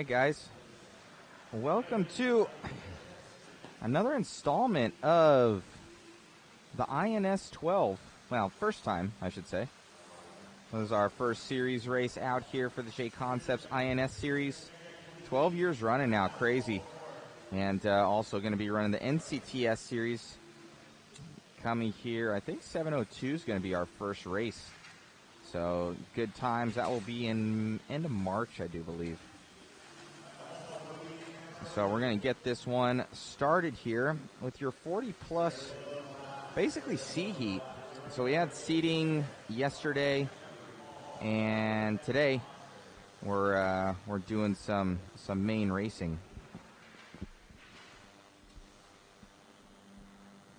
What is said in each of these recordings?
right, guys. Welcome to another installment of the INS12. Well, first time, I should say. This is our first series race out here for the JConcepts INS series. 12 years running now, crazy. And also going to be running the NCTS series. Coming here, I think 702 is going to be our first race. So, good times. That will be in end of March, I do believe. So, we're going to get this one started here with your 40-plus, basically seat heat. So, we had seating yesterday, and today we're doing some main racing.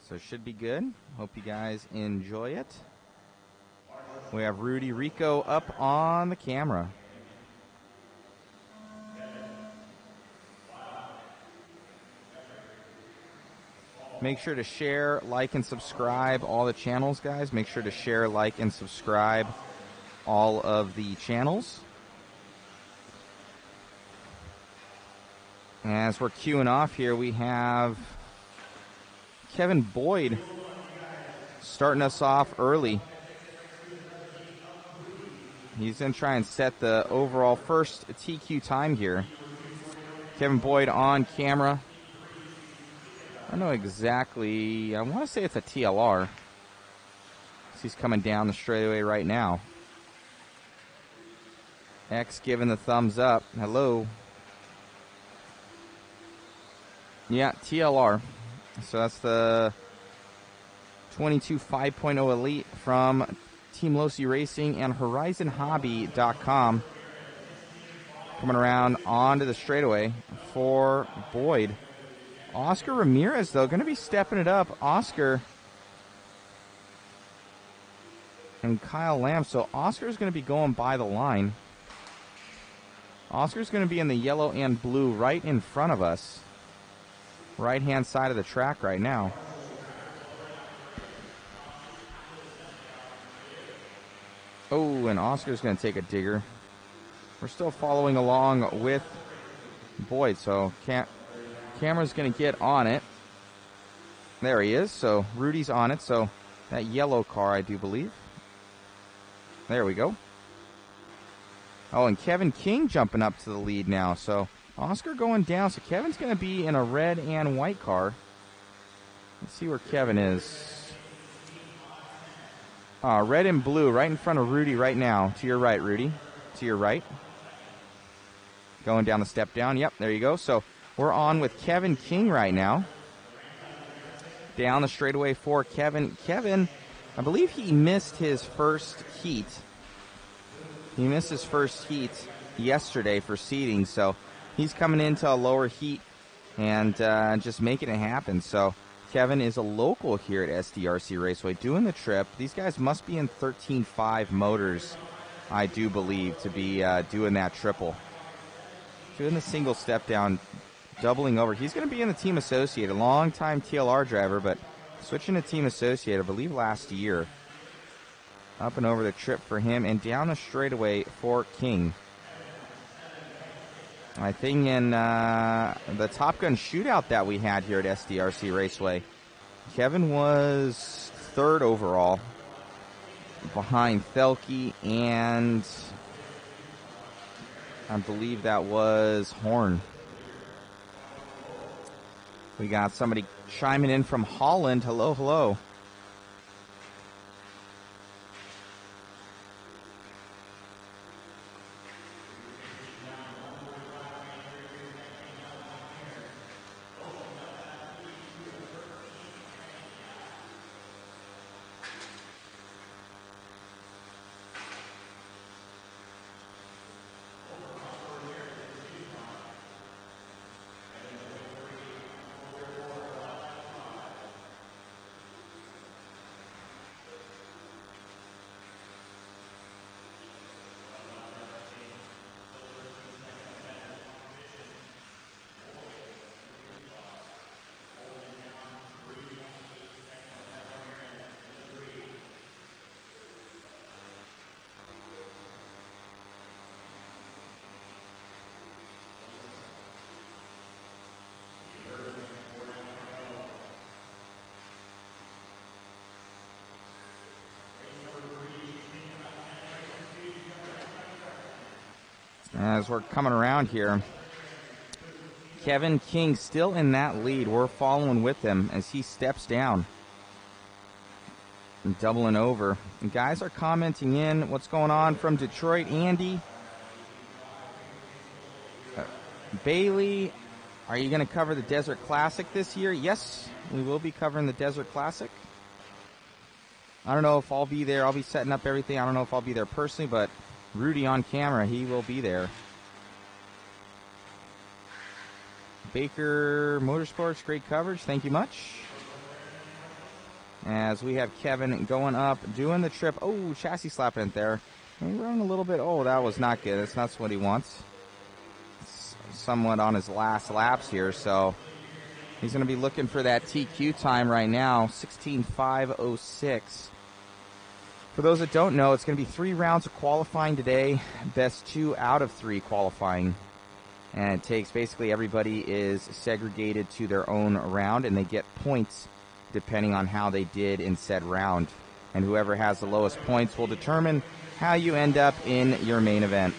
So, it should be good. Hope you guys enjoy it. We have Rudy, Rico up on the camera. Make sure to share, like, and subscribe all the channels, guys. Make sure to share, like, and subscribe all of the channels. As we're queuing off here, we have Kevin Boyd starting us off early. He's going to try and set the overall first TQ time here. Kevin Boyd on camera. I don't know exactly. I want to say it's a TLR. He's coming down the straightaway right now. X giving the thumbs up. Hello. Yeah, TLR. So that's the 22 5.0 Elite from Team Losi Racing and HorizonHobby.com. Coming around onto the straightaway for Boyd. Oscar Ramirez, though, going to be stepping it up. Oscar and Kyle Lamb. So Oscar's going to be going by the line. Oscar's going to be in the yellow and blue right in front of us. Right-hand side of the track right now. Oh, and Oscar's going to take a digger. We're still following along with Boyd, so camera's going to get on it. There he is. So Rudy's on it. So that yellow car, I do believe. There we go. Oh, and Kevin King jumping up to the lead now. So Oscar going down. So Kevin's going to be in a red and white car. Let's see where Kevin is. Red and blue right in front of Rudy right now. To your right, Rudy. To your right. Going down the step down. Yep, there you go. So we're on with Kevin King right now. Down the straightaway for Kevin. Kevin, I believe he missed his first heat. He missed his first heat yesterday for seating. So he's coming into a lower heat and just making it happen. So Kevin is a local here at SDRC Raceway doing the trip. These guys must be in 13.5 motors, I do believe, to be doing that triple. Doing the single step down, doubling over. He's going to be in the Team Associate, a long-time TLR driver, but switching to Team Associate, I believe, last year. Up and over the trip for him, and down the straightaway for King. I think in the Top Gun shootout that we had here at SDRC Raceway, Kevin was third overall behind Thelke and I believe that was Horn. We got somebody chiming in from Holland. Hello, hello. As we're coming around here, Kevin King still in that lead. We're following with him as he steps down. And doubling over. And guys are commenting in what's going on from Detroit. Andy. Bailey, are you going to cover the Desert Classic this year? Yes, we will be covering the Desert Classic. I don't know if I'll be there. I'll be setting up everything. I don't know if I'll be there personally, but Rudy on camera, he will be there. Baker Motorsports, great coverage. Thank you much. As we have Kevin going up, doing the trip. Oh, chassis slapping it there. He's running a little bit. Oh, that was not good. That's not what he wants. It's somewhat on his last laps here, so he's going to be looking for that TQ time right now, 16.506. For those that don't know, it's going to be 3 rounds of qualifying today, best 2 out of 3 qualifying. And it takes basically everybody is segregated to their own round, and they get points depending on how they did in said round. And whoever has the lowest points will determine how you end up in your main event.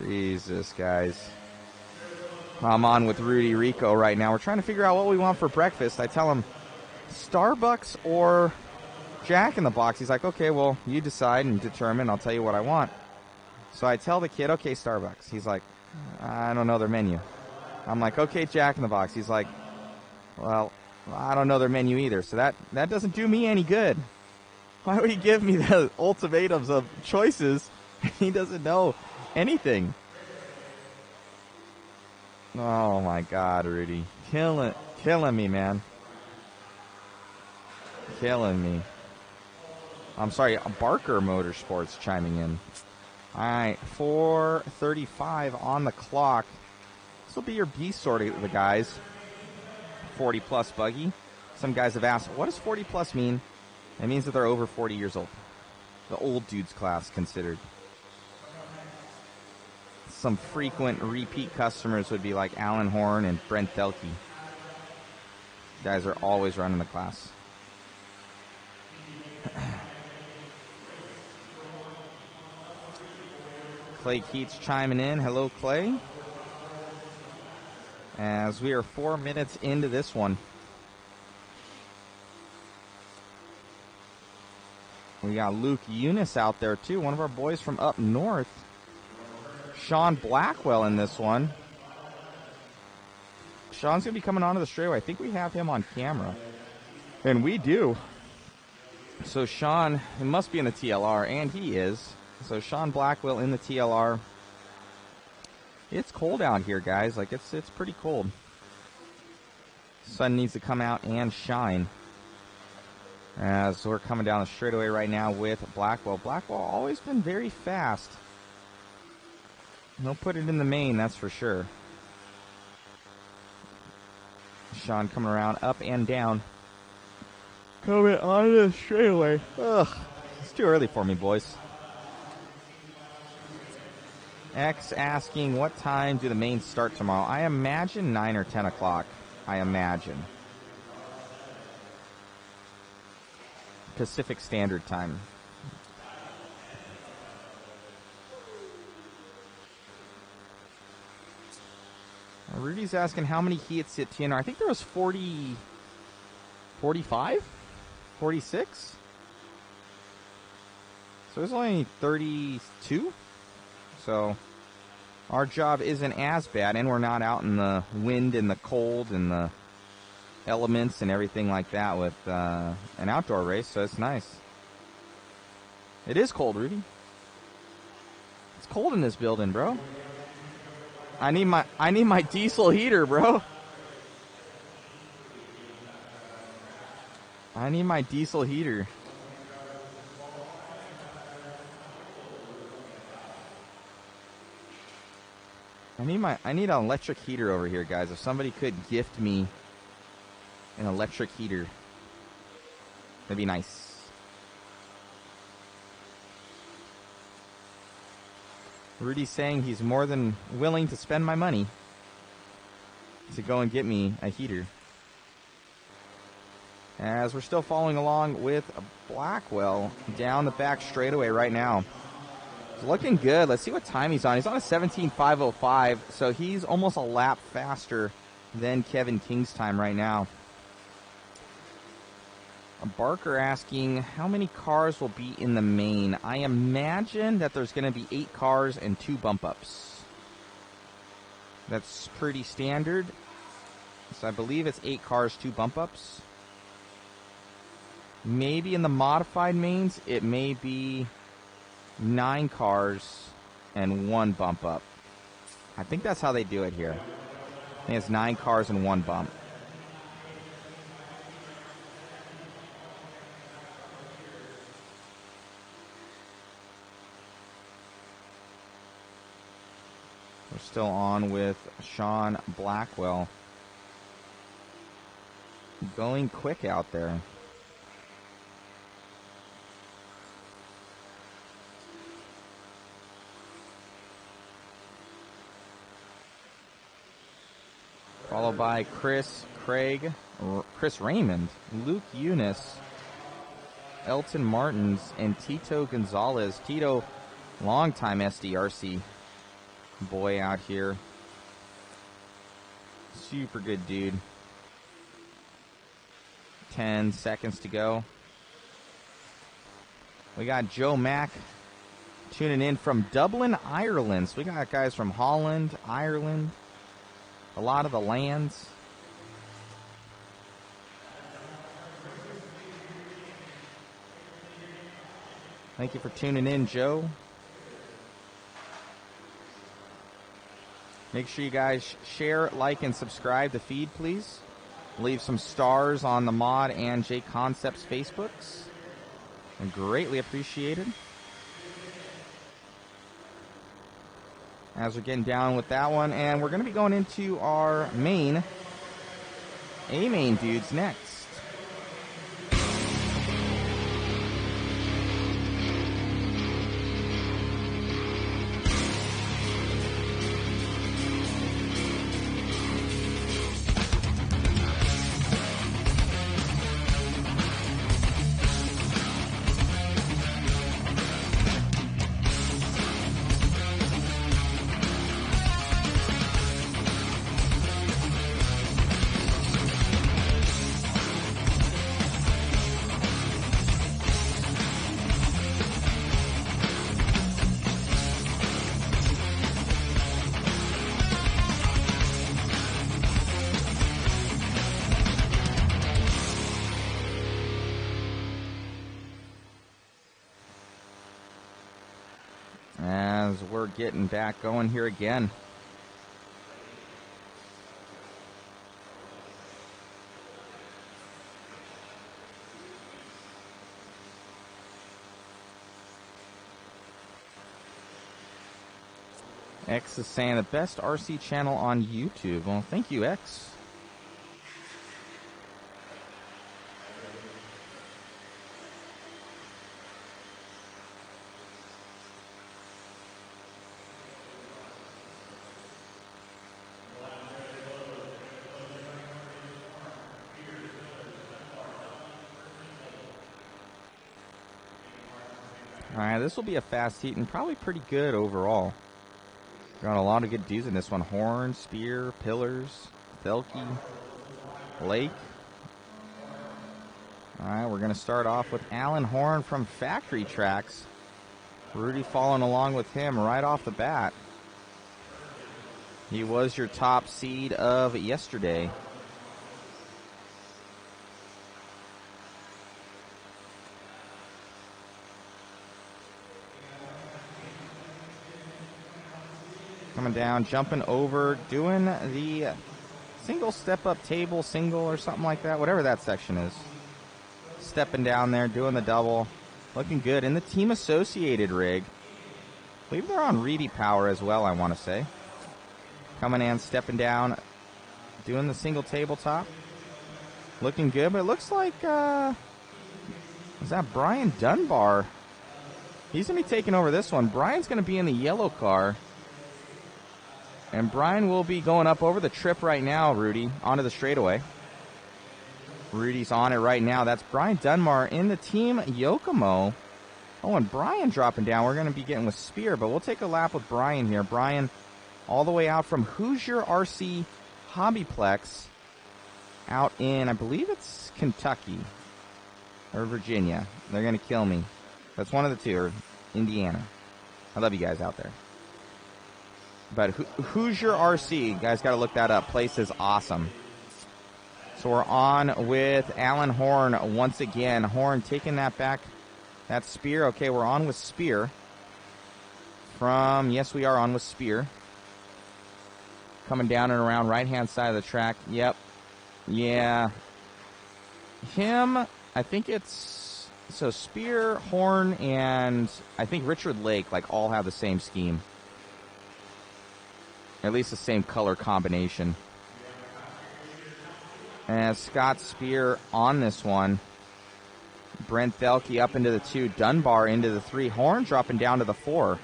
Jesus, guys. I'm on with Rudy Rico right now. We're trying to figure out what we want for breakfast. I tell him Starbucks or Jack in the Box. He's like, okay, well, you decide and determine. I'll tell you what I want. So I tell the kid, okay, Starbucks. He's like, I don't know their menu. I'm like, okay, Jack in the Box. He's like, well, I don't know their menu either. So that doesn't do me any good. Why would he give me the ultimatums of choices? He doesn't know anything. Oh my God, Rudy. Killing me, man. Killing me. I'm sorry, Barker Motorsports chiming in. Alright, 4:35 on the clock. This will be your B sort of the guys. 40 plus buggy. Some guys have asked, what does 40 plus mean? It means that they're over 40 years old. The old dudes class considered. Some frequent repeat customers would be like Alan Horn and Brent Delkey. Guys are always running the class. Clay Keats chiming in. Hello, Clay. As we are 4 minutes into this one. We got Luke Eunice out there, too. One of our boys from up north. Sean Blackwell in this one. Sean's going to be coming onto the straightaway. I think we have him on camera. And we do. So Sean, he must be in the TLR, and he is. So Sean Blackwell in the TLR. It's cold out here, guys. Like, it's pretty cold. Sun needs to come out and shine. As we're coming down the straightaway right now with Blackwell. Blackwell always been very fast. He'll put it in the main, that's for sure. Sean coming around up and down. Coming on the straightaway. Ugh, it's too early for me, boys. X asking, what time do the mains start tomorrow? I imagine 9 or 10 o'clock. I imagine. Pacific Standard Time. Rudy's asking how many heats at TNR. I think there was 40, 45, 46. So there's only 32. So our job isn't as bad, and we're not out in the wind and the cold and the elements and everything like that with an outdoor race, so it's nice. It is cold, Rudy. It's cold in this building, bro. I need my diesel heater, bro. I need my diesel heater. I need an electric heater over here, guys. If somebody could gift me an electric heater, that'd be nice. Rudy's saying he's more than willing to spend my money to go and get me a heater. As we're still following along with Blackwell down the back straightaway right now. It's looking good. Let's see what time he's on. He's on a 17.505, so he's almost a lap faster than Kevin King's time right now. Barker asking how many cars will be in the main. I imagine that there's going to be 8 cars and 2 bump ups. That's pretty standard. So I believe it's 8 cars, 2 bump ups. Maybe in the modified mains, it may be 9 cars and 1 bump up. I think that's how they do it here. I think it's 9 cars and 1 bump. We're still on with Sean Blackwell. Going quick out there. Followed by Chris Raymond, Luke Eunice, Elton Martins, and Tito Gonzalez. Tito, longtime SDRC boy out here. Super good dude. 10 seconds to go. We got Joe Mack tuning in from Dublin, Ireland. So we got guys from Holland, Ireland, a lot of the lands. Thank you for tuning in, Joe. Make sure you guys share, like, and subscribe the feed, please. Leave some stars on the Mod and JConcepts Facebooks. And greatly appreciated. As we're getting down with that one. And we're going to be going into our main A-main dudes next. As we're getting back going here again. X is saying the best RC channel on YouTube. Well, thank you, X. All right, this will be a fast heat and probably pretty good overall. Got a lot of good dudes in this one. Horn, Spear, Pillars, Thelke, Lake. All right, we're going to start off with Alan Horn from Factory Tracks. Rudy following along with him right off the bat. He was your top seed of yesterday. Coming down, jumping over, doing the single step-up table, single or something like that, whatever that section is. Stepping down there, doing the double. Looking good in the team associated rig. I believe they're on Reedy Power as well, I want to say. Coming in, stepping down, doing the single tabletop. Looking good, but it looks like, is that Brian Dunbar? He's going to be taking over this one. Brian's going to be in the yellow car. And Brian will be going up over the trip right now, Rudy, onto the straightaway. Rudy's on it right now. That's Brian Dunbar in the team Yokomo. Oh, and Brian dropping down. We're going to be getting with Spear, but we'll take a lap with Brian here. Brian all the way out from Hoosier RC Hobbyplex out in, I believe it's Kentucky or Virginia. They're going to kill me. That's one of the two, or Indiana. I love you guys out there. But Hoosier RC, guys got to look that up. Place is awesome. So we're on with Alan Horn once again. Horn taking that back. That's Spear. Okay, we're on with Spear. Yes, we are on with Spear. Coming down and around right-hand side of the track. Yep. Yeah. Him, I think it's... So Spear, Horn, and I think Richard Lake, like, all have the same scheme. At least the same color combination. And Scott Spear on this one. Brent Thelke up into the 2. Dunbar into the 3. Horn dropping down to the 4.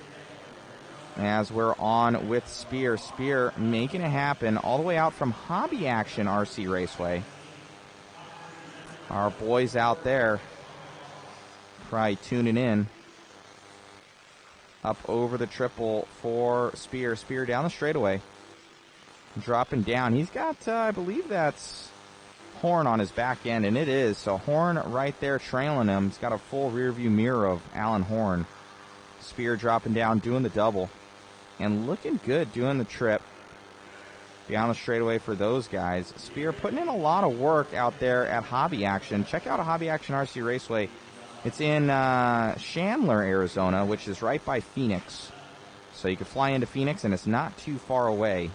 As we're on with Spear. Spear making it happen all the way out from Hobby Action RC Raceway. Our boys out there probably tuning in. Up over the triple for Spear. Spear down the straightaway. Dropping down. He's got, I believe that's Horn on his back end, and it is. So Horn right there trailing him. He's got a full rear view mirror of Alan Horn. Spear dropping down, doing the double. And looking good doing the trip. Down the straightaway for those guys. Spear putting in a lot of work out there at Hobby Action. Check out a Hobby Action RC Raceway. It's in Chandler, Arizona, which is right by Phoenix. So you can fly into Phoenix, and it's not too far away.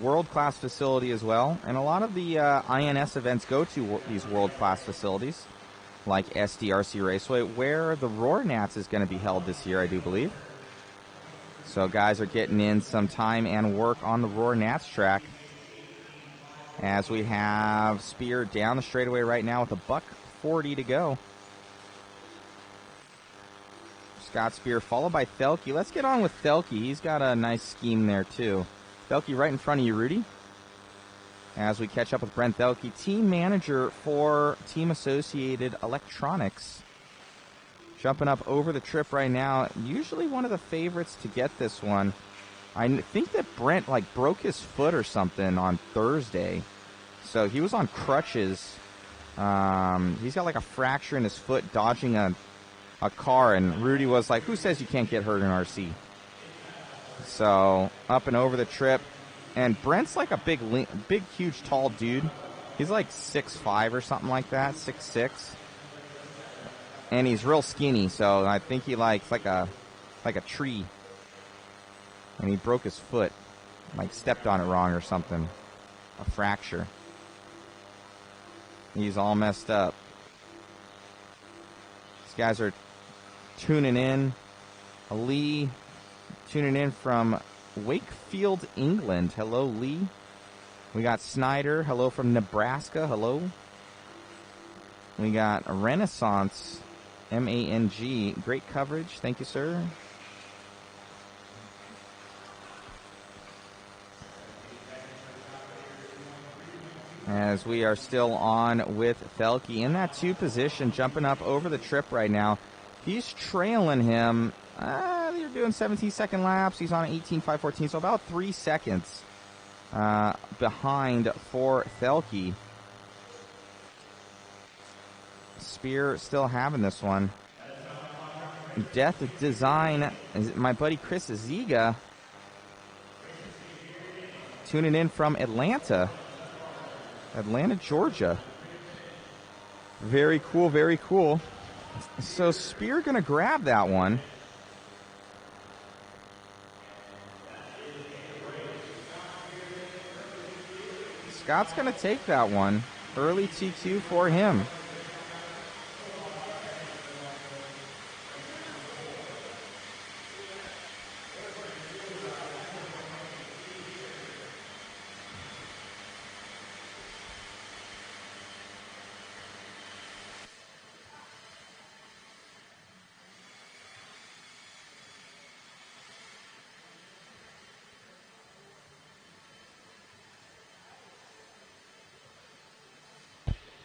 World-class facility as well. And a lot of the INS events go to these world-class facilities, like SDRC Raceway, where the Roar Nats is going to be held this year, I do believe. So guys are getting in some time and work on the Roar Nats track. As we have Spear down the straightaway right now with a $1:40 to go. Scott Spear followed by Thelke. Let's get on with Thelke. He's got a nice scheme there too. Thelke right in front of you, Rudy. As we catch up with Brent Thelke, team manager for Team Associated Electronics. Jumping up over the trip right now. Usually one of the favorites to get this one. I think that Brent, like, broke his foot or something on Thursday. So he was on crutches. He's got, like, a fracture in his foot dodging a car. And Rudy was like, who says you can't get hurt in RC? So up and over the trip. And Brent's like a big, huge, tall dude. He's like 6'5" or something like that, 6'6". And he's real skinny, so I think he likes like a tree. And he broke his foot, like stepped on it wrong or something. A fracture. He's all messed up. These guys are tuning in. Lee tuning in from Wakefield, England. Hello, Lee. We got Snyder. Hello from Nebraska. Hello. We got Renaissance. M-A-N-G. Great coverage. Thank you, sir. as we are still on with Felke in that 2 position, jumping up over the trip right now. He's trailing him. They're doing 17-second laps. He's on 18.514, so about 3 seconds behind for Felke. Spear still having this one. Death Design, my buddy Chris Ziga, tuning in from Atlanta, Georgia. Very cool, very cool. So Spear gonna grab that one. Scott's gonna take that one. Early TQ for him.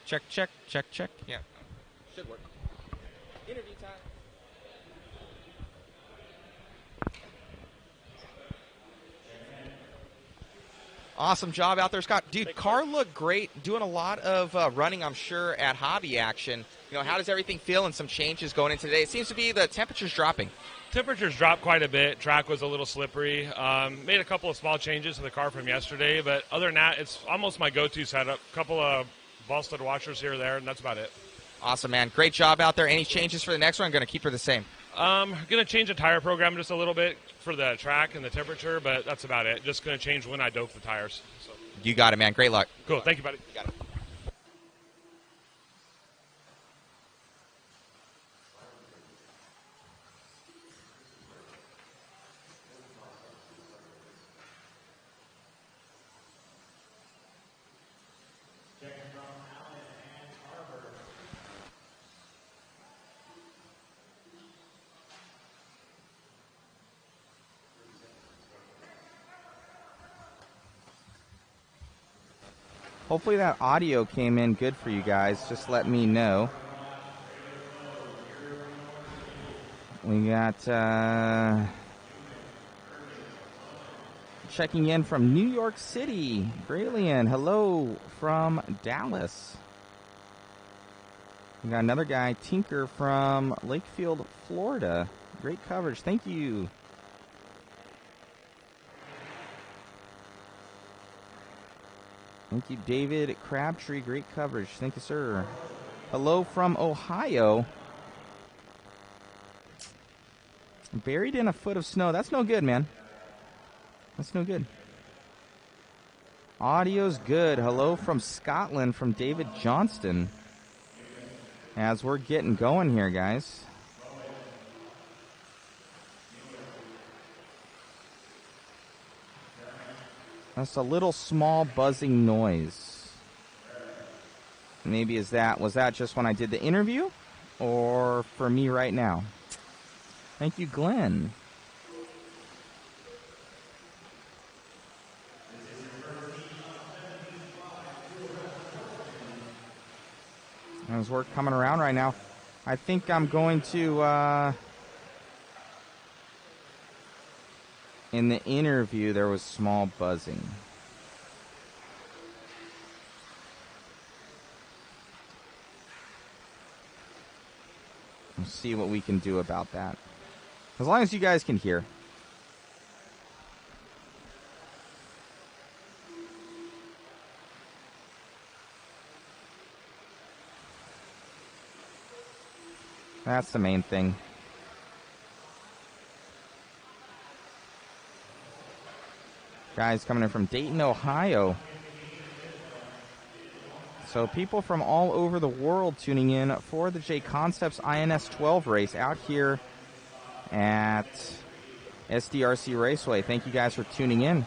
Check, check, check, check. Yeah. Should work. Interview time. Awesome job out there, Scott. Dude, car looked great. Doing a lot of running, I'm sure, at Hobby Action. You know, how does everything feel and some changes going into today? It seems to be the temperature's dropping. Temperatures dropped quite a bit. Track was a little slippery. Made a couple of small changes to the car from yesterday, but other than that, it's almost my go-to setup. Couple of ball stud washers here or there, and that's about it. Awesome, man. Great job out there. Any changes for the next one? I'm going to keep her the same. Going to change the tire program just a little bit for the track and the temperature, but that's about it. Just going to change when I dope the tires. So. You got it, man. Great luck. Cool. Thank you, buddy. You got it. Hopefully that audio came in good for you guys. Just let me know. We got checking in from New York City, Brayllian. Hello from Dallas. We got another guy, Tinker, from Lakefield, Florida. Great coverage. Thank you. Thank you, David Crabtree. Great coverage. Thank you, sir. Hello from Ohio. Buried in a foot of snow. That's no good, man. That's no good. Audio's good. Hello from Scotland from David Johnston. As we're getting going here, guys. That's a little small buzzing noise. Maybe was that just when I did the interview? Or for me right now? Thank you, Glenn. As we're coming around right now, I think I'm going to... in the interview, there was small buzzing. We'll see what we can do about that. As long as you guys can hear. That's the main thing. Guys coming in from Dayton, Ohio. So people from all over the world tuning in for the JConcepts INS12 race out here at SDRC Raceway. Thank you guys for tuning in.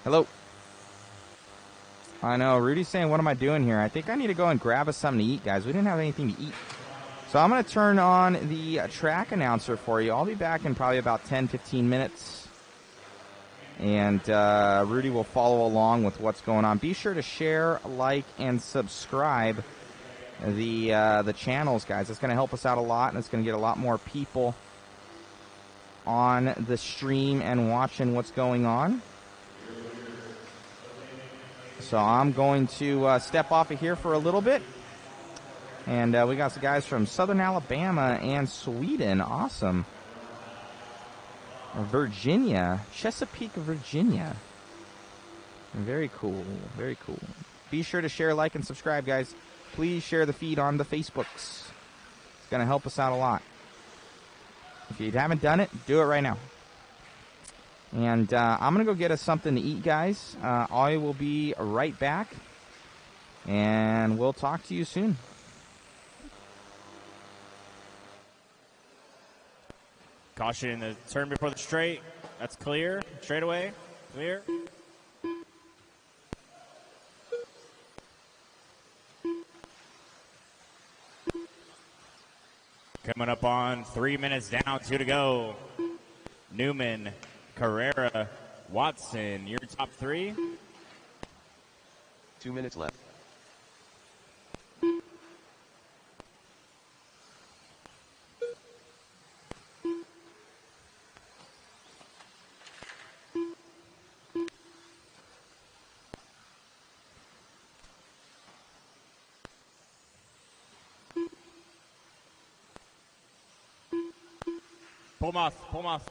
Hello. I know, Rudy's saying, what am I doing here? I think I need to go and grab us something to eat, guys. We didn't have anything to eat. So I'm going to turn on the track announcer for you. I'll be back in probably about 10, 15 minutes. And Rudy will follow along with what's going on. Be sure to share, like, and subscribe the channels, guys. It's going to help us out a lot, and it's going to get a lot more people on the stream and watching what's going on. So I'm going to step off of here for a little bit. And we got some guys from Southern Alabama and Sweden. Awesome. Virginia. Chesapeake, Virginia. Very cool. Very cool. Be sure to share, like, and subscribe, guys. Please share the feed on the Facebooks. It's going to help us out a lot. If you haven't done it, do it right now. And I'm going to go get us something to eat, guys. I will be right back. And we'll talk to you soon. Caution in the turn before the straight. That's clear. Straight away. Clear. Coming up on 3 minutes down, 2 to go. Newman, Carrera, Watson, your top three. 2 minutes left. Pull him off, pull him off.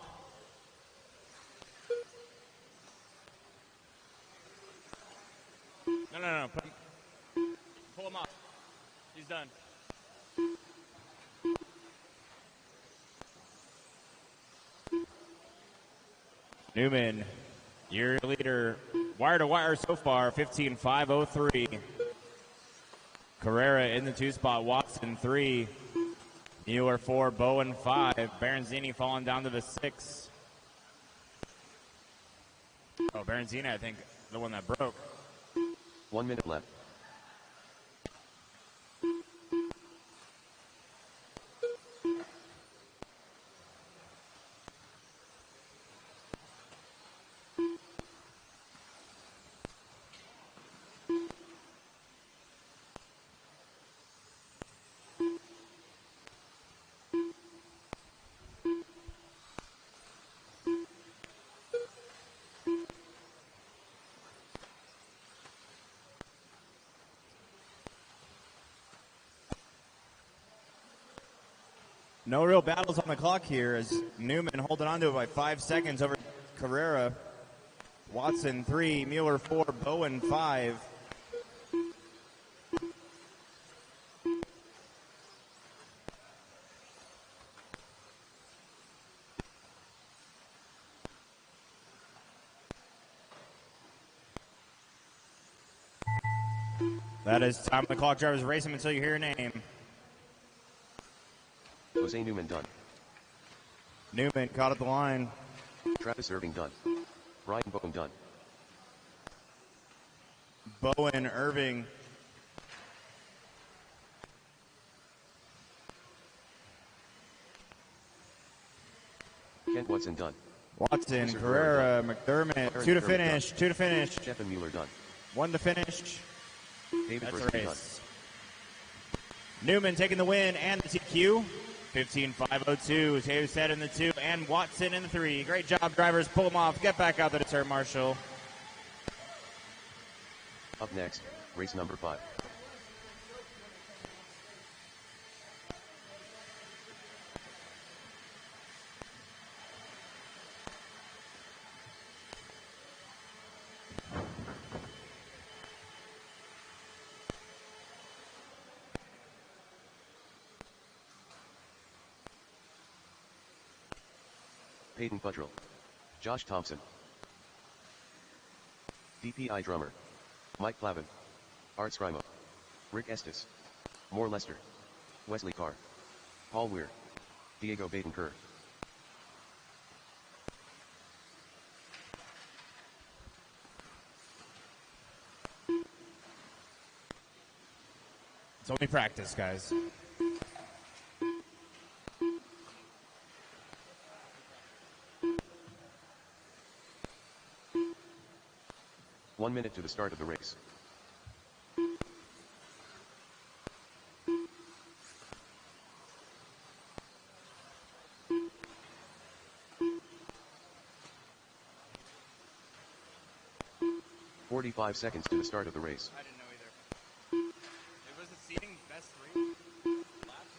No. Pull him off. He's done. Newman, your leader, wire to wire so far, 15.503. Carrera in the 2 spot, Watson 3. Mueller 4, Bowen 5. Baronzini falling down to the 6. Oh, Baronzini, I think, the one that broke. 1 minute left. No real battles on the clock here as Newman holding on to it by 5 seconds over Carrera. Watson 3, Mueller 4, Bowen 5. That is time the clock. Drivers race him until you hear a name. Jose Newman done. Newman caught at the line. Travis Irving done. Brian Bowen done. Bowen, Irving. Kent Watson done. Watson, Mr. Carrera, McDermott. Aaron 2 to Irving finish. done. 2 to finish. Stephen Mueller done. 1 to finish. David That's a Bursky done. race. Newman taking the win and the TQ. 15.502. Taylor said in the 2 and Watson in the 3. Great job, drivers. Pull them off. Get back out there to turn, Marshall. Up next, race number 5. Peyton Buttrell. Josh Thompson. DPI drummer. Mike Plavin. Art Scrimo. Rick Estes. Moore Lester. Wesley Carr. Paul Weir. Diego Badenker. It's only practice, guys. 1 minute to the start of the race. "45 seconds to the start of the race. I didn't know either. It was the seating best 3 laps.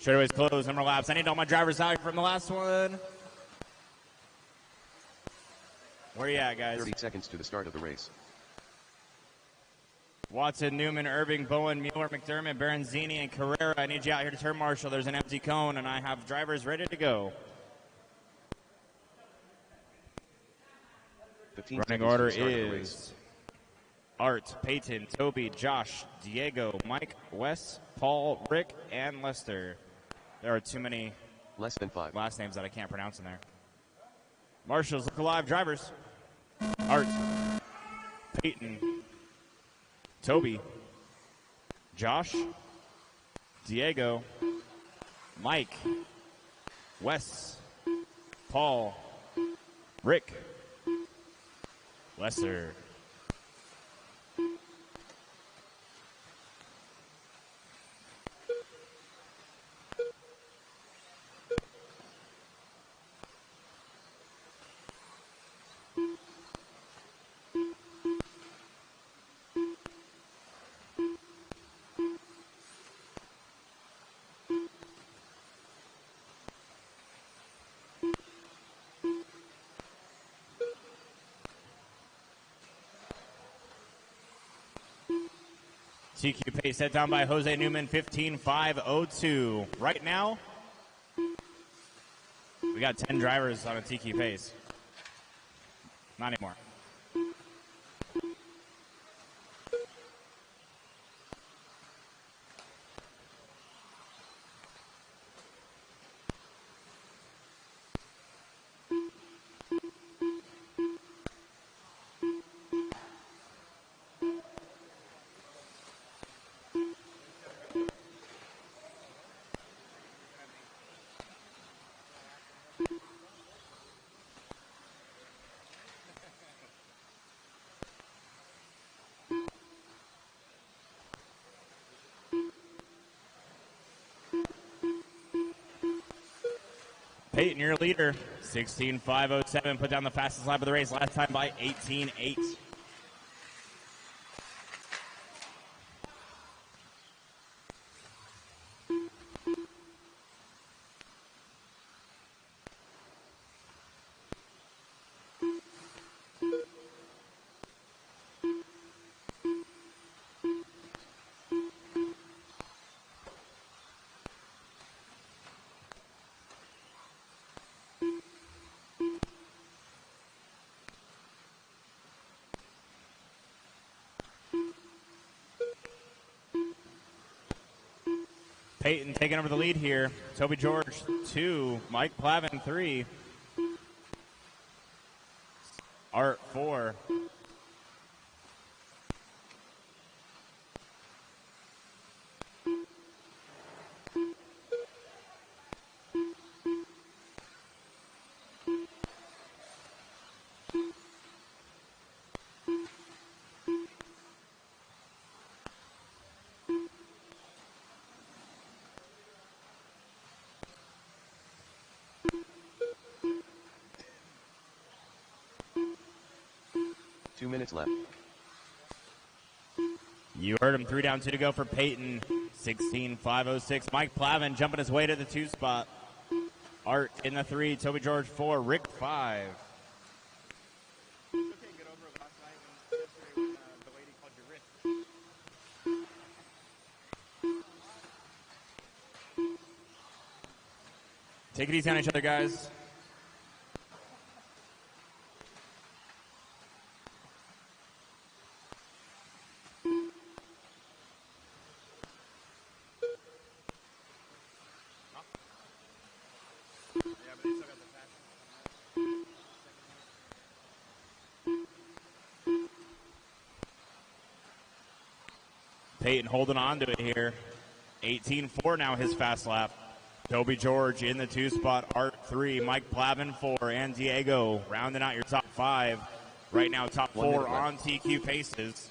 Straightaways closed, number of laps. I need all my drivers out from the last one. Where you at, guys? 30 seconds to the start of the race. Watson, Newman, Irving, Bowen, Mueller, McDermott, Baranzini, and Carrera. I need you out here to turn marshal. There's an empty cone, and I have drivers ready to go. 15 Running seconds order to the start of the race. is Art, Peyton, Toby, Josh, Diego, Mike, Wes, Paul, Rick, and Lester. There are too many Less than 5. last names that I can't pronounce in there. Marshals, look alive, drivers. Art, Peyton, Toby, Josh, Diego, Mike, Wes, Paul, Rick, Lester. TQ pace set down by Jose Newman, 15.502. Right now, we got 10 drivers on a TQ pace. Not anymore. Peyton, your leader, 16.507, put down the fastest lap of the race last time by 18.8. Peyton taking over the lead here. Toby George, 2. Mike Plavin, 3. Art, 4. Minutes left. You heard him. 3 down, 2 to go for Peyton. 16.506. Mike Plavin jumping his way to the 2 spot. Art in the 3. Toby George 4. Rick 5. Take it easy on each other, guys. Peyton holding on to it here. 18.4 now his fast lap. Toby George in the 2 spot. Art 3. Mike Plavin 4. And Diego rounding out your top 5. Right now, top 1 minute four left. on TQ paces.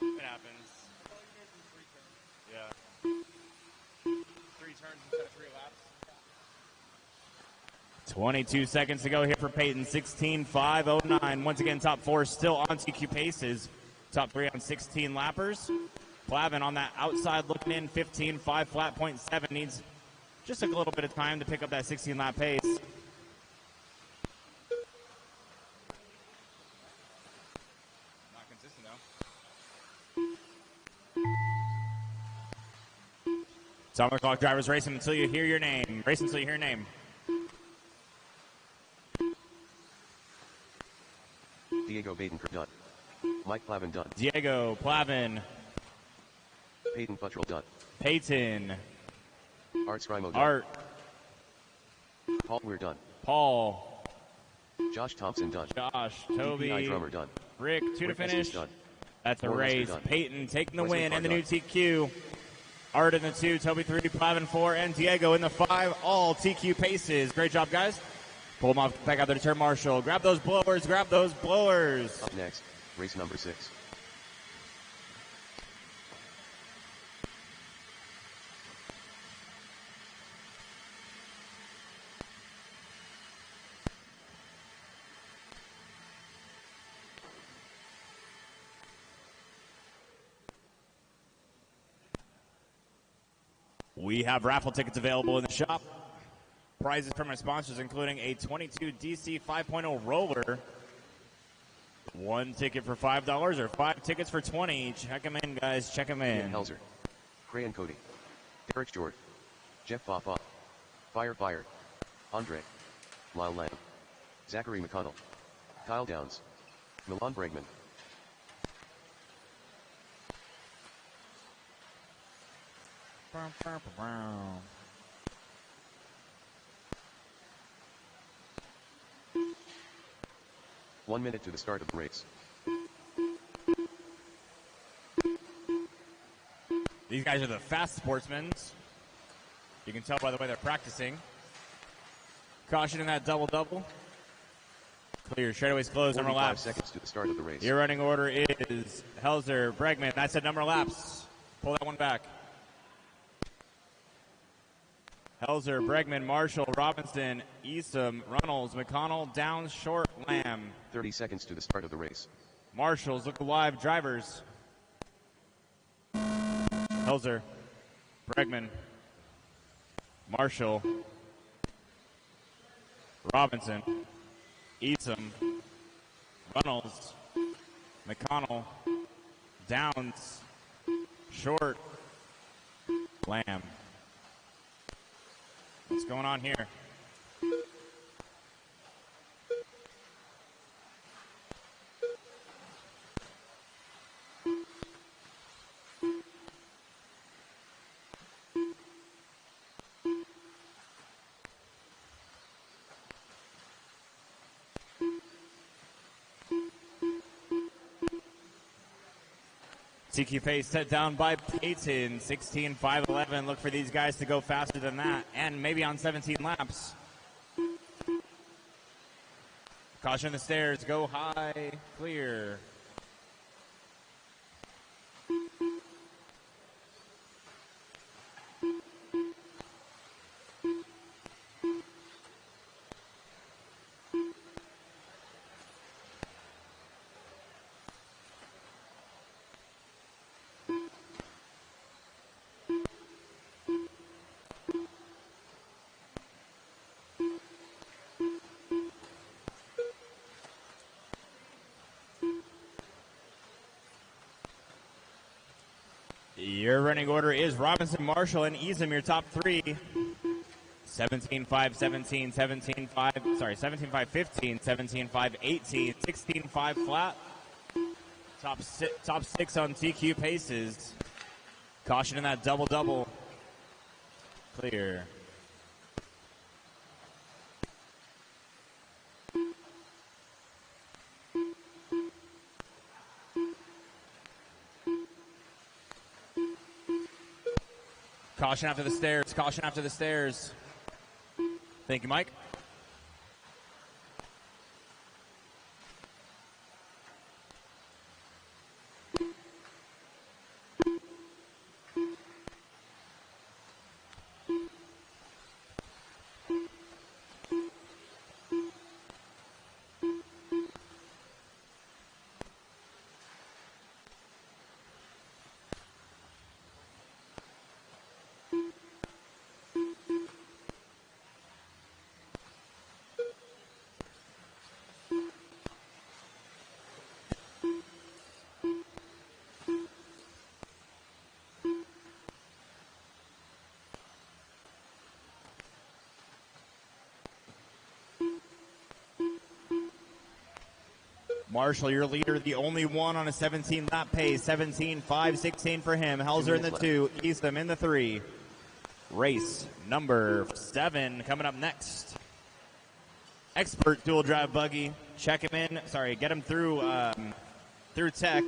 It happens. Yeah. 3 turns instead of 3 laps. 22 seconds to go here for Peyton. 16.509. Once again, top 4 still on TQ paces. Top 3 on 16 lappers. Plavin on that outside looking in. 15.5 flat, 0.7. Needs just a little bit of time to pick up that 16 lap pace. Not consistent though. Time on the clock, drivers racing until you hear your name. Racing until you hear your name. Diego Badenker done. Mike Plavin done. Diego, Plavin, Peyton Buttrell done. Peyton, Art Scrimo done. Art, Paul Weir done. Paul, Josh Thompson done. Josh, DPI Toby, Drummer done. Rick, 2 to Rick finish. Estes done. That's a Moore Lester race. done. Peyton taking the Wesley win Carr and the done. new TQ. Art in the 2, Toby 3, Plavin 4, and Diego in the 5. All TQ paces. Great job, guys. Pull them off back out there to turn Marshall. Grab those blowers. Grab those blowers. Up next, race number 6. We have raffle tickets available in the shop. Prizes from our sponsors, including a 22 DC 5.0 roller. 1 ticket for $5 or 5 tickets for $20. Check them in, guys. Check them Ian in. Helzer. Crayon Cody. Derek Jord. Jeff Papa. Fire. Andre. Lyle Lamb. Zachary McConnell. Kyle Downs. Milan Bregman. One minute to the start of the race. These guys are the fast sportsmen. You can tell by the way they're practicing. Caution in that double-double. Clear. Straightaways closed. Number of 45 laps. seconds to the start of the race. Your running order is Helzer, Bregman. That's a number of laps. Pull that one back. Helzer, Bregman, Marshall, Robinson, Eastham, Runnels, McConnell, Downs, Short, Lamb. 30 seconds to the start of the race. Marshalls, look alive, drivers. Helzer, Bregman, Marshall, Robinson, Eastham, Runnels, McConnell, Downs, Short, Lamb. What's going on here? TQ pace set down by Peyton, 16.511. Look for these guys to go faster than that, and maybe on 17 laps. Caution the stairs, go high, clear. Your running order is Robinson, Marshall, and Eastham, your top 3. 17.5, 17, 17.5, sorry, 17.5, 15, 17.5, 18, 16.5 flat, Top six on TQ paces. Caution in that double-double. Clear. Caution after the stairs. Caution after the stairs. Thank you, Mike. Marshall, your leader, the only one on a 17-lap pace. 17.516 for him. Helzer in the 2. Eastham in the 3. Race number 7 coming up next. Expert dual drive buggy. Check him in. Sorry, get him through tech.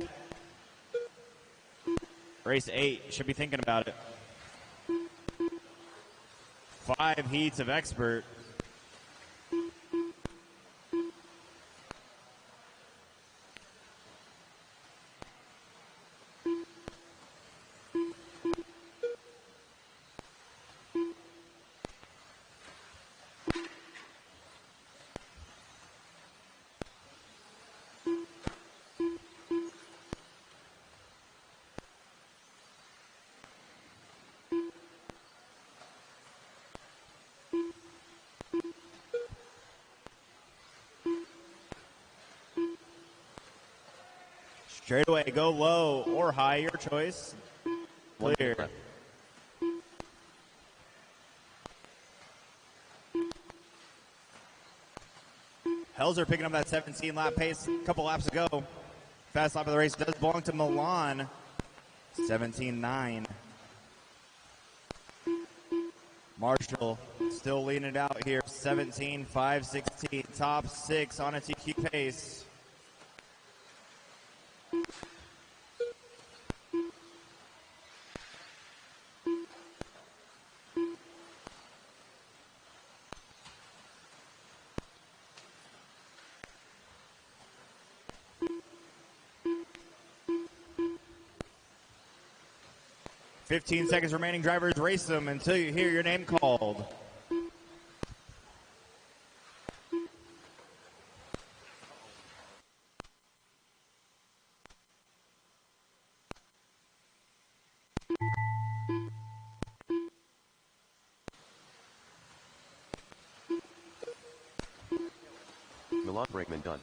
Race 8. Should be thinking about it. 5 heats of expert. Straight away, go low or high, your choice. Clear. Helzer picking up that 17-lap pace a couple laps ago. Fast lap of the race does belong to Milan. 17.9. Marshall still leading it out here. 17.516. Top 6 on a TQ pace. Fifteen seconds remaining. Drivers, race them until you hear your name called. Milan brakeman done.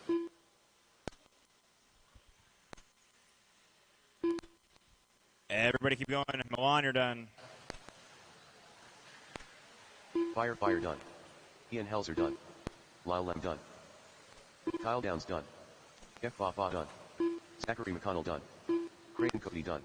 Everybody keep going. Milan, you're done. Fire done. Ian Helzer done. Lyle Lem done. Kyle Downs done. Jeff Fafa done. Zachary McConnell done. Creighton Cody done.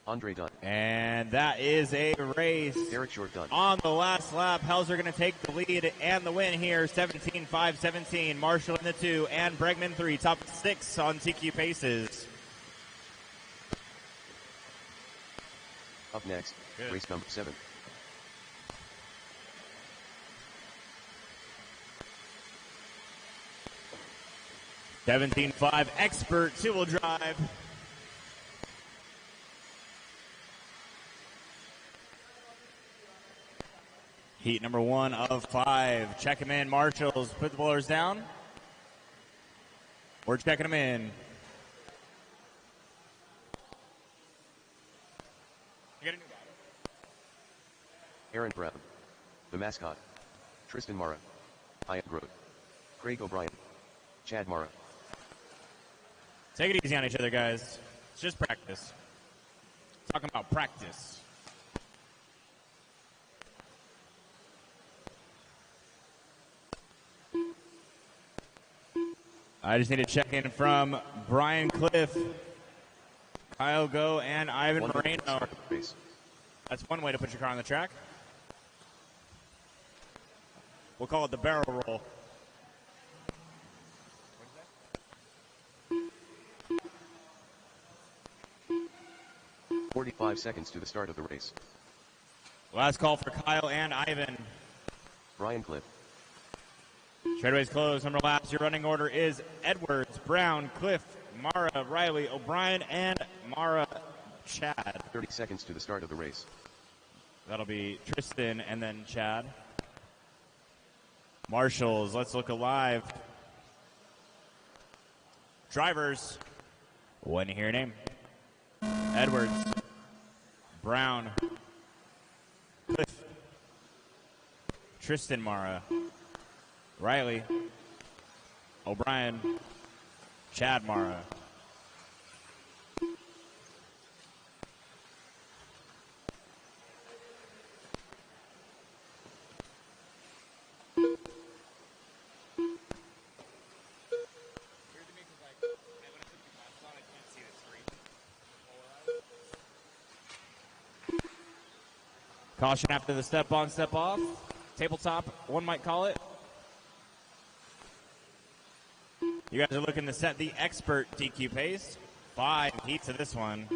Andre done. And that is a race. Derek Short done. On the last lap, Helzer going to take the lead and the win here. 17.517. Marshall in the 2 and Bregman 3. Top 6 on TQ paces. Up next, race number 7. $17.5 expert two-wheel drive. Heat number 1 of 5. Check him in, Marshalls. Put the blowers down. We're checking him in. Aaron Brown. The mascot. Tristan Mara. Ian Grote. Craig O'Brien. Chad Mara. Take it easy on each other, guys. It's just practice. Talking about practice. I just need to check in from Brian Cliff Kyle Go and Ivan 1 minute Moreno. start race. That's one way to put your car on the track. We'll call it the barrel roll. 45 seconds to the start of the race. Last call for Kyle and Ivan. Brian Cliff. Straightaway's closed. Number of laps. Your running order is Edwards, Brown, Cliff, Mara, Riley, O'Brien, and Mara, Chad. 30 seconds to the start of the race. That'll be Tristan and then Chad. Marshals, let's look alive. Drivers, when you hear your name. Edwards, Brown, Cliff, Tristan Mara, Riley, O'Brien, Chad Mara. Caution after the step on, step off. Tabletop, one might call it. You guys are looking to set the expert DQ pace. 5 heats of this one.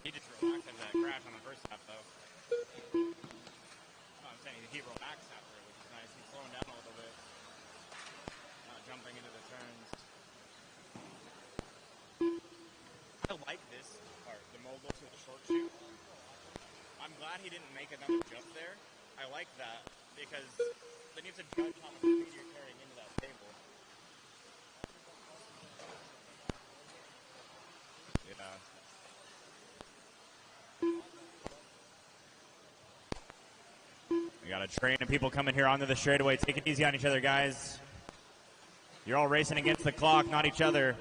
He just relaxed after that crash on the first half, though. No, I'm saying he relaxed after it, which is nice. He's slowing down a little bit. Not jumping into the turns. I like this part, the mogul to the short shoot. I'm glad he didn't make another jump there. I like that because then you have to judge how much speed you're carrying into that table. Yeah. We got a train of people coming here onto the straightaway. Take it easy on each other, guys. You're all racing against the clock, not each other.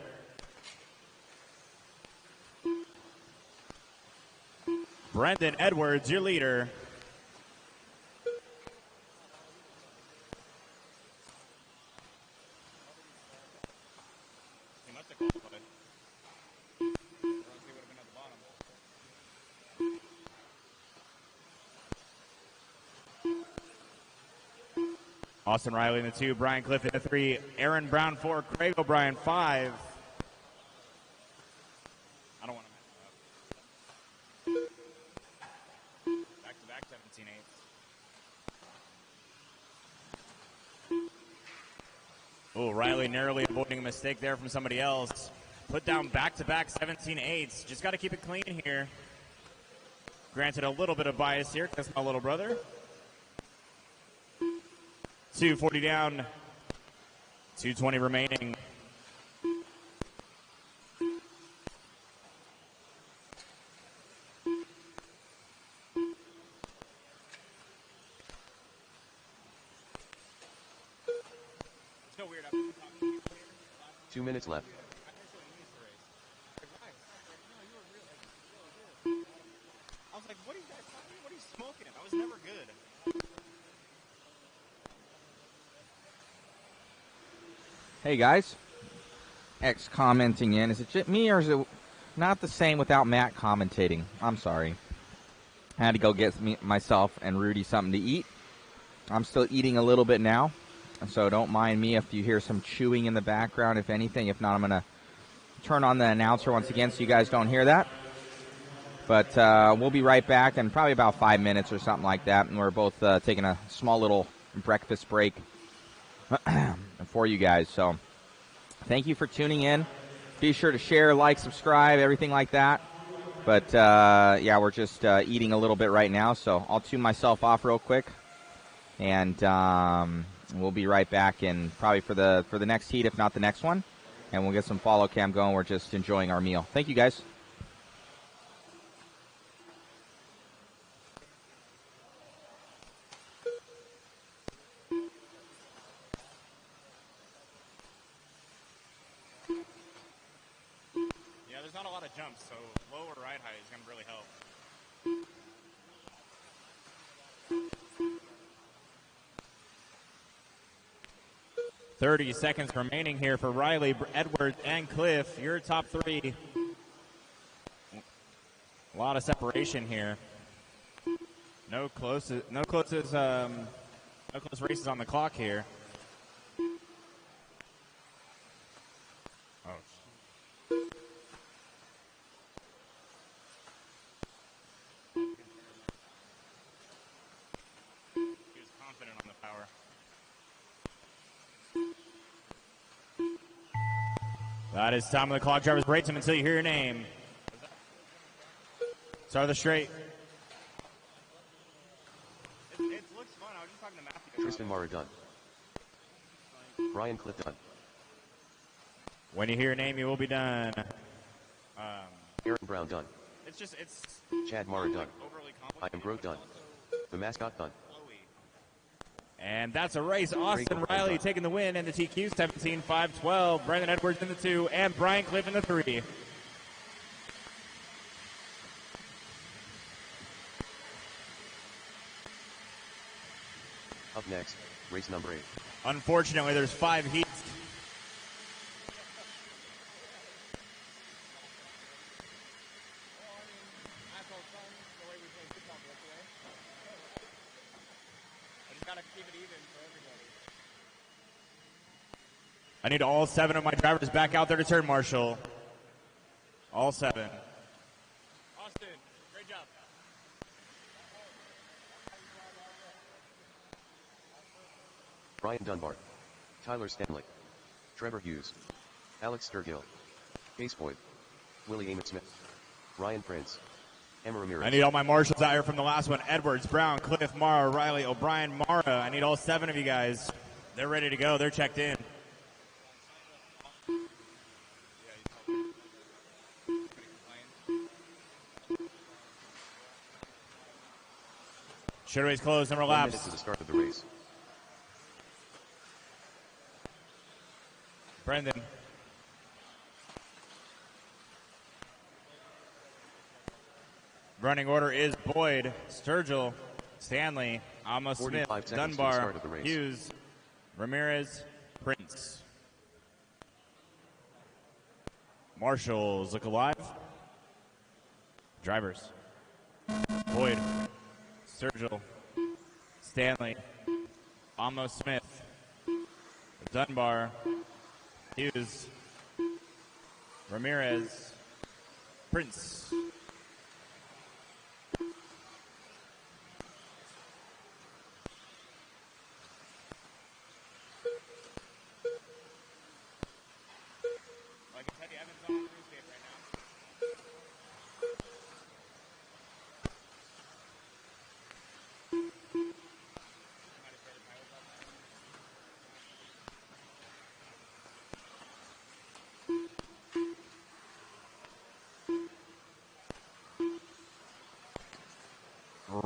Brendan Edwards, your leader. He must have qualified. Or else he would have been at the bottom. Austin Riley in the 2, Brian Cliff in the 3, Aaron Brown 4, Craig O'Brien 5. I don't want to mess it up. Back-to-back 17-8. Oh, Riley narrowly avoiding a mistake there from somebody else. Put down back-to-back 17-8s. Just got to keep it clean here. Granted, a little bit of bias here because my little brother. 240 down, 220 remaining. It's no weird. 2 minutes left. I was like, what are you guys talking? What are you smoking? I was never good. Hey guys, X commenting in. Is it just me or is it not the same without Matt commentating? I'm sorry. I had to go get myself and Rudy something to eat. I'm still eating a little bit now, so don't mind me if you hear some chewing in the background, if anything. If not, I'm going to turn on the announcer once again so you guys don't hear that. But we'll be right back in probably about 5 minutes or something like that, and we're both taking a small little breakfast break for you guys. So thank you for tuning in. Be sure to share, like, subscribe, everything like that. But yeah, we're just eating a little bit right now, so I'll tune myself off real quick, and we'll be right back in probably for the next heat, if not the next one, and we'll get some follow cam going. We're just enjoying our meal. Thank you guys. there's not a lot of jumps, so low or ride height is going to really help. 30 seconds remaining here for Riley, Edwards, and Cliff. Your top three. A lot of separation here. No close races on the clock here. Oh. He was confident on the power. That is time of the clock. Drivers, brace him until you hear your name. Start of the straight. It looks fun. I was just talking to Matthew. Tristan Mara done. Brian Cliff done. When you hear your name, you will be done. Aaron Brown done. It's Chad Mara done. overly I am Grove done. The mascot done. And that's a race. Austin Riley taking the win in the TQ, 17-5-12. Brandon Edwards in the 2, and Brian Cliff in the 3. Up next, race number 8. Unfortunately, there's 5 heats. I need all 7 of my drivers back out there to turn marshal. All 7. Austin, great job. Brian Dunbar. Tyler Stanley. Trevor Hughes. Alex Sturgill. Case Boyd. Willie Emmett Smith. Ryan Prince. Emma Ramirez. I need all my marshals out here from the last one. Edwards, Brown, Cliff, Mara, Riley, O'Brien, Mara. I need all 7 of you guys. They're ready to go. They're checked in. Straightaway's closed, number 1 laps. minute to the start of the race. Brendan. Running order is Boyd, Sturgill, Stanley, Amos Smith, 45 seconds to the Dunbar, start of the race. Hughes, Ramirez, Prince. Marshals look alive. Drivers. Boyd, Sturgill, Stanley, Amos Smith, Dunbar, Hughes, Ramirez, Prince. I can tell you, Evan's on the roof tape right now.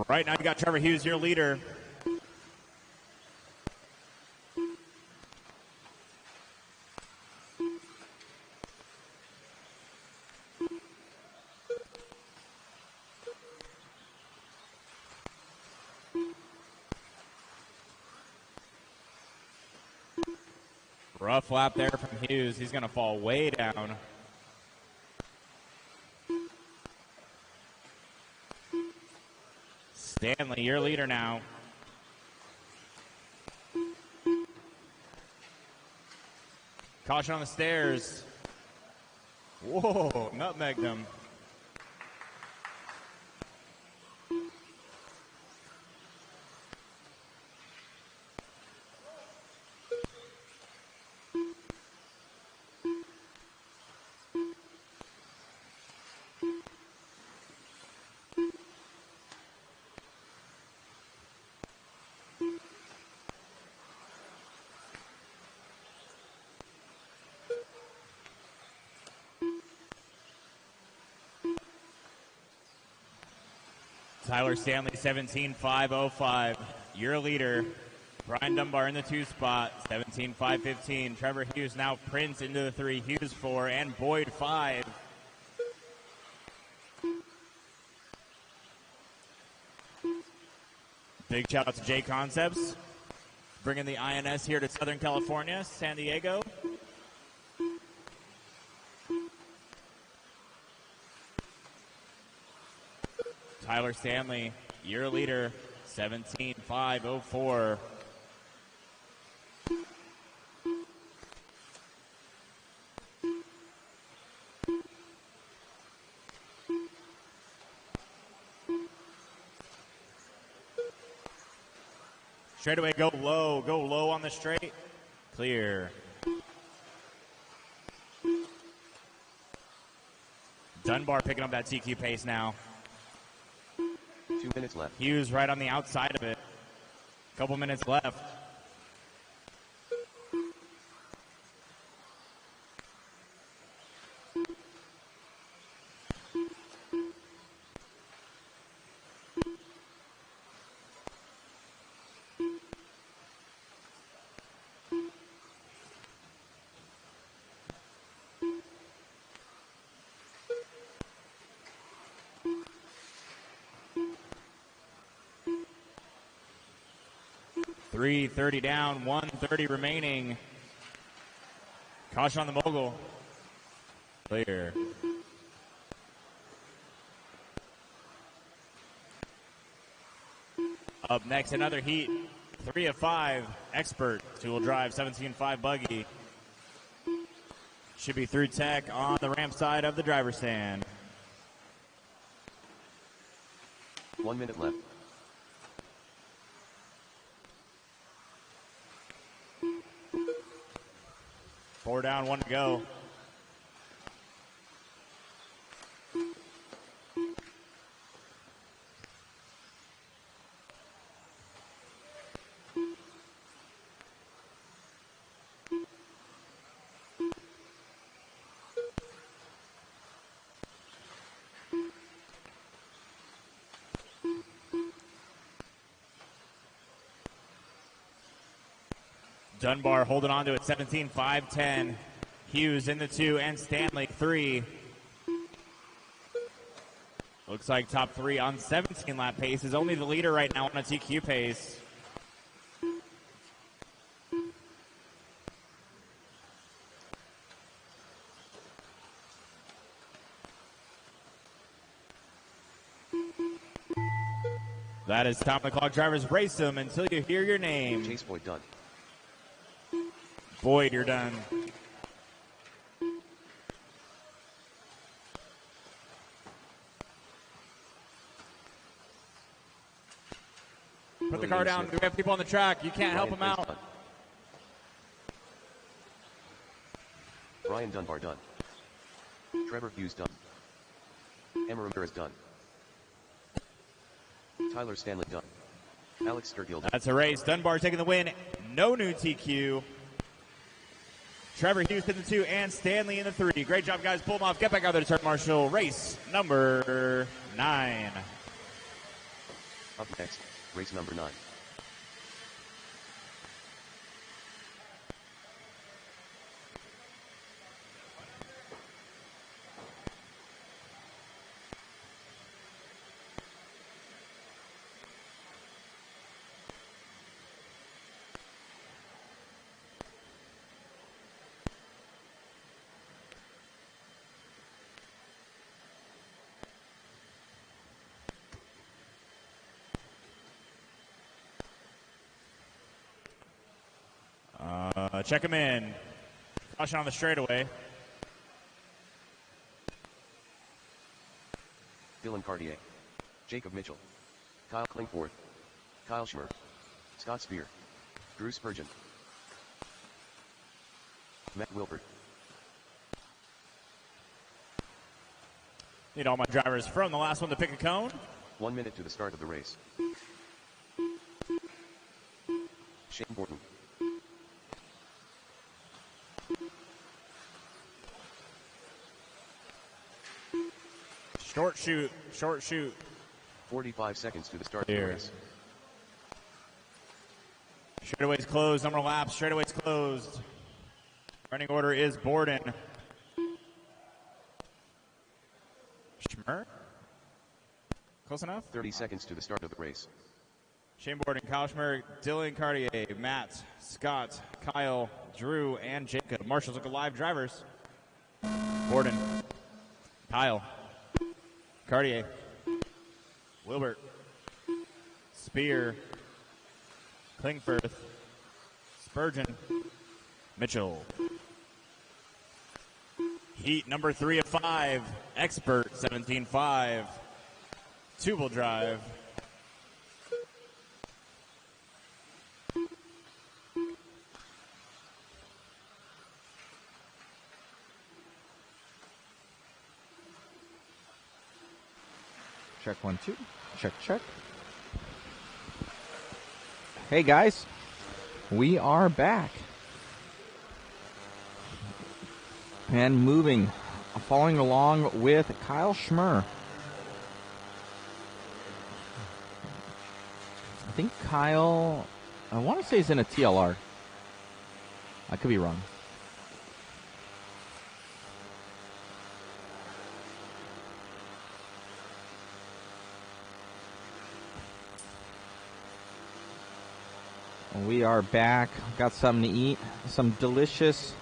Right now, you got Trevor Hughes, your leader. Rough lap there from Hughes. He's going to fall way down. Stanley, your leader now. Caution on the stairs. Whoa, nutmegged him. Tyler Stanley, 17-5-05. Your leader. Brian Dunbar in the 2 spot, 17-5-15. Trevor Hughes now Prince into the 3. Hughes 4 and Boyd 5. Big shout out to JConcepts, bringing the INS here to Southern California, San Diego. Tyler Stanley, your leader, 17.504. Straightaway, go low on the straight. Clear. Dunbar picking up that TQ pace now. 2 minutes left. Hughes right on the outside of it. Couple minutes left. .330 down, 1:30 remaining. Caution on the mogul. Clear. Up next, another heat. 3 of 5. Expert. Two-wheel drive, 17.5 buggy. Should be through tech on the ramp side of the driver's stand. 1 minute left. Four down, 1 to go. Dunbar holding on to it, 17.510. Hughes in the 2 and Stanley 3. Looks like top 3 on 17 lap pace is only the leader right now on a TQ pace. That is top of the clock. Drivers, race them until you hear your name. Chase Boyd done. Boyd, you're done. Put the car down. We have people on the track. You can't help them out. Done. Brian Dunbar done. Trevor Hughes done. Emma Ramirez done. Tyler Stanley done. Alex Sturgill done. That's a race. Dunbar taking the win. No new TQ. Trevor Hughes in the 2 and Stanley in the 3. Great job, guys. Pull them off. Get back out there to start marshal. Race number 9. Up next, race number 9. Check him in. Caution on the straightaway. Dylan Cartier. Jacob Mitchell. Kyle Klingforth. Kyle Schmer. Scott Spear. Drew Spurgeon. Matt Wilbert. Need all my drivers from the last one to pick a cone. 1 minute to the start of the race. Shane Borton. Short shoot. 45 seconds to the start of the race. Straightaway's closed, number of laps, straightaway's closed. Running order is Borden. Schmer? Close enough? 30 seconds to the start of the race. Shane Borden, Kyle Schmerk, Dylan Cartier, Matt, Scott, Kyle, Drew, and Jacob. Marshals look alive drivers. Borden, Kyle, Cartier, Wilbert, Spear, Klingfirth, Spurgeon, Mitchell. Heat number 3 of 5, Expert 17.5, two-wheel drive. Check 1, 2. Check, check. Hey guys, we are back. And moving, following along with Kyle Schmer. I think Kyle, I want to say he's in a TLR. I could be wrong. We are back. Got something to eat. Some delicious,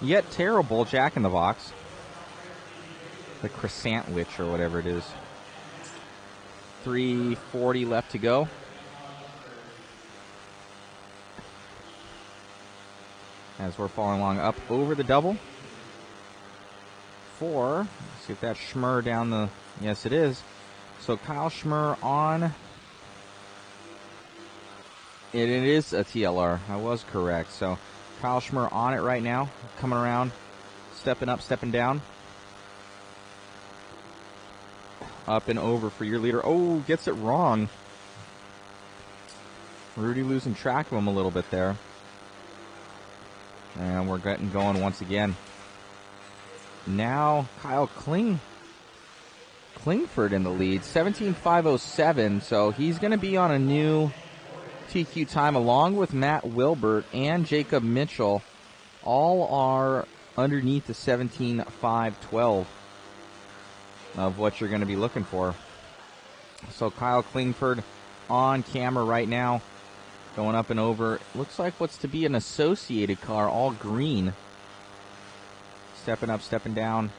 yet terrible Jack in the Box. The croissant witch or whatever it is. 3:40 left to go. As we're following along up over the double. Let's see if that's Schmer down the, yes it is. So Kyle Schmer on. It is a TLR. I was correct. So Kyle Schmer on it right now. Coming around. Stepping up, stepping down. Up and over for your leader. Oh, gets it wrong. Rudy losing track of him a little bit there. And we're getting going once again. Now Kyle Klingford in the lead. 17.507. So he's going to be on a new TQ time along with Matt Wilbert and Jacob Mitchell. All are underneath the 17.512 of what you're going to be looking for. So Kyle Klingford on camera right now, going up and over. Looks like what's to be an associated car, all green. Stepping up, stepping down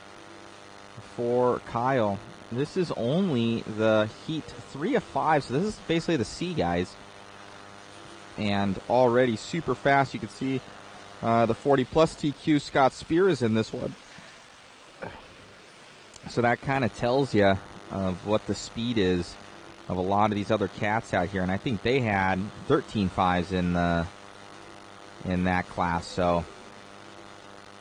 for Kyle. This is only the Heat 3 of 5, so this is basically the C guys. And already super fast. You can see the 40-plus TQ Scott Spear is in this one. So that kind of tells you of what the speed is of a lot of these other cats out here. And I think they had 13.5s in that class. So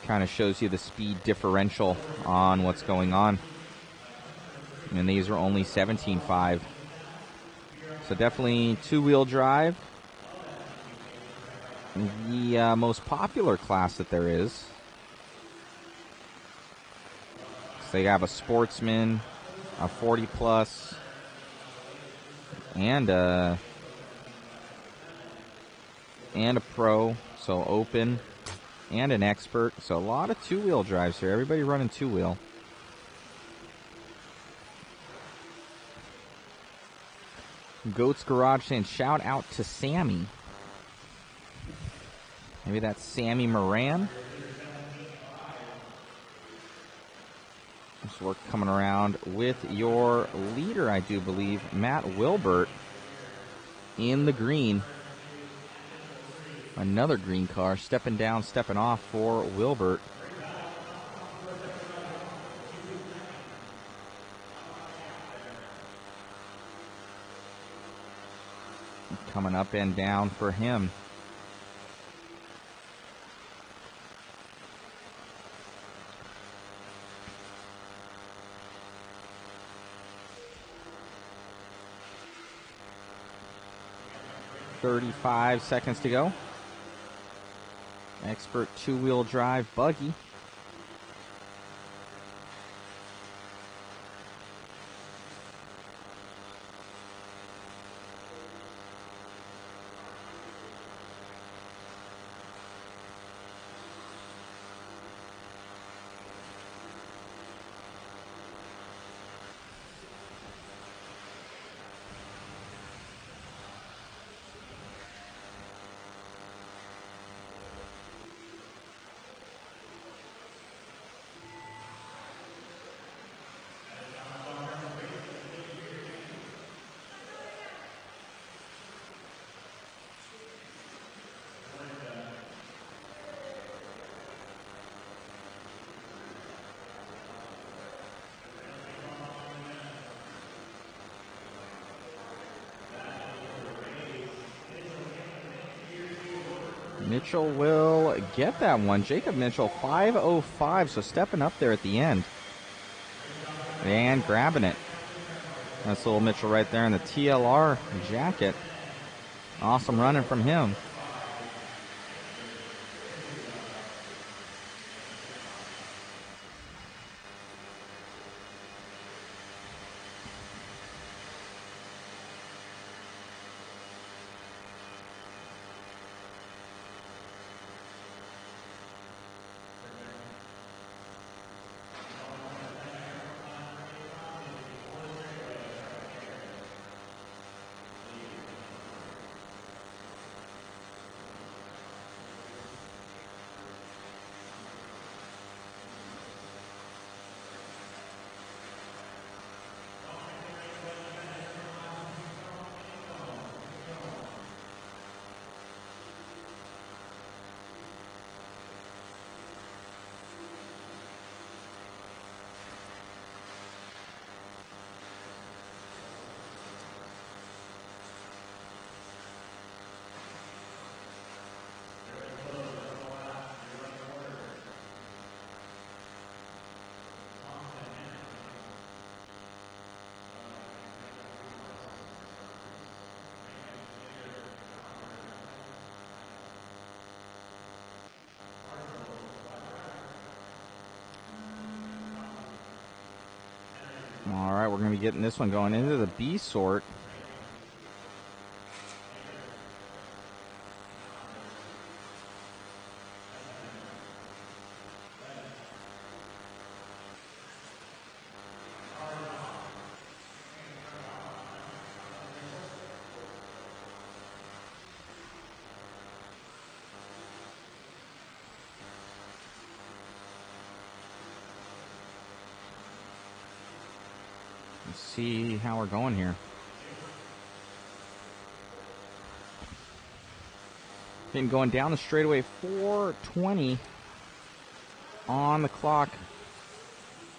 kind of shows you the speed differential on what's going on. And these are only 17.5. So definitely two-wheel drive. The most popular class that there is. So they have a Sportsman, a 40-plus, and a Pro, so open, and an Expert. So a lot of two-wheel drives here. Everybody running two-wheel. Goats Garage saying shout out to Sammy. Maybe that's Sammy Moran. So we're coming around with your leader, I do believe, Matt Wilbert, in the green. Another green car, stepping down, stepping off for Wilbert. Coming up and down for him. .35 seconds to go. Expert two-wheel drive buggy. Mitchell will get that one. Jacob Mitchell, 5:05, so stepping up there at the end. And grabbing it. That's little Mitchell right there in the TLR jacket. Awesome running from him. All right, we're going to be getting this one going into the B sort. See how we're going here. Been going down the straightaway, 4:20 on the clock.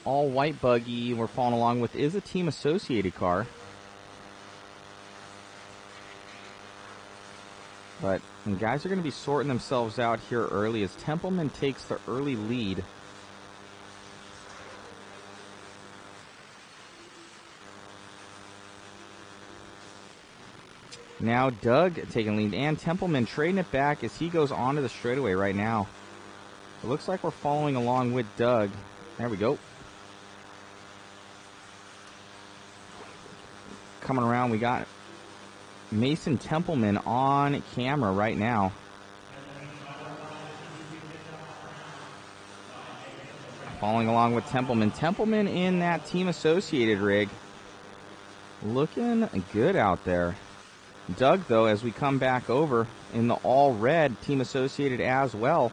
All white buggy we're following along with is a team associated car. But the guys are going to be sorting themselves out here early as Templeman takes the early lead. Now Doug taking lead, and Templeman trading it back as he goes onto the straightaway right now. It looks like we're following along with Doug. There we go. Coming around, we got Mason Templeman on camera right now. Following along with Templeman. Templeman in that team associated rig. Looking good out there. Doug, though, as we come back over in the all-red, team associated as well.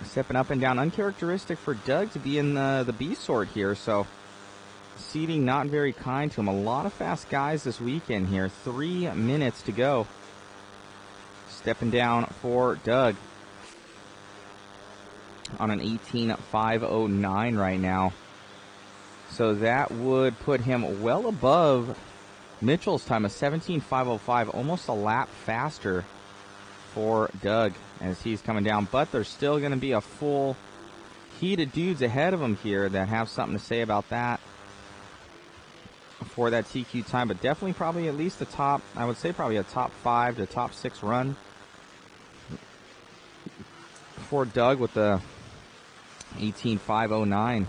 Stepping up and down. Uncharacteristic for Doug to be in the B sort here, so seating not very kind to him. A lot of fast guys this weekend here. 3 minutes to go. Stepping down for Doug on an 18.509 right now. So that would put him well above Mitchell's time of 17.505, almost a lap faster for Doug as he's coming down. But there's still going to be a full heat of dudes ahead of him here that have something to say about that for that TQ time. But definitely probably at least the top, I would say probably a top 5 to top 6 run for Doug with the 18.509.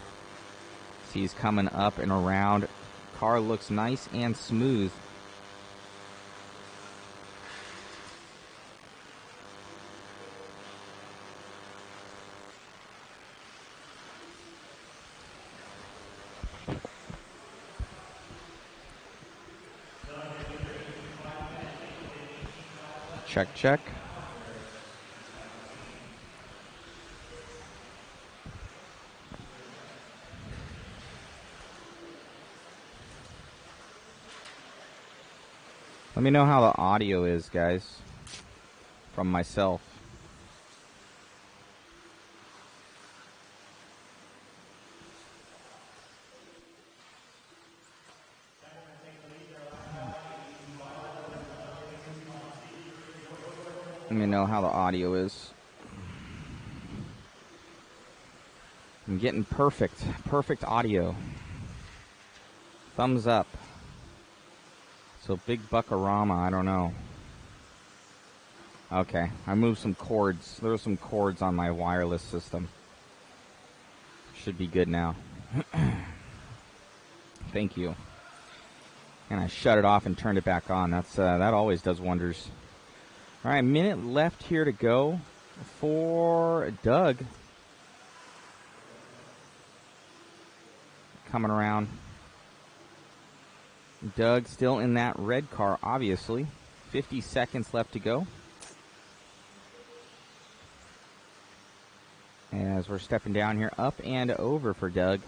He's coming up and around. Car looks nice and smooth. Check, check. Let me know how the audio is, guys, from myself. Let me know how the audio is. I'm getting perfect audio. Thumbs up. So big buckarama, I don't know. Okay, I moved some cords. There were some cords on my wireless system. Should be good now. Thank you. And I shut it off and turned it back on. That always does wonders. All right, minute left here to go for Doug. Coming around. Doug still in that red car, obviously. 50 seconds left to go. As we're stepping down here, up and over for Doug.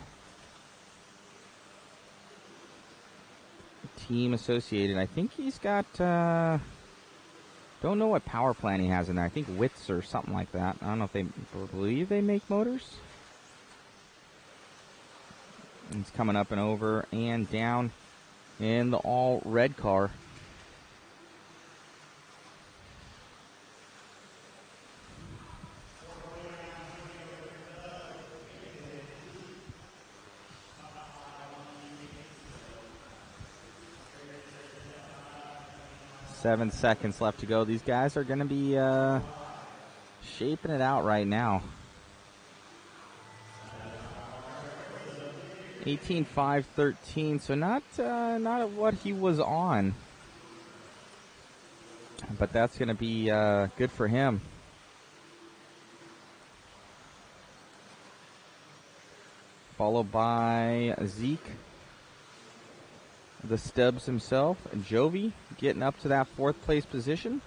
Team Associated. I think he's got, don't know what power plant he has in there. I think Witz or something like that. I don't know if they believe they make motors. He's coming up and over and down in the all red car. Seven seconds left to go. These guys are going to be shaping it out right now. 18.5.13, so not what he was on, but that's going to be good for him. Followed by Zeke, the Stubbs himself, Jovi getting up to that fourth place position.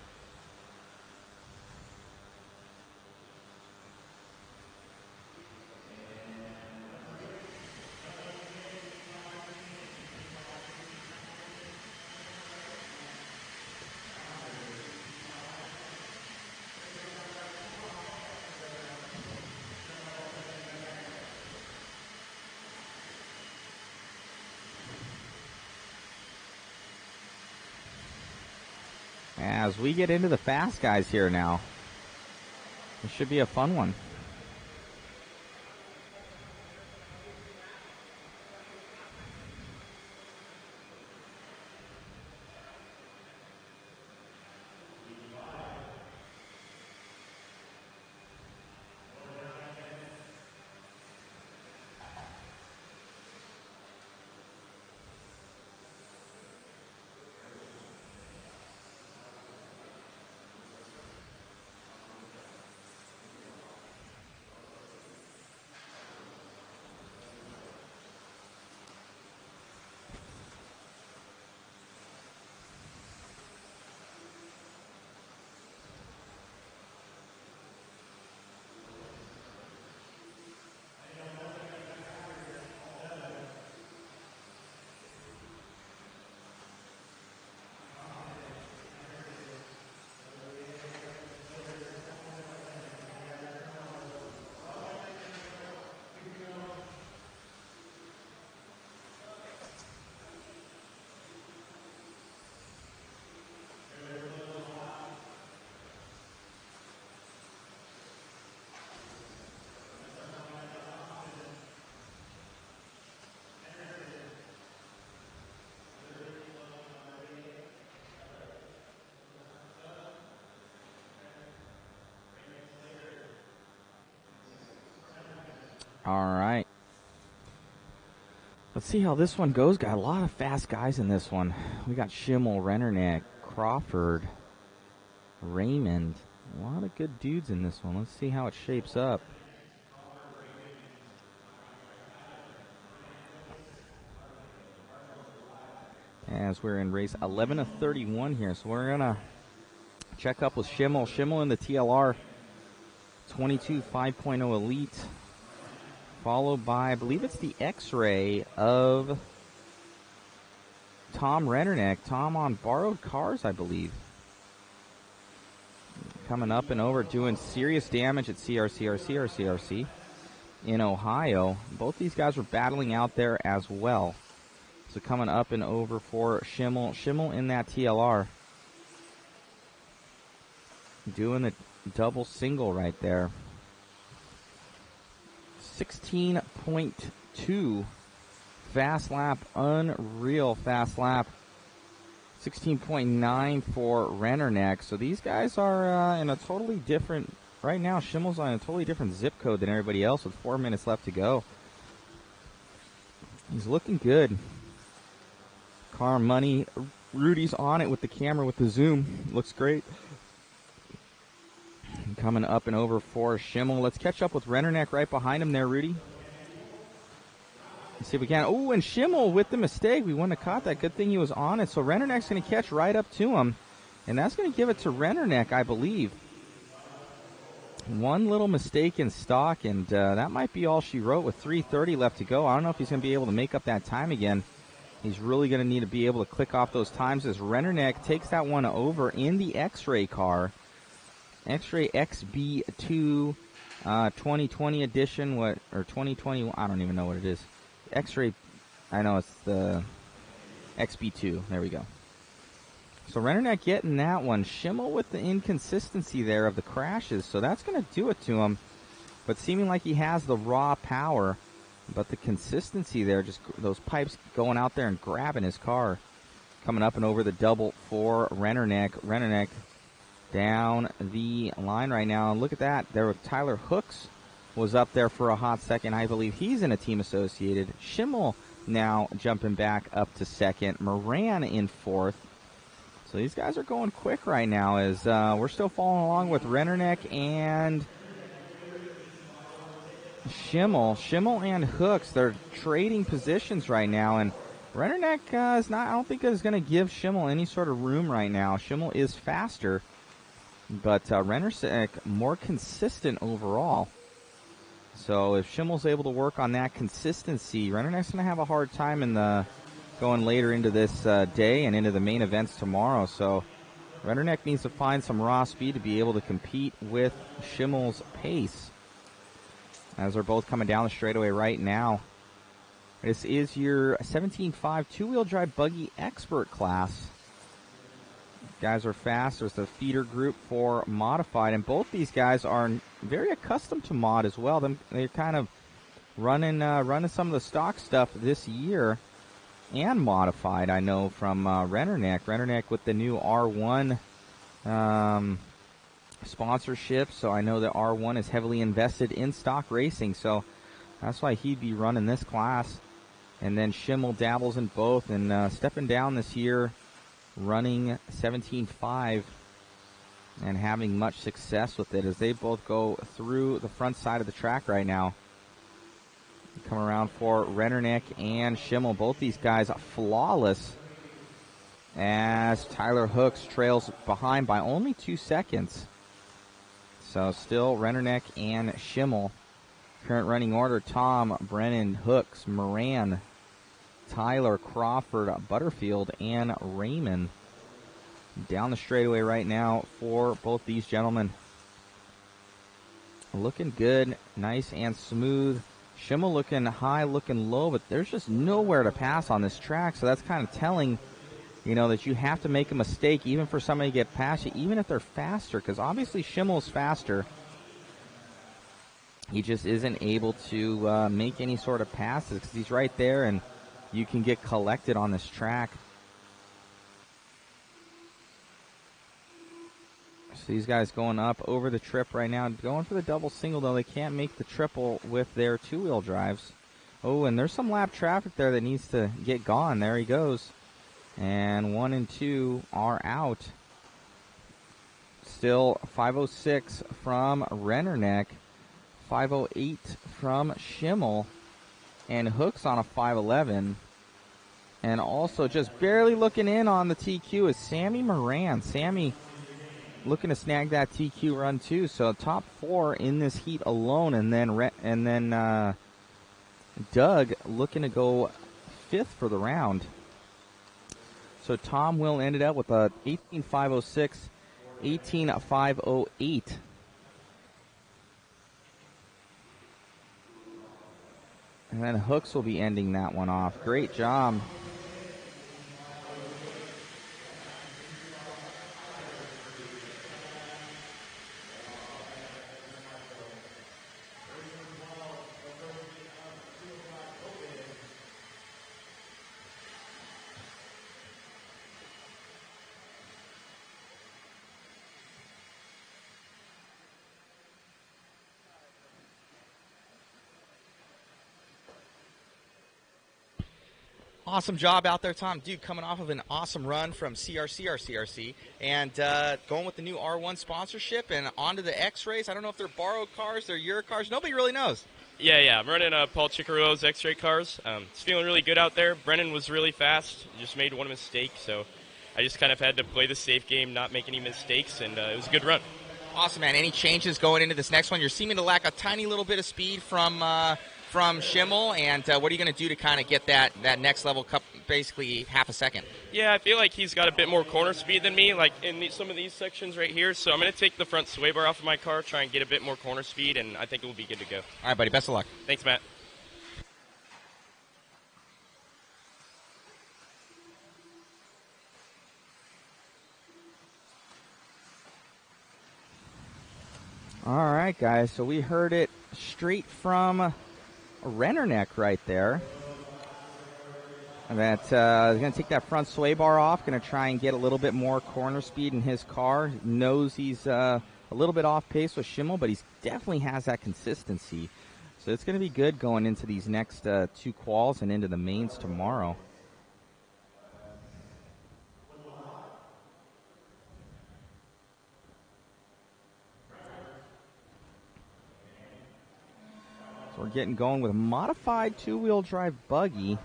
As we get into the fast guys here now, this should be a fun one. All right. Let's see how this one goes. Got a lot of fast guys in this one. We got Schimmel, Rennernick, Crawford, Raymond. A lot of good dudes in this one. Let's see how it shapes up. As we're in race 11 of 31 here. So we're going to check up with Schimmel. Schimmel in the TLR 22 5.0 Elite. Followed by, I believe it's the X-Ray of Tom Rennernick. Tom on borrowed cars, I believe. Coming up and over, doing serious damage at CRC in Ohio. Both these guys were battling out there as well. So coming up and over for Schimmel. Schimmel in that TLR. doing the double single right there. 16.2 fast lap, unreal fast lap. 16.9 for Rennerneck. So these guys are in a totally different, right now Schimmel's on a totally different zip code than everybody else with 4 minutes left to go. He's looking good. Car money. Rudy's on it with the camera with the zoom. Looks great. Coming up and over for Schimmel. Let's catch up with Rennerneck right behind him there, Rudy. Let's see if we can. Oh, and Schimmel with the mistake. We wouldn't have caught that. Good thing he was on it. So Rennerneck's going to catch right up to him. And that's going to give it to Rennerneck, I believe. One little mistake in stock, and that might be all she wrote with 3:30 left to go. I don't know if he's going to be able to make up that time again. He's really going to need to be able to click off those times as Rennerneck takes that one over in the X-Ray car. X-Ray XB2 2020 edition, or 2020, I don't even know what it is. X-Ray, I know it's the XB2. There we go. So Rennerneck getting that one. Schimmel with the inconsistency there of the crashes, so that's going to do it to him. But seeming like he has the raw power, but the consistency there, just those pipes going out there and grabbing his car. Coming up and over the double for Rennerneck. Rennerneck down the line right now. And look at that. There with Tyler Hooks was up there for a hot second. I believe he's in a team associated. Schimmel now jumping back up to second. Moran in fourth. So these guys are going quick right now as we're still following along with Rennerneck and Schimmel. Schimmel and Hooks, they're trading positions right now. And Rennerneck is not, I don't think is going to give Schimmel any sort of room right now. Schimmel is faster, but Rennerneck more consistent overall. So if Schimmel's able to work on that consistency, Rennerneck's going to have a hard time in the going later into this day and into the main events tomorrow. So Rennerneck needs to find some raw speed to be able to compete with Schimmel's pace, as they're both coming down the straightaway right now. This is your 17.5 two-wheel drive buggy expert class. Guys are fast. There's the feeder group for modified, and both these guys are very accustomed to mod as well. They're kind of running some of the stock stuff this year and modified, I know, from Rennerneck. Rennerneck with the new R1 sponsorship, so I know that R1 is heavily invested in stock racing, so that's why he'd be running this class. And then Schimmel dabbles in both, and stepping down this year, running 17.5 and having much success with it as they both go through the front side of the track right now. Come around for Rennerneck and Schimmel. Both these guys flawless as Tyler Hooks trails behind by only 2 seconds. So still Rennerneck and Schimmel. Current running order: Tom, Brennan, Hooks, Moran, Tyler, Crawford, Butterfield, and Raymond. Down the straightaway right now for both these gentlemen. Looking good, nice and smooth. Schimmel looking high, looking low, but there's just nowhere to pass on this track, so that's kind of telling, you know, that you have to make a mistake even for somebody to get past you, even if they're faster, because obviously Schimmel's faster. He just isn't able to make any sort of passes because he's right there, and you can get collected on this track. So these guys going up over the trip right now, going for the double single, though they can't make the triple with their two-wheel drives. Oh, and there's some lap traffic there that needs to get gone. There he goes. And 1 and 2 are out. Still 5:06 from Rennerneck, 5:08 from Schimmel, and Hooks on a 5:11. And also just barely looking in on the TQ is Sammy Moran. Sammy looking to snag that TQ run too. So top 4 in this heat alone, and then Doug looking to go 5th for the round. So Tom will end it up with a 18.506, 18.508. And then Hooks will be ending that one off. Great job. Awesome job out there, Tom. Dude, coming off of an awesome run from CRC, and going with the new R1 sponsorship and onto the X-Rays. I don't know if they're borrowed cars, they're your cars. Nobody really knows. Yeah. I'm running Paul Ciccarello's X-Ray cars. It's feeling really good out there. Brennan was really fast. Just made one mistake, so I just kind of had to play the safe game, not make any mistakes, and it was a good run. Awesome, man. Any changes going into this next one? You're seeming to lack a tiny little bit of speed from Schimmel, and what are you going to do to kind of get that next level cup, basically half a second? Yeah, I feel like he's got a bit more corner speed than me, like in some of these sections right here. So I'm going to take the front sway bar off of my car, try and get a bit more corner speed, and I think it will be good to go. All right, buddy. Best of luck. Thanks, Matt. All right, guys. So we heard it straight from Rennerneck right there. That is going to take that front sway bar off. Going to try and get a little bit more corner speed in his car. Knows he's a little bit off pace with Schimmel, but he definitely has that consistency. So it's going to be good going into these next two quals and into the mains tomorrow. So we're getting going with a modified two-wheel drive buggy.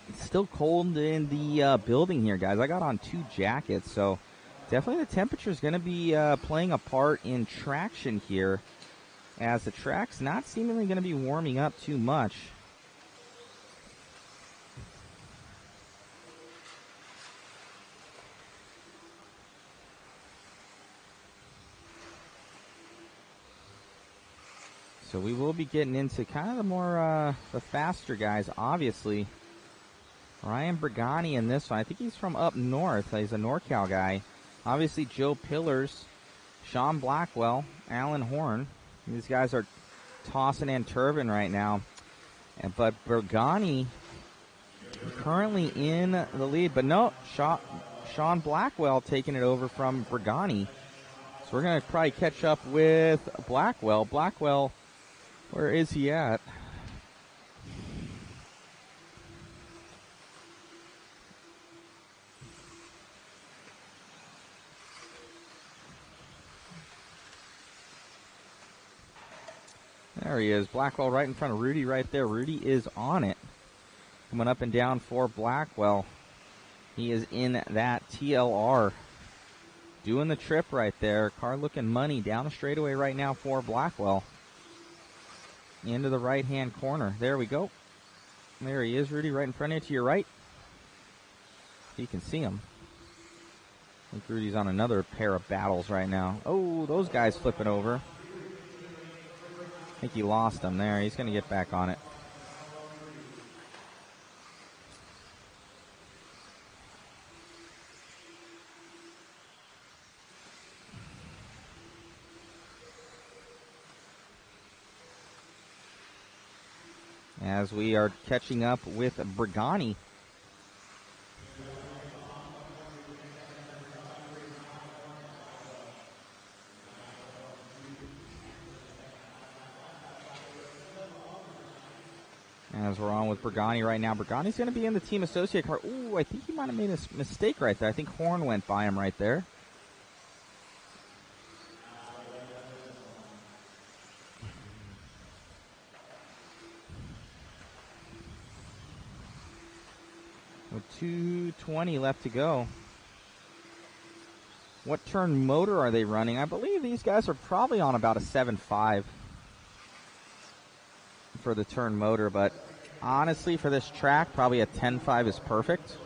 It's still cold in the building here, guys. I got on 2 jackets, so definitely the temperature is going to be playing a part in traction here, as the track's not seemingly going to be warming up too much. So we will be getting into kind of the more, the faster guys, obviously. Ryan Brigani in this one. I think he's from up north. He's a NorCal guy. Obviously, Joe Pillars, Sean Blackwell, Alan Horn. These guys are tossing and turving right now. But Brigani currently in the lead. But no, Sean Blackwell taking it over from Brigani. So we're going to probably catch up with Blackwell. Blackwell, where is he at? There he is. Blackwell right in front of Rudy right there. Rudy is on it. Coming up and down for Blackwell. He is in that TLR. Doing the trip right there. Car looking money down the straightaway right now for Blackwell. Into the right-hand corner. There we go. There he is, Rudy, right in front of you to your right. You can see him. I think Rudy's on another pair of battles right now. Oh, those guys flipping over. I think he lost him there. He's going to get back on it. As we are catching up with Brigani. As we're on with Brigani right now. Brigani's going to be in the team associate car. Ooh, I think he might have made a mistake right there. I think Horn went by him right there. With 2:20 left to go. What turn motor are they running? I believe these guys are probably on about a 7.5 for the turn motor, but honestly for this track, probably a 10.5 is perfect.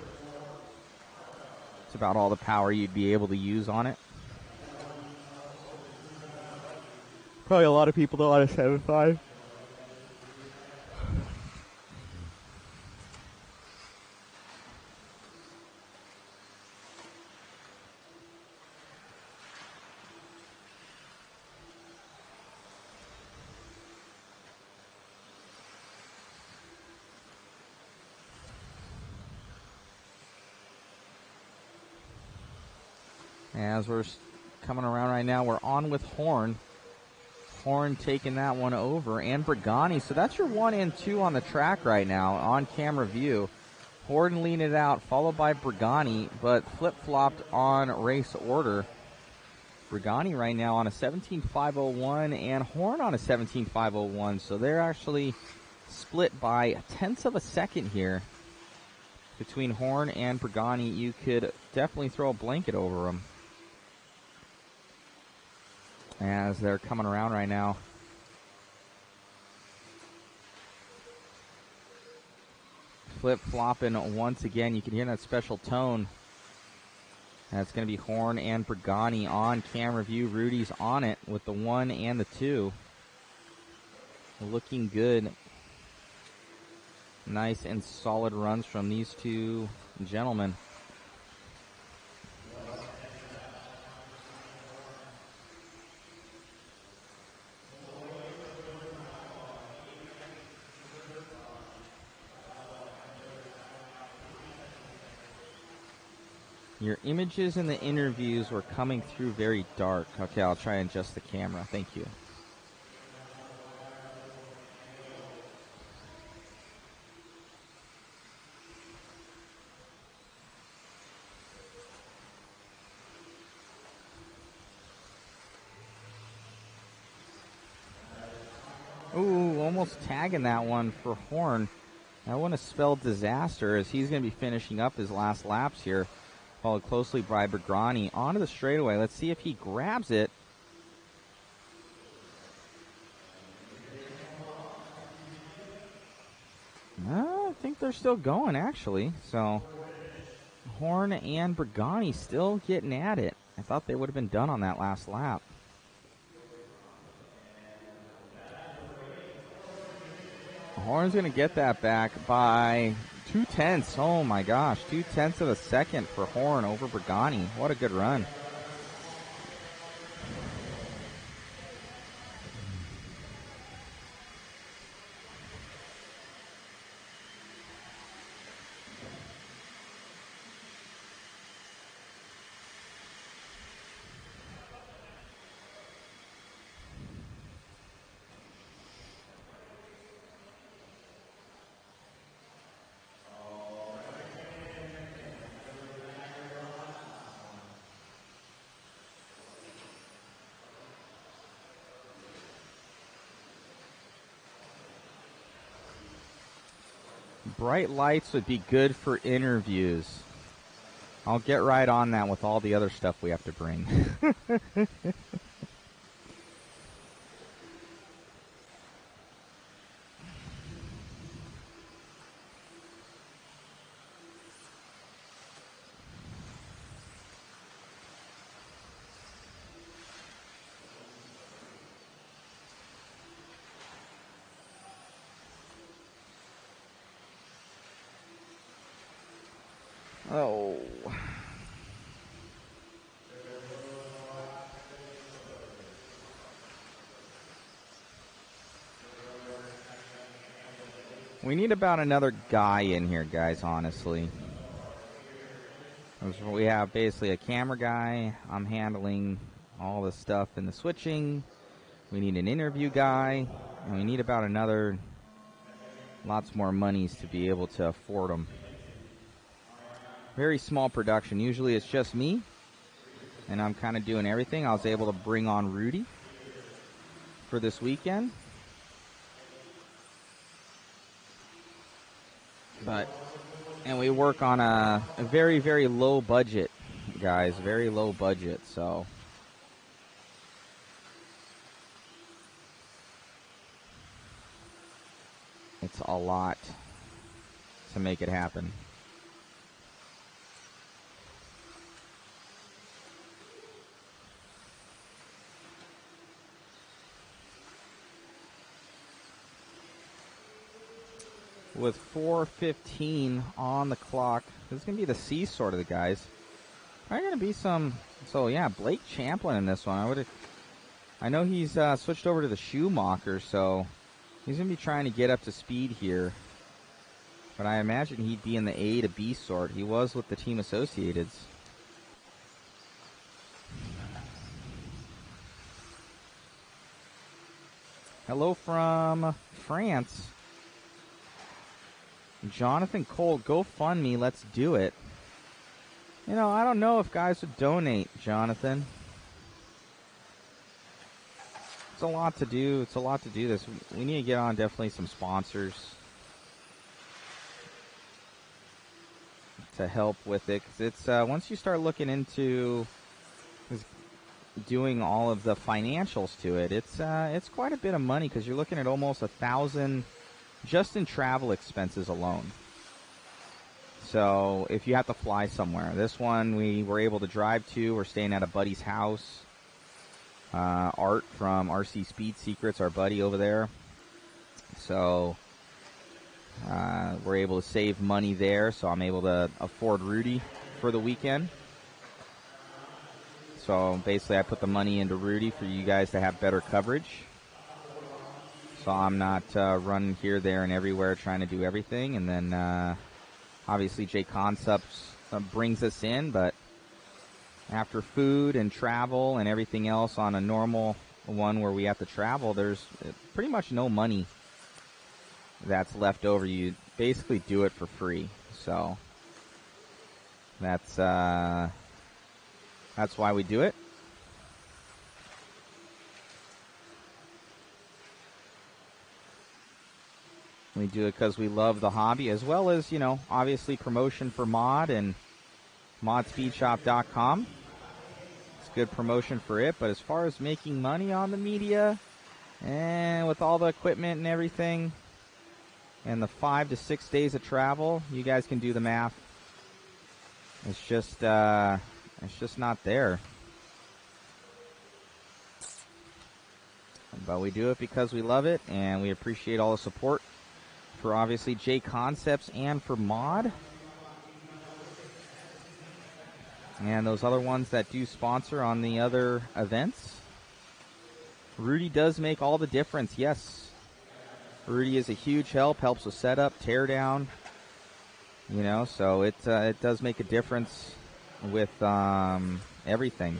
It's about all the power you'd be able to use on it. Probably a lot of people don't want a 7.5. As we're coming around right now, we're on with Horn. Horn taking that one over, and Brigani. So that's your 1 and 2 on the track right now on camera view. Horn leaned it out, followed by Brigani, but flip-flopped on race order. Brigani right now on a 17.501 and Horn on a 17.501. So they're actually split by tenths of a second here between Horn and Brigani. You could definitely throw a blanket over them as they're coming around right now. Flip-flopping once again. You can hear that special tone. That's going to be Horn and Brigani on camera view. Rudy's on it with the 1 and the 2. Looking good. Nice and solid runs from these two gentlemen. Your images in the interviews were coming through very dark. Okay, I'll try and adjust the camera. Thank you. Ooh, almost tagging that one for Horn. That one has spelled disaster as he's going to be finishing up his last laps here. Followed closely by Brigani onto the straightaway. Let's see if he grabs it. I think they're still going, actually. So, Horn and Brigani still getting at it. I thought they would have been done on that last lap. Horn's going to get that back by 2/10. Oh my gosh, 2/10 of a second for Horn over Brigani. What a good run. Bright lights would be good for interviews. I'll get right on that with all the other stuff we have to bring. Oh. We need about another guy in here, guys, honestly. We have basically a camera guy. I'm handling all the stuff in the switching. We need an interview guy. And we need about another, lots more monies to be able to afford them. Very small production. Usually it's just me, and I'm kind of doing everything. I was able to bring on Rudy for this weekend. And we work on a very, very low budget, guys. Very low budget, so. It's a lot to make it happen. With 4:15 on the clock, this is going to be the C sort of the guys. Probably going to be some. So yeah, Blake Champlin in this one. I know he's switched over to the Schumacher, so he's going to be trying to get up to speed here. But I imagine he'd be in the A to B sort. He was with the Team Associateds. Hello from France. Jonathan Cole, GoFundMe, let's do it. You know, I don't know if guys would donate, Jonathan. It's a lot to do. It's a lot to do this. We need to get on definitely some sponsors to help with it. 'Cause it's once you start looking into doing all of the financials to it, it's quite a bit of money because you're looking at almost $1,000 just in travel expenses alone. So if you have to fly somewhere, this one we were able to drive to. We're staying at a buddy's house. Art from RC Speed Secrets, our buddy over there. So we're able to save money there. So I'm able to afford Rudy for the weekend. So basically I put the money into Rudy for you guys to have better coverage. So I'm not running here, there, and everywhere trying to do everything. And then obviously JConcepts brings us in, but after food and travel and everything else on a normal one where we have to travel, there's pretty much no money that's left over. You basically do it for free. So that's why we do it. We do it because we love the hobby, as well as, you know, obviously promotion for Mod and modspeedshop.com. It's good promotion for it, but as far as making money on the media and with all the equipment and everything and the 5 to 6 days of travel, you guys can do the math. It's just not there. But we do it because we love it, and we appreciate all the support for obviously JConcepts and for Mod. And those other ones that do sponsor on the other events. Rudy does make all the difference, yes. Rudy is a huge help, helps with setup, tear down. You know, so it does make a difference with everything.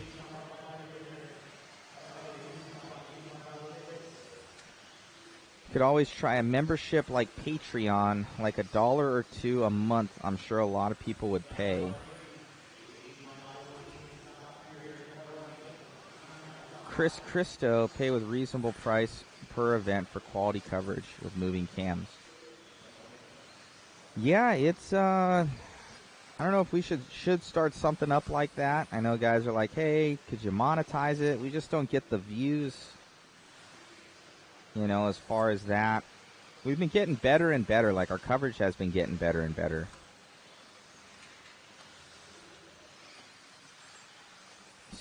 Could always try a membership like Patreon, like $1 or $2 a month. I'm sure a lot of people would pay. Chris Christo, pay with reasonable price per event for quality coverage with moving cams. Yeah, it's I don't know if we should start something up like that. I know guys are like, hey, could you monetize it? We just don't get the views. You know, as far as that, we've been getting better and better. Like, our coverage has been getting better and better.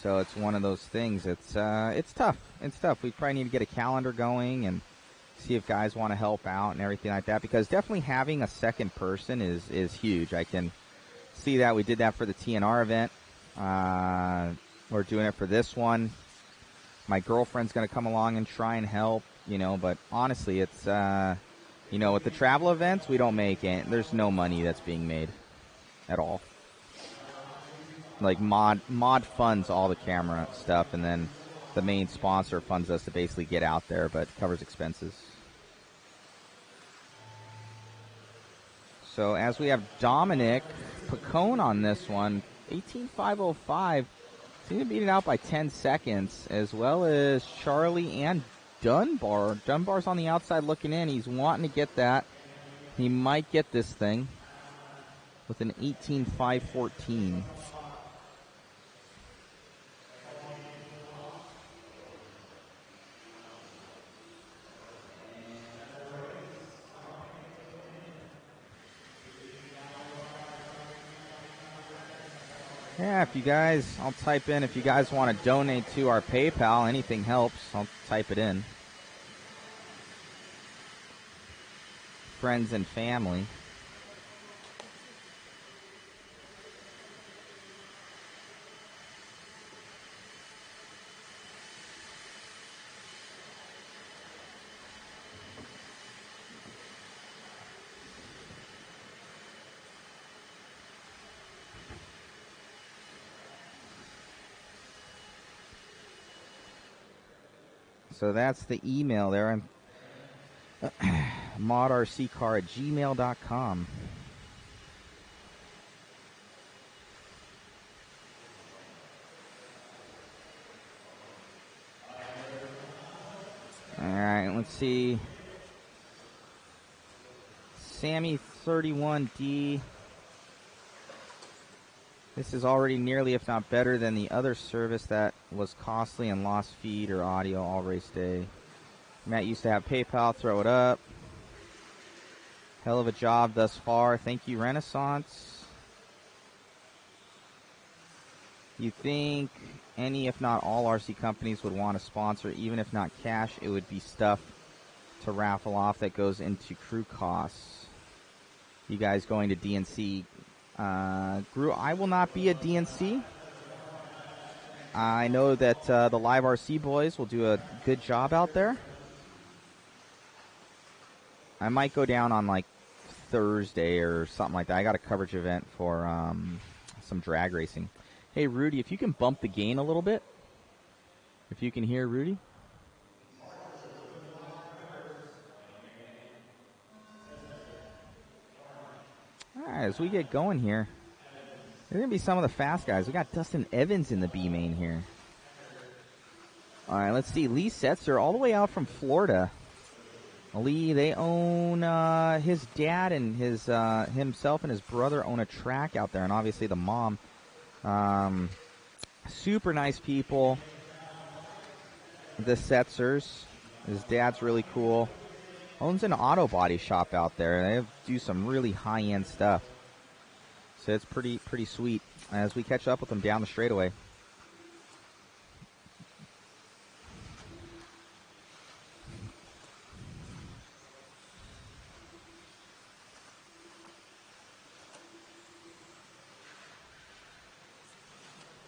So it's one of those things. It's tough. It's tough. We probably need to get a calendar going and see if guys want to help out and everything like that. Because definitely having a second person is huge. I can see that. We did that for the TNR event. We're doing it for this one. My girlfriend's going to come along and try and help. You know, but honestly, it's, you know, with the travel events, we don't make it. There's no money that's being made at all. Like, Mod funds all the camera stuff, and then the main sponsor funds us to basically get out there, but covers expenses. So, as we have Dominic Pacone on this one, 18.505, seem to beat it out by 10 seconds, as well as Charlie and Dunbar. Dunbar's on the outside looking in. He's wanting to get that. He might get this thing with an 18.514. Yeah, if you guys, I'll type in if you guys want to donate to our PayPal, anything helps. I'll type it in. Friends and family. So that's the email there. modrccar@gmail.com. All right, let's see. Sammy 31D. This is already nearly, if not better, than the other service that was costly and lost feed or audio all race day. Matt used to have PayPal. Throw it up. Hell of a job thus far. Thank you, Renaissance. You think any, if not all, RC companies would want to sponsor, even if not cash, it would be stuff to raffle off that goes into crew costs. You guys going to DNC? Gru, I will not be at DNC. I know that the Live RC boys will do a good job out there. I might go down on like Thursday or something like that. I got a coverage event for some drag racing. Hey, Rudy, if you can bump the gain a little bit. If you can hear Rudy. All right, as we get going here, there are going to be some of the fast guys. We got Dustin Evans in the B main here. All right, let's see. Lee Setzer all the way out from Florida. Lee, they own his dad and his himself and his brother own a track out there, and obviously the mom. Super nice people. The Setzers. His dad's really cool. Owns an auto body shop out there. They do some really high-end stuff. So it's pretty sweet as we catch up with them down the straightaway.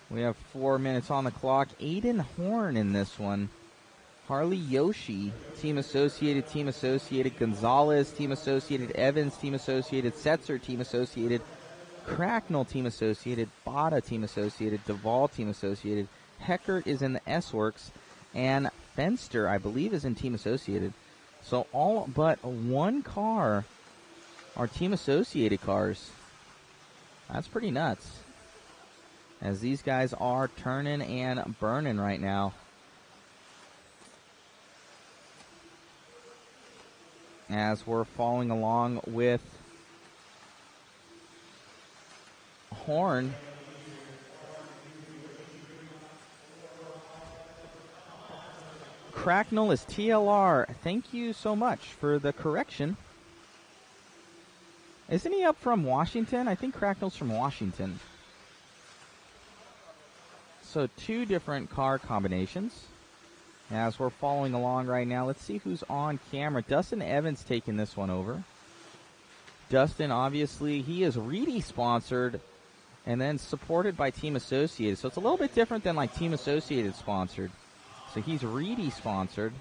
We have 4 minutes on the clock. Aiden Horn in this one. Harley Yoshi, Team Associated, Gonzalez, Team Associated, Evans, Team Associated, Setzer, Team Associated, Cracknell, Team Associated, Bada, Team Associated, Duvall, Team Associated, Heckert is in the S-Works, and Fenster, I believe, is in Team Associated. So all but one car are Team Associated cars. That's pretty nuts. As these guys are turning and burning right now. As we're following along with Horn. Cracknell is TLR. Thank you so much for the correction. Isn't he up from Washington? I think Cracknell's from Washington. So 2 different car combinations. As we're following along right now, let's see who's on camera. Dustin Evans taking this one over. Dustin, obviously, he is Reedy sponsored and then supported by Team Associated. So it's a little bit different than like Team Associated sponsored. So he's Reedy sponsored.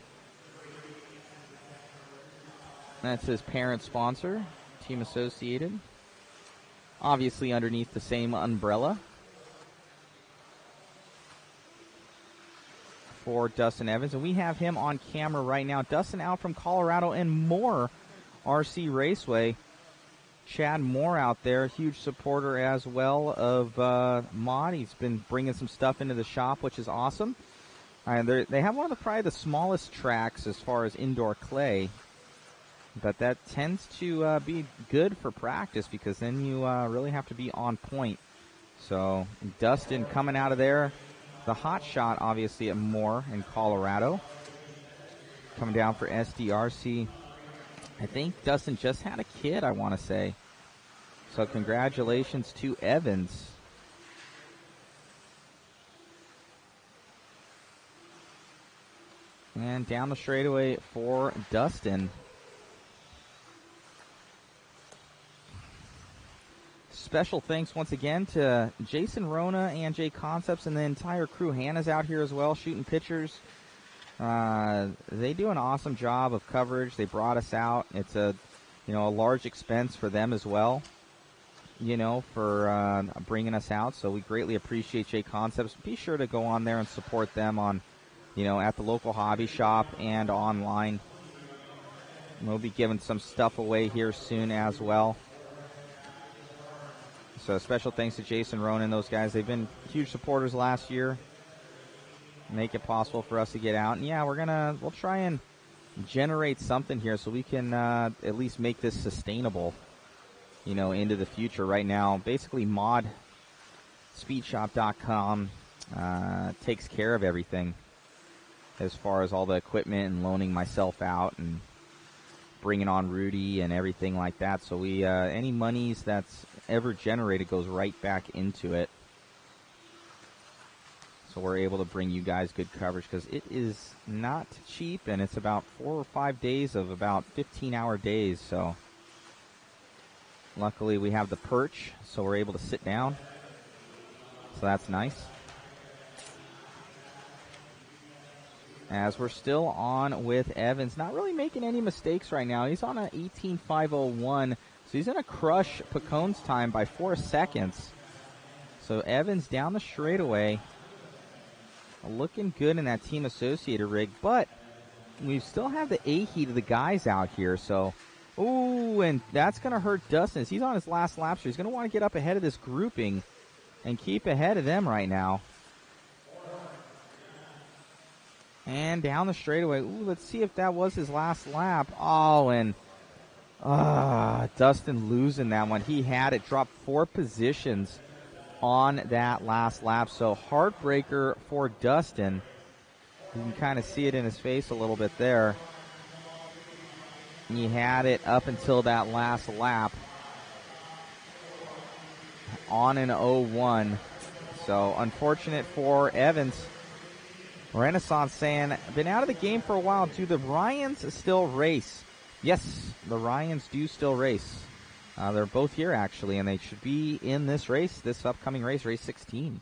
That's his parent sponsor, Team Associated. Obviously underneath the same umbrella. For Dustin Evans, and we have him on camera right now. Dustin out from Colorado and more RC Raceway. Chad Moore out there, huge supporter as well of Mod. He's been bringing some stuff into the shop, which is awesome. And they have one of probably the smallest tracks as far as indoor clay, but that tends to be good for practice because then you really have to be on point. So Dustin coming out of there. The hot shot, obviously, at Moore in Colorado. Coming down for SDRC. I think Dustin just had a kid, I want to say. So congratulations to Evans. And down the straightaway for Dustin. Special thanks once again to Jason Rona and JConcepts and the entire crew. Hannah's out here as well shooting pictures. They do an awesome job of coverage. They brought us out. It's a large expense for them as well, for bringing us out. So we greatly appreciate JConcepts. Be sure to go on there and support them on at the local hobby shop and online. We'll be giving some stuff away here soon as well. So special thanks to Jason Ronan, those guys. They've been huge supporters last year. Make it possible for us to get out. And yeah, we'll try and generate something here so we can at least make this sustainable, into the future. Right now, basically modspeedshop.com takes care of everything as far as all the equipment and loaning myself out and bringing on Rudy and everything like that. So we any monies that's ever generated goes right back into it. So we're able to bring you guys good coverage because it is not cheap, and it's about 4 or 5 days of about 15-hour days. So luckily we have the perch, so we're able to sit down. So that's nice. As we're still on with Evans, not really making any mistakes right now. He's on an 18.501, so he's going to crush Picone's time by 4 seconds. So Evans down the straightaway, looking good in that Team Associated rig, but we still have the A heat of the guys out here. So, and that's going to hurt Dustin. He's on his last lap, so he's going to want to get up ahead of this grouping and keep ahead of them right now. And down the straightaway. Let's see if that was his last lap. And Dustin losing that one. He had it drop 4 positions on that last lap. So heartbreaker for Dustin. You can kind of see it in his face a little bit there. He had it up until that last lap on an 0-1. So unfortunate for Evans. Renaissance saying, been out of the game for a while. Do the Ryans still race? Yes, the Ryans do still race. They're both here, actually, and they should be in this race, this upcoming race, race 16.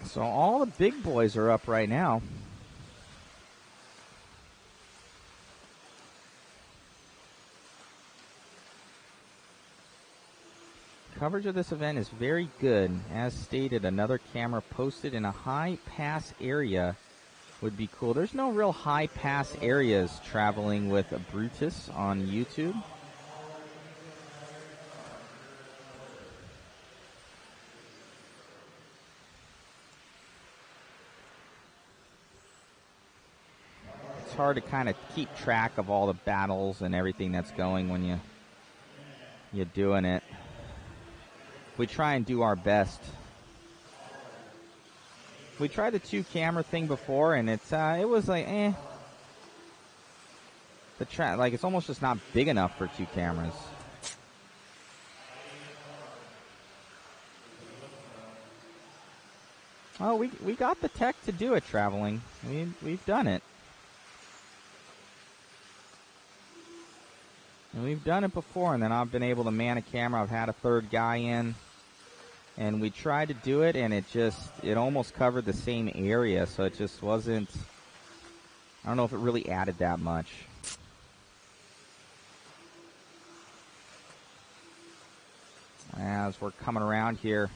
So all the big boys are up right now. Coverage of this event is very good. As stated, another camera posted in a high pass area would be cool. There's no real high pass areas traveling with a Brutus on YouTube. Hard to kind of keep track of all the battles and everything that's going when you're doing it. We try and do our best. We tried the 2 camera thing before, and it was like it's almost just not big enough for 2 cameras. Oh, we got the tech to do it, traveling. We've done it. And we've done it before, and then I've been able to man a camera. I've had a 3rd guy in, and we tried to do it, and it almost covered the same area, so it just wasn't, I don't know if it really added that much. As we're coming around here,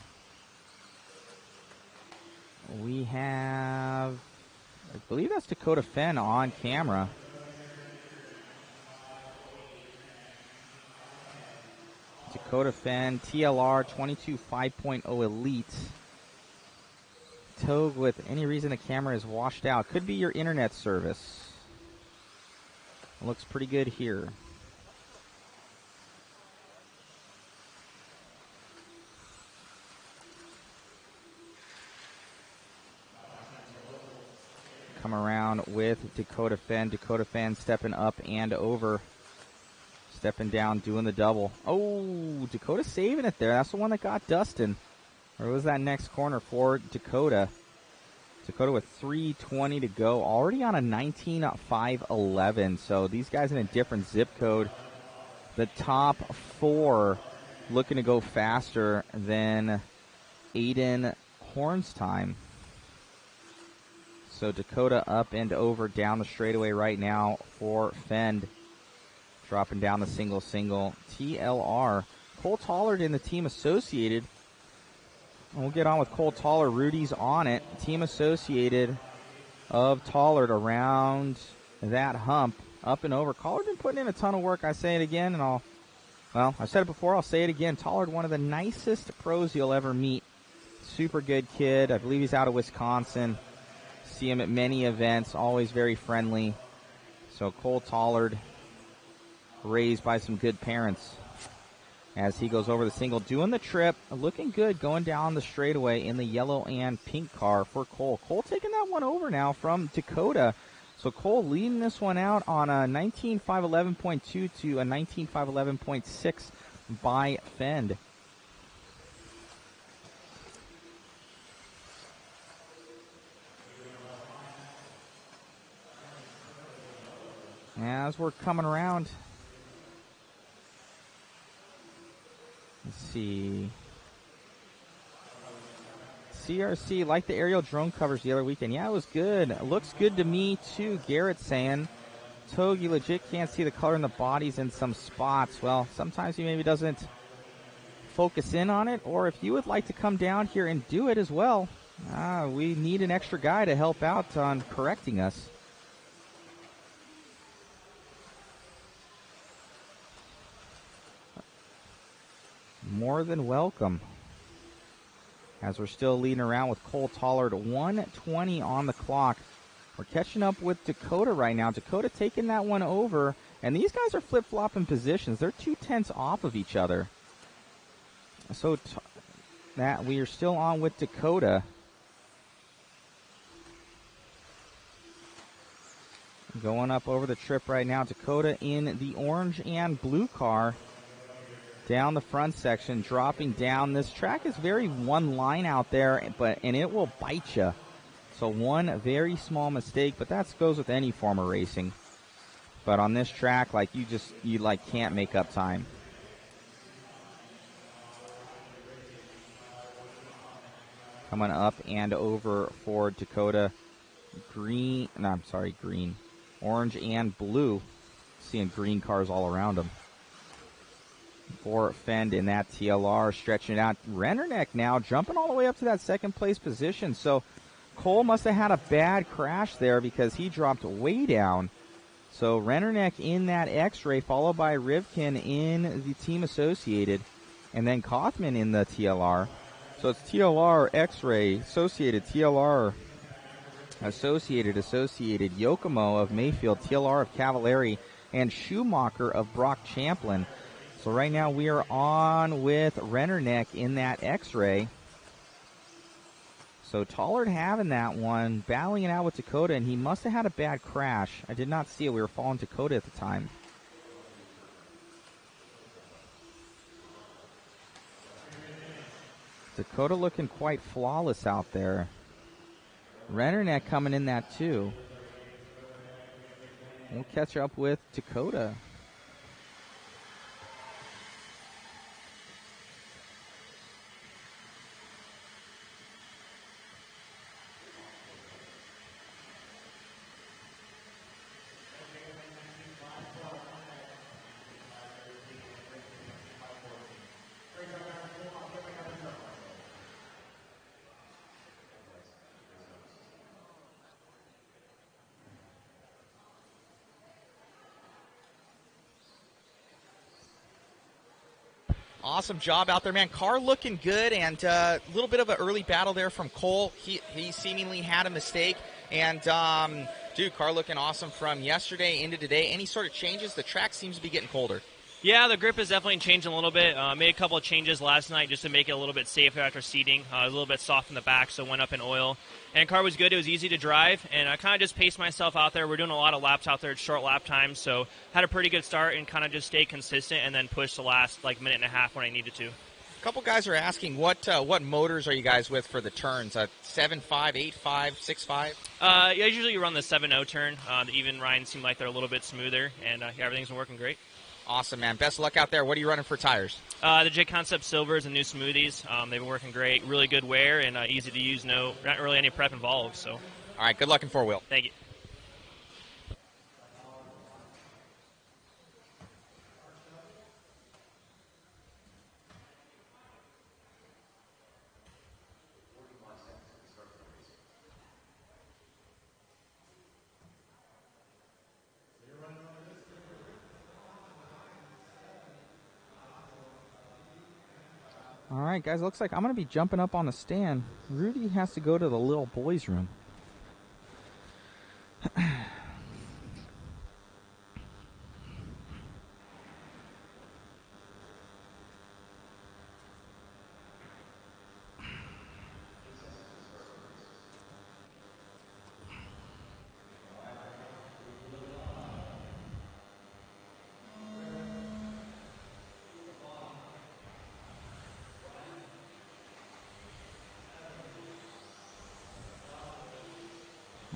we have, I believe that's Dakota Fenn on camera. Dakota Fenn, TLR 22 5.0 Elite. Togue, with any reason the camera is washed out. Could be your internet service. Looks pretty good here. come around with Dakota Fenn. Dakota Fenn stepping up and over. Stepping down, doing the double. Oh, Dakota saving it there. That's the one that got Dustin. Or was that next corner for Dakota? Dakota with 3:20 to go. Already on a 19.511. So these guys in a different zip code. The top four looking to go faster than Aiden Horn's time. So Dakota up and over down the straightaway right now for Fend. Dropping down the single. TLR. Cole Tollard in the Team Associated. We'll get on with Cole Tollard. Rudy's on it. Team Associated of Tollard around that hump. Up and over. Tollard been putting in a ton of work. I say it again, and I've said it before. I'll say it again. Tollard, one of the nicest pros you'll ever meet. Super good kid. I believe he's out of Wisconsin. See him at many events. Always very friendly. So Cole Tollard, raised by some good parents. As he goes over the single, doing the trip, looking good, going down the straightaway in the yellow and pink car for Cole. Cole taking that one over now from Dakota. So Cole leading this one out on a 19.511.2 to a 19.511.6 by Fend. As we're coming around, let's see. CRC, like the aerial drone covers the other weekend. Yeah, it was good. It looks good to me, too. Garrett saying, Togi legit can't see the color in the bodies in some spots. Well, sometimes he maybe doesn't focus in on it. Or if you would like to come down here and do it as well, we need an extra guy to help out on correcting us. More than welcome. As we're still leading around with Cole Tollard, 1:20 on the clock. We're catching up with Dakota right now. Dakota taking that one over, and these guys are flip-flopping positions. They're 2/10 off of each other. So that we are still on with Dakota. Going up over the trip right now. Dakota in the orange and blue car. Down the front section, dropping down. This track is very one line out there, and it will bite you. So one very small mistake, but that goes with any form of racing. But on this track, you can't make up time. Coming up and over for Dakota. Green. Orange and blue. Seeing green cars all around them. For Fend in that TLR, stretching it out. Rennerneck now jumping all the way up to that second place position. So Cole must have had a bad crash there because he dropped way down. So Rennerneck in that X-Ray, followed by Rivkin in the Team Associated, and then Kaufman in the TLR. So it's TLR, X-Ray, Associated, TLR, Associated, Yokomo of Mayfield, TLR of Cavallari, and Schumacher of Brock Champlin. So right now we are on with Rennerneck in that X-Ray. So Tollard having that one, battling it out with Dakota, and he must have had a bad crash. I did not see it. We were following Dakota at the time. Dakota looking quite flawless out there. Rennerneck coming in that too. We'll catch up with Dakota. Awesome job out there, man. Car looking good, and a little bit of an early battle there from Cole. He seemingly had a mistake. And, dude, car looking awesome from yesterday into today. Any sort of changes? The track seems to be getting colder. Yeah, the grip has definitely changed a little bit. Made a couple of changes last night just to make it a little bit safer after seating. It was a little bit soft in the back, so went up in oil. And car was good. It was easy to drive, and I kind of just paced myself out there. We're doing a lot of laps out there at short lap times, so had a pretty good start and kind of just stayed consistent and then pushed the last minute and a half when I needed to. A couple guys are asking what motors are you guys with for the turns? 7.5, 8.5, 6.5? I usually run the 7.0 turn. The even Ryan seemed like they're a little bit smoother, and everything's been working great. Awesome, man. Best of luck out there. What are you running for tires? The JConcepts Silvers and new Smoothies. They've been working great. Really good wear and easy to use. Not really any prep involved. So. All right, good luck in four-wheel. Thank you. All right, guys, looks like I'm going to be jumping up on the stand. Rudy has to go to the little boys' room.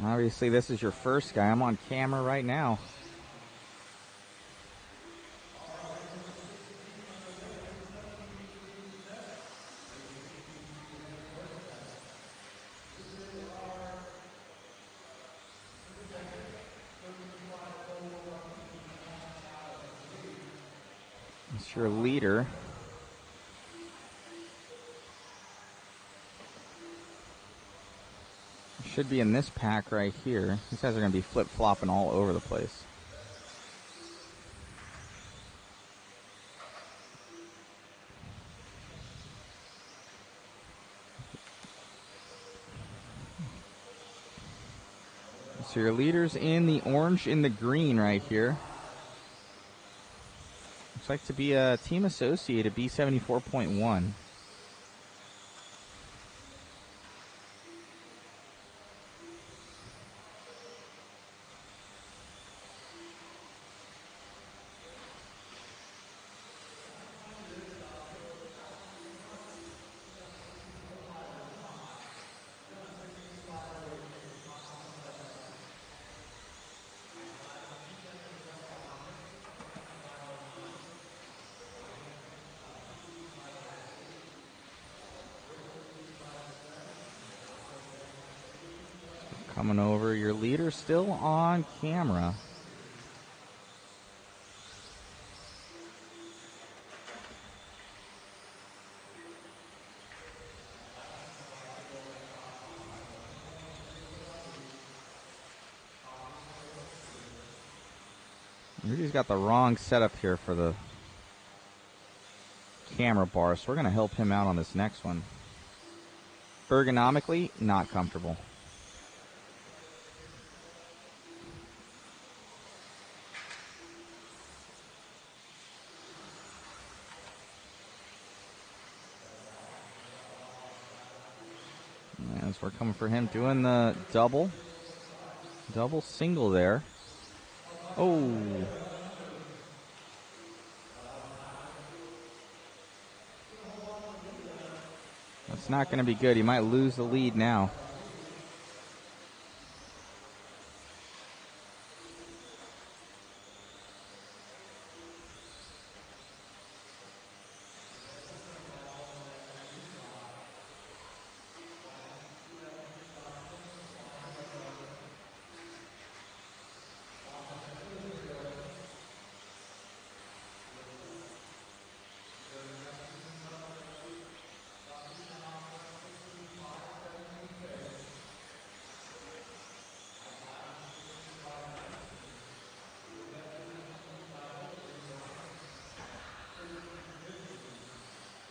Obviously, this is your first guy. I'm on camera right now. It's your leader. Should be in this pack right here. These guys are going to be flip-flopping all over the place. So your leaders in the orange and the green right here. Looks like to be a team associated B74.1. Coming over, your leader still on camera. Rudy's got the wrong setup here for the camera bar, so we're going to help him out on this next one. Ergonomically, not comfortable. As we're coming for him, doing the double single there. Oh. That's not going to be good. He might lose the lead now.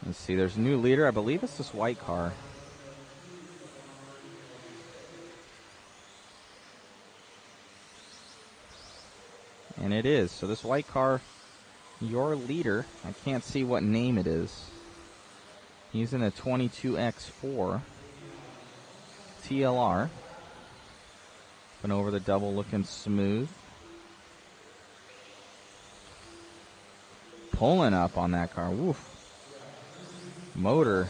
Let's see, there's a new leader. I believe it's this white car. And it is. So this white car your leader. I can't see what name it is. He's in a 22X4 TLR. Been over the double, looking smooth. Pulling up on that car. Woof. Motor.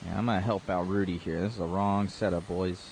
Yeah, I'm going to help out Rudy here. This is the wrong setup, boys.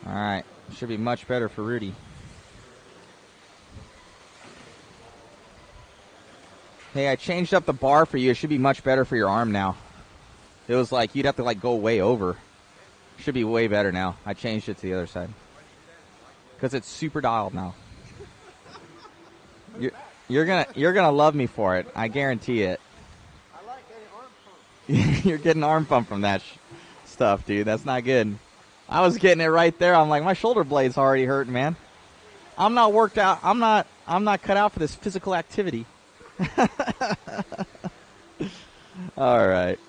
All right. Should be much better for Rudy. Hey, I changed up the bar for you. It should be much better for your arm now. It was like you'd have to like go way over. Should be way better now. I changed it to the other side. Because it's super dialed now. You're gonna love me for it. I guarantee it. I like getting arm pump. You're getting arm pump from that stuff, dude. That's not good. I was getting it right there. I'm like, my shoulder blade's already hurting, man. I'm not worked out. I'm not cut out for this physical activity. All right.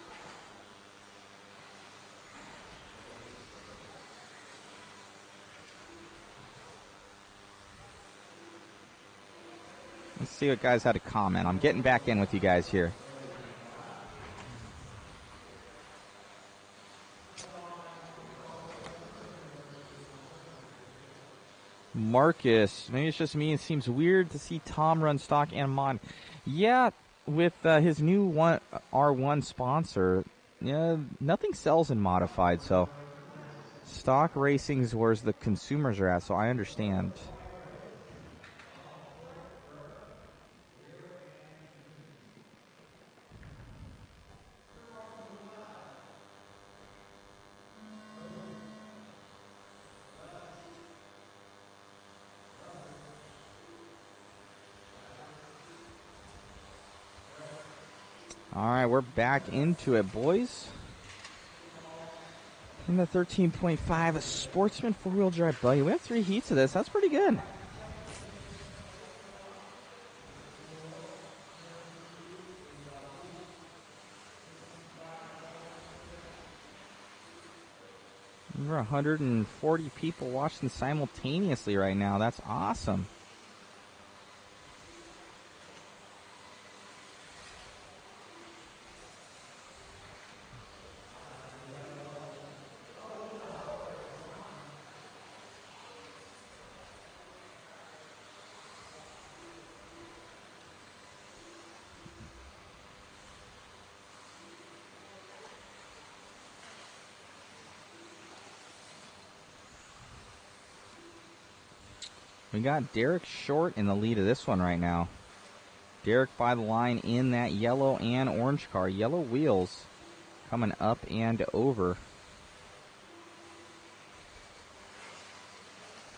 Let's see what guys had to comment. I'm getting back in with you guys here. Marcus, maybe it's just me. It seems weird to see Tom run stock and mod. Yeah, with his new R1 sponsor, yeah, nothing sells in modified. So stock racing's where the consumers are at. So I understand. All right, we're back into it, boys. In the 13.5 Sportsman four-wheel drive buggy. We have 3 heats of this. That's pretty good. Over 140 people watching simultaneously right now. That's awesome. We got Derek Short in the lead of this one right now. Derek by the line in that yellow and orange car. Yellow wheels coming up and over.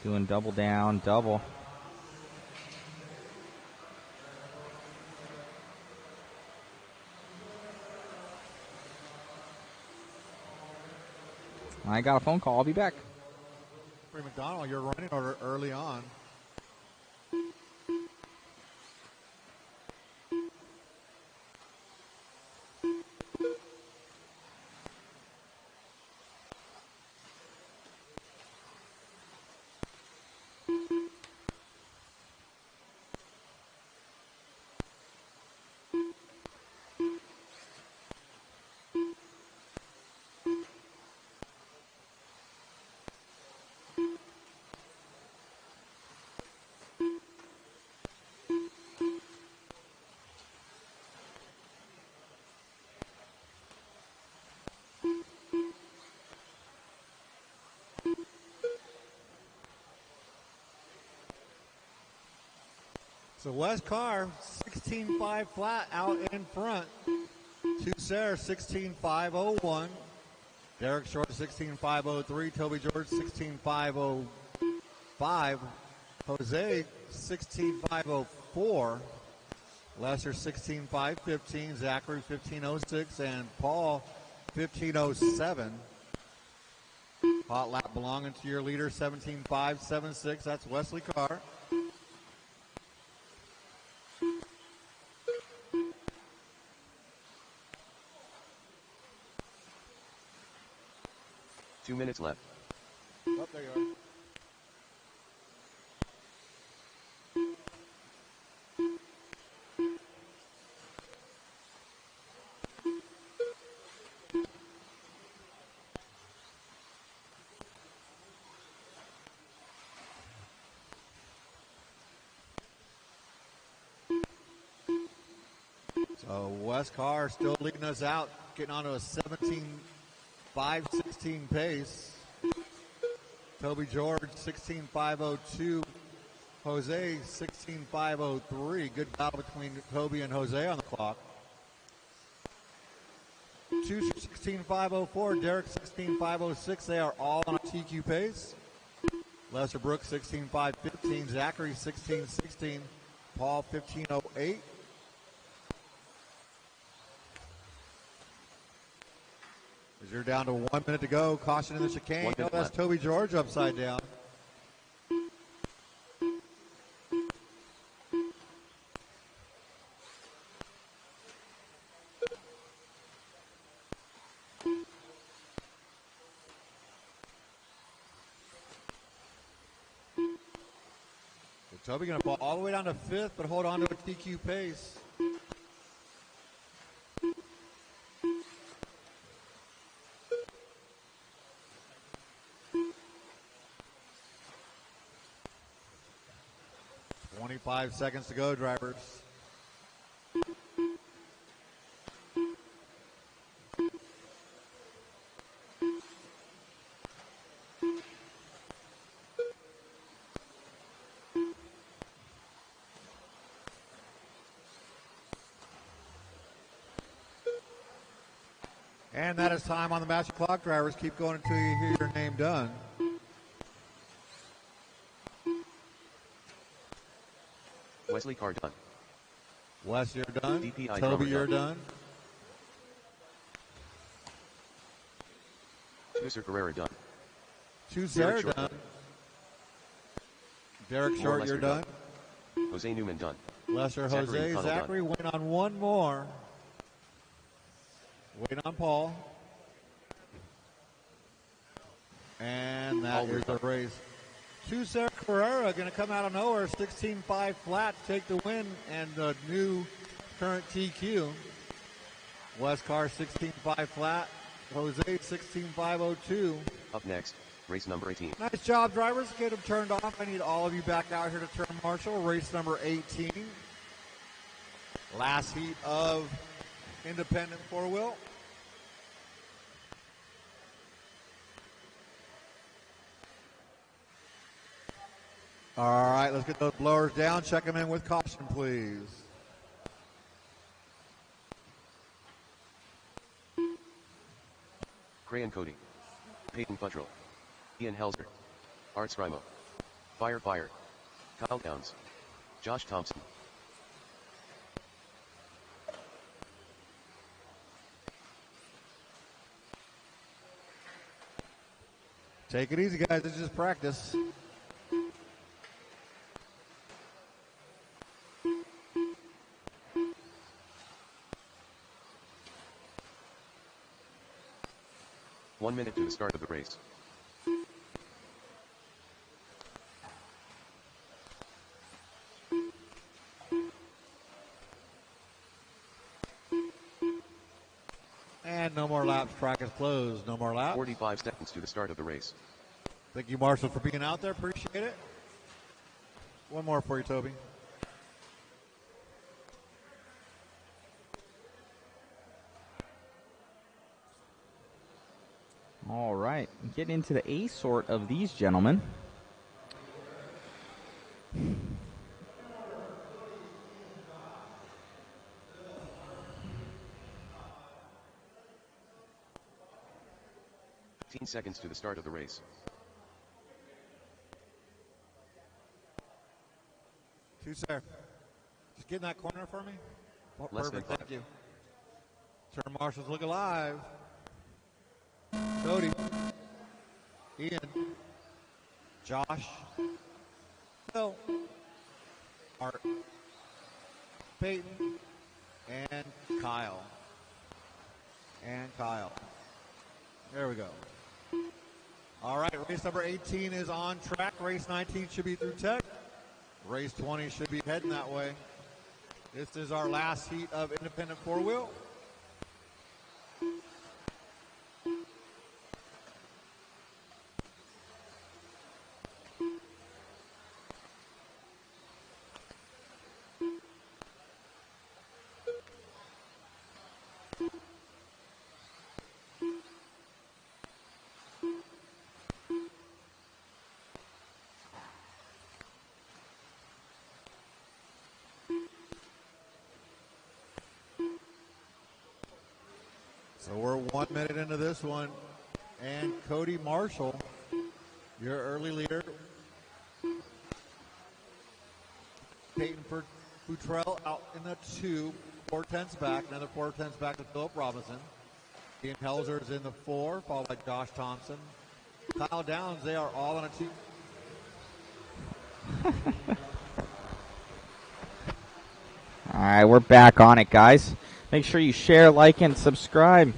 Doing double down, double. I got a phone call. I'll be back. McDonald, your running order early on. So Wes Carr, 16.5 flat out in front. Tucer, 16.501. Derek Short, 16.503. Toby George, 16.505. Jose, 16.504. Lesser, 16.515. Zachary, 15.06. And Paul, 15.07. Hot lap belonging to your leader, 17.576. That's Wesley Carr. Two minutes left. Oh, there you are. So Wes Carr still leading us out, getting onto a 17.516 pace. Toby George, 16.502. Jose, 16.503. Good battle between Toby and Jose on the clock. Two 16.504. Derek, 16.506. They are all on a TQ pace. Lesser Brooks, 16.515. Zachary, 16.16. Paul, 15.08. As you're down to 1 minute to go, caution in the chicane. Oh, that's Toby George upside down. So Toby going to fall all the way down to fifth, but hold on to a TQ pace. Five seconds to go, drivers. And that is time on the master clock, drivers. Keep going until you hear your name done. Wesley Carr done. Wes, you're done. DPI Toby, you're done. Tucer Carrera done. Tucer done. Derek Short, you're done. Jose Newman done. Lesser Jose. Zachary waiting on one more. Waiting on Paul. And that is the race. Tucer Carrera going to come out of nowhere, 16.5 flat to take the win and the new current TQ. Wes Carr 16.5 flat, Jose 16.502. Up next, race number 18. Nice job, drivers. Get them turned off. I need all of you back out here to turn marshal. Race number 18. Last heat of independent four-wheel. All right, let's get those blowers down. Check them in with caution, please. Crayon Cody. Peyton Buttrell. Ian Helzer. Art Scrimo. Fire. Kyle Downs. Josh Thompson. Take it easy, guys. This is just practice. One minute to the start of the race. And no more laps. Track is closed. No more laps. 45 seconds to the start of the race. Thank you, Marshall, for being out there. Appreciate it. One more for you, Toby. All right, getting into the A sort of these gentlemen. Seconds to the start of the race. Two, sir. Just get in that corner for me. Oh, Less than perfect, thank you. Turn marshals look alive. Cody. Ian. Josh. Phil. Art. Peyton. And Kyle. There we go. All right, race number 18 is on track. Race 19 should be through tech. Race 20 should be heading that way. This is our last heat of independent four-wheel. So we're 1 minute into this one, and Cody Marshall, your early leader. Peyton Buttrell out in the 2, 4/10 back, another 4/10 back to Philip Robinson. Ian Helzer is in the 4, followed by Josh Thompson. Kyle Downs, they are all in a 2. All right, we're back on it, guys. Make sure you share, like, and subscribe.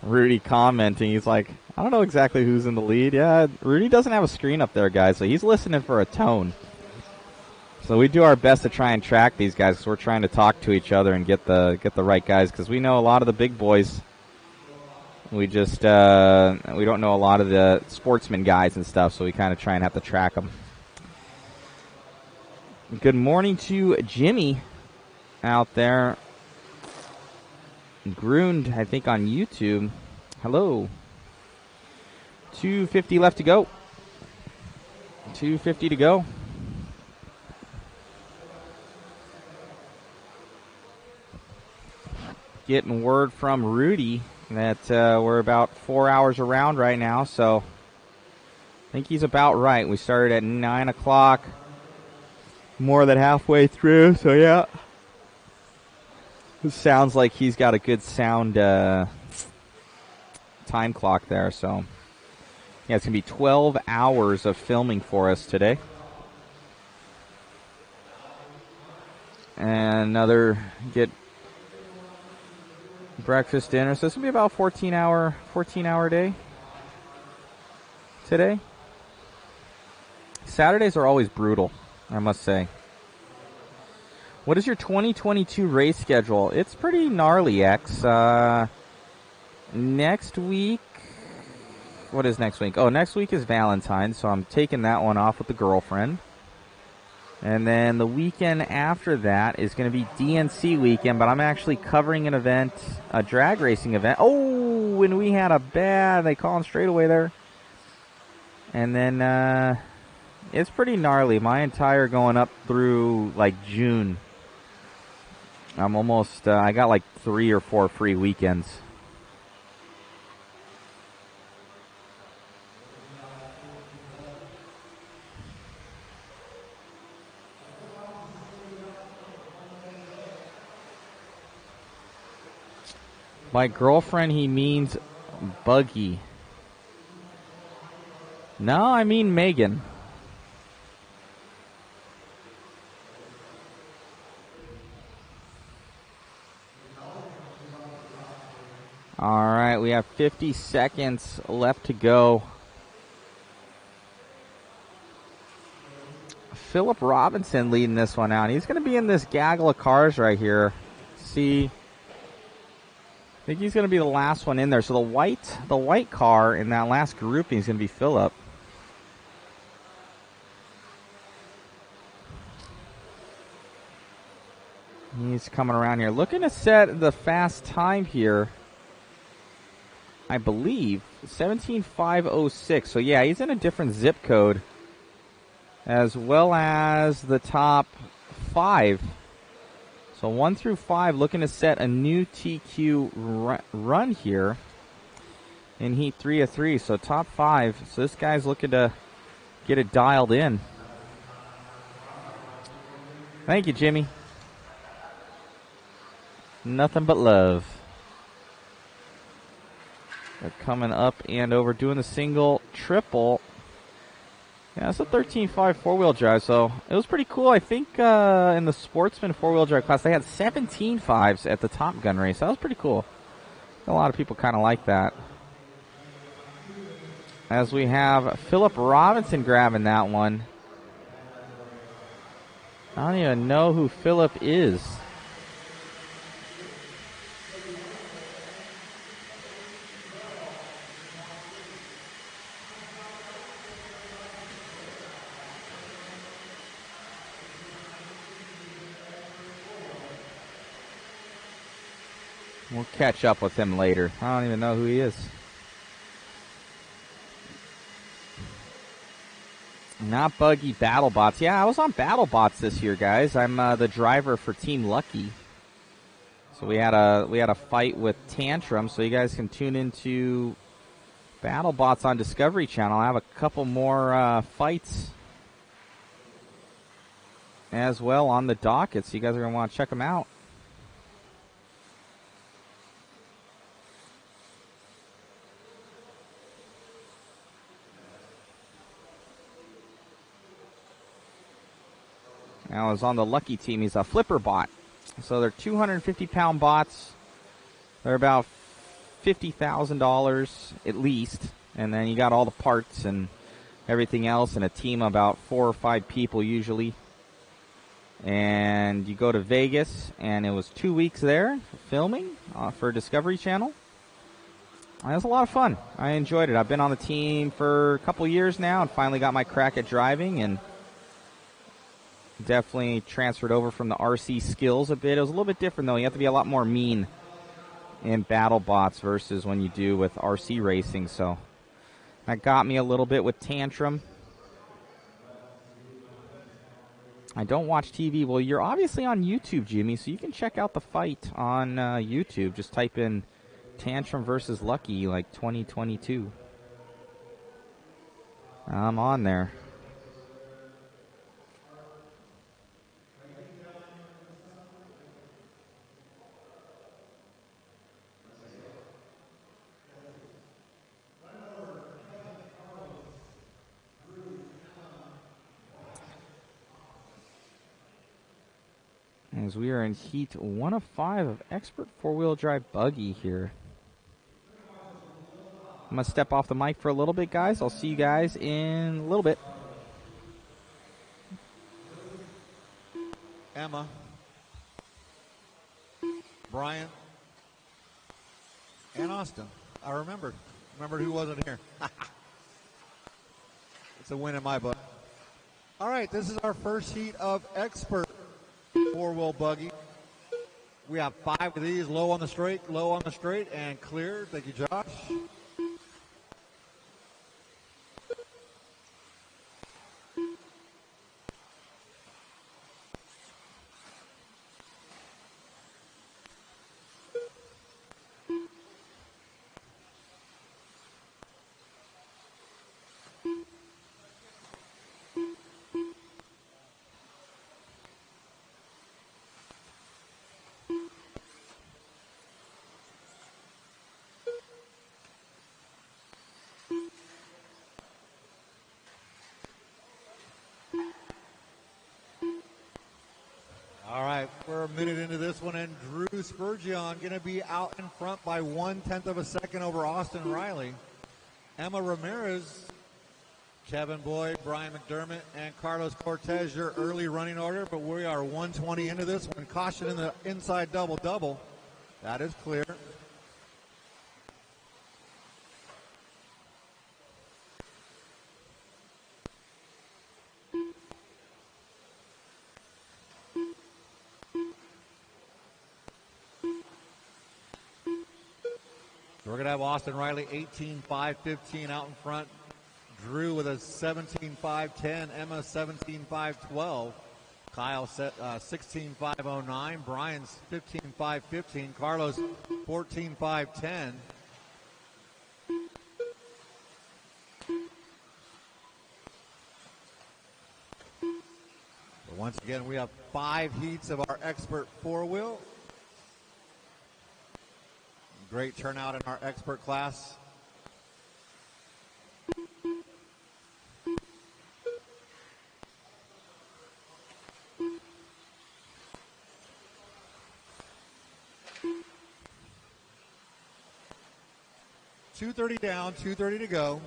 Rudy commenting, he's like, I don't know exactly who's in the lead. Yeah, Rudy doesn't have a screen up there, guys, so he's listening for a tone. So we do our best to try and track these guys because we're trying to talk to each other and get the right guys because we know a lot of the big boys. We just we don't know a lot of the sportsman guys and stuff, so we kind of try and have to track them. Good morning to Jimmy out there. Grund, I think, on YouTube. Hello. 2:50 left to go. 2:50 to go. Getting word from Rudy that we're about 4 hours around right now, so I think he's about right. We started at 9 o'clock, more than halfway through, so yeah. It sounds like he's got a good sound time clock there, so yeah, it's going to be 12 hours of filming for us today. And another get breakfast, dinner. So this will be about 14-hour day today. Saturdays are always brutal, I must say. What is your 2022 race schedule? It's pretty gnarly, X. Next week, what is next week? Oh, next week is Valentine's, so I'm taking that one off with the girlfriend. And then the weekend after that is going to be DNC weekend, but I'm actually covering an event, a drag racing event. Oh, and we had a bad, they call him straightaway there. And then it's pretty gnarly. My entire going up through like June. I'm almost, I got like 3 or 4 free weekends. My girlfriend, he means Buggy. No, I mean Megan. All right, we have 50 seconds left to go. Philip Robinson leading this one out. He's going to be in this gaggle of cars right here. See, I think he's going to be the last one in there. So the white car in that last grouping is going to be Philip. He's coming around here, looking to set the fast time here. I believe 17,506. So yeah, he's in a different zip code, as well as the top 5. So 1 through 5 looking to set a new TQ run here in Heat 3 of 3. So top 5. So this guy's looking to get it dialed in. Thank you, Jimmy. Nothing but love. They're coming up and over, doing the single, triple. Yeah, it's a 13.5 four-wheel drive, so it was pretty cool. I think in the Sportsman four-wheel drive class, they had 17 5s at the Top Gun race. That was pretty cool. A lot of people kind of like that. As we have Philip Robinson grabbing that one. I don't even know who Philip is. We'll catch up with him later. I don't even know who he is. Not Buggy, BattleBots. Yeah, I was on BattleBots this year, guys. I'm the driver for Team Lucky. So we had a fight with Tantrum, so you guys can tune into BattleBots on Discovery Channel. I have a couple more fights as well on the docket, so you guys are going to want to check them out. Now, I was on the Lucky team. He's a flipper bot. So they're 250-pound bots. They're about $50,000 at least. And then you got all the parts and everything else, and a team of about 4 or 5 people usually. And you go to Vegas, and it was 2 weeks there filming for Discovery Channel. It was a lot of fun. I enjoyed it. I've been on the team for a couple years now and finally got my crack at driving, and definitely transferred over from the RC skills a bit. It was a little bit different, though. You have to be a lot more mean in BattleBots versus when you do with RC racing. So that got me a little bit with Tantrum. I don't watch TV. Well, you're obviously on YouTube, Jimmy, so you can check out the fight on YouTube. Just type in Tantrum versus Lucky, like 2022. I'm on there. As we are in Heat 1 of 5 of Expert 4-Wheel Drive Buggy here. I'm going to step off the mic for a little bit, guys. I'll see you guys in a little bit. Emma. Brian. And Austin. I remembered who wasn't here. It's a win in my book. All right, this is our first heat of expert four-wheel buggy. We have 5 of these, low on the straight, and clear. Thank you, Josh. All right, we're a minute into this one, and Drew Spurgeon going to be out in front by 1/10 of a second over Austin Riley. Emma Ramirez, Kevin Boyd, Brian McDermott, and Carlos Cortez, your early running order, but we are 1:20 into this one. Caution in the inside double-double. That is clear. So we're going to have Austin Riley 18.5.15 out in front. Drew with a 17.5.10. Emma 17.5.12. Kyle 16.5.09. Brian's 15.5.15. Carlos 14.5.10. But once again, we have 5 heats of our expert four-wheel. Great turnout in our expert class. .230 down, 2:30 to go.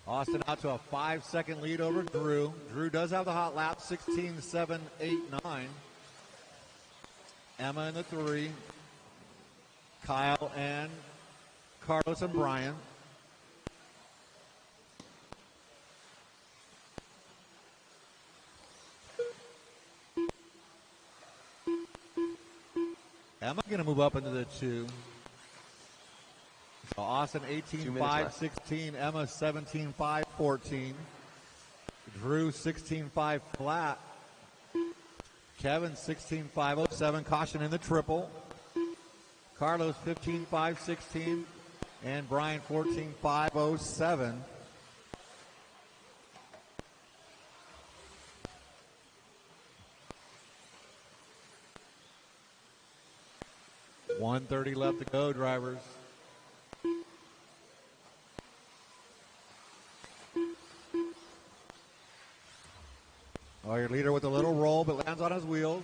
Austin out to a 5-second lead over Drew. Drew does have the hot lap, 16.7.8.9. Emma in the 3. Kyle and Carlos and Brian. Emma going to move up into the 2. So Austin 18.5.16. Emma 17.5.14. Drew 16.5 flat. Kevin 16.5.07, caution in the triple. Carlos 15.5.16, and Brian 14.5.07. .130 left to go, drivers. Oh, your leader with a little roll, but lands on his wheels.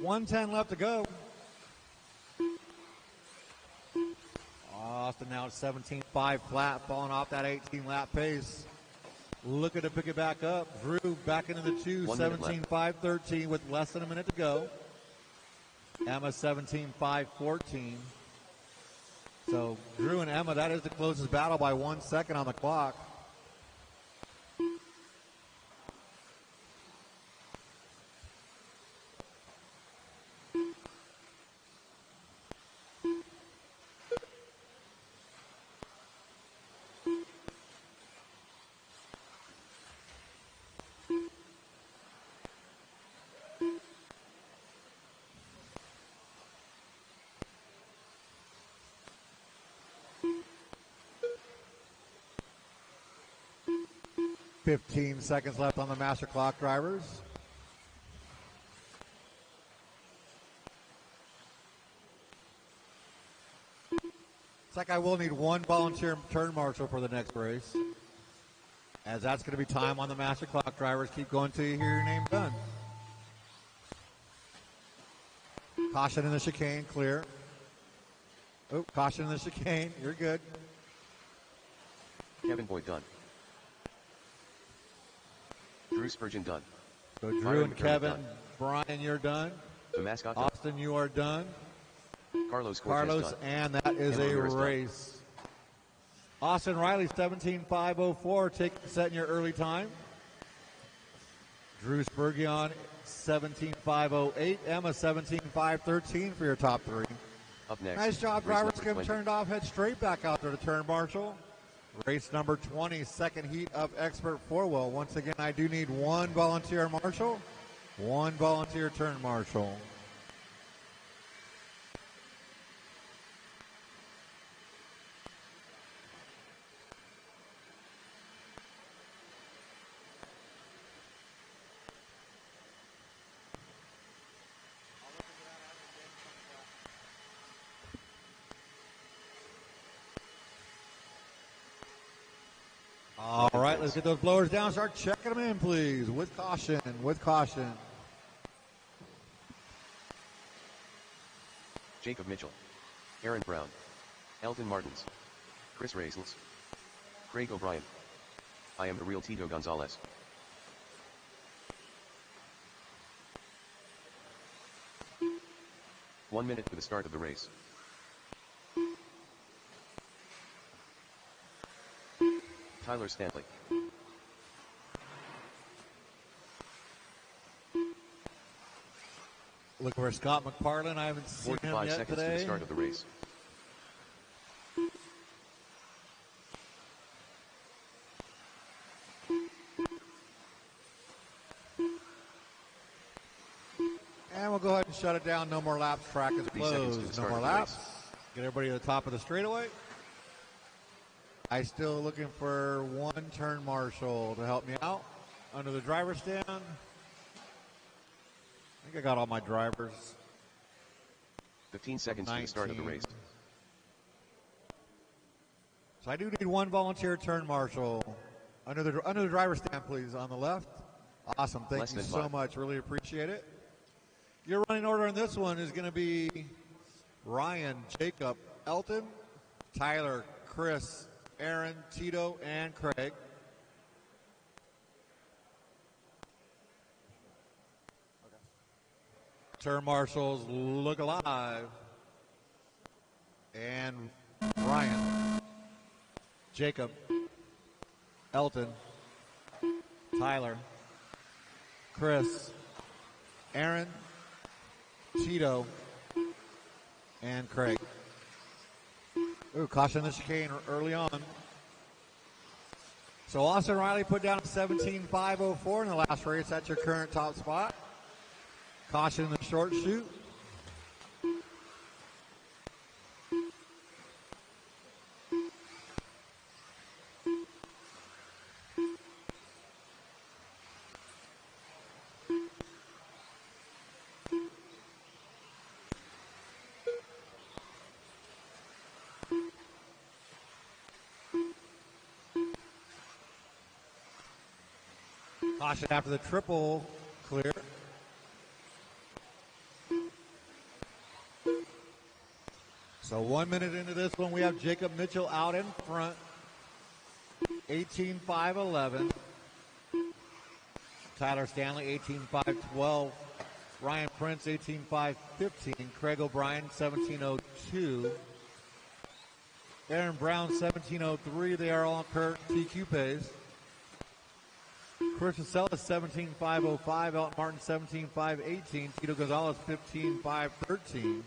.110 left to go. Austin now at 17.5 flat, falling off that 18-lap pace. Looking to pick it back up. Drew back into the 2, 17.5.13 with less than a minute to go. Emma 17.5.14. So Drew and Emma, that is the closest battle by 1 second on the clock. .15 seconds left on the master clock, drivers. It's like I will need one volunteer turn marshal for the next race, as that's going to be time on the master clock, drivers. Keep going till you hear your name done. Caution in the chicane, clear. Oh, caution in the chicane, you're good. Kevin Boyd done. Drew Spurgeon done. So Drew and Kevin, done. Brian, you're done. The mascot. Austin, you are done. Carlos Carlos, done. and that is a race. Austin Riley, 17.504, setting your early time. Drew Spurgeon, 17.508. Emma, 17.513 for your top three. Up next. Nice job, drivers. Get turned off. Head straight back out there to turn marshal. Race number 20, second heat of expert four-wheel. Once again, I do need one volunteer marshal, one volunteer turn marshal. All right, let's get those blowers down. Start checking them in, please. With caution, with caution. Jacob Mitchell. Aaron Brown. Elton Martins. Chris Raisels. Craig O'Brien. I am the real Tito Gonzalez. One minute to the start of the race. Tyler Stanley. Look for Scott McParlin. I haven't seen him 45 yet seconds today. to the start of the race. And we'll go ahead and shut it down. No more laps. Track is 30 seconds to the closed. No start more of the laps. race. Get everybody to the top of the straightaway. I still looking for one turn marshal to help me out under the driver's stand. I think I got all my drivers. 15 seconds to the start of the race. So I do need one volunteer turn marshal under the driver's stand, please, on the left. Awesome. Thank you so much. Really appreciate it. Your running order in this one is going to be Ryan, Jacob, Elton, Tyler, Chris, Aaron, Tito, and Craig. Turn marshals look alive. And Ryan, Jacob, Elton, Tyler, Chris, Aaron, Tito, and Craig. Ooh, caution the chicane early on. So Austin Riley put down 17.504 in the last race. That's your current top spot. Caution in the short chute. Caution after the triple clear. So 1 minute into this one, we have Jacob Mitchell out in front. 18.511. Tyler Stanley, 18.512. Ryan Prince, 18.515. Craig O'Brien, 17.02. Aaron Brown, 17.03. They are all on current TQ pace. Chris Vasella, 17.505. Elton Martin, 17.518. Tito Gonzalez, 15.513.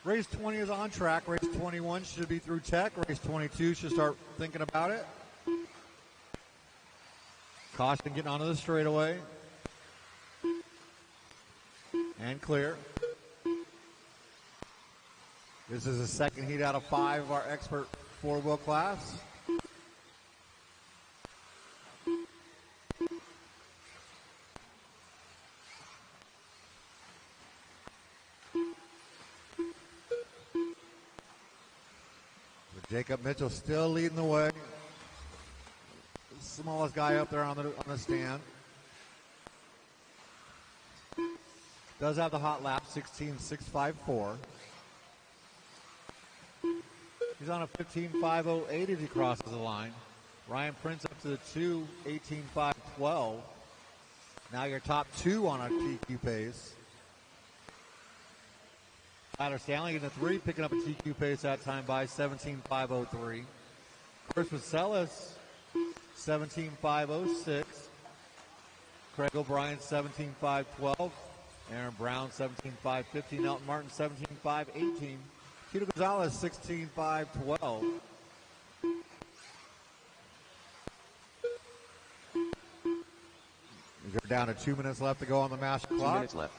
Race 20 is on track. Race 21 should be through tech. Race 22 should start thinking about it. Caution getting onto the straightaway. And clear. This is the second heat out of 5 of our expert four-wheel class. Jacob Mitchell still leading the way. The smallest guy up there on the stand. Does have the hot lap, 16.654. He's on a 15.508 as he crosses the line. Ryan Prince up to the 2, 18.5.12. Now your top 2 on a TQ pace. Tyler Stanley in the 3, picking up a TQ pace that time by 17.503. Chris Vaselis, 17.506. Craig O'Brien, 17.512. Aaron Brown, 17.515. Elton Martin, 17.518. Tito Gonzalez, 16.512. We're down to 2 minutes left to go on the master clock. 2 minutes left.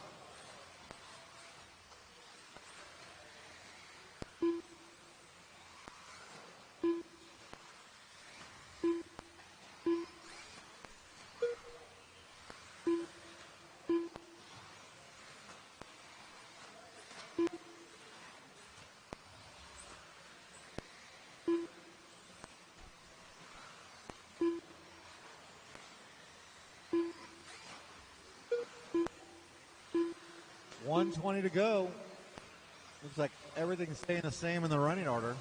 .120 to go. Looks like everything's staying the same in the running order.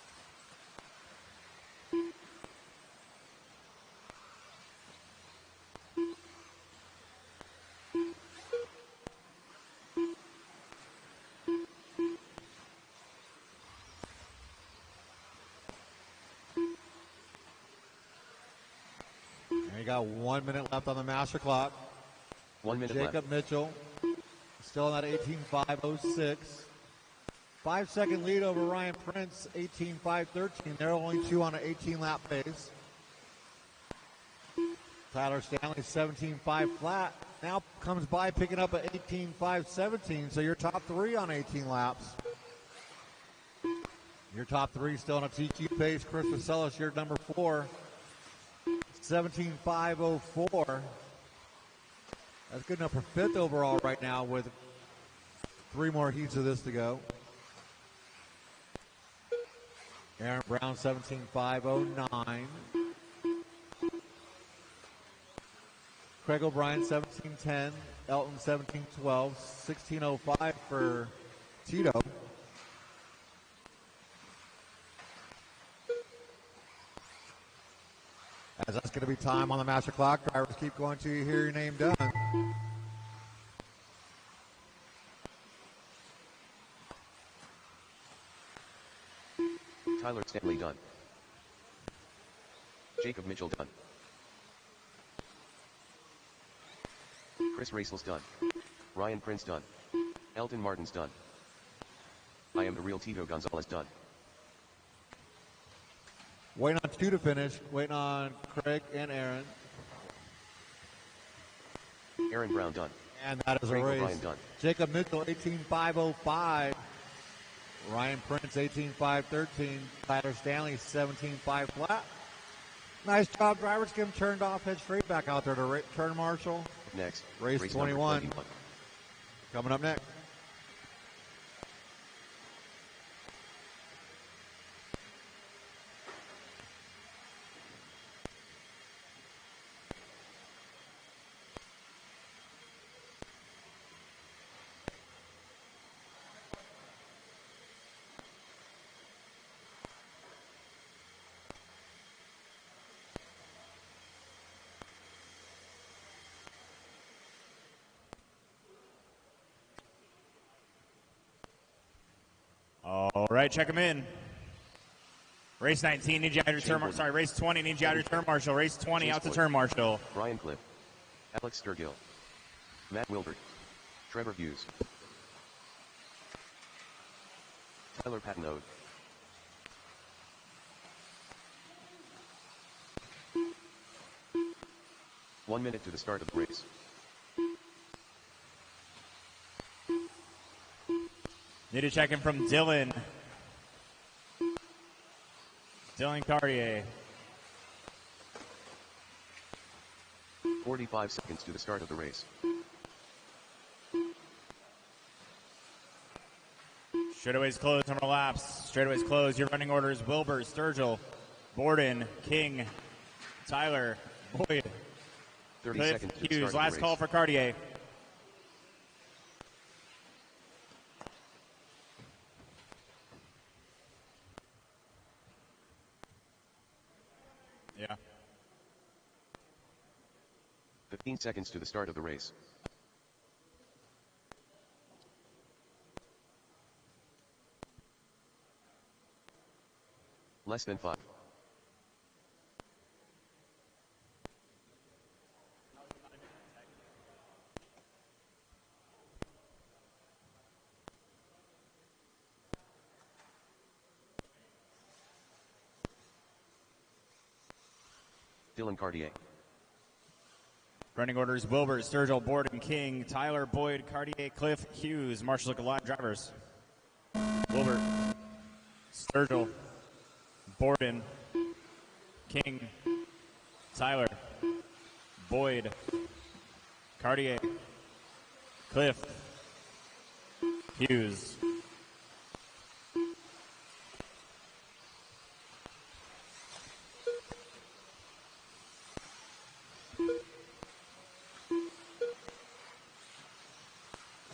And you got 1 minute left on the master clock. 1 minute Jacob left. Mitchell still in that 18.506. 5 second lead over Ryan Prince, 18.513. They're only 2 on an 18 lap pace. Tyler Stanley, 17.5 flat. Now comes by picking up at 18.517. So your top 3 on 18 laps. Your top 3 still on a TQ pace. Chris Vaselis, your number 4, 17.504. That's good enough for 5th overall right now with 3 more heats of this to go. Aaron Brown, 17.509. Craig O'Brien, 17.10. Elton, 17.12. 16.05 for Tito. As that's going to be time on the master clock. Drivers keep going till you hear your name done. Tyler Stanley done. Jacob Mitchell done. Chris Racels done. Ryan Prince done. Elton Martin's done. I am the real Tito Gonzalez done. Waiting on 2 to finish. Waiting on Craig and Aaron. Aaron Brown done. And that is Craig a race. O'Brien done. Jacob Mitchell, 18.505. Ryan Prince, 18.513. Tyler Stanley, 17.5 flat. Nice job, drivers. Get him turned off. Head straight back out there to turn marshal. Next, Race 21. 21. Coming up next. All right, check them in. Race 19, need you out your turn marshal. Sorry, race 20, need you out your turn marshal. Race 20, out to turn marshal. Brian Cliff. Alex Sturgill. Matt Wilbert. Trevor Hughes. Tyler Patnode. One minute to the start of the race. Need to check in from Dylan. Dylan Cartier. 45 seconds to the start of the race. Straightaways closed, number laps. Straightaways closed. Your running orders: Wilbur, Sturgill, Borden, King, Tyler, Boyd, 30 Cliff, seconds to the Hughes. start of the Last race. call for Cartier. Yeah. 15 seconds to the start of the race. Less than 5. Dylan Cartier. Running orders: Wilbert, Sturgill, Borden, King, Tyler, Boyd, Cartier, Cliff, Hughes. Marshall look alive drivers. Wilbert, Sturgill, Borden, King, Tyler, Boyd, Cartier, Cliff, Hughes.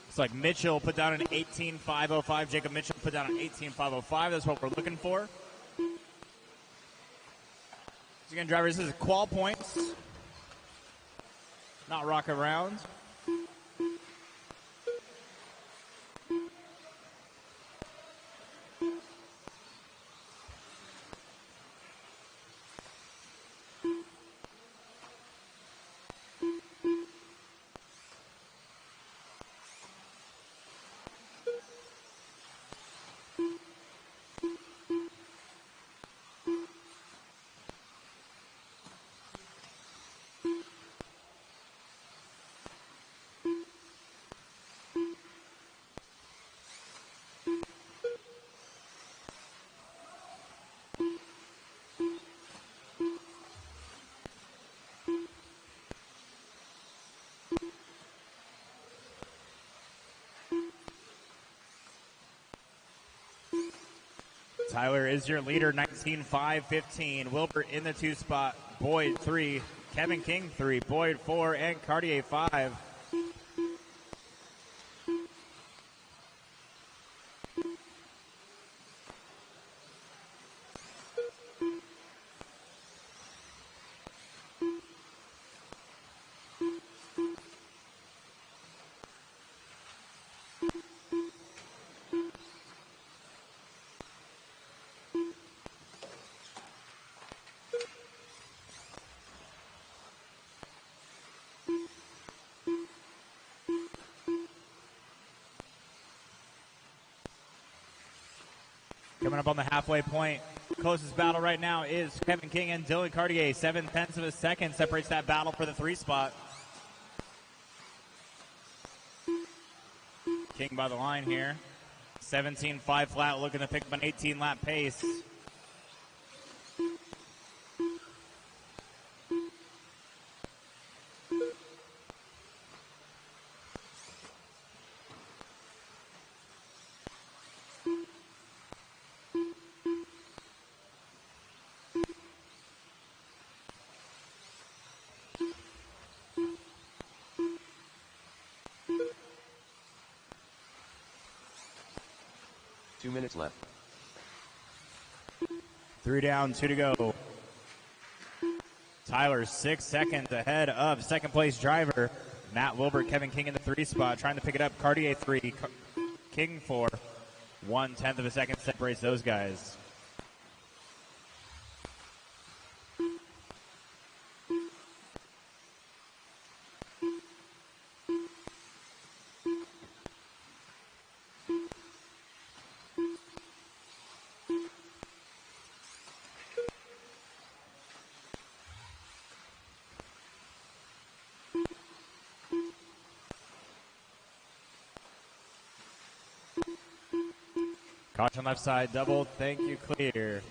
It's like Mitchell put down an 18.505. Jacob Mitchell put down an 18.505. That's what we're looking for. So again, drivers, this is qual points, not rocket rounds. Tyler is your leader, 19.515. Wilbert in the 2 spot. Boyd 3. Kevin King 3. Boyd 4. And Cartier 5. Coming up on the halfway point. Closest battle right now is Kevin King and Dylan Cartier. 7/10 of a second separates that battle for the 3 spot. King by the line here. 17.5 flat, looking to pick up an 18 lap pace. Minutes left. 3 down, 2 to go. Tyler 6 seconds ahead of second place driver Matt Wilbert. Kevin King in the 3 spot, trying to pick it up. Cartier 3, King 4. 1/10 of a second separates those guys. Caution left side, double, thank you, clear.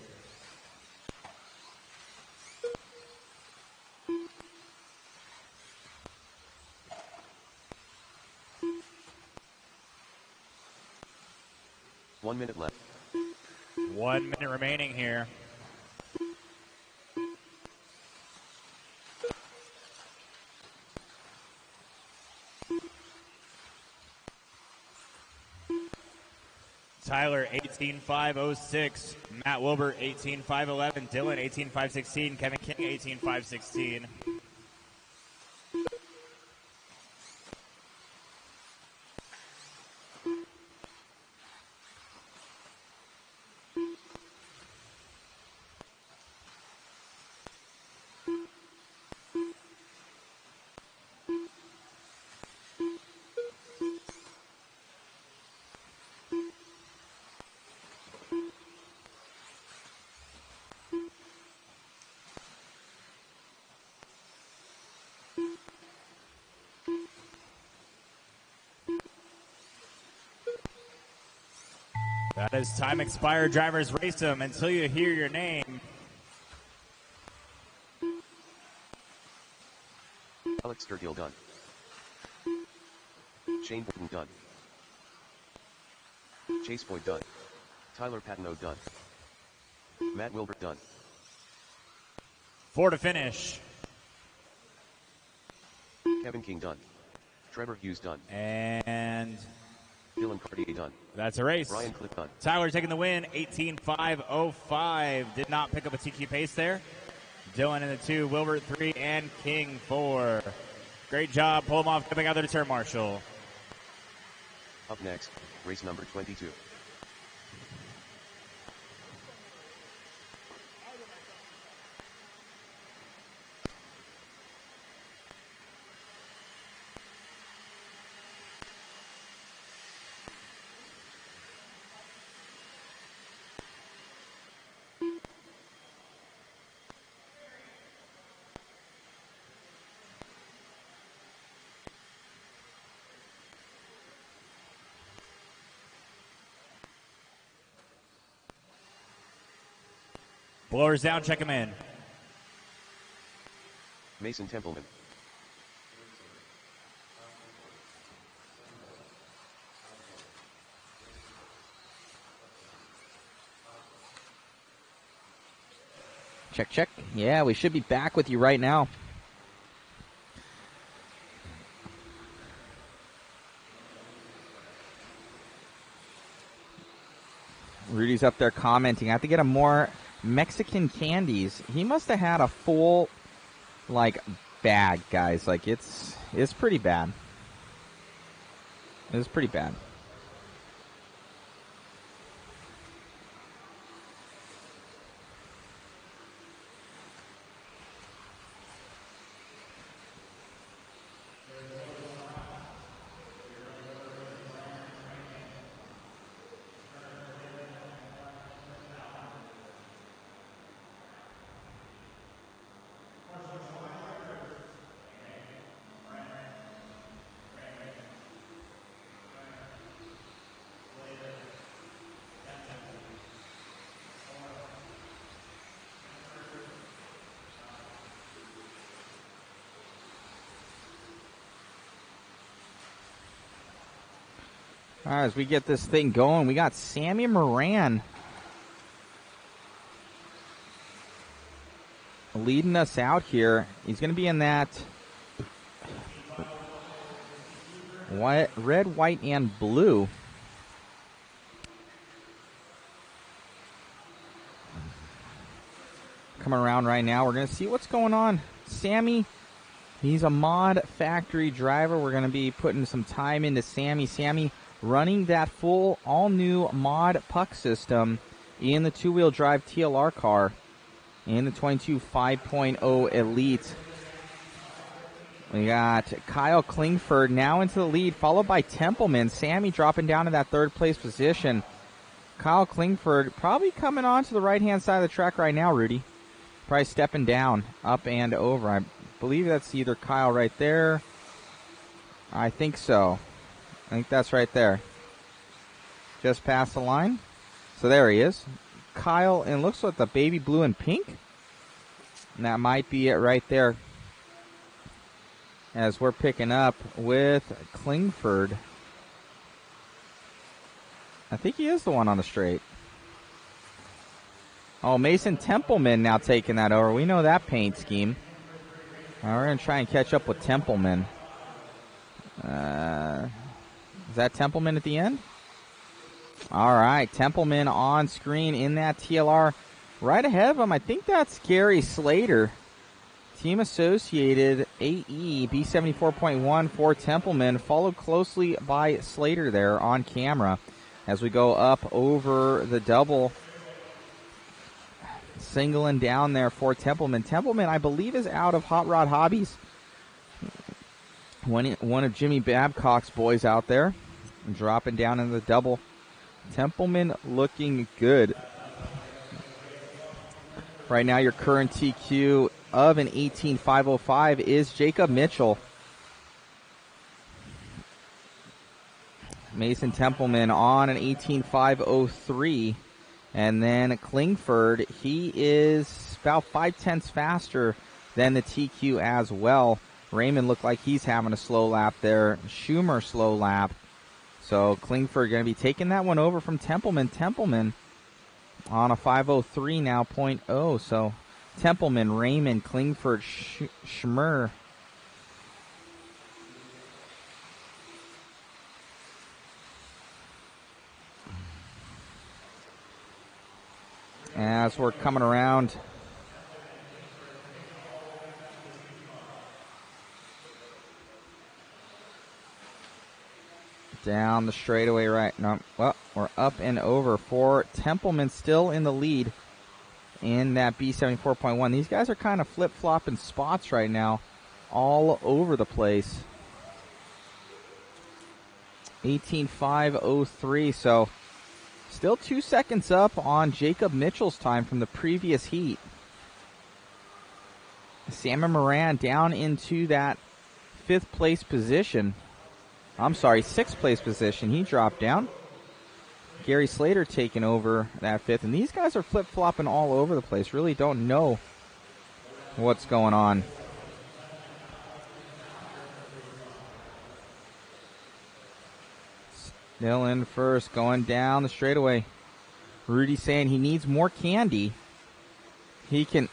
One minute left. 1 minute remaining here. Tyler 18.506, Matt Wilbur 18.511, Dylan 18.516, Kevin King 18.516. That is time expired. Drivers race them until you hear your name. Alex Sturgill done. Shane Burton done. Chase Boyd done. Tyler Patino done. Matt Wilbur done. 4 to finish. Kevin King done. Trevor Hughes done. And Dylan Cartier done. that's a race. Ryan Cliff done. Tyler taking the win, 18.505. Did not pick up a TQ pace there. Dylan in the 2, Wilbert 3, and King 4. Great job. Pull them off, coming out of the turn marshal. Up next, race number 22. Blowers down, check him in. Mason Templeman. Check, check. Yeah, we should be back with you right now. Rudy's up there commenting. I have to get him more Mexican candies. He must have had a full, bag, guys. It's pretty bad. It's pretty bad. All right, as we get this thing going, we got Sammy Moran leading us out here. He's going to be in that red, white, and blue. Coming around right now. We're going to see what's going on. Sammy, he's a Mod Factory driver. We're going to be putting some time into Sammy. Sammy running that full, all-new mod puck system in the two-wheel drive TLR car in the 22 5.0 Elite. We got Kyle Klingford now into the lead, followed by Templeman. Sammy dropping down to that third-place position. Kyle Klingford probably coming on to the right-hand side of the track right now, Rudy. Probably stepping down, up and over. I believe that's either Kyle right there. I think so. I think that's right there. Just past the line. So there he is. Kyle, and looks like the baby blue and pink. And that might be it right there. As we're picking up with Klingford. I think he is the one on the straight. Oh, Mason Templeman now taking that over. We know that paint scheme. We're going to try and catch up with Templeman. Is that Templeman at the end? All right, Templeman on screen in that TLR. Right ahead of him, I think that's Gary Slater. Team Associated AE B74.1 for Templeman, followed closely by Slater there on camera as we go up over the double. Singling down there for Templeman. Templeman, I believe, is out of Hot Rod Hobbies. One of Jimmy Babcock's boys out there. Dropping down in the double. Templeman looking good. Right now, your current TQ of an 18.505 is Jacob Mitchell. Mason Templeman on an 18.503. And then Klingford, he is about 5/10 faster than the TQ as well. Raymond looked like he's having a slow lap there. Schumer slow lap. So Klingford going to be taking that one over from Templeman. Templeman on a 5:03 now, 0.0. So Templeman, Raymond, Klingford, Schmer. As we're coming around. Down the straightaway right now. Well, we're up and over for Templeman, still in the lead in that B74.1. These guys are kind of flip-flopping spots right now, all over the place. 18.503, so still 2 seconds up on Jacob Mitchell's time from the previous heat. Salmon Moran down into that 5th place position. I'm sorry, 6th place position. He dropped down. Gary Slater taking over that 5th. And these guys are flip-flopping all over the place. Really don't know what's going on. Still in first, going down the straightaway. Rudy saying he needs more candy. He can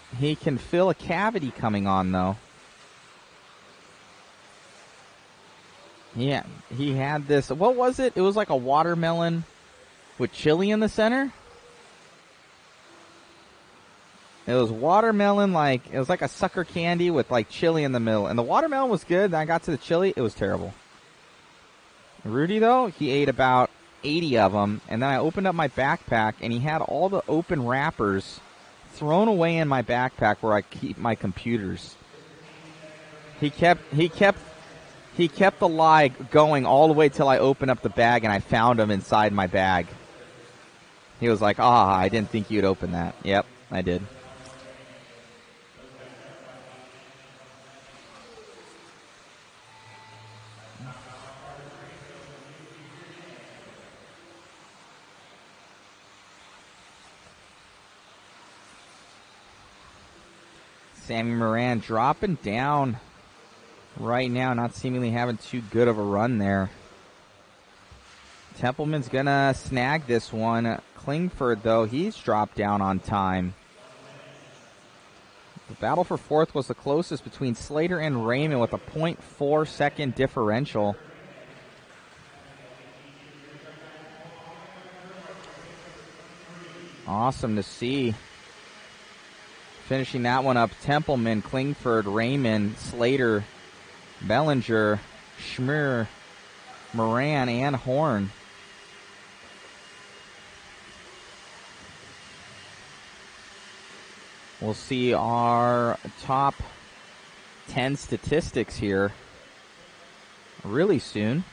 feel a cavity coming on, though. Yeah, he had this. What was it? It was like a watermelon with chili in the center. It was watermelon, it was like a sucker candy with like chili in the middle. And the watermelon was good. Then I got to the chili. It was terrible. Rudy, though, he ate about 80 of them. And then I opened up my backpack, and he had all the open wrappers thrown away in my backpack where I keep my computers. He kept the lie going all the way till I opened up the bag and I found him inside my bag. He was like, I didn't think you'd open that. Yep, I did. Sammy Moran dropping down right now, not seemingly having too good of a run there. Templeman's going to snag this one. Klingford, though, he's dropped down on time. The battle for 4th was the closest between Slater and Raymond with a 0.4 second differential. Awesome to see. Finishing that one up, Templeman, Klingford, Raymond, Slater, Bellinger, Schmer, Moran, and Horn. We'll see our top 10 statistics here really soon.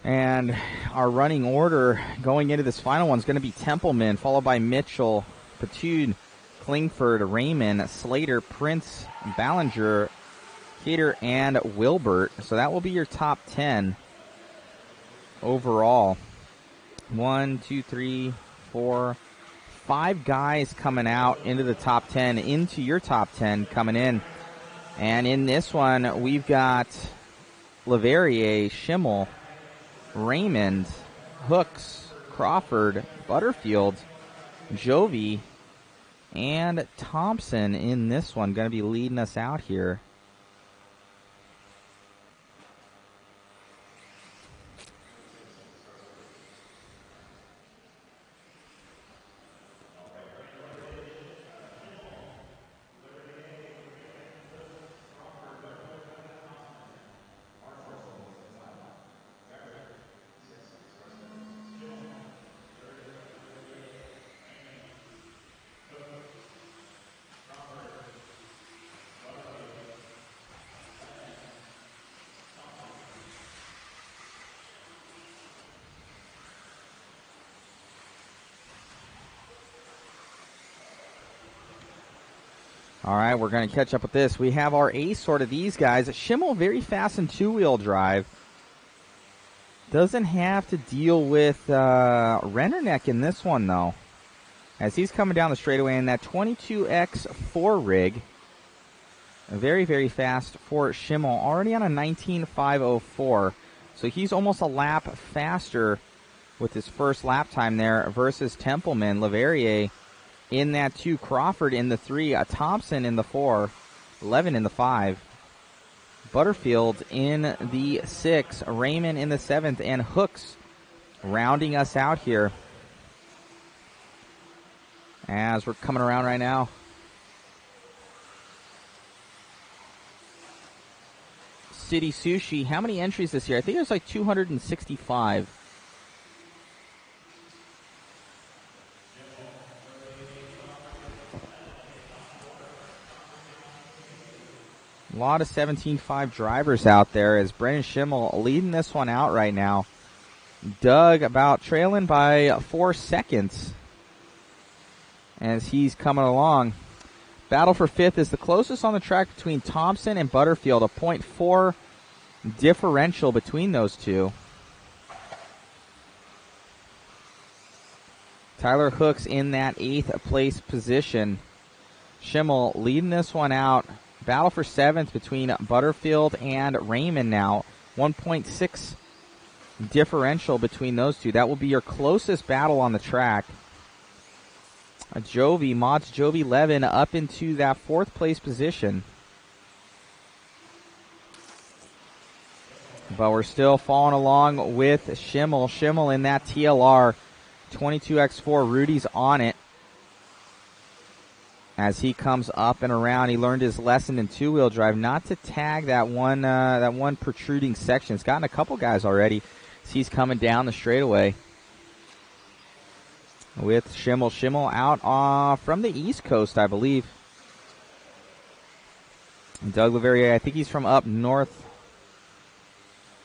And our running order going into this final one is going to be Templeman, followed by Mitchell, Patude, Klingford, Raymond, Slater, Prince, Ballinger, Cater, and Wilbert. So that will be your top 10 overall. 1, 2, 3, 4, 5 guys coming out into the top 10, into your top 10 coming in. And in this one, we've got Leverrier, Schimmel, Raymond, Hooks, Crawford, Butterfield, Jovi, and Thompson in this one. Going to be leading us out here. All right, we're going to catch up with this. We have our ace sort of these guys. Schimmel, very fast in two-wheel drive. Doesn't have to deal with Rennerneck in this one, though, as he's coming down the straightaway in that 22X4 rig. Very, very fast for Schimmel, already on a 19.504. So he's almost a lap faster with his first lap time there versus Templeman. Leverrier in that 2, Crawford in the 3, Thompson in the 4, 11 in the 5, Butterfield in the 6, Raymond in the 7th, and Hooks rounding us out here as we're coming around right now. City Sushi, how many entries this year? I think there's like 265. A lot of 17.5 drivers out there as Brennan Schimmel leading this one out right now. Doug about trailing by 4 seconds as he's coming along. Battle for 5th is the closest on the track between Thompson and Butterfield, a 0.4 differential between those two. Tyler Hooks in that 8th place position. Schimmel leading this one out. Battle for 7th between Butterfield and Raymond now. 1.6 differential between those two. That will be your closest battle on the track. Mods Jovi Levin up into that 4th place position. But we're still following along with Schimmel. Schimmel in that TLR 22X4. Rudy's on it as he comes up and around. He learned his lesson in two-wheel drive, not to tag that one protruding section. It's gotten a couple guys already as he's coming down the straightaway with Schimmel. Schimmel out from the East Coast, I believe. Doug Leverrier, I think he's from up north.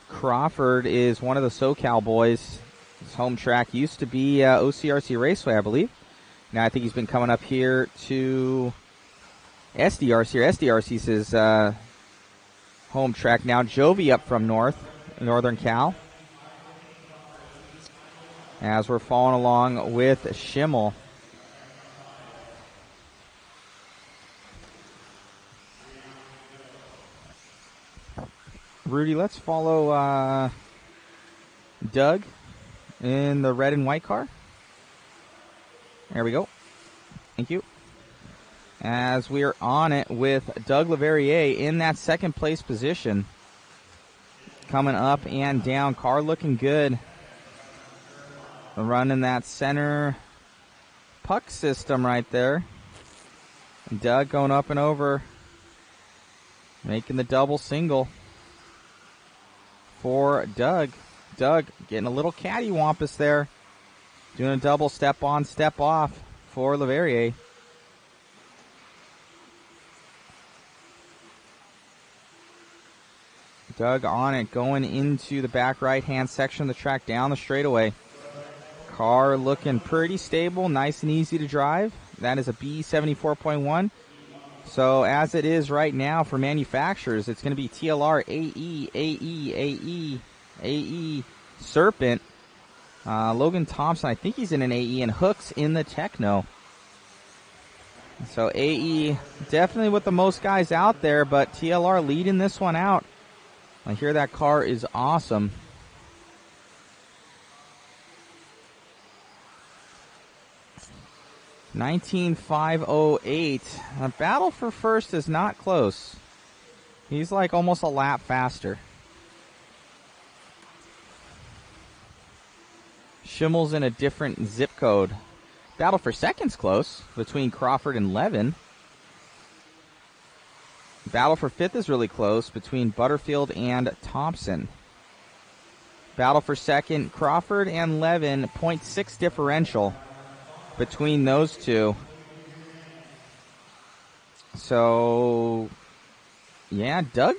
Crawford is one of the SoCal boys. His home track used to be OCRC Raceway, I believe. Now I think he's been coming up here to SDRC. SDRC's his home track. Now Jovi up from Northern Cal. As we're following along with Schimmel. Rudy, let's follow Doug in the red and white car. There we go. Thank you. As we are on it with Doug Leverrier in that 2nd place position. Coming up and down. Car looking good. Running that center puck system right there. Doug going up and over. Making the double single for Doug. Doug getting a little cattywampus there. Doing a double step on, step off for Leverrier. Doug on it, going into the back right-hand section of the track, down the straightaway. Car looking pretty stable, nice and easy to drive. That is a B74.1. So as it is right now for manufacturers, it's going to be TLR, AE, Serpent. Logan Thompson, I think he's in an AE, and Hooks in the Techno. So AE definitely with the most guys out there, but TLR leading this one out. I hear that car is awesome. $19,508. The battle for first is not close. He's like almost a lap faster. Schimmel's in a different zip code. Battle for second's close between Crawford and Levin. Battle for fifth is really close between Butterfield and Thompson. Battle for second, Crawford and Levin, 0.6 differential between those two. So, yeah, Doug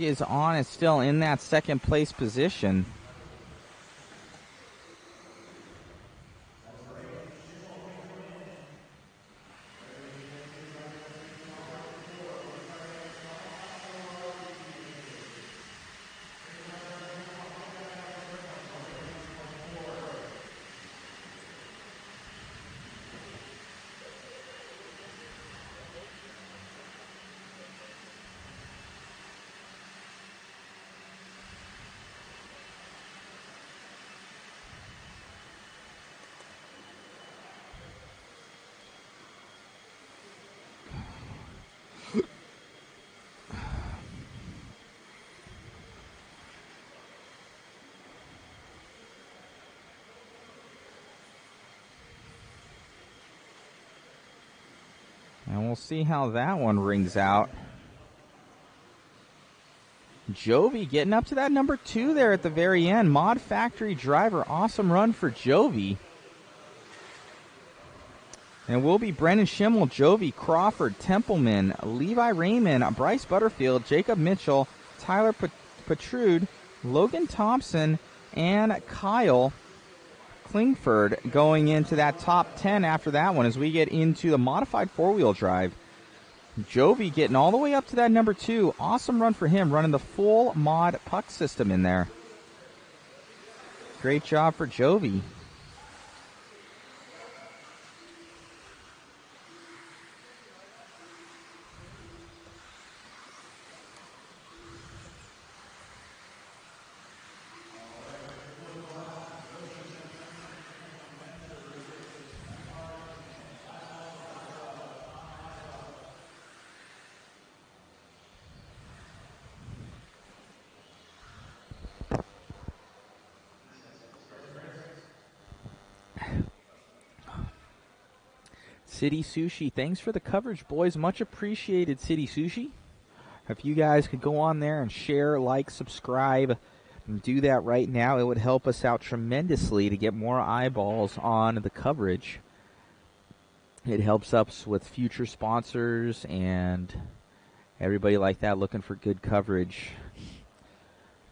is on and still in that second place position. And we'll see how that one rings out. Jovi getting up to that number 2 there at the very end. Mod Factory driver. Awesome run for Jovi. And will be Brendan Schimmel, Jovi, Crawford, Templeman, Levi Raymond, Bryce Butterfield, Jacob Mitchell, Tyler Patrude, Logan Thompson, and Kyle Klingford going into that top 10 after that one as we get into the modified four-wheel drive. Jovi getting all the way up to that number 2. Awesome run for him, running the full mod puck system in there. Great job for Jovi. City Sushi, thanks for the coverage, boys. Much appreciated, City Sushi. If you guys could go on there and share, like, subscribe, and do that right now, it would help us out tremendously to get more eyeballs on the coverage. It helps us with future sponsors and everybody like that looking for good coverage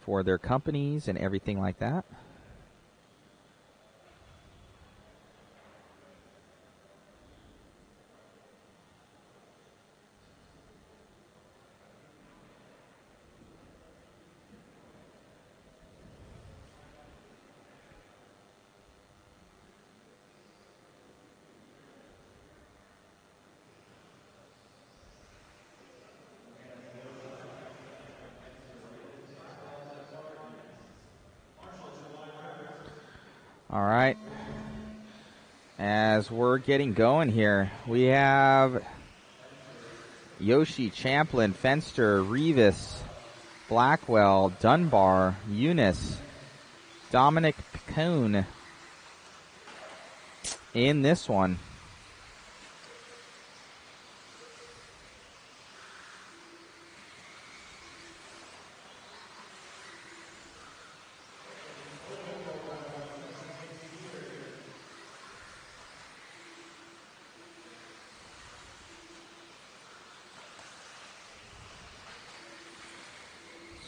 for their companies and everything like that. All right. As we're getting going here, we have Yoshi, Champlin, Fenster, Rivas, Blackwell, Dunbar, Eunice, Dominic Picone in this one.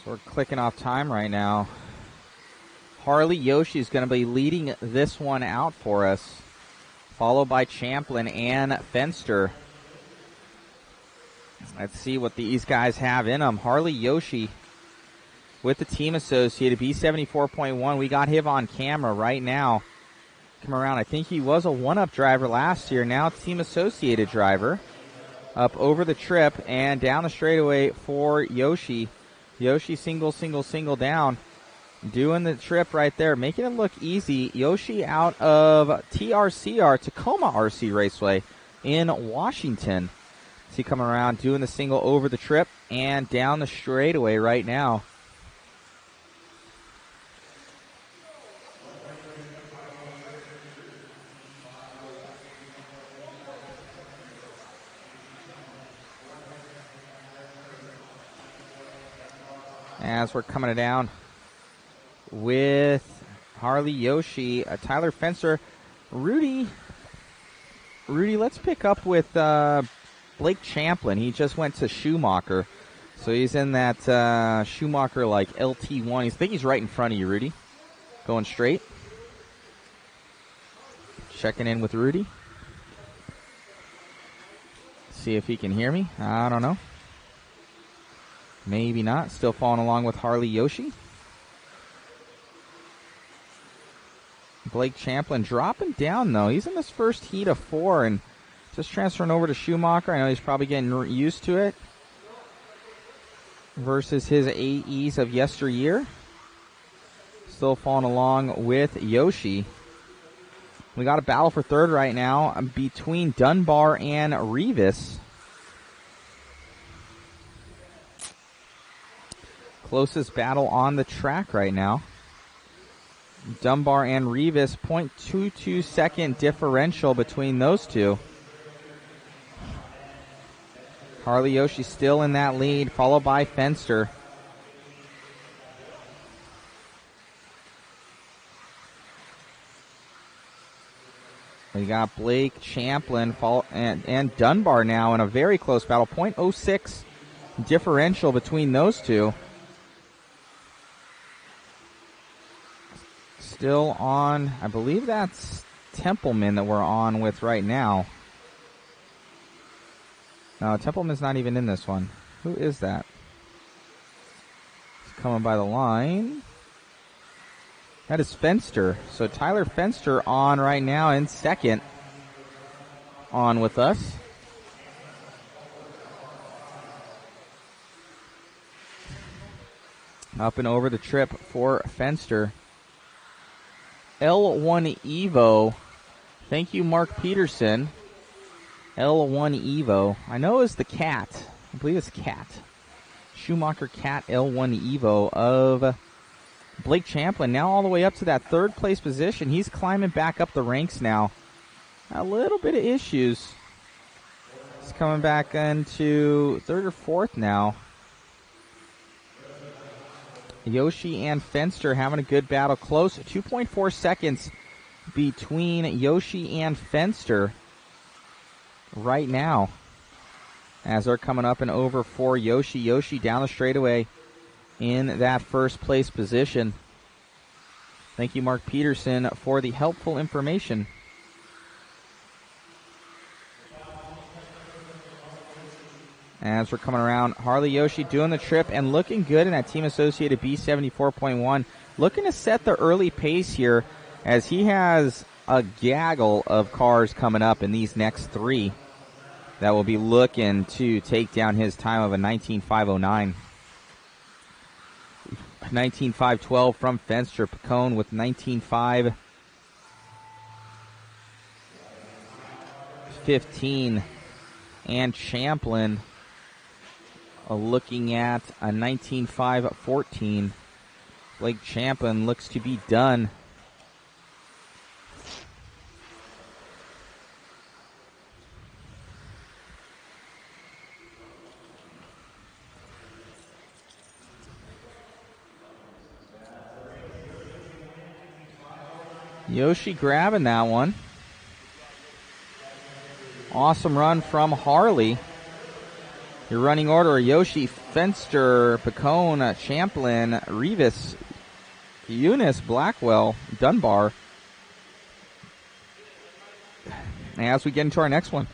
We're clicking off time right now. Harley Yoshi is going to be leading this one out for us, followed by Champlin and Fenster. Let's see what these guys have in them. Harley Yoshi with the Team Associated B74.1. We got him on camera right now. Come around. I think he was a one-up driver last year. Now Team Associated driver. Up over the trip and down the straightaway for Yoshi. Yoshi single down. Doing the trip right there, making it look easy. Yoshi out of TRCR, Tacoma RC Raceway in Washington. See coming around, doing the single over the trip and down the straightaway right now. As we're coming down with Harley, Yoshi, Tyler Fenster, Rudy, let's pick up with Blake Champlin. He just went to Schumacher. So he's in that Schumacher like LT1. I think he's right in front of you, Rudy. Going straight. Checking in with Rudy. See if he can hear me. I don't know. Maybe not. Still following along with Harley, Yoshi. Blake Champlin dropping down, though. He's in this first heat of 4 and just transferring over to Schumacher. I know he's probably getting used to it versus his AEs of yesteryear. Still following along with Yoshi. We got a battle for third right now between Dunbar and Rivas. Closest battle on the track right now. Dunbar and Rivas, 0.22 second differential between those two. Harley Yoshi still in that lead, followed by Fenster. We got Blake Champlin and Dunbar now in a very close battle. 0.06 differential between those two. Still on, I believe that's Templeman that we're on with right now. No, Templeman's not even in this one. Who is that? He's coming by the line. That is Fenster. So Tyler Fenster on right now in second. On with us. Up and over the trip for Fenster. L1 Evo. Thank you, Mark Peterson. L1 Evo. I know it's the Cat. I believe it's Cat. Schumacher Cat L1 Evo of Blake Champlin. Now all the way up to that third place position. He's climbing back up the ranks now. A little bit of issues. He's coming back into third or fourth now. Yoshi and Fenster having a good battle. Close, 2.4 seconds between Yoshi and Fenster right now. As they're coming up and over for Yoshi. Yoshi down the straightaway in that first place position. Thank you, Mark Peterson, for the helpful information. As we're coming around, Harley Yoshi doing the trip and looking good in that Team Associated B74.1. Looking to set the early pace here as he has a gaggle of cars coming up in these next three that will be looking to take down his time of a 19.509. 19.512 from Fenster. Picone with 19.515. And Champlin looking at a 19.514. Blake Champlin looks to be done. Yoshi grabbing that one. Awesome run from Harley. Your running order are Yoshi, Fenster, Picone, Champlin, Rivas, Eunice, Blackwell, Dunbar. As we get into our next one.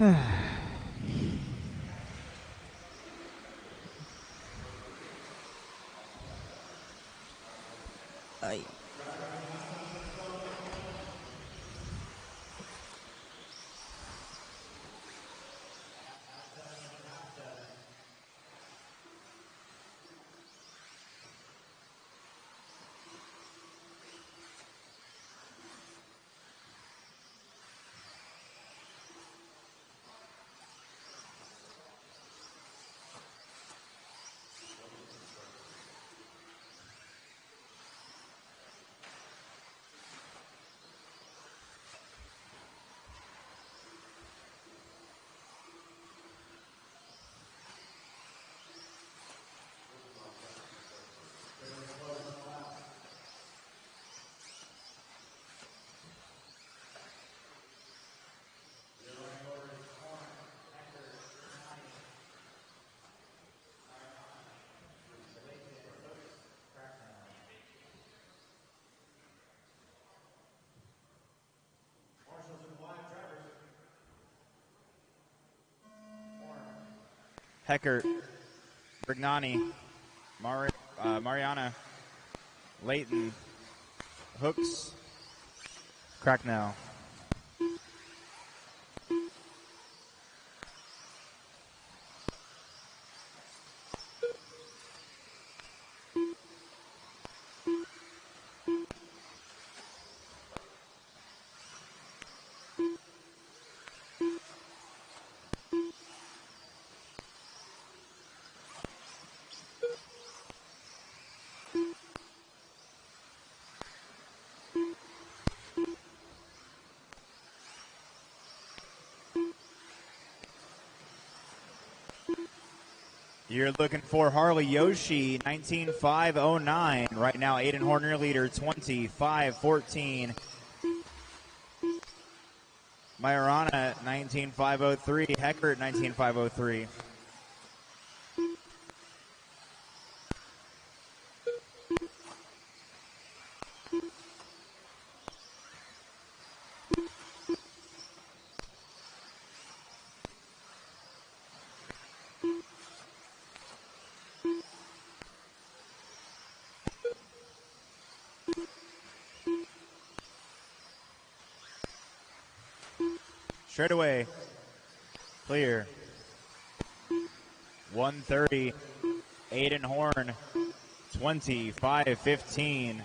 Ay. Heckert, Brignani, Mariana, Layton, Hooks, Cracknell. You're looking for Harley Yoshi, 19.509. Right now, Aiden Horner leader, 25.14. Majorana, 19.503. Heckert, 19.503. Straight away. Clear. 130. Aiden Horn. 25-15.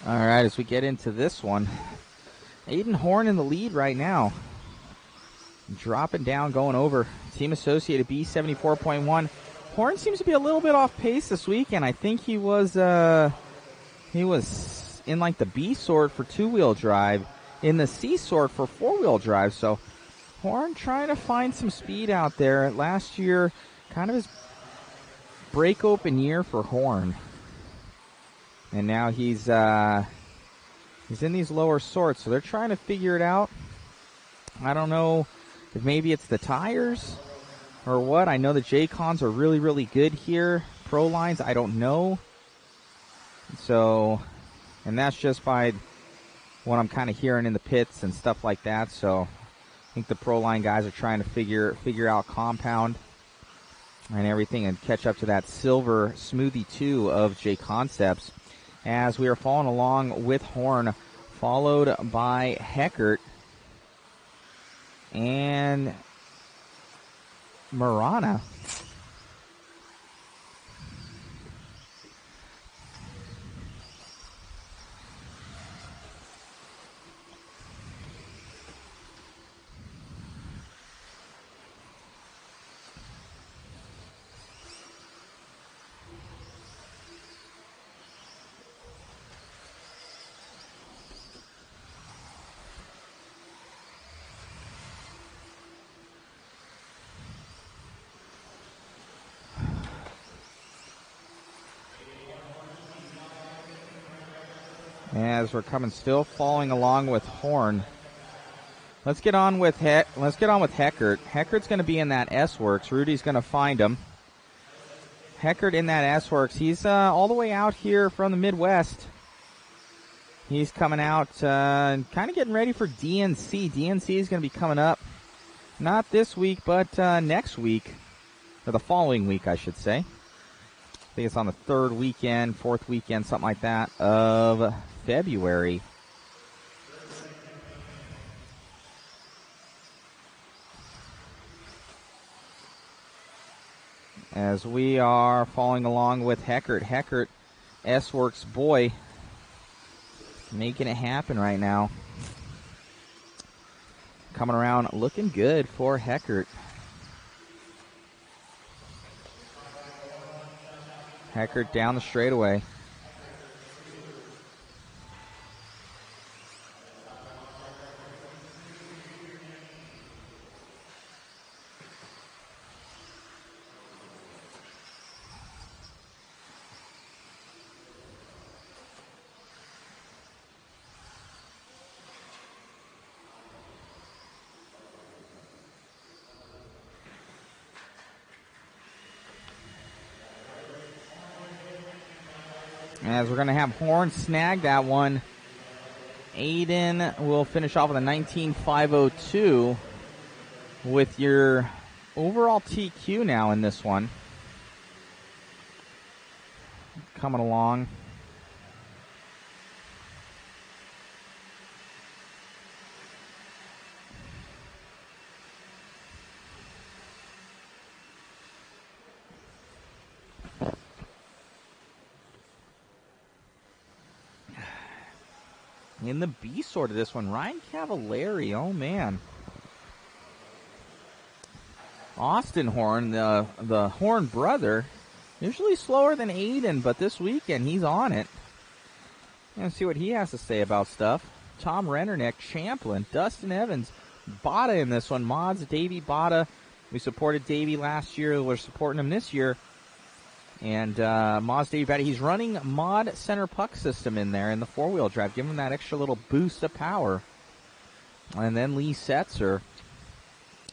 All right, as we get into this one, Aiden Horn in the lead right now. Dropping down, going over. Team Associated B 74.1. Horn seems to be a little bit off pace this weekend. I think he was in like the B sort for two-wheel drive, in the C sort for four-wheel drive. So Horn trying to find some speed out there. Last year, kind of his break open year for Horn. And now he's in these lower sorts, so they're trying to figure it out. I don't know if maybe it's the tires or what. I know the JCons are really, really good here. Pro lines, I don't know. So, and that's just by what I'm kind of hearing in the pits and stuff like that. So, I think the Pro line guys are trying to figure out compound and everything and catch up to that silver Smoothie 2 of JConcepts. As we are following along with Horn, followed by Heckert and Marana. As we're still following along with Horn. Let's get on with Heckert. Heckert's going to be in that S-Works. Rudy's going to find him. Heckert in that S-Works. He's all the way out here from the Midwest. He's coming out kind of getting ready for DNC. DNC is going to be coming up not this week, but next week. Or the following week, I should say. I think it's on the fourth weekend, something like that, of February. As we are following along with Heckert. Heckert, S-Works boy, making it happen right now. Coming around looking good for Heckert. Heckert down the straightaway. As we're going to have Horn snag that one. Aiden will finish off with a 19.502 with your overall TQ now in this one. Coming along. In the B sort of this one, Ryan Cavallari, oh man. Austin Horn, the Horn brother, usually slower than Aiden, but this weekend he's on it. And see what he has to say about stuff. Tom Rennerneck, Champlin, Dustin Evans, Bada in this one. Mods, Davey Bada. We supported Davey last year. We're supporting him this year. And Mods Davey Bada, he's running Mod Center Puck System in there in the four-wheel drive, giving him that extra little boost of power. And then Lee Setzer.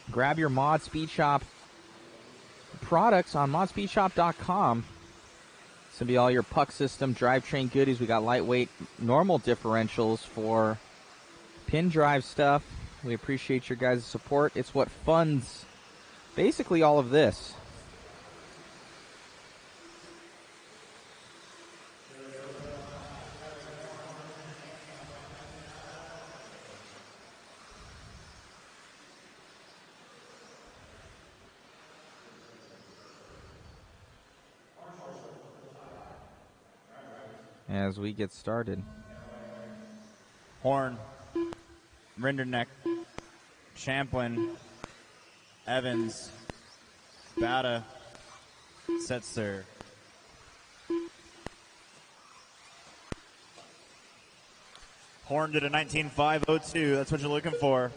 Grab your Mod Speed Shop products on modspeedshop.com. This will be all your puck system, drivetrain goodies. We got lightweight, normal differentials for pin drive stuff. We appreciate your guys' support. It's what funds basically all of this. As we get started. Horn, Rinderneck, Champlin, Evans, Bada, Setzer. Horn did a 19.502. That's what you're looking for.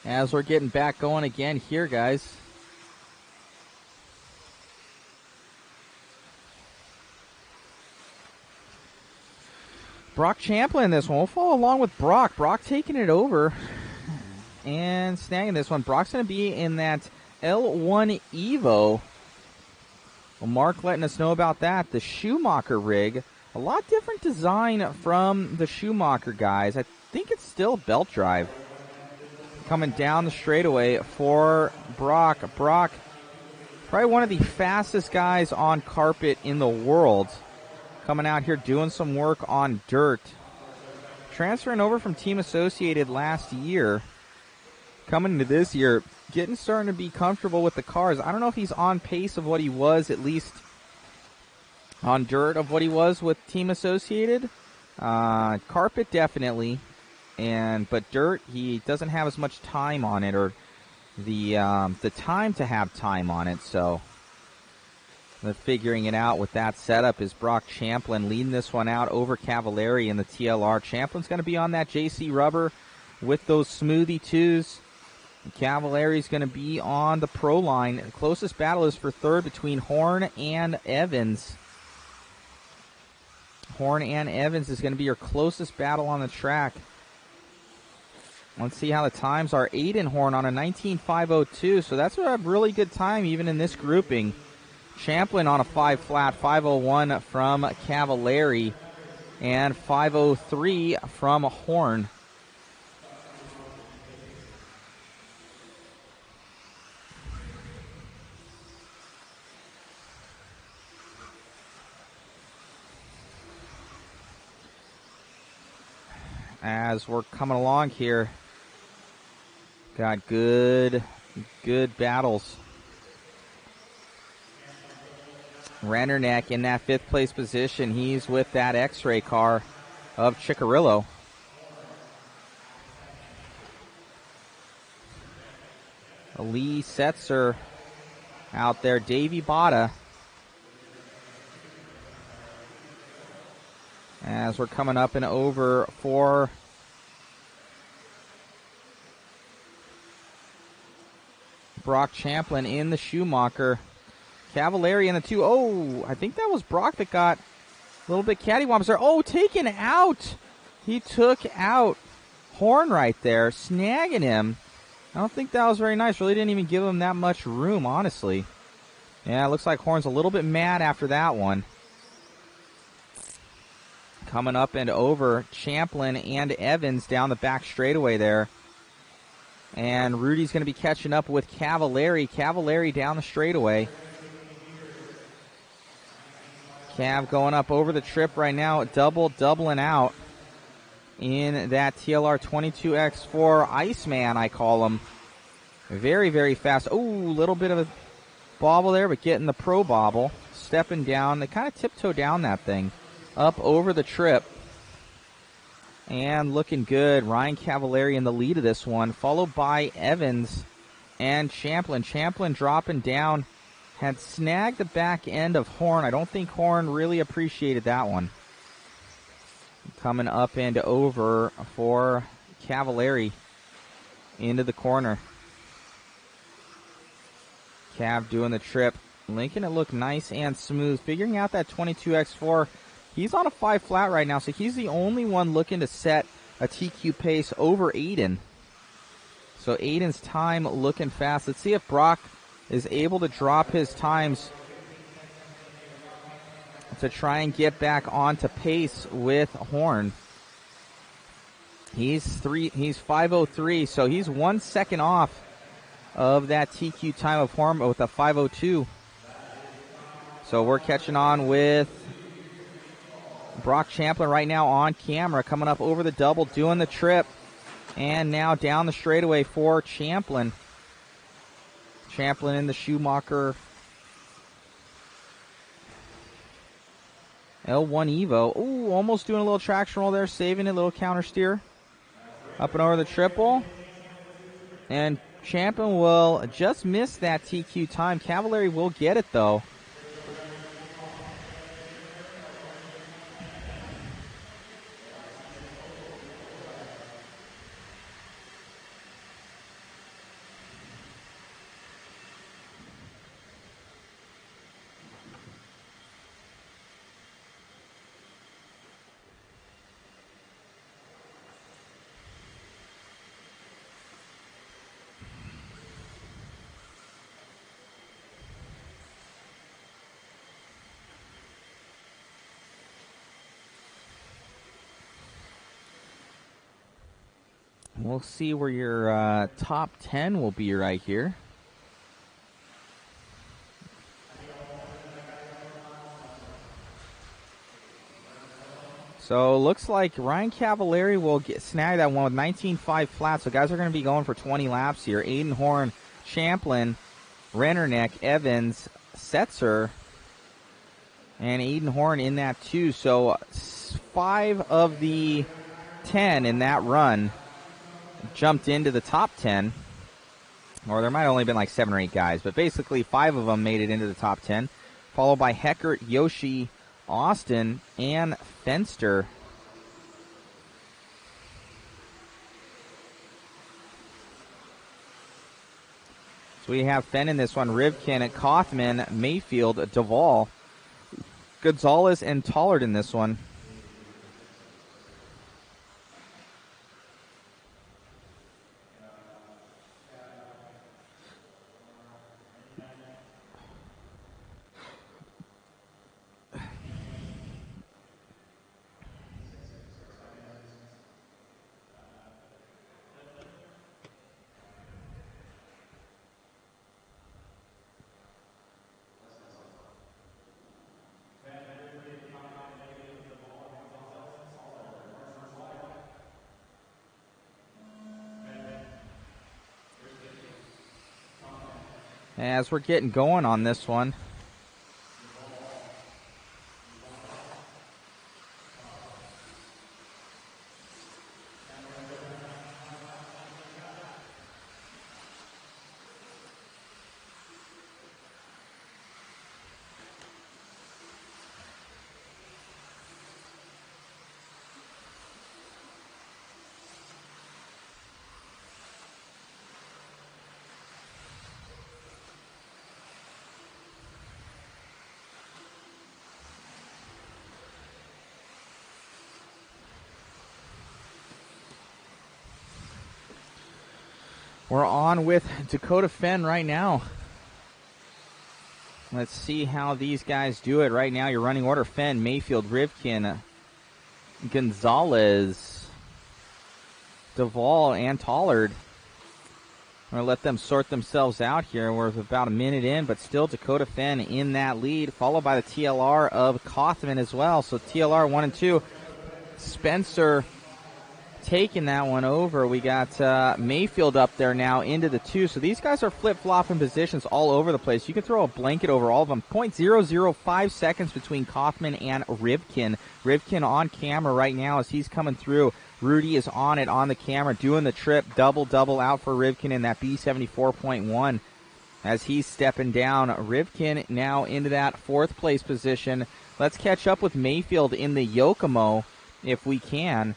As we're getting back going again here, guys. Brock Champlin in this one. We'll follow along with Brock. Brock taking it over and snagging this one. Brock's going to be in that L1 Evo. Well, Mark letting us know about that. The Schumacher rig. A lot different design from the Schumacher guys. I think it's still belt drive. Coming down the straightaway for Brock. Brock, probably one of the fastest guys on carpet in the world. Coming out here doing some work on dirt. Transferring over from Team Associated last year. Coming into this year, starting to be comfortable with the cars. I don't know if he's on pace of what he was, at least on dirt, of what he was with Team Associated. Carpet, definitely. But dirt, he doesn't have as much time on it, or the time to have time on it. So they're figuring it out with that setup. Is Brock Champlin leading this one out over Cavallari in the TLR. Champlin's going to be on that JC rubber with those Smoothie 2s. Cavallari's going to be on the pro line. The closest battle is for third between Horn and Evans. Horn and Evans is going to be your closest battle on the track. Let's see how the times are. Aiden Horn on a 19.502, so that's a really good time even in this grouping. Champlin on a 5 flat, 5:01 from Cavallari, and 5:03 from Horn. As we're coming along here, got good battles. Rennerneck in that 5th place position. He's with that X-ray car of Chickarillo. Lee Setzer out there. Davey Botta. As we're coming up and over for Brock Champlin in the Schumacher. Cavallari in the 2. Oh, I think that was Brock that got a little bit cattywampus there. Oh, taken out. He took out Horn right there, snagging him. I don't think that was very nice. Really didn't even give him that much room, honestly. Yeah, it looks like Horn's a little bit mad after that one. Coming up and over, Champlin and Evans down the back straightaway there. And Rudy's going to be catching up with Cavallari. Cavallari down the straightaway. Cav going up over the trip right now, doubling out in that TLR 22X4 Iceman, I call him. Very, very fast. Oh, a little bit of a bobble there, but getting the pro bobble. Stepping down. They kind of tiptoe down that thing. Up over the trip. And looking good. Ryan Cavallari in the lead of this one, followed by Evans and Champlin. Champlin dropping down. Had snagged the back end of Horn. I don't think Horn really appreciated that one. Coming up and over for Cavallari into the corner. Cav doing the trip. Making it look nice and smooth. Figuring out that 22X4. He's on a 5 flat right now, so he's the only one looking to set a TQ pace over Aiden. So Aiden's time looking fast. Let's see if Brock is able to drop his times to try and get back onto pace with Horn. He's 5:03, so he's 1 second off of that TQ time of Horn with a 5:02. So we're catching on with Brock Champlin right now on camera, coming up over the double, doing the trip, and now down the straightaway for Champlin. Champlin in the Schumacher L1 Evo. Ooh, almost doing a little traction roll there, saving it, a little counter steer. Up and over the triple. And Champlin will just miss that TQ time. Cavallari will get it, though. We'll see where your top 10 will be right here. So looks like Ryan Cavallari will snag that one with 19.5 flat. So guys are going to be going for 20 laps here. Aiden Horn, Champlin, Rennerneck, Evans, Setzer, and Aiden Horn in that too. So 5 of the 10 in that run jumped into the top 10. or there might have only been like 7 or 8 guys, but basically 5 of them made it into the top 10, followed by Heckert, Yoshi, Austin, and Fenster. So we have Fenn in this one, Rivkin, Kaufman, Mayfield, Duvall, Gonzalez, and Tollard in this one. As we're getting going on this one, we're on with Dakota Fenn right now. Let's see how these guys do it right now. Your running order: Fenn, Mayfield, Rivkin, Gonzalez, Duvall, and Tollard. I'm going to let them sort themselves out here. We're about a minute in, but still Dakota Fenn in that lead, followed by the TLR of Kaufman as well. So TLR 1 and 2. Spencer taking that one over. We got Mayfield up there now into the 2. So these guys are flip-flopping positions all over the place. You can throw a blanket over all of them. 0.005 seconds between Kaufman and Rivkin. Rivkin on camera right now as he's coming through. Rudy is on it on the camera, doing the trip. Double out for Rivkin in that B74.1 as he's stepping down. Rivkin now into that 4th place position. Let's catch up with Mayfield in the Yokomo if we can.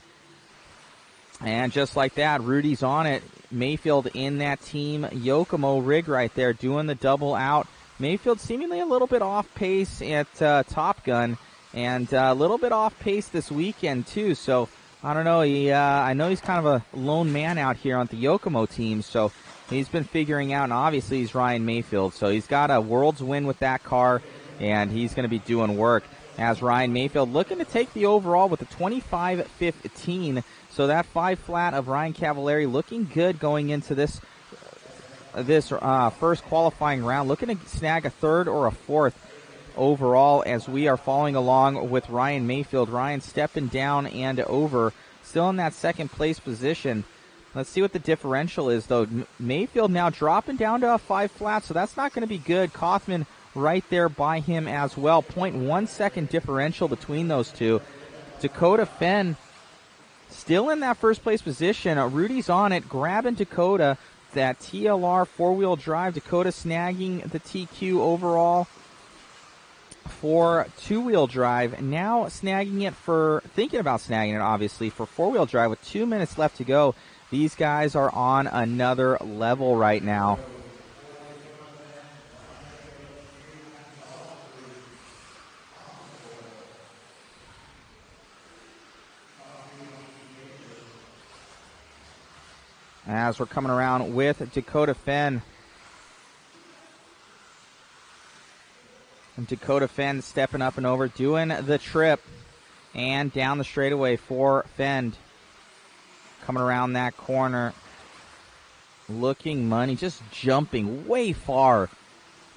And just like that, Rudy's on it. Mayfield in that team Yokomo rig right there, doing the double out. Mayfield seemingly a little bit off pace at Top Gun, and a little bit off pace this weekend too. So I don't know. I know he's kind of a lone man out here on the Yokomo team. So he's been figuring out, and obviously he's Ryan Mayfield. So he's got a world's win with that car, and he's going to be doing work. As Ryan Mayfield looking to take the overall with a 25-15. So that 5 flat of Ryan Cavallari looking good going into this first qualifying round. Looking to snag a 3rd or a 4th overall as we are following along with Ryan Mayfield. Ryan stepping down and over, still in that 2nd place position. Let's see what the differential is, though. Mayfield now dropping down to a 5 flat, so that's not going to be good. Kaufman right there by him as well. 0.1 second differential between those two. Dakota Fenn still in that 1st place position. Rudy's on it, grabbing Dakota. That TLR 4-wheel drive. Dakota snagging the TQ overall for 2-wheel drive. Now snagging it thinking about snagging it, obviously, for 4-wheel drive with 2 minutes left to go. These guys are on another level right now. As we're coming around with Dakota Fenn. And Dakota Fenn stepping up and over, doing the trip. And down the straightaway for Fenn. Coming around that corner. Looking money, just jumping way far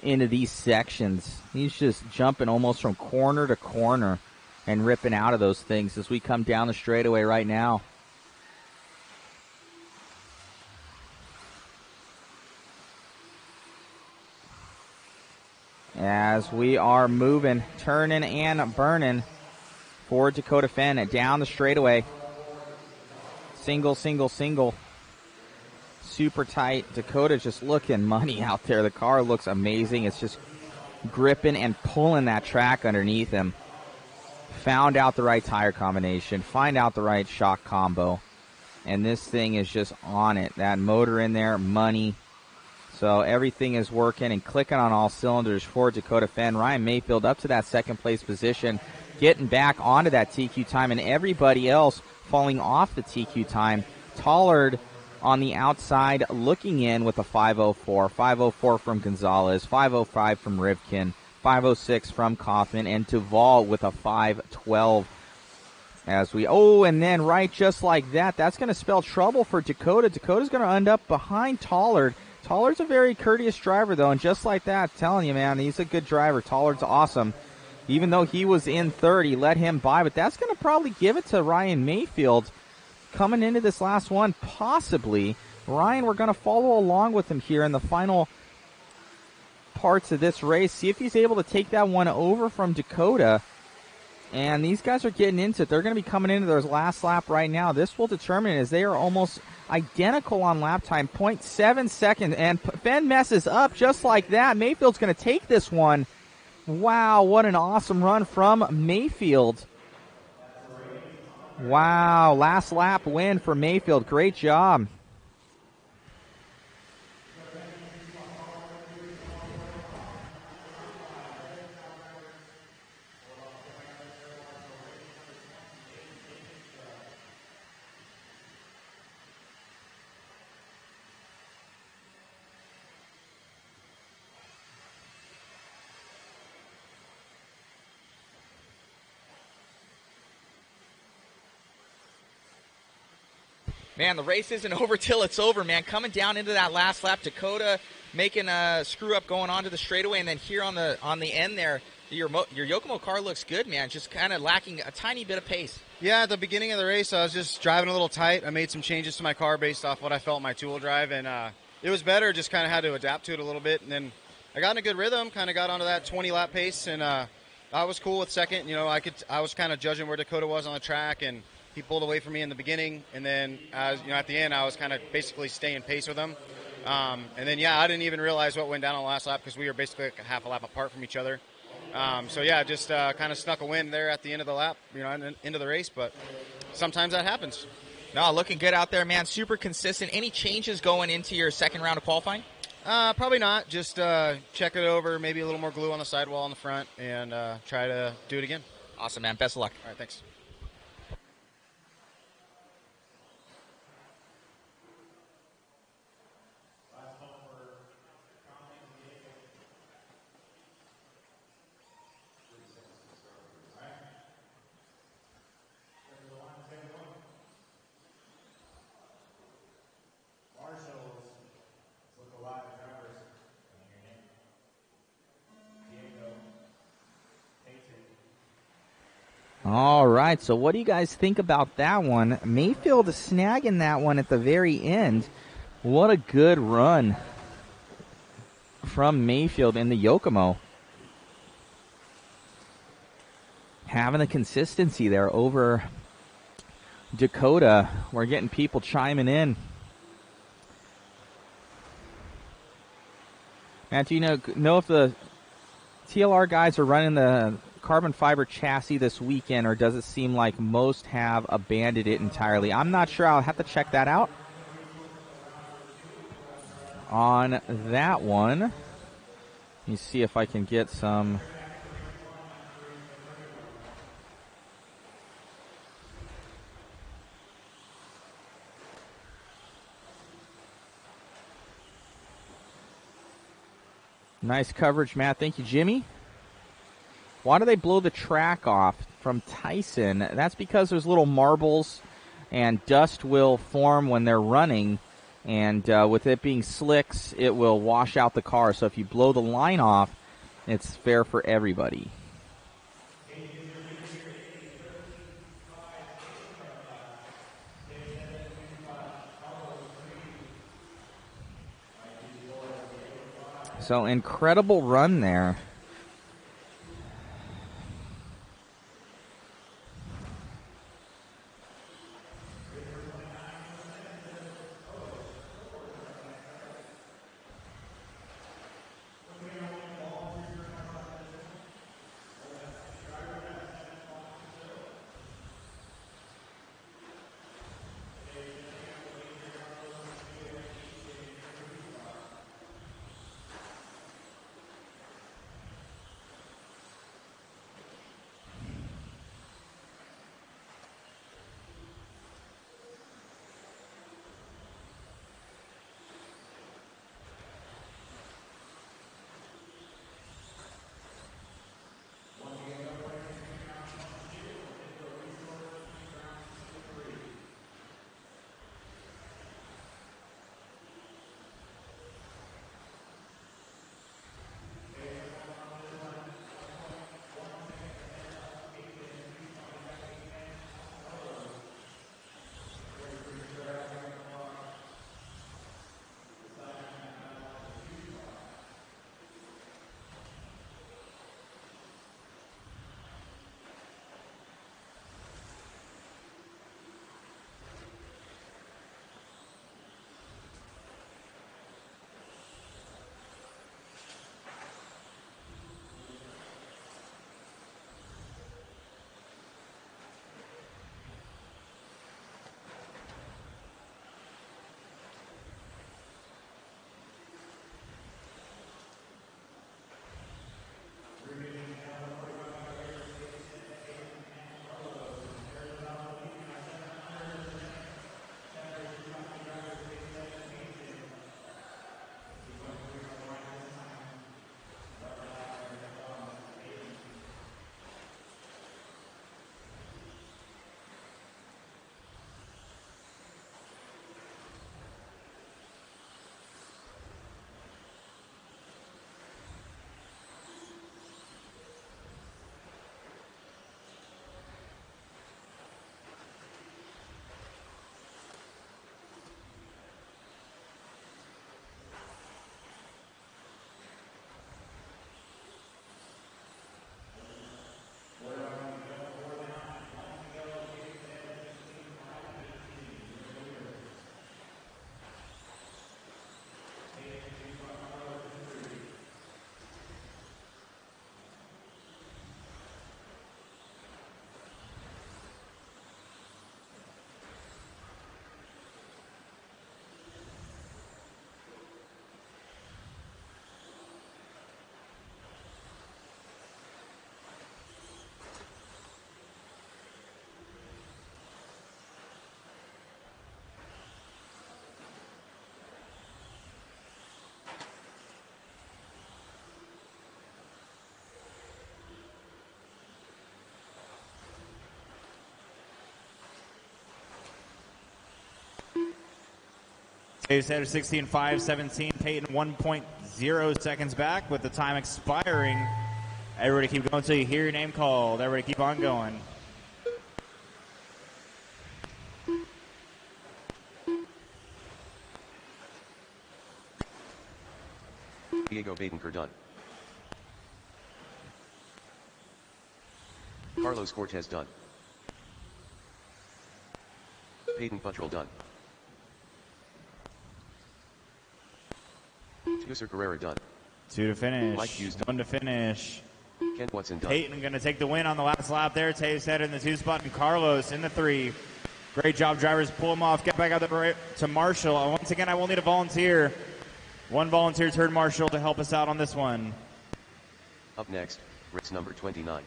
into these sections. He's just jumping almost from corner to corner and ripping out of those things as we come down the straightaway right now. As we are moving, turning and burning for Dakota Fenn down the straightaway. Single. super tight. Dakota's just looking money out there. The car looks amazing. It's just gripping and pulling that track underneath him. Found out the right tire combination, find out the right shock combo, and this thing is just on it. That motor in there, money. So everything is working and clicking on all cylinders for Dakota Fenn. Ryan Mayfield up to that second place position, getting back onto that TQ time, and everybody else falling off the TQ time. Tollard on the outside looking in with a 5:04. 5:04 from Gonzalez, 5:05 from Rivkin, 5:06 from Kaufman, and Duvall with a 5:12. And then right just like that, that's going to spell trouble for Dakota. Dakota's going to end up behind Tollard. Tollard's a very courteous driver, though, and just like that, telling you, man, he's a good driver. Tollard's awesome. Even though he was in third, he let him by, but that's going to probably give it to Ryan Mayfield coming into this last one, possibly. Ryan, we're going to follow along with him here in the final parts of this race, see if he's able to take that one over from Dakota. And these guys are getting into it. They're going to be coming into their last lap right now. This will determine as they are almost identical on lap time, 0.7 seconds. And Fenn messes up just like that. Mayfield's going to take this one. Wow, what an awesome run from Mayfield. Wow, last lap win for Mayfield. Great job. Man, the race isn't over till it's over, man. Coming down into that last lap, Dakota making a screw up going onto the straightaway, and then here on the end there, your Yokomo car looks good, man. Just kind of lacking a tiny bit of pace. Yeah, at the beginning of the race, I was just driving a little tight. I made some changes to my car based off what I felt my two-wheel drive, and it was better. Just kind of had to adapt to it a little bit, and then I got in a good rhythm. Kind of got onto that 20-lap pace, and I was cool with second. You know, I was kind of judging where Dakota was on the track, and he pulled away from me in the beginning, and then at the end, I was kind of basically staying pace with him. And then, I didn't even realize what went down on the last lap because we were basically like a half a lap apart from each other. Just kind of snuck a win there at the end of the lap, into the race. But sometimes that happens. No, looking good out there, man. Super consistent. Any changes going into your second round of qualifying? Probably not. Just check it over, maybe a little more glue on the sidewall on the front, and try to do it again. Awesome, man. Best of luck. All right, thanks. All right, so what do you guys think about that one? Mayfield snagging that one at the very end. What a good run from Mayfield in the Yokomo. Having the consistency there over Dakota. We're getting people chiming in. Matt, do you know if the TLR guys are running the carbon fiber chassis this weekend, or does it seem like most have abandoned it entirely? I'm not sure. I'll have to check that out on that one. Let me see if I can get some. Nice coverage, Matt. Thank you, Jimmy. Why do they blow the track off from Tyson? That's because there's little marbles and dust will form when they're running. And with it being slicks, it will wash out the car. So if you blow the line off, it's fair for everybody. So incredible run there. Taves header 16.517. Peyton 1.0 seconds back with the time expiring. Everybody keep going until you hear your name called. Everybody keep on going. Diego Badenker done. Carlos Cortez done. Peyton Buttrell done. Tuser Carrera done. 2 to finish. Mike Hughes done. 1 to finish. Kent Watson done. Peyton going to take the win on the last lap there. Taves head in the 2 spot, and Carlos in the 3. Great job, drivers. Pull him off. Get back out there to Marshall. Once again, I will need a volunteer. 1 volunteer turn Marshall to help us out on this one. Up next, race number 29.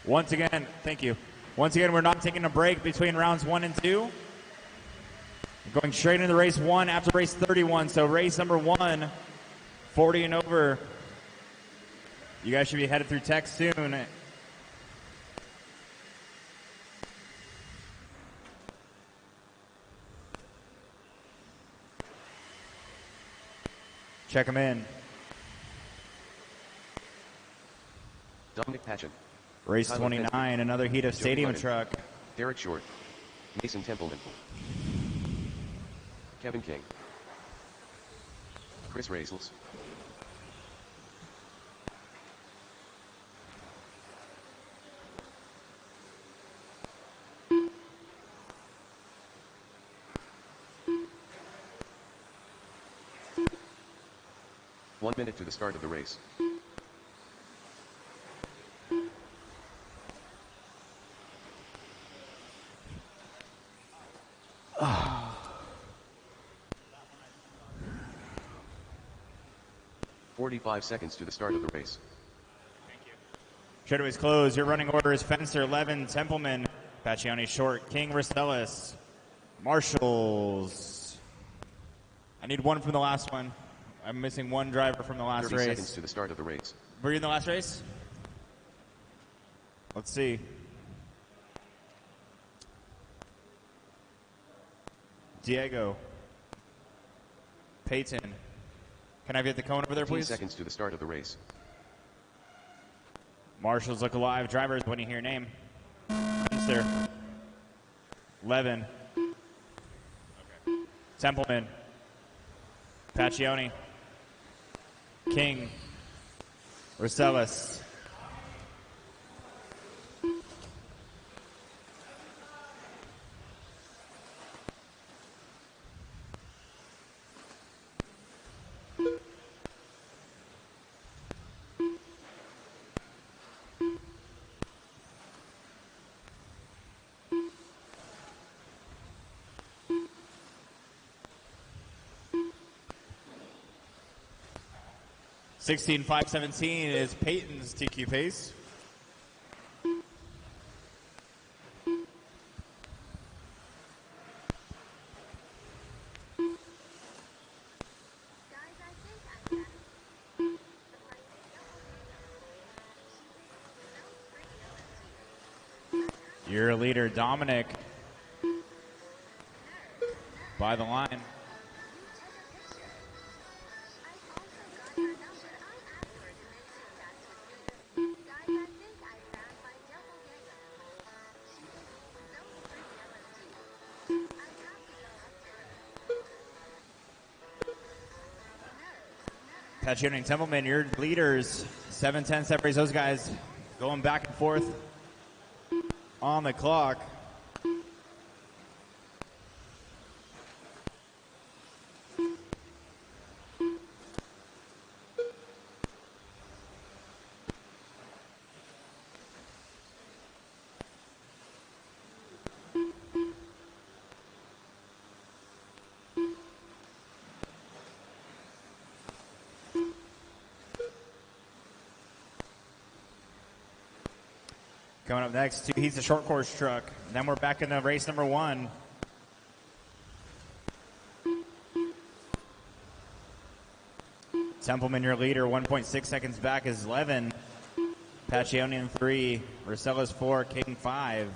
Once again, thank you. Once again, we're not taking a break between rounds 1 and 2. We're going straight into race 1 after race 31. So race number 1, 40 and over. You guys should be headed through tech soon. Check them in. Dominic Patchen. Race Tyler 29, Fenton. another heat of Joey stadium Martin. truck. Derek Short. Mason Templeman. Kevin King. Chris Raisels. One minute to the start of the race. Ah. 45 seconds to the start of the race. Straightaway's closed. Your running order is Fencer, Levin, Templeman, Paccioni, Short, King, Ristellis, Marshalls. I need 1 from the last one. I'm missing 1 driver from the last 30 race. seconds to the start of the race. Were you in the last race? Let's see. Diego. Peyton. Can I get the cone over there, 15 please? seconds to the start of the race. Marshals look alive. Drivers, when you hear your name. Fencer. Levin. Templeman. Paccioni. King. Ristellis. $16,517 is Peyton's TQ pace. Your leader, Dominic, by the line. Paccioni and Templeman, your leaders, 7-10 separates those guys, going back and forth on the clock. Coming up next, he's the short course truck. And then we're back in the race number 1. Templeman, your leader, 1.6 seconds back is Levin. Paccioni in 3, Ristellis 4, King 5.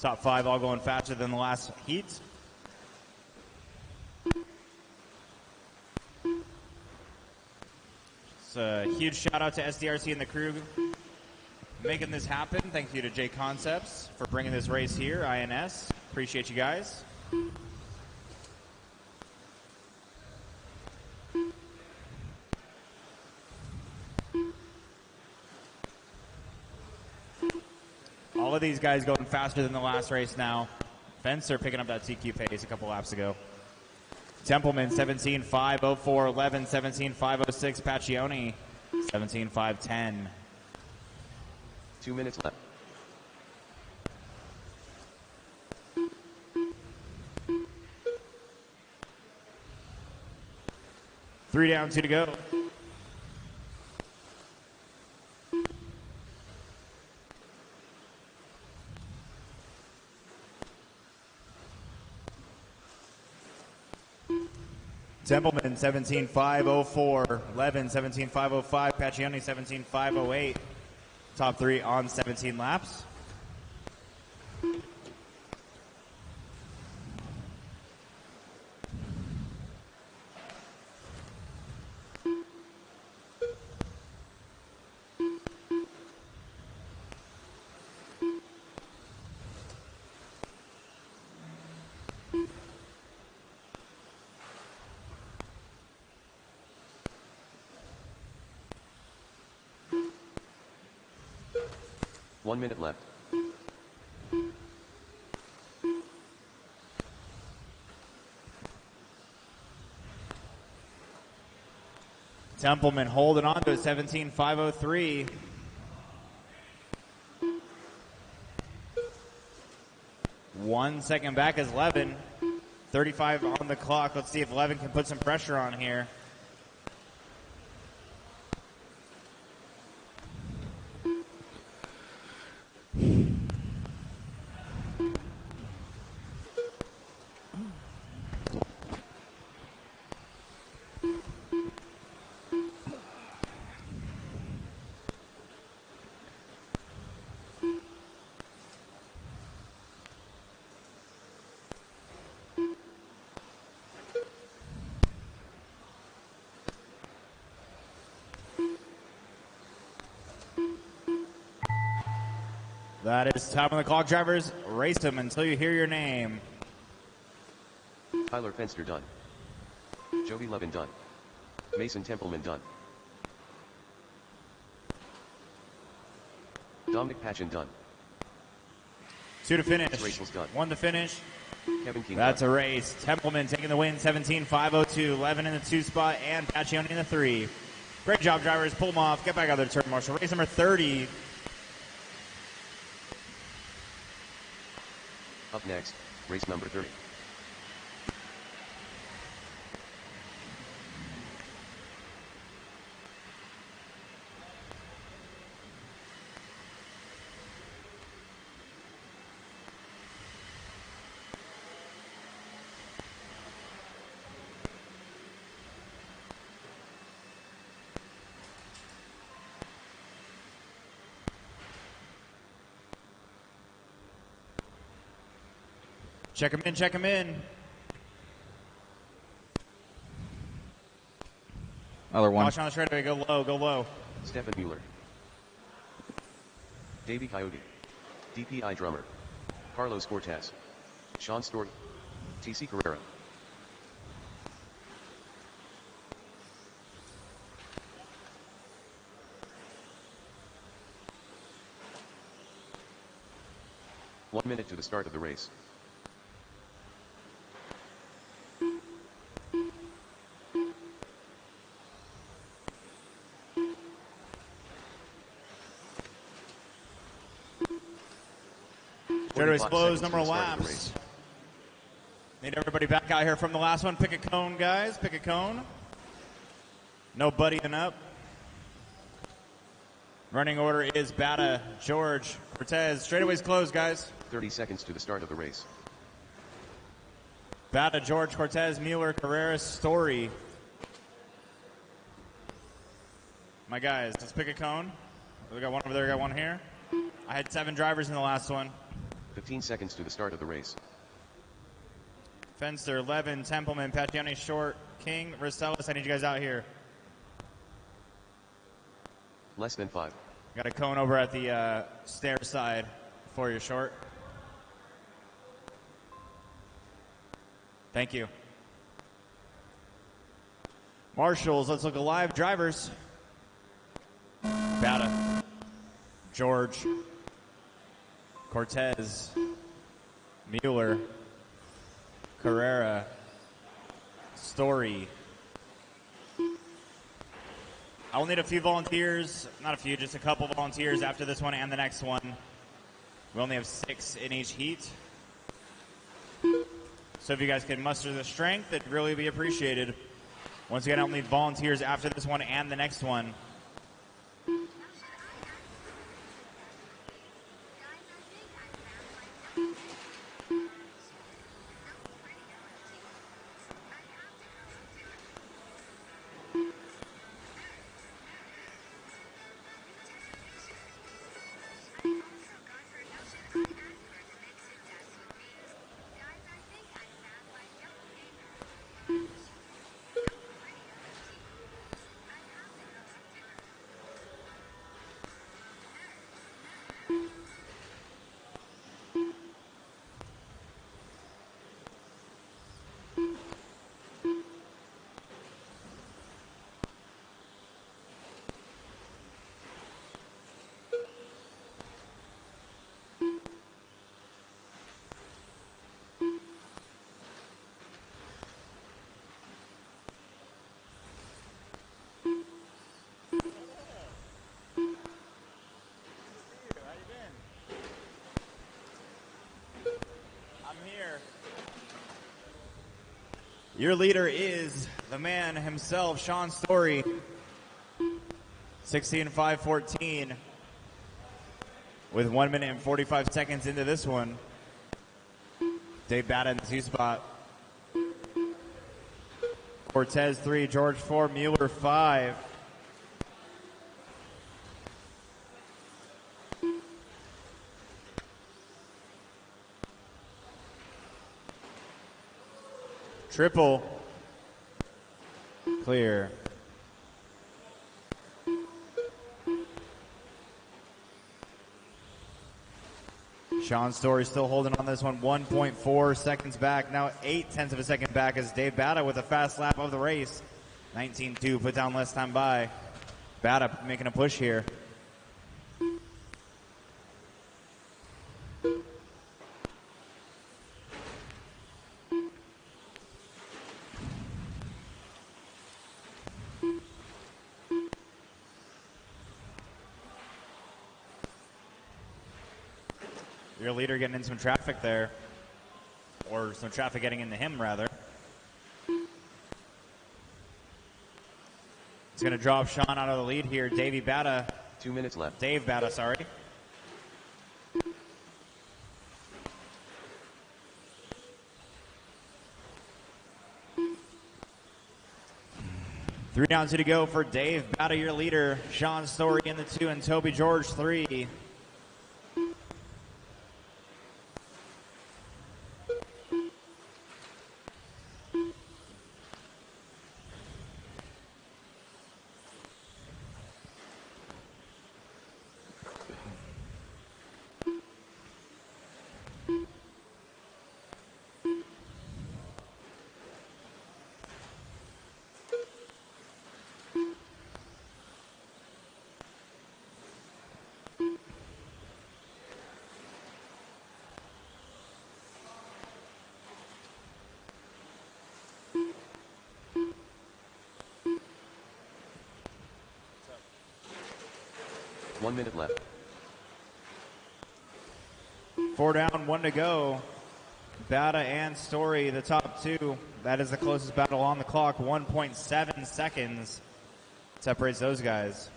Top 5 all going faster than the last heat. So a huge shout out to SDRC and the crew making this happen. Thank you to JConcepts for bringing this race here, INS. Appreciate you guys. All of these guys going faster than the last race now. Fencer picking up that TQ pace a couple laps ago. Templeman 17.504, 11, 17.506. Paccioni 17.510. 2 minutes left. Three down, 2 to go. Templeman 17.504, 11, 17.505, Paccioni 17.508. Top 3 on 17 laps. One minute left. Templeman holding on to 17.503. One second back is Levin. 35 on the clock. Let's see if Levin can put some pressure on here. That is time on the clock, drivers. Race them until you hear your name. Tyler Fenster done. Joey Levin done. Mason Templeman done. Dominic Patchen done. 2 to finish. This race was done. 1 to finish. Kevin King That's done. a race. Templeman taking the win, 17.502. 11 in the 2 spot, and Paccioni in the 3. Great job, drivers. Pull them off. Get back out there to turn marshal. Race number 30. Up next, race number 30. Check him in, check him in. Other one. Watch on the straightaway, go low, go low. Stefan Mueller. Davey Coyote. DPI Drummer. Carlos Cortez. Sean Stort. TC Carrera. One minute to the start of the race. Straightaways closed, number of laps. Need everybody back out here from the last one. Pick a cone, guys. Pick a cone. No buddying up. Running order is Bata, George, Cortez. Straightaways closed, guys. 30 seconds to the start of the race. Bata, George, Cortez, Mueller, Carrera, Story. My guys, let's pick a cone. We got one over there, got one here. I had 7 drivers in the last one. 15 seconds to the start of the race. Fenster, Levin, Templeman, Pagiani, Short, King, Rosales. I need you guys out here. Less than 5. Got a cone over at the stair side for you, Short. Thank you. Marshals, let's look alive. Drivers. Bata. George. Cortez. Mueller. Carrera. Story. I will need a few volunteers. Not a few, just a couple volunteers after this one and the next one. We only have 6 in each heat. So if you guys can muster the strength, it'd really be appreciated. Once again, I'll need volunteers after this one and the next one. Your leader is the man himself, Sean Story. 16.514 with 1 minute and 45 seconds into this one. Dave Bata in the 2 spot. Cortez 3, George 4, Mueller 5. Triple. Clear. Sean Story still holding on this one, 1.4 seconds back. Now 0.8 of a second back as Dave Bata with a fast lap of the race. 19.2, put down less time by. Bata making a push here. Your leader getting in some traffic there, or some traffic getting into him, rather. It's going to drop Sean out of the lead here. Davey Bata. 2 minutes left. Dave Bata, sorry. Three down, 2 to go for Dave Bata, your leader. Sean Story in the 2, and Toby George 3. One minute left. 4 down, 1 to go. Bata and Story, the top 2. That is the closest battle on the clock. 1.7 seconds separates those guys.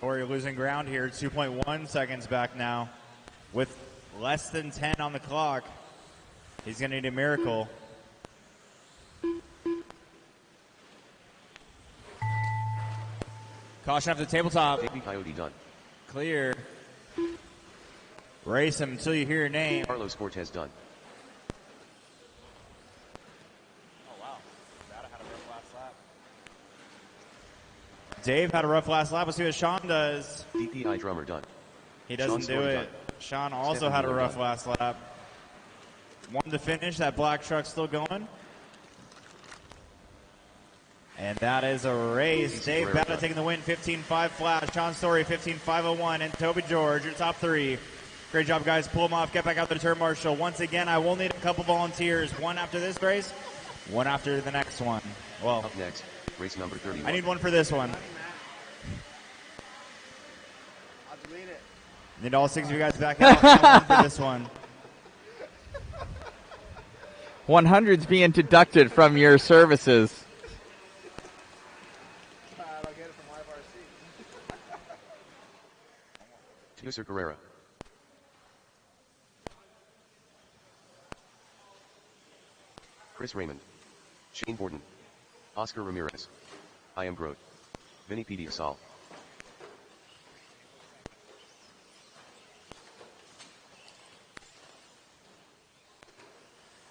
Story losing ground here, 2.1 seconds back now with less than 10 on the clock. He's going to need a miracle. Caution up the tabletop. Baby Coyote done. Clear. Race him until you hear your name. Carlos Cortez done. Oh, wow. That had a rough last lap. Dave had a rough last lap. Let's see what Sean does. DPI drummer done. He doesn't do it. Sean also had a rough last lap. One to finish. That black truck still going. And that is a race. Dave Bata taking the win, 15.5 flat. Sean Story, 15.501. And Toby George, your top three. Great job, guys. Pull them off. Get back out to the turn marshal. Once again, I will need a couple volunteers. One after this race, one after the next one. Well, up next, race number 31. I need one for this one. I'll delete it. Need all 6 of you guys back out. And one for this one. 100's being deducted from your services. I'll get it from YFRC. Tuser Carrera. Chris Raymond. Shane Borden. Oscar Ramirez. I am Grote. Vinny P. Asal.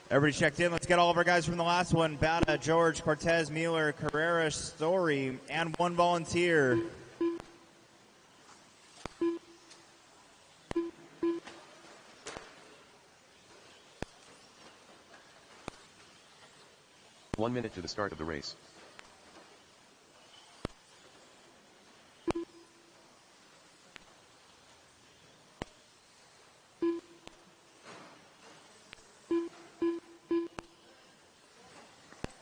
Everybody checked in. Let's get all of our guys from the last one. Bata, George, Cortez, Mueller, Carrera, Story, and one volunteer. One minute to the start of the race.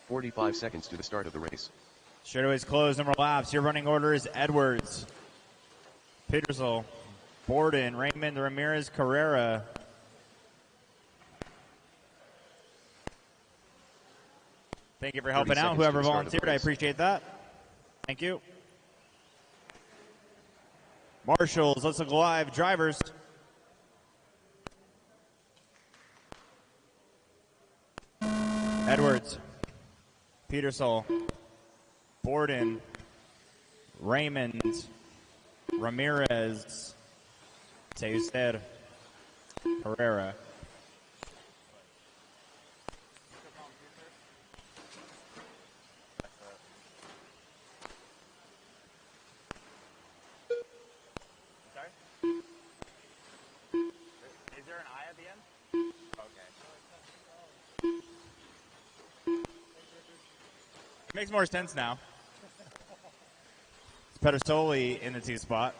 "45 seconds to the start of the race. Straightaways closed, no more laps. Your running order is Edwards, Petersall, Borden, Raymond, Ramirez, Carrera. Thank you for helping out, whoever volunteered. I appreciate that. Thank you. Marshals, let's look live. Drivers. Edwards, Petersall, Borden, Raymond, Ramirez, Teuster, Herrera. Is there an I at the end? Okay. It makes more sense now. It's Pedersoli in the 2 spot.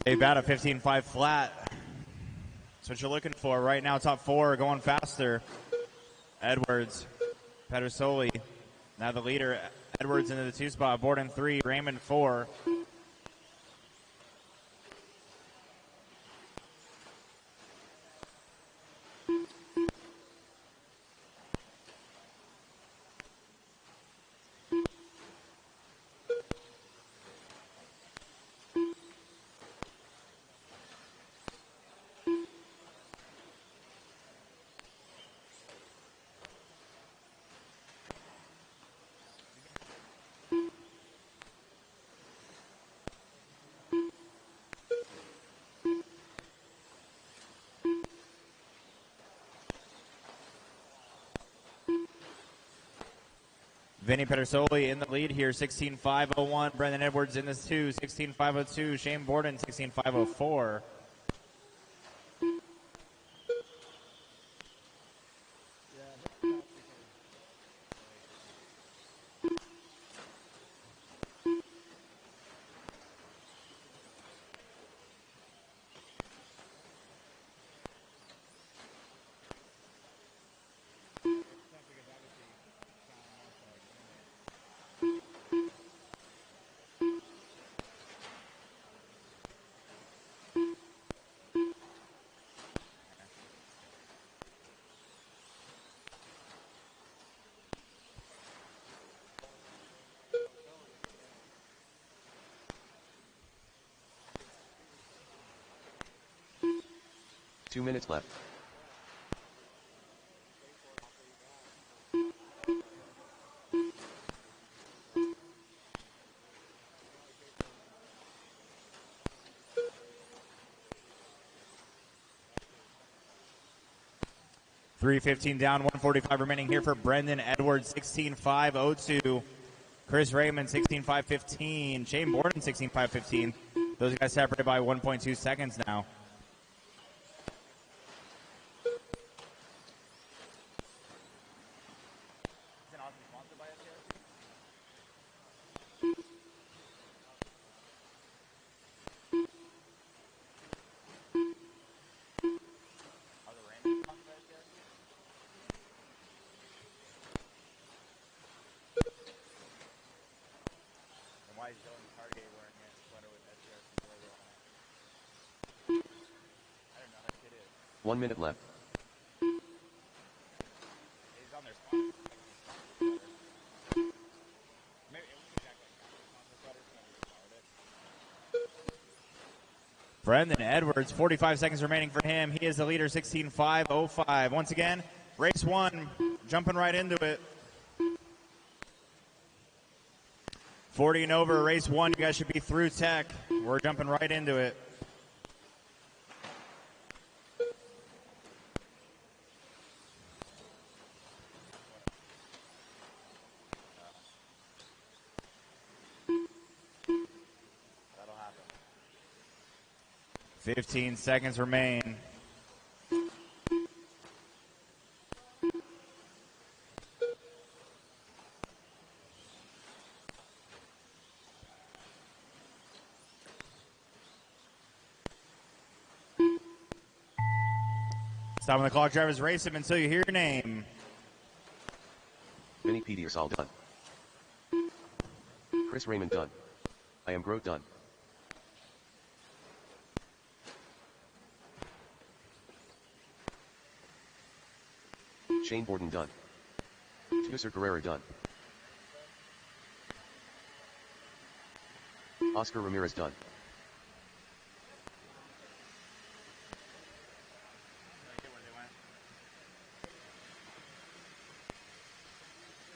Dave Bata, 15.5 flat. That's what you're looking for right now. Top 4 going faster. Edwards, Pedersoli, now the leader. Edwards into the 2 spot. Borden 3, Raymond 4. Vinny Pedersoli in the lead here, 16.501. Brendan Edwards in this 2, 16.502. Shane Borden, 16.504. 2 minutes left. .315 down, 145 remaining here for Brendan Edwards, 16.502. Chris Raymond, 16.515. Shane Borden, 16.515. Those guys separated by 1.2 seconds now. Why is Dylan Target wearing a sweater with SDRC logo on it? I don't know how that kid is. 1 minute left. He's on their sponsor. Maybe it was exactly like Brendan Edwards, 45 seconds remaining for him. He is the leader, 16.505. Once again, race one, jumping right into it. 40 and over, race one. You guys should be through tech. We're jumping right into it. That'll happen. 15 seconds remain. Stopping the clock, drivers, race him until you hear your name. Vinny Petersall done. Chris Raymond done. I am Grote done. Shane Borden done. Tuser Carrera done. Oscar Ramirez done.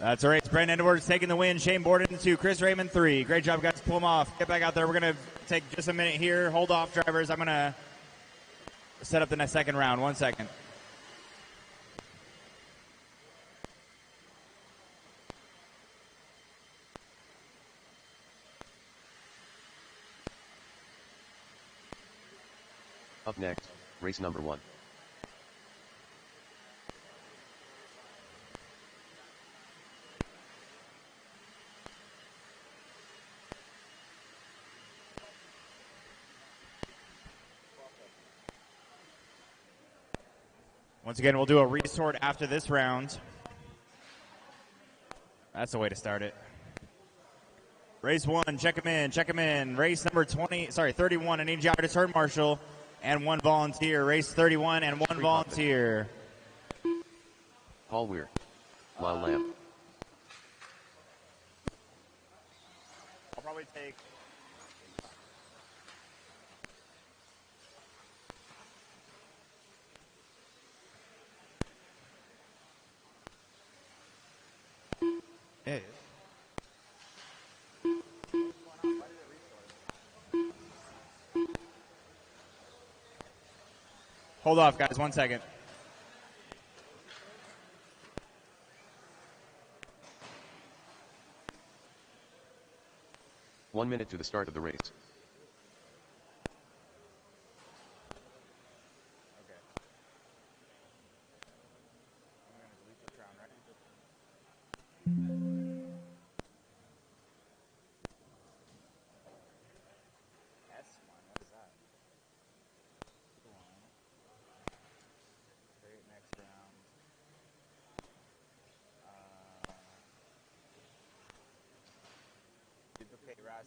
That's all right. Brendan Edwards taking the win. Shane Borden 2. Chris Raymond 3. Great job, guys. Pull them off. Get back out there. We're going to take just a minute here. Hold off, drivers. I'm going to set up the next second round. 1 second. Up next, race number 1. Once again, we'll do a resort after this round. That's the way to start it. Race 1, check him in, check him in. Race number 31, I need you out to turn marshal and 1 volunteer. Race 31 and 1 volunteer. Paul Weir. Lyle Lamb. I'll probably take... Hey. Hold off, guys. 1 second. One minute to the start of the race.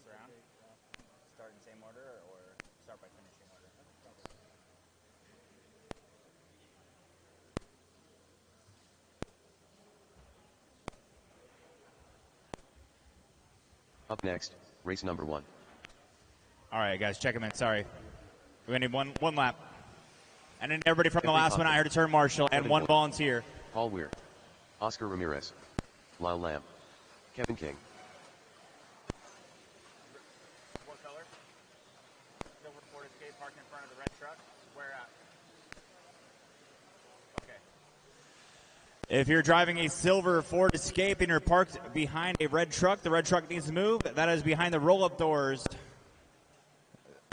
Around? Start in the same order or start by finishing order? Up next, race number 1. All right, guys, check them in. Sorry. We're going to need one lap. And then everybody from the Every last one out here to turn marshal and Kevin one Boyd. volunteer. Paul Weir. Oscar Ramirez. Lyle Lamb. Kevin King. What color? Silver Ford Escape parked in front of the red truck. Where at? Okay. If you're driving a silver Ford Escape and you're parked behind a red truck, the red truck needs to move. That is behind the roll-up doors.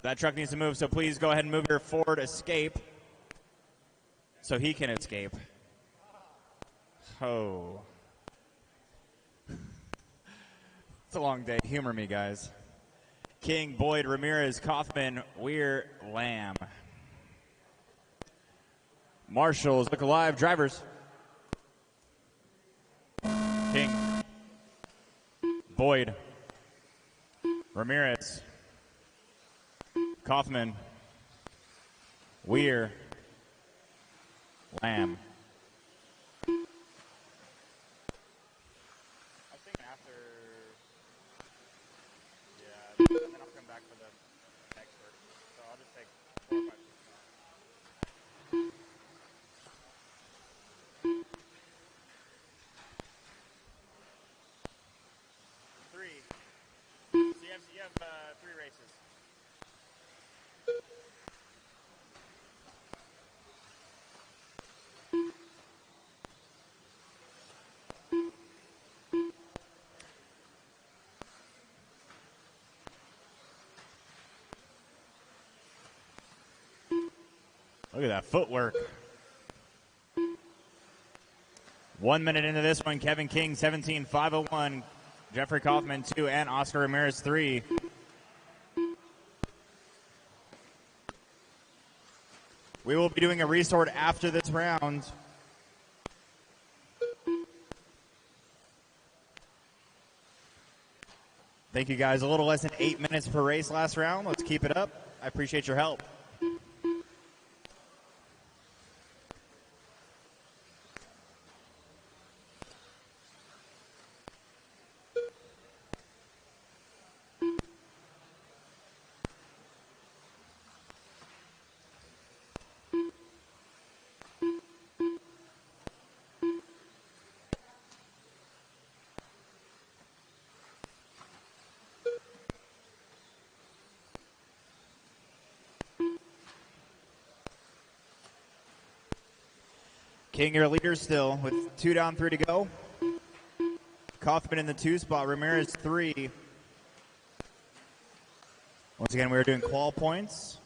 That truck needs to move, so please go ahead and move your Ford Escape so he can escape. Oh. It's a long day. Humor me, guys. King, Boyd, Ramirez, Kaufman, Weir, Lamb. Marshals, look alive, drivers. King, Boyd, Ramirez, Kaufman, Weir, Lamb. I was thinking after, yeah, and then I'll come back for the expert. So I'll just take 4 or 5 minutes. 3. So you have 3 races. Look at that footwork. 1 minute into this one, Kevin King, 17.501. Jeffrey Kaufman, 2, and Oscar Ramirez, 3. We will be doing a restart after this round. Thank you, guys. A little less than 8 minutes per race last round. Let's keep it up. I appreciate your help. King, your leader still with 2 down, 3 to go. Kaufman in the 2 spot. Ramirez 3. Once again, we are doing qual points.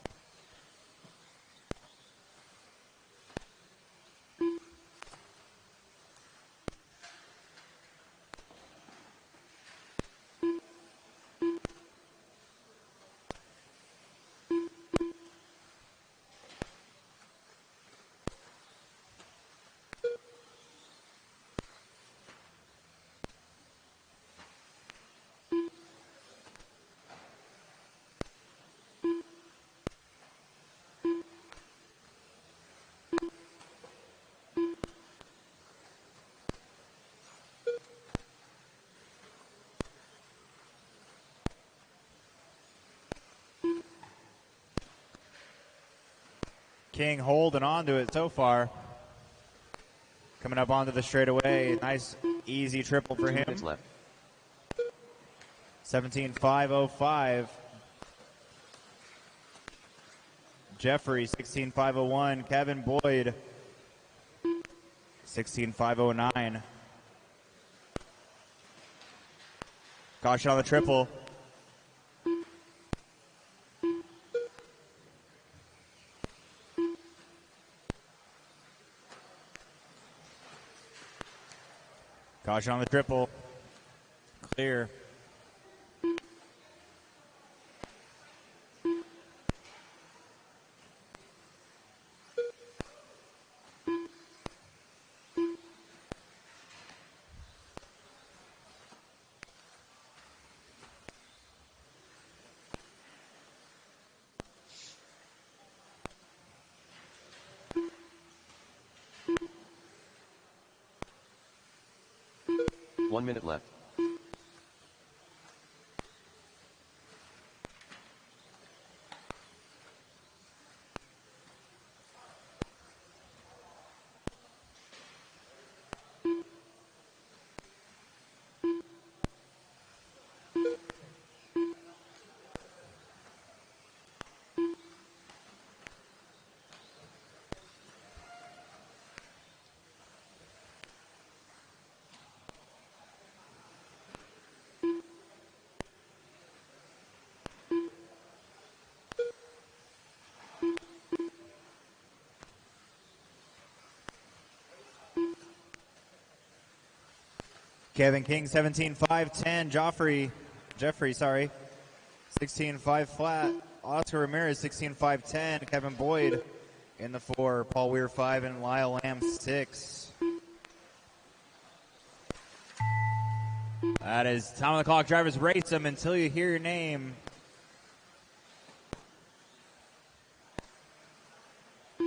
King holding on to it so far. Coming up onto the straightaway. Nice, easy triple for 2 him. minutes left. 17.505. Jeffrey, 16.501. Kevin Boyd, 16.509. Caution on the triple. Caution on the triple. Clear. One minute left. Kevin King, 17.510. Jeffrey, 16.5 flat. Oscar Ramirez, 16.510. Kevin Boyd in the 4. Paul Weir, 5, and Lyle Lamb, 6. That is time on the clock. Drivers, race them until you hear your name.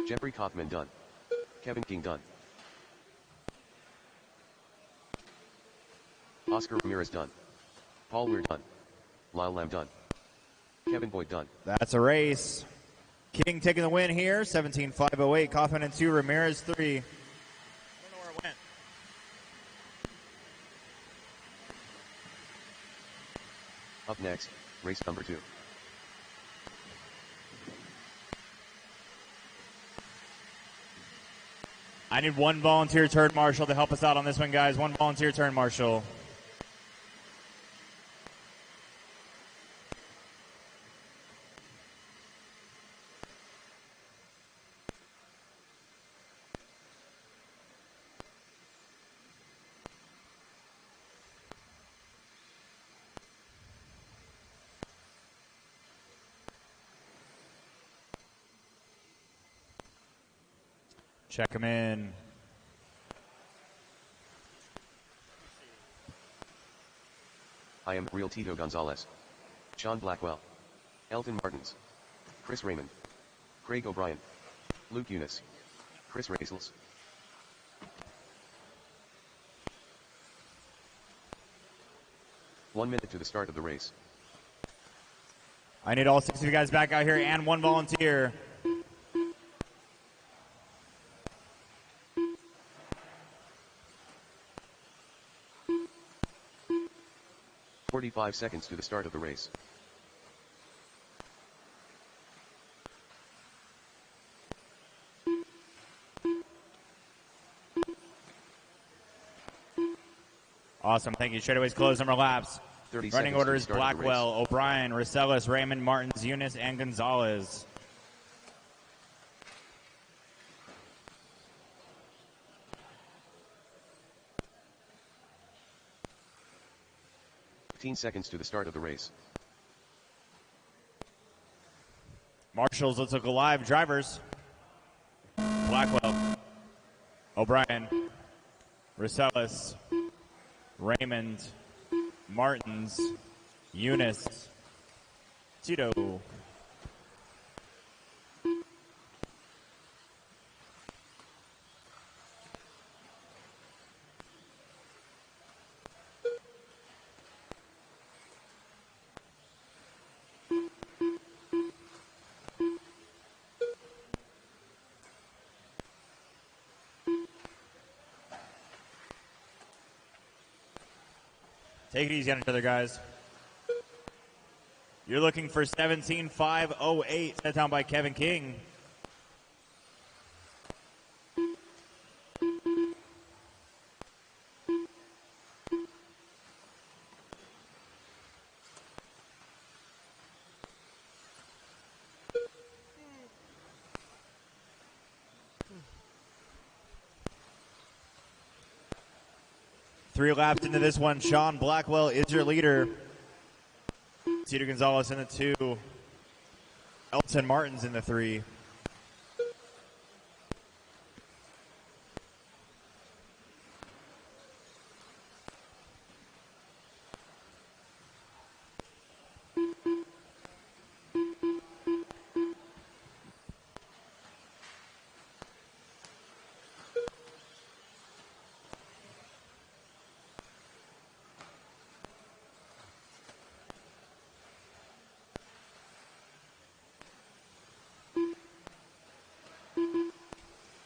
Jeffrey Kaufman done. Kevin King done. Oscar Ramirez done. Paul Weir done. Lyle Lamb done. Kevin Boyd done. That's a race. King taking the win here, 17.508. Kaufman in 2, Ramirez 3. I don't know where it went. Up next, race number 2. I need one volunteer turn marshal to help us out on this one, guys. One volunteer turn marshal. Check him in. I am Real Tito Gonzalez. Sean Blackwell. Elton Martins. Chris Raymond. Craig O'Brien. Luke Eunice. Chris Raisels. One minute to the start of the race. I need all 6 of you guys back out here and one volunteer. 45 seconds to the start of the race. Awesome, thank you. Straightaways close, number of laps. 30 Running seconds order to is start of the Blackwell, O'Brien, Rosellis, Raymond, Martins, Eunice, and Gonzalez. Seconds to the start of the race. Marshals, let's look alive. Drivers. Blackwell, O'Brien, Rosellis, Raymond, Martins, Eunice, Tito. Take it easy on each other, guys. You're looking for 17.508, set down by Kevin King. Three laps into this one, Sean Blackwell is your leader. Tito Gonzalez in the 2. Elton Martins in the 3.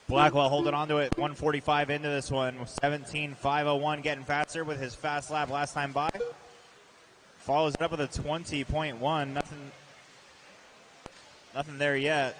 Blackwell holding on to it, 145 into this one, 17.501, getting faster with his fast lap last time by. Follows it up with a 20.1, nothing there yet.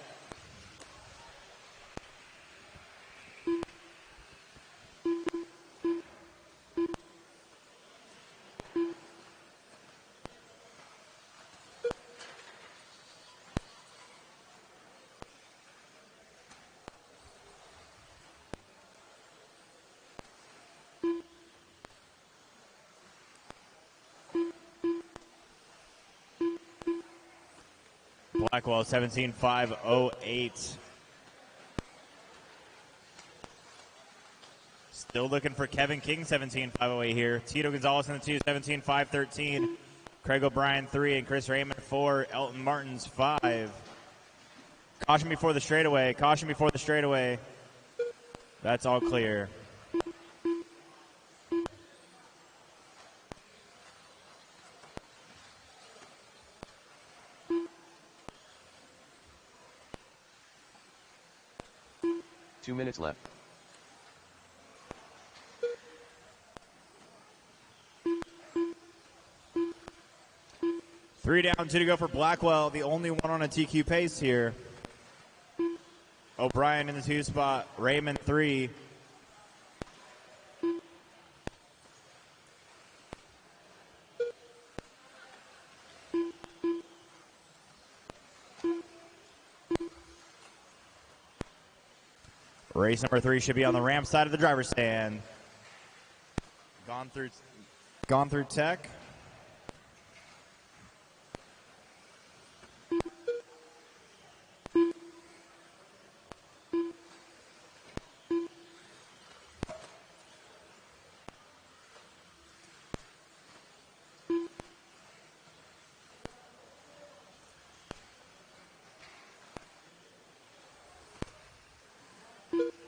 Blackwell 17.508. Still looking for Kevin King, 17.508 here. Tito Gonzalez in the 2, 17.513. Craig O'Brien 3 and Chris Raymond 4. Elton Martins 5. Caution before the straightaway. Caution before the straightaway. That's all clear. Two minutes left. Three down, 2 to go for Blackwell, the only one on a TQ pace here. O'Brien in the 2 spot, Raymond 3. Race number 3 should be on the ramp side of the driver's stand. Gone through tech.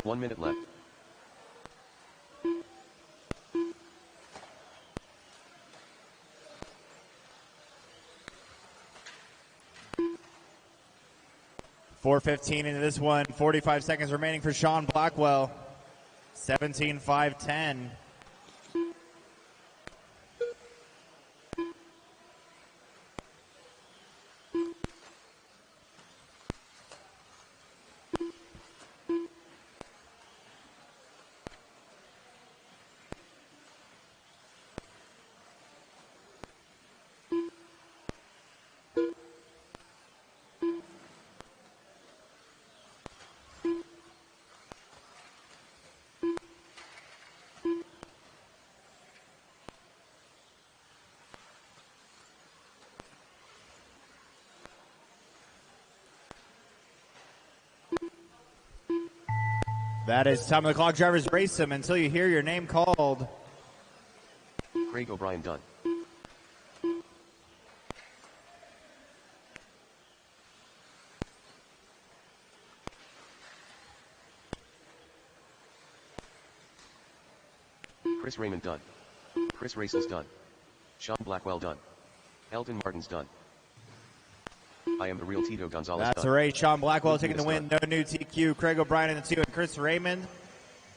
One minute left. .415 into this one. 45 seconds remaining for Sean Blackwell. 17.510. That is time of the clock. Drivers race them until you hear your name called. Craig O'Brien done. Chris Raymond done. Chris Races done. Sean Blackwell done. Elton Martins done. I am the real Tito Gonzalez. That's a race. Sean Blackwell taking the win. No new TQ. Craig O'Brien in the 2 and Chris Raymond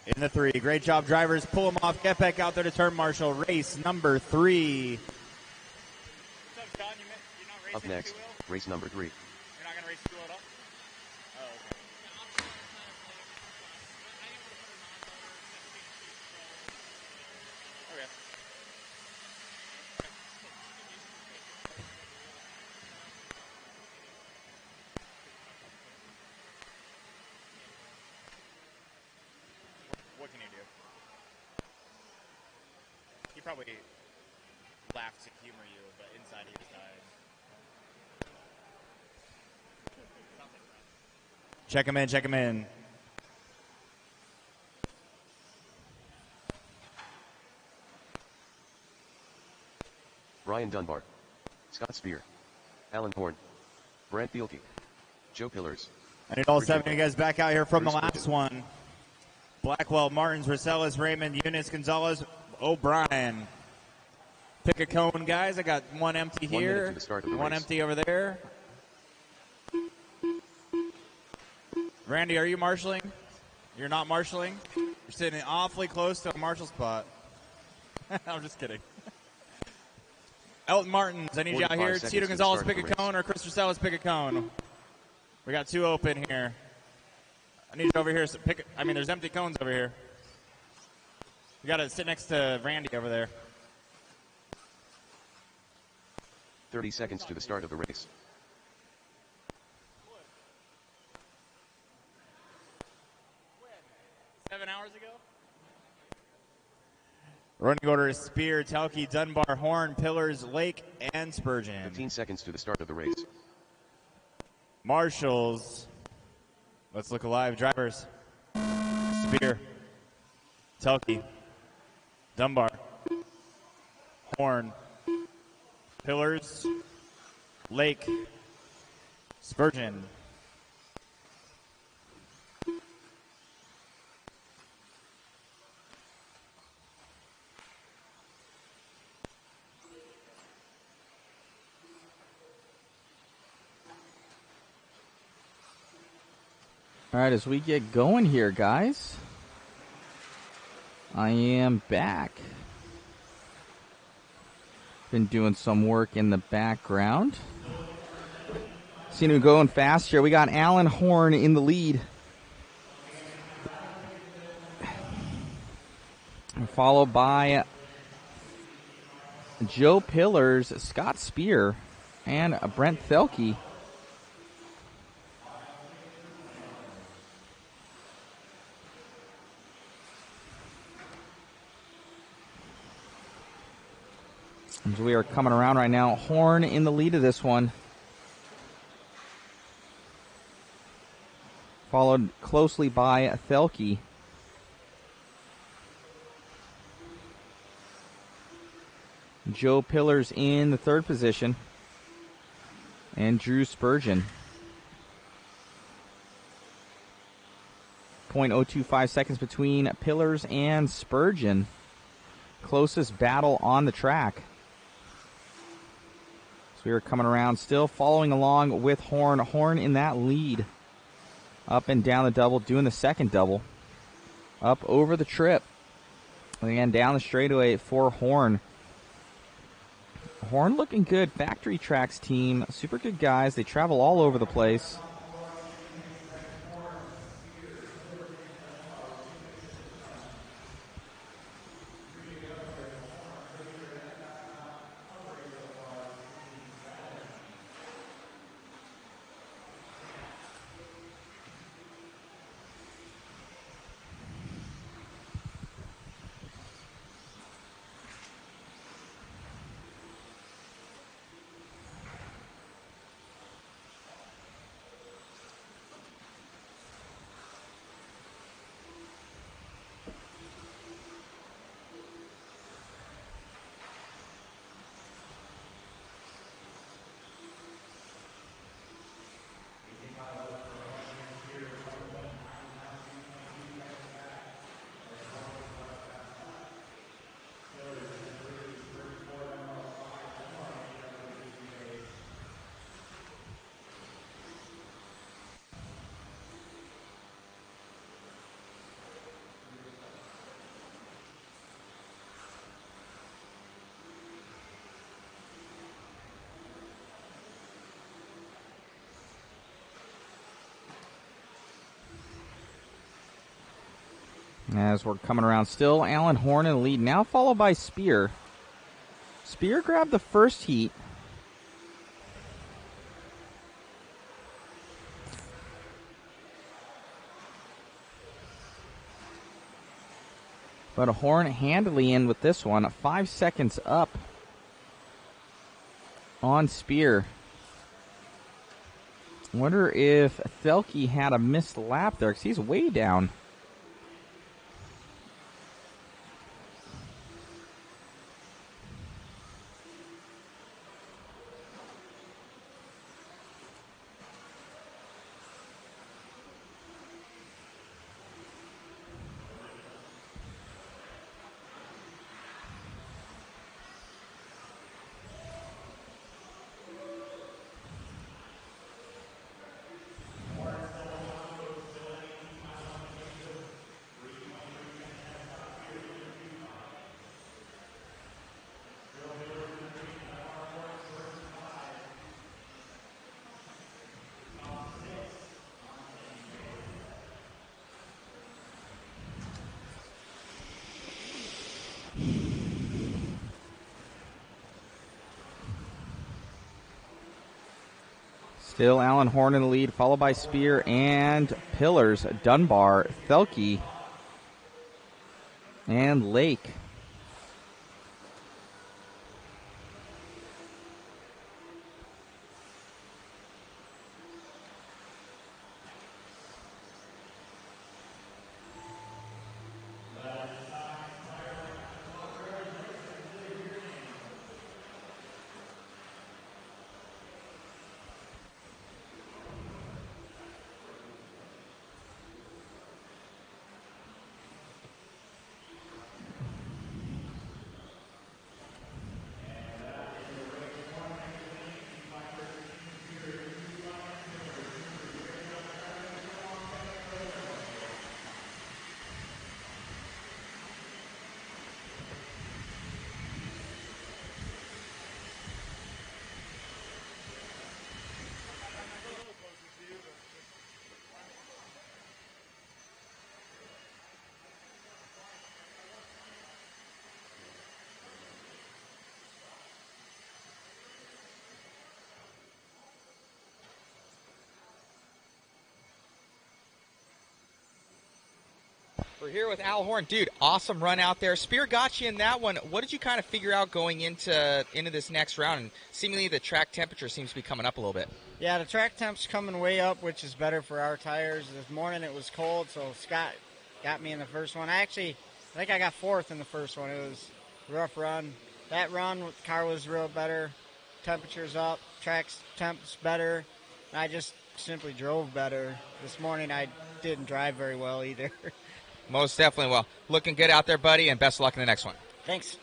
in the 3. Great job, drivers. Pull them off. Get back out there to turn marshal. Race number 3. Up next, race number 3. You're not going to race 2 at all? Oh, okay. Okay. What can he do? He probably laughed to humor you, but inside he was dying. Check him in, check him in. Brian Dunbar. Scott Spear. Alan Horn. Brent Thielke. Joe Pillars. I need all 7 of you guys back out here from the last one. Blackwell, Martins, Rosales, Raymond, Eunice, Gonzalez, O'Brien. Pick a cone, guys. I got one empty here, one empty over there. Randy, are you marshaling? You're not marshaling? You're sitting awfully close to a marshal spot. I'm just kidding. Elton Martins, I need you out here. Tito Gonzalez, pick a cone, or Chris Rosales, pick a cone. We got 2 open here. I need you over here. So there's empty cones over here. You got to sit next to Randy over there. 30 seconds to the start of the race. Running order is Spear, Telke, Dunbar, Horn, Pillars, Lake, and Spurgeon. 15 seconds to the start of the race. Marshals. Let's look alive. Drivers. Spear. Telke. Dunbar. Horn. Pillars. Lake. Spurgeon. All right, as we get going here, guys, I am back. Been doing some work in the background. Seeing him going fast here. We got Alan Horn in the lead. Followed by Joe Pillars, Scott Spear, and Brent Thelke. As we are coming around right now, Horn in the lead of this one. Followed closely by Thelke. Joe Pillars in the third position. And Drew Spurgeon. 0.025 seconds between Pillars and Spurgeon. Closest battle on the track. We are coming around, still following along with Horn. Horn in that lead. Up and down the double, doing the second double. Up over the trip. And down the straightaway for Horn. Horn looking good. Factory Tracks team. Super good guys. They travel all over the place. As we're coming around still, Alan Horn in the lead, now followed by Spear. Spear grabbed the first heat. But Horn handily in with this one, 5 seconds up on Spear. Wonder if Thelke had a missed lap there, because he's way down. Still Alan Horn in the lead, followed by Spear and Pillars, Dunbar, Thelke, and Lake. We're here with Al Horn. Dude, awesome run out there. Spear got you in that one. What did you kind of figure out going into this next round? And seemingly the track temperature seems to be coming up a little bit. Yeah, the track temp's coming way up, which is better for our tires. This morning it was cold, so Scott got me in the first one. I think I got fourth in the first one. It was a rough run. That run, the car was real better. Temperature's up, track's temp's better. I just simply drove better. This morning I didn't drive very well either. Most definitely. Well, looking good out there, buddy, and best of luck in the next one. Thanks.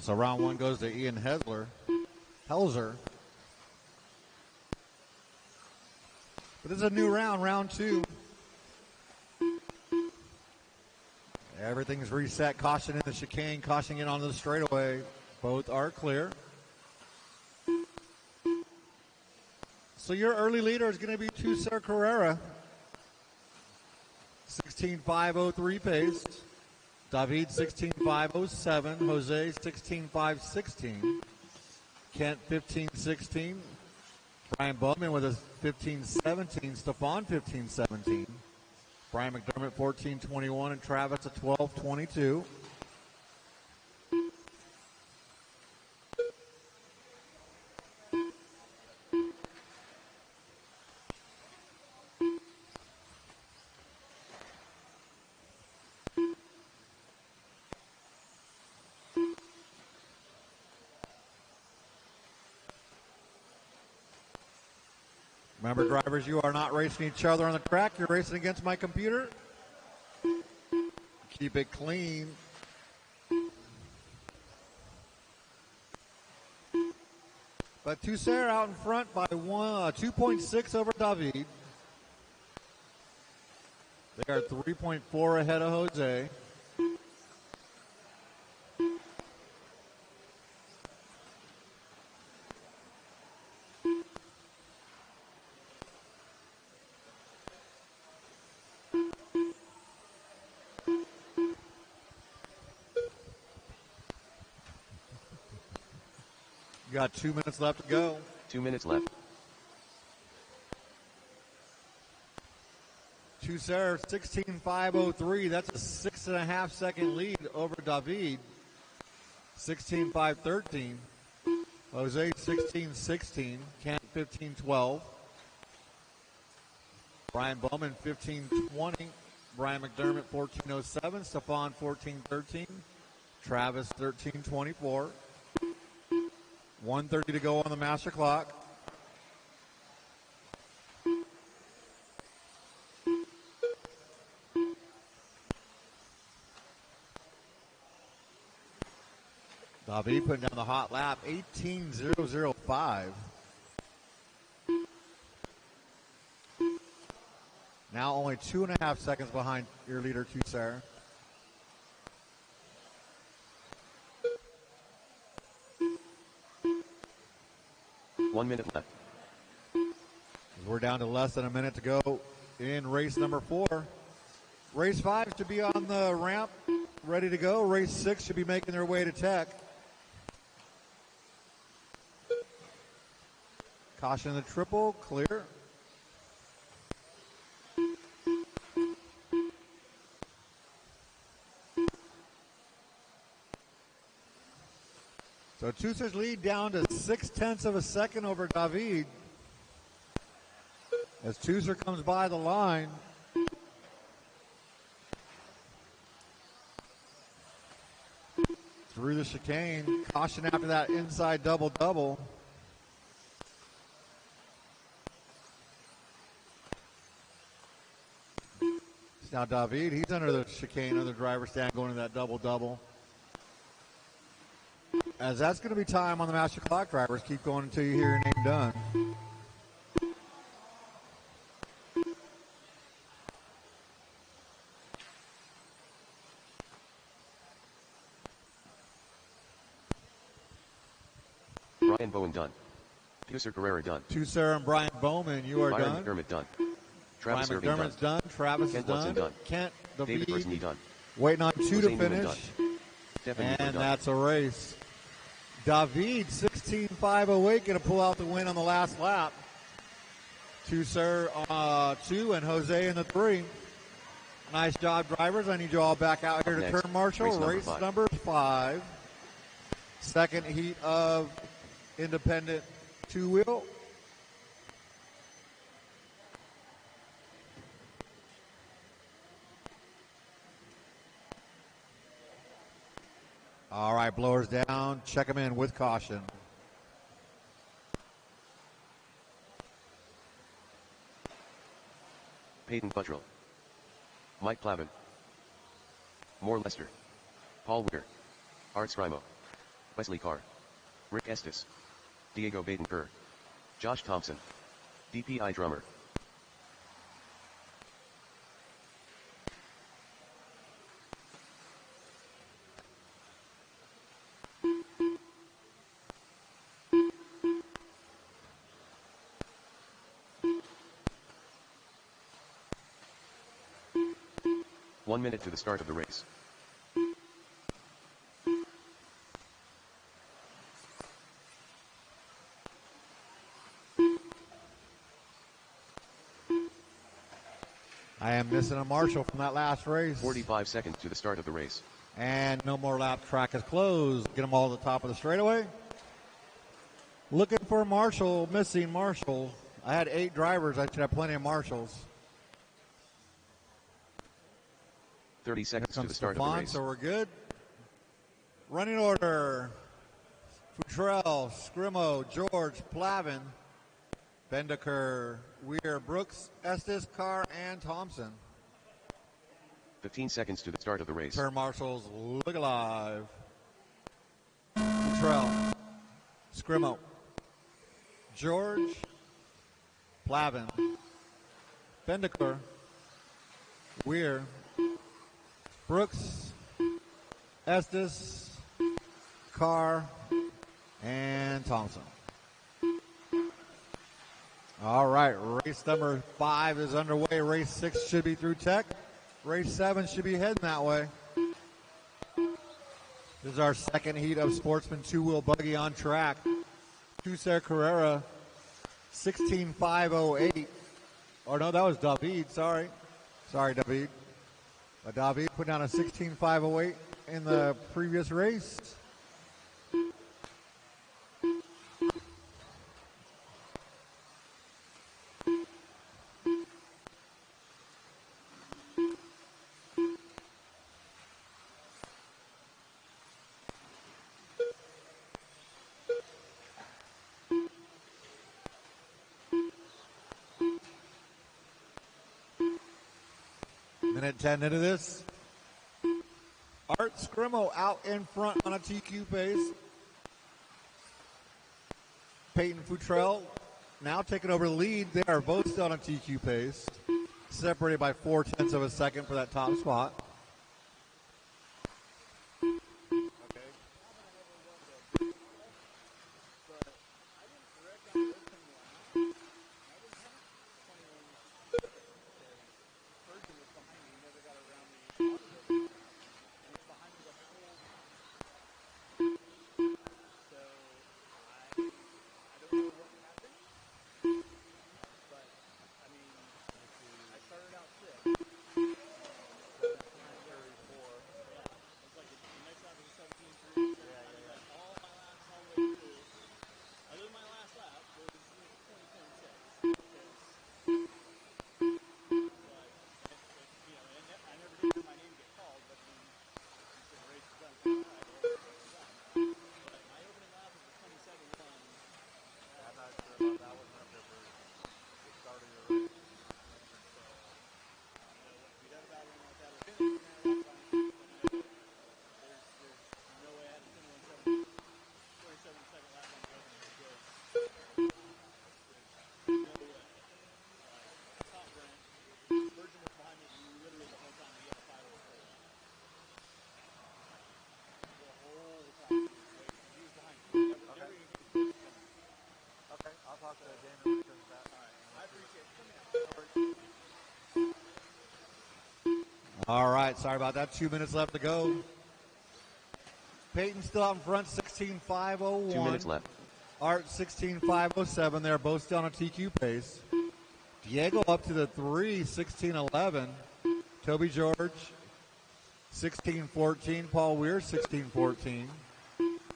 So round one goes to Ian Helzer. But this is a new round, round two. Everything's reset. Caution in the chicane, caution in onto the straightaway. Both are clear. So your early leader is going to be Tucer Carrera. 16.503 pace. David 16.507. Jose 16.516. Kent 15.16. Brian Bowman with a 15.17. Stefan 15.17. Brian McDermott 14.21. And Travis a 12.22. Remember, drivers, you are not racing each other on the track. You're racing against my computer. Keep it clean. But Tucer out in front by 2.6 over David. They are 3.4 ahead of Jose. You got 2 minutes left to go. 2 minutes left. Tusser 16.503. That's a 6.5 second lead over David. 16.513. Jose 16.16. Kent 15.12. Brian Bowman 15.20. Brian McDermott 14.07. Stefan 14.13. Travis 13.24. 1:30 to go on the master clock. David putting down the hot lap, 18.005. Now only 2.5 seconds behind your leader, Tusser. One minute left. We're down to less than a minute to go in race number 4. Race 5 should be on the ramp, ready to go. Race 6 should be making their way to Tech. Caution in the triple, clear. So Tusser's lead down to 0.6 of a second over David. As Tusser comes by the line. Through the chicane. Caution after that inside double-double. Now David, he's under the chicane, under the driver's stand, going to that double-double. As that's going to be time on the master clock, drivers. Keep going until you hear your name done. Brian Bowen done. Tusser Carrera done. Tusser and Brian Bowman, you are Byron done. McDermott done. Brian Travis Irving McDermott's done. Travis Kent is done. Watson done. Kent, David David, Persney done. waiting on 2 to Jose Newman finish. done. Stefan Newman And done. that's a race. David, 16.508, going to pull out the win on the last lap. Tusser 2 and Jose in the 3. Nice job, drivers. I need you all back out here to Next, turn marshal. race number Race number 5. Second heat of independent two-wheel. All right, blowers down. Check them in with caution. Peyton Buttrell. Mike Plavin. Moore Lester. Paul Witter. Art Scrimo. Wesley Carr. Rick Estes. Diego Baden-Kerr. Josh Thompson. DPI Drummer. One minute to the start of the race. I am missing a marshal from that last race. 45 seconds to the start of the race. And no more lap. Track is closed. Get them all to the top of the straightaway. Looking for a marshal, missing marshal. I had 8 drivers. I should have plenty of marshals. 30 seconds to the start Stefan, of the race. so we're good. Running order. Futrell, Scrimo, George, Plavin, Bendeker, Weir, Brooks, Estes, Carr, and Thompson. 15 seconds to the start of the race. Turn marshals, look alive. Futrell, Scrimo, George, Plavin, Bendeker, Weir, Brooks, Estes, Carr, and Thompson. All right, race number 5 is underway. Race 6 should be through Tech. Race 7 should be heading that way. This is our second heat of Sportsman two-wheel buggy on track. Tusser Carrera, 16.508. Or no, that was David, sorry. Sorry, David. But David put down a 16.508 in the previous race. Minute 10 into this. Art Scrimo out in front on a TQ pace. Peyton Futrell now taking over the lead. They are both still on a TQ pace. Separated by 0.4 of a second for that top spot. All right, sorry about that. 2 minutes left to go. Peyton still out in front, 16.501. 2 minutes left. Art 16.507. They're both still on a TQ pace. Diego up to the 3, 16.11. Toby George 16.14. Paul Weir 16.14.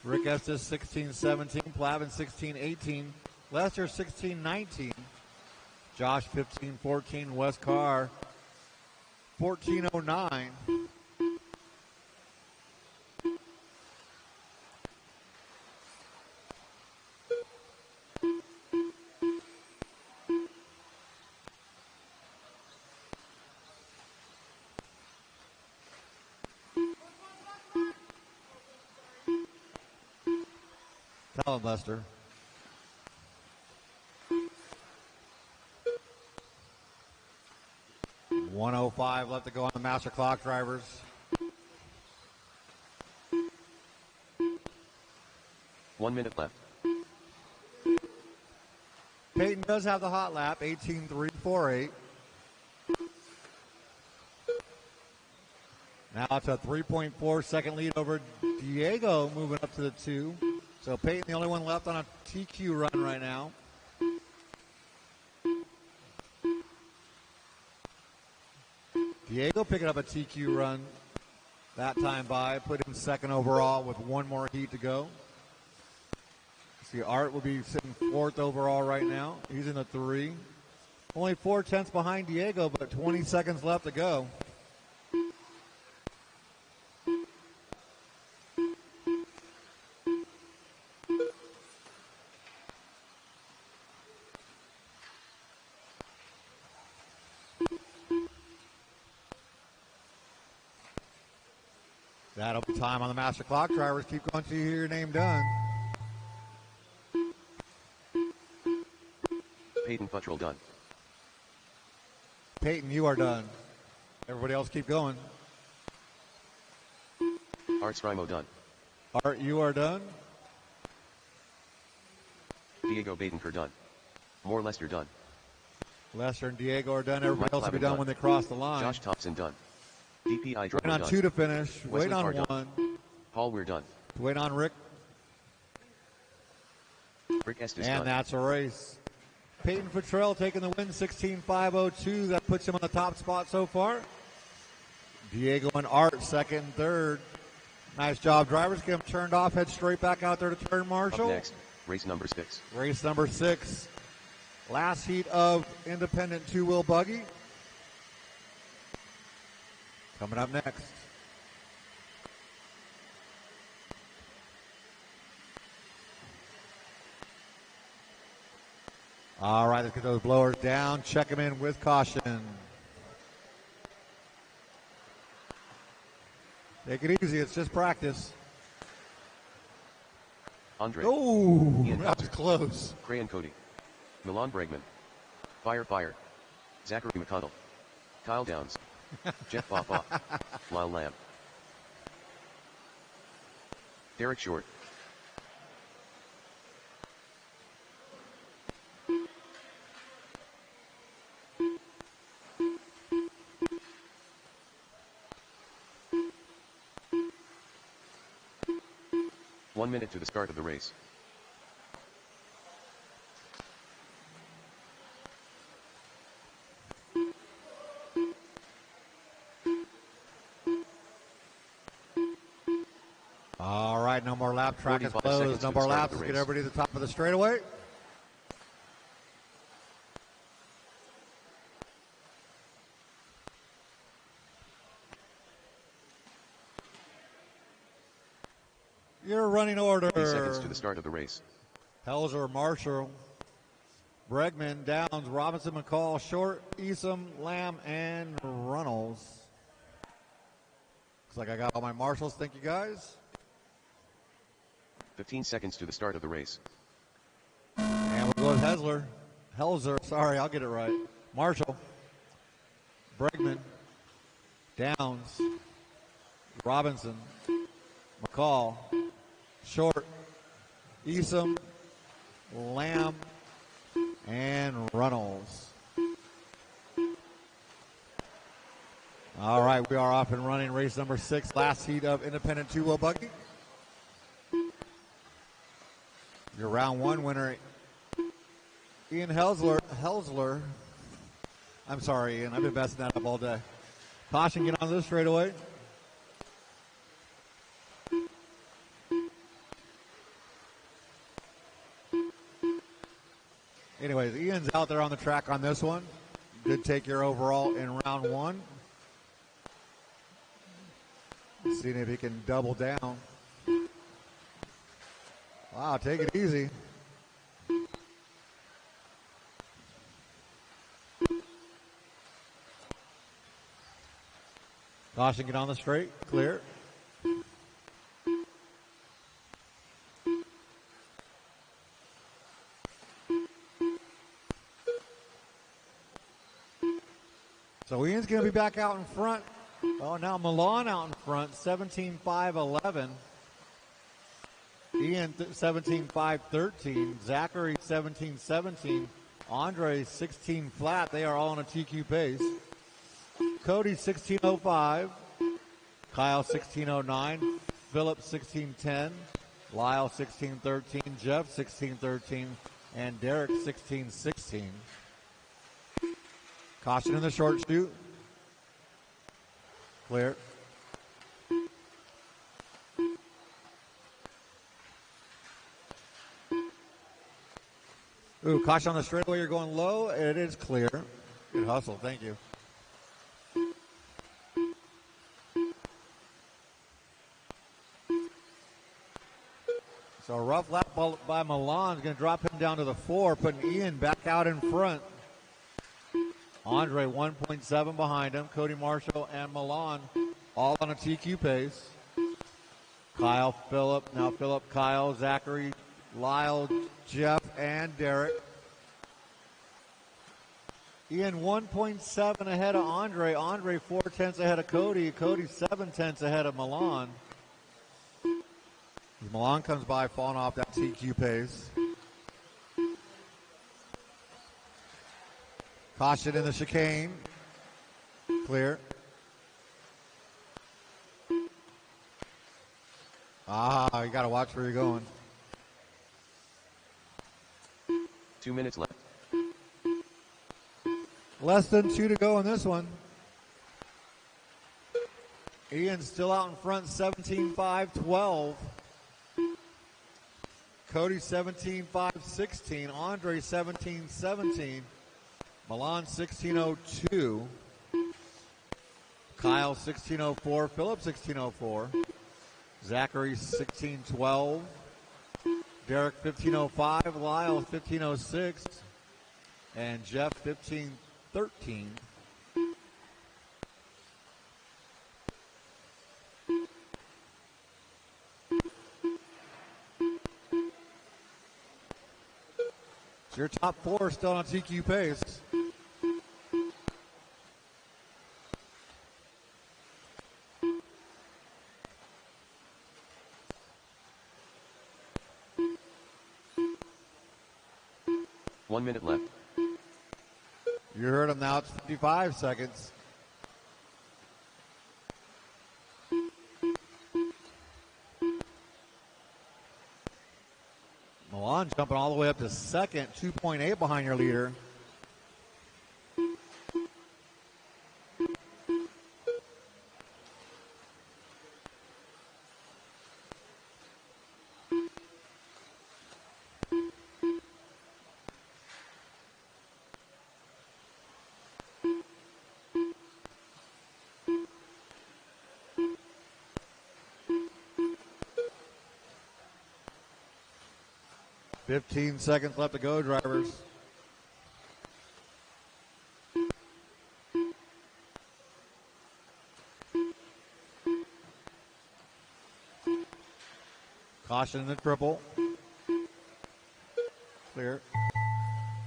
Rick Estes 16.17. Plavin 16.18. Lester 16.19. Josh 15.14. Wes Carr 14.09. Tell him, Lester. .105 left to go on the master clock drivers. One minute left. Peyton does have the hot lap, 18.348. Now it's a 3.4 second lead over Diego, moving up to the 2. So Peyton, the only one left on a TQ run right now. Diego picking up a TQ run that time by, put him second overall with one more heat to go. See, Art will be sitting 4th overall right now. He's in the 3. Only 0.4 behind Diego, but 20 seconds left to go. That'll be time on the master clock. Drivers keep going till you hear your name done. Peyton Futrell done. Peyton, you are done. Everybody else keep going. Art Scrimo done. Art, you are done. Diego Badenker done. More Lester done. Lester and Diego are done. Everybody Mike else will be Plavin done done. when they cross the line. Josh Thompson done. DPI driver Waiting on done. 2 to finish. Wesley Wait on Carr done. 1. Paul Weir done. Wait on Rick. Rick Estes And done. that's a race. Peyton Futrell taking the win, 16.502. That puts him on the top spot so far. Diego and Art, second and third. Nice job, drivers. Get them turned off. Head straight back out there to turn Marshall. Up next, race number 6. Race number 6. Last heat of independent two-wheel buggy. Coming up next. All right, let's get those blowers down. Check them in with caution. Take it easy. It's just practice. Andre. Oh, Ian that was Hauser, close. Crayon Cody. Milan Bregman. Fire. Zachary McConnell. Kyle Downs. Jeff Papa. Lyle Lamb. Derek Short. One minute to the start of the race. All right, no more lap. Track is 45 closed. seconds No to the more start of laps. the Let's get race. everybody to the top of the straightaway. Your running order. 30 seconds to the start of the race. Helzer, Marshall, Bregman, Downs, Robinson, McCall, Short, Easom, Lamb, and Runnels. Looks like I got all my marshals. Thank you, guys. 15 seconds to the start of the race. And we'll go with Helzer, sorry, I'll get it right. Marshall, Bregman, Downs, Robinson, McCall, Short, Easom, Lamb, and Runnels. All right, we are off and running. Race number 6, last heat of independent two-wheel buggy. Your round 1 winner, Ian Helsler. I'm sorry, Ian. I've been messing that up all day. Caution, get on this straightaway. Anyways, Ian's out there on the track on this one. Did take your overall in round 1. Seeing if he can double down. Wow, take it easy. Caution, get on the straight, clear. So Ian's going to be back out in front. Oh, now Milan out in front, 17.511. Ian 17.513. Zachary 17.17. Andre 16 flat. They are all on a TQ pace. Cody 16.05. Kyle 16.09. Philip 16.10. Lyle 16.13. Jeff 16.13. And Derek 16.16. Caution in the short chute. Clear. Ooh, caution on the straightaway. You're going low. It is clear. Good hustle. Thank you. So a rough lap by Milan is going to drop him down to the 4, putting Ian back out in front. Andre 1.7 behind him. Cody Marshall and Milan all on a TQ pace. Kyle, Philip, Kyle, Zachary, Lyle, Jeff, and Derek. Ian 1.7 ahead of Andre. Andre 0.4 ahead of Cody. Cody 0.7 ahead of Milan. Milan comes by falling off that TQ pace. Caution in the chicane. Clear. You got to watch where you're going. 2 minutes left. Less than 2 to go in this one. Ian still out in front, 17-5-12. Cody 17-5-16. Andre 17-17. Milan 16-02. Kyle 16-04. Philip 16-04. Zachary 16-12. Derek 15-05. Lyle 15-06. And Jeff 15-13. Your top 4 still on TQ pace. One minute left. You heard him now. It's 55 seconds. Milan jumping all the way up to second, 2.8 behind your leader. Fifteen seconds left to go, drivers. Caution in the triple. Clear.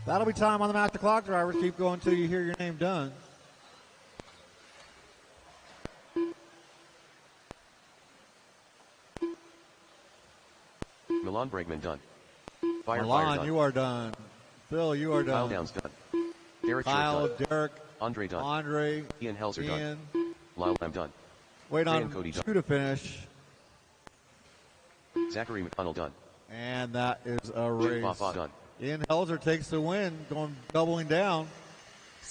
That'll be time on the master clock, drivers. Keep going until you hear your name done. Milan Bregman done. Fire, Milan, done. you are done. Phil, you are done. Kyle Downs done. Derek Kyle, done. Derek, Andre done. Andre, Ian Helzer Ian. done. Lyle Lamb done. Wait Ray on and Cody 2 done. to finish. Zachary McConnell done. And that is a Jim race. Papa done. Ian Helzer takes the win, doubling down.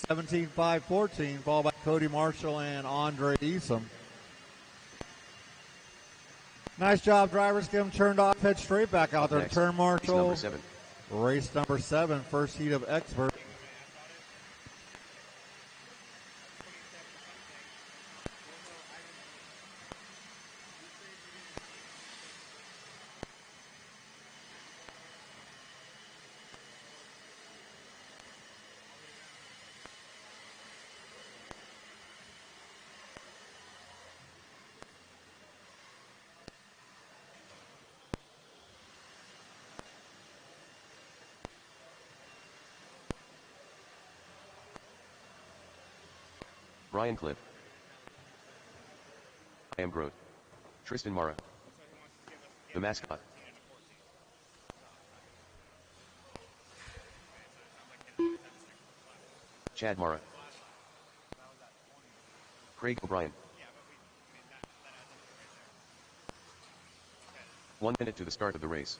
17-5-14, followed by Cody Marshall and Andre Easom. Nice job, drivers. Get them turned off. Head straight back out there. Next, Turn Marshall. race number 7. Race number 7, first heat of expert. Brian Cliff. I am Groot. Tristan Mara. The mascot. Chad Mara. Craig O'Brien. 1 minute to the start of the race.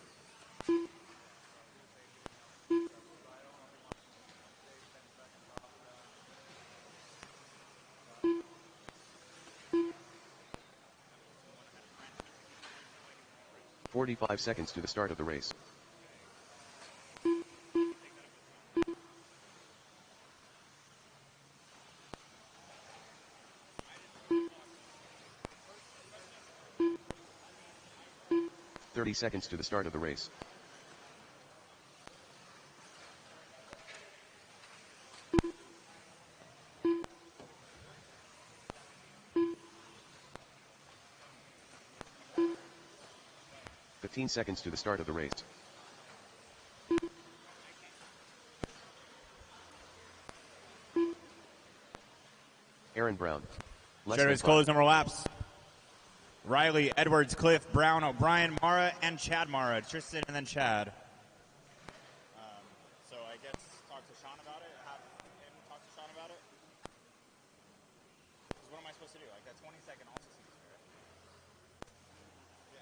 "45 seconds to the start of the race. "30 seconds to the start of the race. "15 seconds to the start of the race. Aaron Brown. Shadows close, number laps. Riley, Edwards, Cliff, Brown, O'Brien, Mara, and Chad Mara. Tristan and then Chad. So I guess talk to Sean about it. Have him talk to Sean about it. 'Cause what am I supposed to do? Like that 20-second also seems fair. Yeah.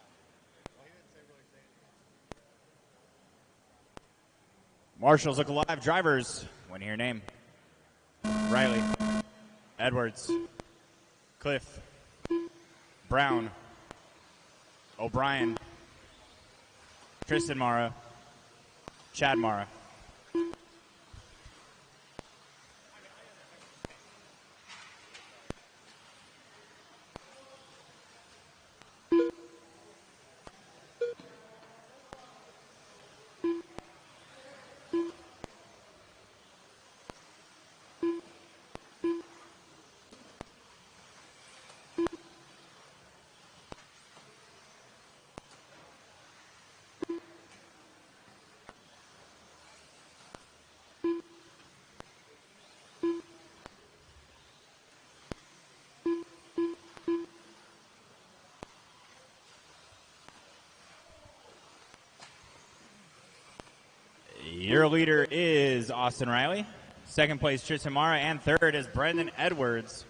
Well, he didn't really say anything. Marshals look alive. Drivers, when you hear your name. Riley, Edwards, Cliff, Brown, O'Brien, Tristan Mara, Chad Mara. Your leader is Austin Riley. Second place, Tristan Mara. And third is Brendan Edwards.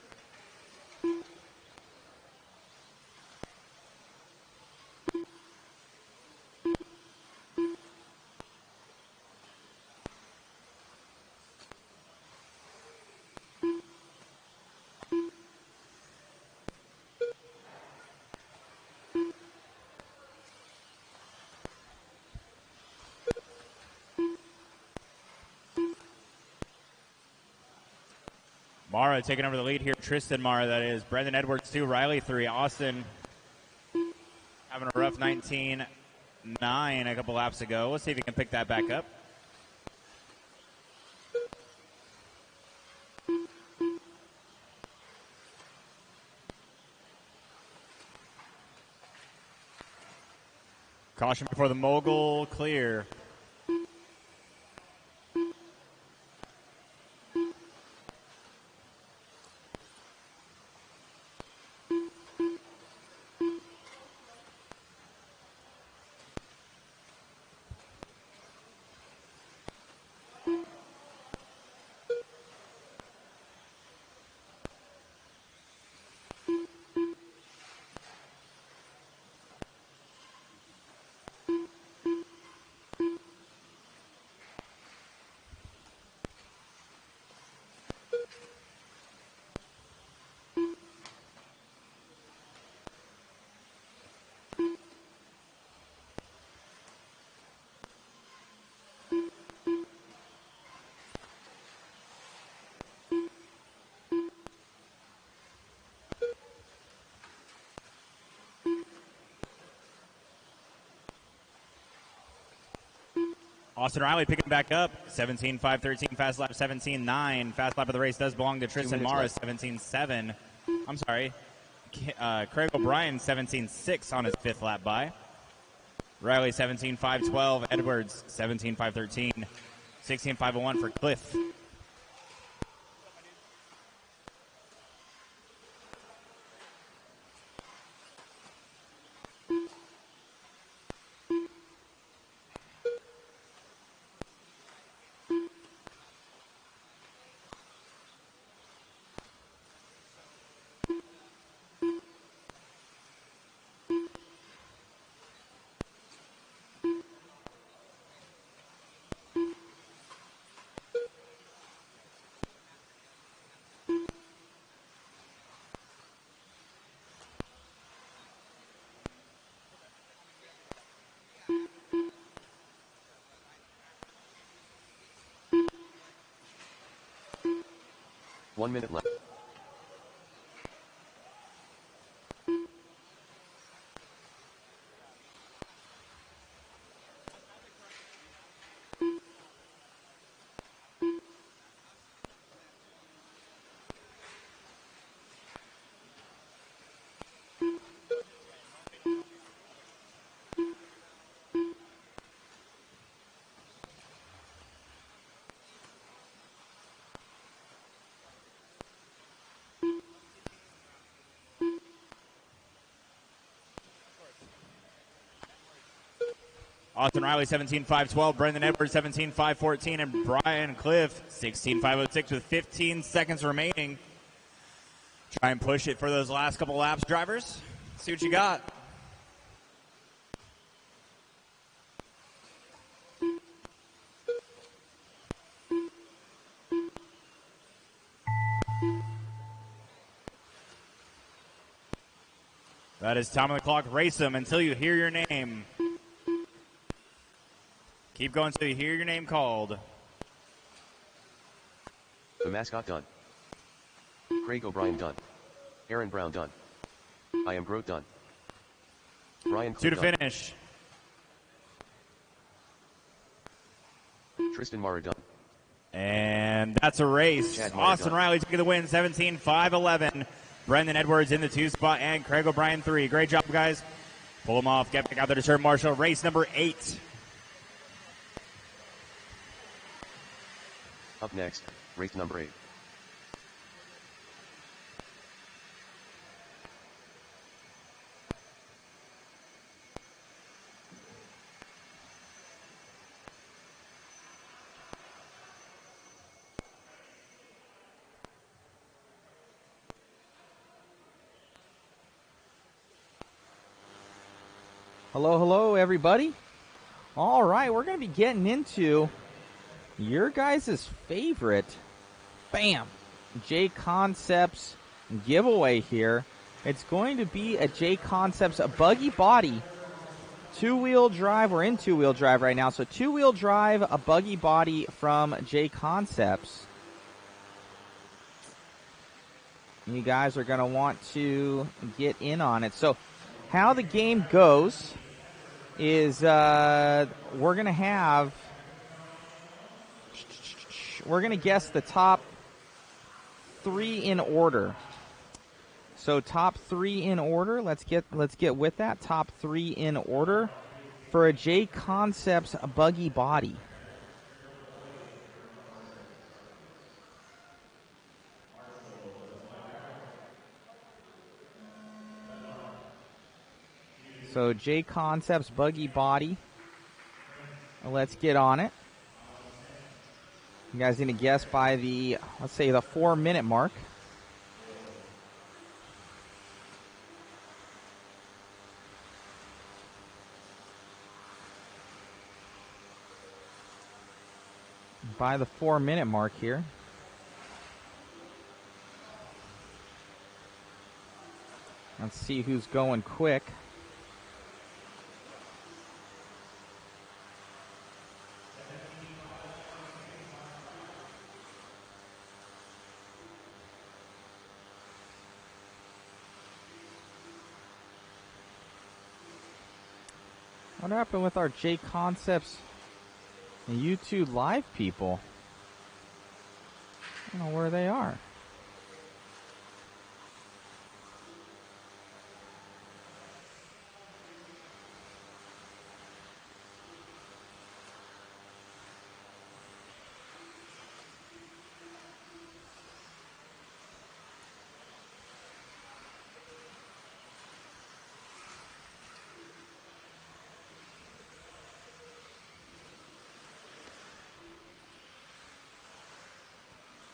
Mara taking over the lead here. Tristan Mara, that is. Brendan Edwards, 2. Riley, 3. Austin having a rough 19.9 a couple laps ago. Let's see if he can pick that back up. Caution before the mogul, clear. Austin Riley picking back up. 17.5.13, fast lap 17.9. Fast lap of the race does belong to Tristan Mara, 17.7. I'm sorry. Craig O'Brien, 17.6 on his 5th lap by. Riley, 17.5.12. Edwards, 17.5.13. 16.5.01 for Cliff. One minute left. Austin Riley, 17.5.12. Brendan Edwards, 17.5.14. And Brian Cliff, 16.5.06 with 15 seconds remaining. Try and push it for those last couple laps, drivers. See what you got. That is time on the clock. Race them until you hear your name. Keep going until you hear your name called. The mascot done. Craig O'Brien done. Aaron Brown done. I am Grote done. Brian Cook 2 to done. finish. Tristan Mara done. And that's a race. Chad Meyer Austin done. Riley taking the win, 17-5-11. Brendan Edwards in the 2 spot and Craig O'Brien 3. Great job, guys. Pull them off. Get back out there to turn Marshall. Race number 8. Up next, race number 8. Hello, hello, everybody. All right, we're going to be getting into your guys' favorite, bam, JConcepts giveaway here. It's going to be a JConcepts a buggy body, 2-wheel drive. We're in 2-wheel drive right now, so 2-wheel drive, a buggy body from JConcepts. You guys are going to want to get in on it. So how the game goes is we're going to guess the top 3 in order. So top 3 in order. Let's get with that. Top 3 in order for a JConcepts buggy body. So JConcepts buggy body. Let's get on it. You guys need to guess by the, let's say, the 4-minute mark. By the 4-minute mark here. Let's see who's going quick. What happened with our JConcepts and YouTube live people? I don't know where they are.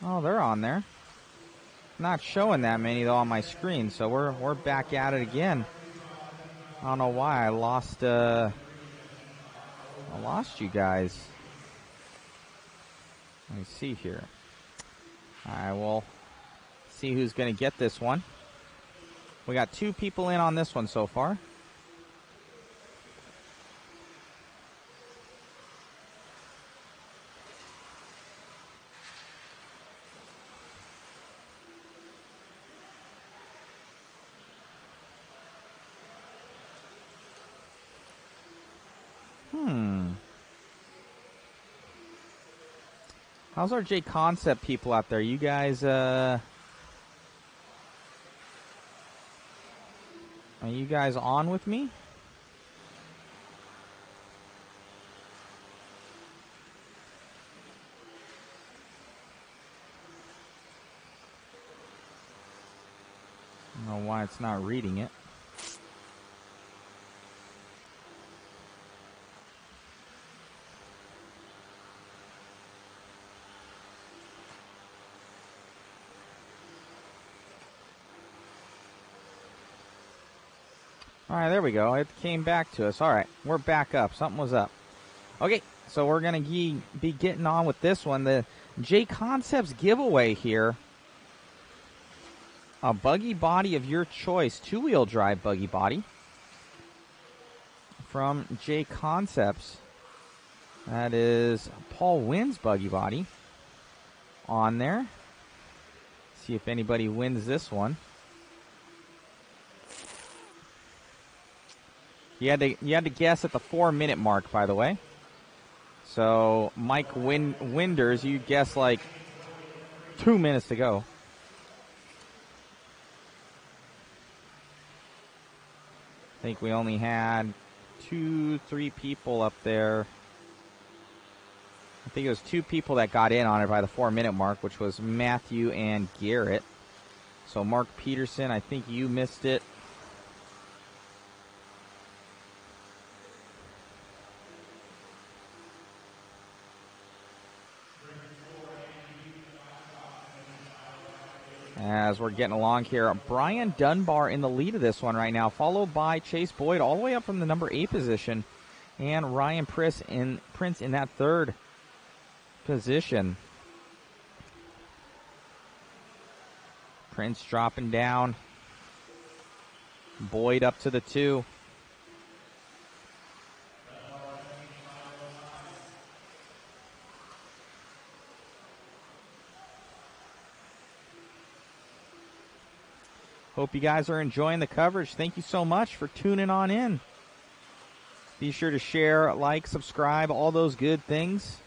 Oh, they're on there. Not showing that many though on my screen, so we're back at it again. I don't know why I lost you guys. Let me see here. I will see who's going to get this one. We got 2 people in on this one so far. How's our JConcept people out there? You guys, are you guys on with me? I don't know why it's not reading it. All right, there we go. It came back to us. All right, we're back up. Something was up. Okay, so we're going to be getting on with this one. The JConcepts giveaway here. a buggy body of your choice, two-wheel drive buggy body from JConcepts. That is Paul Wynn's buggy body on there. See if anybody wins this one. You had to guess at the 4-minute mark, by the way. So Mike Winders, you guessed like 2 minutes to go. I think we only had 2-3 people up there. I think it was 2 people that got in on it by the 4-minute mark, which was Matthew and Garrett. So Mark Peterson, I think you missed it. As we're getting along here, Brian Dunbar in the lead of this one right now, followed by Chase Boyd all the way up from the number 8 position, and Ryan Prince in that 3rd position. Prince dropping down. Boyd up to the 2. Hope you guys are enjoying the coverage. Thank you so much for tuning on in. Be sure to share, like, subscribe, all those good things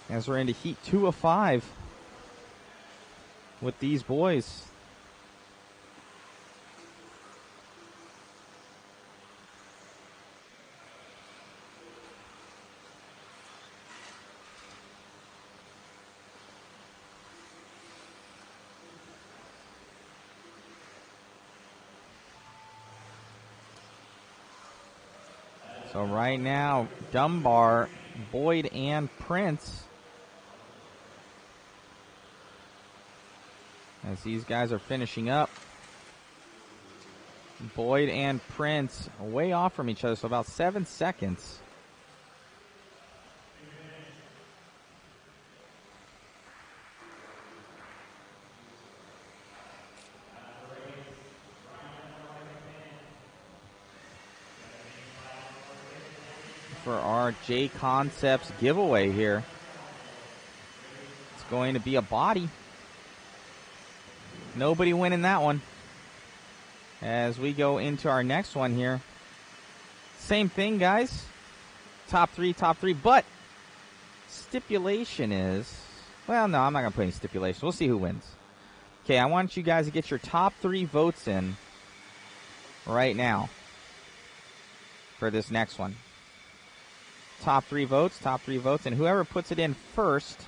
as we're into Heat 2 of 5 with these boys. So right now, Dunbar, Boyd, and Prince, as these guys are finishing up. Boyd and Prince way off from each other, so about 7 seconds. For our JConcepts giveaway here. It's going to be a body. Nobody winning that one. As we go into our next one here. Same thing, guys. Top three, but stipulation is, well, no, I'm not going to put any stipulation. We'll see who wins. Okay, I want you guys to get your top 3 votes in right now for this next one. Top 3 votes, and whoever puts it in first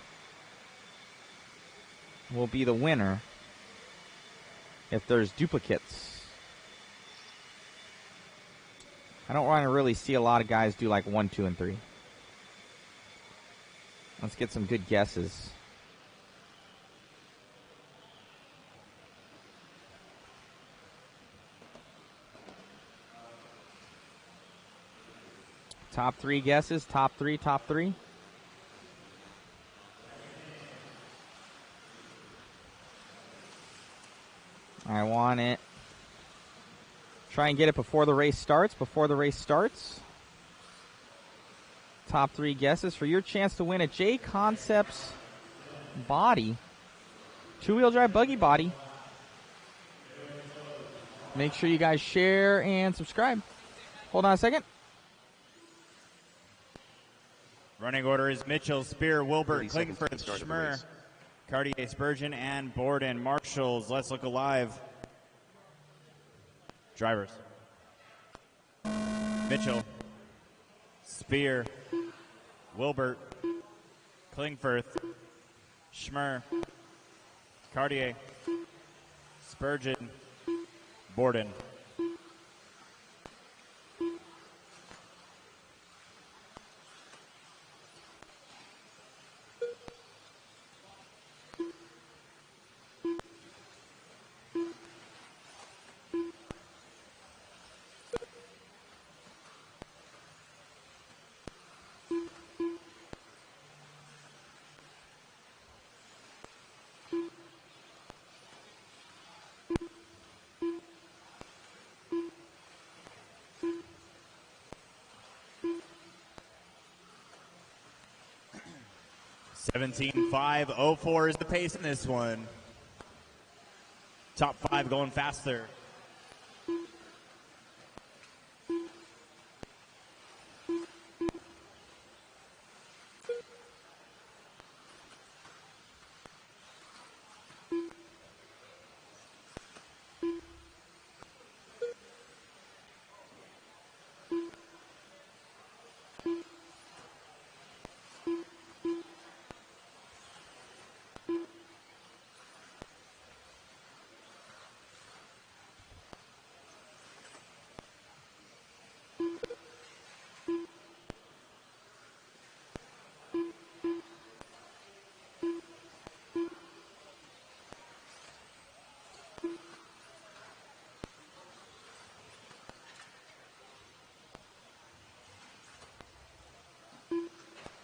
will be the winner if there's duplicates. I don't want to really see a lot of guys do like 1, 2, and 3. Let's get some good guesses. Top 3 guesses, top three. I want it. Try and get it before the race starts. Top 3 guesses for your chance to win a JConcepts body. 2-wheel drive buggy body. Make sure you guys share and subscribe. Hold on a second. Running order is Mitchell, Spear, Wilbert, Klingenford, Schmer, Cartier, Spurgeon, and Borden. Marshals, let's look alive. Drivers. Mitchell, Spear, Wilbert, Klingfirth, Schmer, Cartier, Spurgeon, Borden. 17.504 is the pace in this one. Top 5 going faster.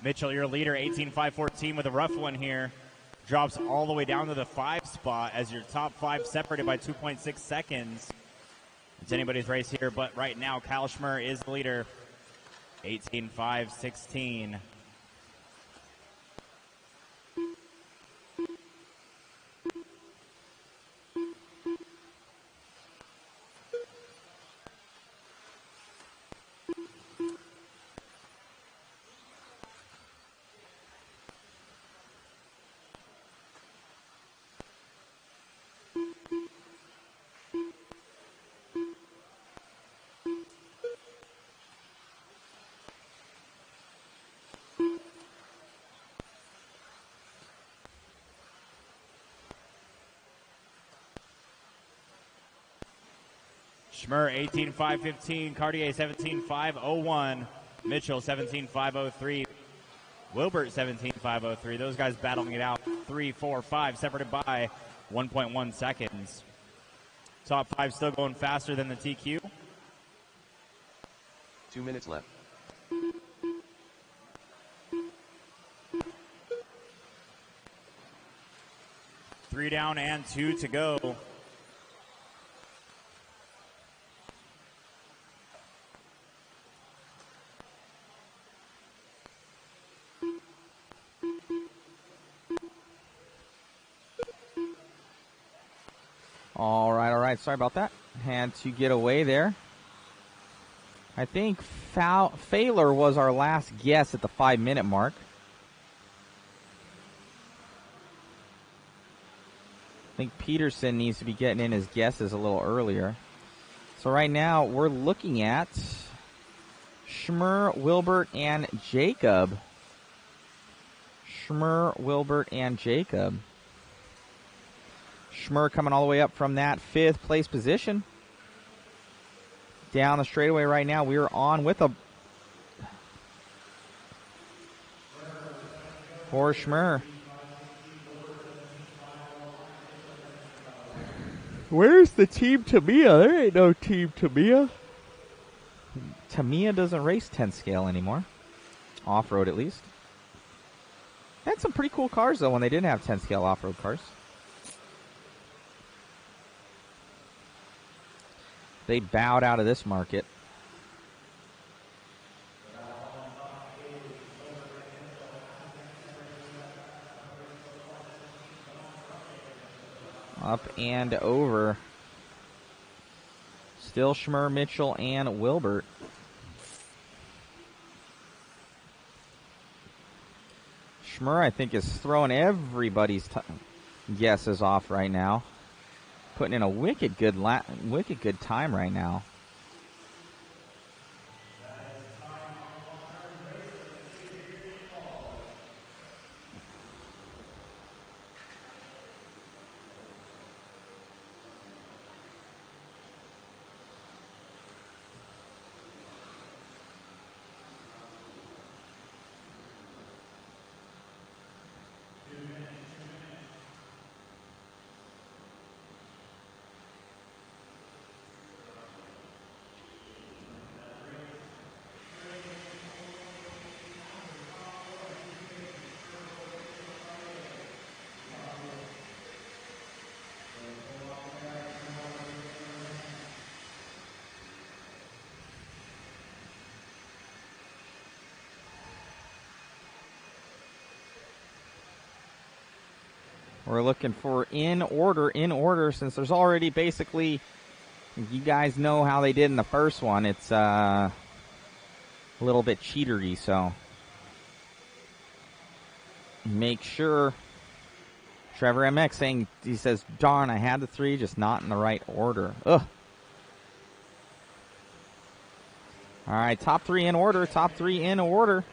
Mitchell, your leader, 18.514 with a rough one here. Drops all the way down to the 5 spot as your top 5 separated by 2.6 seconds. It's anybody's race here, but right now Kyle Schmer is the leader, 18.516. Schmer 18.515, Cartier 17.501, Mitchell 17.503, Wilbert 17.503. Those guys battling it out 3, 4, 5, separated by 1.1 seconds. Top 5 still going faster than the TQ. 2 minutes left. Three down and 2 to go. All right. Sorry about that. Had to get away there. I think Failer was our last guess at the 5-minute mark. I think Peterson needs to be getting in his guesses a little earlier. So right now we're looking at Schmer, Wilbert, and Jacob. Schmer, Wilbert, and Jacob. Schmer coming all the way up from that 5th place position. Down the straightaway right now, we are on with a for Schmer. Where's the Team Tamiya? There ain't no Team Tamiya. Tamiya doesn't race 10 scale anymore. Off-road at least. They had some pretty cool cars though when they didn't have 10 scale off-road cars. They bowed out of this market. Up and over. Still Schmer, Mitchell, and Wilbert. Schmer, I think, is throwing everybody's guesses off right now. Putting in a wicked good time right now. We're looking for in order, since there's already basically, you guys know how they did in the first one. It's a little bit cheatery, so make sure. Trevor MX saying, he says, darn, I had the 3, just not in the right order. Ugh. All right, top 3 in order, top 3 in order.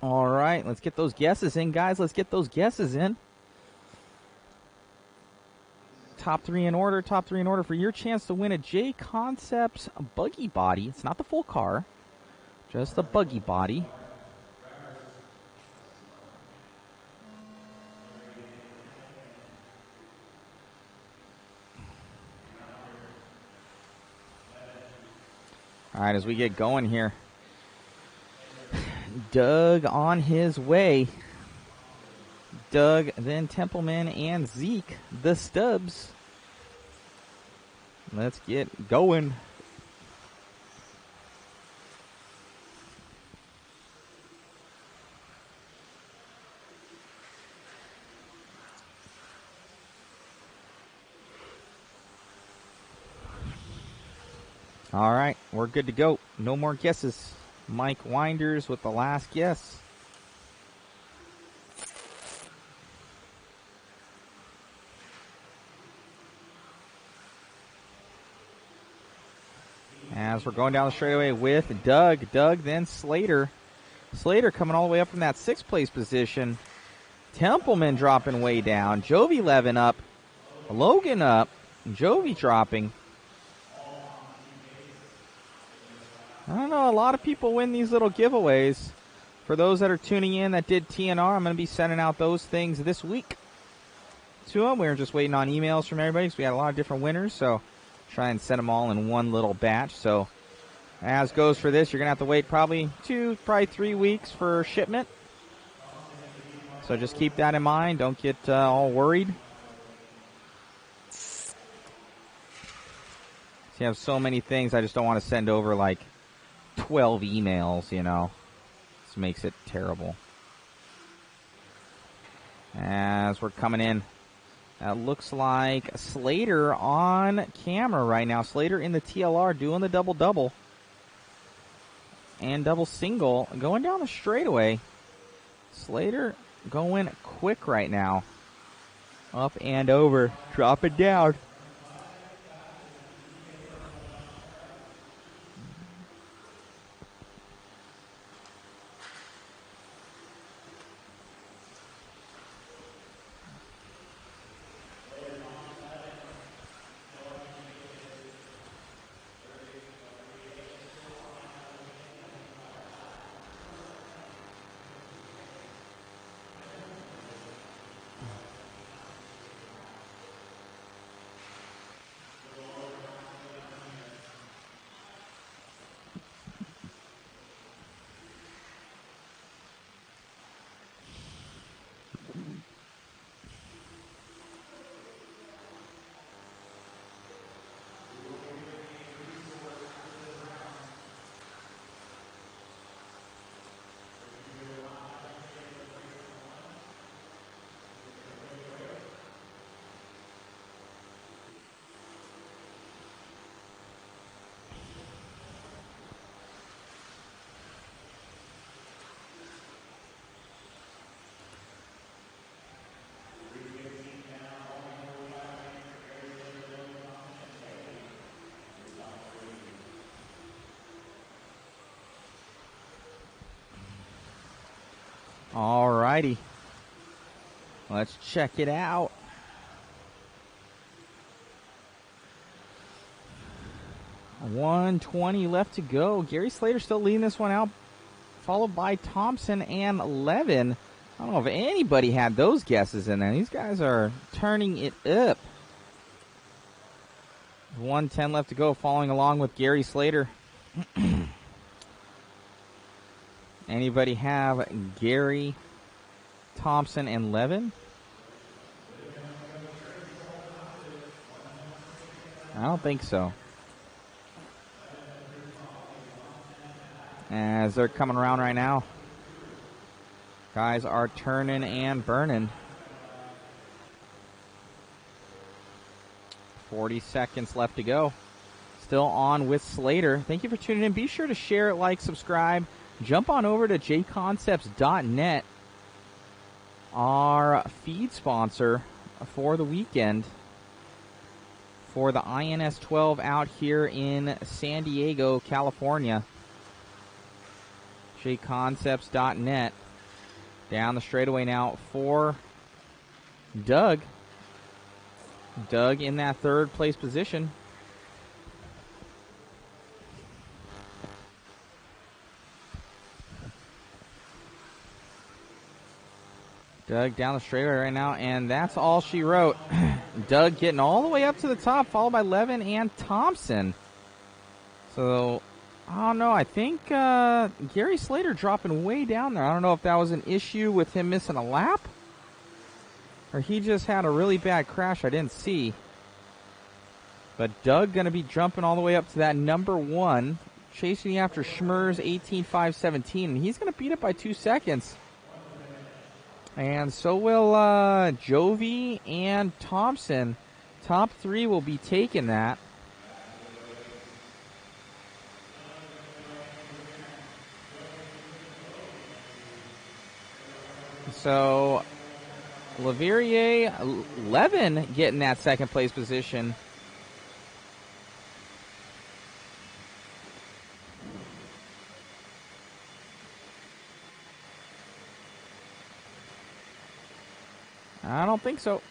All right, let's get those guesses in, guys. Let's get those guesses in. Top 3 in order for your chance to win a JConcepts buggy body. It's not the full car, just the buggy body. All right, as we get going here. Doug on his way. Doug, then Templeman, and Zeke, the Stubs. Let's get going. All right, we're good to go. No more guesses. Mike Winders with the last guess. As we're going down the straightaway with Doug. Doug, then Slater. Slater coming all the way up from that 6th place position. Templeman dropping way down. Jovi Levin up. Logan up. Jovi dropping. I don't know, a lot of people win these little giveaways. For those that are tuning in that did TNR, I'm going to be sending out those things this week to them. We were just waiting on emails from everybody because we had a lot of different winners, so try and send them all in one little batch. So as goes for this, you're going to have to wait probably 3 weeks for shipment. So just keep that in mind. Don't get all worried. So you have so many things, I just don't want to send over like 12 emails, you know. This makes it terrible. As we're coming in, looks like Slater on camera right now. Slater in the TLR doing the double-double and double single. Going down the straightaway. Slater going quick right now. Up and over. Drop it down. All righty. Let's check it out. $120 left to go. Gary Slater still leading this one out, followed by Thompson and Levin. I don't know if anybody had those guesses in there. These guys are turning it up. 110 left to go, following along with Gary Slater. Anybody have Gary, Thompson, and Levin? I don't think so. As they're coming around right now, guys are turning and burning. 40 seconds left to go. Still on with Slater. Thank you for tuning in. Be sure to share, like, subscribe. Jump on over to JConcepts.net, our feed sponsor for the weekend for the INS12 out here in San Diego, California. JConcepts.net. Down the straightaway now for Doug. Doug in that third place position. Doug down the straightaway right now, and that's all she wrote. Doug getting all the way up to the top, followed by Levin and Thompson. So, I don't know. I think Gary Slater dropping way down there. I don't know if that was an issue with him missing a lap, or he just had a really bad crash I didn't see. But Doug going to be jumping all the way up to that number one, chasing after Schmerz 18.517, and he's going to beat it by 2 seconds. And so will Jovi and Thompson. Top three will be taking that. So Leverrier, Levin getting that second place position. I don't think so.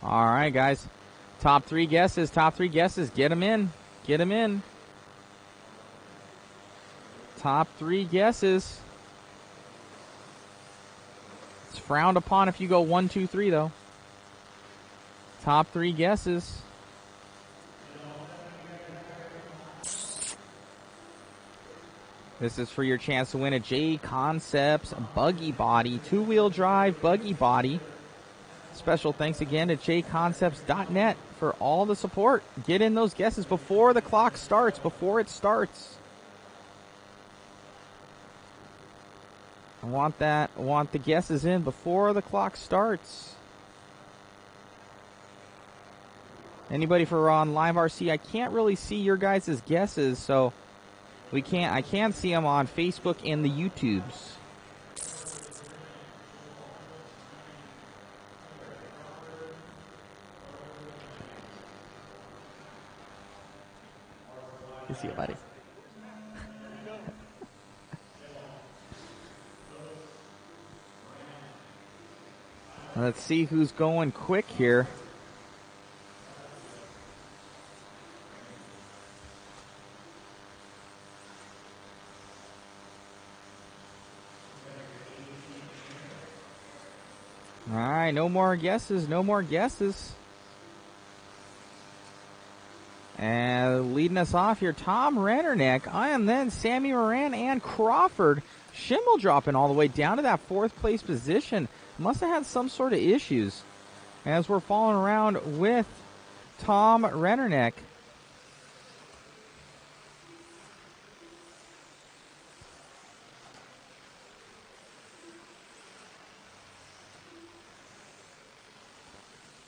All right, guys. Top three guesses. Get them in. Top three guesses. It's frowned upon if you go 1, 2, 3, though. Top three guesses. This is for your chance to win a JConcepts buggy body, two-wheel drive buggy body. Special thanks again to JConcepts.net for all the support. Get in those guesses before the clock starts, before it starts. I want the guesses in before the clock starts. Anybody for on Live RC, I can't really see your guys' guesses, so I can't see them on Facebook and the YouTubes. See you, buddy. Let's see who's going quick here. All right, no more guesses. And leading us off here, Tom Rennerneck, then Sammy Moran and Crawford. Schimmel dropping all the way down to that fourth place position. Must have had some sort of issues as we're following around with Tom Rennerneck.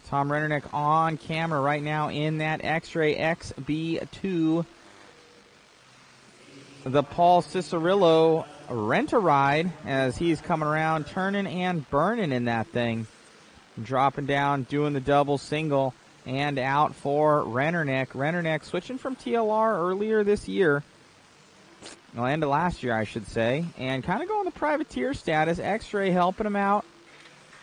Tom Rennerneck on camera right now in that X-Ray XB2. The Paul Cicerillo Rent-A-Ride as he's coming around, turning and burning in that thing. Dropping down, doing the double single, and out for Rennernick. Rennernick switching from TLR earlier this year. Well, end of last year, I should say. And kind of going the privateer status. X-Ray helping him out.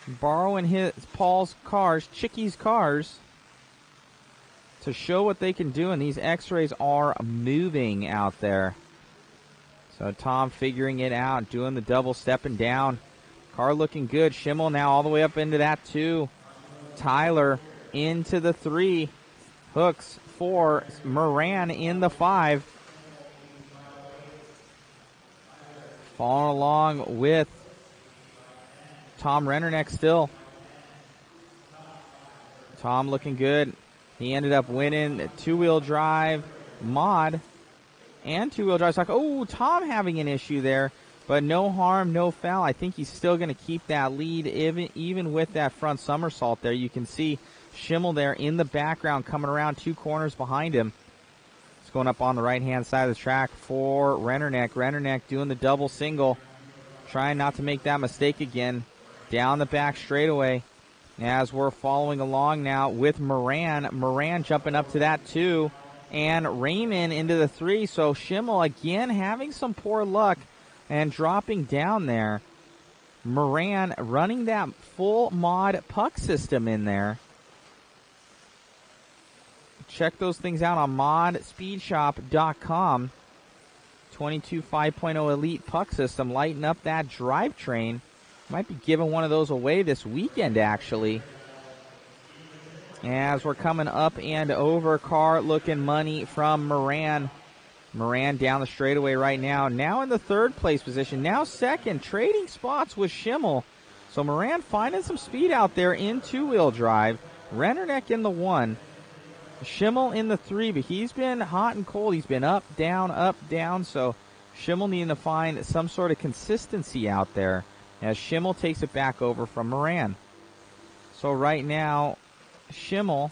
Borrowing Paul's cars, Chicky's cars, to show what they can do. And these X-Rays are moving out there. So Tom figuring it out, doing the double, stepping down. Car looking good. Schimmel now all the way up into that 2. Tyler into the 3. Hooks for Moran in the 5. Following along with Tom Rennerneck still. Tom looking good. He ended up winning two-wheel drive mod and two-wheel drive stock. Oh, Tom having an issue there, but no harm, no foul. I think he's still going to keep that lead even with that front somersault there. You can see Schimmel there in the background coming around 2 corners behind him. It's going up on the right-hand side of the track for Rennerneck. Rennerneck doing the double single, trying not to make that mistake again. Down the back straightaway as we're following along now with Moran. Moran jumping up to that 2. And Raymond into the 3. So Schimmel again having some poor luck and dropping down there. Moran running that full mod puck system in there. Check those things out on modspeedshop.com. 22 5.0 Elite puck system, lighting up that drivetrain. Might be giving one of those away this weekend, actually. As we're coming up and over, car looking money from Moran. Moran down the straightaway right now. Now in the 3rd place position. Now 2nd, trading spots with Schimmel. So Moran finding some speed out there in two-wheel drive. Rennerneck in the 1. Schimmel in the 3, but he's been hot and cold. He's been up, down. So Schimmel needing to find some sort of consistency out there as Schimmel takes it back over from Moran. So right now, Schimmel,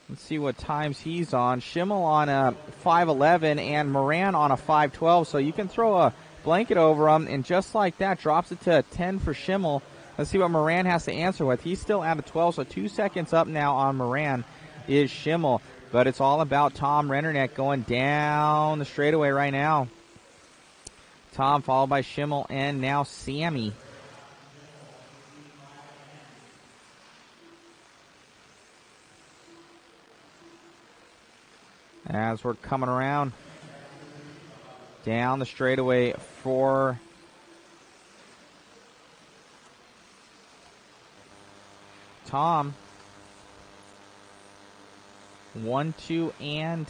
let's see what times he's on. Schimmel on a 5:11 and Moran on a 5:12. So you can throw a blanket over him, and just like that, drops it to a 10 for Schimmel. Let's see what Moran has to answer with. He's still at a 12, so 2 seconds up now on Moran is Schimmel. But it's all about Tom Rennerneck going down the straightaway right now. Tom followed by Schimmel and now Sammy. As we're coming around down the straightaway for Tom. 1, 2, and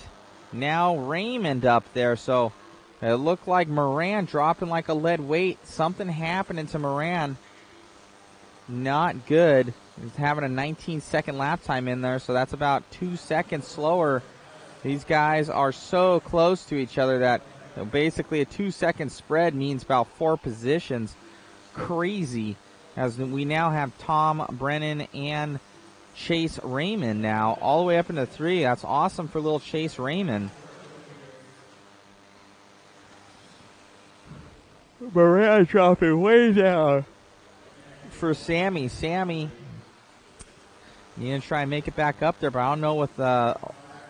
now Raymond up there. So it looked like Moran dropping like a lead weight. Something happening to Moran. Not good. He's having a 19-second lap time in there, so that's about 2 seconds slower. These guys are so close to each other that basically a 2-second spread means about 4 positions. Crazy. As we now have Tom Brennan and Chase Raymond now all the way up into 3. That's awesome for little Chase Raymond. Moran dropping way down for Sammy. Sammy, you gonna try and make it back up there, but I don't know with the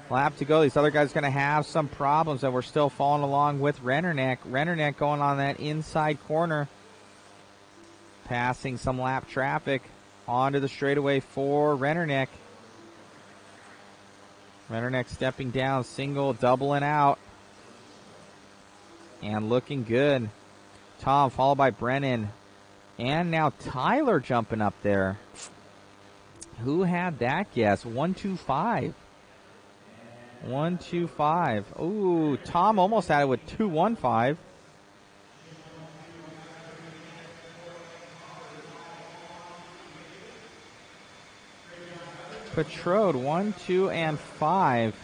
lap to go. These other guys are gonna have some problems, and we're still following along with Rennerneck. Rennerneck going on that inside corner, passing some lap traffic onto the straightaway for Rennerneck. Rennerneck stepping down, single, doubling out, and looking good. Tom followed by Brennan. And now Tyler jumping up there. Who had that guess? 125. 125. Ooh, Tom almost had it with 215. Patrode 1, 2, and 5.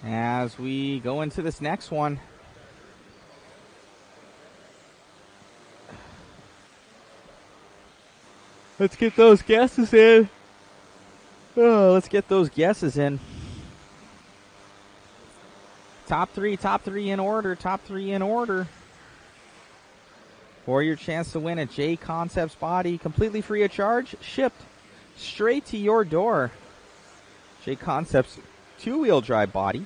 as we go into this next one. Let's get those guesses in. Oh, let's get those guesses in. Top three in order. Top three in order. For your chance to win a JConcepts body, completely free of charge, shipped straight to your door. JConcepts two-wheel drive body.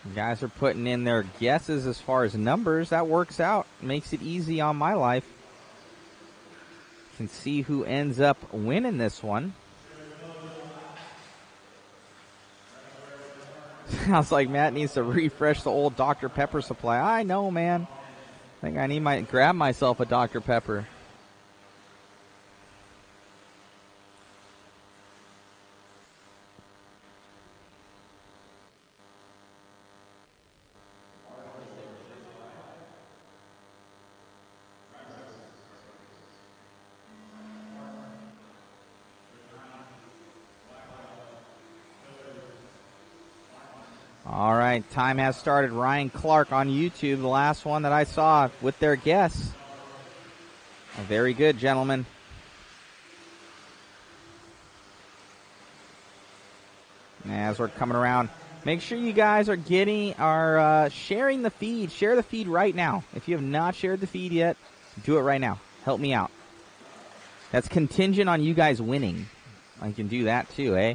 You guys are putting in their guesses as far as numbers. That works out. Makes it easy on my life. Can see who ends up winning this one. Sounds like Matt needs to refresh the old Dr. Pepper supply. I know, man. I think I need to grab myself a Dr. Pepper. All right, time has started. Ryan Clark on YouTube, the last one that I saw with their guess. Very good, gentlemen. As we're coming around, make sure you guys are sharing the feed. Share the feed right now. If you have not shared the feed yet, do it right now. Help me out. That's contingent on you guys winning. I can do that too, eh?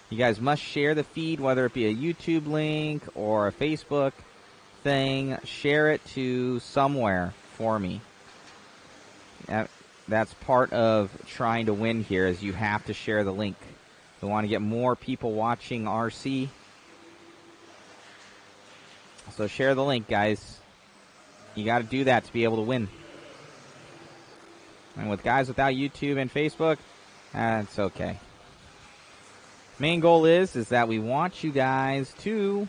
You guys must share the feed, whether it be a YouTube link or a Facebook thing. Share it to somewhere for me. That's part of trying to win here, is you have to share the link. We want to get more people watching RC. So share the link, guys. You got to do that to be able to win. And with guys without YouTube and Facebook, that's okay. Main goal is that we want you guys to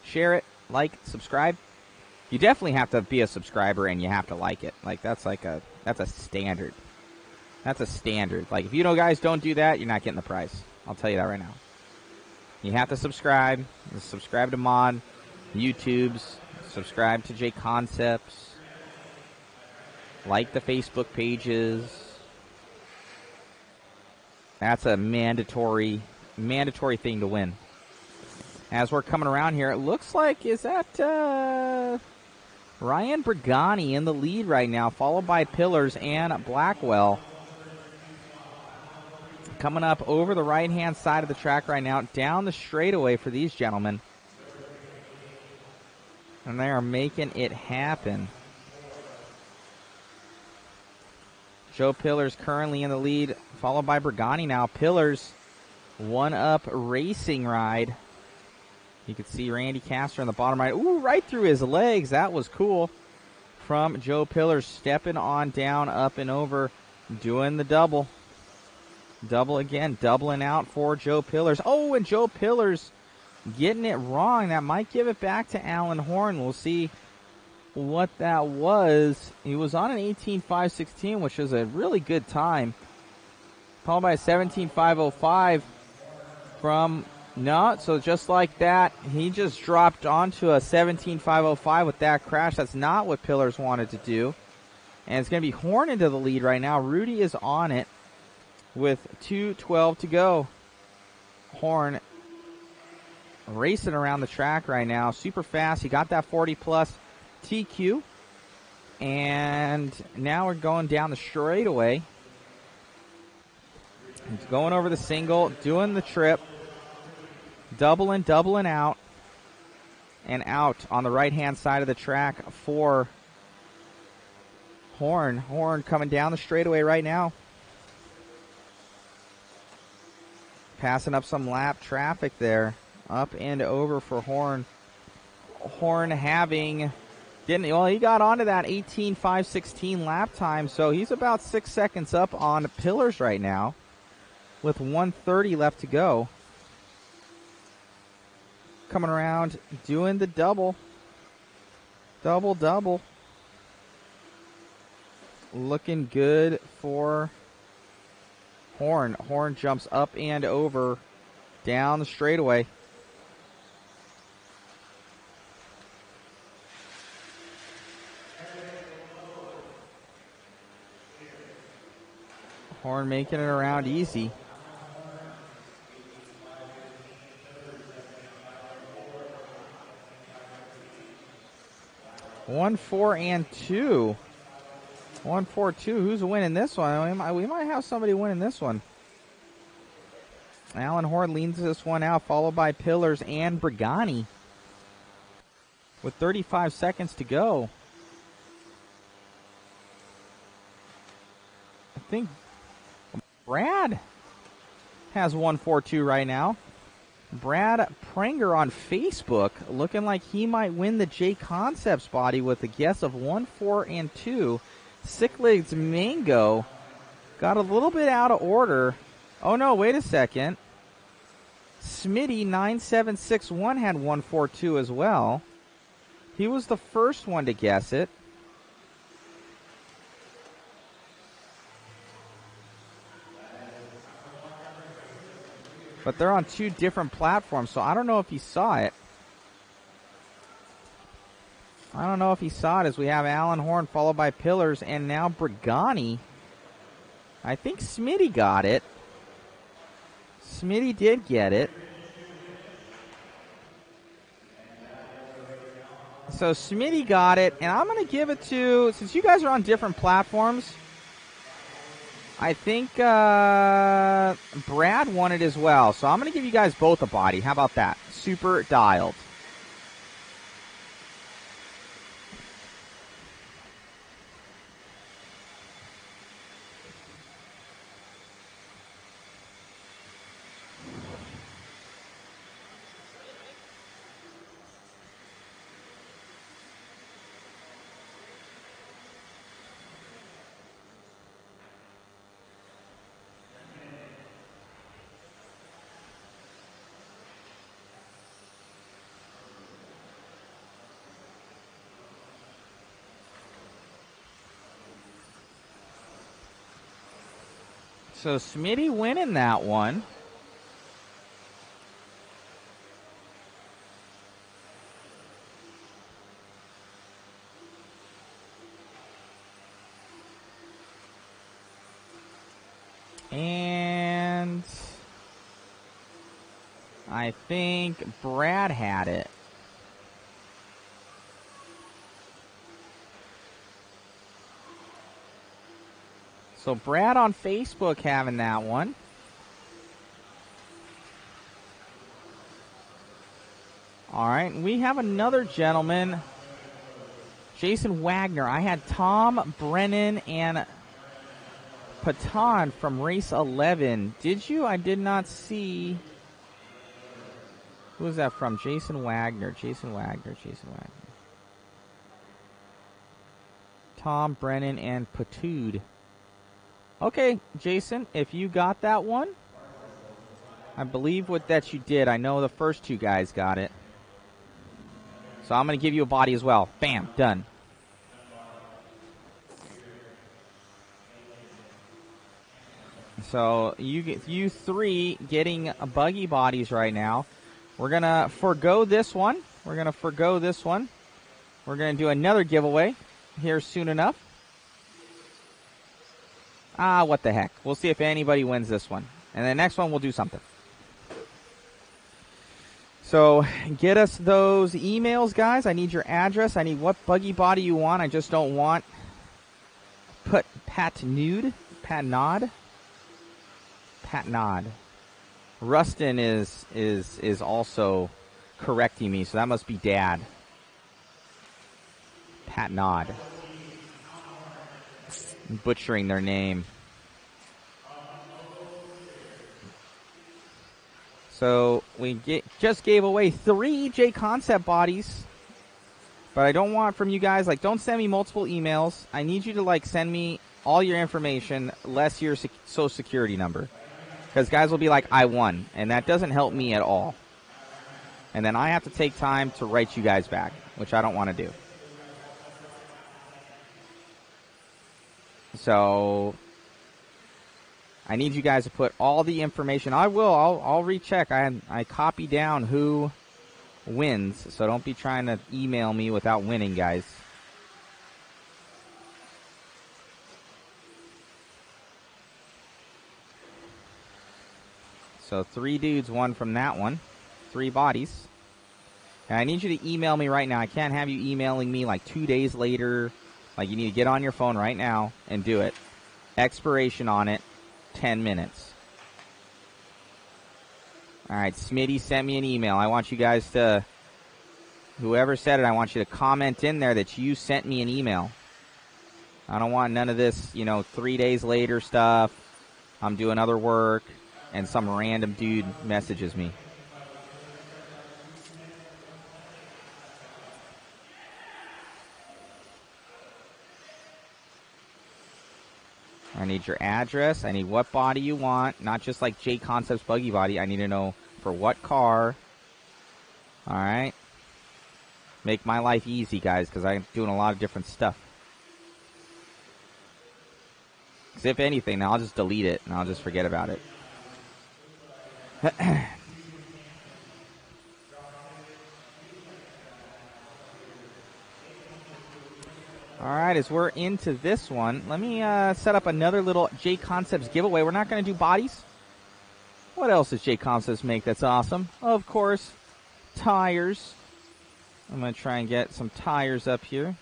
share it, like, subscribe. You definitely have to be a subscriber and you have to like it. Like, that's a standard. That's a standard. Like, if you guys don't do that, you're not getting the prize. I'll tell you that right now. You have to subscribe. Subscribe to Mod, YouTube's, subscribe to JConcepts, like the Facebook pages. That's a mandatory thing to win. As we're coming around here, it looks like, is that Ryan Brigani in the lead right now, followed by Pillars and Blackwell. Coming up over the right-hand side of the track right now, down the straightaway for these gentlemen. And they are making it happen. Joe Pillars currently in the lead, followed by Brigani now. Pillars, one-up racing ride. You can see Randy Castor on the bottom right. Ooh, right through his legs. That was cool. From Joe Pillars, stepping on down, up and over, doing the double. Double again, doubling out for Joe Pillars. Oh, and Joe Pillars getting it wrong. That might give it back to Alan Horn. We'll see what that was. He was on an 18.516, which is a really good time. Followed by a 17.505 from, no, so just like that, he just dropped onto a 17.505 with that crash. That's not what Pillars wanted to do. And it's going to be Horn into the lead right now. Rudy is on it with 2:12 to go. Horn racing around the track right now, super fast. He got that 40-plus TQ. And now we're going down the straightaway. He's going over the single, doing the trip, doubling out, and out on the right-hand side of the track for Horn. Horn coming down the straightaway right now. Passing up some lap traffic there. Up and over for Horn. Horn he got onto that 18.516 lap time, so he's about 6 seconds up on Pillars right now with 1:30 left to go. Coming around, doing the double. Double. looking good for Horn. Horn jumps up and over down the straightaway. Horn making it around easy. One, 4, and 2. 1, 4, 2. Who's winning this one? We might have somebody winning this one. Alan Horn leads this one out, followed by Pillars and Brigani with 35 seconds to go. I think Brad has 1-4-2 right now. Brad Pranger on Facebook looking like he might win the JConcepts body with a guess of 1, 4, and 2. Sicklegs Mango got a little bit out of order. Oh no, wait a second. Smitty 9761 had 1-4-2 as well. He was the first one to guess it. But they're on two different platforms, so I don't know if he saw it. I don't know if he saw it as we have Alan Horn followed by Pillars and now Brigani. I think Smitty got it. Smitty did get it. So Smitty got it, and I'm going to give it to, since you guys are on different platforms, I think Brad won it as well. So I'm going to give you guys both a body. How about that? Super dialed. So Smitty winning that one. And I think Brad had it. So Brad on Facebook having that one. All right, and we have another gentleman, Jason Wagner. I had Tom, Brennan, and Patan from race 11. Did you? I did not see. Who is that from? Jason Wagner. Jason Wagner. Tom, Brennan, and Patude. Okay, Jason, if you got that one, I believe that you did. I know the first two guys got it. So I'm going to give you a body as well. Bam, done. So you three getting buggy bodies right now. We're going to forego this one. We're going to do another giveaway here soon enough. What the heck. We'll see if anybody wins this one. And the next one we'll do something. So get us those emails, guys. I need your address. I need what buggy body you want. I just don't want Pat Nod. Rustin is also correcting me, so that must be Dad. Pat Nod. I'm butchering their name. So we just gave away 3 JConcept bodies, but I don't want from you guys, don't send me multiple emails. I need you to send me all your information, less your social security number, because guys will be like, I won, and that doesn't help me at all. And then I have to take time to write you guys back, which I don't want to do. So I need you guys to put all the information. I'll recheck. I copy down who wins, so don't be trying to email me without winning, guys. So 3 dudes won from that one. 3 bodies. And I need you to email me right now. I can't have you emailing me like 2 days later. Like, you need to get on your phone right now and do it. Expiration on it, 10 minutes. All right, Smitty sent me an email. I want you guys to, whoever said it, I want you to comment in there that you sent me an email. I don't want none of this, 3 days later stuff. I'm doing other work, and some random dude messages me. I need your address. I need what body you want. Not just like JConcepts buggy body. I need to know for what car. All right. Make my life easy, guys, because I'm doing a lot of different stuff. Because if anything, I'll just delete it and I'll just forget about it. All right, as we're into this one, let me set up another little JConcepts giveaway. We're not going to do bodies. What else does JConcepts make that's awesome? Of course, tires. I'm going to try and get some tires up here.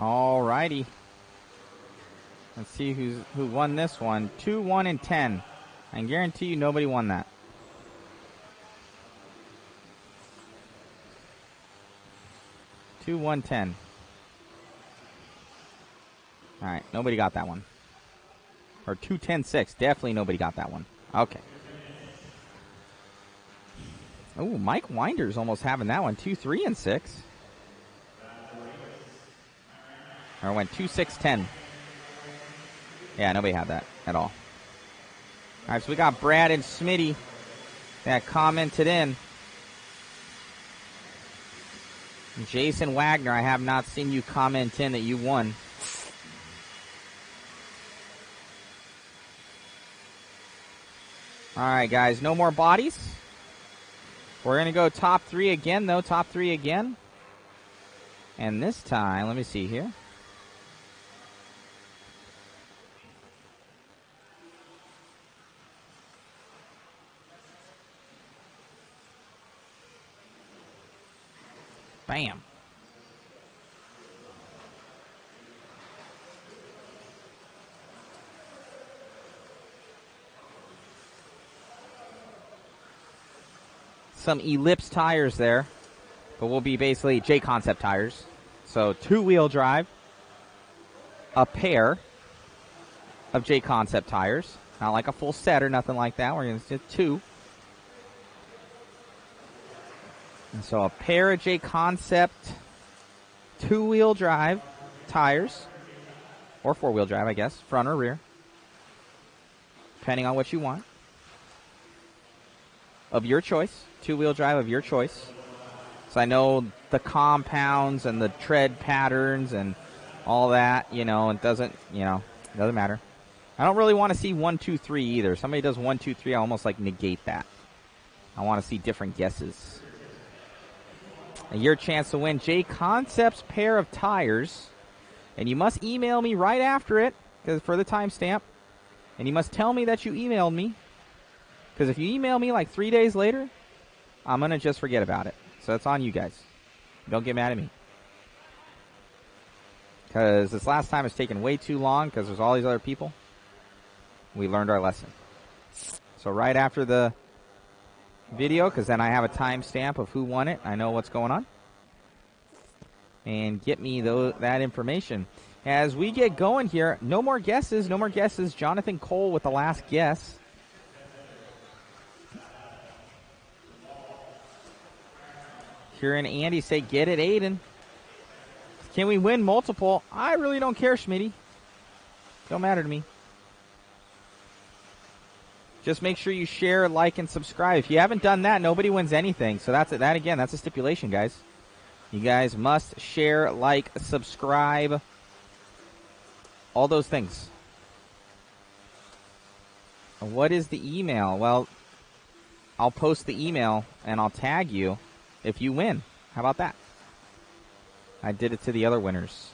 All righty. Let's see who won this one. 2, 1, and 10. I can guarantee you nobody won that. Two, 1, 10. All right, nobody got that one. Or 2, 10, 6. Definitely nobody got that one. Okay. Oh, Mike Winder's almost having that one. 2, 3, and 6. Or went 2, 6, 10. Yeah, nobody had that at all. All right, so we got Brad and Smitty that commented in. Jason Wagner, I have not seen you comment in that you won. All right, guys, no more bodies. We're going to go top 3 again, though. Top 3 again. And this time, let me see here. Bam. some Ellipse tires there, but will be basically JConcept tires. So 2-wheel drive, a pair of JConcept tires. Not like a full set or nothing like that. We're going to do 2. And so a pair of JConcept 2-wheel drive tires, or 4-wheel drive, I guess, front or rear, depending on what you want. Of your choice, 2-wheel drive of your choice. So I know the compounds and the tread patterns and all that, it doesn't matter. I don't really want to see 1, 2, 3 either. Somebody does 1, 2, 3, I almost like negate that. I want to see different guesses. And your chance to win JConcepts pair of tires. And you must email me right after it for the timestamp. And you must tell me that you emailed me. Because if you email me like 3 days later, I'm going to just forget about it. So it's on you guys. Don't get mad at me. Because this last time it's taken way too long because there's all these other people. We learned our lesson. So right after the video, because then I have a timestamp of who won it. I know what's going on. And get me that information. As we get going here, no more guesses. No more guesses. Jonathan Cole with the last guess. Hearing Andy say, get it, Aiden. Can we win multiple? I really don't care, Schmitty. Don't matter to me. Just make sure you share, like, and subscribe. If you haven't done that, nobody wins anything. So that's a stipulation, guys. You guys must share, like, subscribe, all those things. What is the email? Well, I'll post the email and I'll tag you if you win. How about that? I did it to the other winners.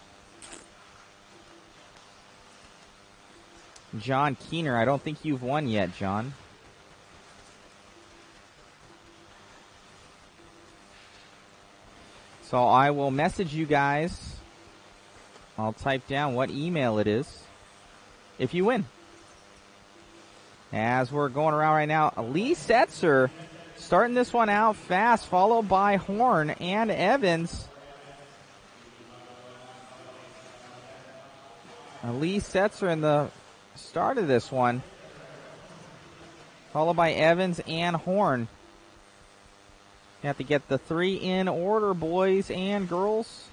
John Keener, I don't think you've won yet, John. So I will message you guys. I'll type down what email it is if you win. As we're going around right now, Lee Setzer starting this one out fast, followed by Horn and Evans. Lee Setzer in the start of this one, followed by Evans and Horn. You have to get the 3 in order, boys and girls.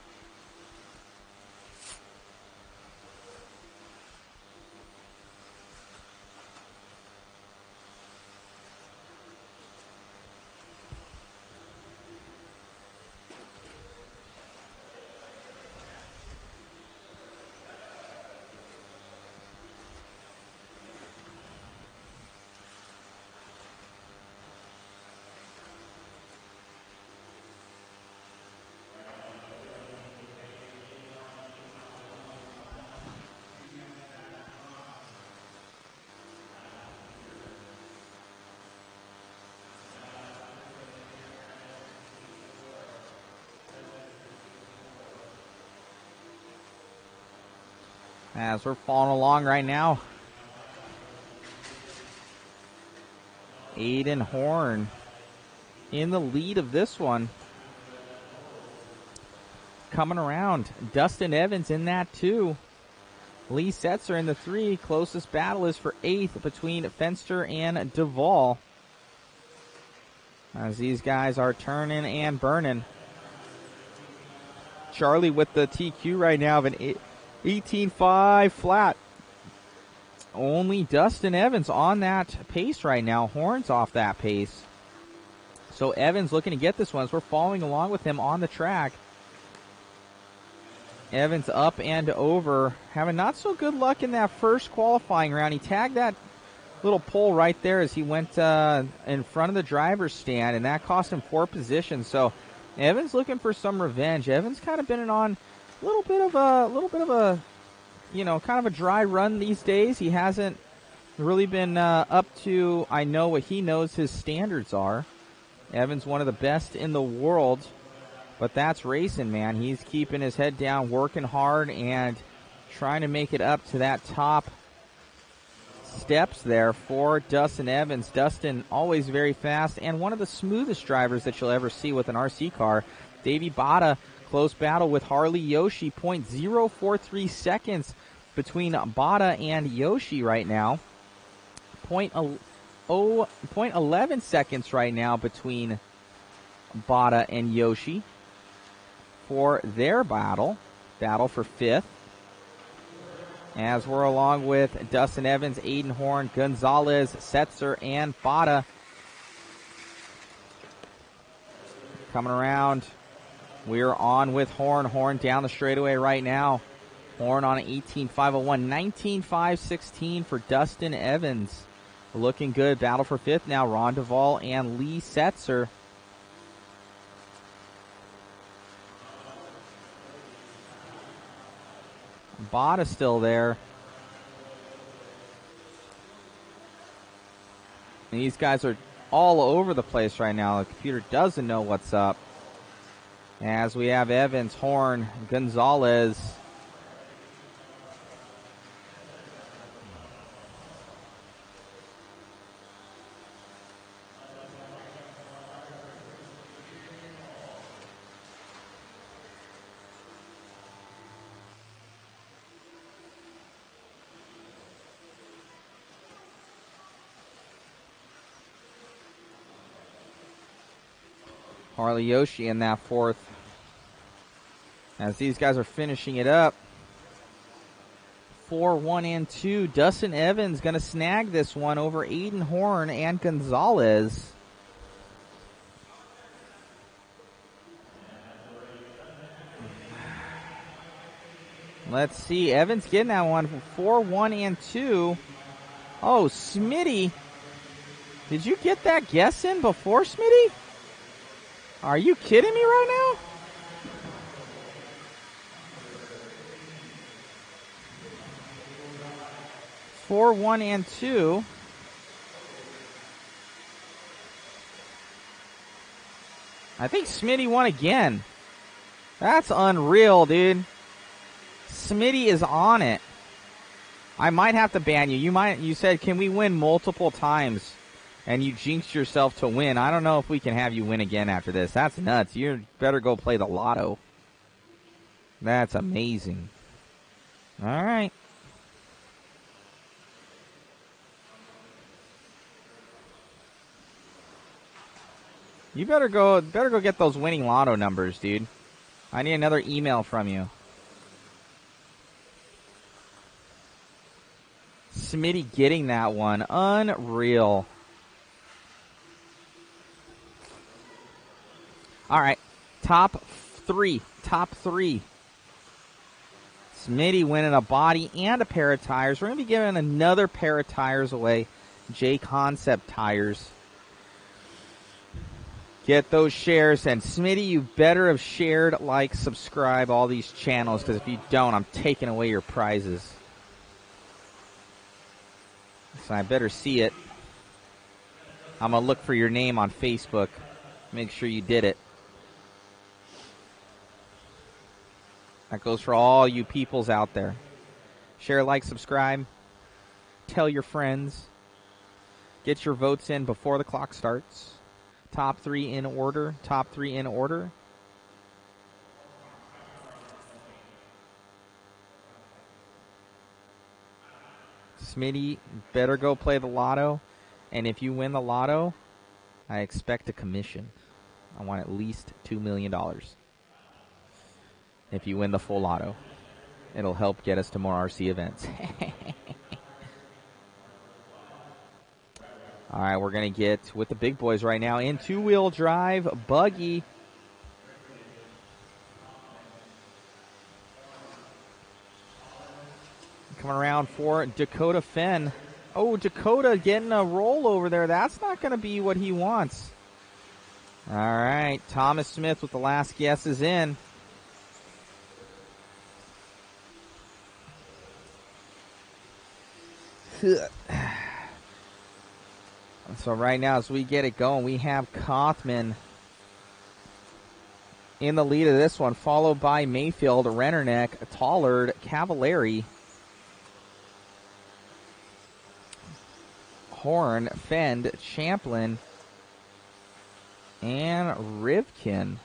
As we're following along right now, Aiden Horn in the lead of this one. Coming around, Dustin Evans in that too. Lee Setzer in the 3. Closest battle is for 8th between Fenster and Duvall. As these guys are turning and burning. Charlie with the TQ right now of an 18.5 flat. Only Dustin Evans on that pace right now. Horn's off that pace. So Evans looking to get this one as we're following along with him on the track. Evans up and over. Having not so good luck in that first qualifying round. He tagged that little pole right there as he went in front of the driver's stand, and that cost him 4 positions. So Evans looking for some revenge. Evans kind of been on a little bit of a, kind of a dry run these days. He hasn't really been up to, I know what he knows his standards are. Evans, one of the best in the world, but that's racing, man. He's keeping his head down, working hard, and trying to make it up to that top steps there for Dustin Evans. Dustin always very fast and one of the smoothest drivers that you'll ever see with an RC car. Davey Bada, close battle with Harley Yoshi, 0.043 seconds between Bada and Yoshi right now. 0.11 seconds right now between Bada and Yoshi for their battle for fifth. As we're along with Dustin Evans, Aiden Horn, Gonzalez, Setzer, and Bada. Coming around, we're on with Horn. Horn down the straightaway right now. Horn on an 18.501, 19.516 for Dustin Evans. Looking good. Battle for fifth now. Ron Duvall and Lee Setzer. Bada still there. And these guys are all over the place right now. The computer doesn't know what's up. As we have Evans, Horn, Gonzalez. Harley Yoshi in that fourth. As these guys are finishing it up. 4, 1, and 2. Dustin Evans going to snag this one over Aiden Horn and Gonzalez. Let's see. Evans getting that one. 4, 1, and 2. Oh, Smitty. Did you get that guess in before, Smitty? Are you kidding me right now? Four, 1, and 2. I think Smitty won again. That's unreal, dude. Smitty is on it. I might have to ban you. You said, can we win multiple times? And you jinxed yourself to win. I don't know if we can have you win again after this. That's nuts. You better go play the lotto. That's amazing. All right. You better go get those winning lotto numbers, dude. I need another email from you. Smitty getting that one. Unreal. All right, top three. Smitty winning a body and a pair of tires. We're going to be giving another pair of tires away. JConcepts tires. Get those shares. And Smitty, you better have shared, like, subscribe all these channels, because if you don't, I'm taking away your prizes. So I better see it. I'm going to look for your name on Facebook. Make sure you did it. That goes for all you peoples out there. Share, like, subscribe. Tell your friends. Get your votes in before the clock starts. Top 3 in order. Top 3 in order. Smitty, better go play the lotto. And if you win the lotto, I expect a commission. I want at least $2 million. If you win the full lotto, it'll help get us to more RC events. All right, we're going to get with the big boys right now in two-wheel drive buggy. Coming around for Dakota Fenn. Oh, Dakota getting a roll over there. That's not going to be what he wants. All right, Thomas Smith with the last guesses in. So right now, as we get it going, we have Kothman in the lead of this one, followed by Mayfield, Rennerneck, Tollard, Cavallari. Horn, Fend, Champlin, and Rivkin.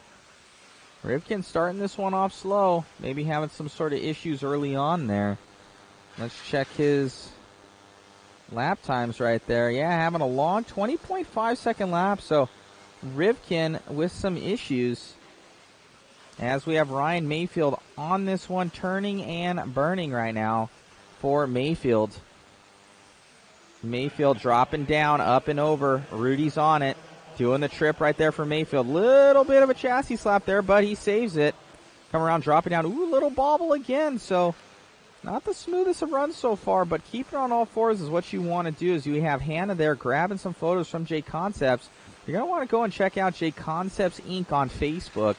Rivkin starting this one off slow. Maybe having some sort of issues early on there. Let's check his lap times right there. Yeah, having a long 20.5 second lap. So Rivkin with some issues. As we have Ryan Mayfield on this one, turning and burning right now for Mayfield. Mayfield dropping down, up and over. Rudy's on it. Doing the trip right there for Mayfield. Little bit of a chassis slap there, but he saves it. Come around, dropping down. Ooh, little bobble again. So not the smoothest of runs so far, but keeping on all fours is what you want to do. As you have Hannah there grabbing some photos from JConcepts. You're going to want to go and check out JConcepts Inc. on Facebook.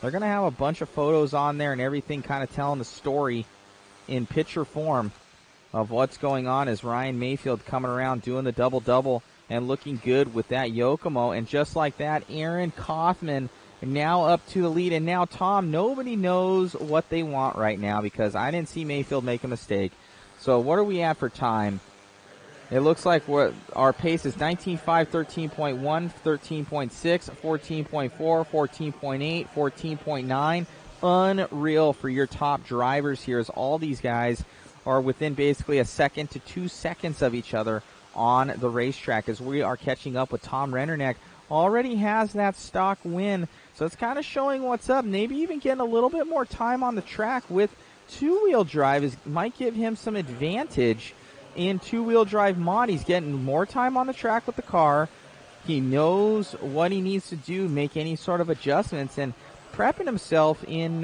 They're going to have a bunch of photos on there and everything kind of telling the story in picture form of what's going on as Ryan Mayfield coming around doing the double-double and looking good with that Yokomo. And just like that, Aaron Kaufman now up to the lead. And now, Tom, nobody knows what they want right now because I didn't see Mayfield make a mistake. So what are we at for time? It looks like our pace is 19.5, 13.1, 13.6, 14.4, 14.8, 14.9. Unreal for your top drivers here as all these guys are within basically a second to 2 seconds of each other on the racetrack as we are catching up with Tom Rennerneck. Already has that stock win, so it's kind of showing what's up. Maybe even getting a little bit more time on the track with two-wheel drive might give him some advantage in two-wheel drive mod. He's getting more time on the track with the car. He knows what he needs to do, make any sort of adjustments, and prepping himself in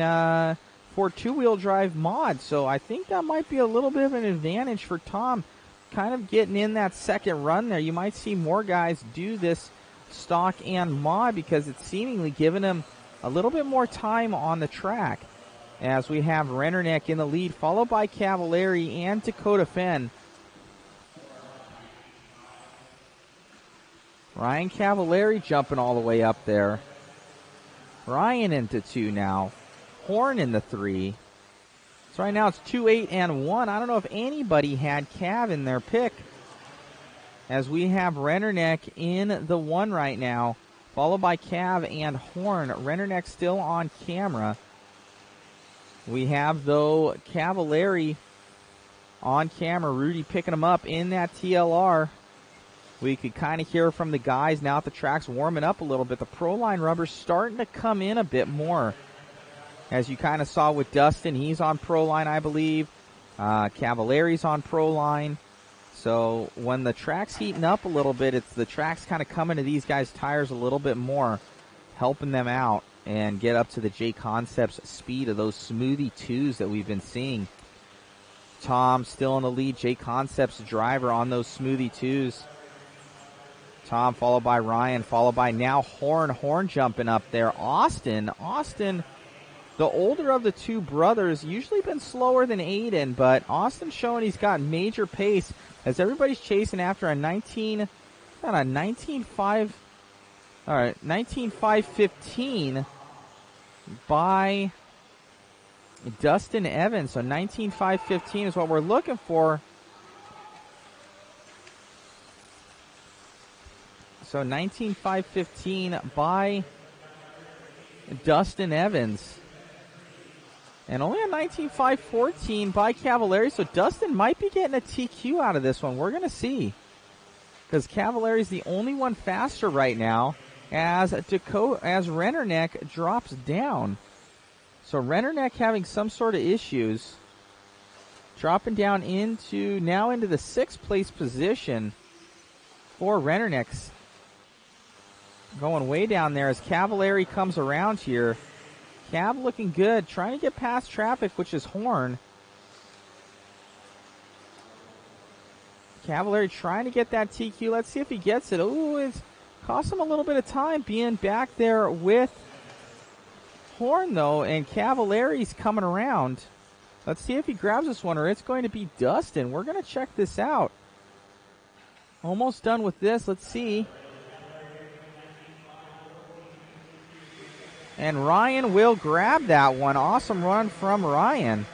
for two-wheel drive mod. So I think that might be a little bit of an advantage for Tom, kind of getting in that second run there. You might see more guys do this stock and mod because it's seemingly giving him a little bit more time on the track. As we have Rennerneck in the lead, followed by Cavallari and Dakota Fenn. Ryan Cavallari jumping all the way up there. Ryan into 2 now. Horn in the 3. So right now it's 2, 8, and 1. I don't know if anybody had Cav in their pick. As we have Rennerneck in the 1 right now, followed by Cav and Horn. Rennerneck still on camera. We have, though, Cavallari on camera. Rudy picking him up in that TLR. We could kind of hear from the guys now that the track's warming up a little bit. The Proline rubber's starting to come in a bit more. As you kind of saw with Dustin, he's on Proline, I believe. Cavallari's on Proline. So when the track's heating up a little bit, it's the track's kind of coming to these guys' tires a little bit more, helping them out and get up to the JConcepts speed of those Smoothie 2s that we've been seeing. Tom still in the lead, JConcepts driver on those Smoothie 2s. Tom followed by Ryan, followed by now Horn. Horn jumping up there. Austin, the older of the two brothers, usually been slower than Aiden, but Austin showing he's got major pace as everybody's chasing after a 19.515 by Dustin Evans. So 19.515 is what we're looking for. So 19.515 by Dustin Evans. And only a 19.514 by Cavallari. So Dustin might be getting a TQ out of this one. We're going to see. Because Cavallari's the only one faster right now as Rennerneck drops down. So Rennerneck having some sort of issues. Dropping down into the 6th place position for Rennerneck. Going way down there as Cavallari comes around here. Cav looking good, trying to get past traffic, which is Horn. Cavallari trying to get that TQ. Let's see if he gets it. Ooh, it's cost him a little bit of time being back there with Horn, though, and Cavallari's coming around. Let's see if he grabs this one, or it's going to be Dustin. We're going to check this out. Almost done with this. Let's see. And Ryan will grab that one. Awesome run from Ryan.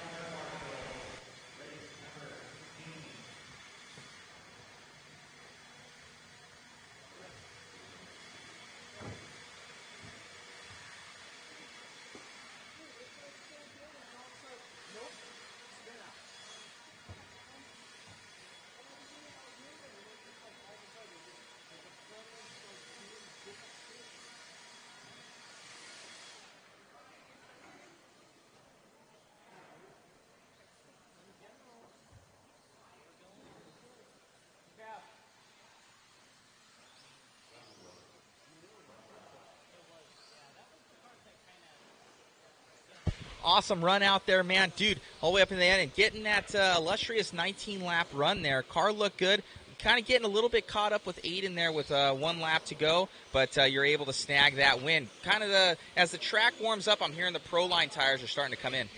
Awesome run out there, man. Dude, all the way up in the end and getting that illustrious 19-lap run there. Car looked good. Kind of getting a little bit caught up with Aiden there with 1 lap to go, but you're able to snag that win. Kind of as the track warms up, I'm hearing the Pro-Line tires are starting to come in.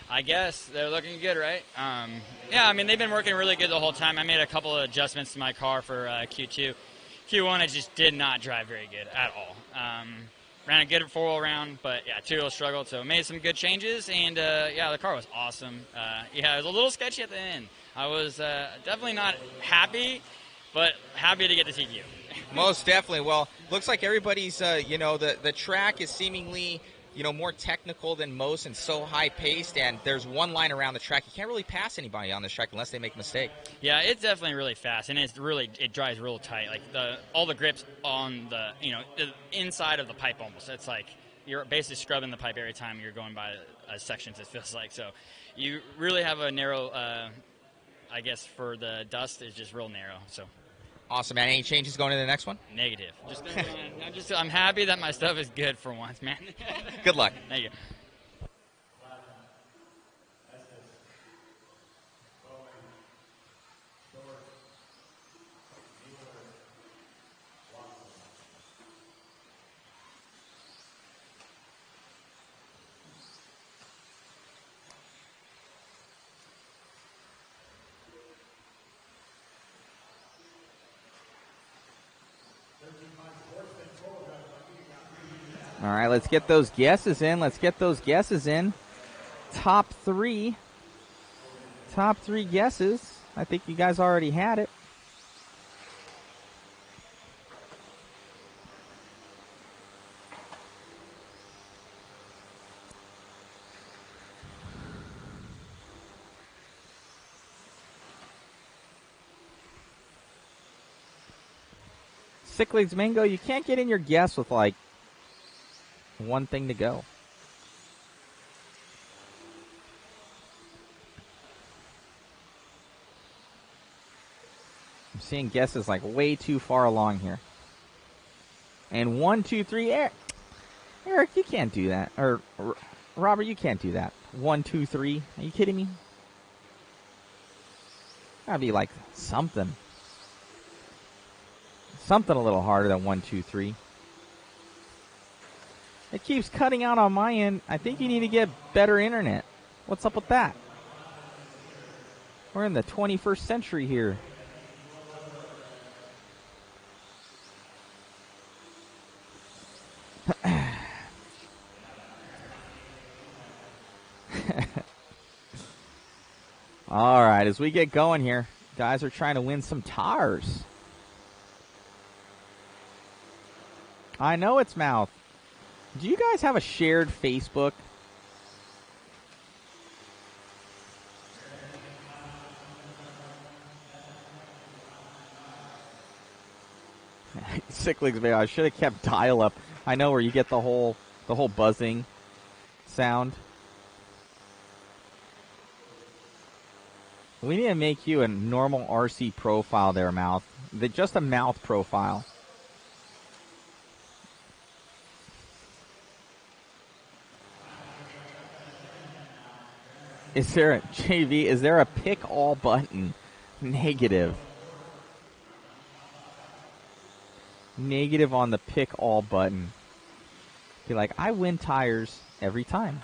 I guess they're looking good, right? Yeah, I mean, they've been working really good the whole time. I made a couple of adjustments to my car for Q2. Q1, it just did not drive very good at all. Ran a good 4-wheel round, but yeah, 2-wheel struggled, so made some good changes, and yeah, the car was awesome. Yeah, it was a little sketchy at the end. I was definitely not happy, but happy to get the TQ. Most definitely. Well, looks like everybody's, the track is seemingly, more technical than most and so high-paced, and there's one line around the track. You can't really pass anybody on this track unless they make a mistake. Yeah, it's definitely really fast, and it drives real tight. Like, all the grips on the inside of the pipe almost. It's like you're basically scrubbing the pipe every time you're going by sections, it feels like. So you really have a narrow, I guess, for the dust is just real narrow, so. Awesome, man. Any changes going into the next one? Negative. I'm happy that my stuff is good for once, man. Good luck. Thank you. All right, let's get those guesses in. Top three guesses. I think you guys already had it. Sick Leagues Mingo, you can't get in your guess with like one thing to go. I'm seeing guesses like way too far along here. And 1, 2, 3, Eric, you can't do that. Or Robert, you can't do that. 1, 2, 3. Are you kidding me? Gotta be like something. Something a little harder than 1, 2, 3. It keeps cutting out on my end. I think you need to get better internet. What's up with that? We're in the 21st century here. All right, as we get going here, guys are trying to win some tires. I know it's Mouth. Do you guys have a shared Facebook? Sick Leagues, man. I should have kept dial-up. I know where you get the whole buzzing sound. We need to make you a normal RC profile there, Mouth. Just a Mouth profile. Is there a pick all button? Negative. Negative on the pick all button. Be like, I win tires every time.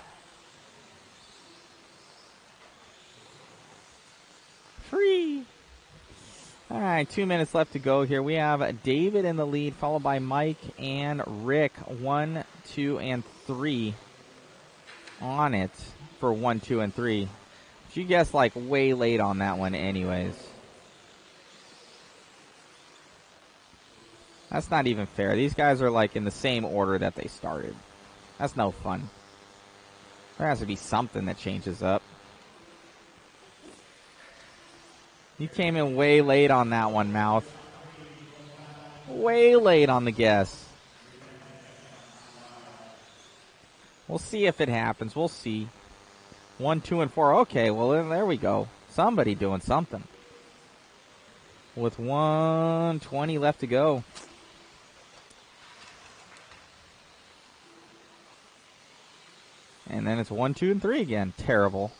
Free. All right, 2 minutes left to go here. We have David in the lead, followed by Mike and Rick. 1, 2, and 3 on it. For 1, 2, and 3. But you guessed like way late on that one anyways. That's not even fair. These guys are like in the same order that they started. That's no fun. There has to be something that changes up. You came in way late on that one, Mouth. Way late on the guess. We'll see if it happens. We'll see. 1, 2, and 4. Okay, well, then there we go. Somebody doing something. With 1:20 left to go. And then it's 1, 2, and 3 again. Terrible.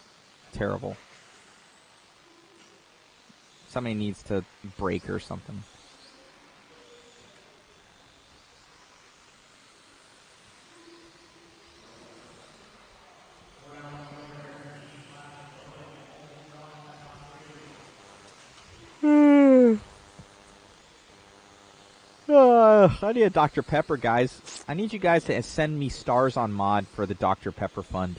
Terrible. Somebody needs to break or something. I need a Dr. Pepper, guys. I need you guys to send me stars on mod for the Dr. Pepper fund.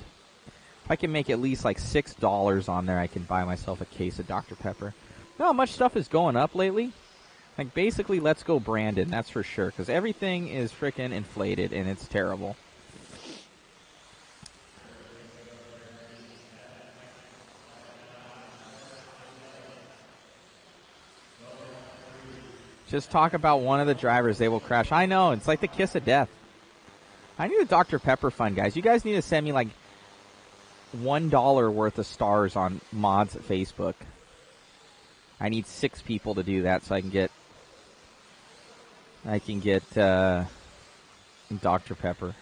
If I can make at least like $6 on there, I can buy myself a case of Dr. Pepper. You know how much stuff is going up lately? Like, basically, let's go Brandon, that's for sure. Because everything is freaking inflated, and it's terrible. Just talk about one of the drivers, they will crash. I know, it's like the kiss of death. I need a Dr. Pepper fund, guys. You guys need to send me like $1 worth of stars on mods at Facebook. I need 6 people to do that so I can get Dr. Pepper.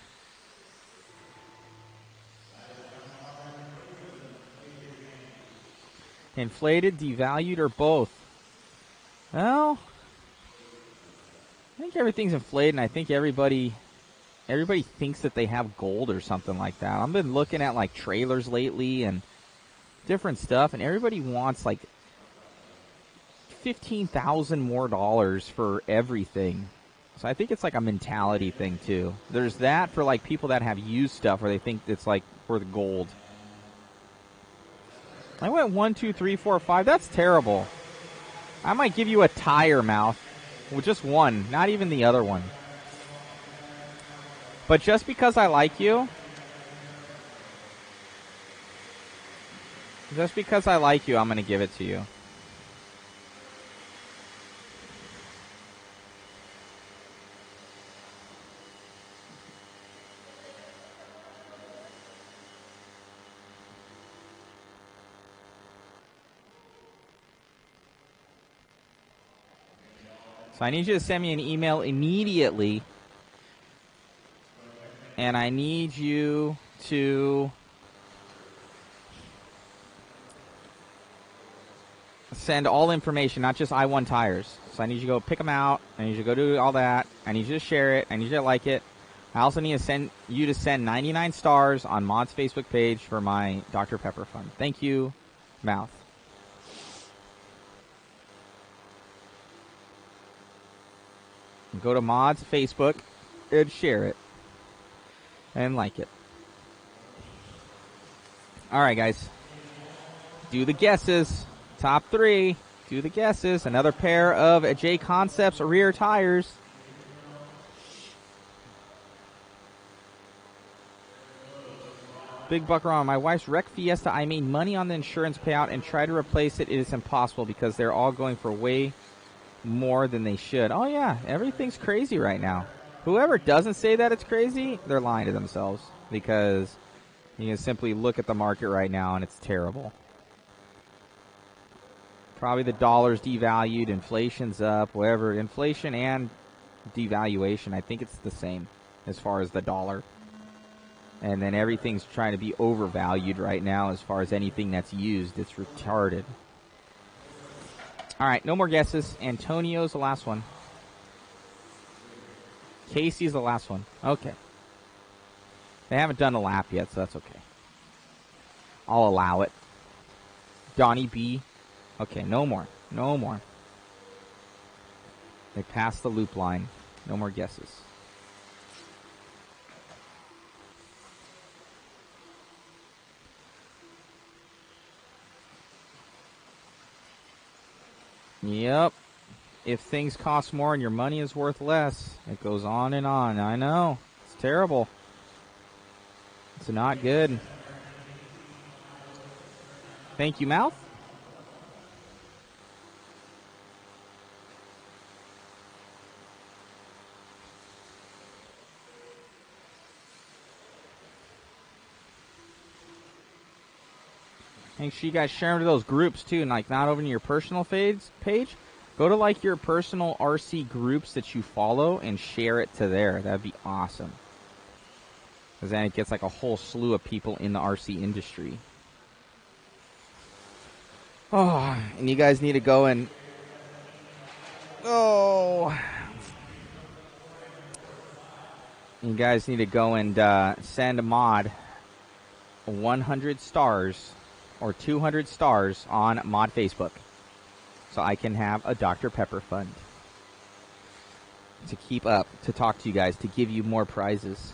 Inflated, devalued, or both? Well, I think everything's inflated, and I think everybody thinks that they have gold or something like that. I've been looking at like trailers lately and different stuff, and everybody wants like $15,000 more for everything. So I think it's like a mentality thing too. There's that for like people that have used stuff where they think it's like for the gold. I went 1, 2, 3, 4, 5. That's terrible. I might give you a tire, Mouth. Well, just one, not even the other one. But just because I like you, I'm going to give it to you. So I need you to send me an email immediately. And I need you to send all information, not just I1 tires. So I need you to go pick them out. I need you to go do all that. I need you to share it. I need you to like it. I also need to send 99 stars on Mod's Facebook page for my Dr. Pepper fund. Thank you, Mouth. Go to Mod's Facebook and share it. And like it. All right, guys. Do the guesses. Top 3. Do the guesses. Another pair of JConcepts rear tires. Big Bucker on. My wife's wrecked Fiesta. I made money on the insurance payout and tried to replace it. It is impossible because they're all going for way more than they should. Oh, yeah. Everything's crazy right now. Whoever doesn't say that it's crazy, they're lying to themselves because you can simply look at the market right now and it's terrible. Probably the dollar's devalued, inflation's up, whatever. Inflation and devaluation, I think it's the same as far as the dollar. And then everything's trying to be overvalued right now as far as anything that's used. It's retarded. All right, no more guesses. Antonio's the last one. Casey's the last one. Okay. They haven't done a lap yet, so that's okay. I'll allow it. Donnie B. Okay, no more. No more. They passed the loop line. No more guesses. Yep. If things cost more and your money is worth less, it goes on and on. I know. It's terrible. It's not good. Thank you, Mouth. Make sure you guys share them to those groups too, and like not over to your personal page. Go to like your personal RC groups that you follow and share it to there. That'd be awesome. Because then it gets like a whole slew of people in the RC industry. Oh, and you guys need to go and... Oh... You guys need to go and send a mod 100 stars or 200 stars on mod Facebook so I can have a Dr. Pepper fund to keep up, to talk to you guys, to give you more prizes.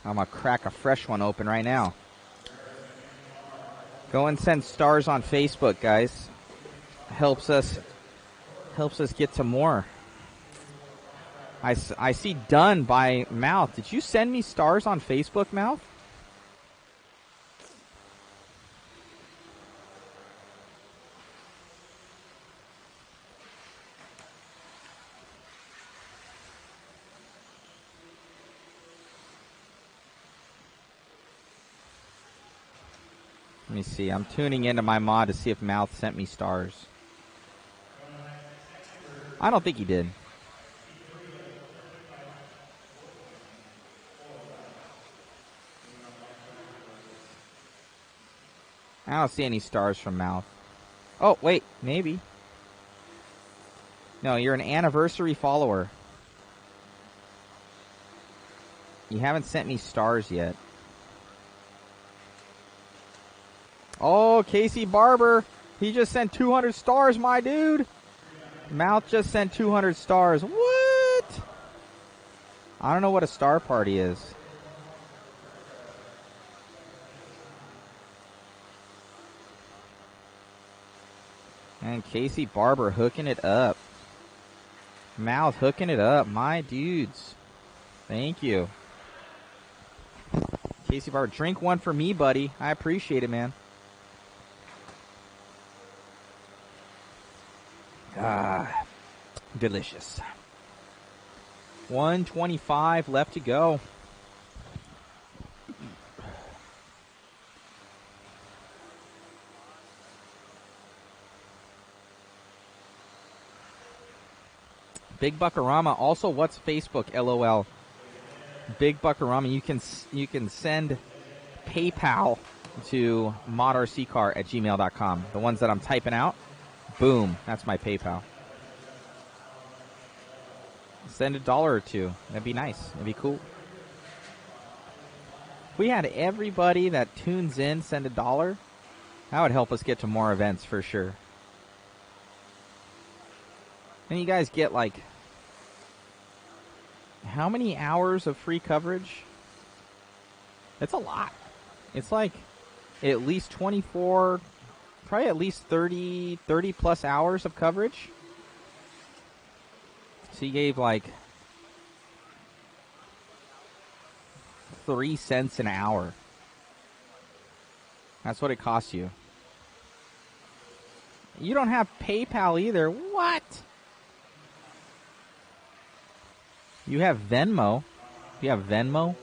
I'm going to crack a fresh one open right now. Go and send stars on Facebook, guys. Helps us get to more. I see done by Mouth. Did you send me stars on Facebook, Mouth? Let me see. I'm tuning into my mod to see if Mouth sent me stars. I don't think he did. I don't see any stars from Mouth. Oh, wait. Maybe. No, you're an anniversary follower. You haven't sent me stars yet. Oh, Casey Barber. He just sent 200 stars, my dude. Mouth just sent 200 stars. What? I don't know what a star party is. And Casey Barber hooking it up. Mouth hooking it up. My dudes. Thank you. Casey Barber, drink one for me, buddy. I appreciate it, man. Ah, delicious. 125 left to go. Big Buckarama. Also, what's Facebook? LOL. Big Buckarama. You can send PayPal to modrccar@gmail.com. The ones that I'm typing out. Boom. That's my PayPal. Send $1 or $2. That'd be nice. That'd be cool. If we had everybody that tunes in send $1, that would help us get to more events for sure. And you guys get like how many hours of free coverage? It's a lot. It's like at least 24, probably at least 30 plus hours of coverage. So you gave like 3 cents an hour. That's what it costs you. You don't have PayPal either. What? You have Venmo. You have Venmo.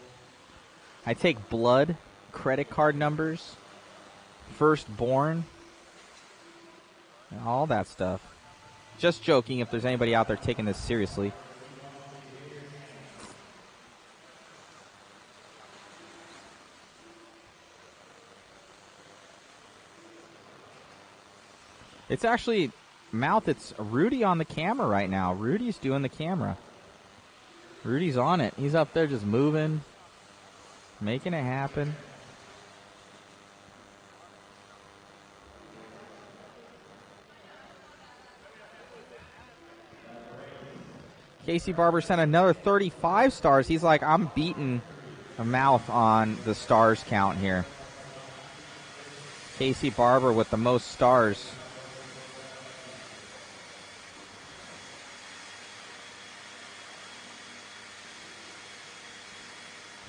I take blood, credit card numbers, firstborn, all that stuff. Just joking if there's anybody out there taking this seriously. It's actually, Mouth, it's Rudy on the camera right now. Rudy's doing the camera. Rudy's on it. He's up there just moving, making it happen. Casey Barber sent another 35 stars. He's like, I'm beating a Mouth on the stars count here. Casey Barber with the most stars.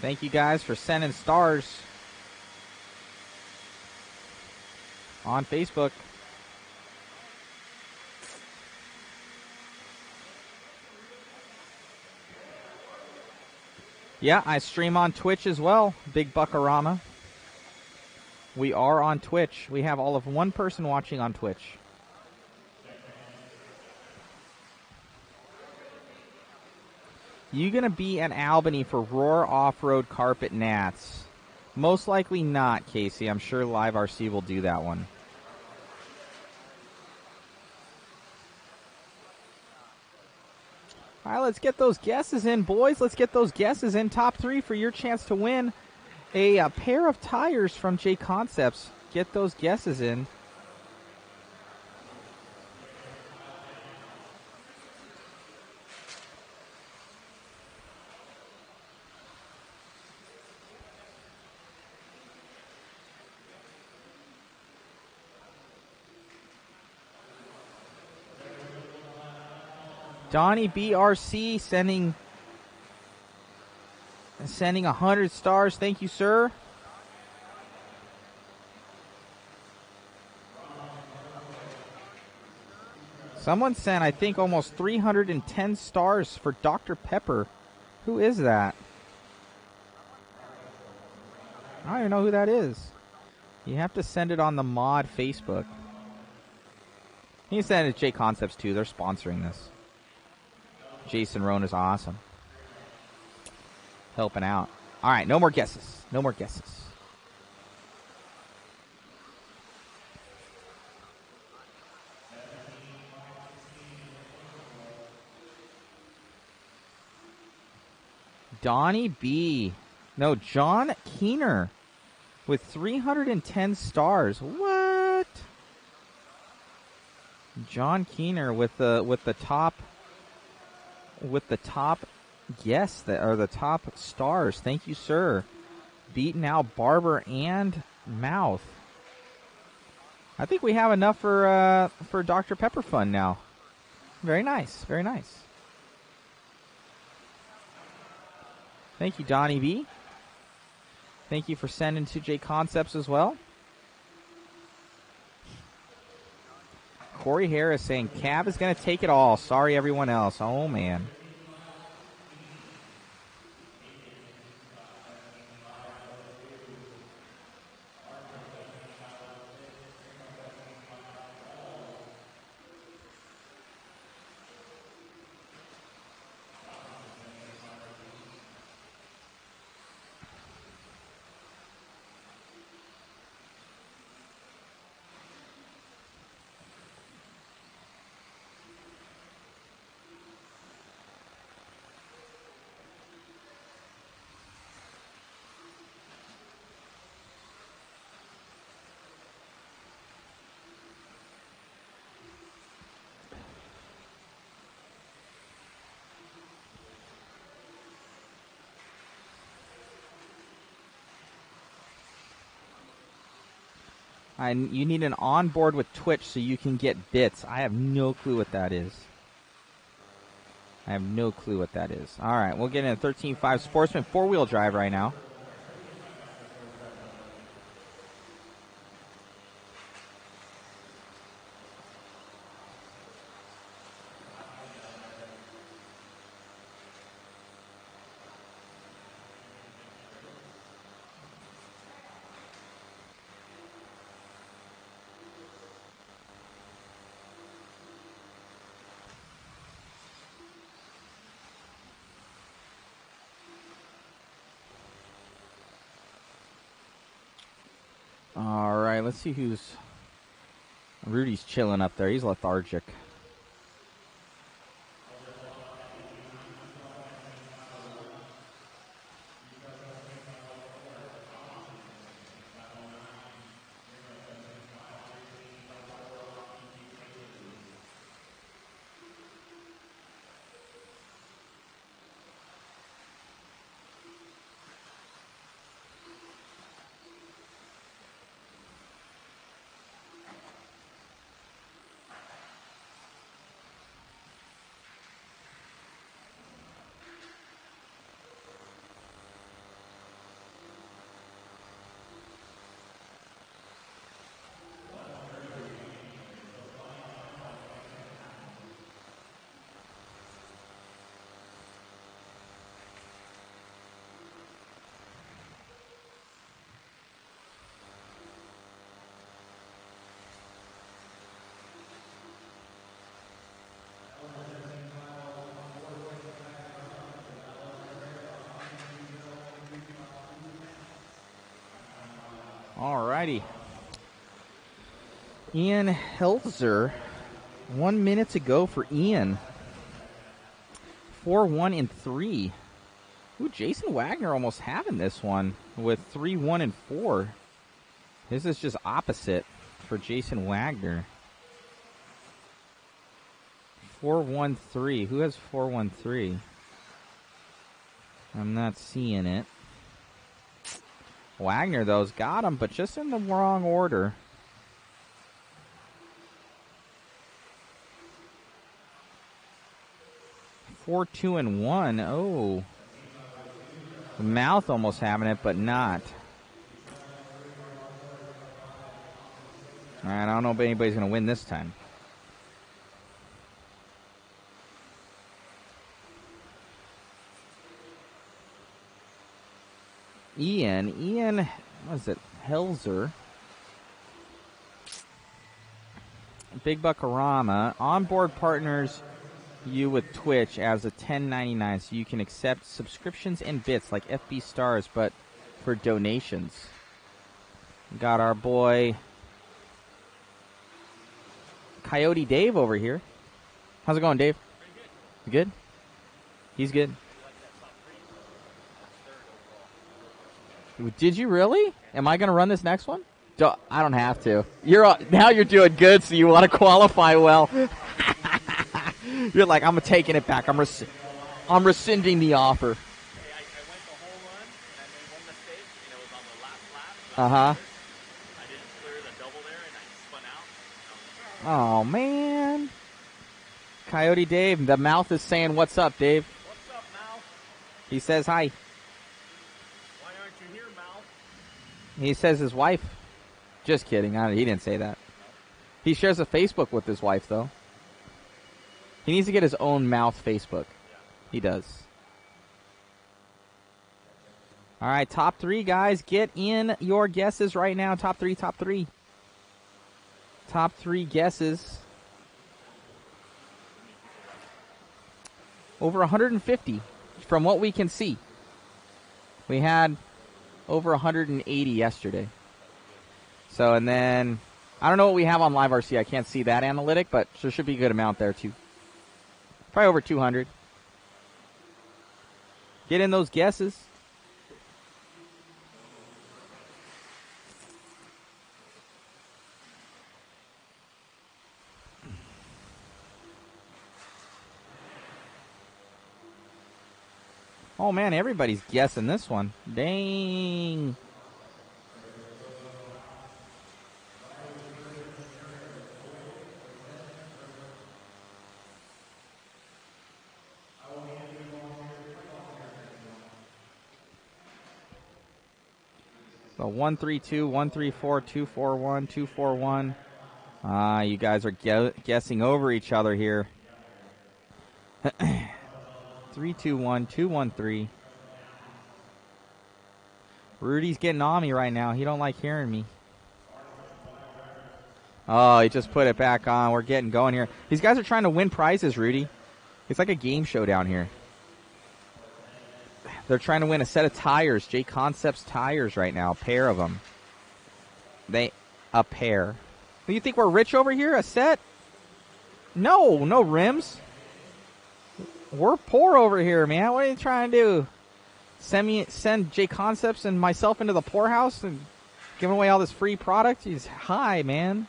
Thank you guys for sending stars on Facebook. Yeah, I stream on Twitch as well, Big Buckarama. We are on Twitch. We have all of one person watching on Twitch. You going to be in Albany for Roar Off-Road Carpet Nats? Most likely not, Casey. I'm sure Live RC will do that one. All right, let's get those guesses in, boys. Let's get those guesses in. Top 3 for your chance to win a pair of tires from JConcepts. Get those guesses in. Donnie BRC sending 100 stars. Thank you, sir. Someone sent, I think, almost 310 stars for Dr. Pepper. Who is that? I don't even know who that is. You have to send it on the mod Facebook. You can send it to JConcepts too. They're sponsoring this. Jason Rohn is awesome. Helping out. All right, no more guesses. No more guesses. Donnie B. No, John Keener with 310 stars. What? John Keener with the top yes, that are the top stars. Thank you, sir. Beating out Barber and Mouth. I think we have enough for Dr. Pepper Fun now. Very nice, very nice. Thank you, Donnie B. Thank you for sending to JConcepts as well. Corey Harris saying, Cav is going to take it all. Sorry, everyone else. Oh, man. You need an onboard with Twitch so you can get bits. I have no clue what that is. I have no clue what that is. All right, we'll get in a 13.5 Sportsman 4-wheel drive right now. All right, let's see who's... Rudy's chilling up there. He's lethargic. Alrighty. Ian Helzer, 1 minute to go for Ian. 4-1 and 3. Ooh, Jason Wagner almost having this one with 3-1 and 4. This is just opposite for Jason Wagner. 4-1-3. Who has 4-1-3? I'm not seeing it. Wagner, though, has got him, but just in the wrong order. 4-2 and 1. Oh. The mouth almost having it, but not. All right, I don't know if anybody's going to win this time. Ian, what is it? Helzer. Big Buckarama. Onboard partners you with Twitch as a $10.99, so you can accept subscriptions and bits like FB stars, but for donations. Got our boy Coyote Dave over here. How's it going, Dave? You good? He's good. Did you really? Am I going to run this next one? I don't have to. Now you're doing good, so you want to qualify well. You're like, I'm taking it back. I'm rescinding the offer. I went the whole run, and I made one mistake, and it was on the last lap. Uh-huh. I didn't clear the double there, and I spun out. Oh, man. Coyote Dave, the mouth is saying, what's up, Dave? What's up, Mouth? He says hi. Why aren't you here, Mouth? He says his wife. Just kidding. He didn't say that. He shares a Facebook with his wife, though. He needs to get his own mouth Facebook. He does. All right, top three, guys. Get in your guesses right now. Top three, top three. Top three guesses. Over 150 from what we can see. We had over 180 yesterday. So, and then, I don't know what we have on Live RC. I can't see that analytic, but there should be a good amount there, too. Probably over 200. Get in those guesses. Oh, man, everybody's guessing this one. Dang. So 132, 134, 241, 241. You guys are guessing over each other here. 321, 213. Rudy's getting on me right now. He don't like hearing me. Oh, he just put it back on. We're getting going here. These guys are trying to win prizes, Rudy. It's like a game show down here. They're trying to win a set of tires, JConcepts tires right now, a pair of them. A pair. Do you think we're rich over here? A set? No rims. We're poor over here, man. What are you trying to do? Send JConcepts and myself into the poorhouse and giving away all this free product? He's high, man.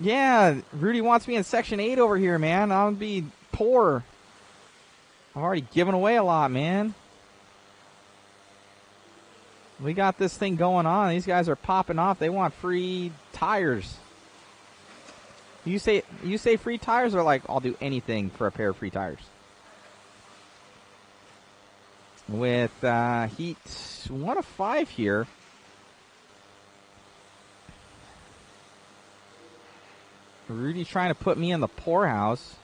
Yeah, Rudy wants me in Section 8 over here, man. I'll be poor. I've already given away a lot, man. We got this thing going on. These guys are popping off. They want free tires. You say free tires, or like, I'll do anything for a pair of free tires. With heat 1 of 5 here. Rudy's trying to put me in the poorhouse.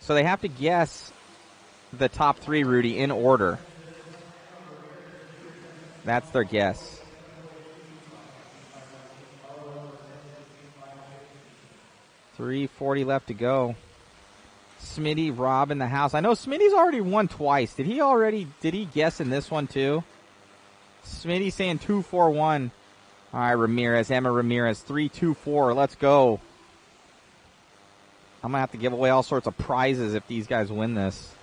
So they have to guess the top three, Rudy, in order. That's their guess. $3.40 left to go. Smitty, Rob in the house. I know Smitty's already won twice. Did he guess in this one too? Smitty saying 2-4-1. All right, Ramirez, Emma Ramirez, 3-2-4. Let's go. I'm going to have to give away all sorts of prizes if these guys win this.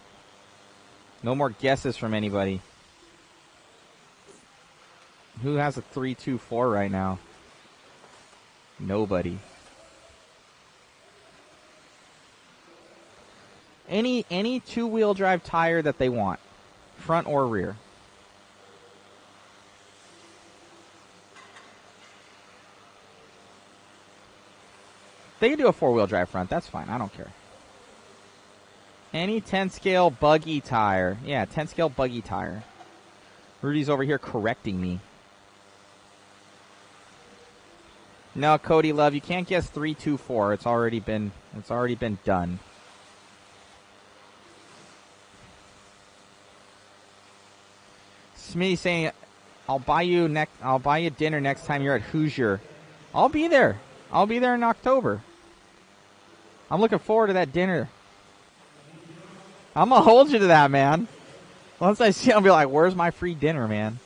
No more guesses from anybody. Who has a 3-2-4 right now? Nobody. Any two-wheel drive tire that they want, front or rear. They can do a four-wheel drive front. That's fine. I don't care. Any 10-scale buggy tire. Yeah, 10-scale buggy tire. Rudy's over here correcting me. No, Cody Love, you can't guess 3-2-4. It's already been done. Smitty saying, I'll buy you dinner next time you're at Hoosier. I'll be there. I'll be there in October. I'm looking forward to that dinner. I'm gonna hold you to that, man. Once I see it, I'll be like, where's my free dinner, man?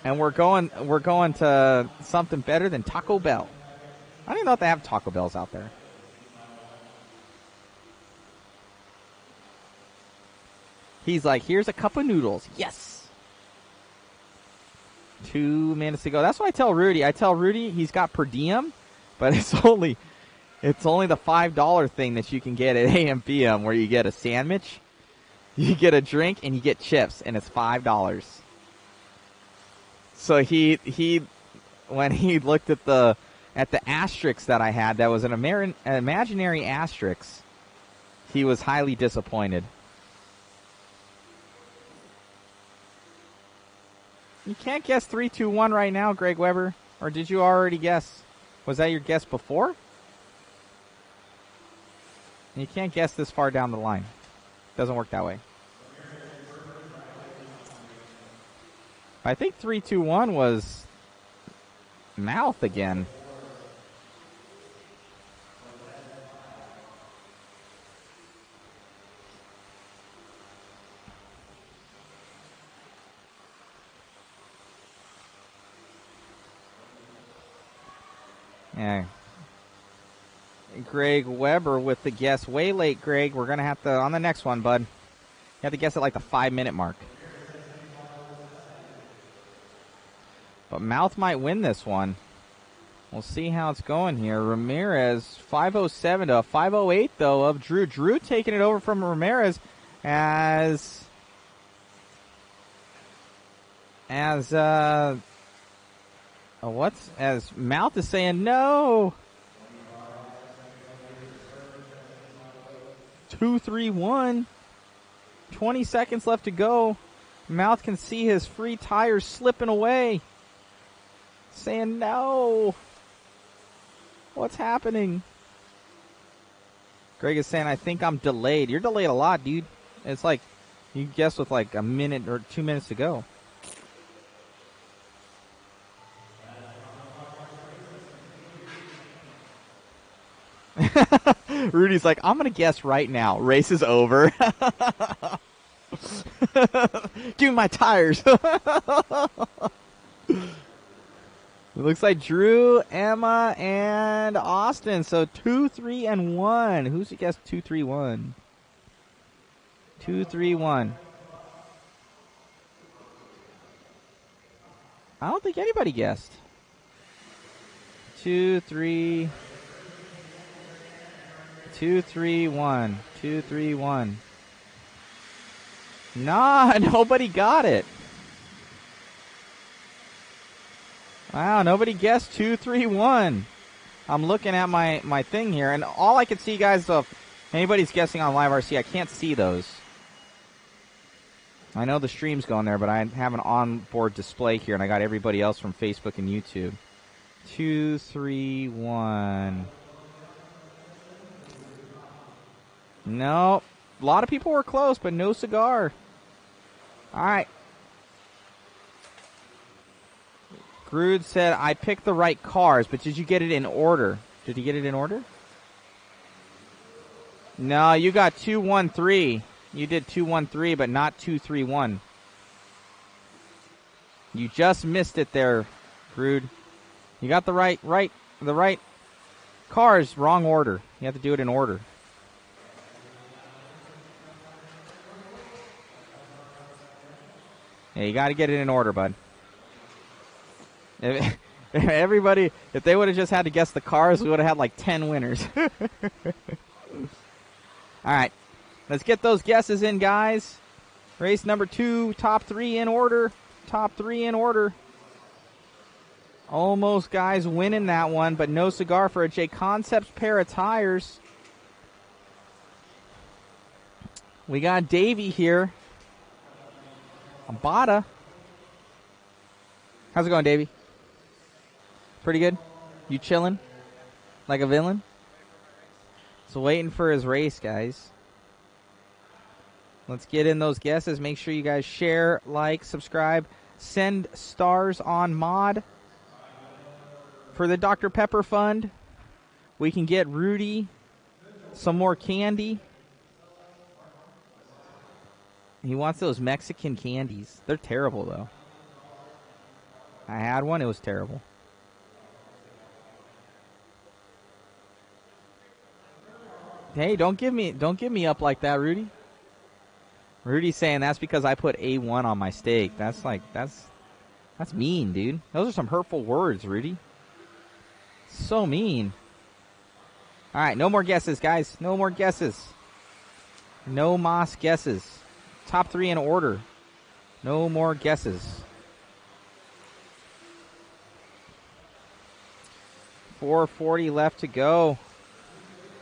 And we're going to something better than Taco Bell. I don't even know if they have Taco Bells out there. He's like, here's a cup of noodles. Yes. 2 minutes to go. That's what I tell Rudy. I tell Rudy he's got per diem, but it's only the $5 thing that you can get at AM/PM, where you get a sandwich, you get a drink, and you get chips, and it's $5. So he when he looked at the asterisk that I had, that was an imaginary asterisk, he was highly disappointed. You can't guess 3-2-1 right now, Greg Weber. Or did you already guess? Was that your guess before? You can't guess this far down the line. Doesn't work that way. I think 3-2-1 was mouth again. Yeah. Greg Weber with the guess way late, Greg. We're going to have to, on the next one, bud, you have to guess at like the 5-minute mark. But Mouth might win this one. We'll see how it's going here. Ramirez, 5:07 to 5:08, though, of Drew. Drew taking it over from Ramirez as Mouth is saying no. 2-3-1. 20 seconds left to go. Mouth can see his free tires slipping away. Saying no. What's happening? Greg is saying, I think I'm delayed. You're delayed a lot, dude. It's like you guessed with like a minute or 2 minutes to go. Rudy's like, I'm going to guess right now. Race is over. Give me my tires. It looks like Drew, Emma, and Austin. So 2, 3, and 1. Who's guessed 2, 3, 1? 2, 3, 1. I don't think anybody guessed. 2, 3. 2, 3, 1. 2, 3, 1. Nah, nobody got it. Wow, nobody guessed 2, 3, 1. I'm looking at my thing here, and all I can see, guys, if anybody's guessing on Live RC, I can't see those. I know the stream's going there, but I have an onboard display here, and I got everybody else from Facebook and YouTube. 2, 3, 1. No. A lot of people were close, but no cigar. All right. Grood said, I picked the right cars, but did you get it in order? Did you get it in order? No, you got 2, 1, 3. You did 2, 1, 3, but not 2, 3, 1. You just missed it there, Rude. You got the right cars, wrong order. You have to do it in order. Yeah, you got to get it in order, bud. If they would have just had to guess the cars, we would have had like 10 winners. All right, let's get those guesses in, guys. Race number 2, top 3 in order. Top 3 in order. Almost, guys, winning that one, but no cigar for a JConcepts pair of tires. We got Davey here. Abada. How's it going, Davey? Pretty good? You chilling? Like a villain? So waiting for his race, guys. Let's get in those guesses. Make sure you guys share, like, subscribe, send stars on mod. For the Dr. Pepper Fund, we can get Rudy some more candy. He wants those Mexican candies. They're terrible, though. I had one. It was terrible. Hey, don't give me up like that, Rudy. Rudy's saying that's because I put A1 on my steak. That's mean, dude. Those are some hurtful words, Rudy. So mean. All right, no more guesses, guys. No more guesses. No mas guesses. Top 3 in order. No more guesses. 4:40 left to go.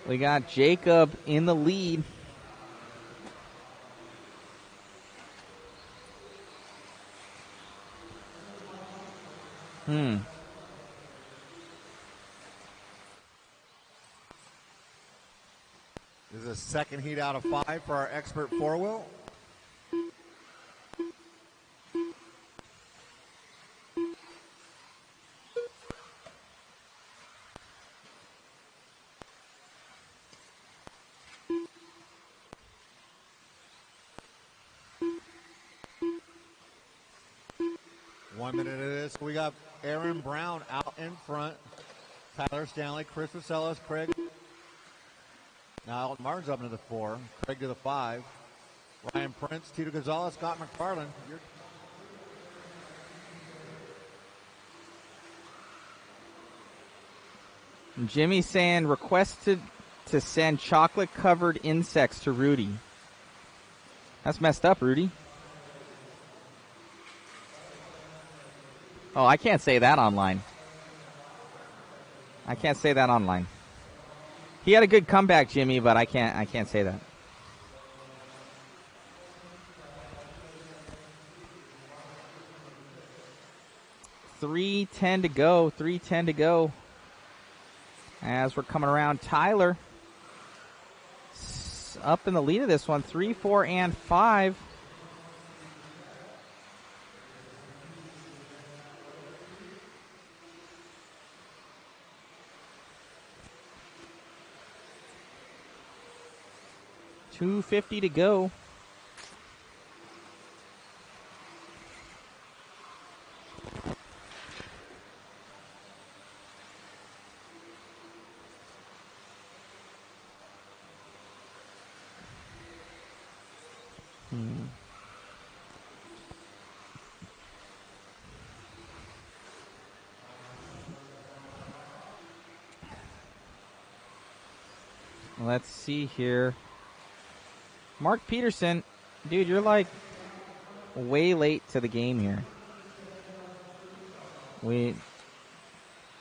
We got Jacob in the lead. This is a second heat out of 5 for our expert four-wheel. One minute of this. We got Aaron Brown out in front. Tyler Stanley, Chris Vaselis, Craig. Now Alton Martin's up into the 4. Craig to the 5. Ryan Prince, Tito Gonzalez, Scott McFarland. Jimmy saying requested to send chocolate-covered insects to Rudy. That's messed up, Rudy. Oh, I can't say that online. I can't say that online. He had a good comeback, Jimmy, but I can't say that. $3:10 to go. 3:10 to go. As we're coming around, Tyler up in the lead of this one. 3, 4, and 5. $2.50 to go. Let's see here. Mark Peterson, dude, you're like way late to the game here. Way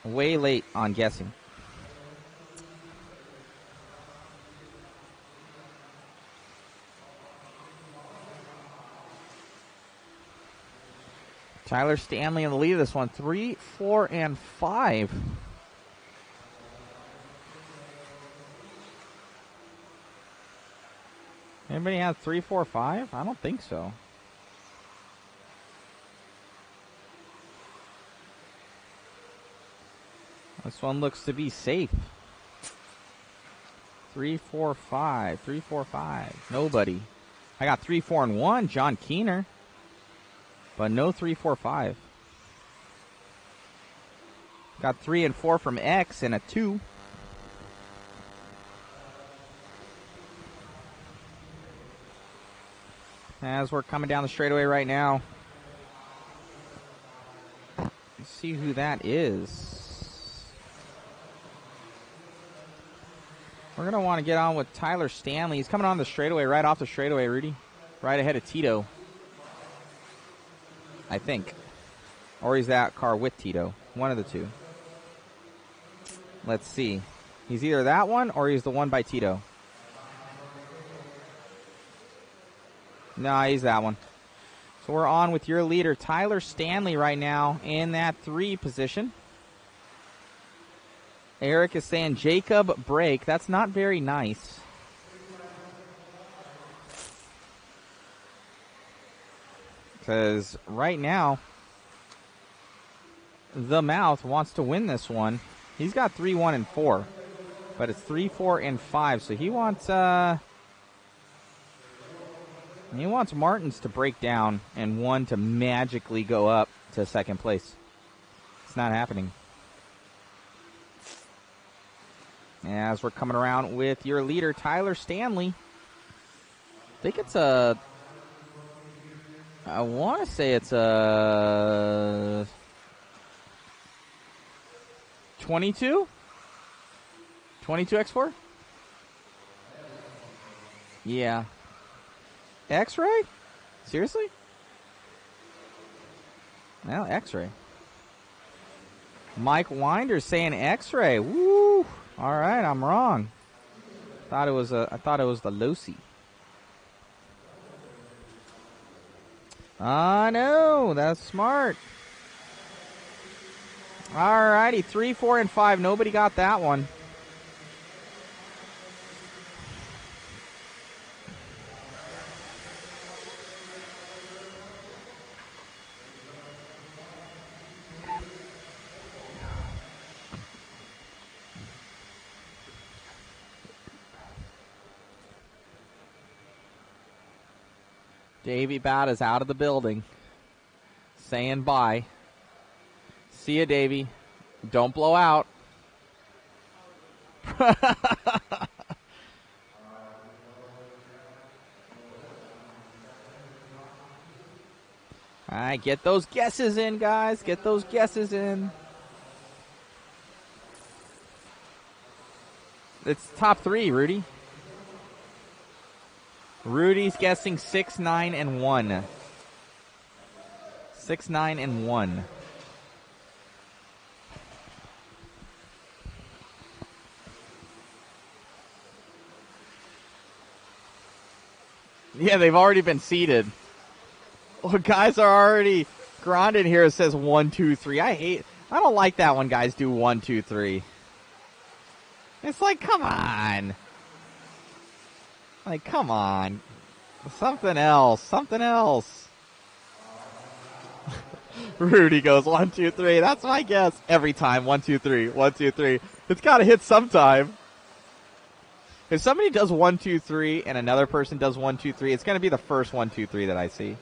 late on guessing. Tyler Stanley in the lead of this one. 3, 4, and 5. Anybody have 3, 4, 5? I don't think so. This one looks to be safe. 3, 4, 5. 3, 4, 5. Nobody. I got 3, 4, and 1. John Keener. but no 3, 4, 5. Got 3 and 4 from X and a 2. As we're coming down the straightaway right now. Let's see who that is. We're going to want to get on with Tyler Stanley. He's coming on the straightaway, right off the straightaway, Rudy. Right ahead of Tito, I think. Or he's that car with Tito. One of the two. Let's see. He's either that one or he's the one by Tito. No, he's that one. So we're on with your leader, Tyler Stanley, right now in that 3 position. Eric is saying Jacob break. That's not very nice. Because right now, the Mouth wants to win this one. He's got 3, 1, and 4. But it's 3, 4, and 5. So he wants Martins to break down and 1 to magically go up to second place. It's not happening. As we're coming around with your leader, Tyler Stanley. I think it's I want to say it's a 22? 22 X4? Yeah. X-ray? Seriously? No, X-ray. Mike Winder saying X-ray. Woo! All right, I'm wrong. I thought it was the Losi. No, that's smart. All righty, 3, 4, and 5. Nobody got that one. Davey Bat is out of the building, saying bye. See ya, Davey. Don't blow out. All right, get those guesses in, guys. Get those guesses in. It's top 3, Rudy. Rudy's guessing 6, 9, and 1. 6, 9, and 1. Yeah, they've already been seated. Well, guys are already grinding here. It says 1, 2, 3. I don't like that when guys do 1, 2, 3. It's like, come on. Like, come on. Something else. Something else. Rudy goes 1, 2, 3. That's my guess. Every time. 1, 2, 3. 1, 2, 3. It's got to hit sometime. If somebody does 1, 2, 3 and another person does 1, 2, 3, it's going to be the first 1, 2, 3 that I see.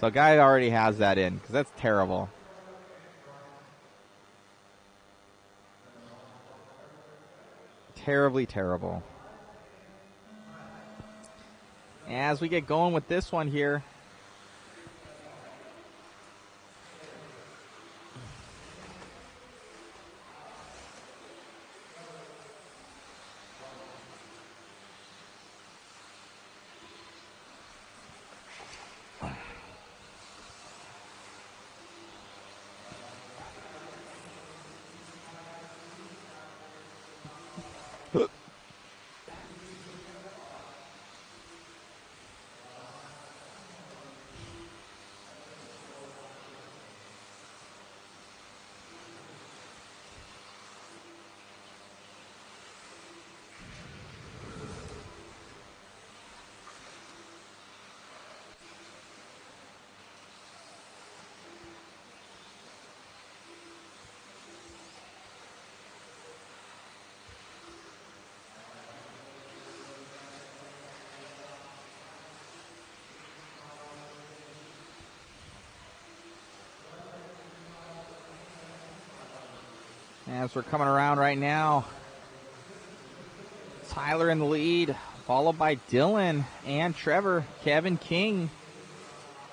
So a guy already has that in because that's terrible. Terribly terrible. As we get going with this one here. As we're coming around right now, Tyler in the lead, followed by Dylan and Trevor, Kevin King.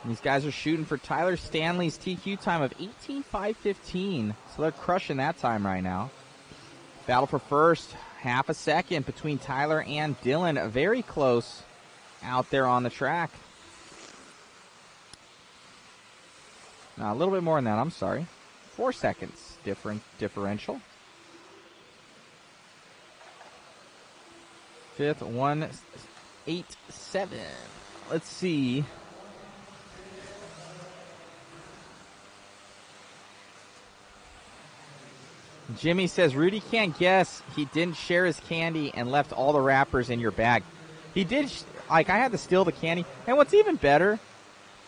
These guys are shooting for Tyler Stanley's TQ time of 18.515, so they're crushing that time right now. Battle for first, half a second between Tyler and Dylan, very close out there on the track. No, a little bit more than that, I'm sorry. 4 seconds differential. Fifth, 1:8.7. Let's see. Jimmy says, Rudy can't guess he didn't share his candy and left all the wrappers in your bag. He did, I had to steal the candy. And what's even better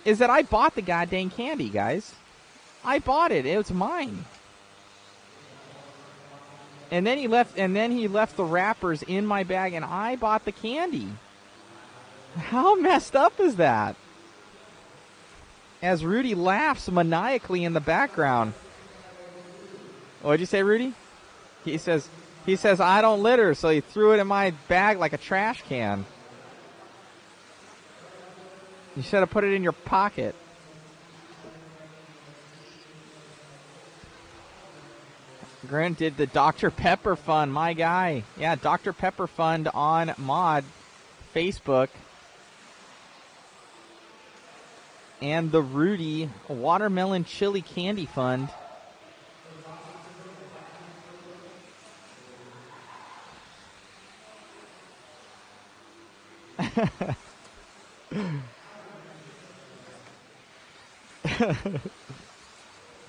is that I bought the goddamn candy, guys. I bought it. It was mine. And then he left the wrappers in my bag, and I bought the candy. How messed up is that? As Rudy laughs maniacally in the background. What'd you say, Rudy? He says I don't litter, so he threw it in my bag like a trash can. You should have put it in your pocket. Grant did the Dr. Pepper Fund, my guy. Yeah, Dr. Pepper Fund on Mod Facebook. And the Rudy Watermelon Chili Candy Fund.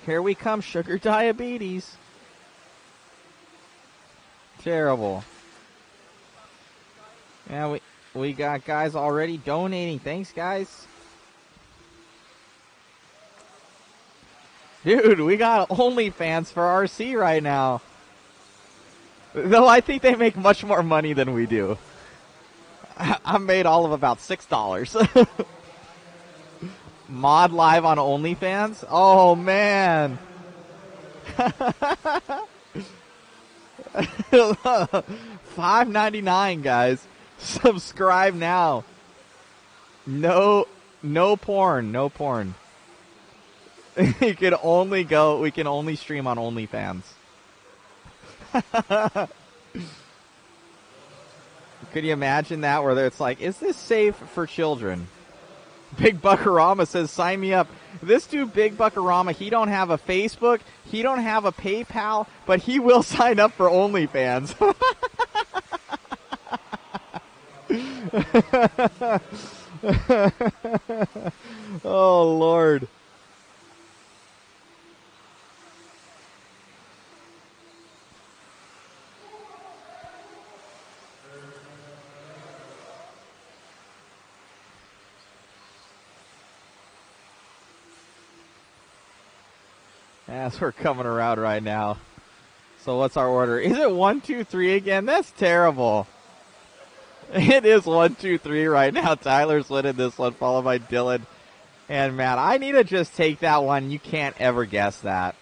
Here we come, sugar diabetes. Terrible. Yeah, we got guys already donating. Thanks, guys. Dude, we got OnlyFans for RC right now. Though I think they make much more money than we do. I made all of about $6. Mod live on OnlyFans? Oh, man. $5.99, guys. Subscribe now. No porn. No porn. We can only stream on OnlyFans. Could you imagine that, where it's like, is this safe for children? Big Buckarama says, sign me up. This dude, Big Buckarama, he don't have a Facebook, he don't have a PayPal, but he will sign up for OnlyFans. Oh, Lord. As we're coming around right now. So what's our order? Is it 1, 2, 3 again? That's terrible. It is 1, 2, 3 right now. Tyler's winning this one, followed by Dylan and Matt. I need to just take that one. You can't ever guess that.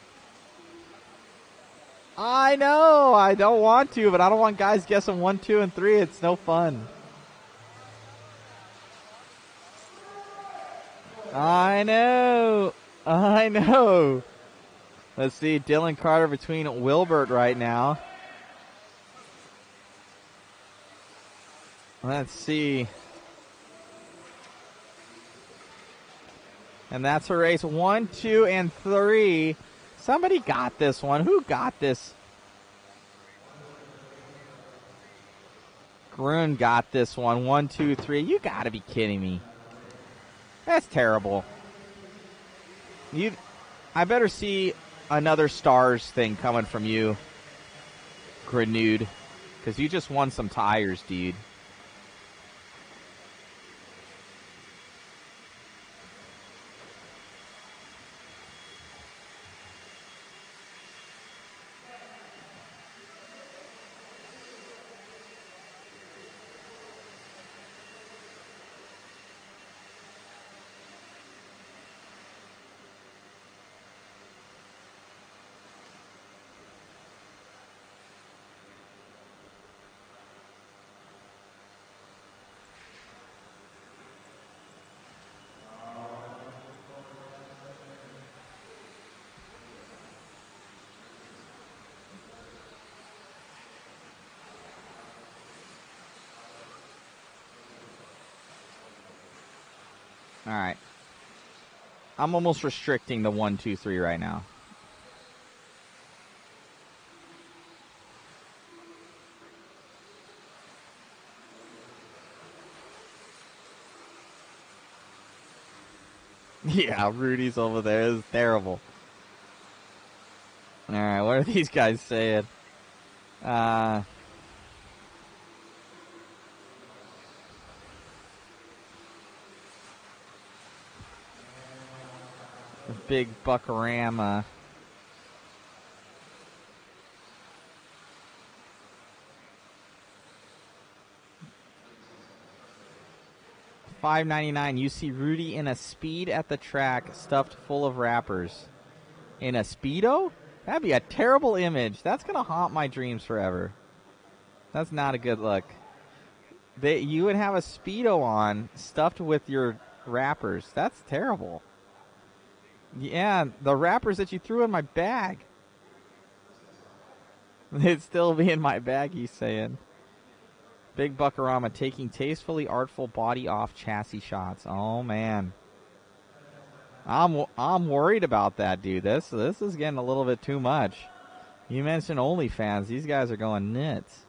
I know. I don't want to, but I don't want guys guessing 1, 2, and 3. It's no fun. I know. I know. Let's see, Dylan Carter between Wilbert right now. Let's see. And that's for race 1, 2, and 3. Somebody got this one. Who got this? Grun got this one. 1, 2, 3. You gotta be kidding me. That's terrible. I better see another stars thing coming from you, Grenade, because you just won some tires, dude. All right. I'm almost restricting the 1, 2, 3 right now. Yeah, Rudy's over there. It's terrible. All right, what are these guys saying? Big Buckarama. $5.99. You see Rudy in a speed at the track, stuffed full of wrappers. In a Speedo? That'd be a terrible image. That's gonna haunt my dreams forever. That's not a good look. You would have a Speedo on, stuffed with your wrappers. That's terrible. Yeah, the wrappers that you threw in my bag. They'd still be in my bag, he's saying. Big Buckarama taking tastefully artful body off chassis shots. Oh, man. I'm worried about that, dude. This is getting a little bit too much. You mentioned OnlyFans. These guys are going nuts.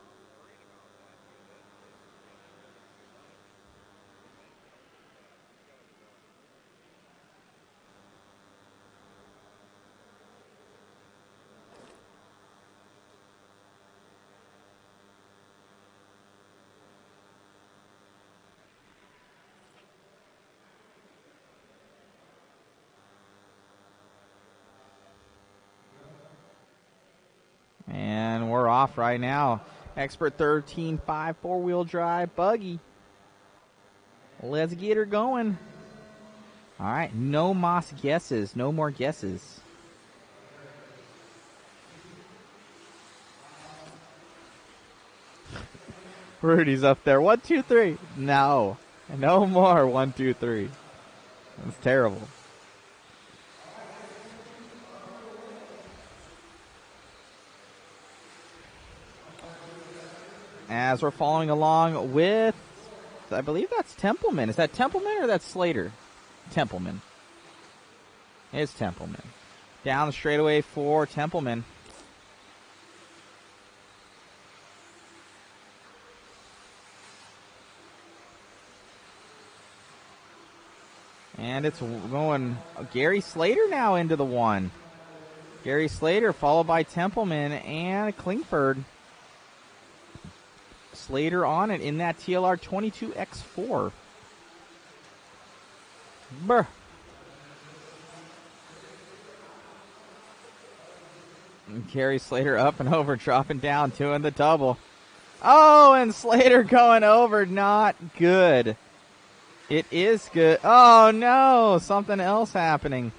And we're off right now. Expert 13.5 four-wheel drive buggy. Let's get her going. All right, no Moss guesses. No more guesses. Rudy's up there. 1, 2, 3. No. No more 1, 2, 3. That's terrible. As we're following along with, I believe that's Templeman. Is that Templeman or that's Slater? Templeman. It's Templeman. Down the straightaway for Templeman. And it's going Gary Slater now into the 1. Gary Slater followed by Templeman and Klingford. Slater on it in that TLR 22X4. Brr. And Gary Slater up and over, dropping down, 2 in the double. Oh, and Slater going over, not good. It is good. Oh, no, something else happening.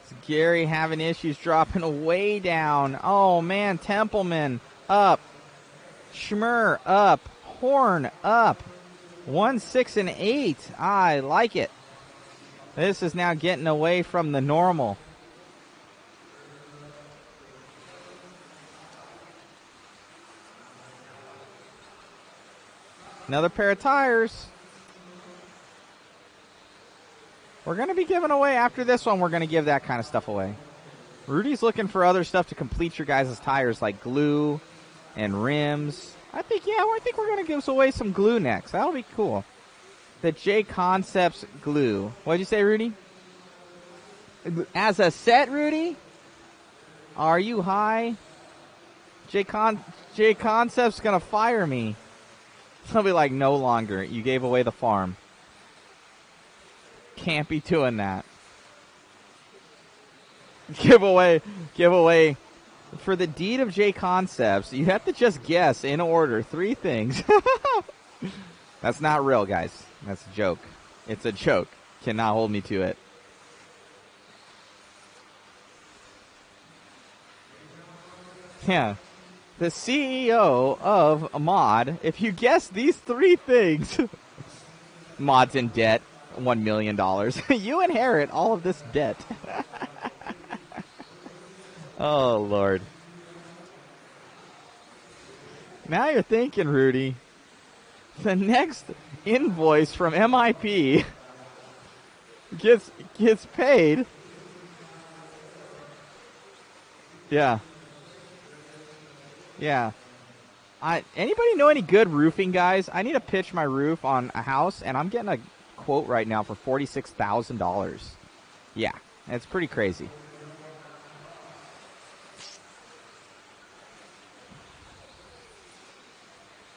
It's Gary having issues dropping way down. Oh, man, Templeman up. Schmer up. Horn up. 1, 6, and 8. I like it. This is now getting away from the normal. Another pair of tires. We're going to be giving away, after this one, we're going to give that kind of stuff away. Rudy's looking for other stuff to complete your guys' tires, like glue and rims. I think we're going to give away some glue next. That'll be cool. The JConcepts glue. What'd you say, Rudy? As a set, Rudy? Are you high? JConcepts going to fire me. They'll be like, no longer. You gave away the farm. Can't be doing that. Give away. For the deed of JConcepts, you have to just guess in order 3 things. That's not real, guys. That's a joke. It's a joke. Cannot hold me to it. Yeah. The CEO of Mod, if you guess these 3 things, Mod's in debt, $1 million. You inherit all of this debt. Oh, Lord. Now you're thinking, Rudy. The next invoice from MIP gets paid. Yeah. Yeah. Anybody know any good roofing guys? I need to pitch my roof on a house, and I'm getting a quote right now for $46,000. Yeah, it's pretty crazy.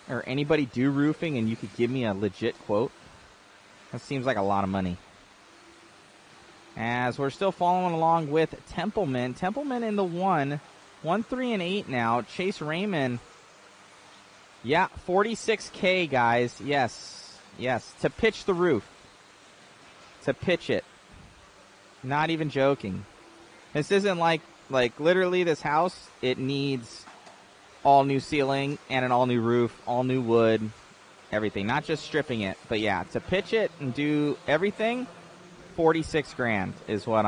Or anybody do roofing and you could give me a legit quote? That seems like a lot of money. As we're still following along with Templeman. Templeman in the 1, 3, and 8 now. Chase Raymond. Yeah, $46K, guys. Yes. Yes. To pitch the roof. To pitch it. Not even joking. This isn't like literally this house, it needs all new ceiling and an all new roof, all new wood, everything. Not just stripping it, but yeah, to pitch it and do everything, $46,000 is what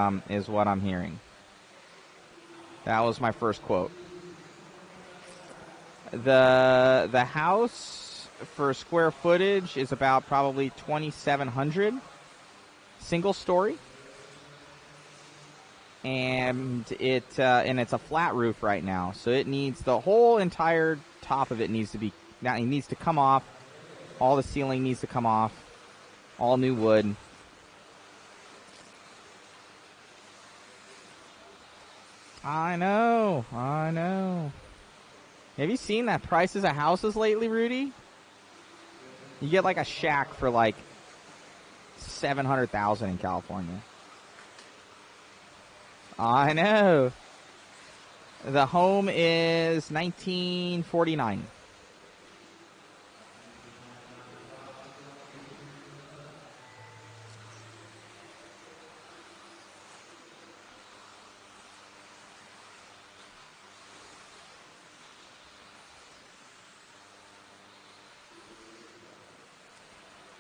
I'm hearing. That was my first quote. The house for square footage is about probably 2,700, single story, and it's a flat roof right now, so it needs the whole entire top of it needs to come off. All the ceiling needs to come off. All new wood. I know. Have you seen that prices of houses lately, Rudy? You get like a shack for like $700,000 in California. I know. The home is 1949.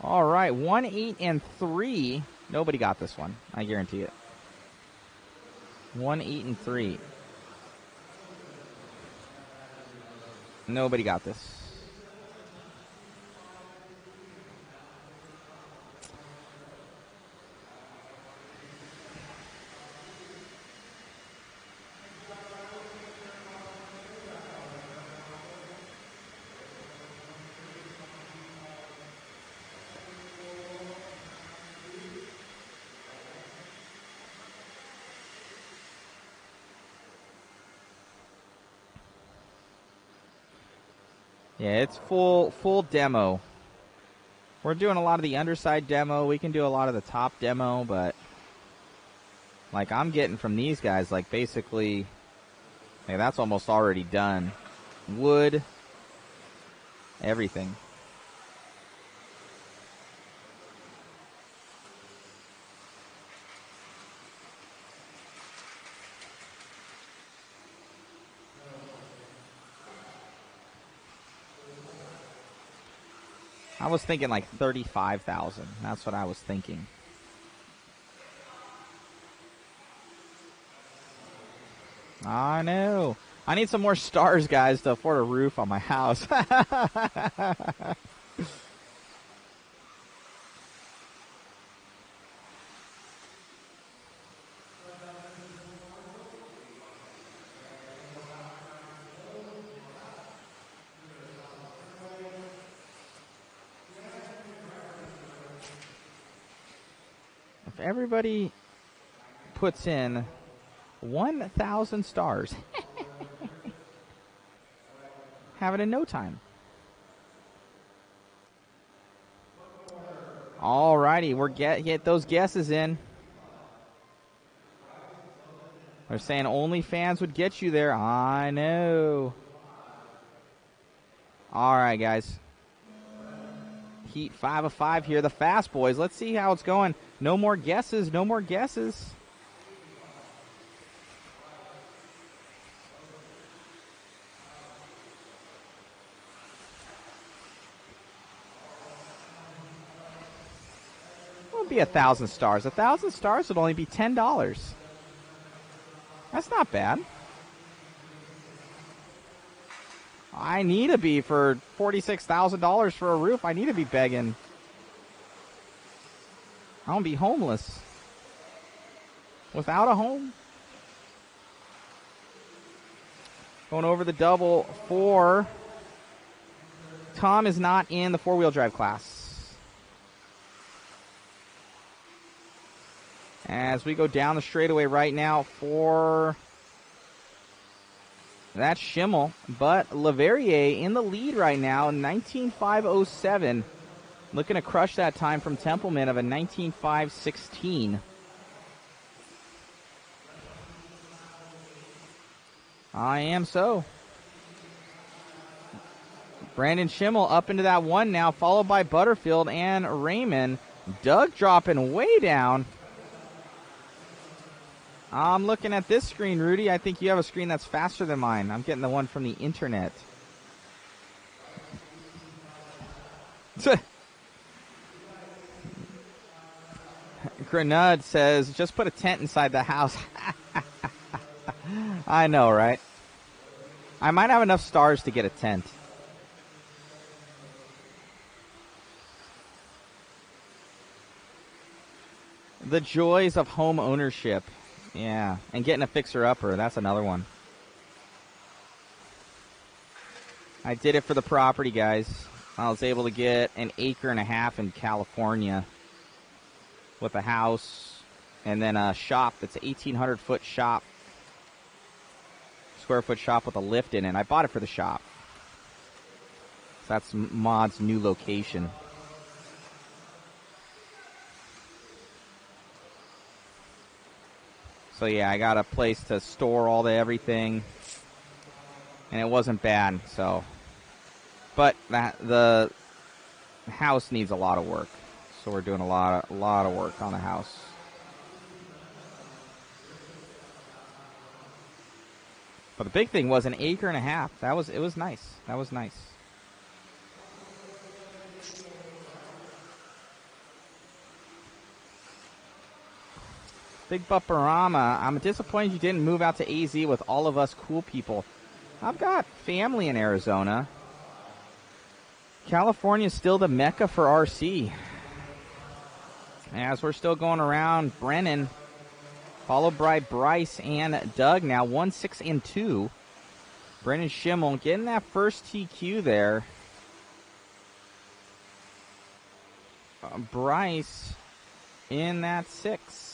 All right, 1, 8, and 3. Nobody got this one. I guarantee it. 1, 8, and 3. Nobody got this. Yeah, it's full demo. We're doing a lot of the underside demo. We can do a lot of the top demo, but like I'm getting from these guys, like basically, hey, that's almost already done. Wood, everything. I was thinking like 35,000. That's what I was thinking. I know. I need some more stars, guys, to afford a roof on my house. If everybody puts in 1,000 stars, have it in no time. All righty, we're get those guesses in. They're saying only fans would get you there. I know. All right, guys. Heat 5 of 5 here. The Fast Boys. Let's see how it's going. No more guesses. No more guesses. It would be 1,000 stars. 1,000 stars would only be $10. That's not bad. I need to be for $46,000 for a roof. I need to be begging. I won't be homeless. without a home. Going over the double for Tom is not in the four-wheel drive class. As we go down the straightaway right now for that Schimmel, but Leverrier in the lead right now, 19.507. Looking to crush that time from Templeman of a 19.516. I am so. Brandon Schimmel up into that one now, followed by Butterfield and Raymond. Doug dropping way down. I'm looking at this screen, Rudy. I think you have a screen that's faster than mine. I'm getting the one from the internet. Grenade says, just put a tent inside the house. I know, right? I might have enough stars to get a tent. The joys of home ownership. Yeah, and getting a fixer-upper. That's another one. I did it for the property, guys. I was able to get an 1.5 acres in California with a house and then a shop that's an 1,800-foot shop. Square foot shop with a lift in it. I bought it for the shop. So that's Mod's new location. So yeah, I got a place to store all the everything, and it wasn't bad. So, but the house needs a lot of work. So we're doing a lot of work on the house. But the big thing was an 1.5 acres. It was nice. That was nice. Big Bupperama, I'm disappointed you didn't move out to AZ with all of us cool people. I've got family in Arizona. California's still the mecca for RC. As we're still going around, Brennan, followed by Bryce and Doug now, 1, 6, and 2. Brennan Schimmel getting that first TQ there. Bryce in that 6.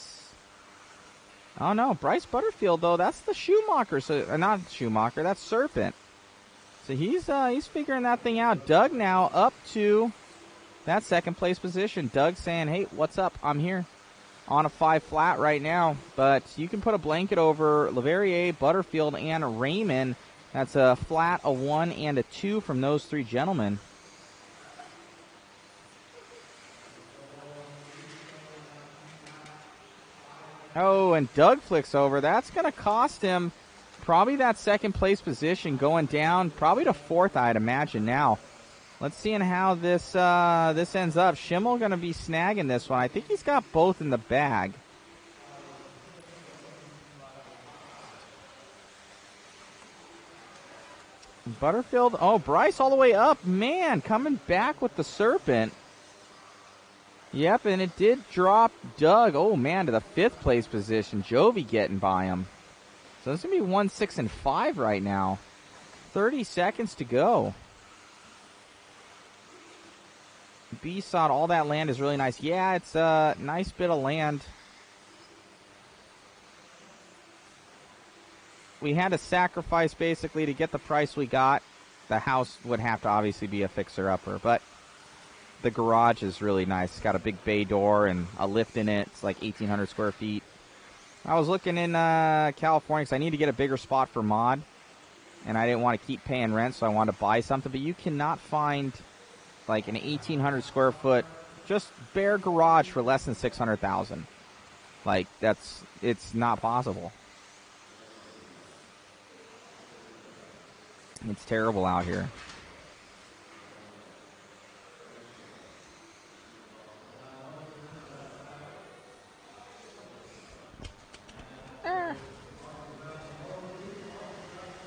Oh, no, Bryce Butterfield, though, that's the Schumacher. So, not Schumacher, that's Serpent. So he's figuring that thing out. Doug now up to that second place position. Doug saying, hey, what's up? I'm here on a 5 flat right now. But you can put a blanket over Leverrier, Butterfield, and Raymond. That's a flat, a 1, and a 2 from those 3 gentlemen. Oh, and Doug flicks over. That's going to cost him probably that second place position, going down probably to 4th, I'd imagine now. Let's see how this ends up. Schimmel going to be snagging this one. I think he's got both in the bag. Butterfield. Oh, Bryce all the way up. Man, coming back with the Serpent. Yep, and it did drop Doug, oh man, to the 5th place position. Jovi getting by him. So it's going to be 1, 6, and 5 right now. 30 seconds to go. B-Sod, all that land is really nice. Yeah, it's a nice bit of land. We had to sacrifice basically to get the price we got. The house would have to obviously be a fixer-upper, but the garage is really nice. It's got a big bay door and a lift in it. It's like 1,800 square feet. I was looking in California because I need to get a bigger spot for Mod, and I didn't want to keep paying rent, so I wanted to buy something. But you cannot find like an 1,800 square foot just bare garage for less than $600,000. Like it's not possible. It's terrible out here.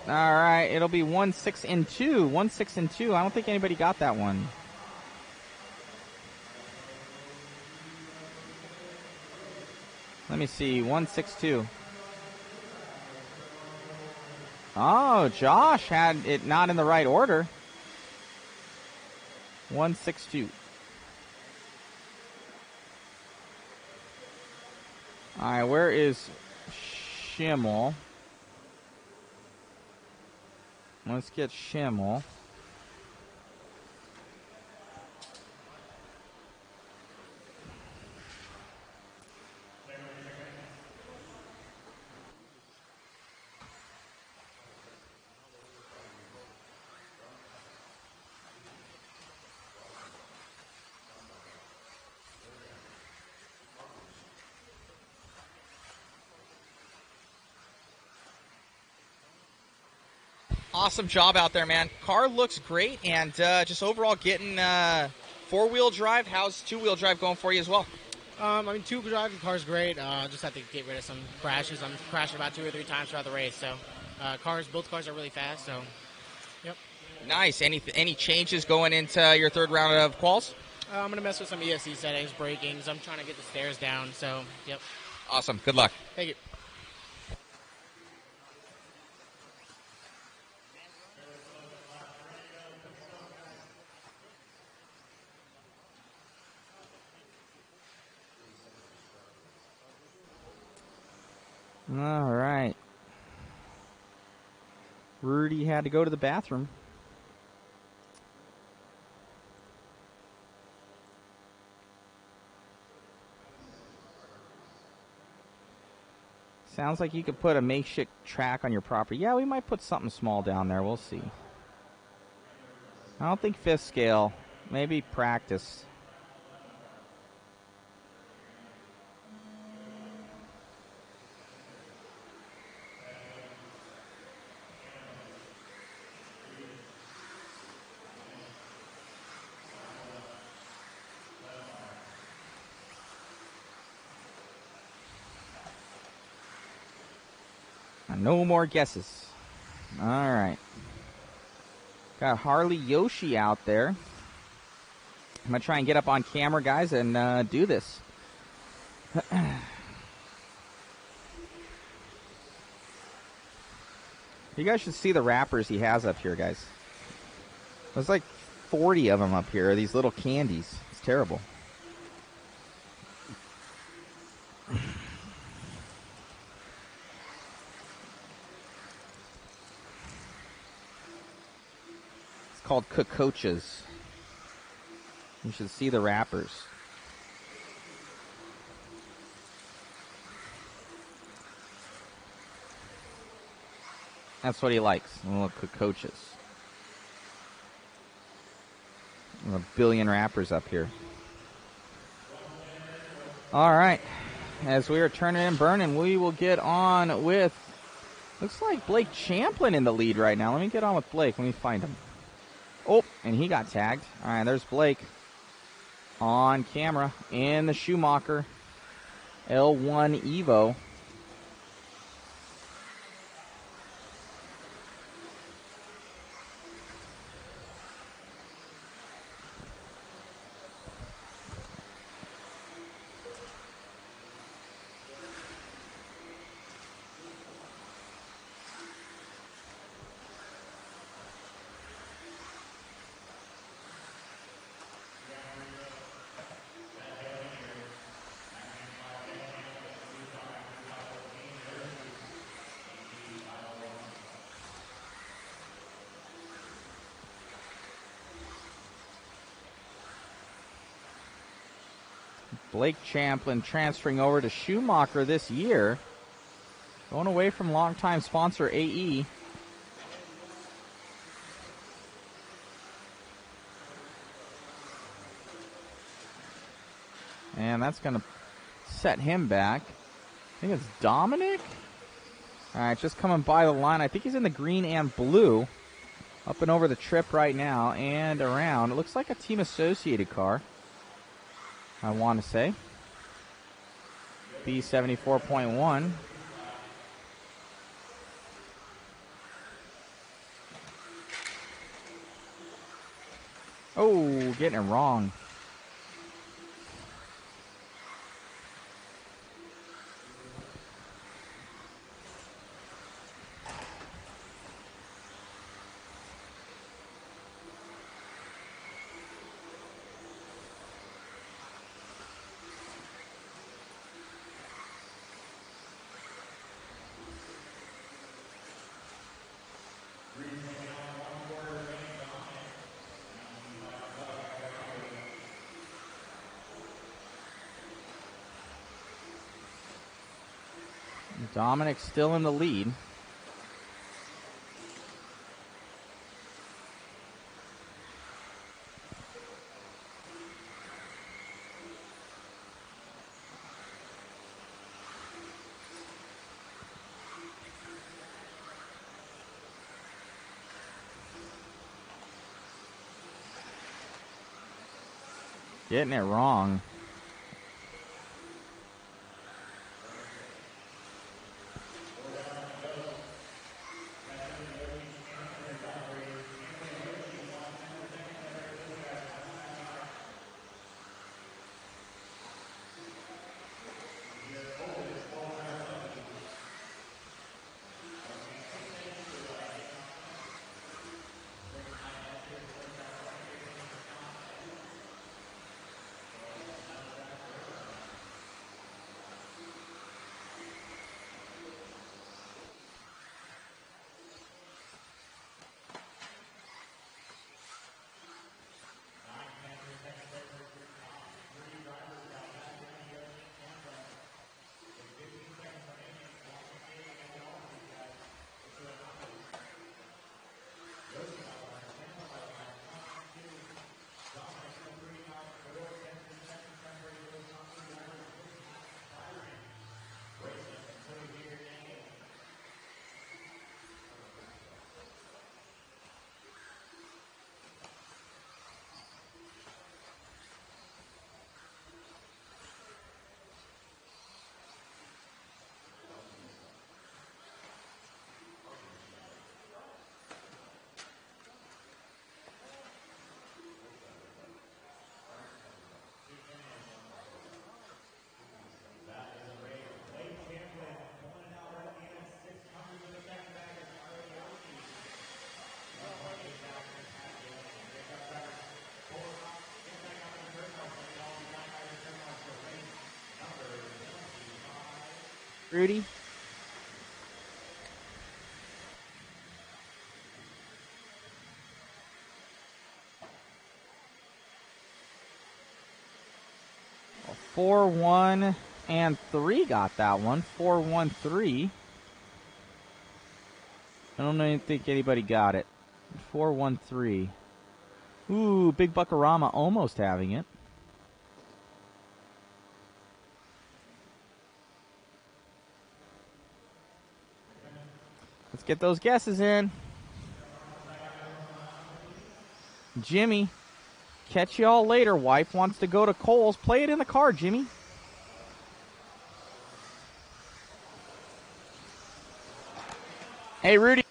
All right, it'll be 1, 6, and 2. 1, 6, and 2. I don't think anybody got that one. Let me see, 162. Oh, Josh had it not in the right order. 162. All right, where is Schimmel? Let's get Schimmel. Awesome job out there, man. Car looks great, and just overall getting four-wheel drive. How's two-wheel drive going for you as well? I mean, two-wheel drive, the car's great. Just have to get rid of some crashes. I'm crashing about 2 or 3 times throughout the race. So, both cars are really fast. So, yep. Nice. Any changes going into your third round of quals? I'm gonna mess with some ESC settings, brakings. I'm trying to get the stairs down. So, yep. Awesome. Good luck. Thank you. All right. Rudy had to go to the bathroom. Sounds like you could put a makeshift track on your property. Yeah, we might put something small down there. We'll see. I don't think fifth scale. Maybe practice. No more guesses. All right. Got Harley Yoshi out there. I'm going to try and get up on camera, guys, and do this. You guys should see the wrappers he has up here, guys. There's like 40 of them up here, these little candies. It's terrible. Called Cocochas. You should see the wrappers. That's what he likes, little Cocochas. A billion wrappers up here. All right. As we are turning and burning, we will get on with, looks like Blake Champlin in the lead right now. Let me get on with Blake. Let me find him. Oh, and he got tagged. All right, there's Blake on camera in the Schumacher L1 Evo. Blake Champlin transferring over to Schumacher this year. Going away from longtime sponsor AE. And that's going to set him back. I think it's Dominic. All right, just coming by the line. I think he's in the green and blue. Up and over the trip right now and around. It looks like a team associated car, I want to say. B74.1. Oh, getting it wrong. Dominic's still in the lead. Getting it wrong. Rudy? Well, 4-1 and 3 got that one. 4-1-3. I don't think anybody got it. 4-1-3. Ooh, Big Buckarama almost having it. Let's get those guesses in. Jimmy, catch y'all later. Wife wants to go to Kohl's. Play it in the car, Jimmy. Hey, Rudy.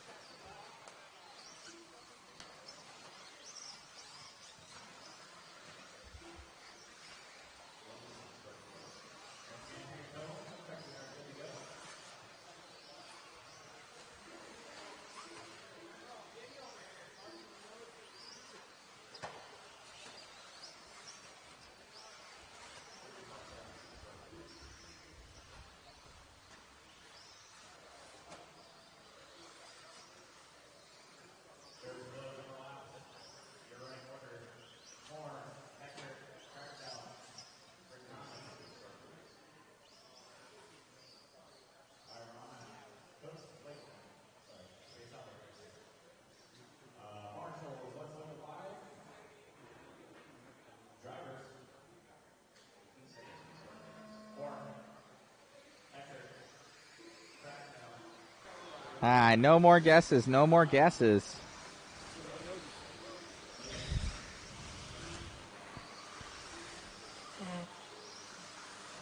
All right, no more guesses, no more guesses.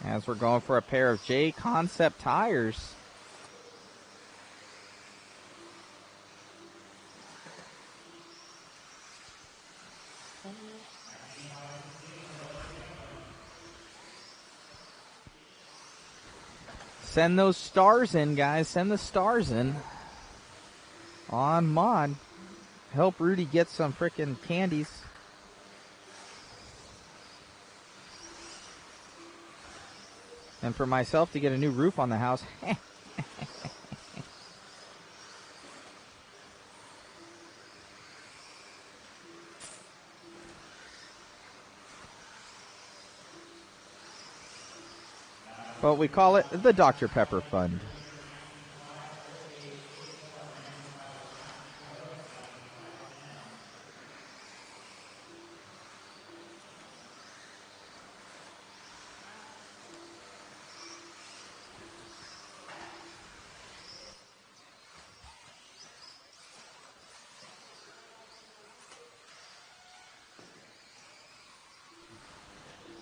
As we're going for a pair of JConcepts tires. Send those stars in, guys. Send the stars in on mod. Help Rudy get some frickin' candies. And for myself to get a new roof on the house. But we call it the Dr. Pepper Fund.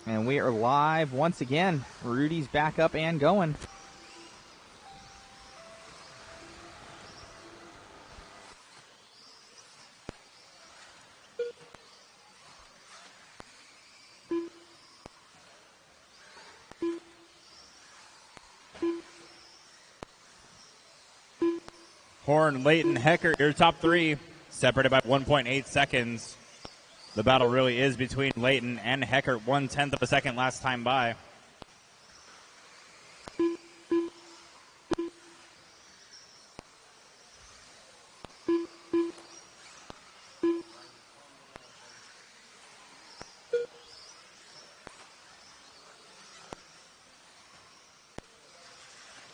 And we are live once again. Rudy's back up and going. Horn, Layton, Heckert, your top three, separated by 1.8 seconds. The battle really is between Layton and Heckert, 1/10 of a second last time by.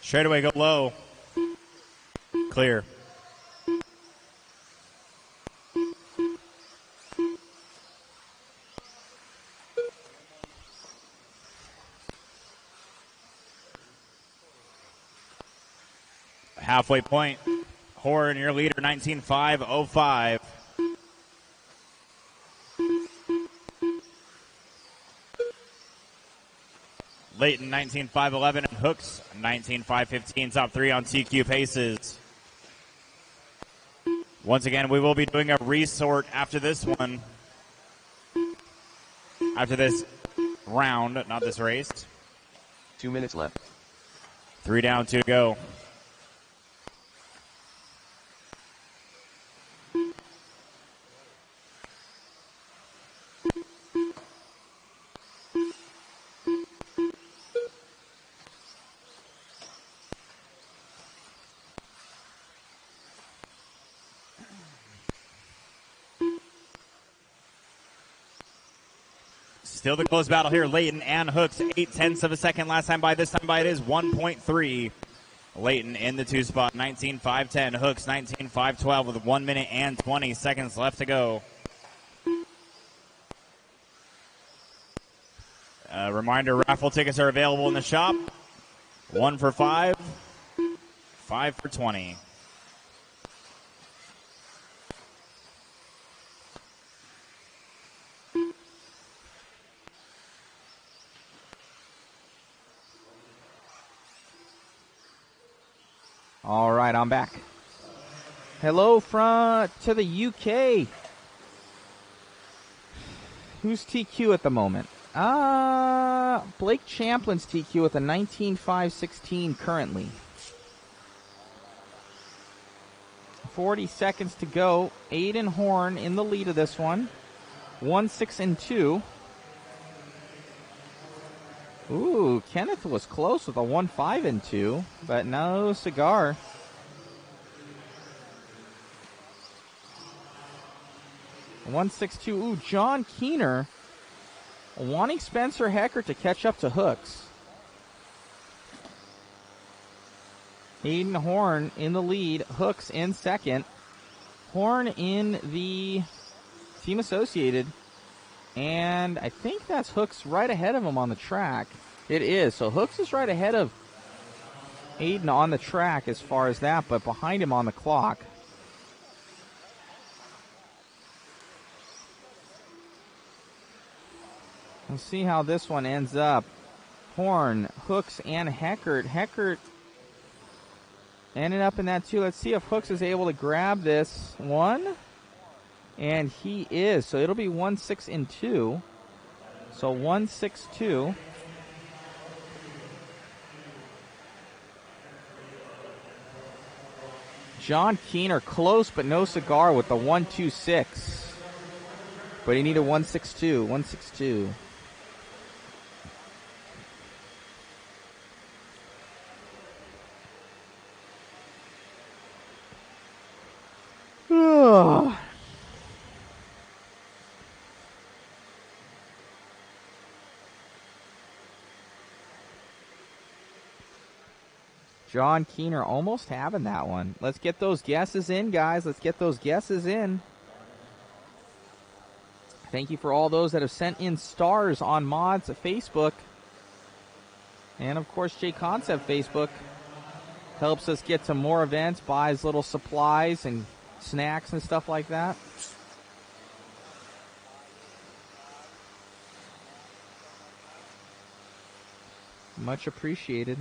Straightaway, go low. Clear. Halfway point. Horn, your leader, 19.5.05. Layton, 19.5.11, and Hooks, 19.5.15. Top three on TQ paces. Once again, we will be doing a resort after this one. After this round, not this race. 2 minutes left. 3 down, 2 to go. Still the close battle here. Layton and Hooks, 0.8 of a second last time by. This time by it is 1.3. Layton in the 2 spot, 19.5.10. Hooks, 19.5.12 with 1 minute and 20 seconds left to go. Reminder, raffle tickets are available in the shop. 1 for $5, 5 for $20. All right, I'm back. Hello to the UK. Who's TQ at the moment? Blake Champlin's TQ with a 19.5.16 currently. 40 seconds to go. Aiden Horn in the lead of this one. 1.6.2. Ooh, Kenneth was close with a 1.5.2, but no cigar. $1.62. Ooh, John Keener wanting Spencer Heckert to catch up to Hooks. Aiden Horn in the lead. Hooks in second. Horn in the team associated. And I think that's Hooks right ahead of him on the track. It is. So Hooks is right ahead of Aiden on the track as far as that, but behind him on the clock. We'll see how this one ends up. Horn, Hooks, and Heckert. Heckert ended up in that too. Let's see if Hooks is able to grab this one. And he is. So it'll be 1.6.2. So 1.6.2. John Keener close but no cigar with the 1.26. But he needed 1.62. 1.62. Ugh. John Keener almost having that one. Let's get those guesses in, guys. Let's get those guesses in. Thank you for all those that have sent in stars on Mods at Facebook. And, of course, JConcept Facebook helps us get to more events, buys little supplies and snacks and stuff like that. Much appreciated.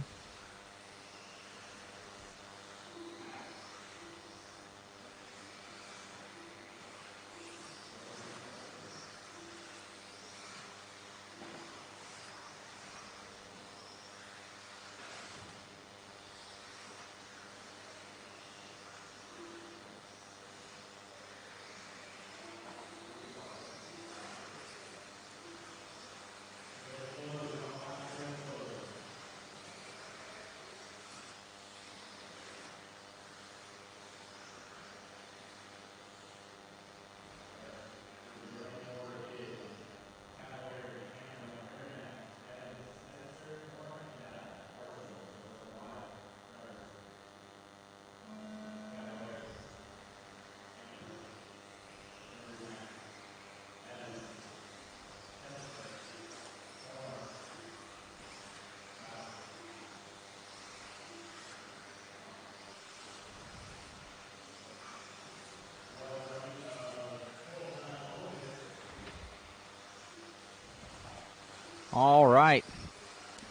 All right.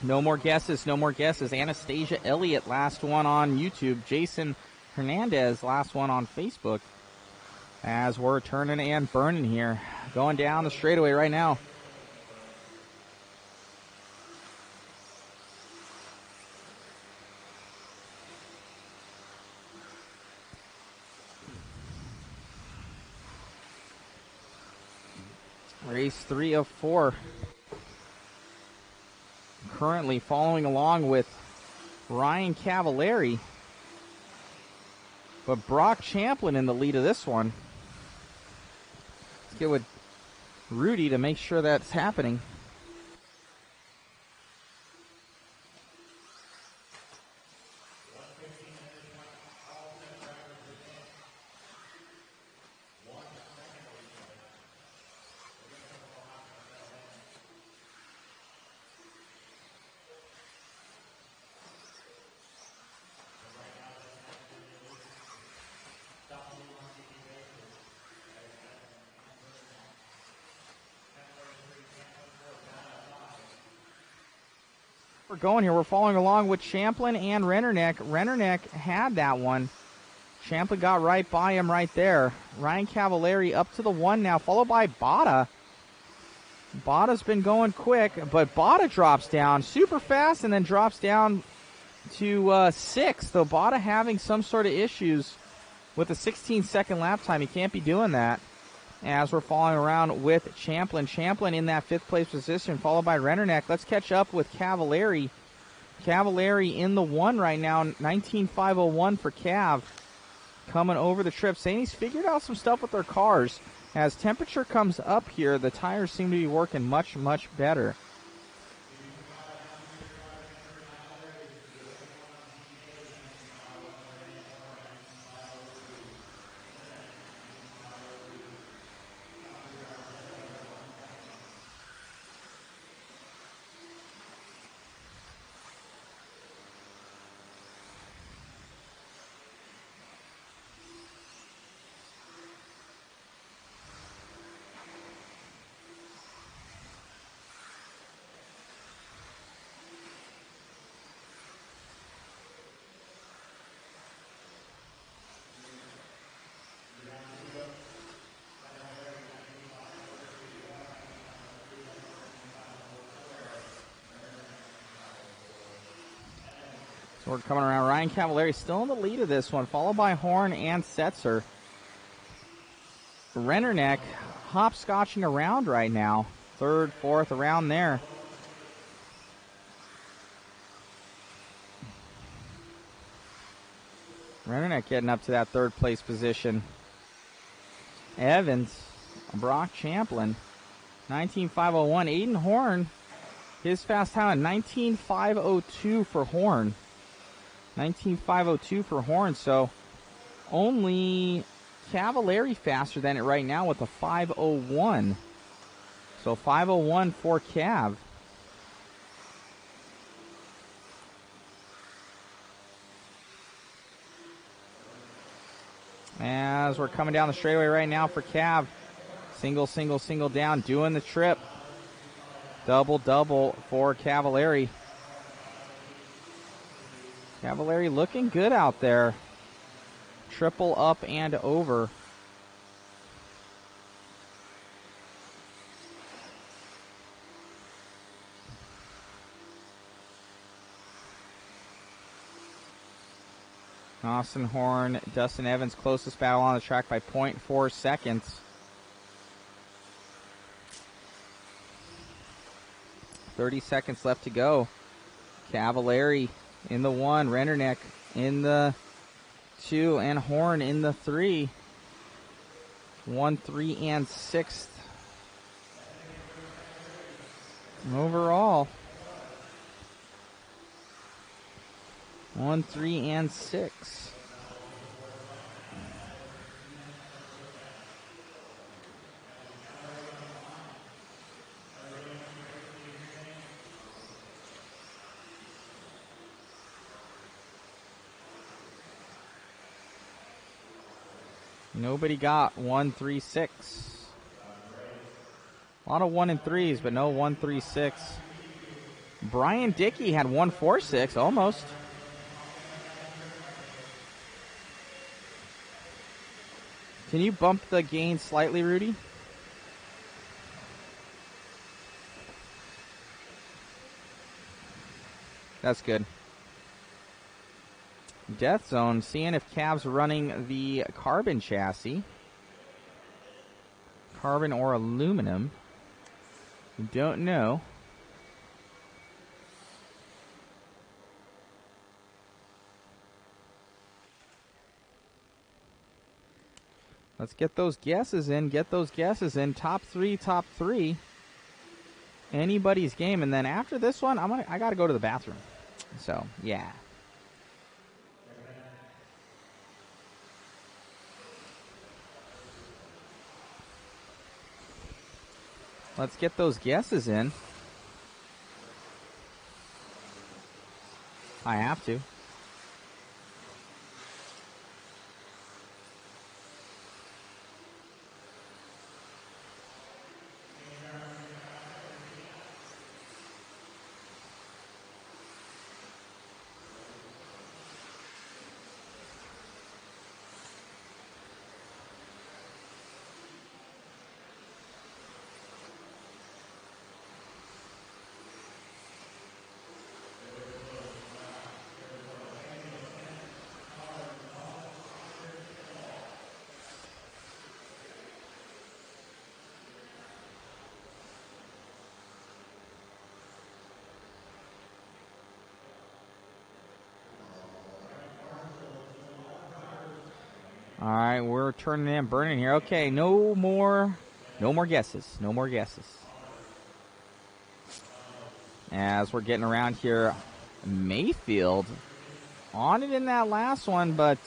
No more guesses, no more guesses. Anastasia Elliott, last one on YouTube. Jason Hernandez, last one on Facebook. As we're turning and burning here. Going down the straightaway right now. Race 3 of 4. Currently following along with Ryan Cavallari. But Brock Champlin in the lead of this one. Let's get with Rudy to make sure that's happening. We're going here. We're following along with Champlin and Rennerneck. Rennerneck had that one. Champlin got right by him right there. Ryan Cavallari up to the 1 now, followed by Bada. Bada's been going quick, but Bada drops down super fast and then drops down to 6. Though Bada having some sort of issues with a 16-second lap time. He can't be doing that. As we're following around with Champlin. Champlin in that 5th place position, followed by Rennerneck. Let's catch up with Cavallari. Cavallari in the 1 right now, 19.501 for Cav. Coming over the trip, saying he's figured out some stuff with their cars. As temperature comes up here, the tires seem to be working much, much better. So we're coming around. Ryan Cavallari still in the lead of this one, followed by Horn and Setzer. Rennerneck hopscotching around right now. 3rd, 4th, around there. Rennerneck getting up to that 3rd place position. Evans, Brock Champlin, 19.501. Aiden Horn, his fast time, 19.502 for Horn. 19.502 for Horn, so only Cavallari faster than it right now with a 501. So 501 for Cav. As we're coming down the straightaway right now for Cav. Single, single, single down, doing the trip. Double, double for Cavallari. Cavallari looking good out there. Triple up and over. Austin Horn, Dustin Evans, closest battle on the track by 0.4 seconds. 30 seconds left to go. Cavallari in the 1, Renderneck in the 2, and Horn in the 3. 1, 3, and 6th. Overall, 1, 3, and 6. Nobody got 1, 3, 6. A lot of 1 and 3s, but no 1, 3, 6. Brian Dickey had 1, 4, 6, almost. Can you bump the gain slightly, Rudy? That's good. Death Zone, seeing if Cav's running the carbon chassis. Carbon or aluminum. Don't know. Let's get those guesses in. Get those guesses in. Top three. Anybody's game. And then after this one, I got to go to the bathroom. So, yeah. Let's get those guesses in. I have to. All right, we're turning in, burning here. Okay, no more guesses. No more guesses. As we're getting around here, Mayfield on it in that last one, but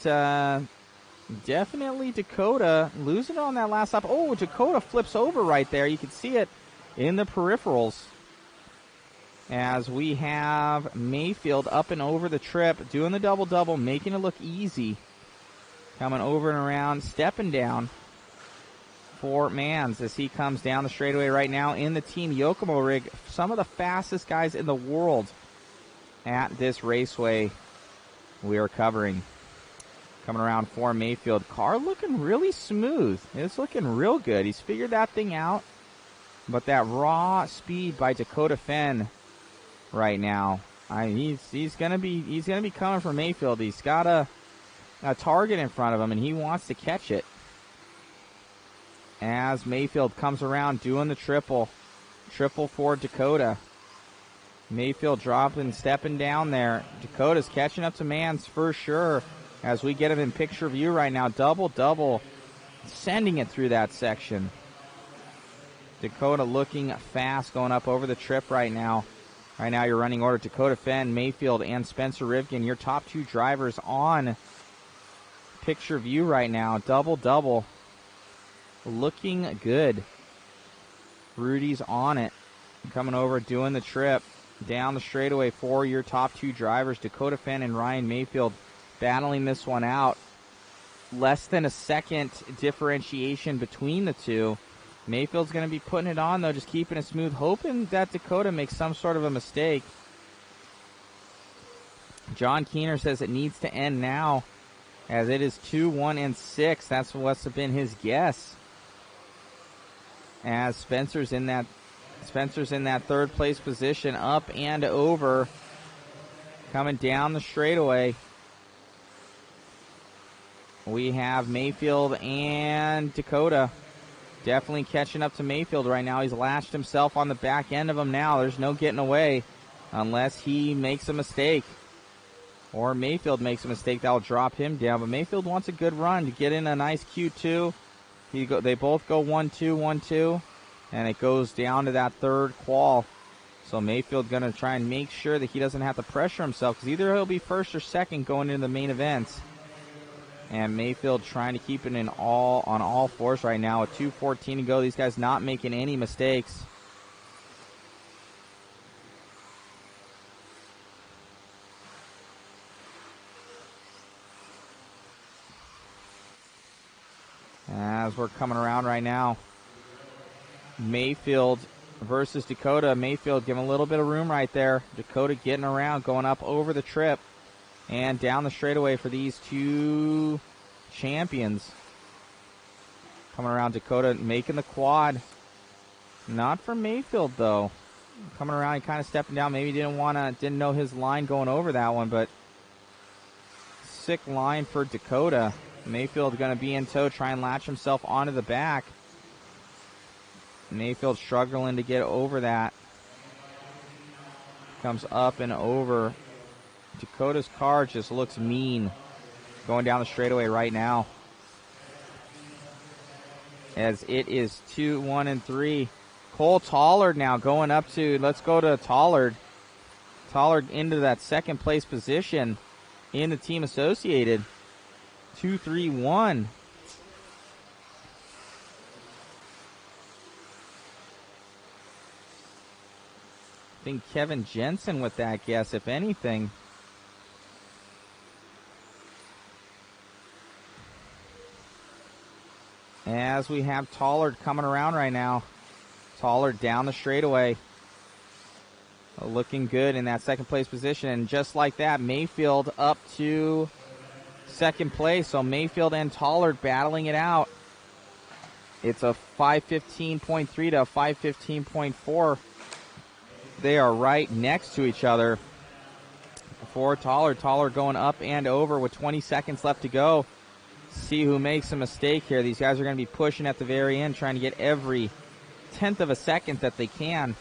definitely Dakota losing it on that last lap. Oh, Dakota flips over right there. You can see it in the peripherals. As we have Mayfield up and over the trip, doing the double-double, making it look easy. Coming over and around, stepping down for Mans as he comes down the straightaway right now in the Team Yokomo rig. Some of the fastest guys in the world at this raceway we are covering. Coming around for Mayfield. Car looking really smooth. It's looking real good. He's figured that thing out. But that raw speed by Dakota Fenn right now, he's gonna be coming for Mayfield. He's got a target in front of him, and he wants to catch it. As Mayfield comes around doing the triple for Dakota. Mayfield dropping, stepping down there. Dakota's catching up to Mans for sure as we get him in picture view right now. Double, sending it through that section. Dakota looking fast going up over the trip right now. Right now you're running order Dakota Fenn, Mayfield, and Spencer Rivkin. Your top two drivers on picture view right now. Double. Looking good. Rudy's on it. Coming over, doing the trip. Down the straightaway for your top two drivers. Dakota Fenn and Ryan Mayfield battling this one out. Less than a second differentiation between the two. Mayfield's going to be putting it on, though, just keeping it smooth, hoping that Dakota makes some sort of a mistake. John Keener says it needs to end now, as it is 2, 1, and 6. That's what's been his guess. As Spencer's in that third place position, up and over, coming down the straightaway. We have Mayfield and Dakota definitely catching up to Mayfield right now. He's lashed himself on the back end of him now. There's no getting away unless he makes a mistake. Or Mayfield makes a mistake that will drop him down. But Mayfield wants a good run to get in a nice Q2. They both go 1-2, 1-2. And it goes down to that third qual. So Mayfield going to try and make sure that he doesn't have to pressure himself, because either he'll be first or second going into the main events. And Mayfield trying to keep it on all fours right now with 2:14 to go. These guys not making any mistakes. As we're coming around right now, Mayfield versus Dakota. Mayfield giving a little bit of room right there. Dakota getting around, going up over the trip and down the straightaway for these two champions. Coming around, Dakota making the quad. Not for Mayfield though. Coming around and kind of stepping down. Maybe didn't know his line going over that one, but sick line for Dakota. Mayfield going to be in tow, try and latch himself onto the back. Mayfield struggling to get over that. Comes up and over. Dakota's car just looks mean going down the straightaway right now, as it is 2, 1, and 3. Cole Tollard now going up to, let's go to Tollard. Tollard into that second place position in the Team Associated. 2, 3, 1. I think Kevin Jensen with that guess, if anything. As we have Tollard coming around right now. Tollard down the straightaway. Looking good in that second place position. And just like that, Mayfield up to second place. So Mayfield and Tollard battling it out. It's a 5:15.3 to a 5:15.4. They are right next to each other. For Tollard. Tollard going up and over with 20 seconds left to go. See who makes a mistake here. These guys are going to be pushing at the very end, trying to get every 10th of a second that they can.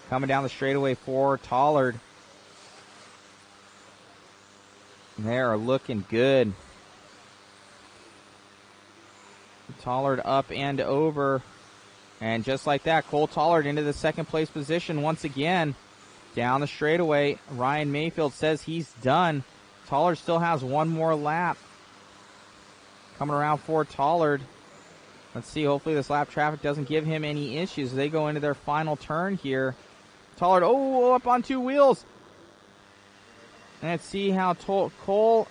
Coming down the straightaway for Tollard. They are looking good. Tollard up and over. And just like that, Cole Tollard into the second place position once again. Down the straightaway. Ryan Mayfield says he's done. Tollard still has one more lap. Coming around for Tollard. Let's see, hopefully this lap traffic doesn't give him any issues. They go into their final turn here. Tollard, up on two wheels. Let's see how Cole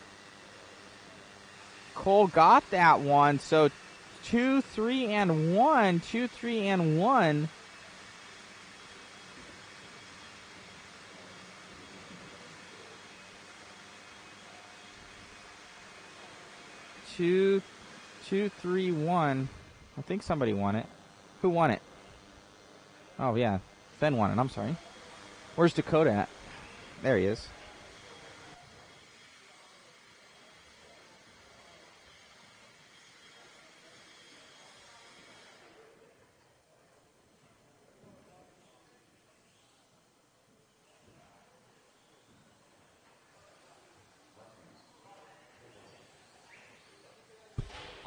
got that one. So 2, 3, and 1. 2, 3, and 1. Two, 3, 1. I think somebody won it. Who won it? Oh, yeah. Fenn won it. I'm sorry. Where's Dakota at? There he is.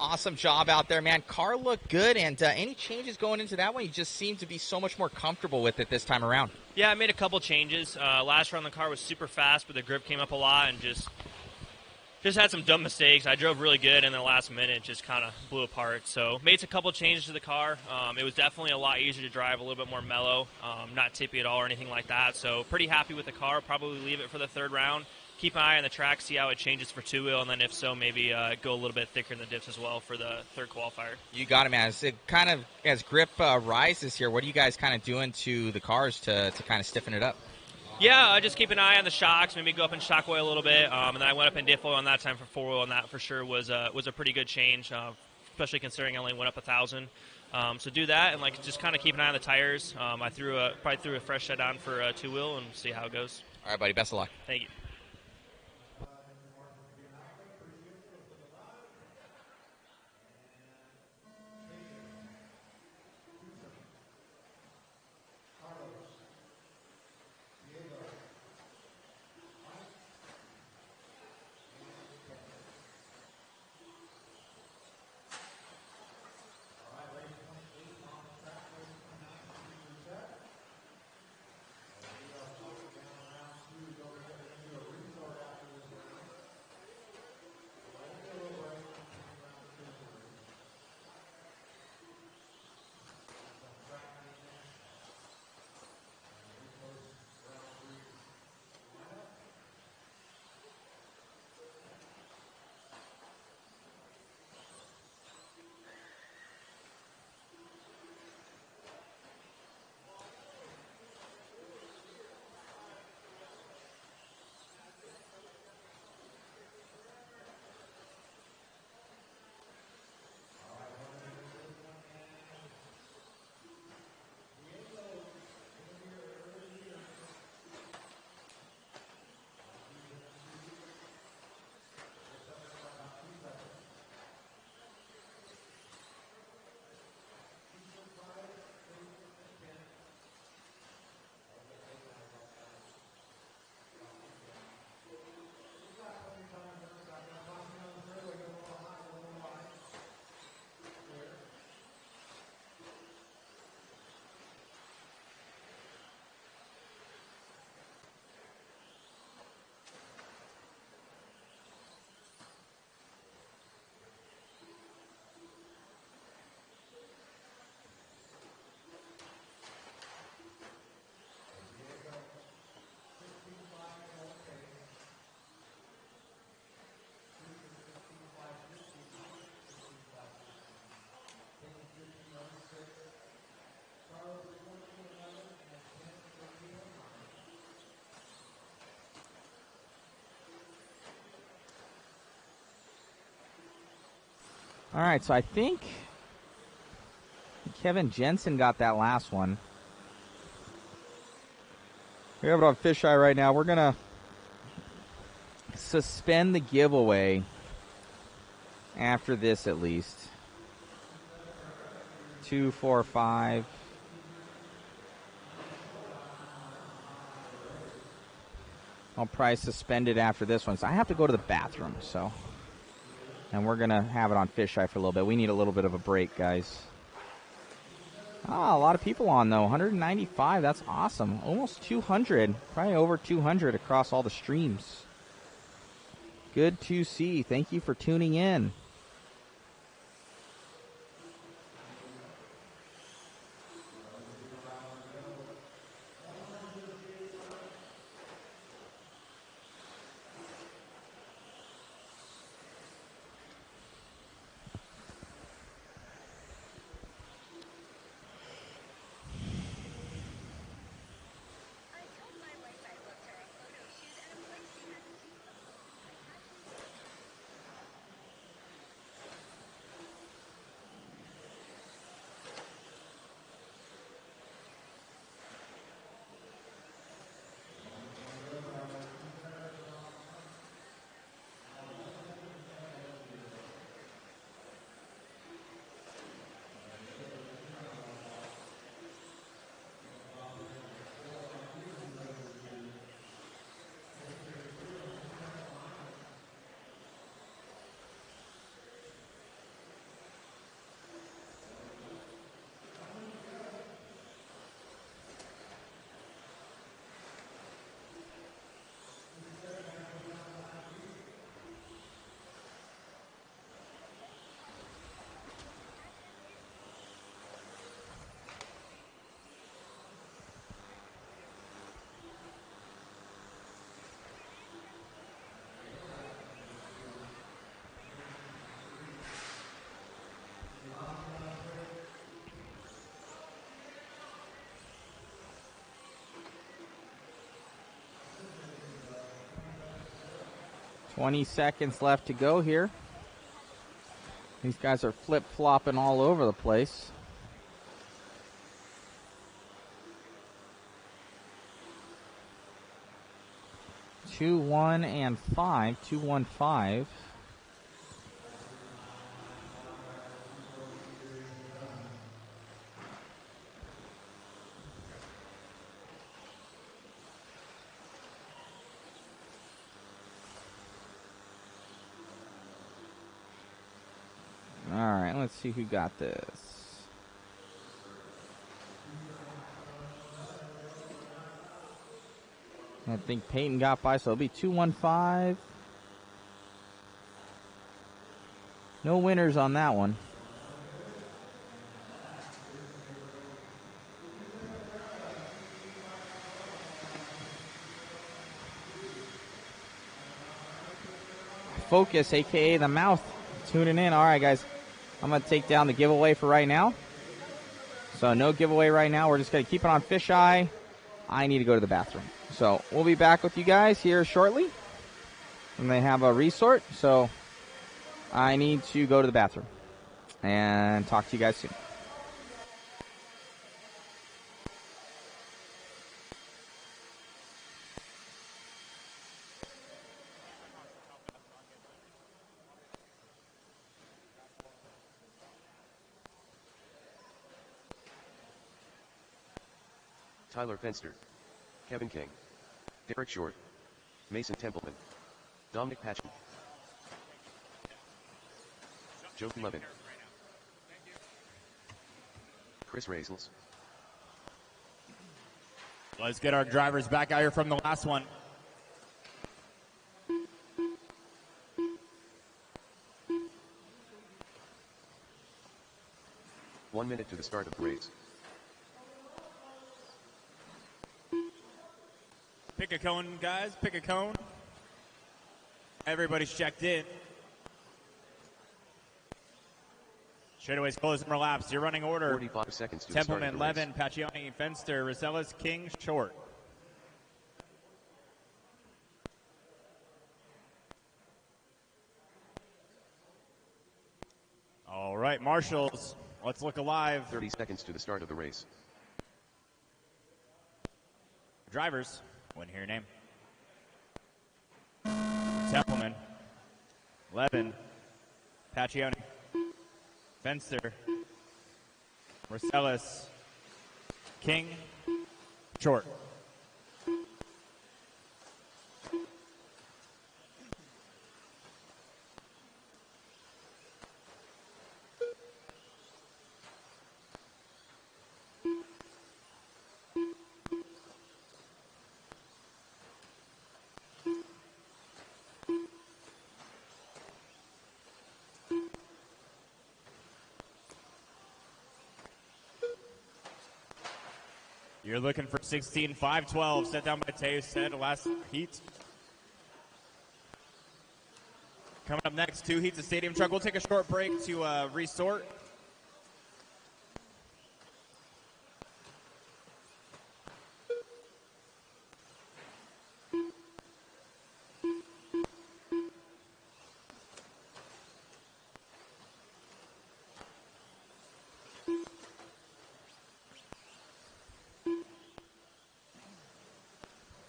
Awesome job out there, man. Car looked good, and any changes going into that one? You just seem to be so much more comfortable with it this time around. Yeah, I made a couple changes. Last round the car was super fast, but the grip came up a lot and just had some dumb mistakes. I drove really good, and then the last minute just kind of blew apart. So made a couple changes to the car. It was definitely a lot easier to drive, a little bit more mellow, not tippy at all or anything like that. So pretty happy with the car. Probably leave it for the third round. Keep an eye on the track, see how it changes for two-wheel, and then if so, maybe go a little bit thicker in the dips as well for the third qualifier. You got it, man. As grip rises here, what are you guys kind of doing to the cars to kind of stiffen it up? Yeah, just keep an eye on the shocks, maybe go up in shock oil a little bit, and then I went up in diff oil on that time for 4 oil, and that for sure was a pretty good change, especially considering I only went up 1,000. So do that, and like just kind of keep an eye on the tires. I probably threw a fresh set on for 2 wheel and see how it goes. All right, buddy. Best of luck. Thank you. All right, so I think Kevin Jensen got that last one. We have it on fisheye right now. We're going to suspend the giveaway after this at least. 2, 4, 5. I'll probably suspend it after this one. So I have to go to the bathroom, so. And we're going to have it on fisheye for a little bit. We need a little bit of a break, guys. Ah, a lot of people on, though. 195, that's awesome. Almost 200, probably over 200 across all the streams. Good to see. Thank you for tuning in. 20 seconds left to go here. These guys are flip-flopping all over the place. Two, 1, and 5. 2, 1, 5. All right, let's see who got this. I think Peyton got by, so it'll be 2-1-5. No winners on that one. Focus, a.k.a. the mouth, tuning in. All right, guys, I'm going to take down the giveaway for right now. So no giveaway right now. We're just going to keep it on fisheye. I need to go to the bathroom. So we'll be back with you guys here shortly. And they have a resort, so I need to go to the bathroom. And talk to you guys soon. Tyler Fenster, Kevin King, Derek Short, Mason Templeman, Dominic Patchen, Joe Levin, Chris Raisels. Let's get our drivers back out here from the last one. One minute to the start of the race. Pick a cone, guys. Pick a cone. Everybody's checked in. Straightaway's closing more laps. Your running order. 45 seconds to Templeman, the start of the Levin, Paccioni, Fenster, Rosellas, King, Short. All right, marshals. Let's look alive. 30 seconds to the start of the race. Drivers, when you hear your name. Templeman, Levin, Paccioni, Fenster, Rosellas, King, Short. You're looking for 16.512, set down by Tay, said last heat. Coming up next, 2 heats of Stadium Truck. We'll take a short break to resort.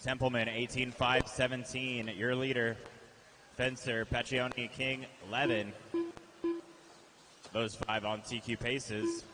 Templeman, 18.517, your leader. Fencer, Paccioni, King, Levin. Those 5 on TQ paces.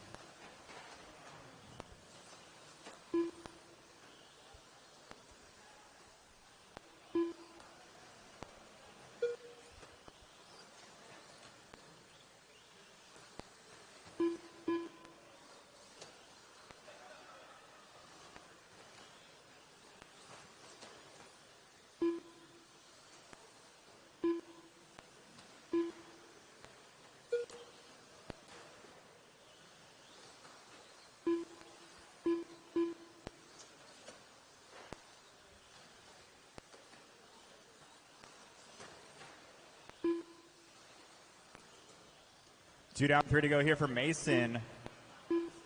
Two down, 3 to go here for Mason.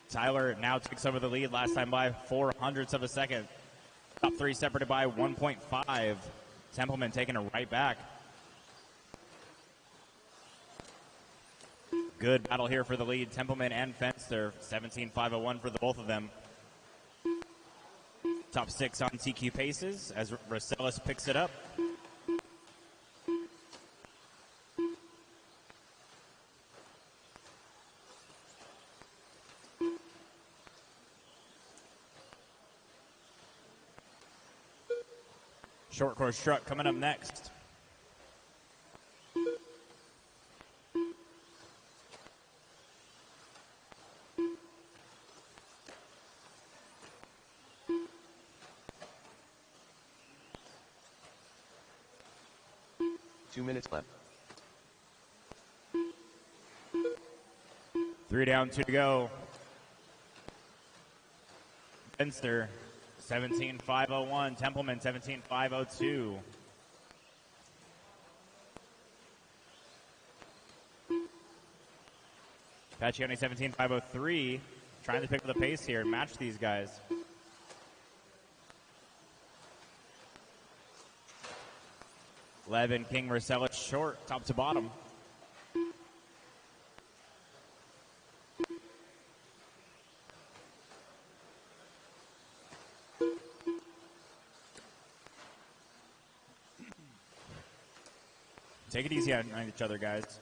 Tyler now takes over the lead. Last time by 0.04 of a second. Top 3 separated by 1.5. Templeman taking it right back. Good battle here for the lead. Templeman and Fenster, 17.501 for the both of them. Top 6 on TQ paces as Rossellis picks it up. Short course truck coming up next. Two minutes left. 3 down, 2 to go. Fenster, 17.501. Templeman, 17.502. Paccioni, 17.503. Trying to pick up the pace here and match these guys. Levin, King, Rossellis short, top to bottom. Take it easy on each other, guys.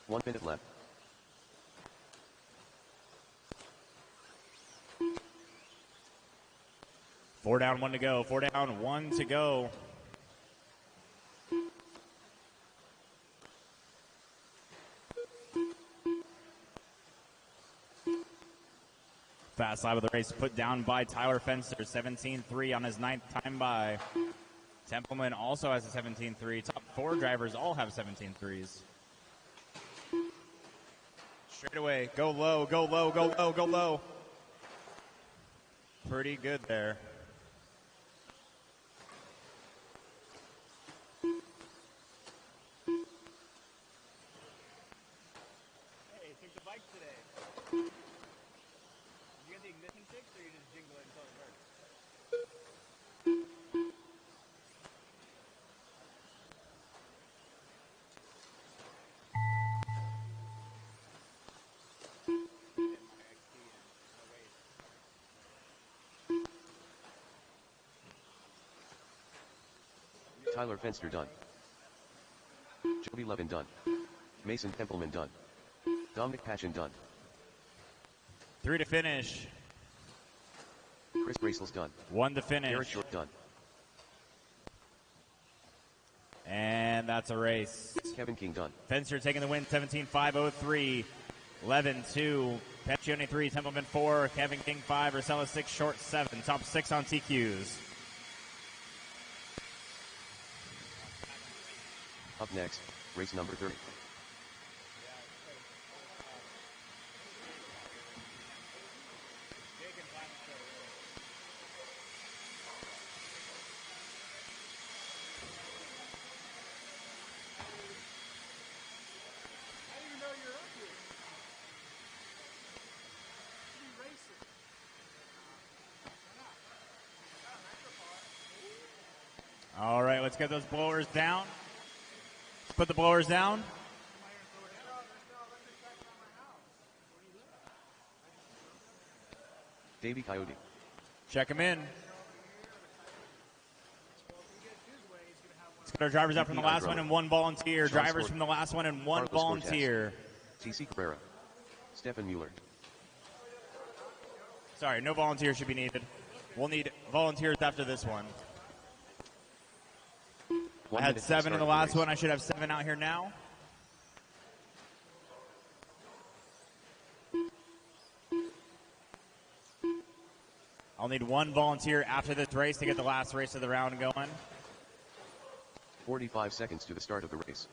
One minute left. Four down, 1 to go. 4 down, 1 to go. Fast lap of the race put down by Tyler Fenster, 17.3 on his 9th time by. Templeman also has a 17.3. Top 4 drivers all have 17.3s. Straight away, go low, go low, go low, go low. Pretty good there. Hey, took the bike today. Did you get the ignition fixed or you just jingle it until it works? Tyler Fenster done. Joby Levin done. Mason Templeman done. Dominic Patchen done. 3 to finish. Chris Bracel's done. 1 to finish. Derek Short done. And that's a race. Kevin King done. Fenster taking the win, 17.503. Levin 2. Peccioni 3. Templeman 4. Kevin King 5. Rossellis 6. Short 7. Top 6 on TQs. Up next, race number 30. All right, let's get those blowers down. Put the blowers down. Davey Coyote. Check them in. Let's get our drivers out from the last one and 1 volunteer. Drivers from the last one and 1 volunteer. TC Cabrera. Stefan Mueller. Sorry, no volunteers should be needed. We'll need volunteers after this one. I had 7 in the last one. I should have 7 out here now. I'll need 1 volunteer after this race to get the last race of the round going. 45 seconds to the start of the race.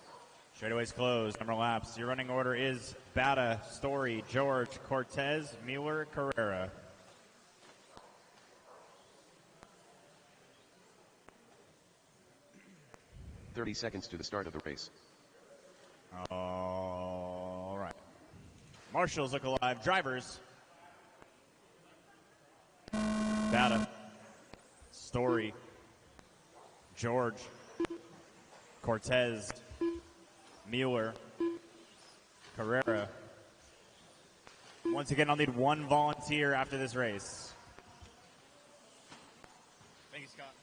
Straightaways closed. Number of laps. Your running order is Bata, Story, George, Cortez, Mueller, Carrera. .30 seconds to the start of the race. All right. Marshals look alive. Drivers. Bata, Story, George, Cortez, Mueller, Carrera. Once again, I'll need one volunteer after this race. Thank you, Scott.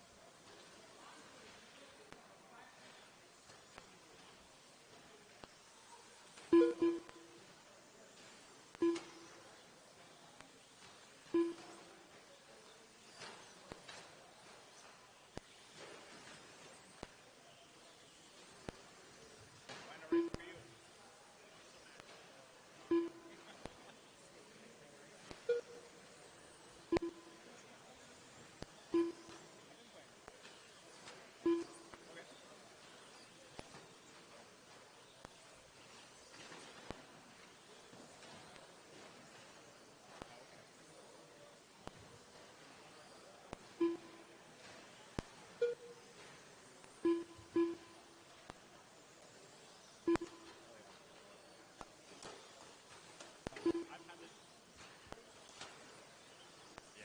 Yeah.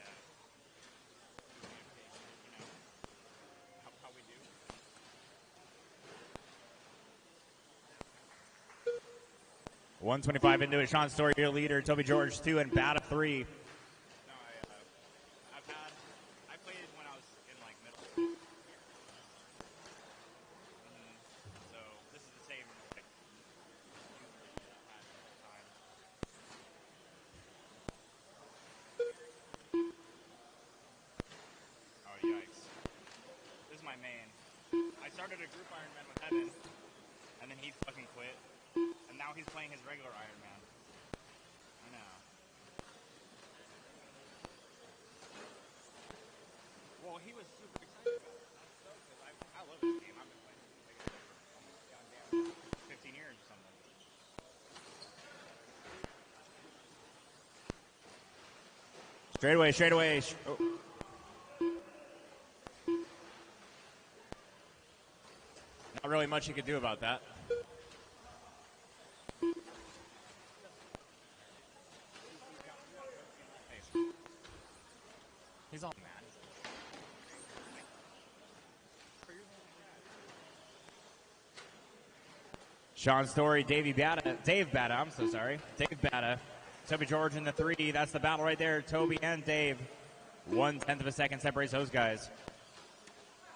125 into it. Sean Story, your leader. Toby George, 2, and Bata 3. I played when I was in like middle school. So this is the same like, oh yikes. This is my main. I started a group Ironman with Evan, and then he fucking quit. And now he's playing his regular Ironman. I know. Well, he was super excited about it. I'm stoked because I love this game. I've been playing it for almost goddamn 15 years or something. Straightaway. Oh. Not really much you could do about that. He's all mad. Sean Story, Dave Bata, I'm so sorry. Dave Bata. Toby George in the 3. That's the battle right there. Toby and Dave. 1/10 of a second separates those guys.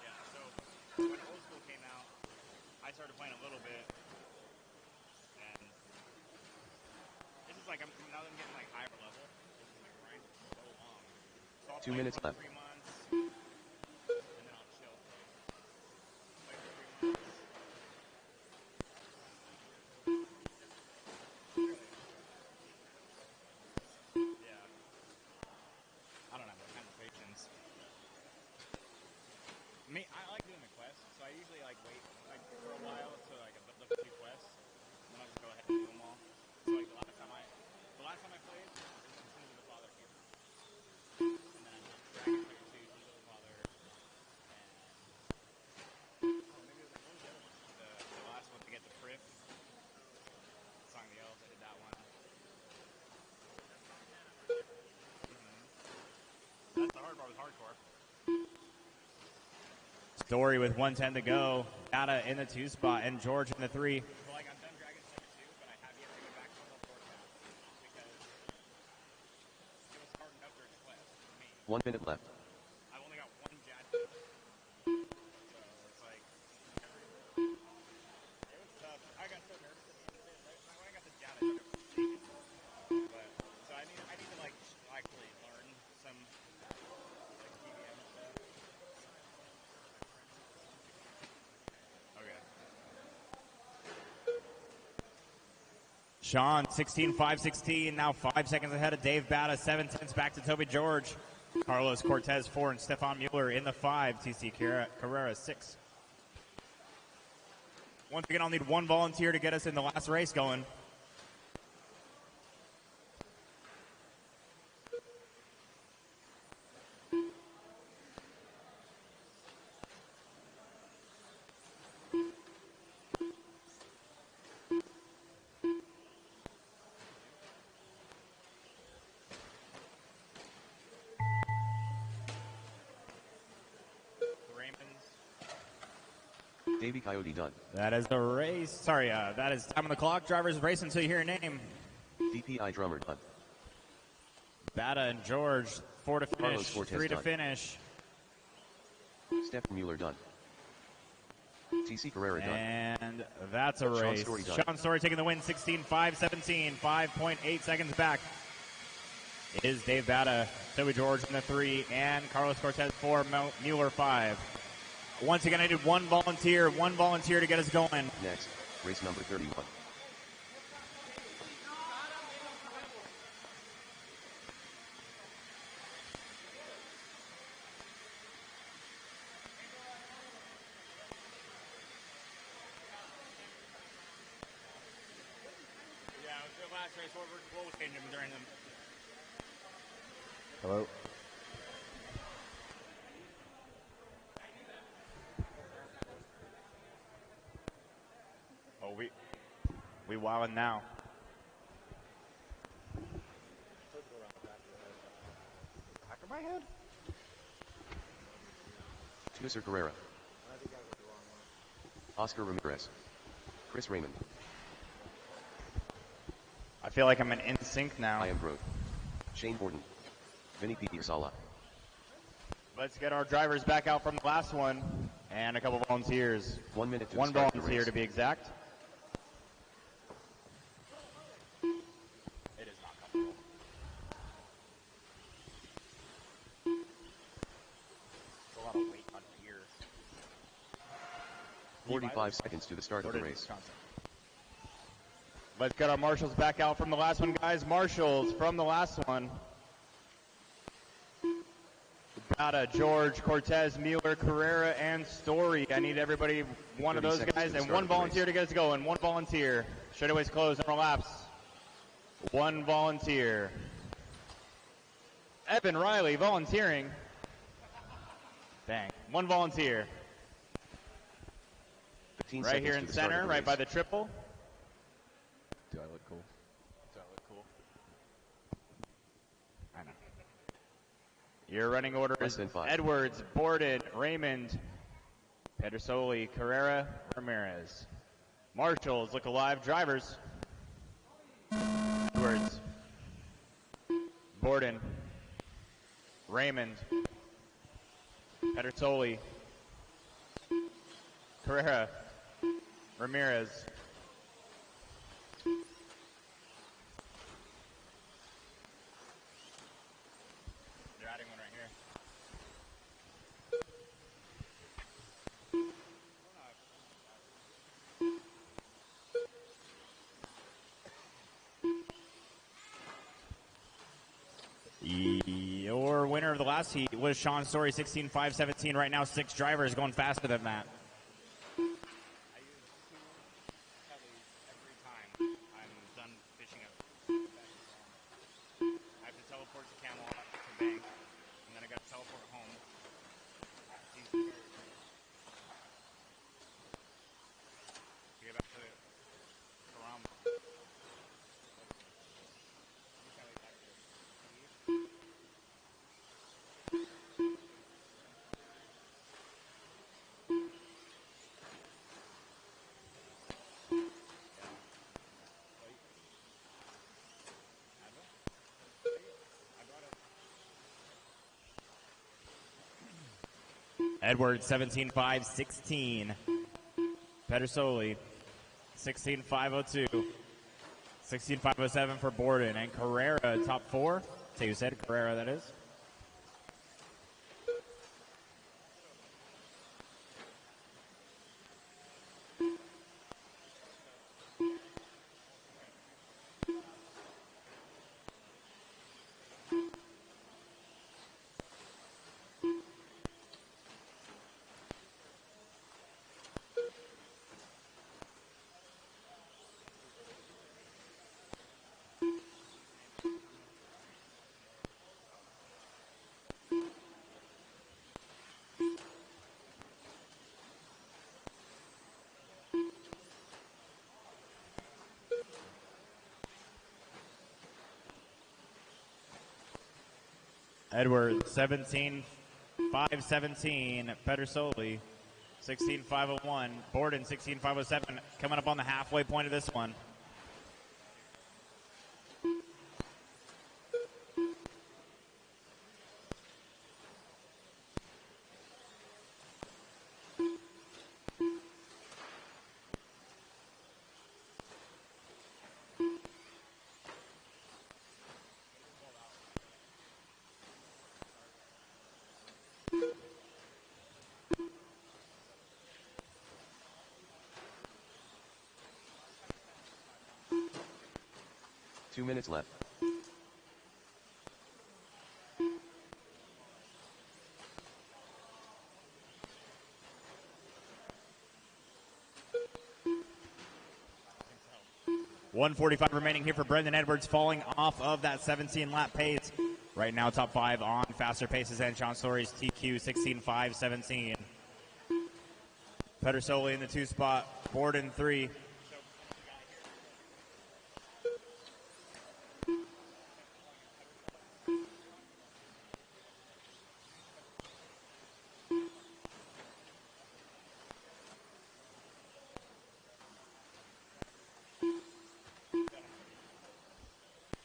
Yeah, so when Old School came out, I started playing a little bit. And this is like, now that I'm getting like higher level, this is like grinding so long. So I'll 2 play minutes for left. 3 months, and then I'll chill. Play for 3 months. Yeah. I don't have that kind of patience. I like doing the quests, so I usually like wait like for a while so I can build up a few quests, and then I'll just go ahead and do them all. So like the last time I played was Sins of the Father here, and then I jumped Dragon Slayer 2, Sins of the Father, and maybe it was what was the other one? The last one to get the Prip, Song of the Elves. I did that one. That's the hard part with hardcore. Story with 1:10 to go. Bata in the 2 spot and George in the 3. So like I've done Dragon Slayer 2, but I have yet to go back to the whole forecast because it was hard enough during the quest for me. 1 minute left. I've only got one Jad. So it's like it was tough. I got so nervous at the end of it. Right when I got the Jad, I started shaking. But so I need to like actually learn some like TVM stuff. Okay. Sean, 16-5-16, now 5 seconds ahead of Dave Bata, 7/10 back to Toby George. Carlos Cortez, 4, and Stefan Mueller in the 5. TC Carrera, 6. Once again, I'll need one volunteer to get us in the last race going. Davey Coyote done. That is the race. Sorry, that is time on the clock. Drivers race until you hear your name. DPI Drummer done. Bata and George, 4 to finish, Carlos Cortez 3 to done. finish. Steph Mueller done. TC Carrera done. And that's a Sean race. Story done. Sean Story taking the win, 16-5-17, 5.8 seconds back. Is Dave Bata, Toby George in the 3, and Carlos Cortez 4, Mueller 5. Once again, I did one volunteer to get us going. Next, race number 31. Yeah, it was the last race. We'll change them during them. Hello. Oh, we wildin' now. Back of my head. Tucer Carrera. Oscar Ramirez. Chris Raymond. I feel like I'm in sync now. I am Groot. Shane Borden. Vinny Piazzolla. Let's get our drivers back out from the last one. And a couple volunteers. 1 minute to One start the volunteer race. to be exact. It is not comfortable. 45 seconds to the start of the race. Let's get our marshals back out from the last one, guys. Marshals from the last one. Bata, George, Cortez, Mueller, Carrera, and Story. I need everybody, one of those guys, and one volunteer to get us going. One volunteer. Straightaways closed, number laps. One volunteer. Evan Riley volunteering. Dang. One volunteer. 15 Right seconds here to in the start of center, the right race. by the triple. Do I look cool? Do I look cool? I know. Your running order Less is than 5. Edwards, Borden, Raymond, Pedersoli, Carrera, Ramirez. Marshals, look alive. Drivers. Edwards, Borden, Raymond, Pedersoli, Carrera, Ramirez. They're adding one right here. Your winner of the last heat was Sean Story, 16-5-17. Right now, 6 drivers going faster than that. I use 2 helis every time I'm done fishing a I have to teleport to Camelot to bank, and then I got to teleport home. To get back to Karama. Edwards, 17-5-16. Pedersoli, 16-5-02. 16-5-07 for Borden. And Carrera, top 4. So you said Carrera, that is. Edwards, 17-5-17. Pedersoli, 16.501. Borden 16.507. Coming up on the halfway point of this one. Two minutes left. .145 remaining here for Brendan Edwards, falling off of that 17-lap pace. Right now, top 5 on faster paces and Sean Story's TQ 16.517. Pedersoli in the 2 spot, Borden 3.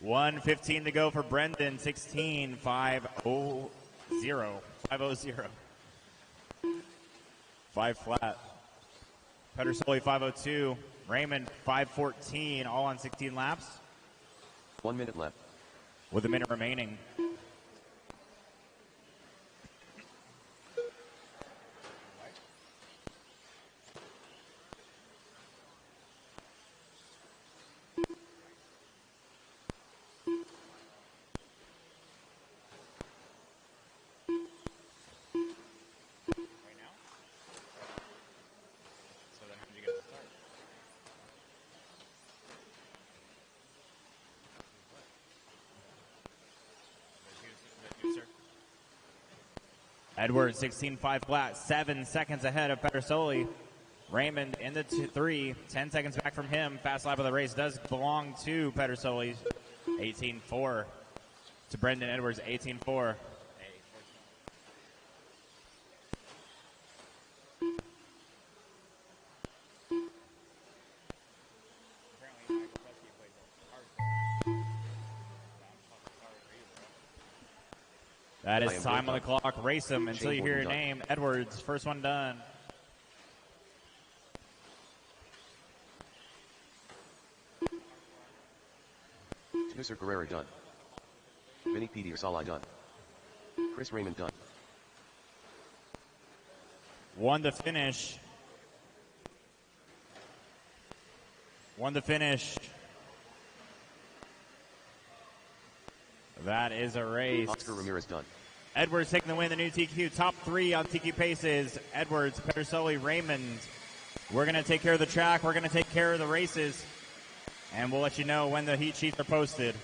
.115 to go for Brendan, 16.500. 500. 5 flat. Pedersoli 502. Raymond 514, all on 16 laps. 1 minute left. With a minute remaining. Edwards 16.5 flat, 7 seconds ahead of Pedersoli. Raymond in the 3, 10 seconds back from him. Fast lap of the race does belong to Pedersoli. 18.4 to Brendan Edwards, 18.4. That is time on the clock. Race them until you hear your name. Edwards, first one done. Sir Guerrero done. Vinny Pedersoli done. Chris Raymond done. One to finish. One to finish. That is a race. Oscar Ramirez done. Edwards taking the win, the new TQ. Top 3 on TQ paces. Edwards, Pedersoli, Raymond. We're going to take care of the track. We're going to take care of the races. And we'll let you know when the heat sheets are posted.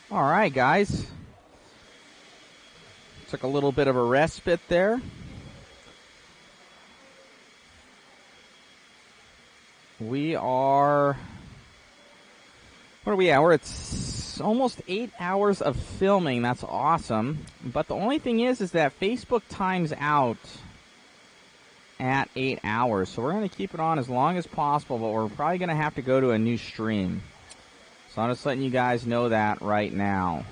All right, guys. Took a little bit of a respite there. We are... What are we at? We're at almost 8 hours of filming. That's awesome. But the only thing is that Facebook times out at 8 hours. So we're going to keep it on as long as possible, but we're probably going to have to go to a new stream. So I'm just letting you guys know that right now.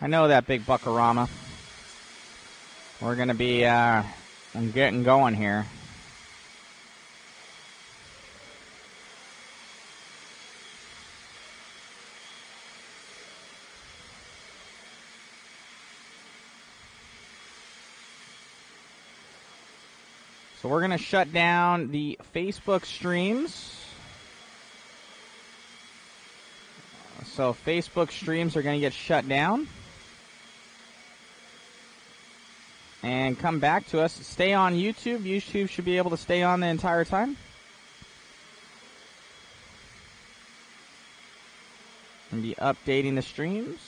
I know that, Big Buckarama. We're going to be getting going here. So we're going to shut down the Facebook streams. So Facebook streams are going to get shut down. And come back to us. Stay on YouTube. YouTube should be able to stay on the entire time. And be updating the streams.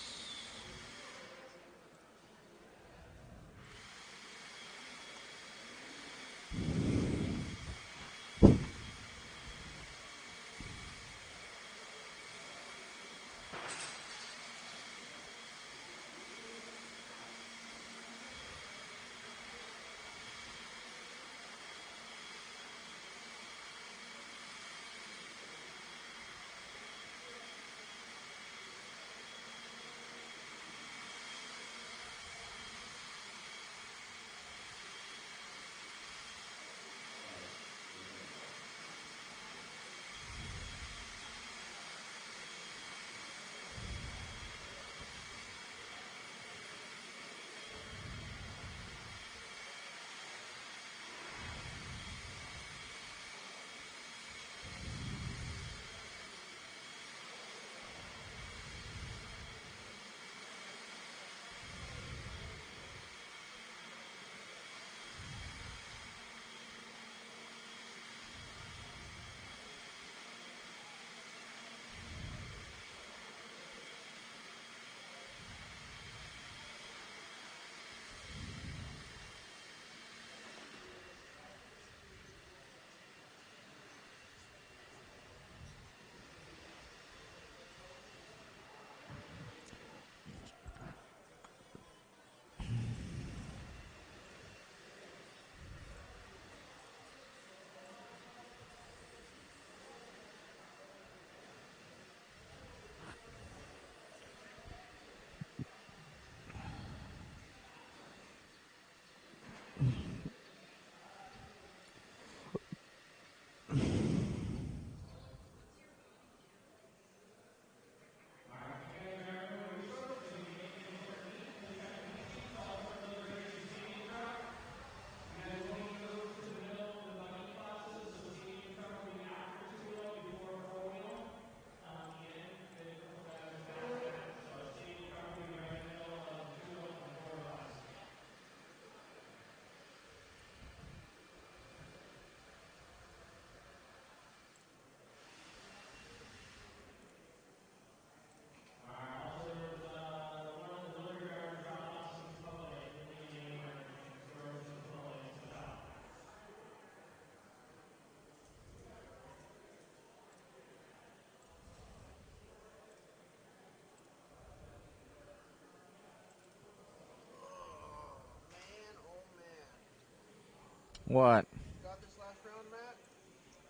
What? Got this last round, Matt?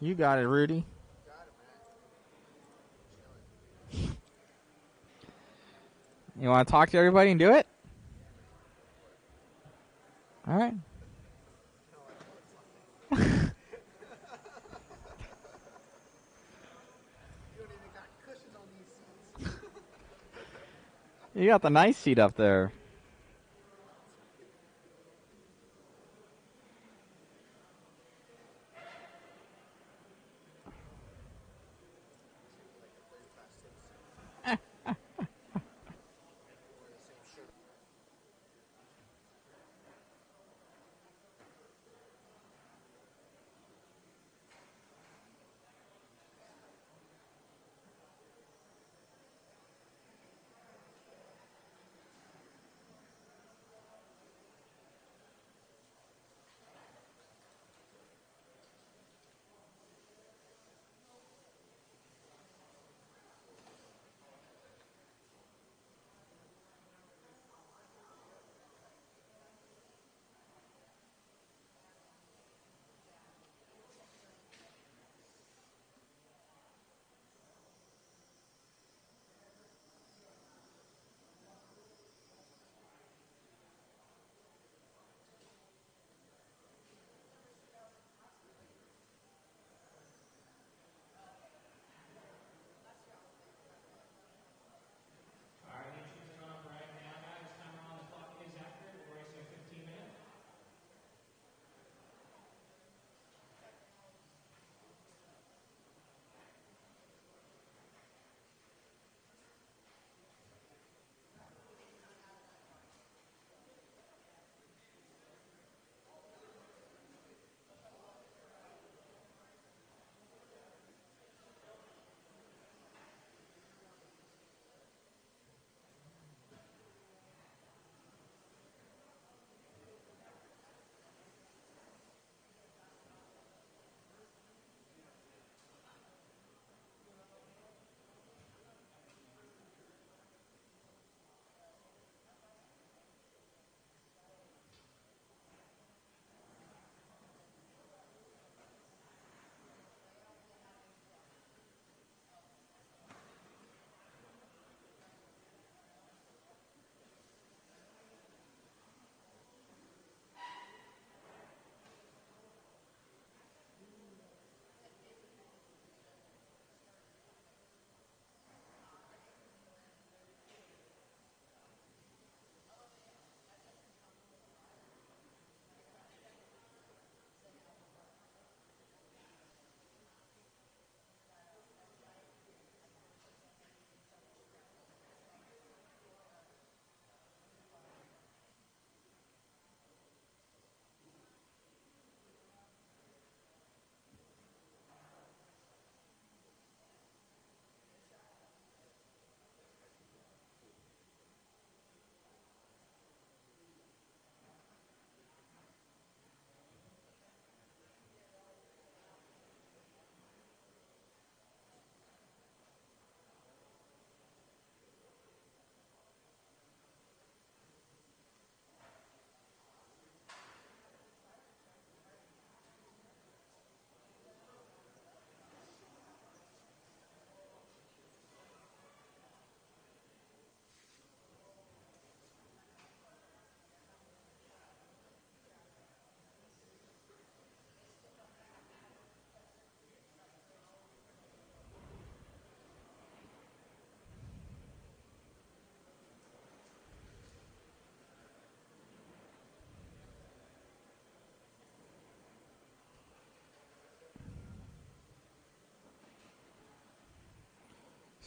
You got it, Rudy. Got it, Matt. You want to talk to everybody and do it? All right. You got the nice seat up there.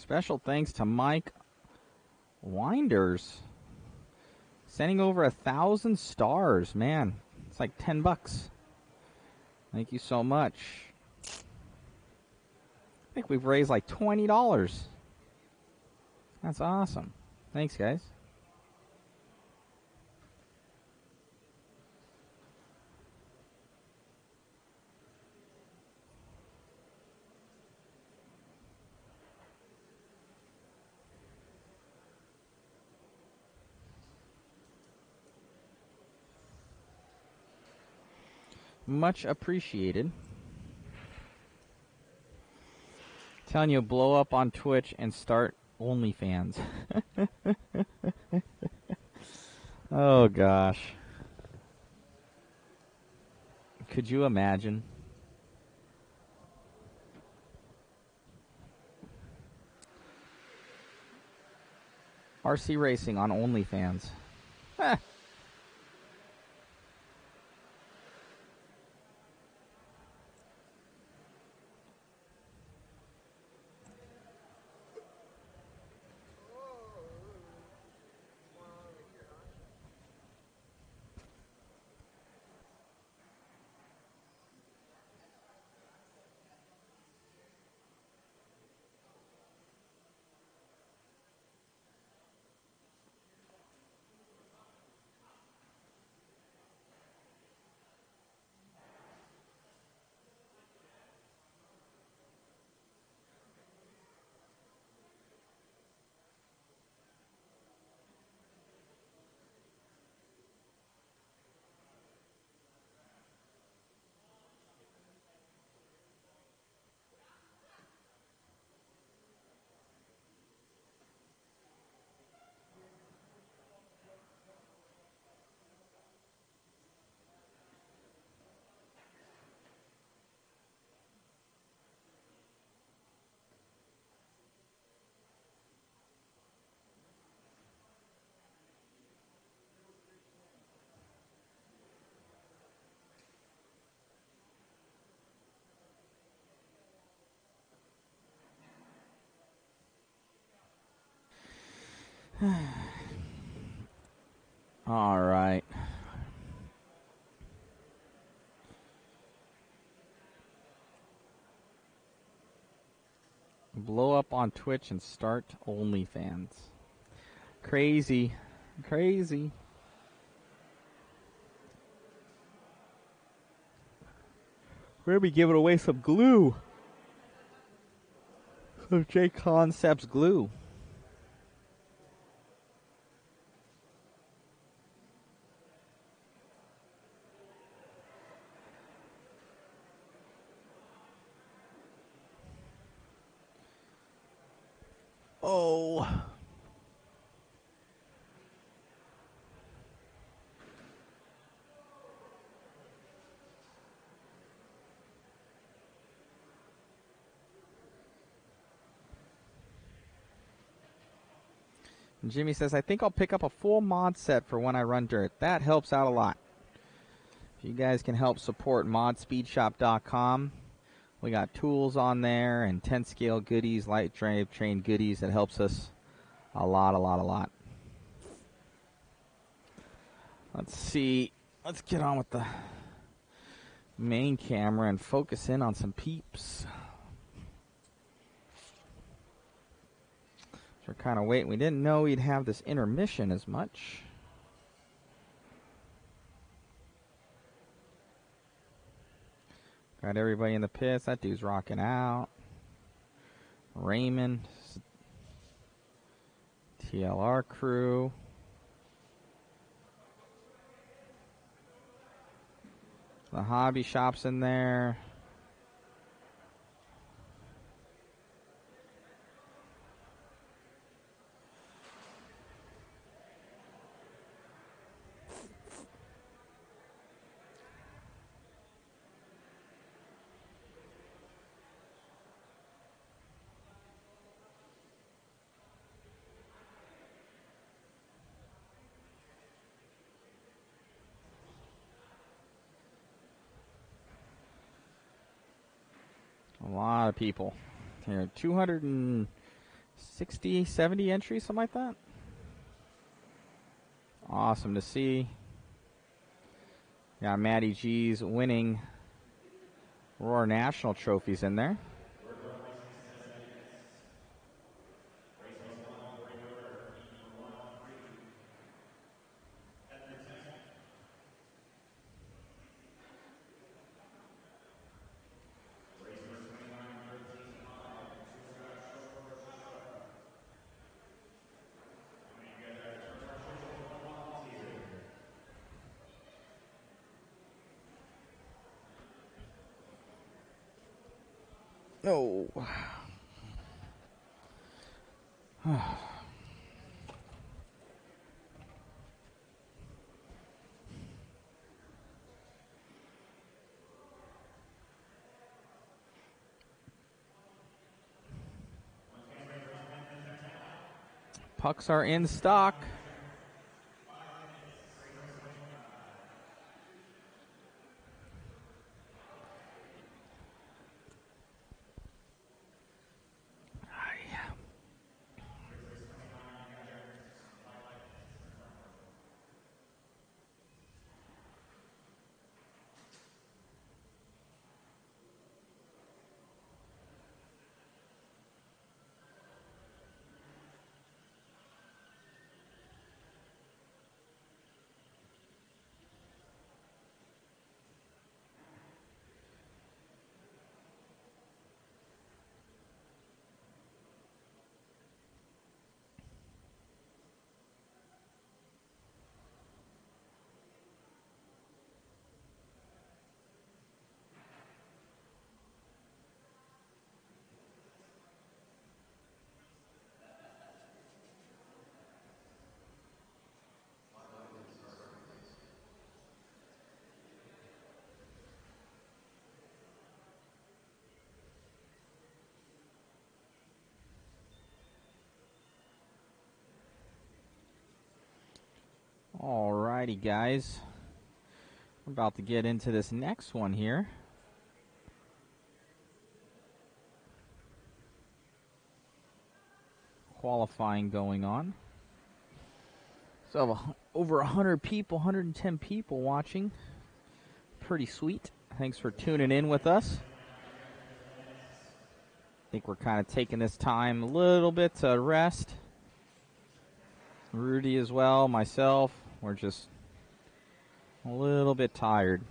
Special thanks to Mike Winders. Sending over 1,000 stars. Man, it's like $10. Thank you so much. I think we've raised like $20. That's awesome. Thanks, guys. Much appreciated. Telling you, blow up on Twitch and start OnlyFans. Oh, gosh. Could you imagine? RC Racing on OnlyFans. Heh. All right. Blow up on Twitch and start OnlyFans. Crazy. Crazy. We're going to be giving away some glue. Some JConcepts glue. Oh. And Jimmy says, I think I'll pick up a full mod set for when I run dirt. That helps out a lot. If you guys can help support modspeedshop.com, we got tools on there and 10 scale goodies, light drive train goodies. That helps us a lot. Let's see. Let's get on with the main camera and focus in on some peeps. We're kind of waiting. We didn't know we'd have this intermission as much. Got everybody in the pits. That dude's rocking out. Raymond. TLR crew. The hobby shop's in there. A lot of people. Here, 260, 70 entries, something like that. Awesome to see. Got Matty G's winning Roar National trophies in there. No. Pucks are in stock. Alrighty, guys. We're about to get into this next one here. Qualifying going on. So over 100 people, 110 people watching. Pretty sweet. Thanks for tuning in with us. I think we're kind of taking this time a little bit to rest. Rudy as well, myself. We're just a little bit tired.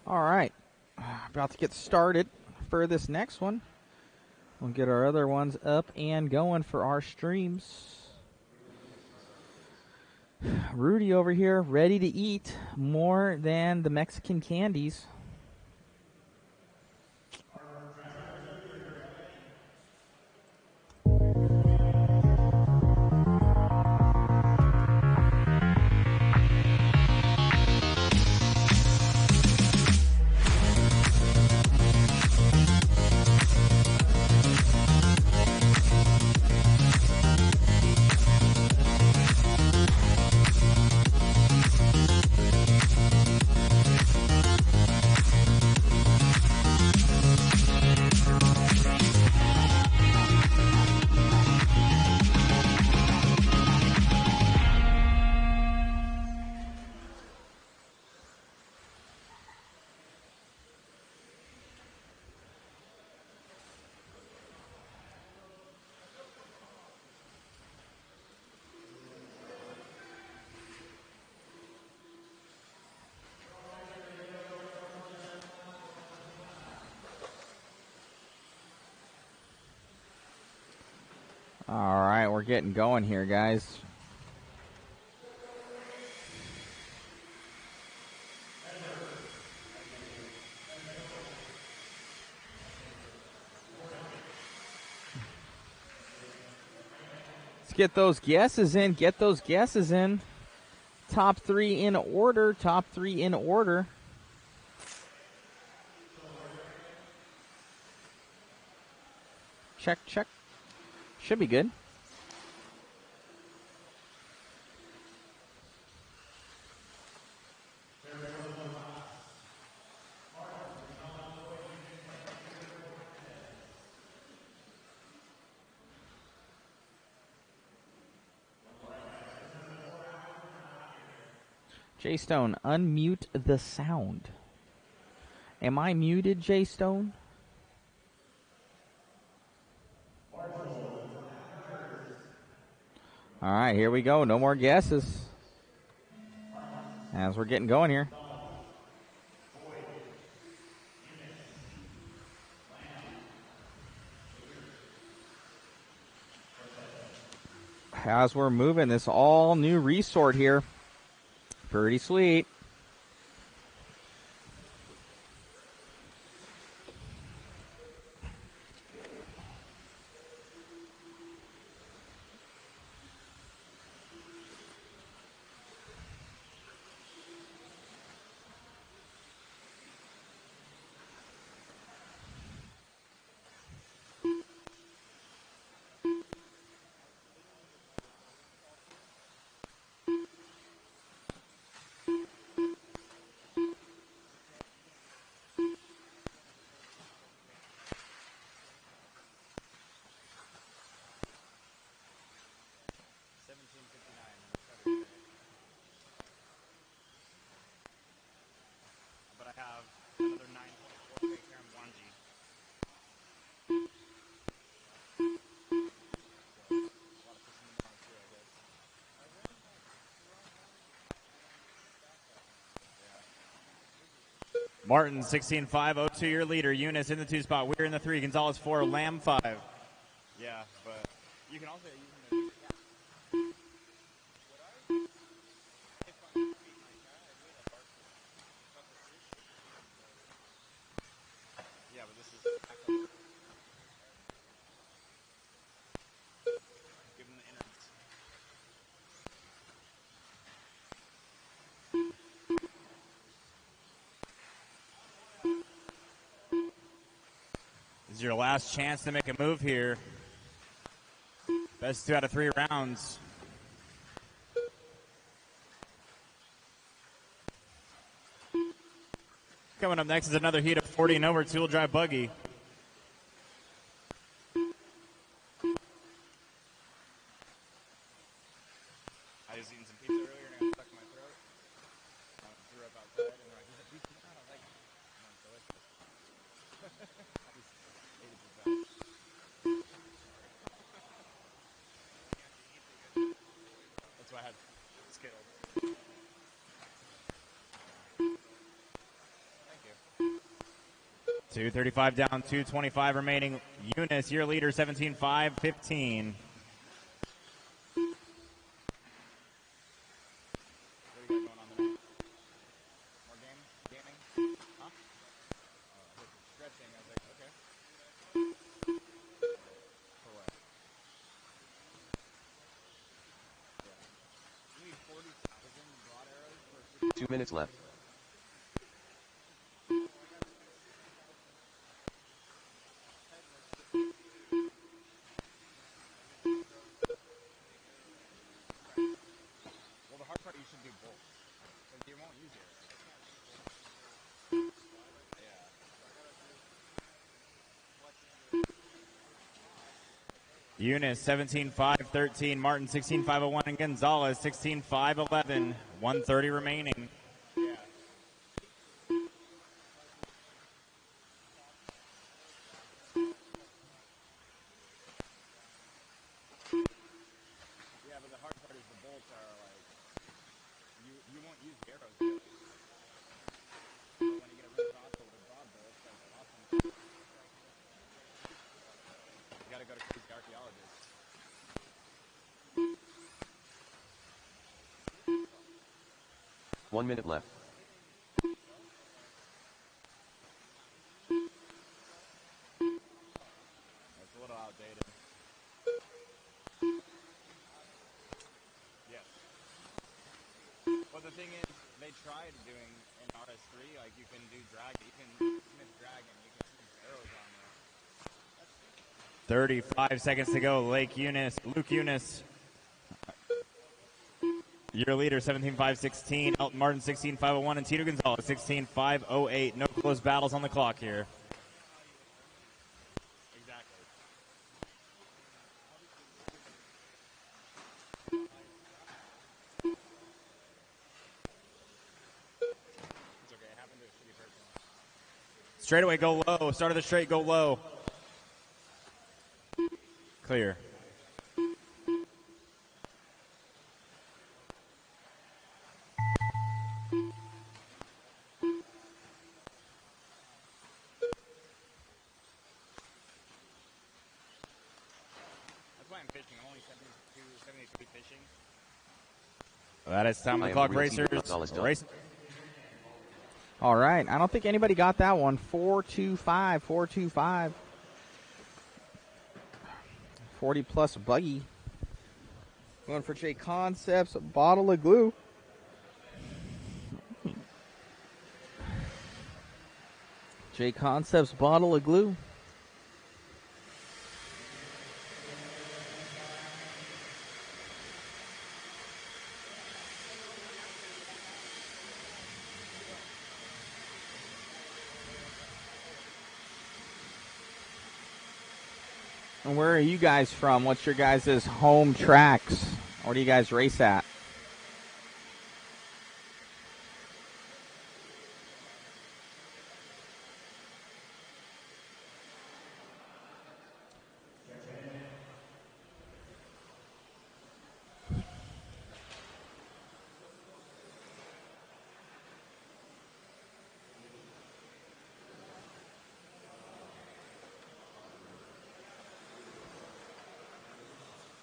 All right, about to get started for this next one. We'll get our other ones up and going for our streams. Rudy over here, ready to eat more than the Mexican candies. All right, we're getting going here, guys. Let's get those guesses in. Get those guesses in. Top three in order. Top three in order. check, check. Should be good. Jay Stone, unmute the sound. Am I muted, Jay Stone? All right, here we go. No more guesses as we're getting going here. As we're moving this all new resort here. Pretty sweet. But I have another 9.4 right here in Wanji. Martin, 16.5, 02 your leader. Eunice in the 2 spot. Weir in the 3. Gonzalez 4. Lamb 5. Yeah, but you can also use them. Yeah, but this is give them the innards. This is your last chance to make a move here. Best 2 out of 3 rounds. Coming up next is another heat of 40 and over two-wheel drive buggy. I was eating some pizza earlier and I got stuck in my throat. I threw up outside and they're like, "Is it pizza?" I don't like it. No, it's delicious. I just ate it too fast. That's why I had Skittles. 2:35 down, 2:25 remaining. Eunice, your leader, 17.5, 15. What do you got going on tonight? More games? Gaming? Huh? Oh, I was stretching. I was like, okay. For what? Yeah. You need 40,000 broad arrows for 2 minutes left. Well, the hard part, you should do both. Because you won't use it. Yeah. Eunice, 17.5, 13. Martin, 16.501. And Gonzalez, 16.5, 11. 1:30 remaining. Yeah. Yeah, but the hard part is the bolts are like, you won't use the arrows really. But when you get a real console with broad bolts, that's awesome. You gotta go to crazy archaeologists. One minute left. That's a little outdated. Yes. But the thing is, they tried doing in RS3, like you can do drag, you can Smith drag and you can shoot arrows on there. 35 seconds to go. Luke Eunice, your leader, 17.516. Elton Martin, 16.501. And Tito Gonzalez, 16.508. No close battles on the clock here. Straightaway, go low. Start of the straight, go low. Clear. That's why I'm fishing. I'm only 73 fishing. That is time on the clock, racers. Race. All right. I don't think anybody got that one. 425, 425. 40-plus buggy. Going for JConcepts, a bottle of glue. JConcepts, bottle of glue. And where are you guys from? What's your guys' home tracks? Where do you guys race at?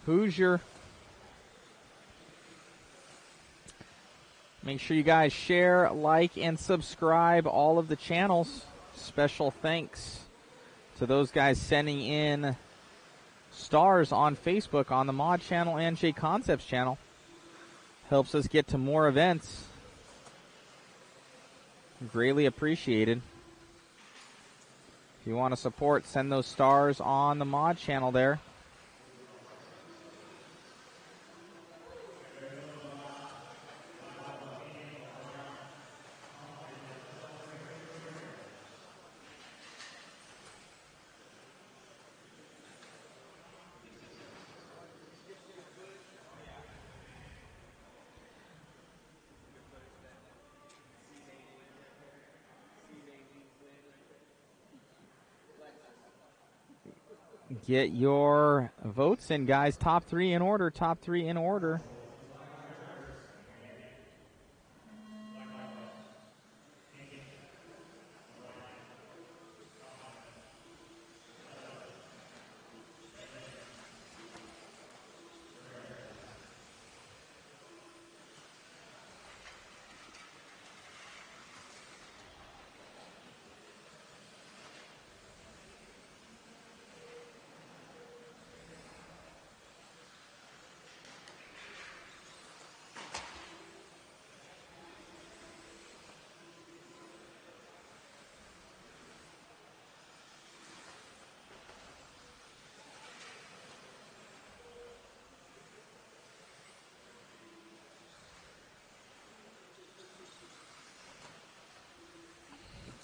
Hoosier. Make sure you guys share, like, and subscribe all of the channels. Special thanks to those guys sending in stars on Facebook on the Mod channel and JConcepts channel. Helps us get to more events. Greatly appreciated. If you want to support, send those stars on the Mod channel there. Get your votes in, guys. Top three in order. Top three in order.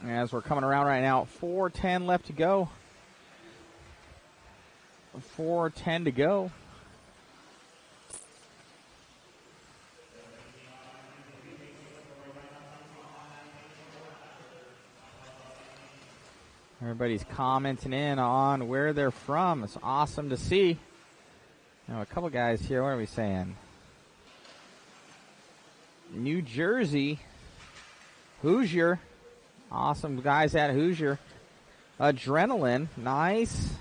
As we're coming around right now, 4:10 left to go. 4:10 to go. Everybody's commenting in on where they're from. It's awesome to see. Now, a couple guys here. What are we saying? New Jersey. Hoosier. Awesome guys at Hoosier. Adrenaline. Nice.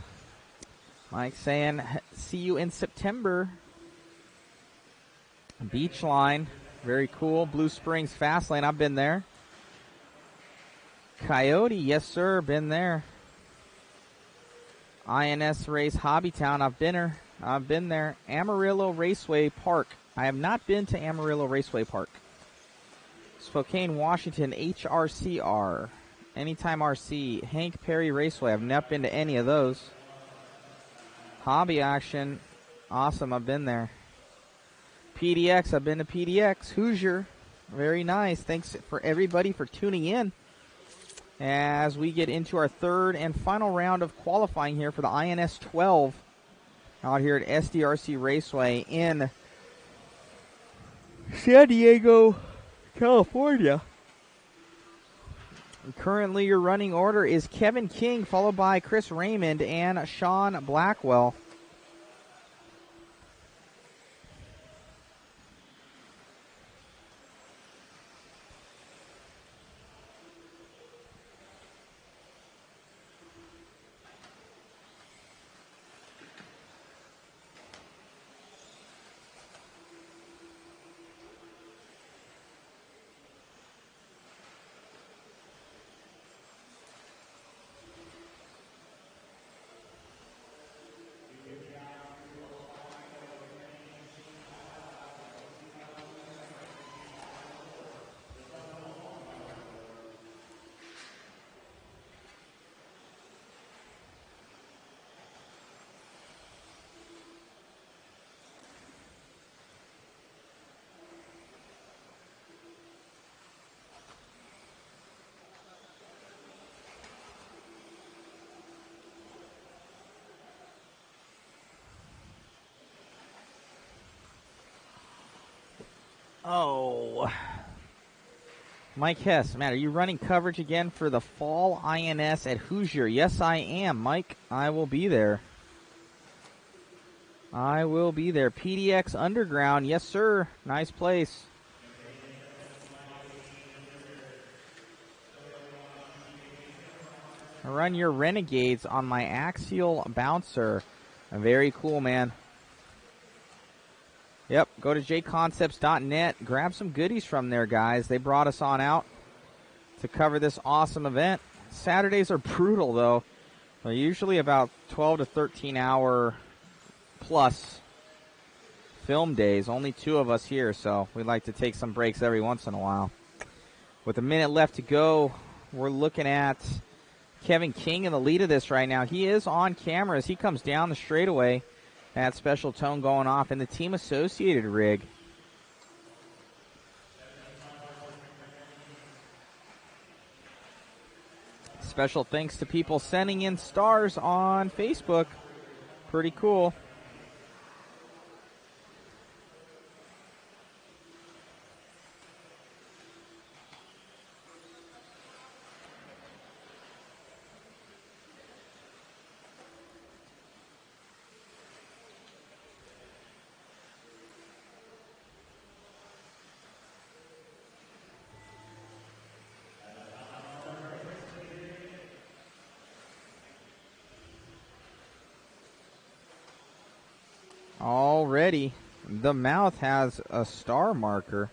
Mike saying, see you in September. Beach Line. Very cool. Blue Springs Fast Lane. I've been there. Coyote. Yes, sir. Been there. INS Race Hobbytown. I've been there. Amarillo Raceway Park. I have not been to Amarillo Raceway Park. Spokane, Washington, HRCR. Anytime RC. Hank Perry Raceway. I've not been to any of those. Hobby action. Awesome, I've been there. PDX, I've been to PDX. Hoosier, very nice. Thanks for everybody for tuning in as we get into our third and final round of qualifying here for the INS12 out here at SDRC Raceway in San Diego, California. And currently your running order is Kevin King, followed by Chris Raymond and Sean Blackwell. Oh, Mike Hess, Matt, are you running coverage again for the fall INS at Hoosier? Yes, I am, Mike. I will be there. I will be there. PDX Underground, yes, sir. Nice place. I run your Renegades on my axial bouncer. Very cool, man. Yep, go to JConcepts.net. Grab some goodies from there, guys. They brought us on out to cover this awesome event. Saturdays are brutal, though. They're usually about 12 to 13 hour plus film days. Only 2 of us here, so we like to take some breaks every once in a while. With a minute left to go, we're looking at Kevin King in the lead of this right now. He is on camera as he comes down the straightaway. That special tone going off in the team associated rig. Special thanks to people sending in stars on Facebook. Pretty cool. Already, the mouth has a star marker.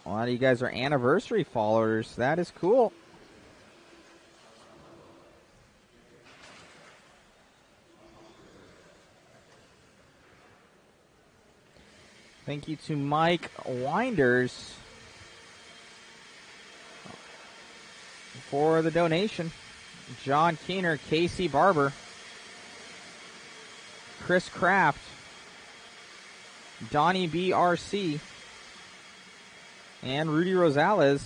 A lot of you guys are anniversary followers. That is cool. Thank you to Mike Winders for the donation. John Keener, Casey Barber, Chris Kraft, Donnie BRC, and Rudy Rosales.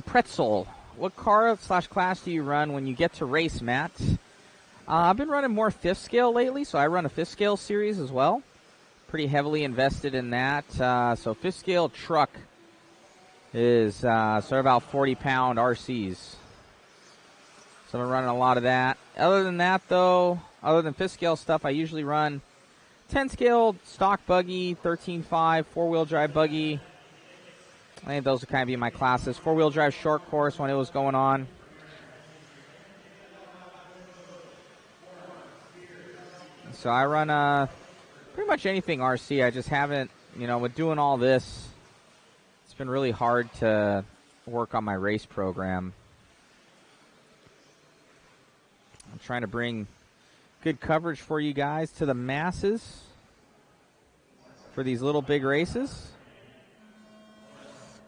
Pretzel, what car / class do you run when you get to race, Matt? I've been running more 5th scale lately, so I run a 5th scale series as well. Pretty heavily invested in that. So 5th scale truck is sort of about 40-pound RCs. So I'm running a lot of that. Other than that, though, other than 5th scale stuff, I usually run 10 scale stock buggy, 13.5, 4-wheel drive buggy. I think those would kind of be my classes. 4-wheel drive short course when it was going on. So I run pretty much anything RC. I just haven't, with doing all this, it's been really hard to work on my race program. I'm trying to bring good coverage for you guys to the masses for these little big races.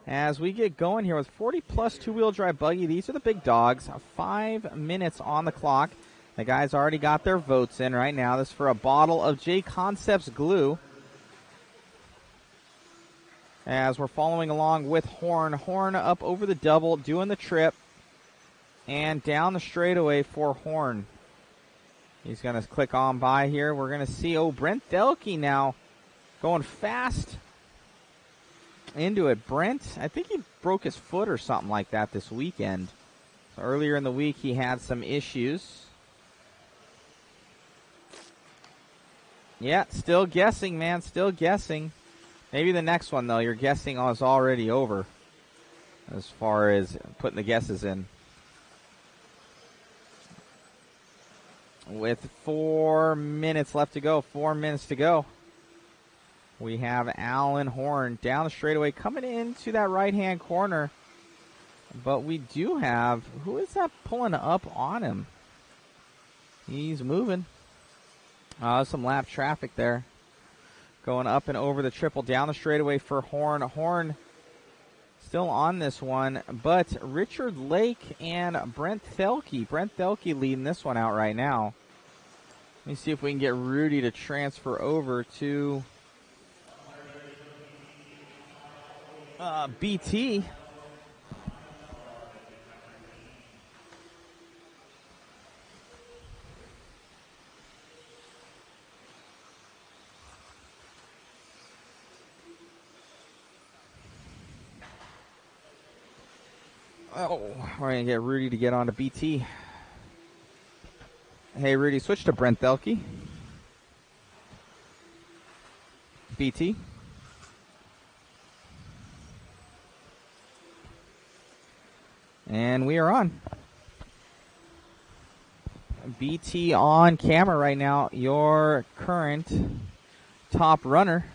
As we get going here with 40-plus two-wheel drive buggy, these are the big dogs. 5 minutes on the clock. The guys already got their votes in right now. This is for a bottle of JConcepts glue. As we're following along with Horn. Horn up over the double, doing the trip. And down the straightaway for Horn. He's going to click on by here. We're going to see, Brent Delkey now going fast into it. Brent, I think he broke his foot or something like that this weekend. So earlier in the week, he had some issues. Yeah, still guessing, man. Still guessing. Maybe the next one, though, you're guessing is already over as far as putting the guesses in. With 4 minutes left to go, 4 minutes to go, we have Alan Horn down the straightaway coming into that right-hand corner. But we do have, who is that pulling up on him? He's moving. Some lap traffic there. Going up and over the triple down the straightaway for Horn. Horn still on this one, but Richard Lake and Brent Thelke. Brent Thelke leading this one out right now. Let me see if we can get Rudy to transfer over to BT. We're going to get Rudy to get on to BT. Hey, Rudy, switch to Brent Thelke. BT. And we are on. BT on camera right now, your current top runner.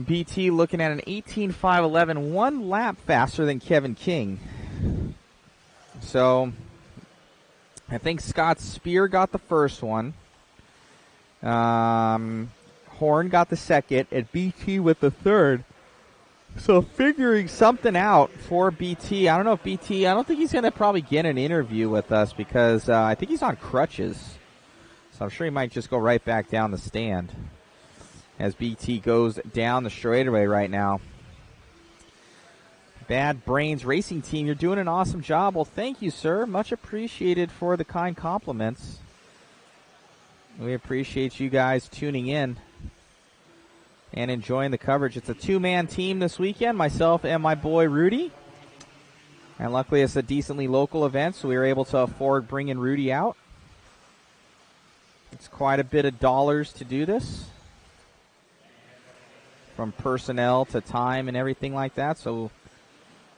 BT looking at an 18.511, 1 lap faster than Kevin King. So, I think Scott Spear got the first one. Horn got the second, and BT with the third. So, figuring something out for BT. I don't know if BT, I don't think he's going to probably get an interview with us because I think he's on crutches. So, I'm sure he might just go right back down the stand as BT goes down the straightaway right now. Bad Brains Racing Team, you're doing an awesome job. Well, thank you, sir. Much appreciated for the kind compliments. We appreciate you guys tuning in and enjoying the coverage. It's a 2-man team this weekend, myself and my boy Rudy. And luckily it's a decently local event, so we were able to afford bringing Rudy out. It's quite a bit of dollars to do this, from personnel to time and everything like that. So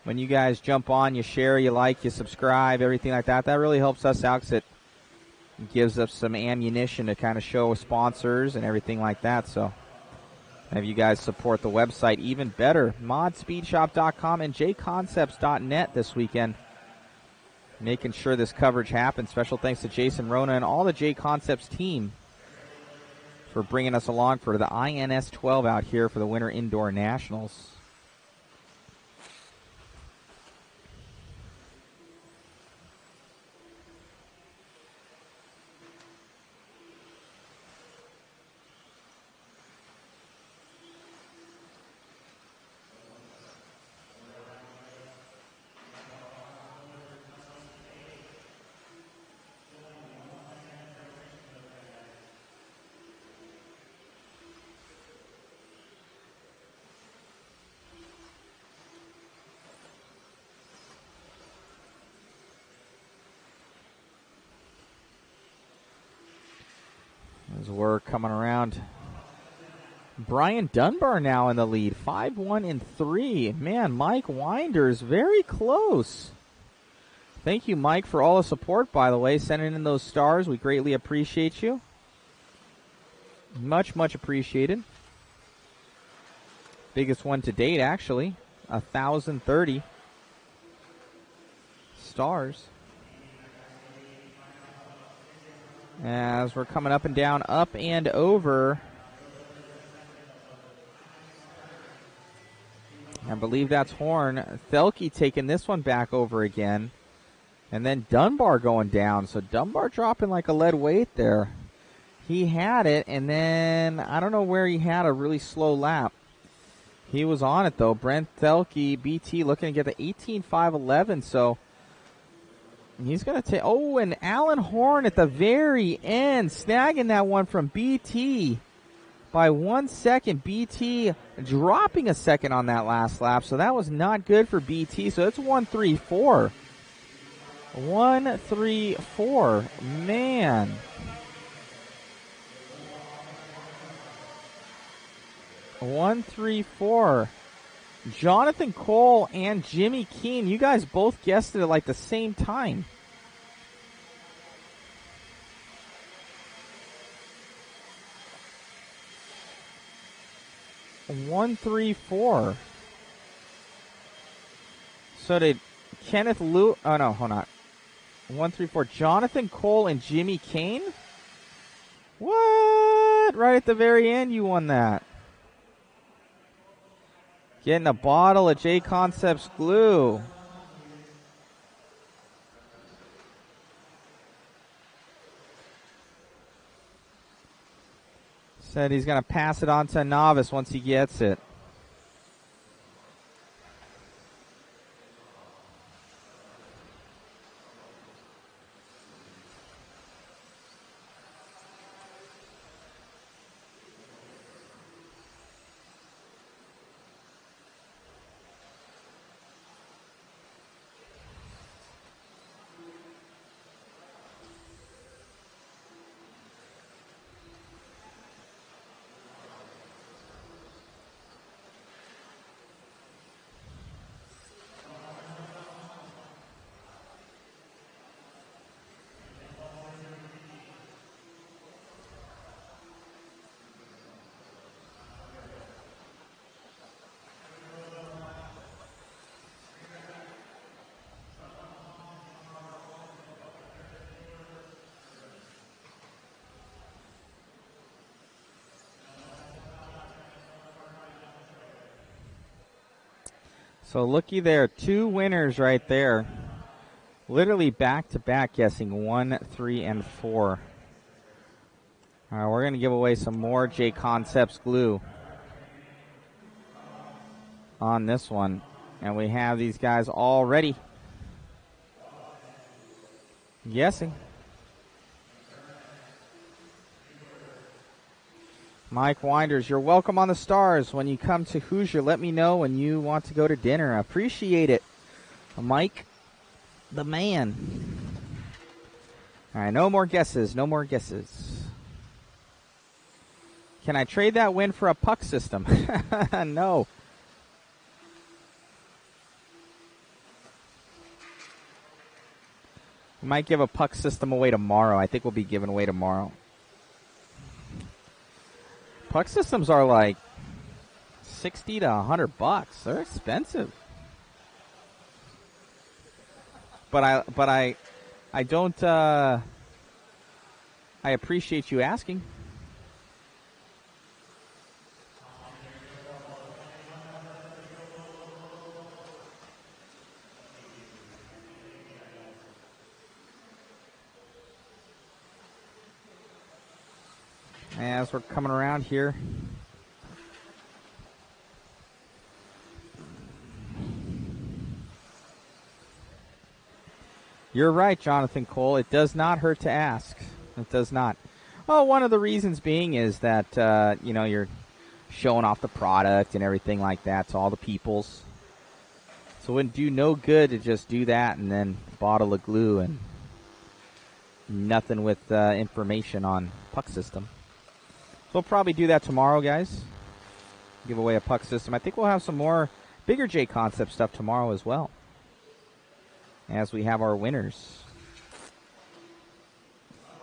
when you guys jump on, you share, you like, you subscribe, everything like that, that really helps us out because it gives us some ammunition to kind of show with sponsors and everything like that. So have you guys support the website even better. Modspeedshop.com and JConcepts.net this weekend, making sure this coverage happens. Special thanks to Jason Rona and all the JConcepts team for bringing us along for the INS12 out here for the Winter Indoor Nationals. we're coming around. Brian Dunbar now in the lead, 5-1 and 3. Man, Mike Winders very close. Thank you, Mike, for all the support, by the way, sending in those stars. We greatly appreciate you. Much, much appreciated. Biggest one to date, actually. 1,030 stars. As we're coming up and down, up and over. I believe that's Horn. Thelke taking this one back over again. And then Dunbar going down. So Dunbar dropping like a lead weight there. He had it, and then I don't know where he had a really slow lap. He was on it, though. Brent Thelke, BT, looking to get the 18.511. So he's going to take. Oh, and Alan Horn at the very end, snagging that one from BT by 1 second. BT dropping a second on that last lap. So that was not good for BT. So it's 1-3-4. 1-3-4. Man. One, 3, 4. Jonathan Cole and Jimmy Keene. You guys both guessed it at like the same time. One, 3, 4. So did Kenneth Lou? Oh no, hold on. 1, 3, 4. Jonathan Cole and Jimmy Keene. What? Right at the very end, you won that. Getting a bottle of JConcepts glue. Said he's going to pass it on to a novice once he gets it. So looky there, 2 winners right there. Literally back-to-back guessing 1, 3, and 4. All right, we're going to give away some more JConcepts glue on this one. And we have these guys all ready. Guessing. Mike Winders, you're welcome on the stars. When you come to Hoosier, let me know when you want to go to dinner. I appreciate it. Mike, the man. All right, no more guesses. No more guesses. Can I trade that win for a puck system? No. We might give a puck system away tomorrow. I think we'll be giving away tomorrow. Puck systems are like $60 to $100. They're expensive. But I don't. I appreciate you asking. As we're coming around here. You're right, Jonathan Cole. It does not hurt to ask. It does not. Well, one of the reasons being is that, you're showing off the product and everything like that to all the peoples. So it wouldn't do no good to just do that and then bottle of glue and nothing with information on puck system. we'll probably do that tomorrow, guys. Give away a puck system. I think we'll have some more bigger JConcepts stuff tomorrow as well, as we have our winners.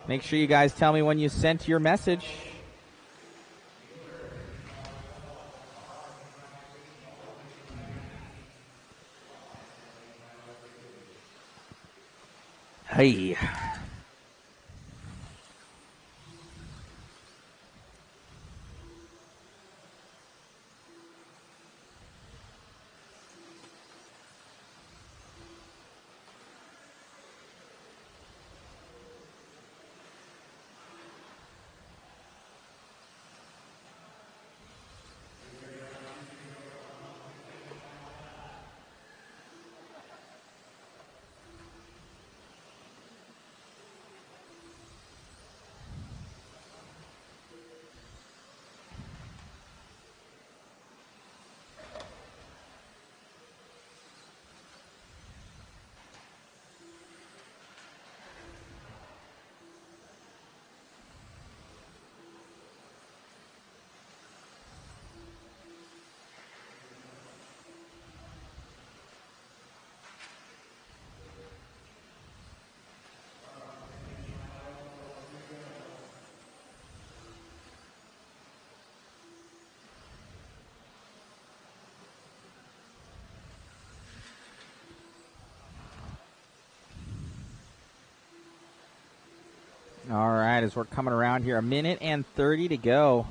Make sure you guys tell me when you sent your message. Hey. All right, as we're coming around here, 1:30 to go.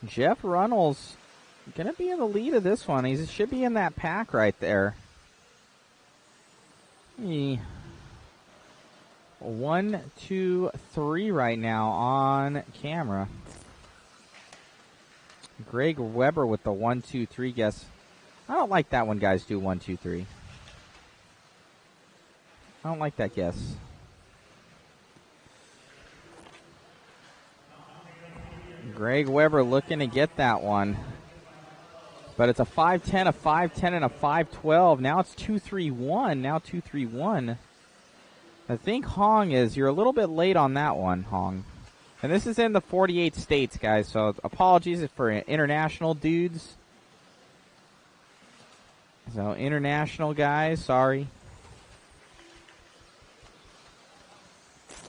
Jeff Runnels going to be in the lead of this one. He should be in that pack right there. 1, 2, 3 right now on camera. Greg Weber with the 1, 2, 3 guess. I don't like that when guys do 1, 2, 3. I don't like that guess. Greg Weber looking to get that one. But it's a 5-10, a 5-10, and a 5-12. Now it's 2-3-1. Now 2-3-1. I think Hong you're a little bit late on that one, Hong. And this is in the 48 states, guys, so apologies for international dudes. So international guys, sorry.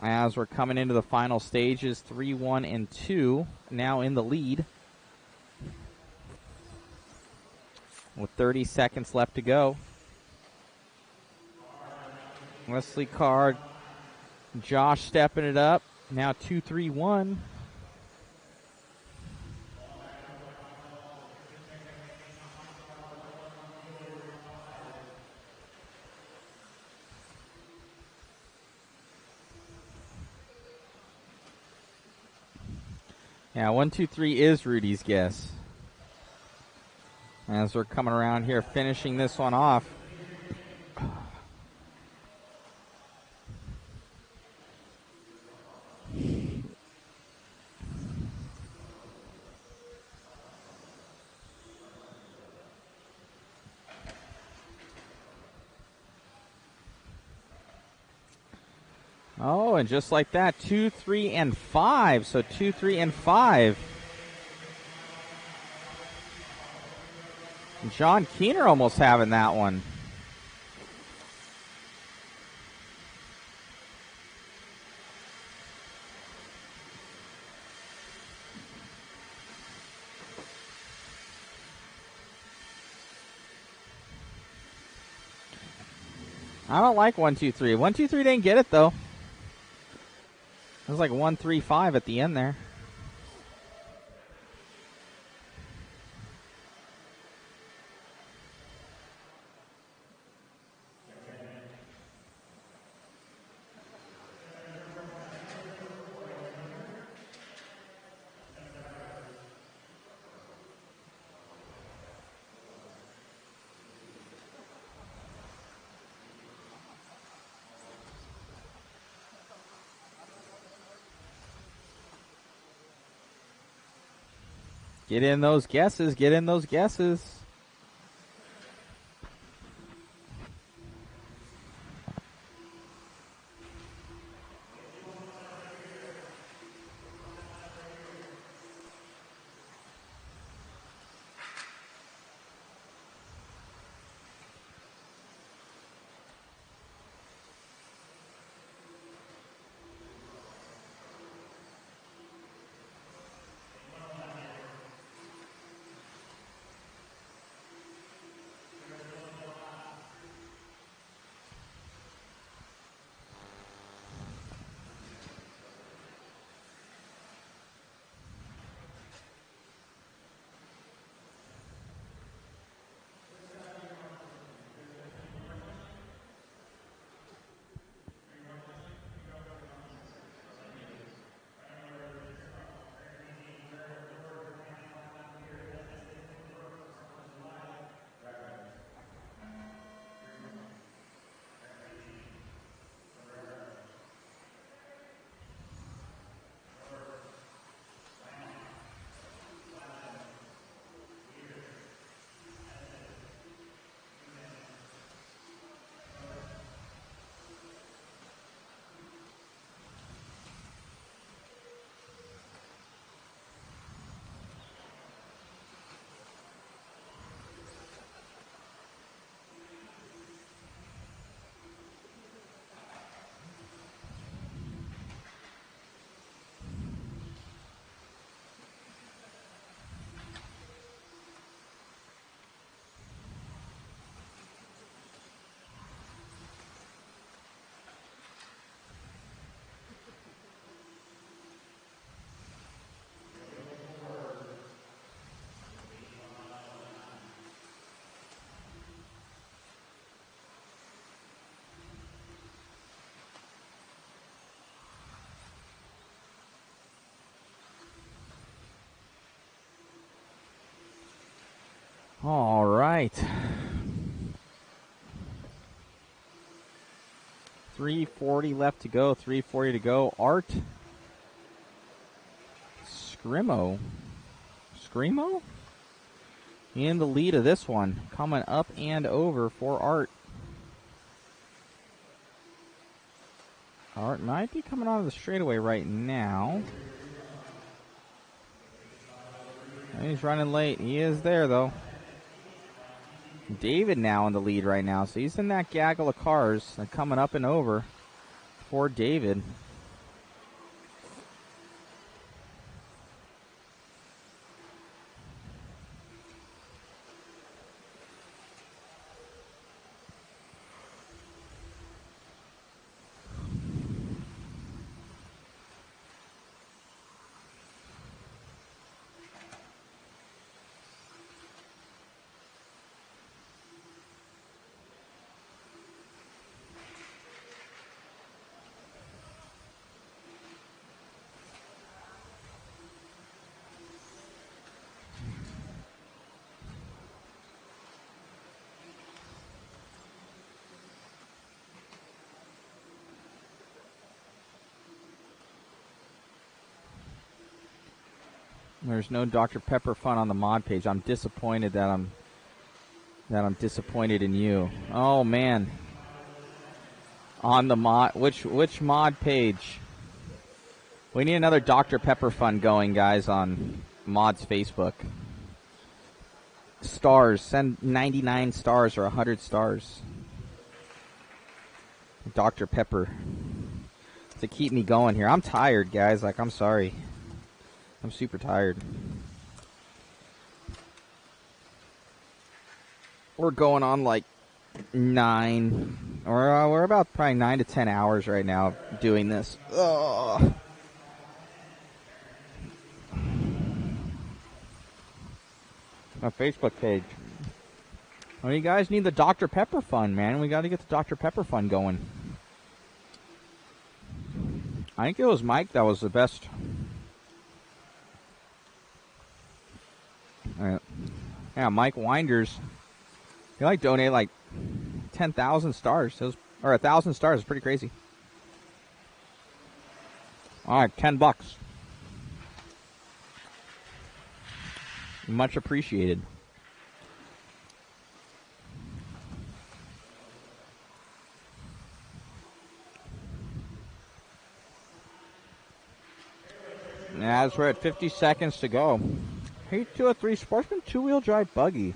As we're coming into the final stages, 3, 1, and 2, now in the lead. With 30 seconds left to go. Wesley Card, Josh stepping it up. Now 2-3-1. Yeah, 1, 2, 3 is Rudy's guess. As we're coming around here, finishing this one off. Oh, and just like that, 2, 3, and 5. So 2, 3, and 5. John Keener almost having that one. I don't like 1, 2, 3. 1, 2, 3 didn't get it though. It was like 1, 3, 5 at the end there. Get in those guesses. Get in those guesses. All right. 340 left to go. 340 to go. Art Screamo in the lead of this one. Coming up and over for Art. Art might be coming onto the straightaway right now. He's running late. He is there, though. David now in the lead right now. So he's in that gaggle of cars coming up and over for David. There's no Dr. Pepper fun on the mod page. I'm disappointed that I'm disappointed in you. Oh man. On the mod, which mod page? We need another Dr. Pepper fun going, guys, on Mod's Facebook. Stars, send 99 stars or 100 stars. Dr. Pepper to keep me going here. I'm tired, guys. Like, I'm sorry. I'm super tired. We're going on like 9, or we're about probably 9 to 10 hours right now doing this. Ugh. My Facebook page. Well, you guys need the Dr. Pepper fun, man. We got to get the Dr. Pepper fun going. I think it was Mike that was the best. Yeah, Mike Winders. He like donated like 10,000 stars. Or 1,000 stars. It's pretty crazy. All right, $10. Much appreciated. As we're at 50 seconds to go. Heat 203 Sportsman two-wheel drive buggy.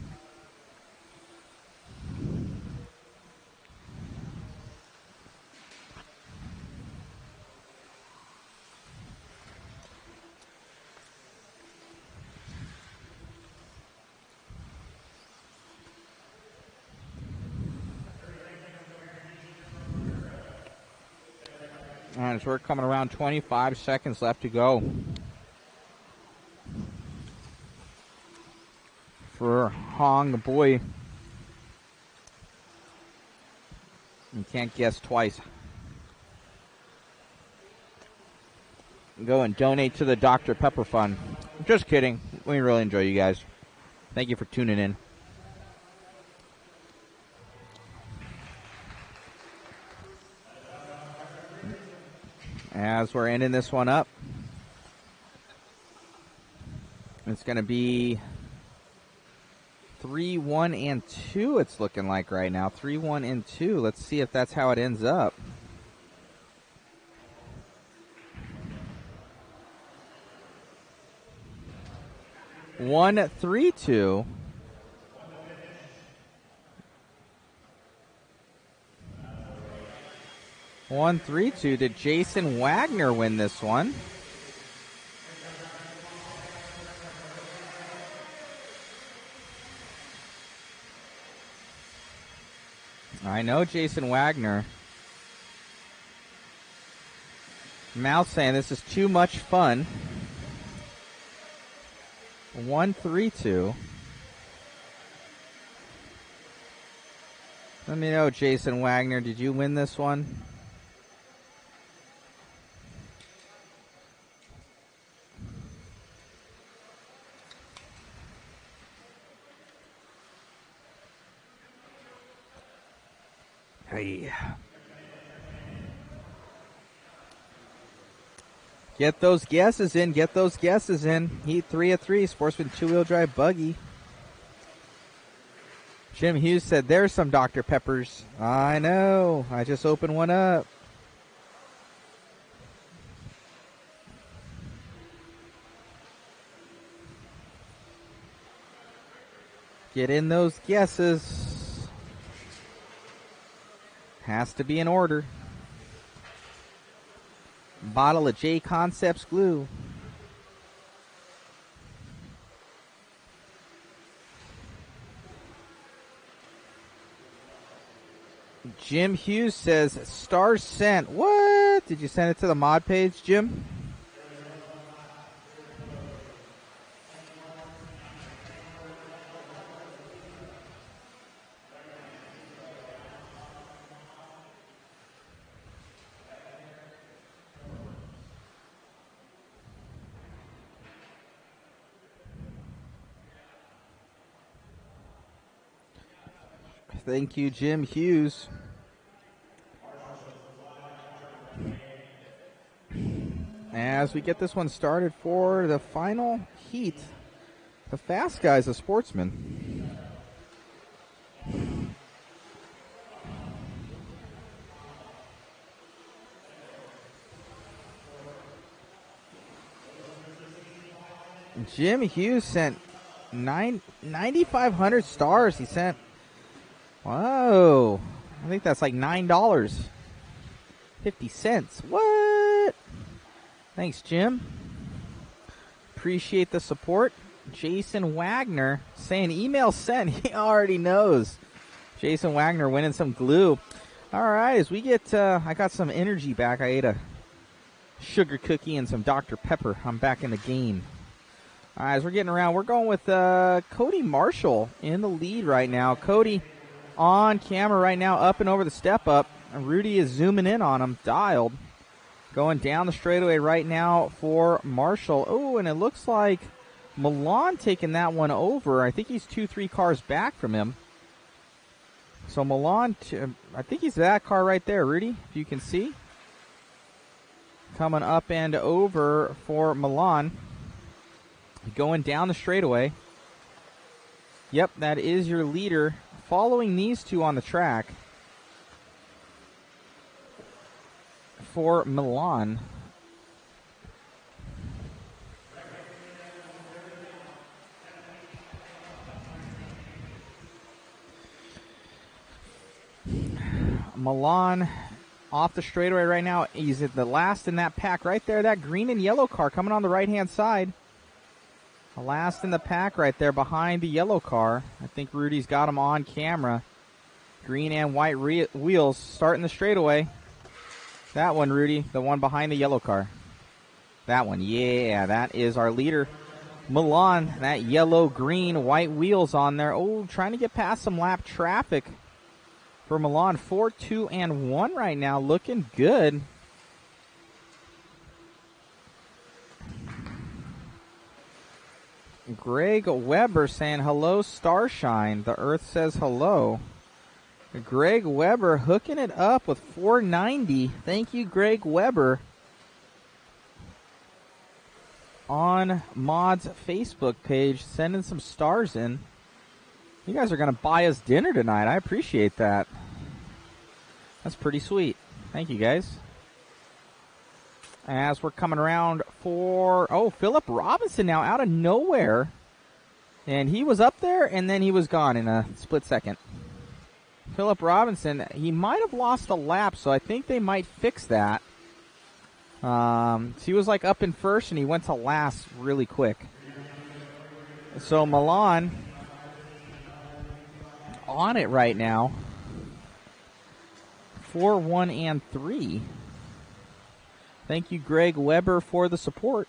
And as we're coming around 25 seconds left to go. For Hong Boy. You can't guess twice. Go and donate to the Dr. Pepper Fund. Just kidding. We really enjoy you guys. Thank you for tuning in. As we're ending this one up, it's going to be 3, 1, and 2 it's looking like right now. 3, 1, and 2. Let's see if that's how it ends up. One, 3, 2. One, 3, 2. Did Jason Wagner win this one? I know Jason Wagner. Mal saying this is too much fun. 1, 3, 2. Let me know, Jason Wagner. Did you win this one? Hey. Get those guesses in. Get those guesses in. Heat 3 of 3. Sportsman two-wheel drive buggy. Jim Hughes said, there's some Dr. Peppers. I know. I just opened one up. Get in those guesses. Has to be in order. Bottle of JConcepts glue. Jim Hughes says, stars sent. What? Did you send it to the mod page, Jim? Thank you, Jim Hughes. As we get this one started for the final heat, the fast guys of Sportsman. Jim Hughes sent 9,500 stars. He sent. Whoa. I think that's like $9.50. What? Thanks, Jim. Appreciate the support. Jason Wagner saying email sent. He already knows. Jason Wagner winning some glue. All right, as we get, I got some energy back. I ate a sugar cookie and some Dr. Pepper. I'm back in the game. All right, as we're getting around, we're going with Cody Marshall in the lead right now. Cody on camera right now, up and over the step up. Rudy is zooming in on him, dialed. Going down the straightaway right now for Marshall. Oh, and it looks like Milan taking that one over. I think he's 2-3 cars back from him. So Milan, I think he's that car right there, Rudy, if you can see. Coming up and over for Milan. Going down the straightaway. Yep, that is your leader. Following these two on the track for Milan. Milan off the straightaway right now. He's at the last in that pack right there. That green and yellow car coming on the right-hand side. The last in the pack right there behind the yellow car. I think Rudy's got him on camera. Green and white wheels starting the straightaway. That one, Rudy, the one behind the yellow car. That one, yeah, that is our leader. Milan, that yellow, green, white wheels on there. Oh, trying to get past some lap traffic for Milan. 4, 2, and 1 right now. Looking good. Greg Weber saying hello, Starshine. The Earth says hello. Greg Weber hooking it up with 490. Thank you, Greg Weber. On Mod's Facebook page, sending some stars in. You guys are going to buy us dinner tonight. I appreciate that. That's pretty sweet. Thank you, guys. As we're coming around for, Philip Robinson now out of nowhere. And he was up there, and then he was gone in a split second. Philip Robinson, he might have lost a lap, so I think they might fix that. So he was like up in first, and he went to last really quick. So Milan on it right now. 4, 1, and 3. Thank you, Greg Weber, for the support.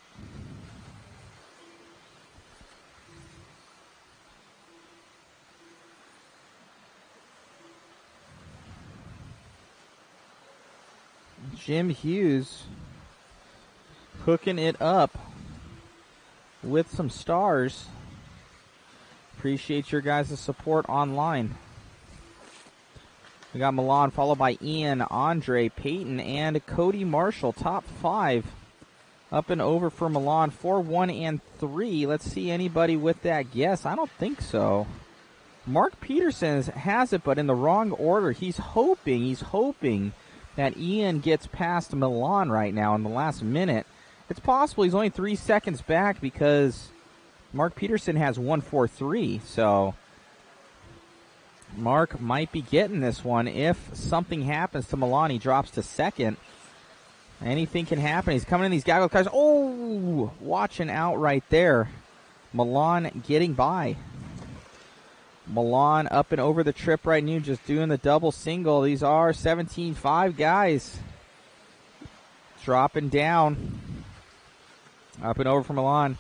Jim Hughes hooking it up with some stars. Appreciate your guys' support online. We got Milan followed by Ian, Andre, Peyton, and Cody Marshall. Top 5 up and over for Milan. 4, 1, and 3. Let's see anybody with that guess. I don't think so. Mark Peterson has it, but in the wrong order. He's hoping that Ian gets past Milan right now in the last minute. It's possible he's only 3 seconds back because Mark Peterson has 1:43. So Mark might be getting this one. If something happens to Milan, he drops to second. Anything can happen. He's coming in these gaggle cars. Oh, watching out right there. Milan getting by. Milan up and over the trip right now, just doing the double single. These are 17.5 guys. Dropping down. Up and over for Milan.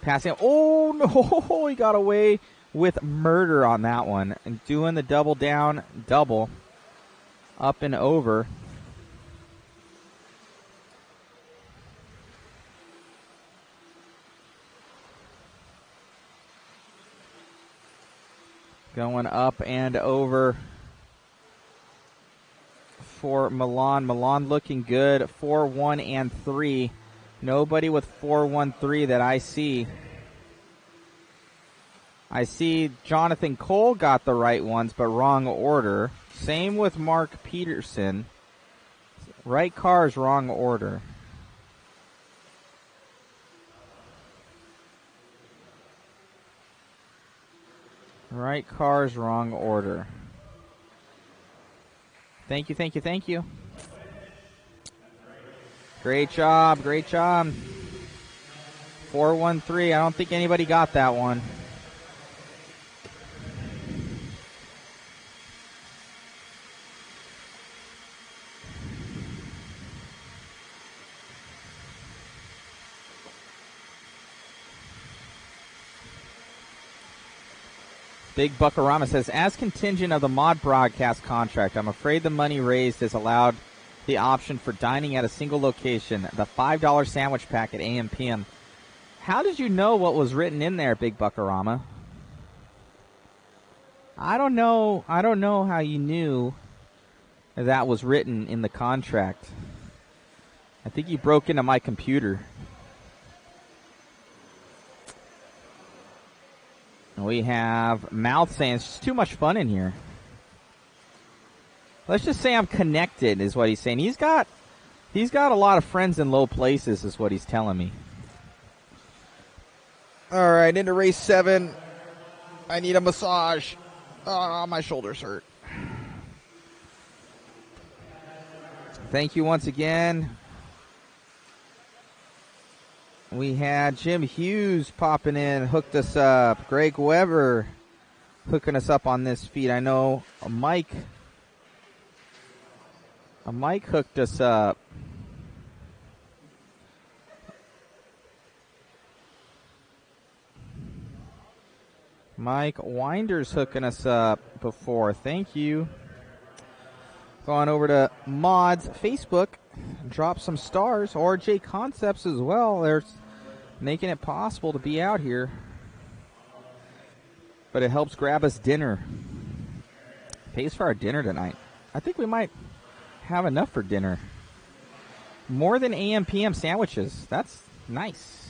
Passing. Oh, no. He got away with murder on that one. And doing the double down, double. Up and over. Going up and over for Milan. Milan looking good. 4, 1, and 3. Nobody with 4, 1, 3 that I see. I see Jonathan Cole got the right ones, but wrong order. Same with Mark Peterson. Right cars, wrong order. Right cars, wrong order. Thank you, thank you, thank you. Great job, great job. 4-1-3. I don't think anybody got that one. Big Buckarama says, as contingent of the mod broadcast contract, I'm afraid the money raised has allowed the option for dining at a single location, the $5 sandwich pack at AM PM. How did you know what was written in there, Big Buckarama? I don't know how you knew that was written in the contract. I think you broke into my computer. We have Mouth saying it's just too much fun in here. Let's just say I'm connected is what he's saying. He's got a lot of friends in low places is what he's telling me. All right, into race 7. I need a massage. Oh, my shoulders hurt. Thank you once again. We had Jim Hughes popping in, hooked us up. Greg Weber hooking us up on this feed. I know Mike hooked us up. Mike Winder's hooking us up before. Thank you. Going over to Mods Facebook. Drop some stars, or JConcepts as well. They're making it possible to be out here. But it helps grab us dinner. Pays for our dinner tonight. I think we might have enough for dinner. More than AM PM sandwiches. That's nice.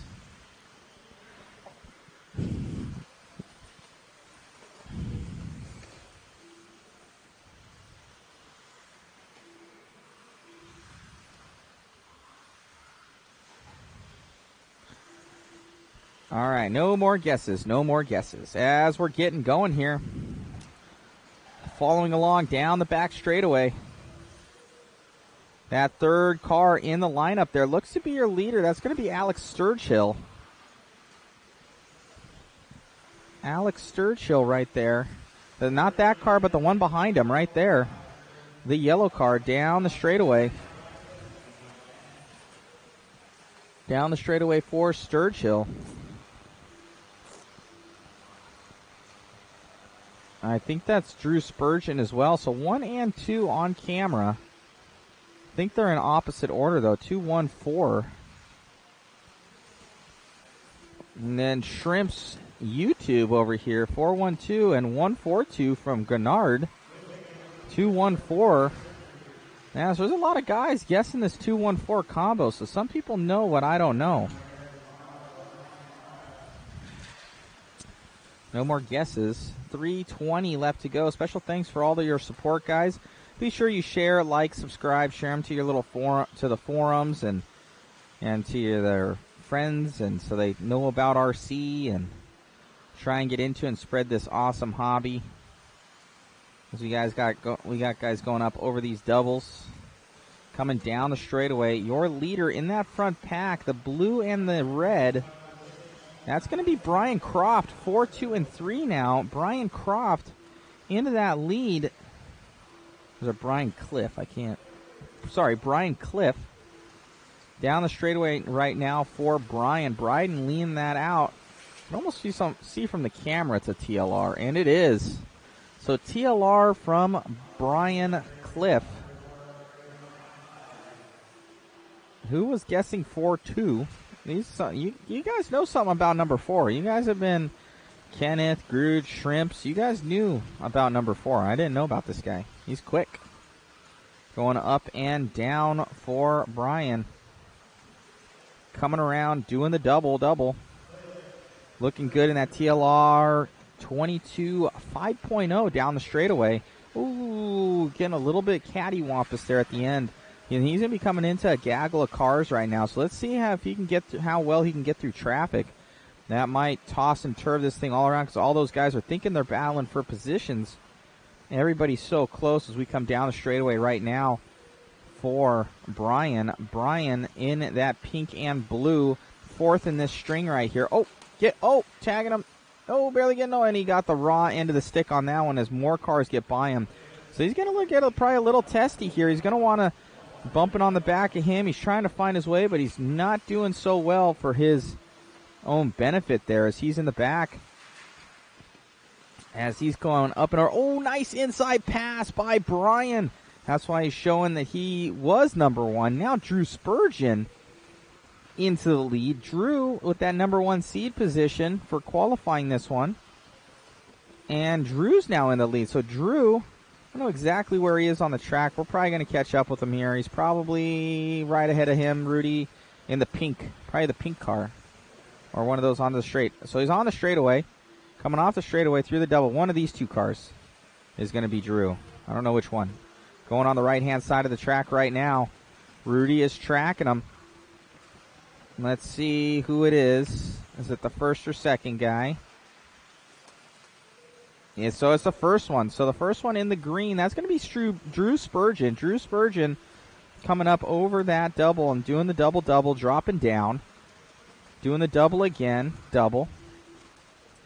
All right, no more guesses, no more guesses. As we're getting going here, following along down the back straightaway. That third car in the lineup there looks to be your leader. That's going to be Alex Sturgill. Alex Sturgill right there. Not that car, but the one behind him right there. The yellow car down the straightaway. Down the straightaway for Sturgill. I think that's Drew Spurgeon as well. So 1 and 2 on camera. I think they're in opposite order, though. 2, 1, 4. And then Shrimp's YouTube over here. 4, 1, 2 and 1, 4, 2 from Gennard. 214. Now, so there's a lot of guys guessing this 214 combo, so some people know what I don't know. No more guesses. 3:20 left to go. Special thanks for all of your support, guys. Be sure you share, like, subscribe, share them to your little to the forums and to their friends, and so they know about RC and try and get into and spread this awesome hobby. As we got guys going up over these doubles, coming down the straightaway. Your leader in that front pack, the blue and the red. That's going to be Brian Croft, 4, 2, and 3 now. Brian Croft into that lead. There's a Brian Cliff. Brian Cliff. Down the straightaway right now for Brian. Brian leaning that out. You can almost see from the camera it's a TLR, and it is. So TLR from Brian Cliff. Who was guessing 4-2? You guys know something about number 4. You guys have been Kenneth, Groot, Shrimps. You guys knew about number 4. I didn't know about this guy. He's quick. Going up and down for Brian. Coming around, doing the double. Looking good in that TLR 22 5.0 down the straightaway. Ooh, getting a little bit cattywampus there at the end. And he's going to be coming into a gaggle of cars right now. So let's see how well he can get through traffic. That might toss and turn this thing all around because all those guys are thinking they're battling for positions. Everybody's so close as we come down the straightaway right now for Brian. Brian in that pink and blue, 4th in this string right here. Tagging him. Barely getting and he got the raw end of the stick on that one as more cars get by him. So he's going to look at probably a little testy here. He's going to want to bump it on the back of him. He's trying to find his way, but he's not doing so well for his own benefit there as he's in the back. As he's going up and over. Oh, nice inside pass by Brian. That's why he's showing that he was number 1. Now Drew Spurgeon into the lead. Drew with that number 1 seed position for qualifying this one. And Drew's now in the lead. So Drew, I don't know exactly where he is on the track. We're probably going to catch up with him here. He's probably right ahead of him, Rudy, in the pink. Probably the pink car. Or one of those on the straight. So he's on the straightaway. Coming off the straightaway through the double. One of these two cars is going to be Drew. I don't know which one. Going on the right-hand side of the track right now. Rudy is tracking him. Let's see who it is. Is it the first or second guy? Yeah, so it's the first one. So the first one in the green, that's going to be Drew Spurgeon. Drew Spurgeon coming up over that double and doing the double-double, dropping down. Doing the double again, double.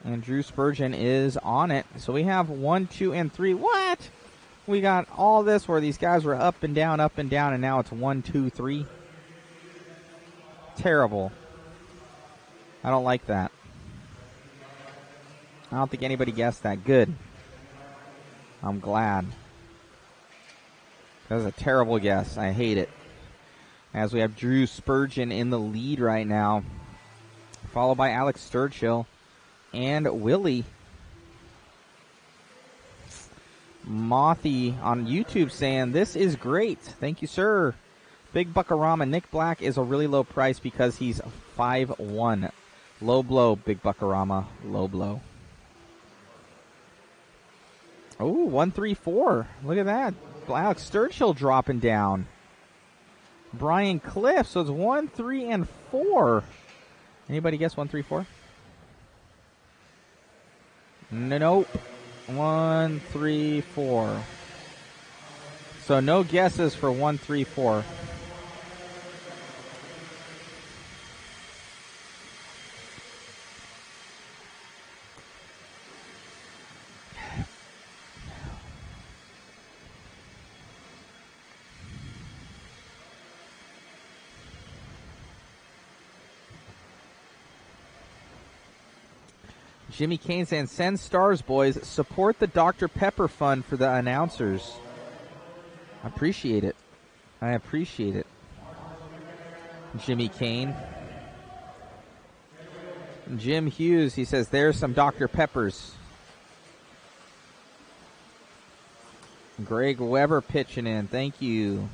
And Drew Spurgeon is on it. So we have 1, 2, and 3. What? We got all this where these guys were up and down, and now it's 1, 2, 3. Terrible. I don't like that. I don't think anybody guessed that. Good. I'm glad. That was a terrible guess. I hate it. As we have Drew Spurgeon in the lead right now, followed by Alex Sturchill and Willie. Mothy on YouTube saying, this is great. Thank you, sir. Big Buckarama. Nick Black is a really low price because he's 5'1". Low blow, Big Buckarama. Low blow. Oh, 1, 3, 4. Look at that. Alex Sturchill dropping down. Brian Cliff. So it's 1, 3, and 4. Anybody guess 1, 3, 4? Nope. 1, 3, 4. So no guesses for 1, 3, 4. Jimmy Kane saying, send stars, boys. Support the Dr. Pepper Fund for the announcers. I appreciate it. I appreciate it. Jimmy Kane. Jim Hughes, he says, there's some Dr. Peppers. Greg Weber pitching in. Thank you.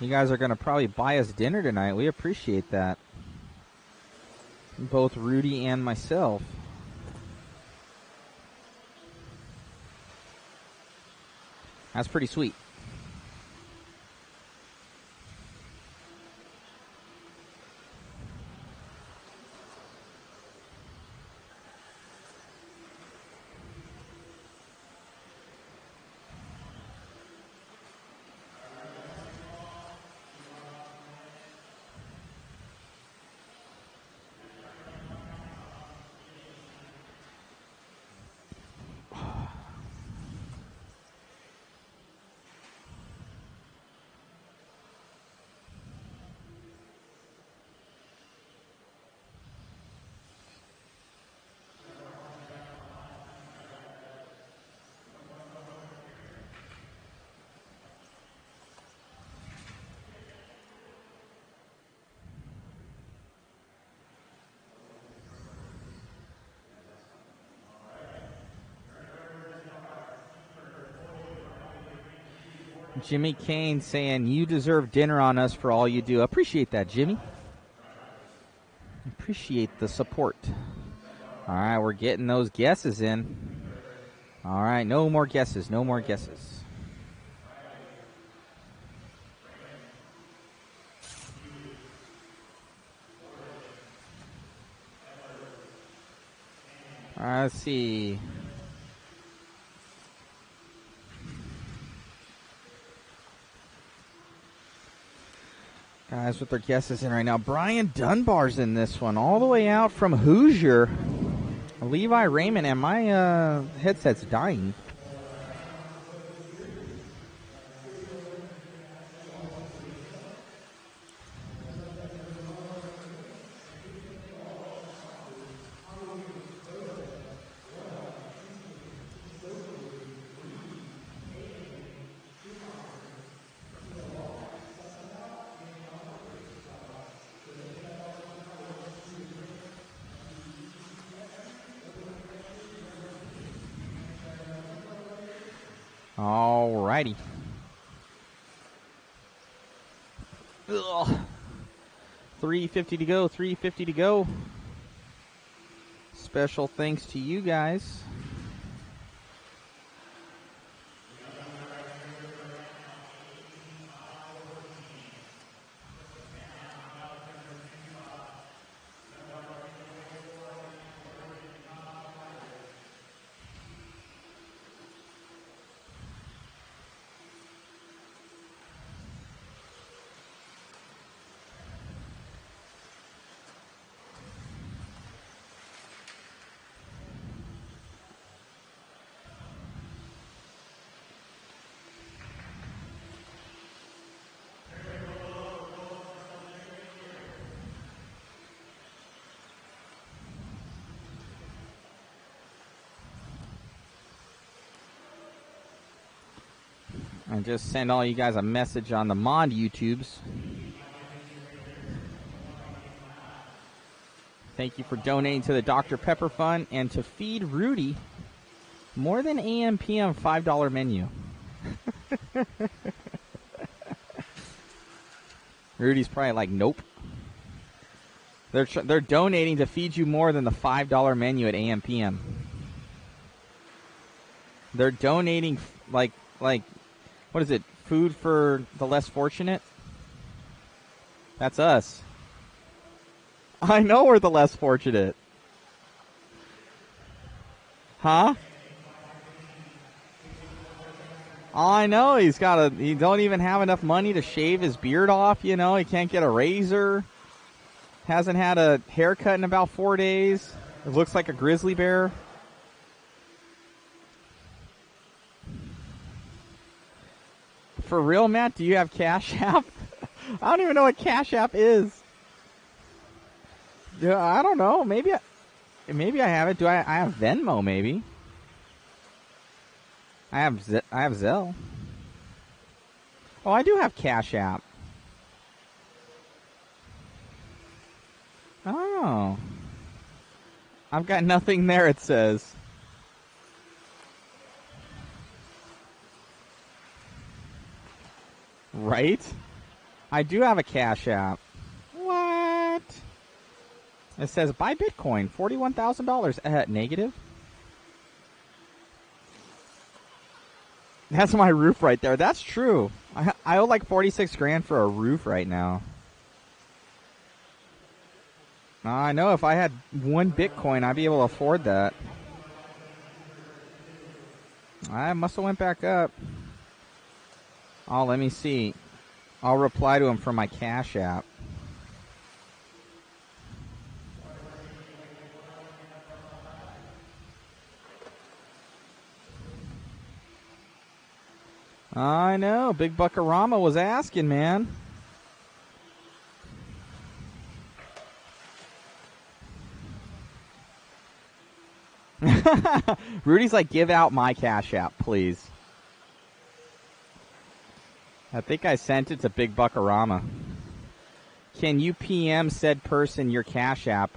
You guys are going to probably buy us dinner tonight. We appreciate that. Both Rudy and myself. That's pretty sweet. Jimmy Kane saying, you deserve dinner on us for all you do. Appreciate that, Jimmy. Appreciate the support. All right, we're getting those guesses in. All right, no more guesses, no more guesses. All right, let's see. Guys with their guesses in right now. Brian Dunbar's in this one, all the way out from Hoosier. Levi Raymond, and my headset's dying. All righty. Ugh. 350 to go, 350 to go. Special thanks to you guys. I just send all you guys a message on the Mod YouTubes. Thank you for donating to the Dr. Pepper Fund and to feed Rudy more than AM PM $5 menu. Rudy's probably like, nope. They're donating to feed you more than the $5 menu at AM PM. They're donating like what is it? Food for the less fortunate? That's us. I know we're the less fortunate. Huh? I know he don't even have enough money to shave his beard off, you know. He can't get a razor. Hasn't had a haircut in about 4 days. It looks like a grizzly bear. For real, Matt? Do you have Cash App? I don't even know what Cash App is. Yeah, I don't know. Maybe I have it. Do I have Venmo? Maybe. I have Zelle. Oh, I do have Cash App. Oh. I've got nothing there, it says. Right? I do have a Cash App. What? It says buy Bitcoin, $41,000. Negative? That's my roof right there. That's true. I owe like 46 grand for a roof right now. I know if I had 1 Bitcoin, I'd be able to afford that. I must have went back up. Oh, let me see. I'll reply to him from my Cash App. I know. Big Buckarama was asking, man. Rudy's like, give out my Cash App, please. I think I sent it to Big Buckarama. Can you PM said person your Cash App?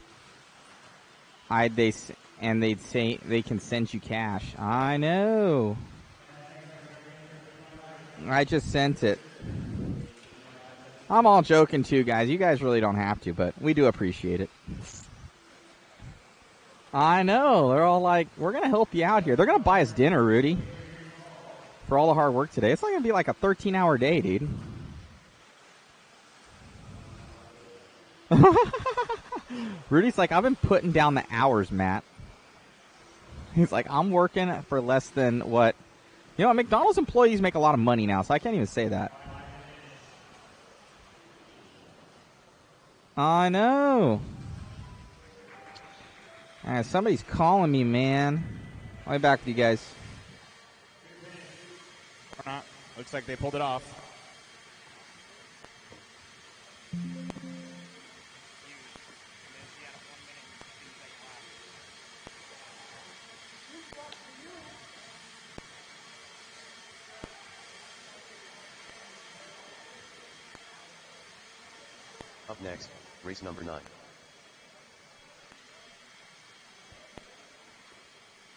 They'd say they can send you cash. I know. I just sent it. I'm all joking too, guys. You guys really don't have to, but we do appreciate it. I know. They're all like, we're going to help you out here. They're going to buy us dinner, Rudy, for all the hard work today. It's not going to be like a 13-hour day, dude. Rudy's like, I've been putting down the hours, Matt. He's like, I'm working for less than what? You know, McDonald's employees make a lot of money now, so I can't even say that. I know. All right, somebody's calling me, man. I'll be back with you guys. Or not. Looks like they pulled it off. Up next, race number 9.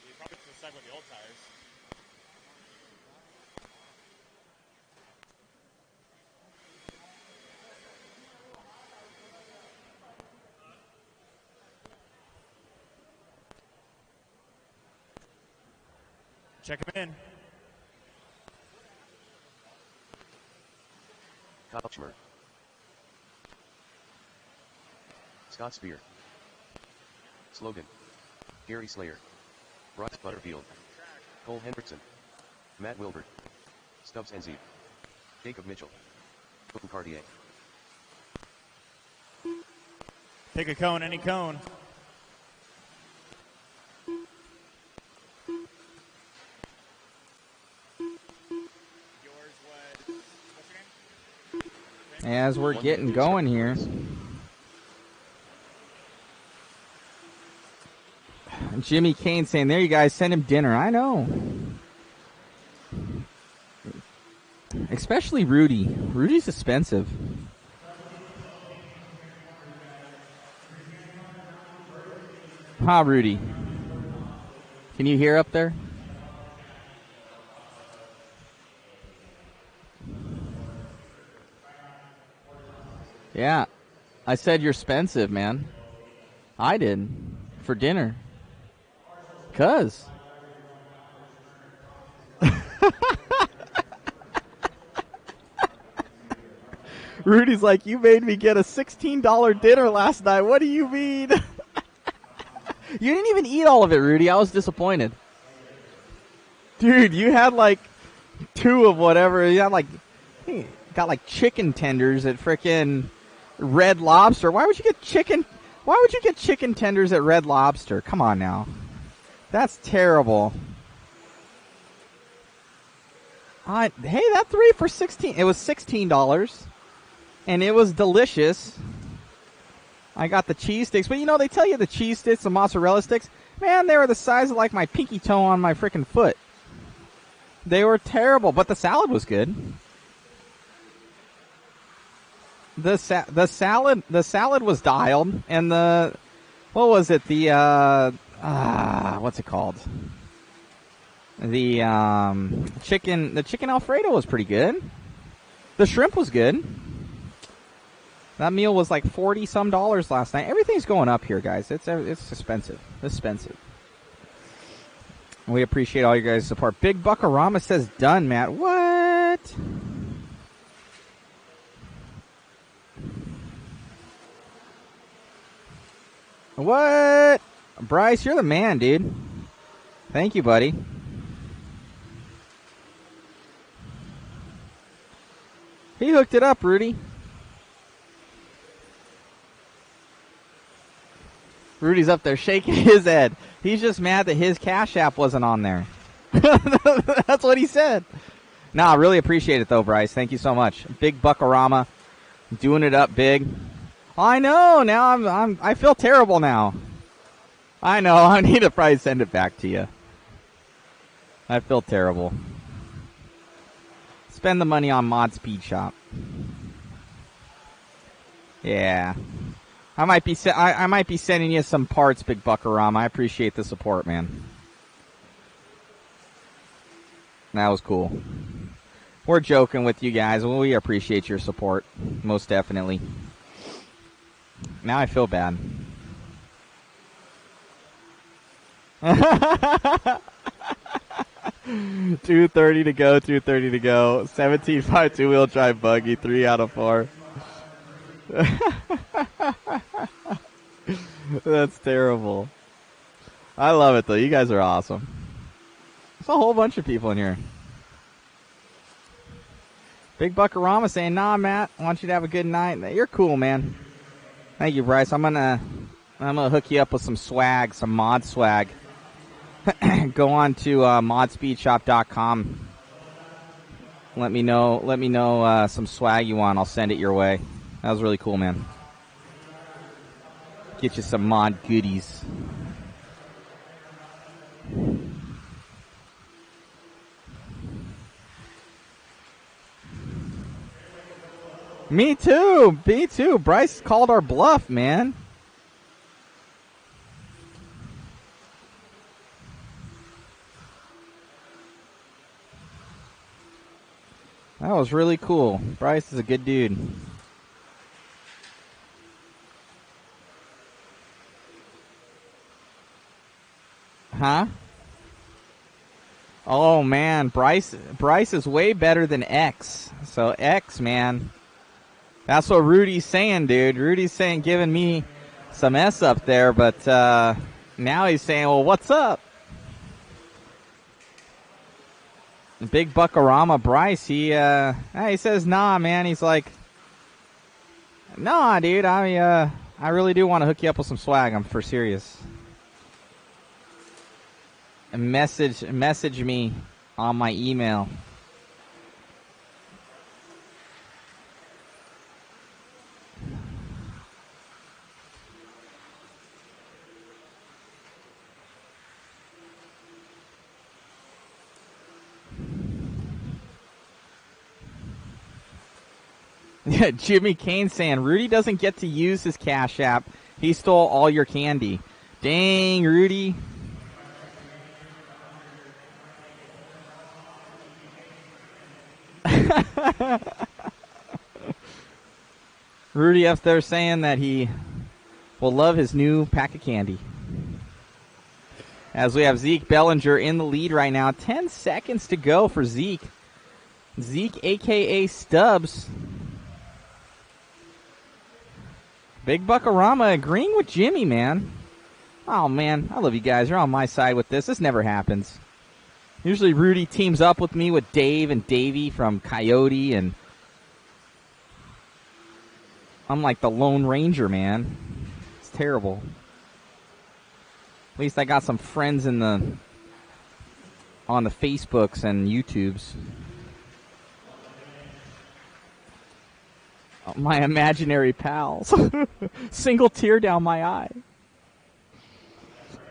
You probably should have stuck with the old tires. Check him in. Kotchmer. Scott Spear. Slogan. Gary Slayer. Bryce Butterfield. Cole Hendrickson. Matt Wilbert. Stubbs Enzie. Jacob Mitchell. Open Cartier. Take a cone, any cone. As we're getting going here. Jimmy Kane saying, there you guys, send him dinner. I know. Especially Rudy. Rudy's expensive. Huh, Rudy? Can you hear up there? Yeah. I said you're expensive, man. I did. For dinner. 'Cause. Rudy's like, you made me get a $16 dinner last night. What do you mean? You didn't even eat all of it, Rudy. I was disappointed. Dude, you had like 2 of whatever. You had like, got like chicken tenders at frickin' Red Lobster. Why would you get chicken tenders at Red Lobster? Come on now. That's terrible. Hey, that 3 for $16. It was $16, and it was delicious. I got the cheese sticks, but you know they tell you the cheese sticks, the mozzarella sticks, man, they were the size of like my pinky toe on my freaking foot. They were terrible, but the salad was good. The salad was dialed, and what was it? What's it called? The chicken Alfredo was pretty good. The shrimp was good. That meal was like $40 some last night. Everything's going up here, guys. It's expensive. We appreciate all you guys' support. Big Buckarama says done, Matt. What? What? Bryce, you're the man, dude. Thank you, buddy. He hooked it up, Rudy. Rudy's up there shaking his head. He's just mad that his Cash App wasn't on there. That's what he said. No, I really appreciate it, though, Bryce. Thank you so much. Big Buckarama, doing it up big. I know. Now I feel terrible now. I know. I need to probably send it back to you. I feel terrible. Spend the money on Mod Speed Shop. Yeah. I might be sending you some parts, Big Buckarama. I appreciate the support, man. That was cool. We're joking with you guys. Well, we appreciate your support, most definitely. Now I feel bad. 230 to go, 230 to go. 17.5 two-wheel drive buggy, 3 out of 4. That's terrible. I love it, though. You guys are awesome. There's a whole bunch of people in here. Big Buckarama saying, nah, Matt, I want you to have a good night. You're cool, man. Thank you, Bryce. I'm gonna hook you up with some swag, some mod swag. Go on to modspeedshop.com. Let me know some swag you want. I'll send it your way. That was really cool, man. Get you some mod goodies. Me too. Bryce called our bluff, man. That was really cool. Bryce is a good dude. Huh? Oh, man. Bryce is way better than X. So, X, man. That's what Rudy's saying, dude. Rudy's saying, giving me some S up there, but now he's saying, well, what's up? Big Buckarama Bryce, he says, nah, man. He's like, nah, dude, I really do want to hook you up with some swag. I'm for serious. And message me on my email. Yeah, Jimmy Kane saying, Rudy doesn't get to use his Cash App. He stole all your candy. Dang, Rudy. Rudy up there saying that he will love his new pack of candy. As we have Zeke Bellinger in the lead right now. 10 seconds to go for Zeke. Zeke, a.k.a. Stubbs. Big Buckarama agreeing with Jimmy, man. Oh, man, I love you guys. You're on my side with this. This never happens. Usually Rudy teams up with me with Dave and Davey from Coyote, and I'm like the Lone Ranger, man. It's terrible. At least I got some friends on the Facebooks and YouTubes. My imaginary pals. Single tear down my eye.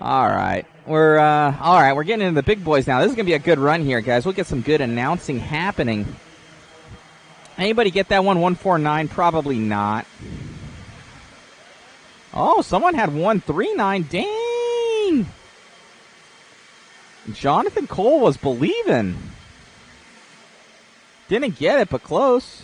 All right. We're getting into the big boys now. This is going to be a good run here, guys. We'll get some good announcing happening. Anybody get that one? 149? Probably not. Oh, someone had 139. Dang. Jonathan Cole was believing. Didn't get it, but close.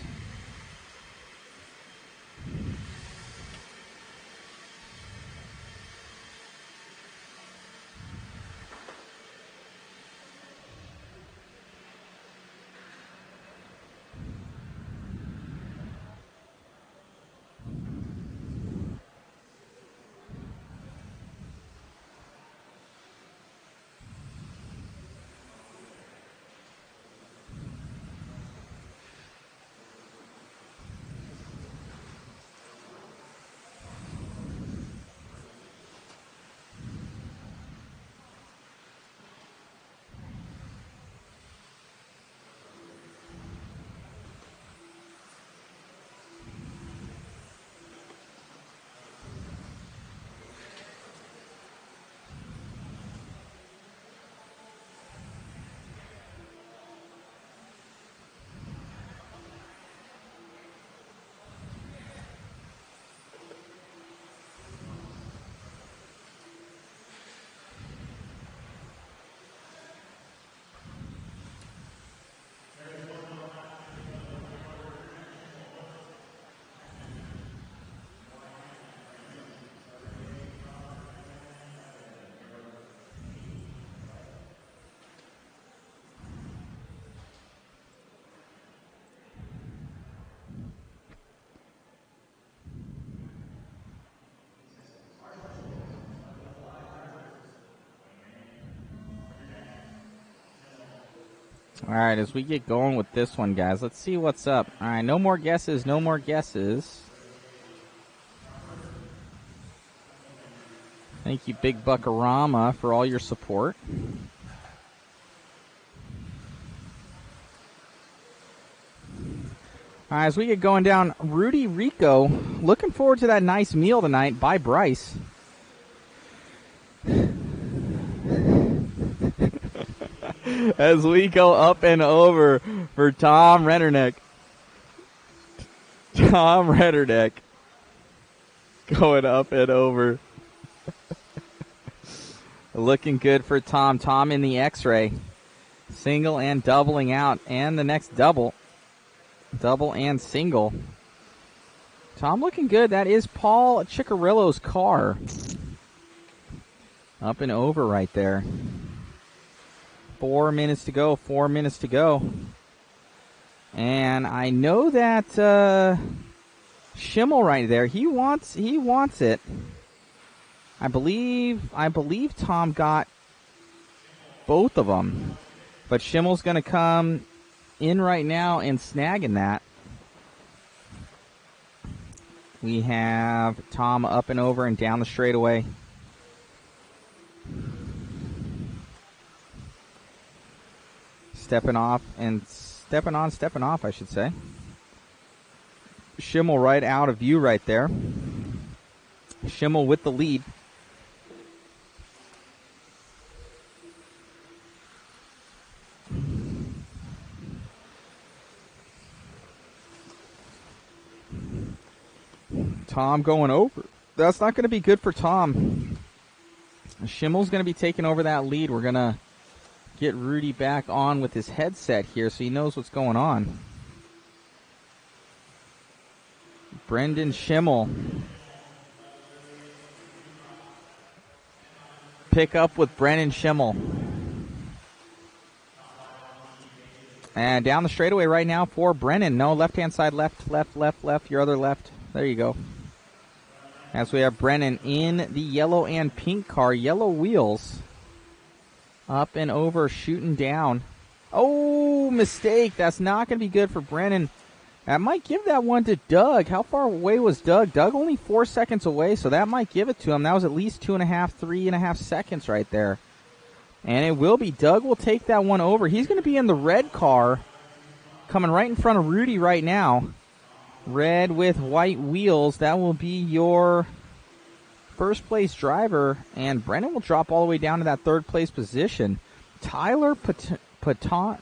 All right, as we get going with this one, guys, let's see what's up. All right, no more guesses, no more guesses. Thank you, Big Buckarama, for all your support. All right, as we get going down, Rudy, Rico, looking forward to that nice meal tonight by Bryce. As we go up and over for Tom Rennerneck. Tom Rennerneck going up and over. Looking good for Tom. Tom in the X-ray. Single and doubling out. And the next double. Double and single. Tom looking good. That is Paul Ciccarillo's car. Up and over right there. 4 minutes to go. 4 minutes to go. And I know that Schimmel right there, he wants it. I believe Tom got both of them. But Schimmel's going to come in right now and snagging that. We have Tom up and over and down the straightaway. Stepping off, I should say. Schimmel right out of view right there. Schimmel with the lead. Tom going over. That's not going to be good for Tom. Schimmel's going to be taking over that lead. We're going to get Rudy back on with his headset here so he knows what's going on. Brendan Schimmel. Pick up with Brendan Schimmel. And down the straightaway right now for Brennan. No, left-hand side, left, your other left. There you go. As we have Brennan in the yellow and pink car, yellow wheels. Up and over, shooting down. Oh, mistake. That's not going to be good for Brennan. That might give that one to Doug. How far away was Doug? Doug only 4 seconds away, so that might give it to him. That was at least 2.5, 3.5 seconds right there. And it will be. Doug will take that one over. He's going to be in the red car, coming right in front of Rudy right now. Red with white wheels. That will be your first place driver, and Brennan will drop all the way down to that third place position. Tyler Patuned,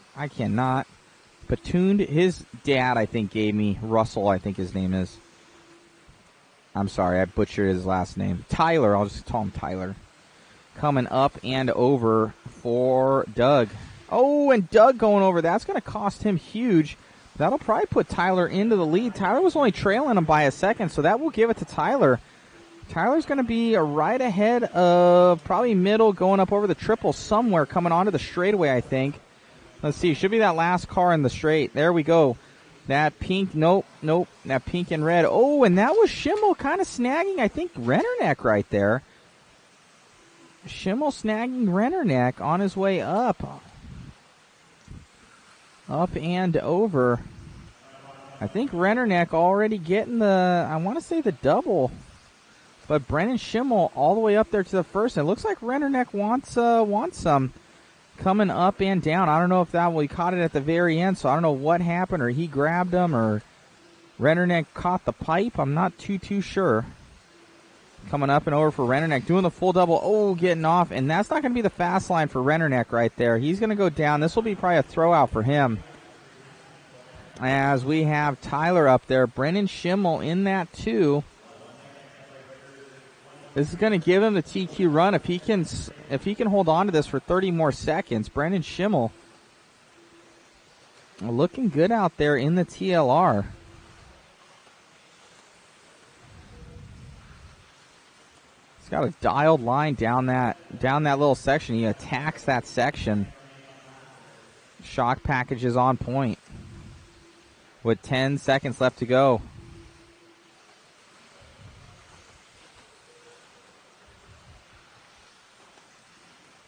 his dad, I think, gave me, Russell, I think his name is. I'm sorry, I butchered his last name. Tyler, I'll just call him Tyler. Coming up and over for Doug. Oh, and Doug going over. That's going to cost him huge. That'll probably put Tyler into the lead. Tyler was only trailing him by a second, so that will give it to Tyler. Tyler's going to be right ahead of probably middle, going up over the triple somewhere, coming onto the straightaway, I think. Let's see. Should be that last car in the straight. There we go. That pink, nope. That pink and red. Oh, and that was Schimmel kind of snagging, I think, Rennerneck right there. Schimmel snagging Rennerneck on his way up. Up and over. I think Rennerneck already getting the, I want to say the double. But Brennan Schimmel all the way up there to the first. And it looks like Rennerneck wants some coming up and down. I don't know if he caught it at the very end, so I don't know what happened, or he grabbed him, or Rennerneck caught the pipe. I'm not too sure. Coming up and over for Rennerneck, doing the full double. Oh, getting off, and that's not going to be the fast line for Rennerneck right there. He's going to go down. This will be probably a throw out for him. As we have Tyler up there, Brennan Schimmel in that too. This is going to give him the TQ run if he can hold on to this for 30 more seconds. Brennan Schimmel looking good out there in the TLR. He's got a dialed line down that little section. He attacks that section. Shock package is on point. With 10 seconds left to go.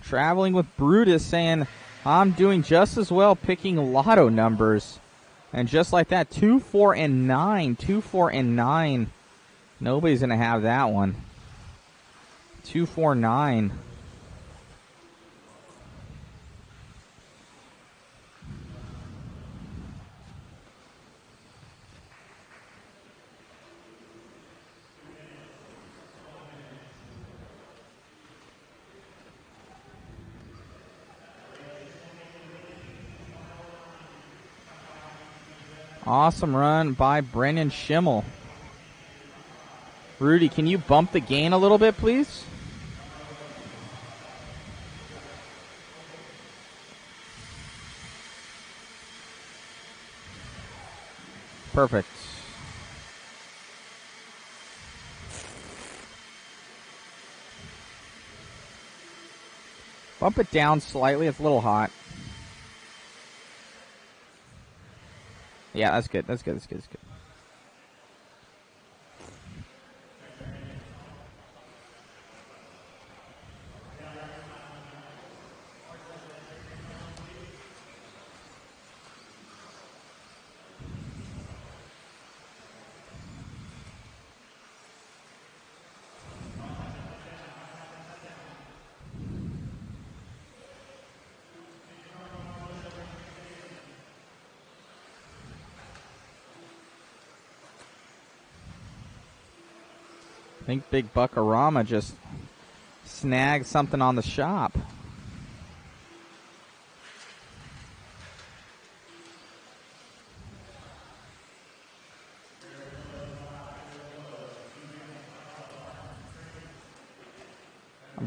Traveling with Brutus saying, I'm doing just as well picking lotto numbers. And just like that, 2, 4, and 9. 2, 4, and 9. Nobody's going to have that one. 2, 4, 9. Awesome run by Brennan Schimmel. Rudy, can you bump the gain a little bit, please? Perfect. Bump it down slightly. It's a little hot. Yeah, that's good. That's good. I think Big Buckarama just snagged something on the shop.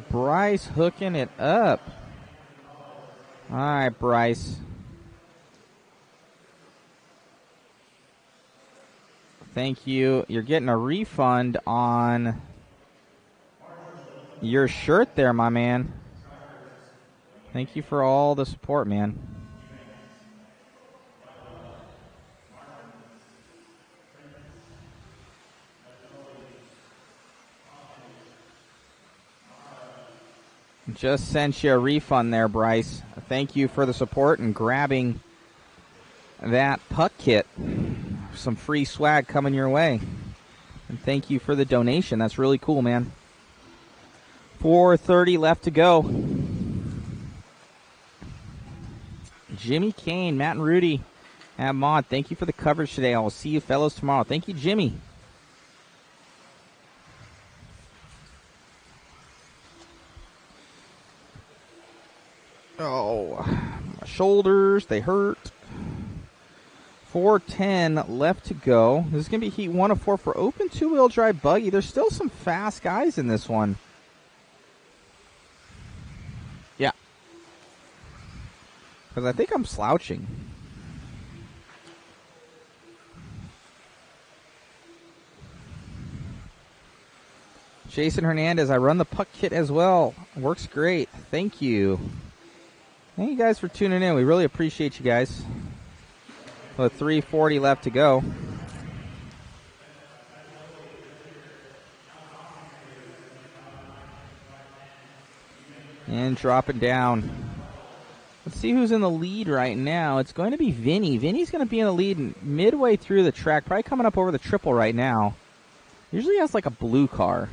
Bryce hooking it up. All right, Bryce. Thank you. You're getting a refund on your shirt there, my man. Thank you for all the support, man. Just sent you a refund there, Bryce. Thank you for the support and grabbing that puck kit. Some free swag coming your way. And thank you for the donation. That's really cool, man. 4:30 left to go. Jimmy Kane, Matt and Rudy at Mod. Thank you for the coverage today. I will see you fellows tomorrow. Thank you, Jimmy. Oh, my shoulders, they hurt. 4:10 left to go. This is going to be heat 1 of 4 for open two-wheel drive buggy. There's still some fast guys in this one. Yeah. Because I think I'm slouching. Jason Hernandez, I run the puck kit as well. Works great. Thank you. Thank you guys for tuning in. We really appreciate you guys. With 3:40 left to go. And dropping down. Let's see who's in the lead right now. It's going to be Vinny. Vinny's going to be in the lead midway through the track. Probably coming up over the triple right now. Usually has like a blue car.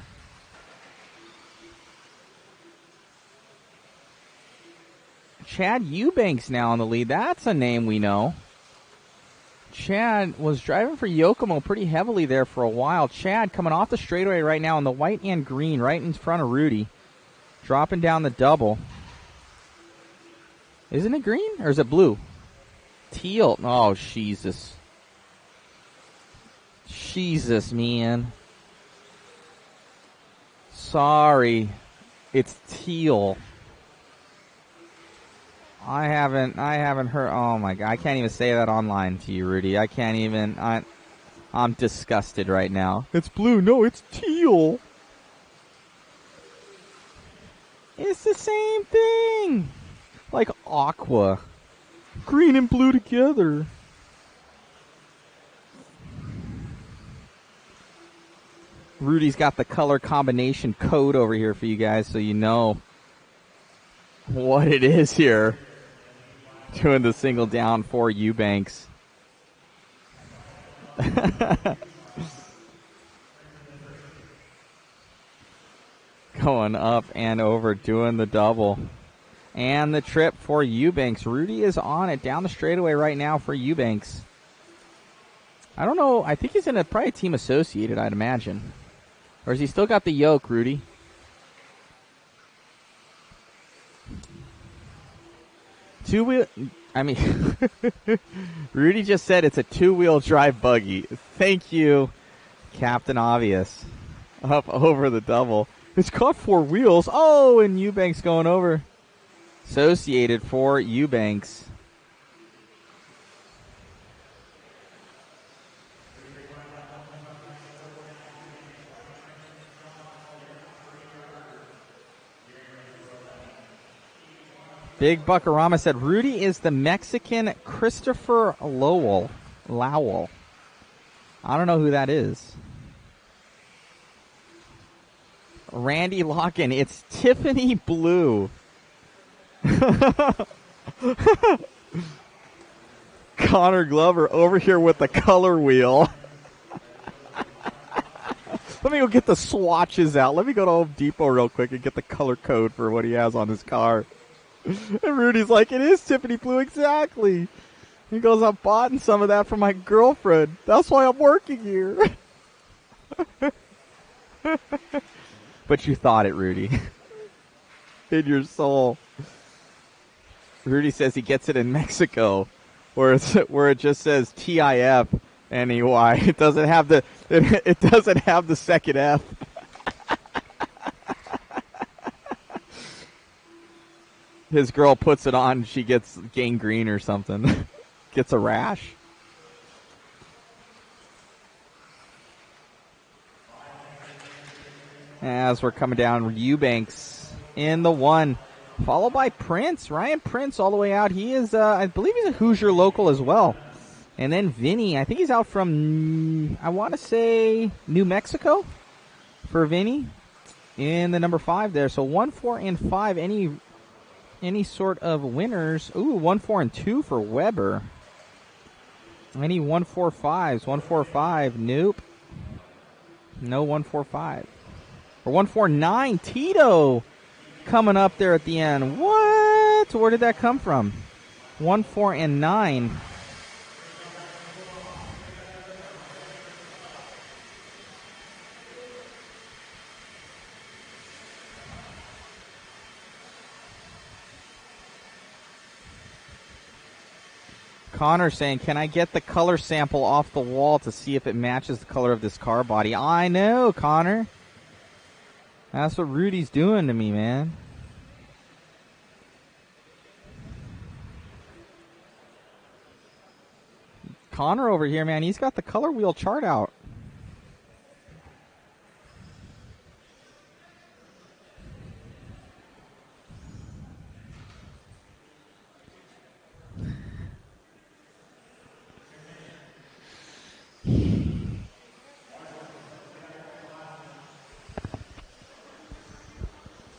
Chad Eubanks now in the lead. That's a name we know. Chad was driving for Yokomo pretty heavily there for a while. Chad coming off the straightaway right now in the white and green right in front of Rudy. Dropping down the double. Isn't it green or is it blue? Teal. Oh, Jesus. Jesus, man. Sorry. It's teal. I haven't heard. Oh my God, I can't even say that online to you, Rudy. I can't even. I'm disgusted right now. It's blue. No, it's teal. It's the same thing. Like aqua. Green and blue together. Rudy's got the color combination code over here for you guys so you know what it is here. Doing the single down for Eubanks. Going up and over, doing the double. And the trip for Eubanks. Rudy is on it down the straightaway right now for Eubanks. I don't know. I think he's in probably team associated, I'd imagine. Or has he still got the yoke, Rudy? Two-wheel, I mean, Rudy just said it's a two-wheel drive buggy. Thank you, Captain Obvious. Up over the double. It's got 4 wheels. Oh, and Eubanks going over. Associated for Eubanks. Big Buckarama said, Rudy is the Mexican Christopher Lowell. I don't know who that is. Randy Locken, it's Tiffany Blue. Connor Glover over here with the color wheel. Let me go get the swatches out. Let me go to Home Depot real quick and get the color code for what he has on his car. And Rudy's like, it is Tiffany Blue, exactly. He goes, I'm buying some of that for my girlfriend. That's why I'm working here. But you thought it, Rudy. In your soul. Rudy says he gets it in Mexico, where it just says TIF NEY. It doesn't have the second F. His girl puts it on, she gets gangrene or something. Gets a rash. As we're coming down, Eubanks in the 1. Followed by Prince. Ryan Prince all the way out. He is, I believe he's a Hoosier local as well. And then Vinny, I think he's out from, I want to say, New Mexico for Vinny in the number 5 there. So 1, 4, and 5. Any sort of winners. Ooh, 1, 4, and 2 for Weber. Any 1, 4, 5s. 1, 4, 5. Nope. No 1, 4, 5. Or 1, 4, 9. Tito coming up there at the end. What? Where did that come from? 1, 4, and 9. Connor saying, can I get the color sample off the wall to see if it matches the color of this car body? I know, Connor. That's what Rudy's doing to me, man. Connor over here, man, he's got the color wheel chart out.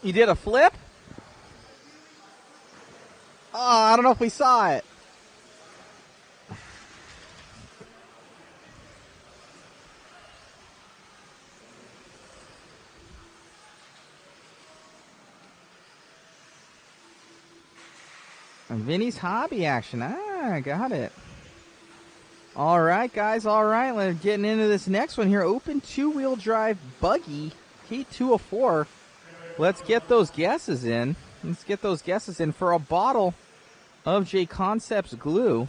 You did a flip? Oh, I don't know if we saw it. Vinny's hobby action. Ah, got it. All right, guys. All right, let's getting into this next one here. Open two-wheel drive buggy, Heat 204. Let's get those guesses in. Let's get those guesses in for a bottle of JConcepts glue.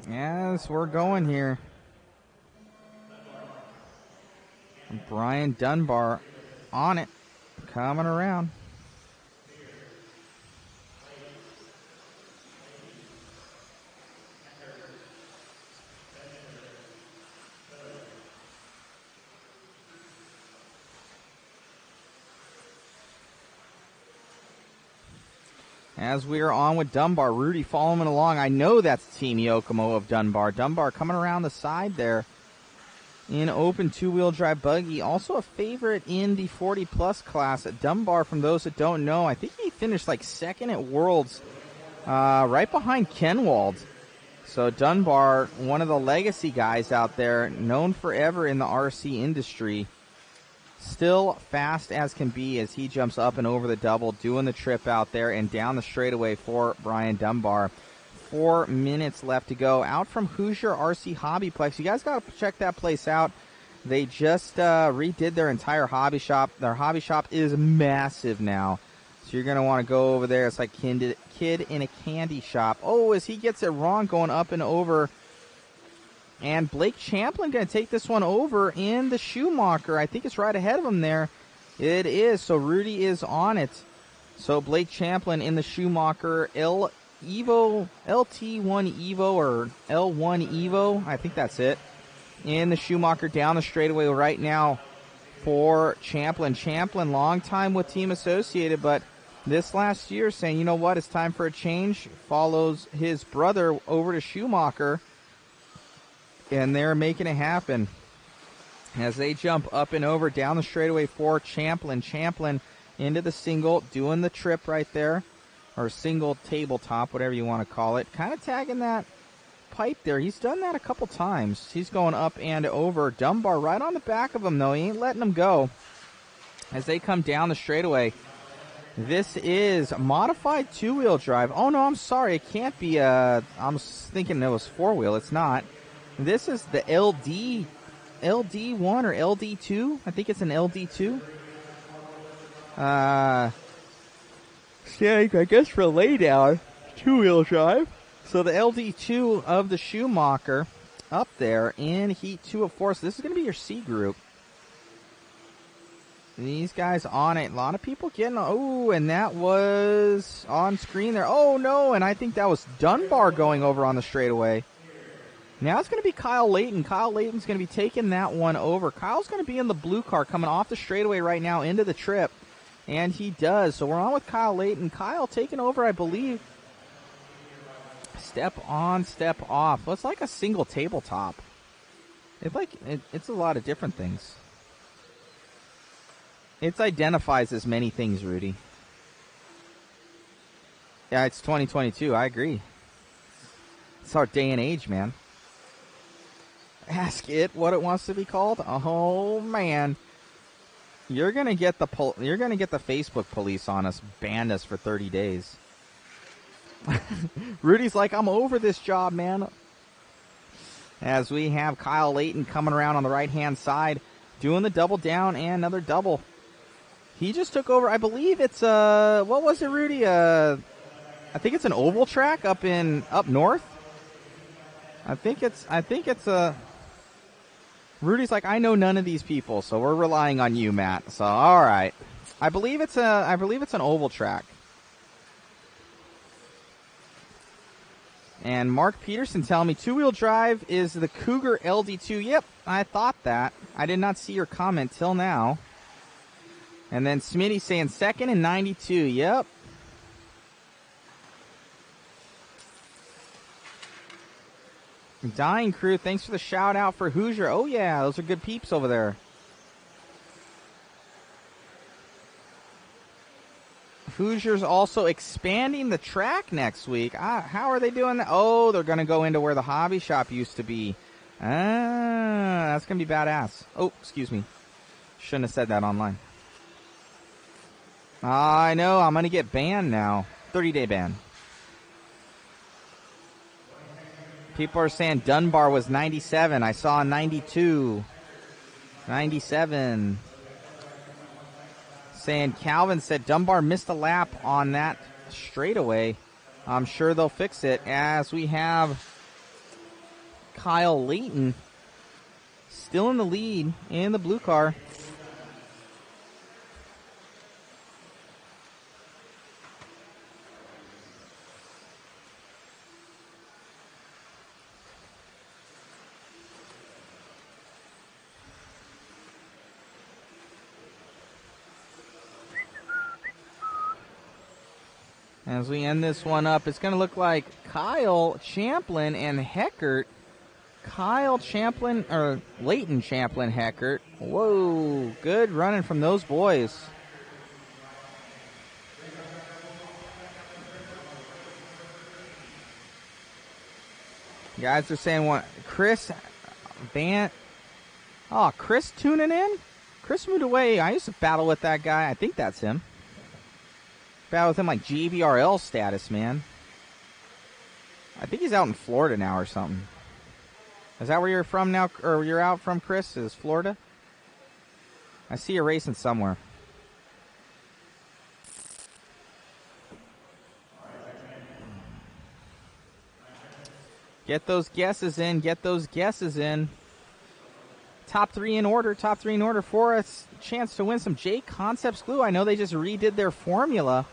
Yes, we're going here. Brian Dunbar on it, coming around. As we are on with Dunbar, Rudy following along. I know that's Team Yokomo of Dunbar. Dunbar coming around the side there in open two-wheel drive buggy. Also a favorite in the 40-plus class at Dunbar. From those that don't know, I think he finished like second at Worlds, right behind Kenwald. So Dunbar, one of the legacy guys out there, known forever in the RC industry. Still fast as can be as he jumps up and over the double, doing the trip out there and down the straightaway for Brian Dunbar. 4 minutes left to go. Out from Hoosier RC Hobbyplex. You guys got to check that place out. They just redid their entire hobby shop. Their hobby shop is massive now. So you're going to want to go over there. It's like kid in a candy shop. Oh, as he gets it wrong going up and over. And Blake Champlin going to take this one over in the Schumacher. I think it's right ahead of him there. It is. So Rudy is on it. So Blake Champlin in the Schumacher LT1 Evo or L1 Evo. I think that's it. In the Schumacher down the straightaway right now for Champlin. Champlin, long time with Team Associated, but this last year saying, you know what, it's time for a change. Follows his brother over to Schumacher. And they're making it happen as they jump up and over down the straightaway for Champlin. Champlin into the single, doing the trip right there, or single tabletop, whatever you want to call it. Kind of tagging that pipe there. He's done that a couple times. He's going up and over. Dunbar right on the back of him, though. He ain't letting him go as they come down the straightaway. This is modified two-wheel drive. Oh, no, I'm sorry. It can't be I'm thinking it was four-wheel. It's not. This is the LD1 or LD2. I think it's an LD2. Yeah, I guess for laydown, two-wheel drive. So the LD2 of the Schumacher up there in Heat 204. So this is going to be your C group. These guys on it. A lot of people getting, oh, and that was on screen there. Oh, no, and I think that was Dunbar going over on the straightaway. Now it's going to be Kyle Layton. Kyle Layton's going to be taking that one over. Kyle's going to be in the blue car coming off the straightaway right now into the trip. And he does. So we're on with Kyle Layton. Kyle taking over, I believe. Step on, step off. Well, it's like a single tabletop. It's a lot of different things. It identifies as many things, Rudy. Yeah, it's 2022. I agree. It's our day and age, man. Ask it what it wants to be called. Oh man, you're gonna get the Facebook police on us, ban us for 30 days. Rudy's like, I'm over this job, man. As we have Kyle Layton coming around on the right-hand side, doing the double down and another double. He just took over. I believe it's what was it, Rudy? I think it's an oval track up north. I think it's Rudy's like, I know none of these people, so we're relying on you, Matt. So all right. I believe it's an oval track. And Mark Peterson telling me two-wheel drive is the Cougar LD2. Yep, I thought that. I did not see your comment till now. And then Smitty saying second and 92. Yep. Dying Crew, thanks for the shout out for Hoosier. Oh yeah, those are good peeps over there. Hoosiers also expanding the track next week. How are they doing that? Oh, they're going to go into where the hobby shop used to be. That's going to be badass. Oh, excuse me. Shouldn't have said that online. I know, I'm going to get banned now. 30-day ban. People are saying Dunbar was 97. I saw 92. 97. Saying Calvin said Dunbar missed a lap on that straightaway. I'm sure they'll fix it as we have Kyle Layton still in the lead in the blue car. As we end this one up, it's going to look like Kyle Champlin and Heckert. Kyle Champlin, or Layton Champlin Heckert. Whoa, good running from those boys. Guys are saying what? Chris Bant. Oh, Chris tuning in? Chris moved away. I used to battle with that guy. I think that's him. Battle with him like GBRL status, man. I think he's out in Florida now or something. Is that where you're from now, or you're out from, Chris? Is Florida? I see you racing somewhere. Get those guesses in. Get those guesses in. Top three in order. Top three in order for us. Chance to win some JConcepts glue. I know they just redid their formula.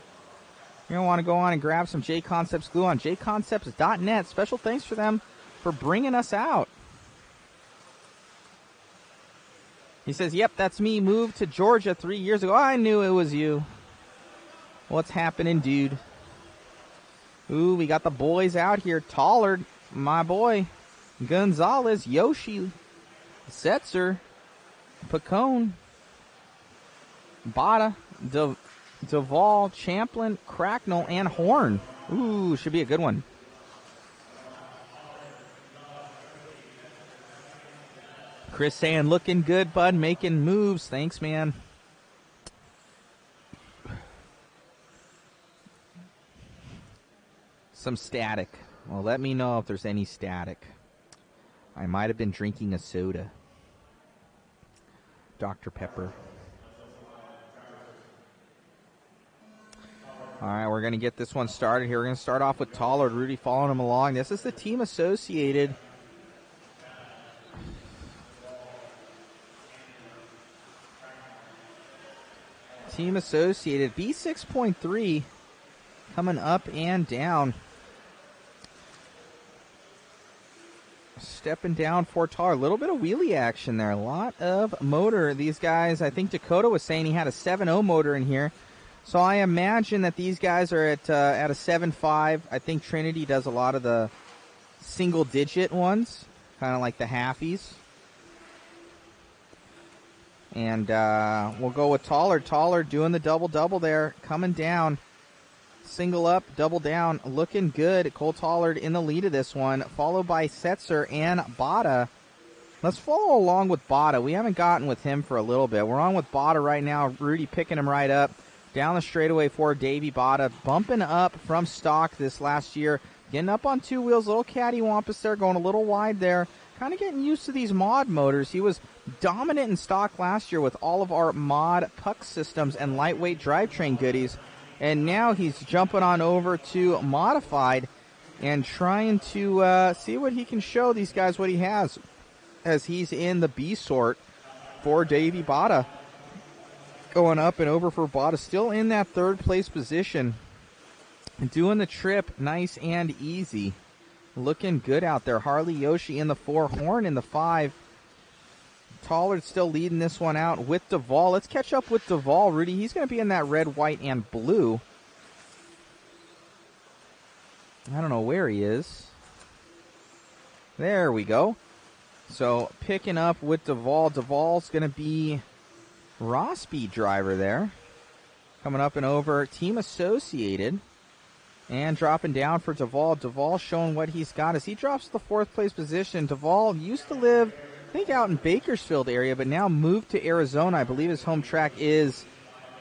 You're going to want to go on and grab some JConcepts glue on jconcepts.net. Special thanks for them for bringing us out. He says, yep, that's me. Moved to Georgia 3 years ago. I knew it was you. What's happening, dude? Ooh, we got the boys out here. Tollard, my boy. Gonzalez, Yoshi, Setzer, Pacone, Bada, Duvall, Champlin, Cracknell, and Horn. Ooh, should be a good one. Chris saying, looking good, bud, making moves. Thanks, man. Some static. Well, let me know if there's any static. I might have been drinking a soda. Dr. Pepper. All right, we're going to get this one started here. We're going to start off with Tollard. Rudy following him along. This is the team associated. Team associated. B6.3 coming up and down. Stepping down for Tollard. A little bit of wheelie action there. A lot of motor. These guys, I think Dakota was saying he had a 7.0 motor in here. So I imagine that these guys are at a 7.5. I think Trinity does a lot of the single-digit ones, kind of like the halfies. And we'll go with Tollard. Tollard doing the double-double there, coming down. Single up, double down, looking good. Cole Tollard in the lead of this one, followed by Setzer and Bada. Let's follow along with Bada. We haven't gotten with him for a little bit. We're on with Bada right now. Rudy picking him right up. Down the straightaway for Davey Bada, bumping up from stock this last year. Getting up on two wheels, little cattywampus there, going a little wide there. kind of getting used to these mod motors. He was dominant in stock last year with all of our mod puck systems and lightweight drivetrain goodies. And now he's jumping on over to modified and trying to see what he can show these guys what he has, as he's in the B sort for Davey Botta. Going up and over for Botta, still in that third place position. Doing the trip nice and easy. Looking good out there. Harley Yoshi in the 4, Horn in the 5. Tollard still leading this one out with Duvall. Let's catch up with Duvall, Rudy. He's going to be in that red, white, and blue. I don't know where he is. There we go. So picking up with Duvall. Duvall's going to be raw speed driver there. Coming up and over Team Associated. And dropping down for Duvall. Duvall showing what he's got as he drops to the 4th place position. Duvall used to live, I think, out in Bakersfield area, but now moved to Arizona. I believe his home track is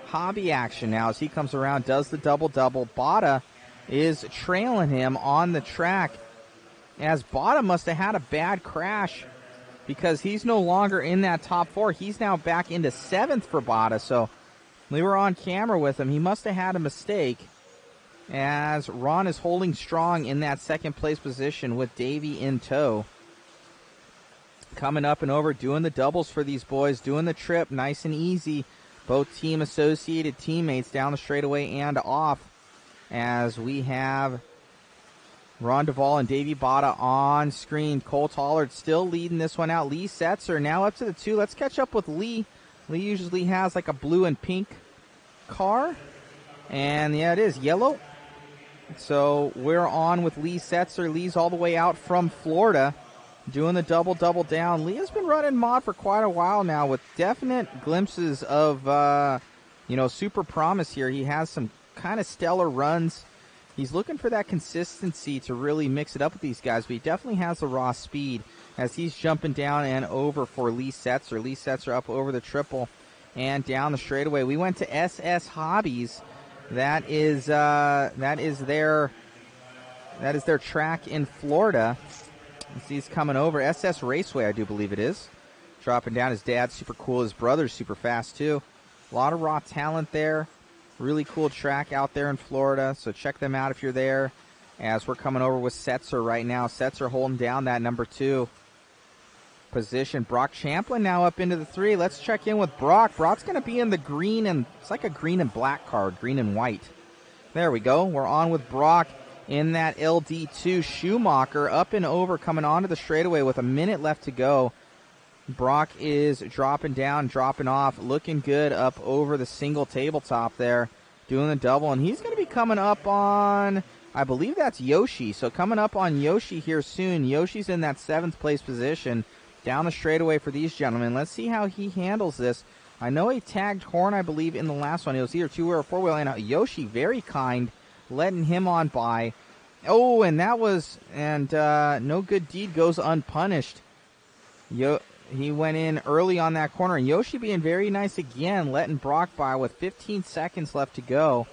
Hobby Action now as he comes around, does the double-double. Botta is trailing him on the track, as Botta must have had a bad crash because he's no longer in that top 4. He's now back into 7th for Botta, so we were on camera with him. He must have had a mistake, as Ron is holding strong in that 2nd place position with Davey in tow. Coming up and over, doing the doubles for these boys, doing the trip nice and easy. Both Team Associated teammates down the straightaway and off, as we have Ron Duvall and Davey Botta on screen. Cole Tollard still leading this one out. Lee Setzer now up to the 2. Let's catch up with Lee. Lee usually has like a blue and pink car, and yeah, it is yellow. So we're on with Lee Setzer. Lee's all the way out from Florida, doing the double down. Lee has been running mod for quite a while now with definite glimpses of, super promise here. He has some kind of stellar runs. He's looking for that consistency to really mix it up with these guys, but he definitely has the raw speed as he's jumping down and over for Lee Setzer. Lee Setzer up over the triple and down the straightaway. We went to SS Hobbies. That is their track in Florida. He's coming over. SS Raceway, I do believe it is. Dropping down. His dad's super cool. His brother's super fast, too. A lot of raw talent there. Really cool track out there in Florida, so check them out if you're there. As we're coming over with Setzer right now. Setzer holding down that number 2 position. Brock Champlin now up into the 3. Let's check in with Brock. Brock's going to be in the green, and it's like a green and black card, green and white. There we go. We're on with Brock in that LD2. Schumacher up and over, coming onto the straightaway with a minute left to go. Brock is dropping down, dropping off, looking good up over the single tabletop there, doing the double, and he's going to be coming up on, I believe that's Yoshi. So coming up on Yoshi here soon. Yoshi's in that 7th place position. Down the straightaway for these gentlemen. Let's see how he handles this. I know he tagged Horn, I believe, in the last one. It was either 2-wheel or 4-wheel. And Yoshi, very kind, letting him on by. Oh, and that was, no good deed goes unpunished. He went in early on that corner. And Yoshi being very nice again, letting Brock by with 15 seconds left to go.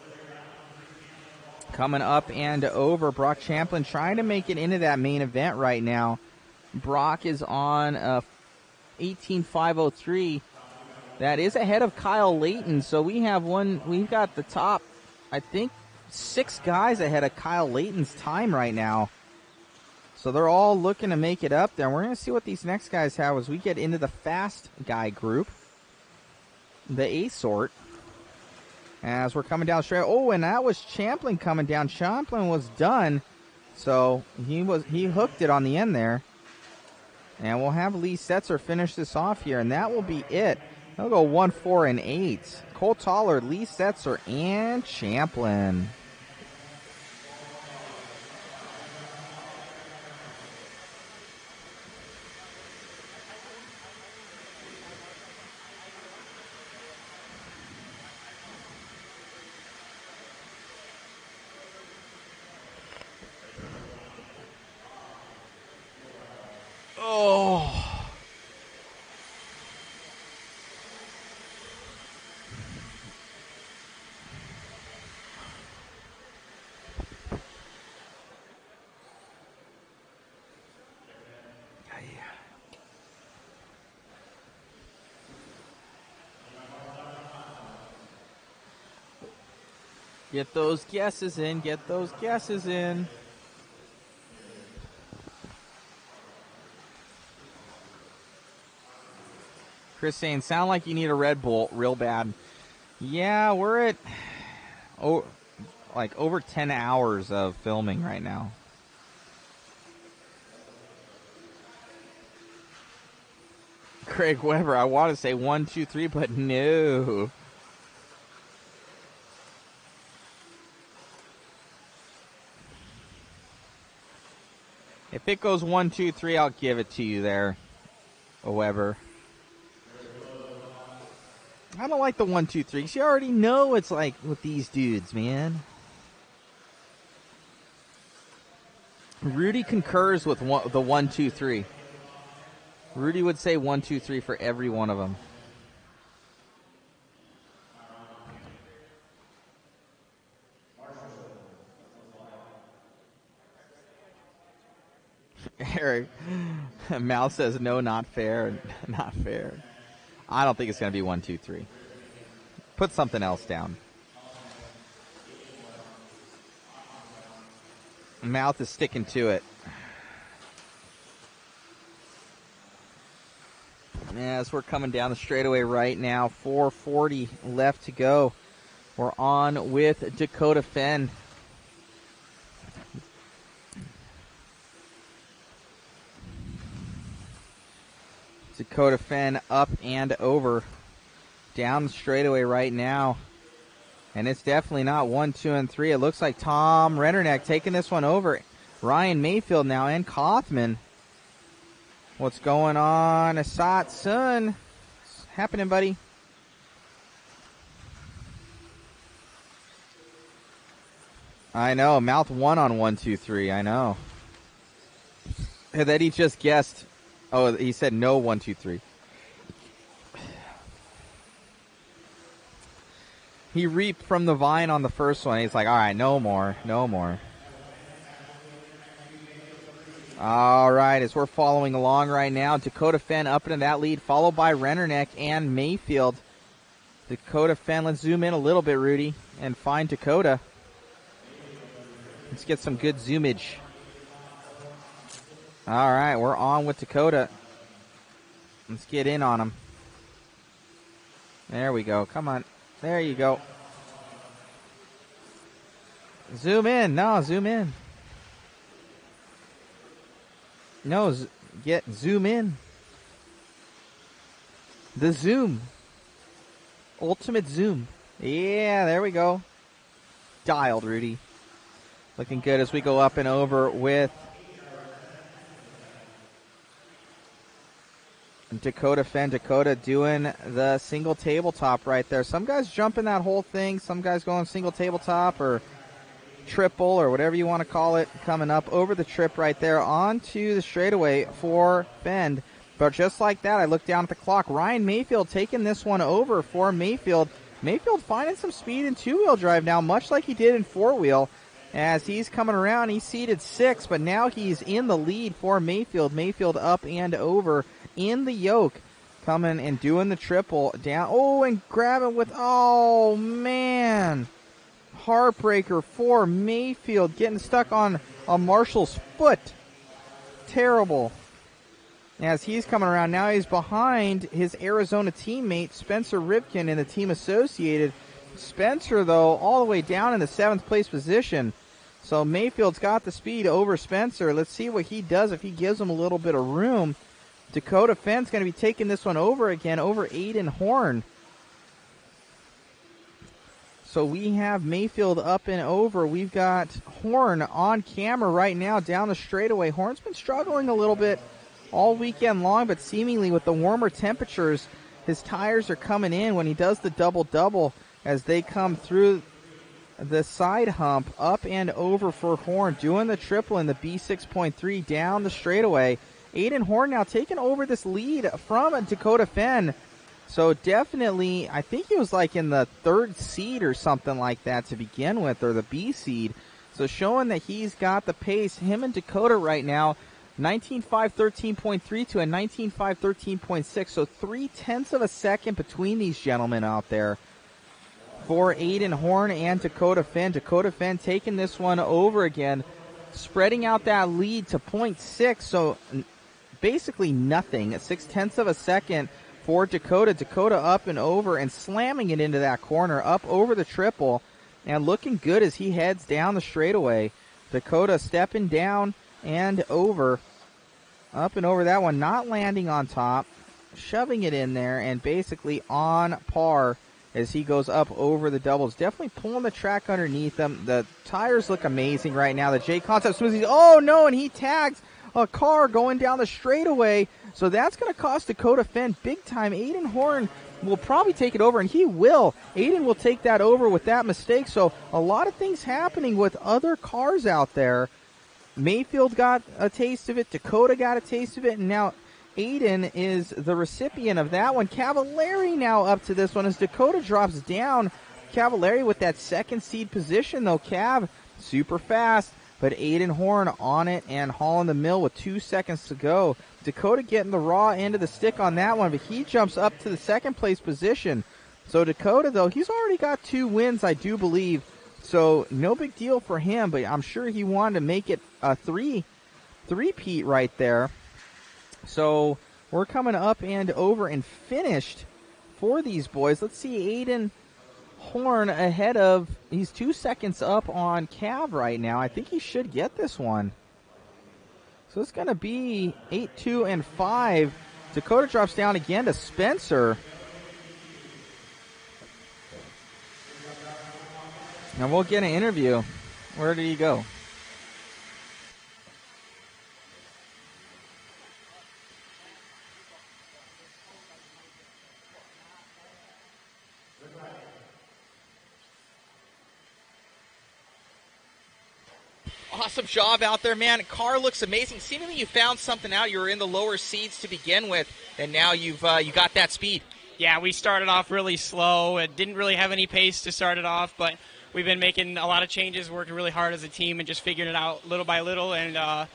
Coming up and over, Brock Champlin trying to make it into that main event right now. Brock is on 18.503. That is ahead of Kyle Layton. So we've got the top, I think, 6 guys ahead of Kyle Layton's time right now. So they're all looking to make it up there. We're going to see what these next guys have as we get into the fast guy group, the A sort. As we're coming down straight. Oh, and that was Champlin coming down. Champlin was done. So he hooked it on the end there. And we'll have Lee Setzer finish this off here, and that will be it. They'll go 1, 4, and 8. Cole Tollard, Lee Setzer, and Champlin. Oh. Get those guesses in. Get those guesses in. Chris saying, sound like you need a Red Bull real bad. Yeah, we're at like over 10 hours of filming right now. Craig Weber, I want to say 1, 2, 3, but no. If it goes 1, 2, 3, I'll give it to you there, Weber. I don't like the 1, 2, 3 because you already know it's like with these dudes, man. Rudy concurs with the 1, 2, 3. Rudy would say 1, 2, 3 for every one of them. Eric, Mal says no, not fair, not fair. I don't think it's going to be 1, 2, 3. Put something else down. Mouth is sticking to it. As we're coming down the straightaway right now, 4:40 left to go. We're on with Dakota Fenn. Dakota Fenn up and over. Down the straightaway right now. And it's definitely not 1, 2, and 3. It looks like Tom Rennerneck taking this one over. Ryan Mayfield now and Kaufman. What's going on, Asat Sun? What's happening, buddy? I know. Mouth won on 1, 2, 3. I know. And then he just guessed. Oh, he said no 1, 2, 3. He reaped from the vine on the first one. He's like, all right, no more, no more. All right, as we're following along right now, Dakota Fenn up into that lead, followed by Rennerneck and Mayfield. Dakota Fenn, let's zoom in a little bit, Rudy, and find Dakota. Let's get some good zoomage. All right, we're on with Dakota. Let's get in on him. There we go. Come on. There you go. Zoom in. No, zoom in. No, zoom in. The zoom. Ultimate zoom. Yeah, there we go. Dialed, Rudy. Looking good as we go up and over with Dakota Fenn. Dakota doing the single tabletop right there. Some guys jumping that whole thing. Some guys going single tabletop or triple or whatever you want to call it. Coming up over the trip right there onto the straightaway for Fenn. But just like that, I look down at the clock. Ryan Mayfield taking this one over for Mayfield. Mayfield finding some speed in two-wheel drive now, much like he did in four-wheel. As he's coming around, he's seated 6, but now he's in the lead for Mayfield. Mayfield up and over in the yoke. Coming and doing the triple down. Oh, and grabbing with, oh, man. Heartbreaker for Mayfield. Getting stuck on a Marshall's foot. Terrible. As he's coming around, now he's behind his Arizona teammate, Spencer Ripken, in the team associated. Spencer, though, all the way down in the 7th place position. So Mayfield's got the speed over Spencer. Let's see what he does if he gives him a little bit of room. Dakota Fenn's going to be taking this one over again, over Aiden Horn. So we have Mayfield up and over. We've got Horn on camera right now down the straightaway. Horn's been struggling a little bit all weekend long, but seemingly with the warmer temperatures, his tires are coming in when he does the double-double as they come through the side hump. Up and over for Horn, doing the triple in the B6.3 down the straightaway. Aiden Horn now taking over this lead from Dakota Fenn. So definitely, I think he was like in the 3rd seed or something like that to begin with, or the B seed. So showing that he's got the pace. Him and Dakota right now, 19.5, 13.3 and 19.5, 13.6. So 0.3 of a second between these gentlemen out there. for Aiden Horn and Dakota Fenn. Dakota Fenn taking this one over again, spreading out that lead to 0.6, so basically nothing. 0.6 of a second for Dakota. Dakota up and over and slamming it into that corner, up over the triple, and looking good as he heads down the straightaway. Dakota stepping down and over, up and over that one, not landing on top, shoving it in there, and basically on par as he goes up over the doubles. Definitely pulling the track underneath him. The tires look amazing right now. The JConcepts Smoothie, oh no, and he tags a car going down the straightaway. So that's going to cost Dakota Fenn big time. Aiden Horn will probably take it over, and he will. Aiden will take that over with that mistake. So a lot of things happening with other cars out there. Mayfield got a taste of it. Dakota got a taste of it. And now Aiden is the recipient of that one. Cavallari now up to this one as Dakota drops down. Cavallari with that second seed position, though. Cav super fast, but Aiden Horn on it and hauling the mill with 2 seconds to go. Dakota getting the raw end of the stick on that one, but he jumps up to the second place position. So Dakota, though, he's already got 2 wins, I do believe. So no big deal for him, but I'm sure he wanted to make it a three-peat right there. So we're coming up and over and finished for these boys. Let's see, Aiden Horn ahead of, he's 2 seconds up on Cav right now. I think he should get this one. So it's going to be 8, 2, and 5. Dakota drops down again to Spencer. And we'll get an interview. Where did he go? Awesome job out there, man. Car looks amazing. Seemingly you found something out. You were in the lower seats to begin with, and now you got that speed. Yeah, we started off really slow. It didn't really have any pace to start it off, but we've been making a lot of changes, working really hard as a team, and just figuring it out little by little. And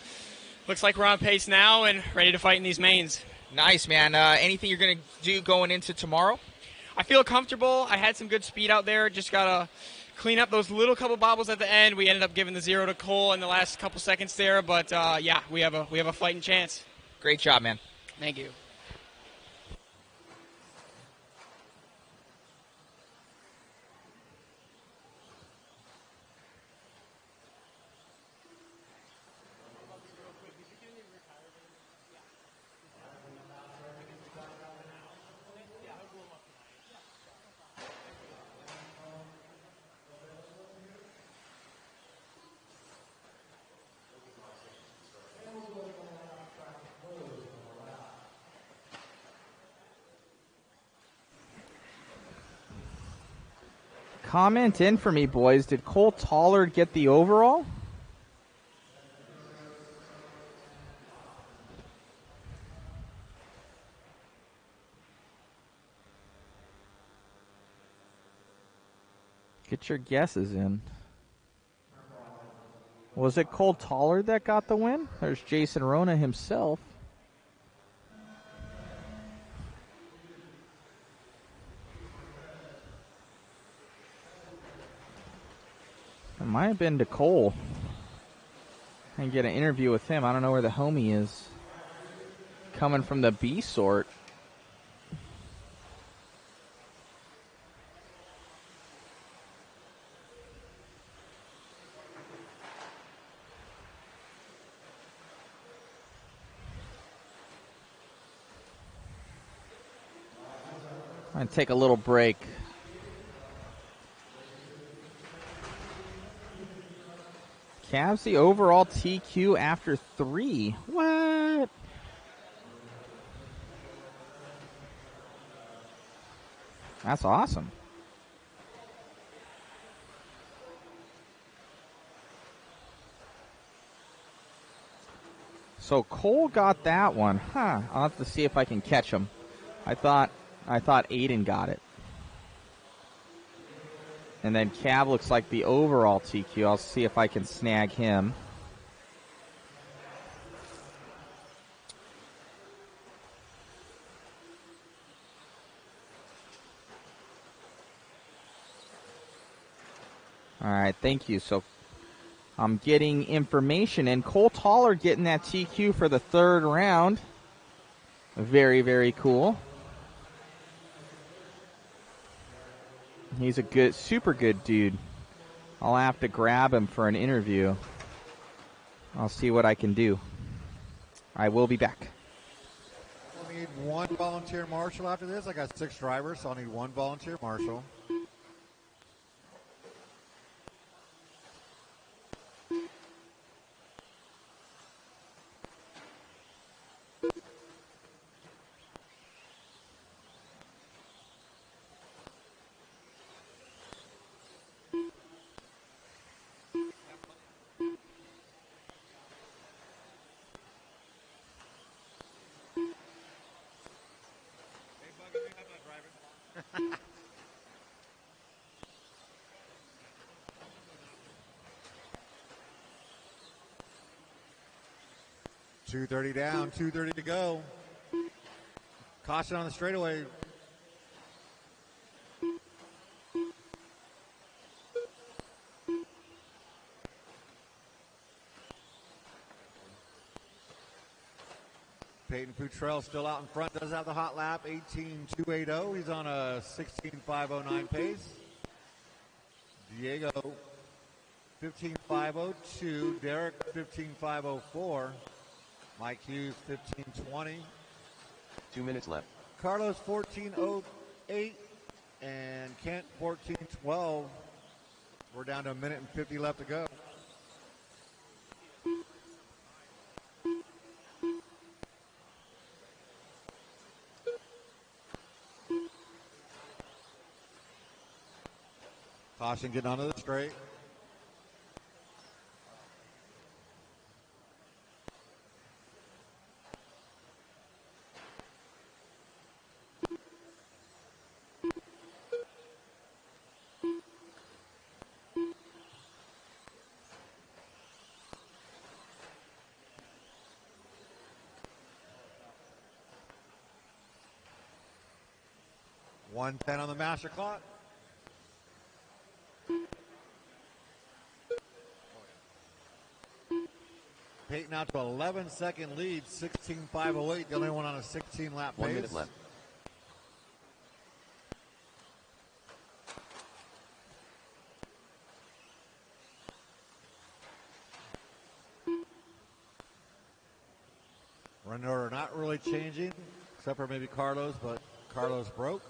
looks like we're on pace now and ready to fight in these mains. Nice, man. Anything you're going to do going into tomorrow? I feel comfortable. I had some good speed out there. Just got to clean up those little couple bobbles at the end. We ended up giving the 0 to Cole in the last couple seconds there, but yeah, we have a fighting chance. Great job, man. Thank you. Comment in for me, boys. Did Cole Tollard get the overall? Get your guesses in. Was it Cole Tollard that got the win? There's Jason Rona himself. It might have been to Cole. And get an interview with him. I don't know where the homie is. Coming from the B sort. I'm going to take a little break. Cavs the overall TQ after 3. What? That's awesome. So Cole got that one. Huh. I'll have to see if I can catch him. I thought Aiden got it. And then Cav looks like the overall TQ. I'll see if I can snag him. All right, thank you. So I'm getting information, and Cole Toller getting that TQ for the third round. Very, very cool. He's a good, super good dude. I'll have to grab him for an interview. I'll see what I can do. I will be back. We'll need one volunteer marshal after this. I got 6 drivers, so I'll need one volunteer marshal. .230 down, 2:30 to go. Caution on the straightaway. Peyton Futrell still out in front, does have the hot lap, 18.280. He's on a 16.509 pace. Diego, 15.502. Derek, 15.504. Mike Hughes, 15.20. 2 minutes left. Carlos, 14.08. And Kent, 14.12. We're down to a minute and 50 left to go. Caution getting onto the straight. .110 on the master clock. Peyton out to 11-second lead, 16.508. The only one on a 16-lap pace. 1 minute left. Run order not really changing, except for maybe Carlos, but Carlos broke.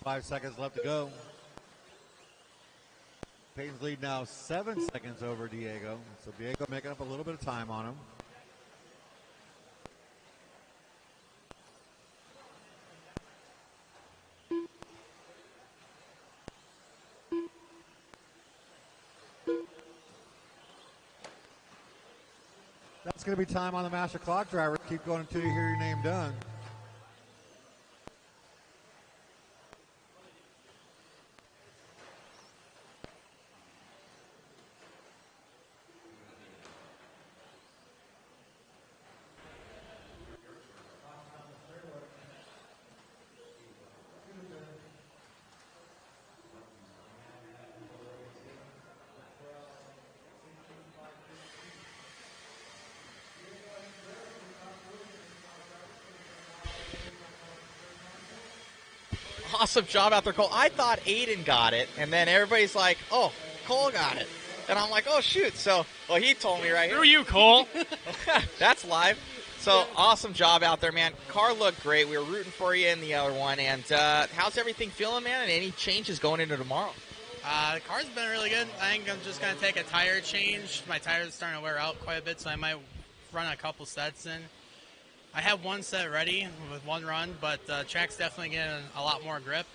.5 seconds left to go. Peyton's lead now 7 seconds over Diego. So Diego making up a little bit of time on him. That's going to be time on the master clock, driver. Keep going until you hear your name done. Awesome job out there, Cole. I thought Aiden got it, and then everybody's like, oh, Cole got it. And I'm like, oh, shoot. So, well, he told me right here. Who are you, Cole? That's live. So, awesome job out there, man. Car looked great. We were rooting for you in the other one. And how's everything feeling, man? And any changes going into tomorrow? The car's been really good. I think I'm just going to take a tire change. My tires are starting to wear out quite a bit, so I might run a couple sets in. I have one set ready with one run, but the track's definitely getting a lot more grip.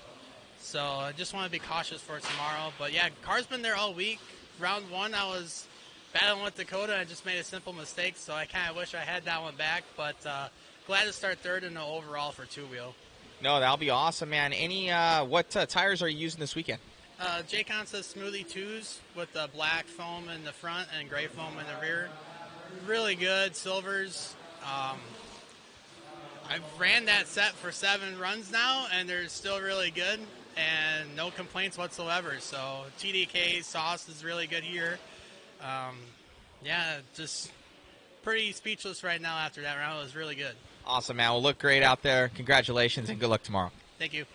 So I just want to be cautious for tomorrow. But, yeah, car's been there all week. Round one, I was battling with Dakota. I just made a simple mistake, so I kind of wish I had that one back. But glad to start third in the overall for two-wheel. No, that'll be awesome, man. Any what tires are you using this weekend? JConcepts Smoothie 2s with the black foam in the front and gray foam in the rear. Really good. Silvers. I've ran that set for 7 runs now, and they're still really good, and no complaints whatsoever. So TDK sauce is really good here. Yeah, just pretty speechless right now after that round. It was really good. Awesome, man. We'll look great out there. Congratulations, and good luck tomorrow. Thank you.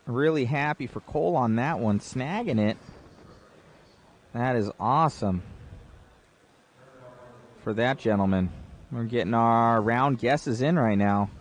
Really happy for Cole on that one, snagging it. That is awesome for that gentleman. We're getting our round guesses in right now.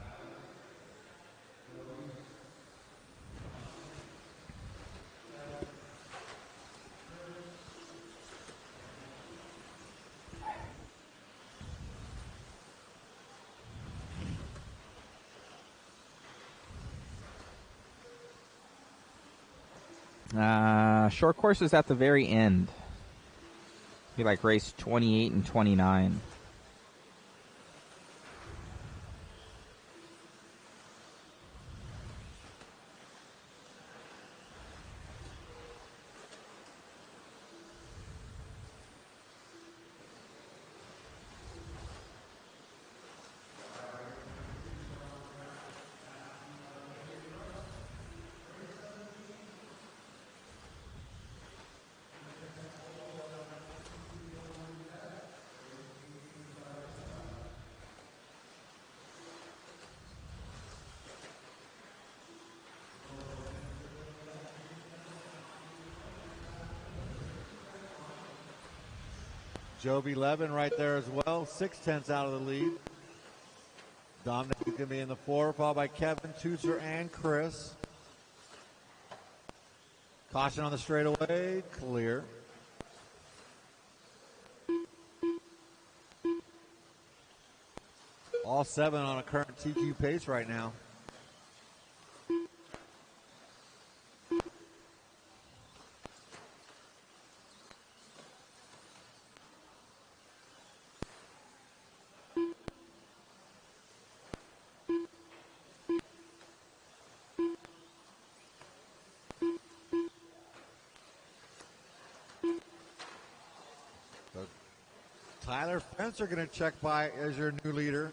Short course is at the very end. Be like race 28 and 29. Joby Levin right there as well, 6/10 out of the lead. Dominic is going to be in the 4, followed by Kevin, Tuser, and Chris. Caution on the straightaway, clear. All 7 on a current TQ pace right now. Tyler Fencer going to check by as your new leader.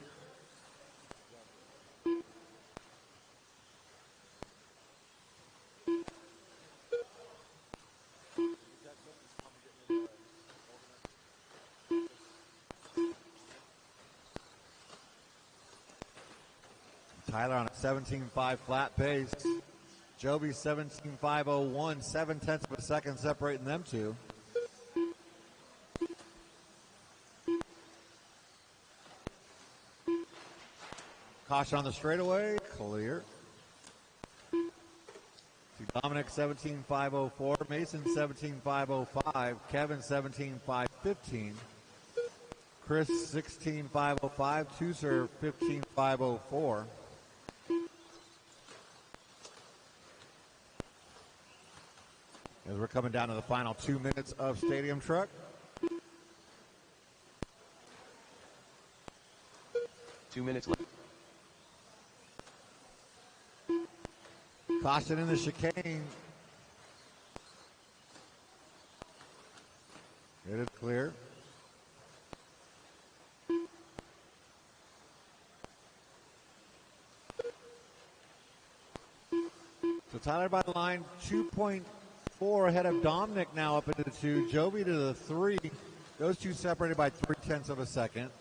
Tyler on a 17.5 flat pace. Joby 17.501, 7/10 of a second separating them two. Caution on the straightaway, clear. Dominic 17.504, Mason 17.505, Kevin 17.515, Chris 16.505, Tuser 15.504. As we're coming down to the final 2 minutes of Stadium Truck. Two minutes left. Caution in the chicane. It is clear. So Tyler by the line, 2.4 ahead of Dominic now up into the 2. Joby to the 3. Those two separated by 0.3 of a second.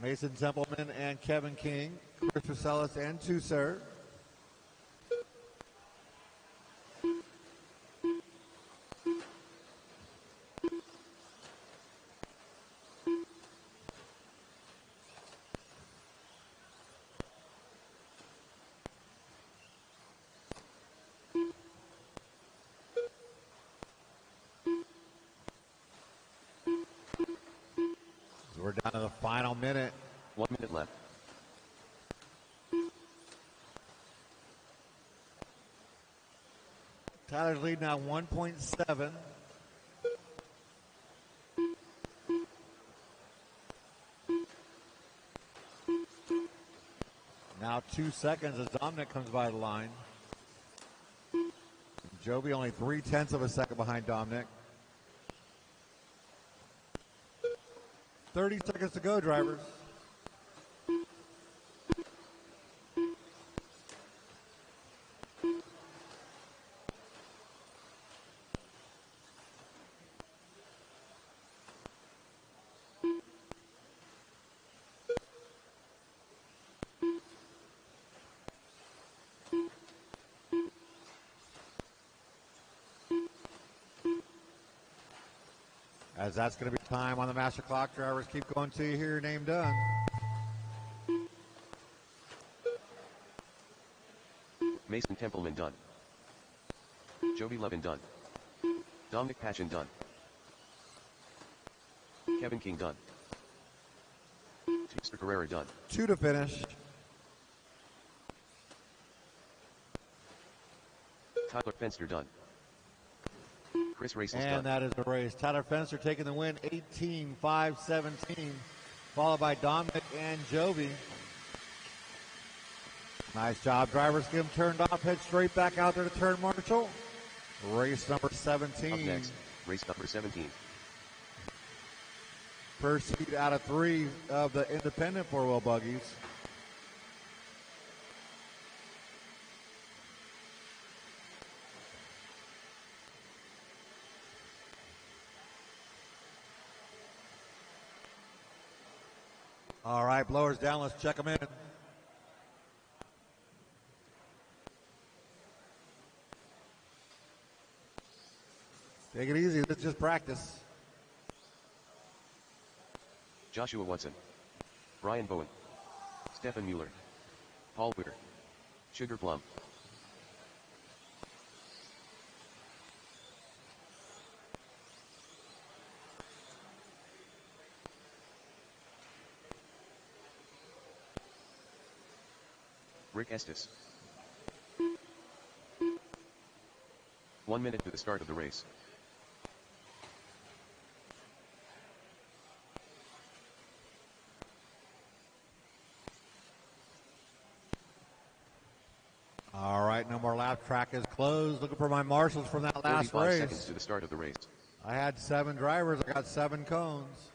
Mason Templeman and Kevin King, Chris Rosellis and Tuser. We're down to the final minute. 1 minute left. Tyler's lead now 1.7. Now 2 seconds as Dominic comes by the line. Joby only 0.3 of a second behind Dominic. 30 seconds to go, drivers. As that's going to be time on the master clock. Drivers keep going till you hear your name done. Mason Templeman done. Joby Levin done. Dominic Patchen done. Kevin King done. Mr. Carrera done. 2 to finish. Tyler Fenster done. Chris Rachel's done. And that is the race. Tyler Fenster taking the win, 18-5-17, followed by Dominic and Joby. Nice job. Drivers get them turned off, head straight back out there to turn marshal. Race number 17. Up next, race number 17. First heat out of 3 of the independent four-wheel buggies. All right, blowers down. Let's check them in. Take it easy. Let's just practice. Joshua Watson. Brian Bowen. Stefan Mueller. Paul Witter. Sugar Plum. Rick Estes. 1 minute to the start of the race. All right, no more lap. Track is closed. Looking for my marshals from that last 35 race. seconds to the start of the race. I had 7 drivers. I got 7 cones.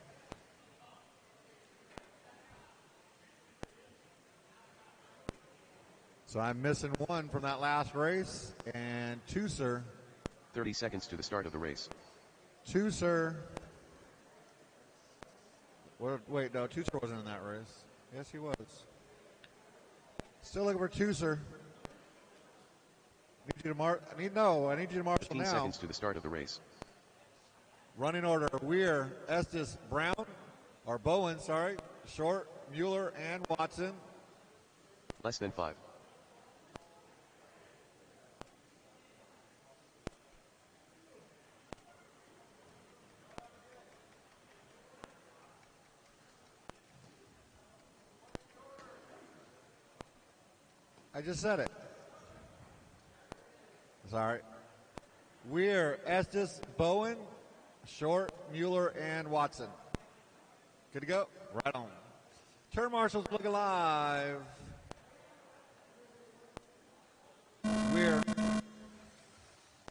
So I'm missing 1 from that last race. And Tooser. 30 seconds to the start of the race. Tooser. Wait, no, Tooser wasn't in that race. Yes, he was. Still looking for Tooser. I need you to I need you to marshal 15 now. seconds to the start of the race. Running order: Weir, Estes, Brown, or Bowen, sorry, Short, Mueller, and Watson. Less than 5. I just said it. Sorry. Weir, Estes, Bowen, Short, Mueller, and Watson. Good to go? Right on. Turn marshals looking live. Weir,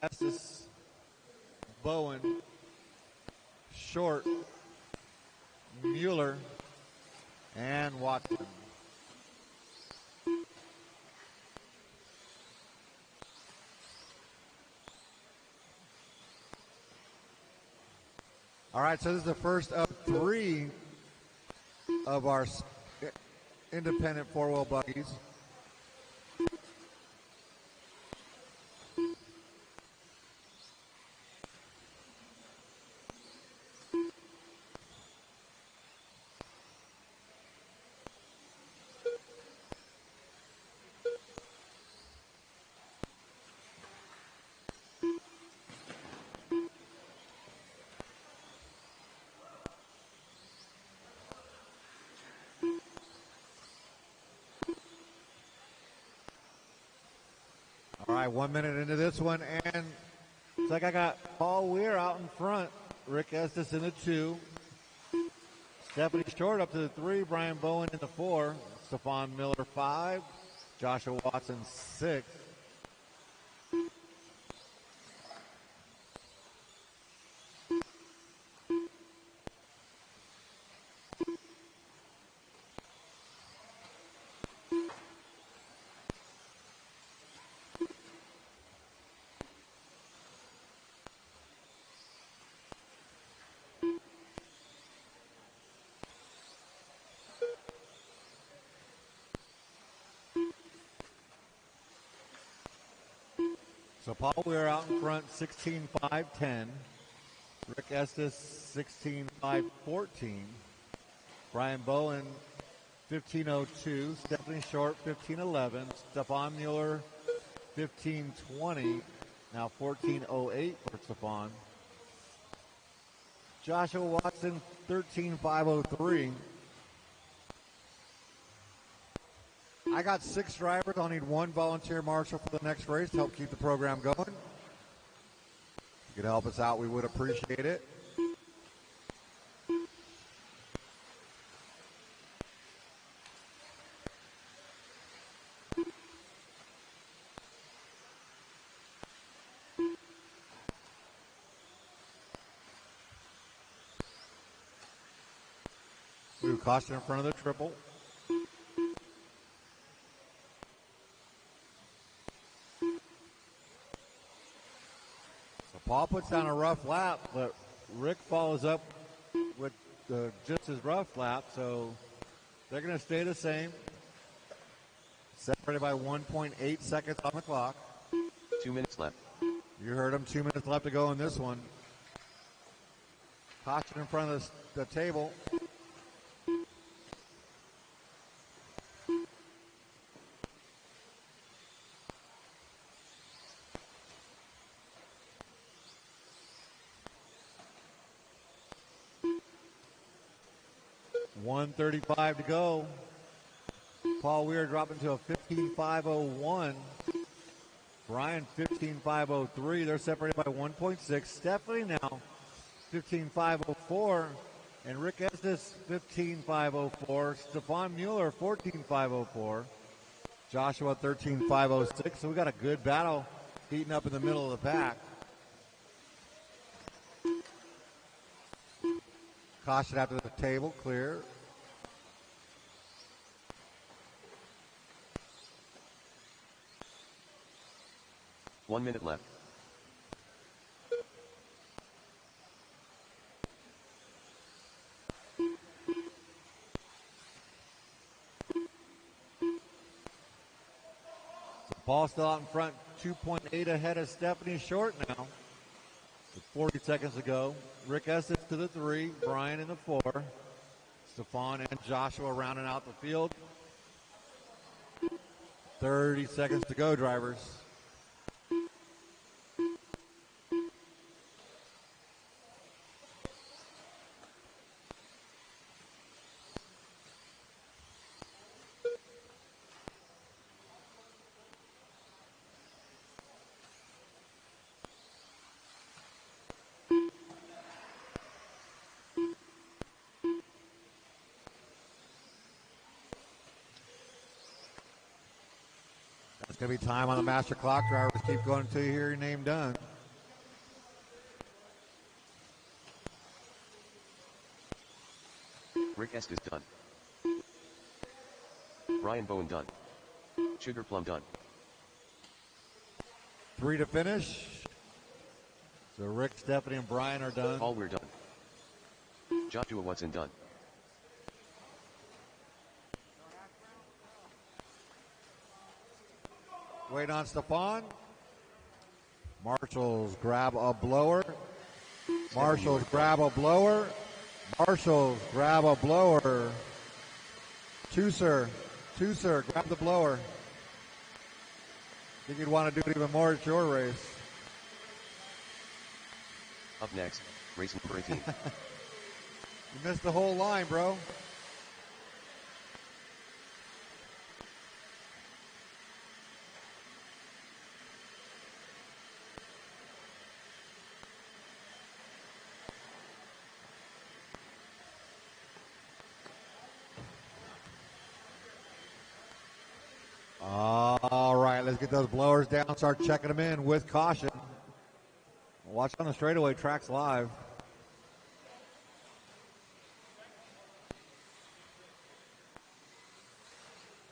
Estes, Bowen, Short, Mueller, and Watson. All right, so this is the first of 3 of our independent four-wheel buggies. All right, 1 minute into this one, and it's like I got Paul Weir out in front. Rick Estes in the 2. Stephanie Short up to the 3. Brian Bowen in the 4. Stephon Miller 5. Joshua Watson 6. So Paul Weir out in front, 16.5.10. Rick Estes, 16.5.14. Brian Bowen, 15.02. Stephanie Short, 15.11. Stephon Mueller, 15.20. Now 14.08 for Stephon. Joshua Watson, 13.503. I got 6 drivers. I'll need 1 volunteer marshal for the next race to help keep the program going. If you could help us out, we would appreciate it. Ooh, caution in front of the triple. Paul puts down a rough lap, but Rick follows up with just his rough lap, so they're going to stay the same. Separated by 1.8 seconds on the clock. 2 minutes left. You heard him, 2 minutes left to go in this one. Caution in front of the table. .135 to go. Paul Weir dropping to a 15.501. Brian 15.503. They're separated by 1.6. Stephanie now 15.504. And Rick Estes 15.504. Stephon Mueller 14.504. Joshua 13.506. So we got a good battle heating up in the middle of the pack. Caution after the table, clear. One minute left. Paul still out in front, 2.8 ahead of Stephanie Short now. With 40 seconds to go. Rick Estes to the 3, Brian in the 4. Stephon and Joshua rounding out the field. 30 seconds to go, drivers. It's going to be time on the master clock. Drivers keep going until you hear your name done. Rick Estes done. Brian Bowen done. Sugar Plum done. 3 to finish. So Rick, Stephanie, and Brian are done. Paul Weir done. Joshua Watson done. Wait on Stephon. Marshals grab a blower. Marshals grab a blower. Marshals grab a blower. Tooser, grab the blower. Think you'd want to do it even more at your race. Up next, race number 18. You missed the whole line, bro. Guys, get those blowers down, start checking them in with caution. Watch on the straightaway, track's live.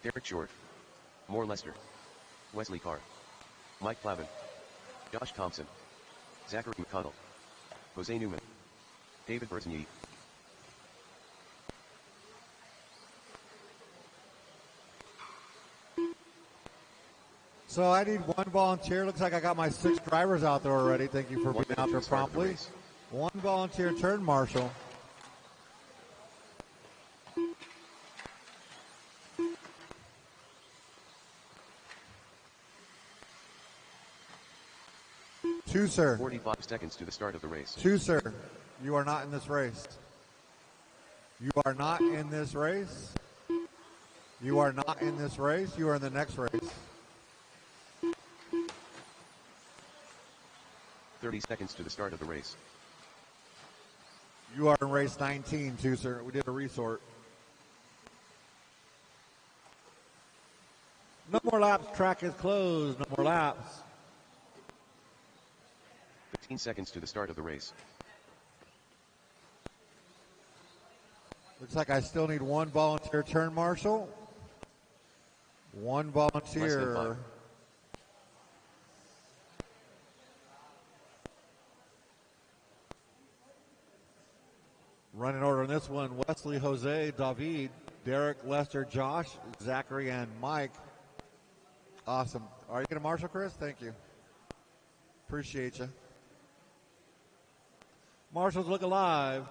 Derek Short. Moore Lester. Wesley Carr. Mike Plavin. Josh Thompson. Zachary McConnell. Jose Newman. David Bertigny. So I need one volunteer. Looks like I got my 6 drivers out there already. Thank you for being out there promptly. One volunteer turn marshal. Two, sir. 45 seconds to the start of the race. 2, sir. You are not in this race. You are not in this race. You are not in this race. You are in the next race. 30 seconds to the start of the race. You are in race 19, 2, sir. We did a resort. No more laps. Track is closed. No more laps. 15 seconds to the start of the race. Looks like I still need one volunteer turn marshal. One volunteer. Running order on this one: Wesley, Jose, David, Derek, Lester, Josh, Zachary, and Mike. Awesome. Are you going to marshal, Chris? Thank you. Appreciate you. Marshals look alive.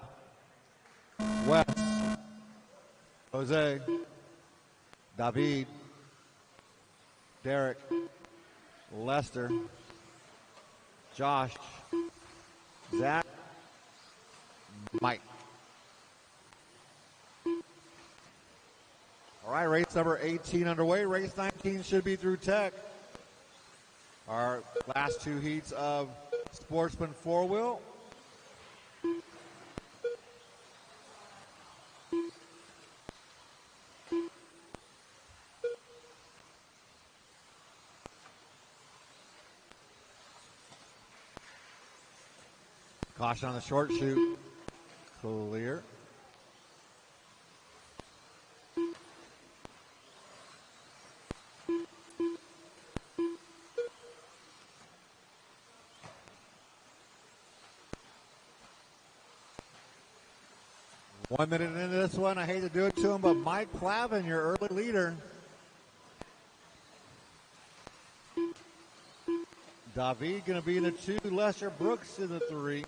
Wes, Jose, David, Derek, Lester, Josh, Zach, Mike. All right, race number 18 underway. Race 19 should be through tech. Our last 2 heats of Sportsman 4-wheel. Caution on the short chute. Clear. One minute into this one, I hate to do it to him, but Mike Plavin, your early leader. David going to be in the 2, Lester Brooks in the 3.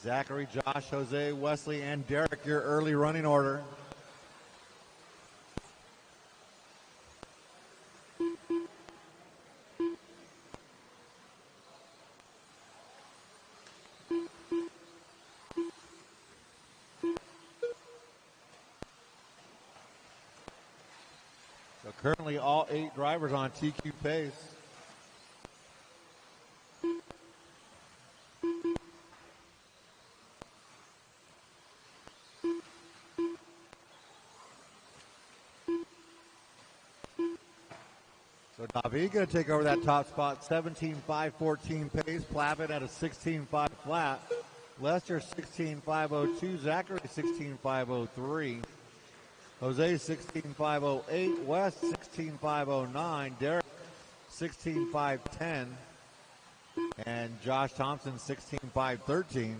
Zachary, Josh, Jose, Wesley, and Derek, your early running order. So currently all 8 drivers on TQ pace. So David going to take over that top spot, 17.514 pace. Plavin at a 16.5 flat. Lester 16.502. Zachary 16.503. Jose 16.508. West 16.509. Derek 16.510. And Josh Thompson 16.513.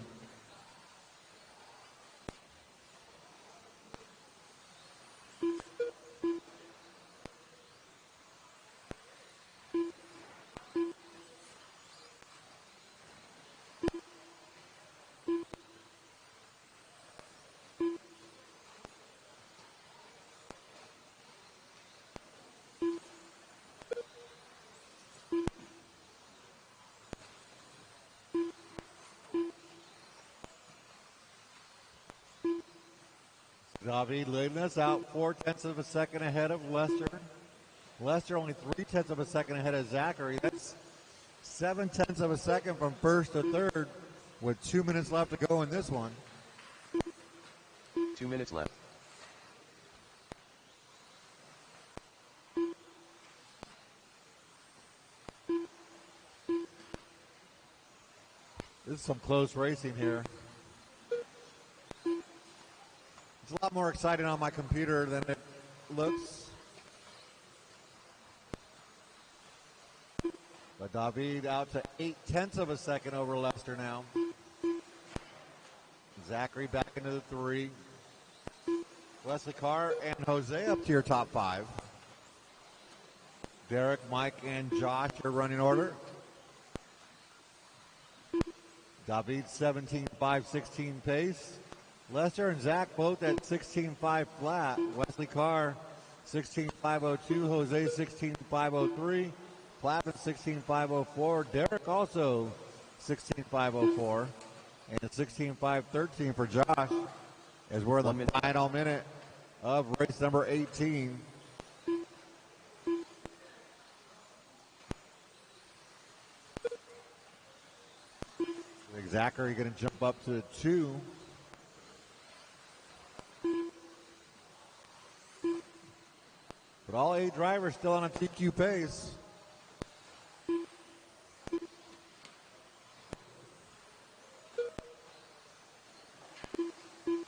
David leading us out 0.4 of a second ahead of Lester. Lester only 0.3 of a second ahead of Zachary. That's 0.7 of a second from first to third with 2 minutes left to go in this one. 2 minutes left. This is some close racing here. It's a lot more exciting on my computer than it looks. But David out to 0.8 of a second over Lester now. Zachary back into the 3. Wesley Carr and Jose up to your top 5. Derek, Mike, and Josh are running order. David 17.5, 16 pace. Lester and Zach both at 16.5 flat. Wesley Carr 16.502. Jose 16.503. Plavin 16.504. Derek also 16.504. And 16.513 for Josh as we're in the final minute of race number 18. Zachary going to jump up to 2. But all 8 drivers still on a TQ pace.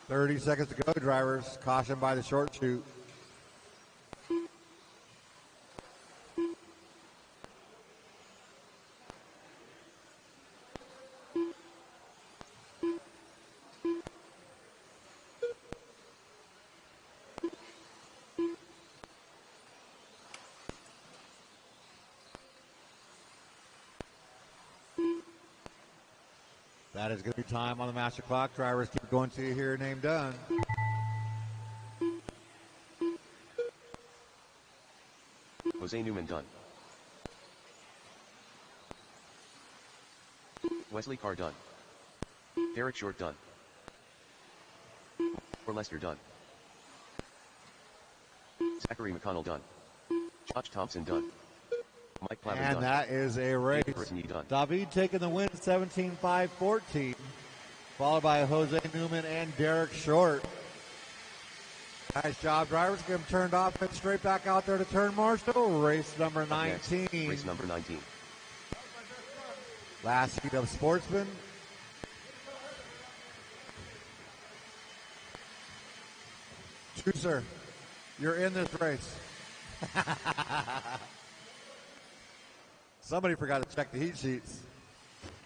$30 seconds to go, drivers. Caution by the short chute. That is going to be time on the master clock. Drivers keep going till you hear your name done. Jose Newman done. Wesley Carr done. Derek Short done. For Lester done. Zachary McConnell done. Josh Thompson done. Mike Plavin and done. That is a race. Done. David taking the win 17.5-14. Followed by Jose Newman and Derek Short. Nice job, drivers. Get them turned off and straight back out there to turn Marshall. Race number 19. Race number 19. Last heat of Sportsman. Sir, you're in this race. Somebody forgot to check the heat sheets.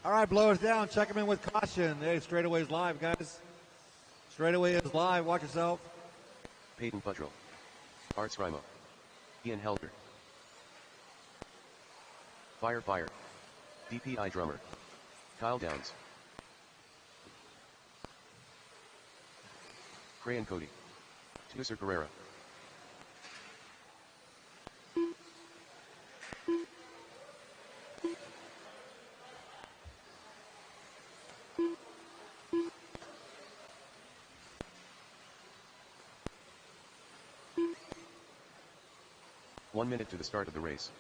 All right, blowers down. Check them in with caution. Hey, straightaway's live, guys. Straightaway is live. Watch yourself. Peyton Buttrell. Art Srimo. Ian Helger. Fire. DPI Drummer. Kyle Downs. Crayon Cody. Tuser Carrera. One minute to the start of the race.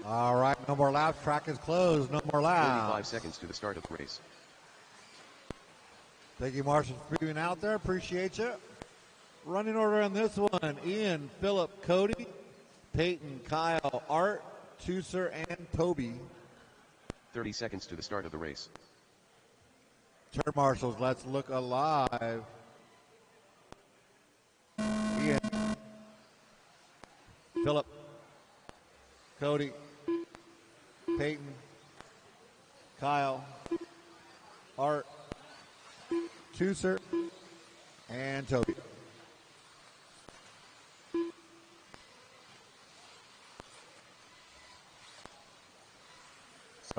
All right, no more laps. Track is closed. No more laps. 45 seconds to the start of the race. Thank you, Marshall, for being out there. Appreciate you. Running order on this one. Ian, Philip, Cody, Peyton, Kyle, Art, Tuser, and Toby. 30 seconds to the start of the race. Turn marshals, let's look alive. Ian, Philip, Cody, Peyton, Kyle, Art, Tuser, and Toby.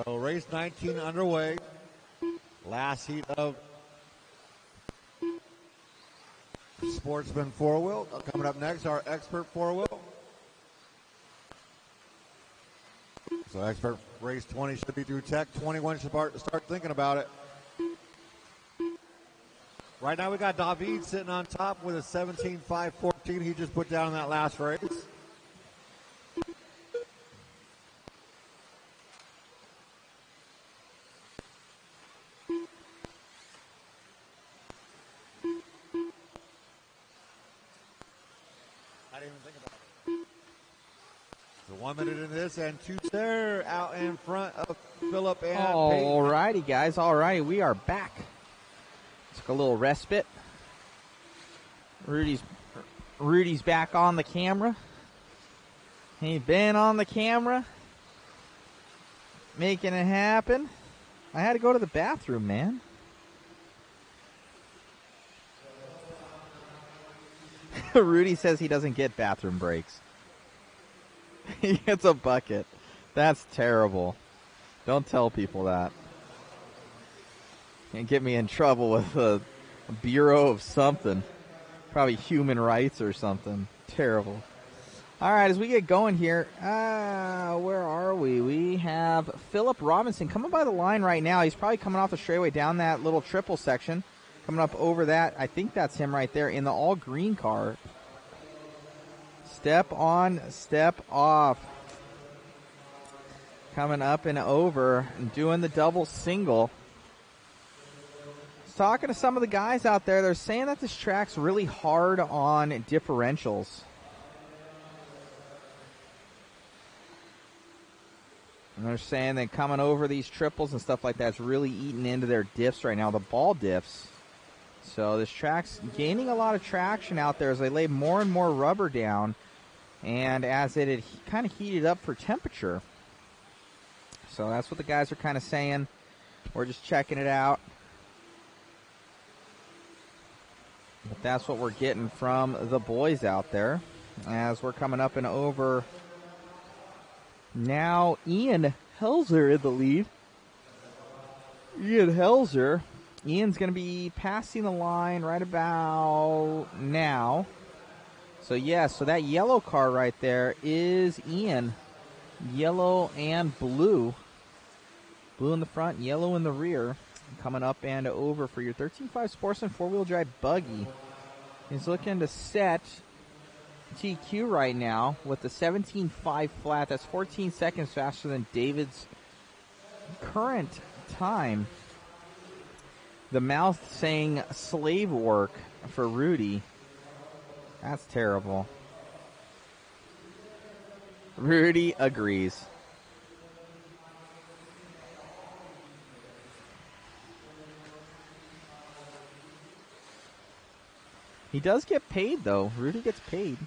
So race 19 underway. Last heat of Sportsman 4-wheel. Coming up next, our expert 4-wheel. So expert race 20 should be through tech. 21 should start thinking about it. Right now we got David sitting on top with a 17.5-14 he just put down in that last race. think about it. So 1 minute in this and 2 there out in front of Phillip and Peyton. All righty, guys. All righty, we are back. Took a little respite. Rudy's back on the camera. He's been on the camera, making it happen. I had to go to the bathroom, man. Rudy says he doesn't get bathroom breaks. He gets a bucket. That's terrible. Don't tell people that. Can't get me in trouble with a bureau of something. Probably human rights or something. Terrible. All right, as we get going here, where are we? We have Phillip Robinson coming by the line right now. He's probably coming off the straightaway down that little triple section. Coming up over that, I think that's him right there in the all-green car. Step on, step off. Coming up and over and doing the double single. Talking to some of the guys out there, they're saying that this track's really hard on differentials. And they're saying that coming over these triples and stuff like that's really eating into their diffs right now, the ball diffs. So this track's gaining a lot of traction out there as they lay more and more rubber down and as it had kind of heated up for temperature. So that's what the guys are kind of saying. We're just checking it out. But that's what we're getting from the boys out there as we're coming up and over. Now Ian Helzer in the lead. Ian Helzer. Ian's going to be passing the line right about now. So, yes, so that yellow car right there is Ian. Yellow and blue. Blue in the front, yellow in the rear. Coming up and over for your 13.5 Sportsman four-wheel drive buggy. He's looking to set TQ right now with the 17.5 flat. That's 14 seconds faster than David's current time. The mouth saying slave work for Rudy. That's terrible. Rudy agrees. He does get paid, though. Rudy gets paid.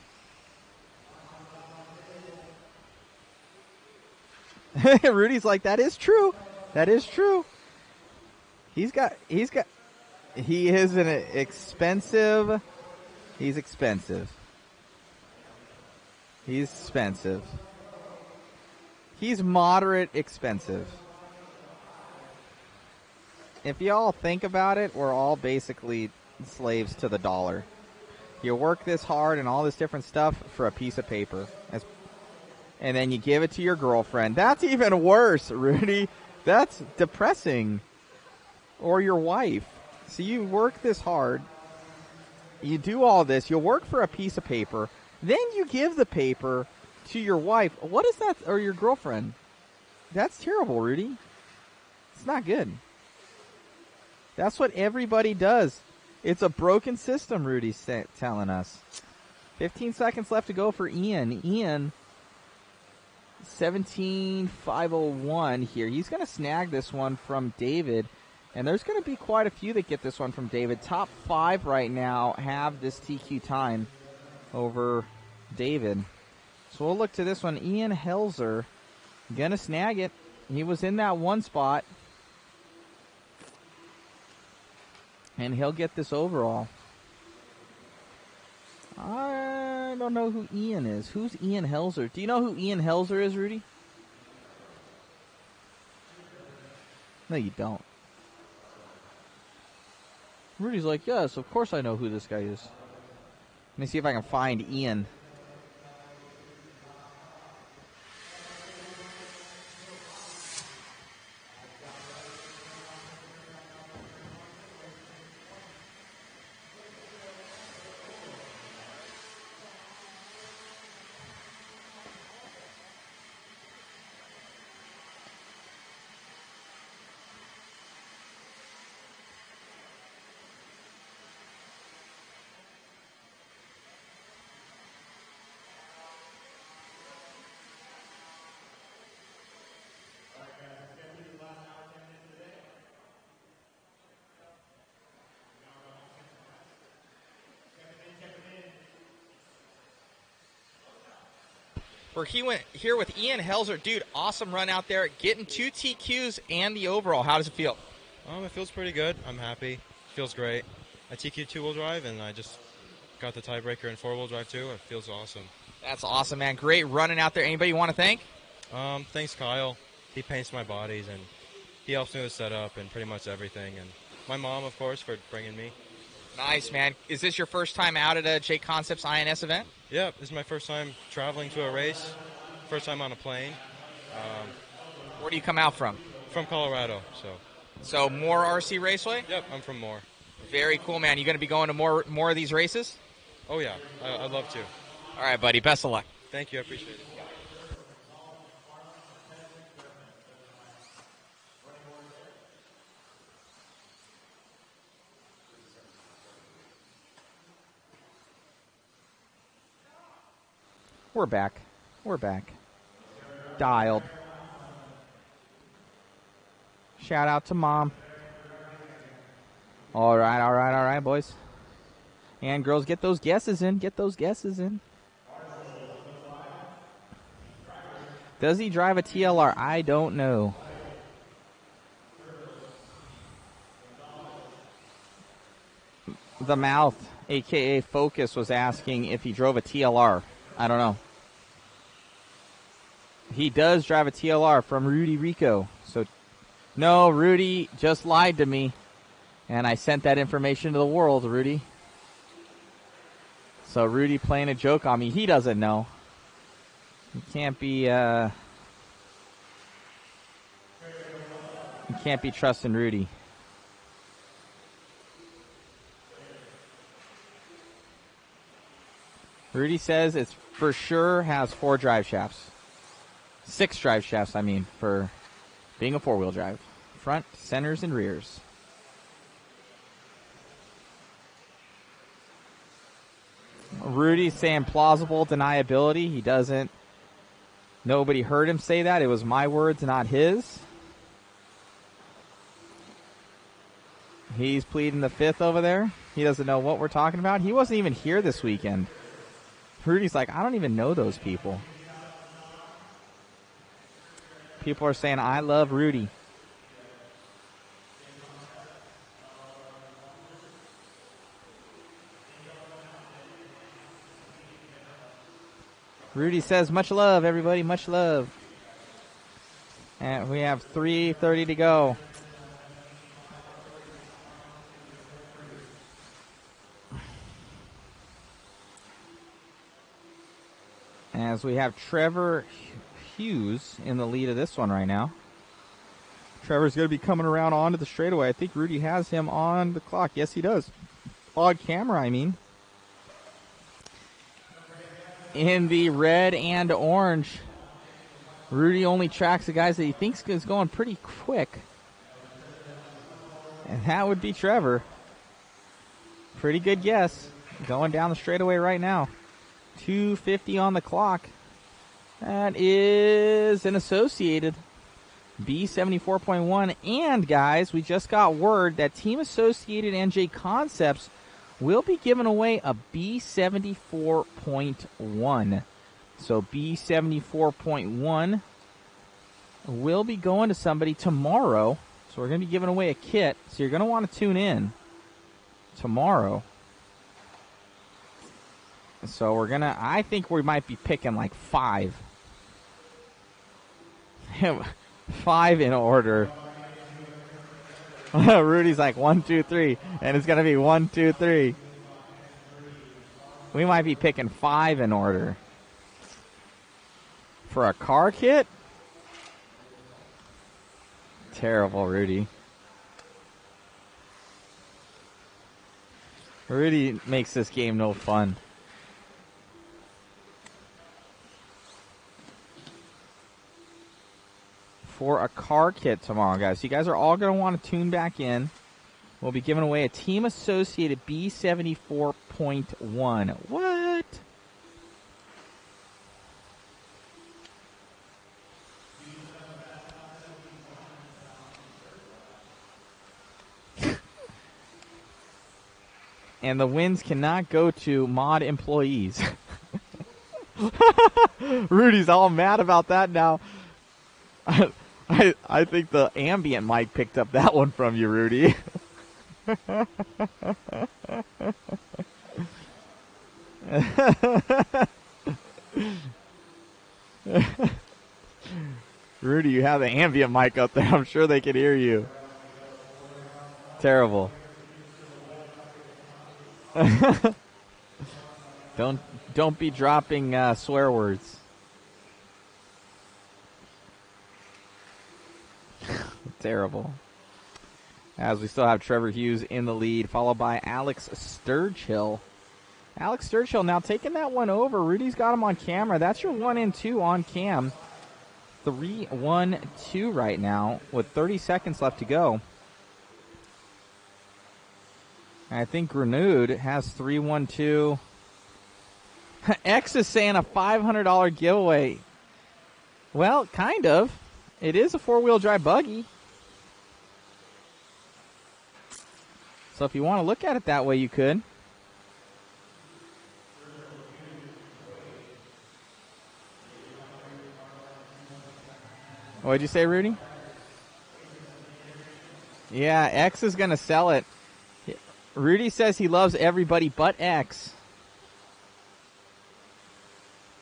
Rudy's like, that is true. That is true. He is an expensive. He's expensive. He's expensive. He's moderate expensive. If y'all think about it, we're all basically slaves to the dollar. You work this hard and all this different stuff for a piece of paper. And then you give it to your girlfriend. That's even worse, Rudy. That's depressing. Or your wife. So you work this hard. You do all this. You work for a piece of paper. Then you give the paper to your wife. What is that? Or your girlfriend. That's terrible, Rudy. It's not good. That's what everybody does. It's a broken system, Rudy's telling us. 15 seconds left to go for Ian. Ian, 17.501 here. He's going to snag this one from David. And there's going to be quite a few that get this one from David. Top 5 right now have this TQ time over David. So we'll look to this one. Ian Helzer going to snag it. He was in that one spot. And he'll get this overall. I don't know who Ian is. Who's Ian Helzer? Do you know who Ian Helzer is, Rudy? No, you don't. Rudy's like, yes, of course I know who this guy is. Let me see if I can find Ian. We're here with Ian Helzer. Dude, awesome run out there. Getting 2 TQs and the overall. How does it feel? It feels pretty good. I'm happy. Feels great. I TQ 2-wheel drive, and I just got the tiebreaker in 4-wheel drive, too. It feels awesome. That's awesome, man. Great running out there. Anybody you want to thank? Thanks, Kyle. He paints my bodies, and he helps me with setup and pretty much everything. And my mom, of course, for bringing me. Nice, man. Is this your first time out at a JConcepts INS event? Yeah, this is my first time traveling to a race. First time on a plane. Where do you come out from? From Colorado, So Moore RC Raceway? Yep, I'm from Moore. Very cool, man. You going to be going to more of these races? Oh, yeah. I'd love to. All right, buddy. Best of luck. Thank you. I appreciate it. We're back. We're back. Dialed. Shout out to Mom. All right, boys. And girls, get those guesses in. Get those guesses in. Does he drive a TLR? I don't know. The Mouth, a.k.a. Focus, was asking if he drove a TLR. I don't know. He does drive a TLR from Rudy Rico. So, no, Rudy just lied to me. And I sent that information to the world, Rudy. So Rudy playing a joke on me. He doesn't know. You can't be trusting Rudy. Rudy says it's for sure has 4 drive shafts. 6 drive shafts, I mean, for being a 4-wheel drive. Front, centers, and rears. Rudy's saying plausible deniability. He doesn't. Nobody heard him say that. It was my words, not his. He's pleading the 5th over there. He doesn't know what we're talking about. He wasn't even here this weekend. Rudy's like, I don't even know those people. People are saying, I love Rudy. Rudy says, much love, everybody, much love. And we have 3:30 to go. As we have Trevor Hughes in the lead of this one right now. Trevor's going to be coming around onto the straightaway. I think Rudy has him on the clock. Yes, he does. On camera, I mean. In the red and orange, Rudy only tracks the guys that he thinks is going pretty quick. And that would be Trevor. Pretty good guess. Going down the straightaway right now. 2:50 on the clock. That is an Associated B74.1. And, guys, we just got word that Team Associated and JConcepts will be giving away a B74.1. So B74.1 will be going to somebody tomorrow. So we're going to be giving away a kit. So you're going to want to tune in tomorrow. So we're going to, I think we might be picking like 5. 5 in order. Rudy's like 1, 2, 3, and it's going to be 1, 2, 3. We might be picking 5 in order. For a car kit? Terrible, Rudy. Rudy makes this game no fun. For a car kit tomorrow, guys. You guys are all going to want to tune back in. We'll be giving away a Team Associated B74.1. What? And the wins cannot go to mod employees. Rudy's all mad about that now. I think the ambient mic picked up that one from you, Rudy. Rudy, you have the ambient mic up there. I'm sure they can hear you. Terrible. Don't be dropping swear words. Terrible. As we still have Trevor Hughes in the lead, followed by Alex Sturgill. Alex Sturgill now taking that one over. Rudy's got him on camera. That's your 1 and 2 on cam. 3-1-2 right now with 30 seconds left to go. I think Renewed has 3-1-2. X is saying a $500 giveaway. Well, kind of. It is a four-wheel drive buggy. So if you want to look at it that way, you could. What'd you say, Rudy? Yeah, X is going to sell it. Rudy says he loves everybody but X.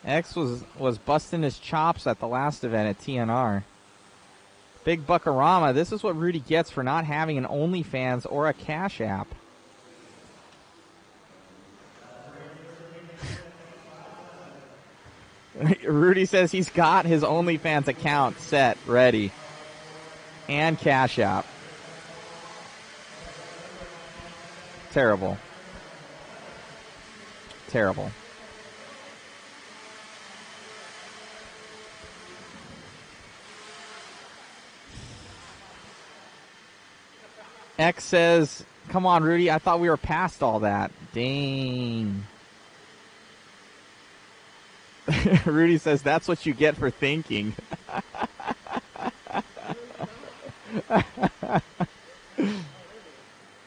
X was busting his chops at the last event at TNR. Big Buckarama, this is what Rudy gets for not having an OnlyFans or a Cash App. Rudy says he's got his OnlyFans account set, ready. And Cash App. Terrible. Terrible. X says, come on, Rudy, I thought we were past all that. Dang. Rudy says, that's what you get for thinking.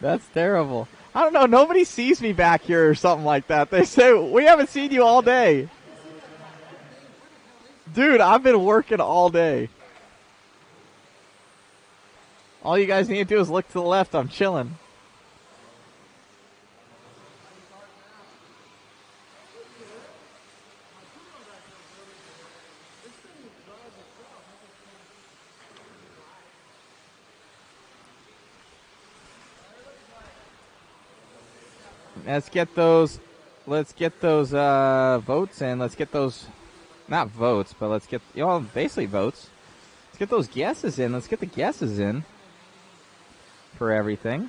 That's terrible. I don't know, nobody sees me back here or something like that. They say, we haven't seen you all day. Dude, I've been working all day. All you guys need to do is look to the left. I'm chilling. Let's get those votes in. Let's get those, not votes, but let's get, basically votes. Let's get those guesses in. Let's get the guesses in for everything.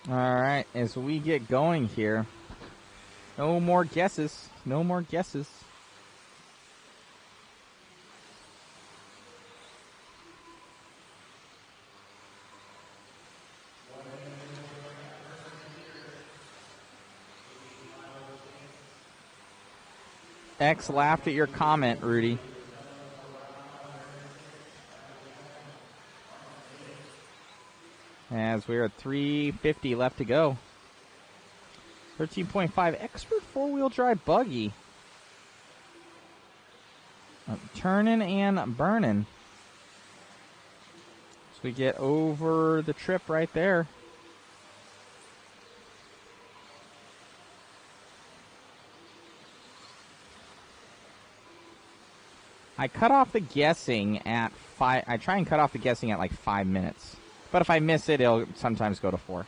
All right, as we get going here, no more guesses. No more guesses. X laughed at your comment, Rudy. As we're at 3:50 left to go. 13.5 expert four-wheel drive buggy. Turning and burning. So we get over the trip right there. I cut off the guessing at 5. I try and cut off the guessing at like 5 minutes. But if I miss it, it'll sometimes go to 4.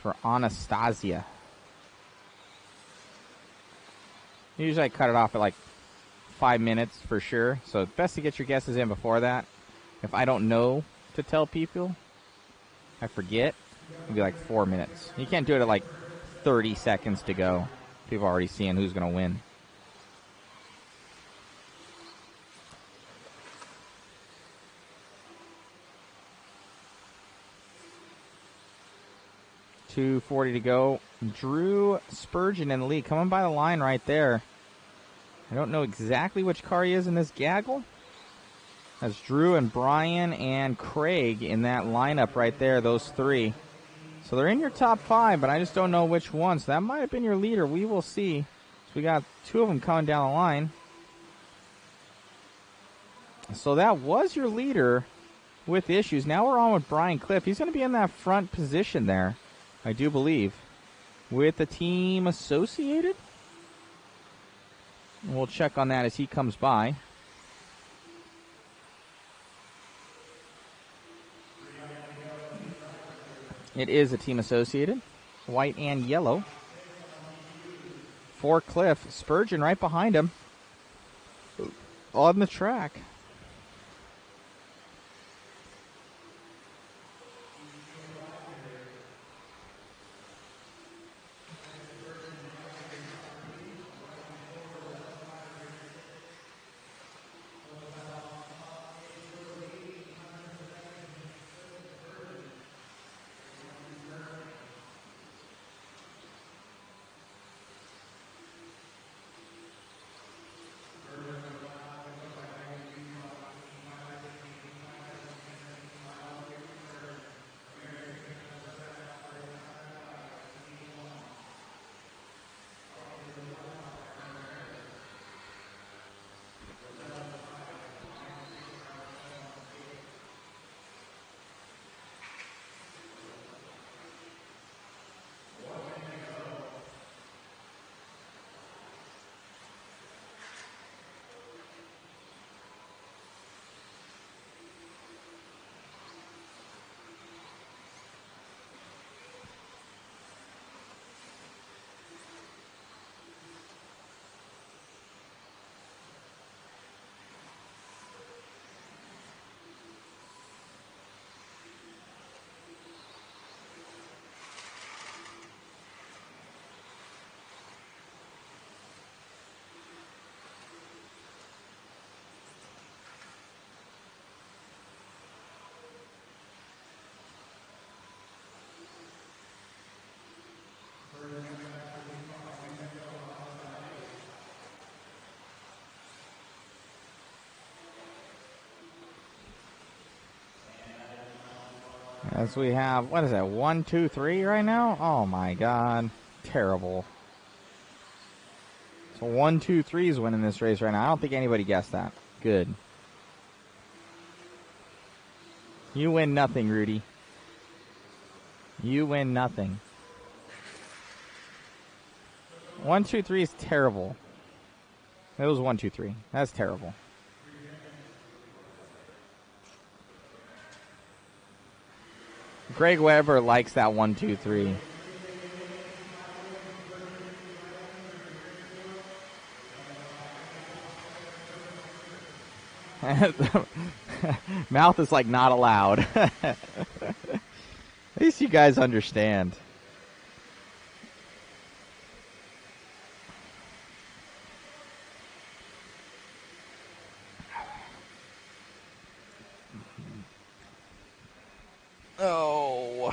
For Anastasia. Usually I cut it off at like 5 minutes for sure. So it's best to get your guesses in before that. If I don't know to tell people, I forget, it'll be like 4 minutes. You can't do it at like 30 seconds to go. People are already seeing who's going to win. .240 to go. Drew Spurgeon in the lead. Coming by the line right there. I don't know exactly which car he is in this gaggle. That's Drew and Brian and Craig in that lineup right there, those 3. So they're in your top 5, but I just don't know which one. So that might have been your leader. We will see. So we got 2 of them coming down the line. So that was your leader with issues. Now we're on with Brian Cliff. He's going to be in that front position there, I do believe, with the team associated. And we'll check on that as he comes by. It is a team associated, white and yellow. For Cliff, Spurgeon right behind him on the track. As we have, what is that, 1, 2, 3 right now? Oh my God. Terrible. So 1, 2, 3 is winning this race right now. I don't think anybody guessed that. Good. You win nothing, Rudy. You win nothing. 1, 2, 3 is terrible. It was 1, 2, 3. That's terrible. Greg Weber likes that 1, 2, 3. Mouth is like not allowed. At least you guys understand. Oh.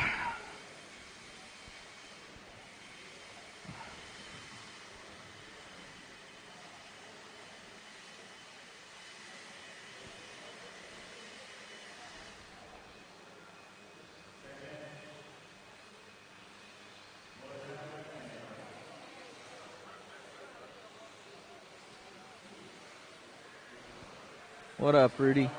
What up, Rudy?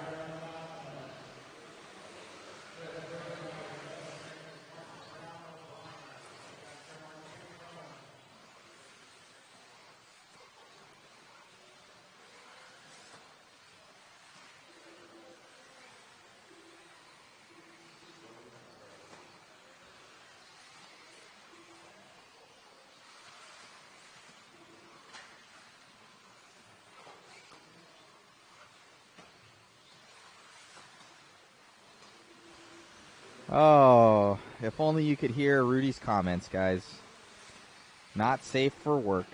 Oh, if only you could hear Rudy's comments, guys. Not safe for work.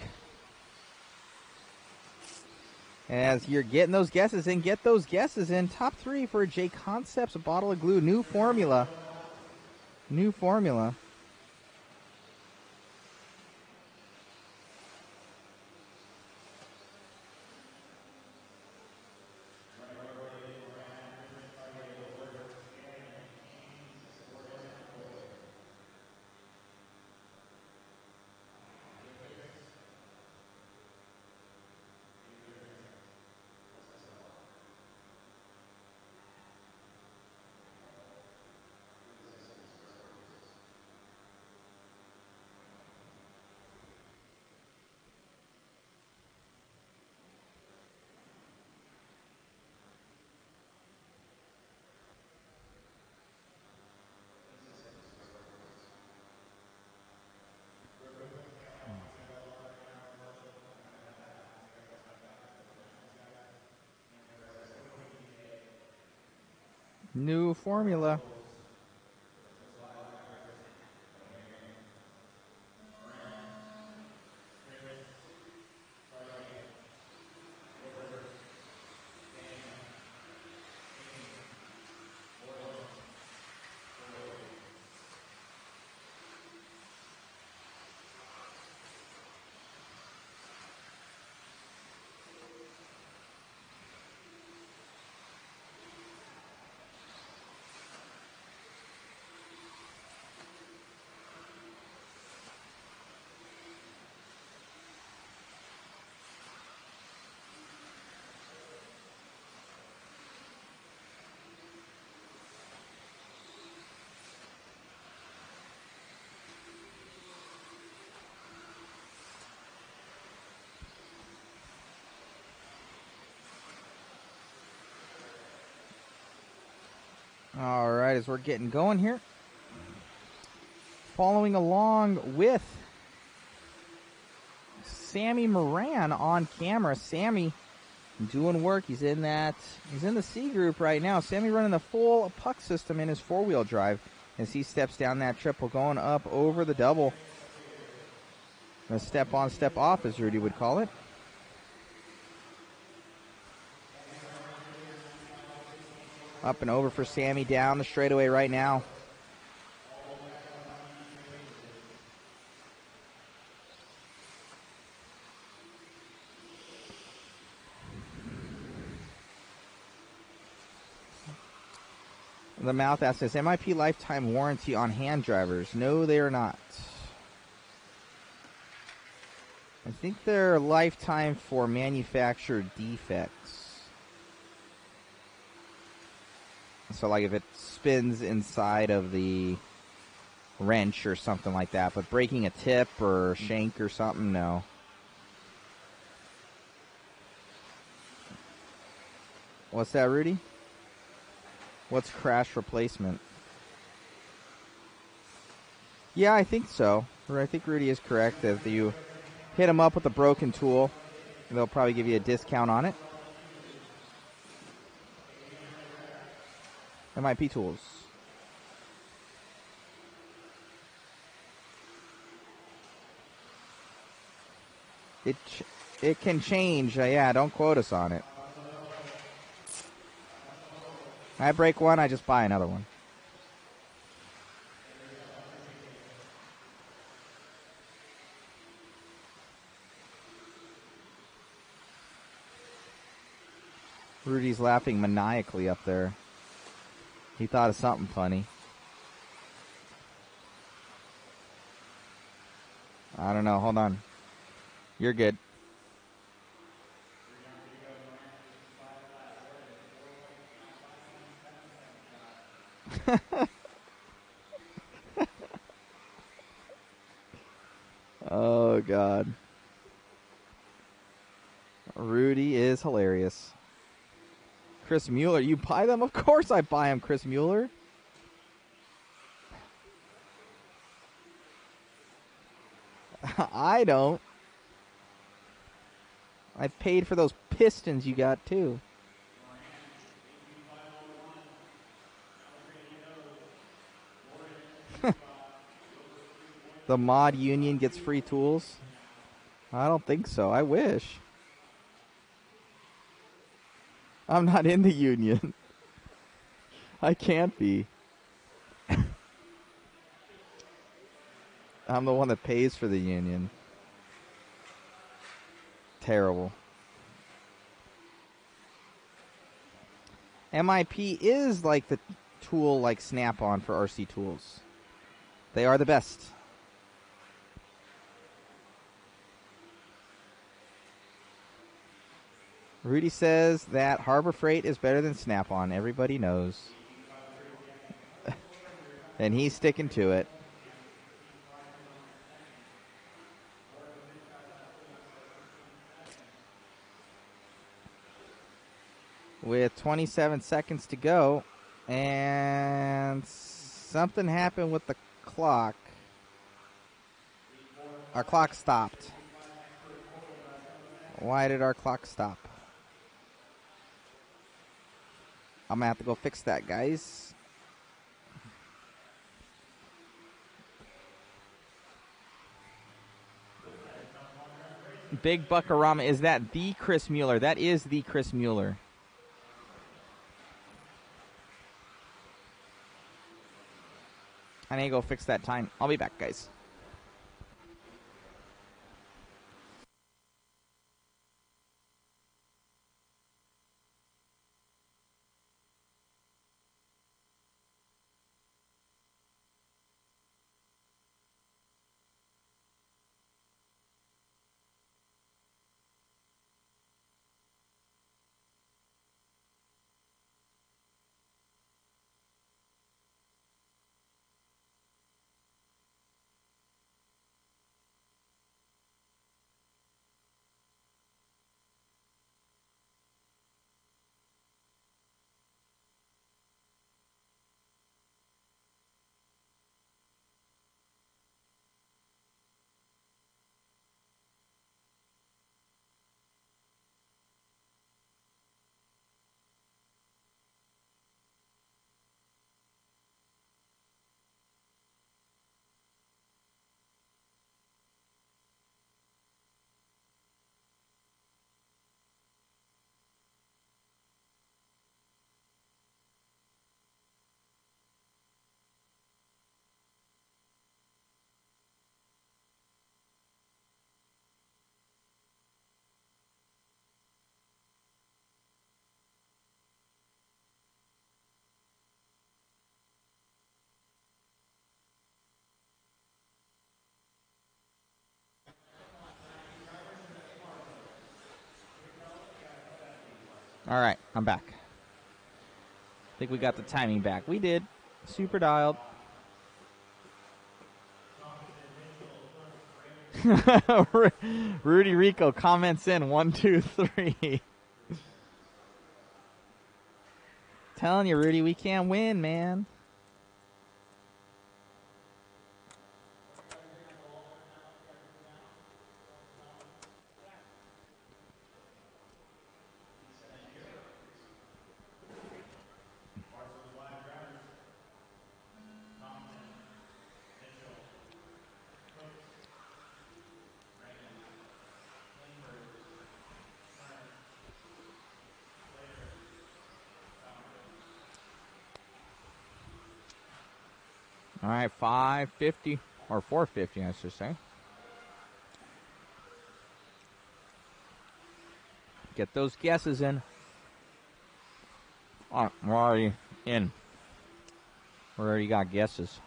As you're getting those guesses in, get those guesses in. Top 3 for JConcepts, a bottle of glue. New formula. New formula. New formula. All right, as we're getting going here, following along with Sammy Moran on camera. Sammy doing work. He's in the C group right now. Sammy running the full puck system in his four-wheel drive as he steps down that triple, going up over the double. A step on, step off, as Rudy would call it. Up and over for Sammy down the straightaway right now. The mouth asks us, MIP lifetime warranty on hand drivers? No, they are not. I think they're lifetime for manufacturer defects. So, like, if it spins inside of the wrench or something like that, but breaking a tip or shank or something, no. What's that, Rudy? What's crash replacement? Yeah, I think so. I think Rudy is correct. If you hit them up with a broken tool, they'll probably give you a discount on it. MIP tools. It can change. Yeah, don't quote us on it. I break one, I just buy another one. Rudy's laughing maniacally up there. He thought of something funny. I don't know. Hold on. You're good. Oh, God. Rudy is hilarious. Chris Mueller, you buy them? Of course I buy them, Chris Mueller. I don't. I paid for those Pistons you got, too. The mod union gets free tools? I don't think so. I wish. I'm not in the union. I can't be. I'm the one that pays for the union. Terrible. MIP is like the tool like Snap-on for RC tools. They are the best. Rudy says that Harbor Freight is better than Snap-on. Everybody knows. And he's sticking to it. With 27 seconds to go, and something happened with the clock. Our clock stopped. Why did our clock stop? I'm going to have to go fix that, guys. Big Buckarama, is that the Chris Mueller? That is the Chris Mueller. I need to go fix that time. I'll be back, guys. All right, I'm back. I think we got the timing back. We did. Super dialed. Rudy Rico comments in 1, 2, 3. Telling you, Rudy, we can't win, man. All right, 550 or 450, I should say. Get those guesses in. Oh, we're already in. We already got guesses.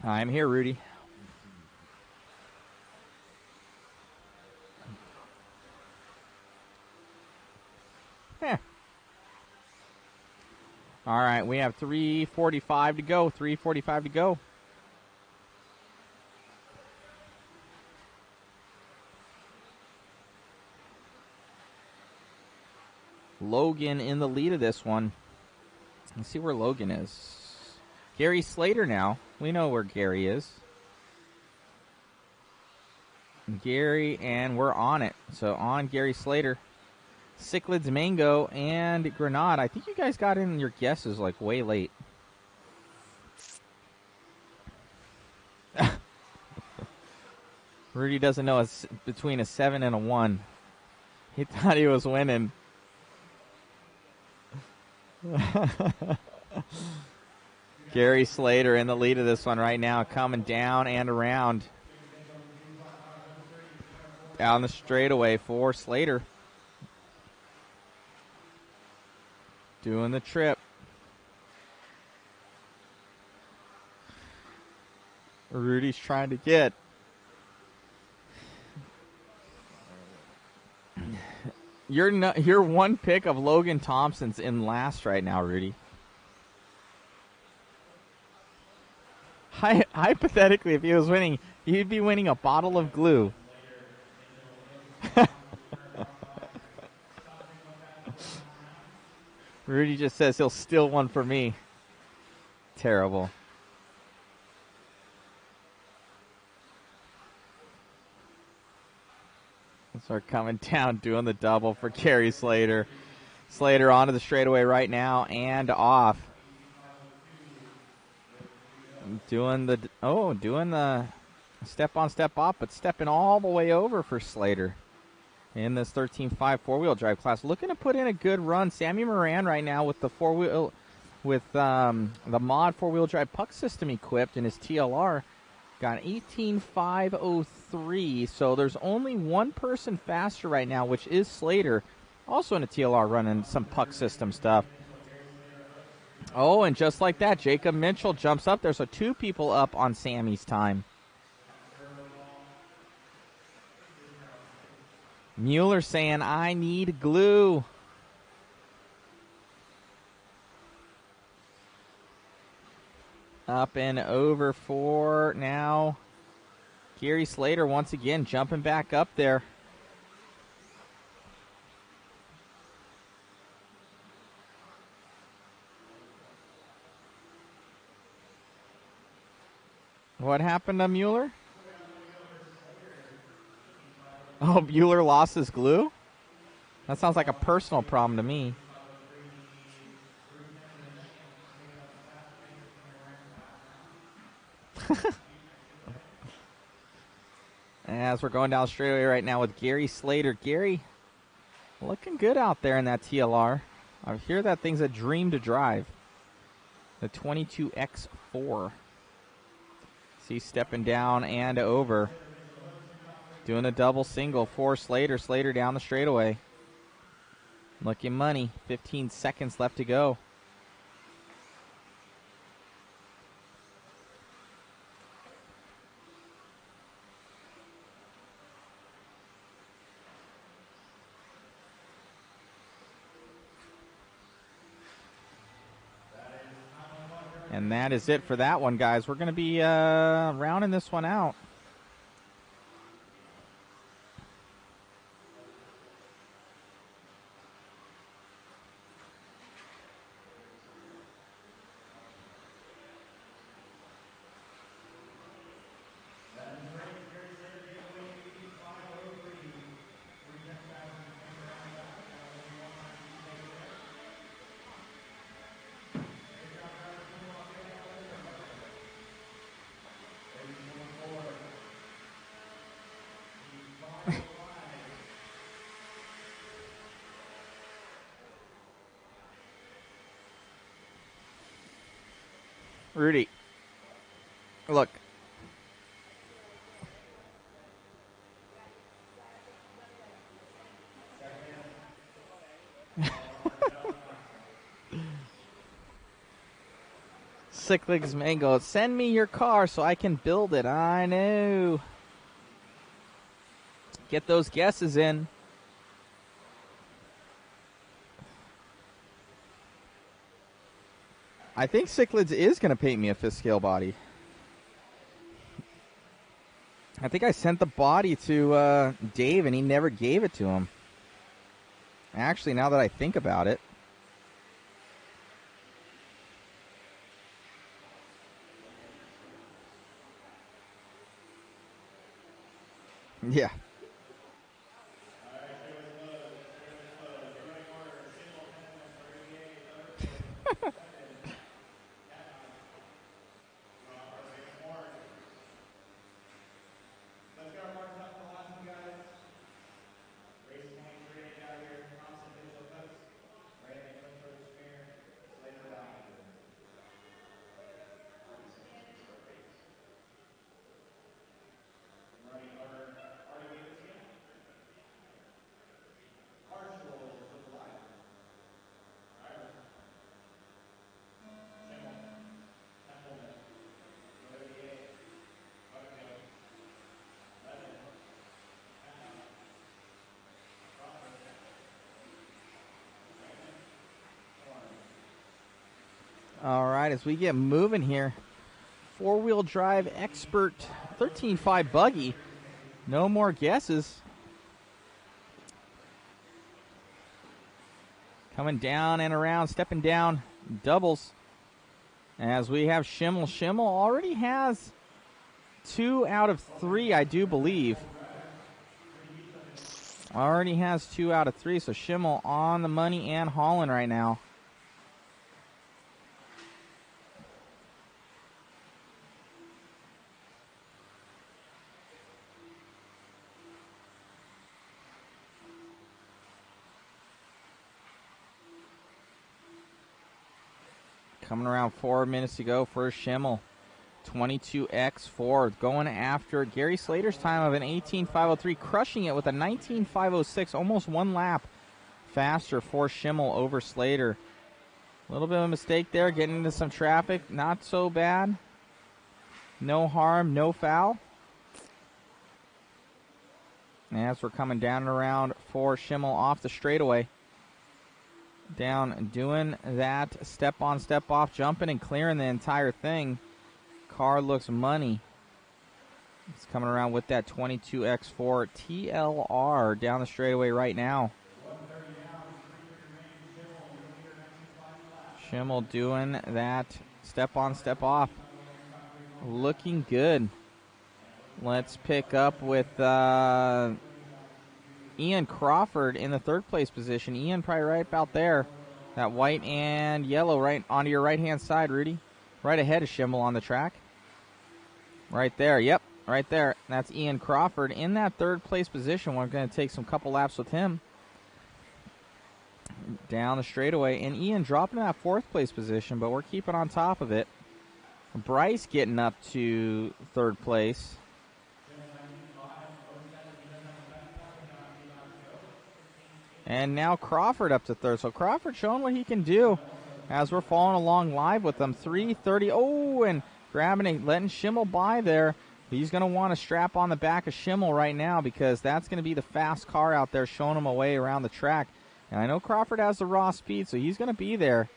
I'm here, Rudy. Heh. All right, we have 3:45 to go. 3:45 to go. Logan in the lead of this one. Let's see where Logan is. Gary Slater now. We know where Gary is. Gary, and we're on it. So on Gary Slater. Cichlids, Mango, and Grenade. I think you guys got in your guesses like way late. Rudy doesn't know it's between a 7 and a 1. He thought he was winning. Gary Slater in the lead of this one right now, coming down and around. Down the straightaway for Slater. Doing the trip. Rudy's trying to get. You're one pick of Logan Thompson's in last right now, Rudy. Hypothetically, if he was winning, he'd be winning a bottle of glue. Rudy just says he'll steal one for me. Terrible. So we're coming down, doing the double for Gary Slater. Slater onto the straightaway right now and off. Doing the step on, step off, but stepping all the way over for Slater in this 13.5 four-wheel drive class. Looking to put in a good run. Sammy Moran right now with the four-wheel, with the mod four-wheel drive puck system equipped in his TLR. Got 18.503, so there's only one person faster right now, which is Slater, also in a TLR running some puck system stuff. Oh, and just like that, Jacob Mitchell jumps up there, so two people up on Sammy's time. Mueller saying, I need glue. Up and over for now. Gary Slater once again jumping back up there. What happened to Mueller? Oh, Mueller lost his glue? That sounds like a personal problem to me. As we're going down the straightaway right now with Gary Slater. Gary looking good out there in that TLR. I hear that thing's a dream to drive. The 22X4. See, stepping down and over. Doing a double single for Slater. Slater down the straightaway. Looking money. 15 seconds left to go. And that is it for that one, guys. We're going to be rounding this one out. Rudy, look. Cyclics Mango, send me your car so I can build it. I know. Get those guesses in. I think Cichlids is going to paint me a fifth scale body. I think I sent the body to Dave, and he never gave it to him. Actually, now that I think about it. Yeah. All right, as we get moving here, four-wheel drive expert 13.5 buggy. No more guesses. Coming down and around, stepping down, doubles. As we have Schimmel. Schimmel already has 2 out of 3, I do believe. Already has 2 out of 3, so Schimmel on the money and hauling right now. Coming around 4 minutes to go for Schimmel. 22X4 going after Gary Slater's time of an 18.503, crushing it with a 19.506, almost 1 lap faster for Schimmel over Slater. A little bit of a mistake there, getting into some traffic. Not so bad. No harm, no foul. As we're coming down and around for Schimmel off the straightaway. Down, doing that step on, step off, jumping and clearing the entire thing. Car looks money. It's coming around with that 22X4 TLR down the straightaway right now. Schimmel doing that step on, step off. Looking good. Let's pick up with Ian Crawford in the third place position. Ian probably right about there. That white and yellow right onto your right-hand side, Rudy. Right ahead of Schimmel on the track. Right there, yep, right there. That's Ian Crawford in that third place position. We're going to take some couple laps with him. Down the straightaway. And Ian dropping that fourth place position, but we're keeping on top of it. Bryce getting up to third place. And now Crawford up to third. So Crawford showing what he can do as we're following along live with them. 3:30. Oh, and grabbing it, letting Schimmel by there. He's going to want to strap on the back of Schimmel right now because that's going to be the fast car out there showing him a way around the track. And I know Crawford has the raw speed, so he's going to be there.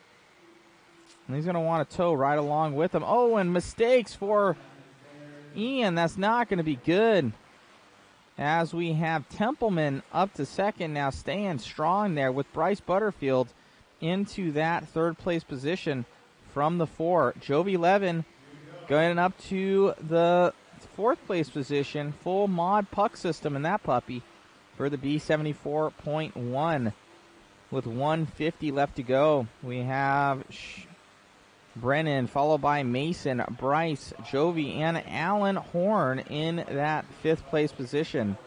And he's going to want to tow right along with him. Oh, and mistakes for Ian. That's not going to be good. As we have Templeman up to second now, staying strong there with Bryce Butterfield into that third place position from the 4. Jovi Levin going up to the fourth place position, full mod puck system in that puppy for the B74.1 with 150 left to go. We have Brennan followed by Mason, Bryce, Jovi, and Alan Horn in that fifth place position.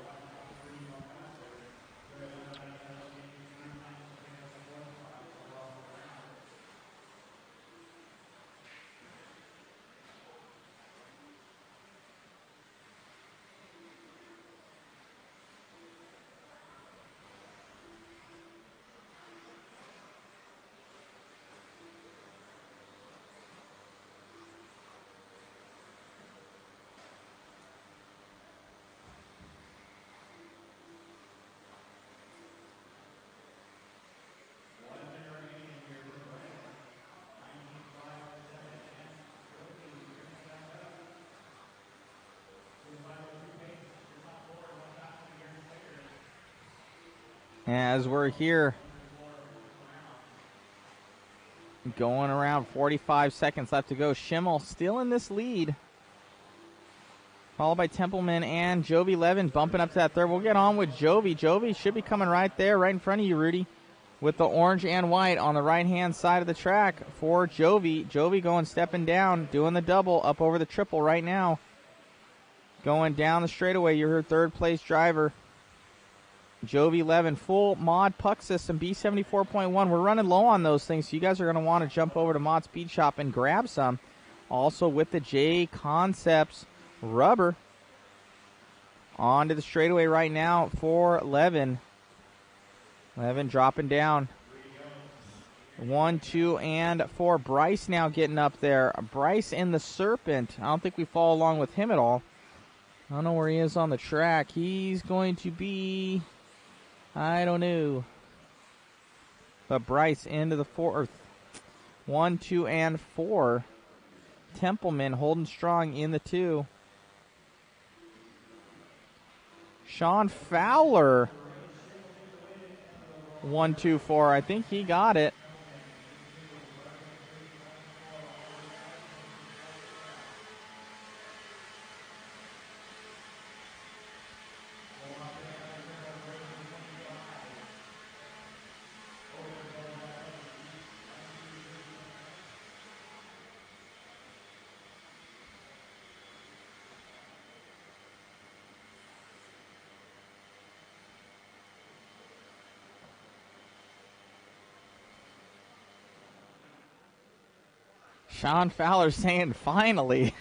as we're here. Going around 45 seconds left to go. Schimmel still in this lead. Followed by Templeman and Jovi Levin bumping up to that third. We'll get on with Jovi. Jovi should be coming right there, right in front of you, Rudy, with the orange and white on the right-hand side of the track for Jovi. Jovi going stepping down, doing the double up over the triple right now. Going down the straightaway, you're her third-place driver. Jovi Levin, full mod puck system, B74.1. We're running low on those things, so you guys are going to want to jump over to Mod Speed Shop and grab some. Also with the JConcepts rubber. Onto the straightaway right now for Levin. Levin dropping down. 1, 2, and 4. Bryce now getting up there. Bryce in the Serpent. I don't think we follow along with him at all. I don't know where he is on the track. He's going to be... I don't know. But Bryce into the fourth. 1, 2, and 4. Templeman holding strong in the 2. Sean Fowler. 1, 2, 4. I think he got it. Sean Fowler saying finally.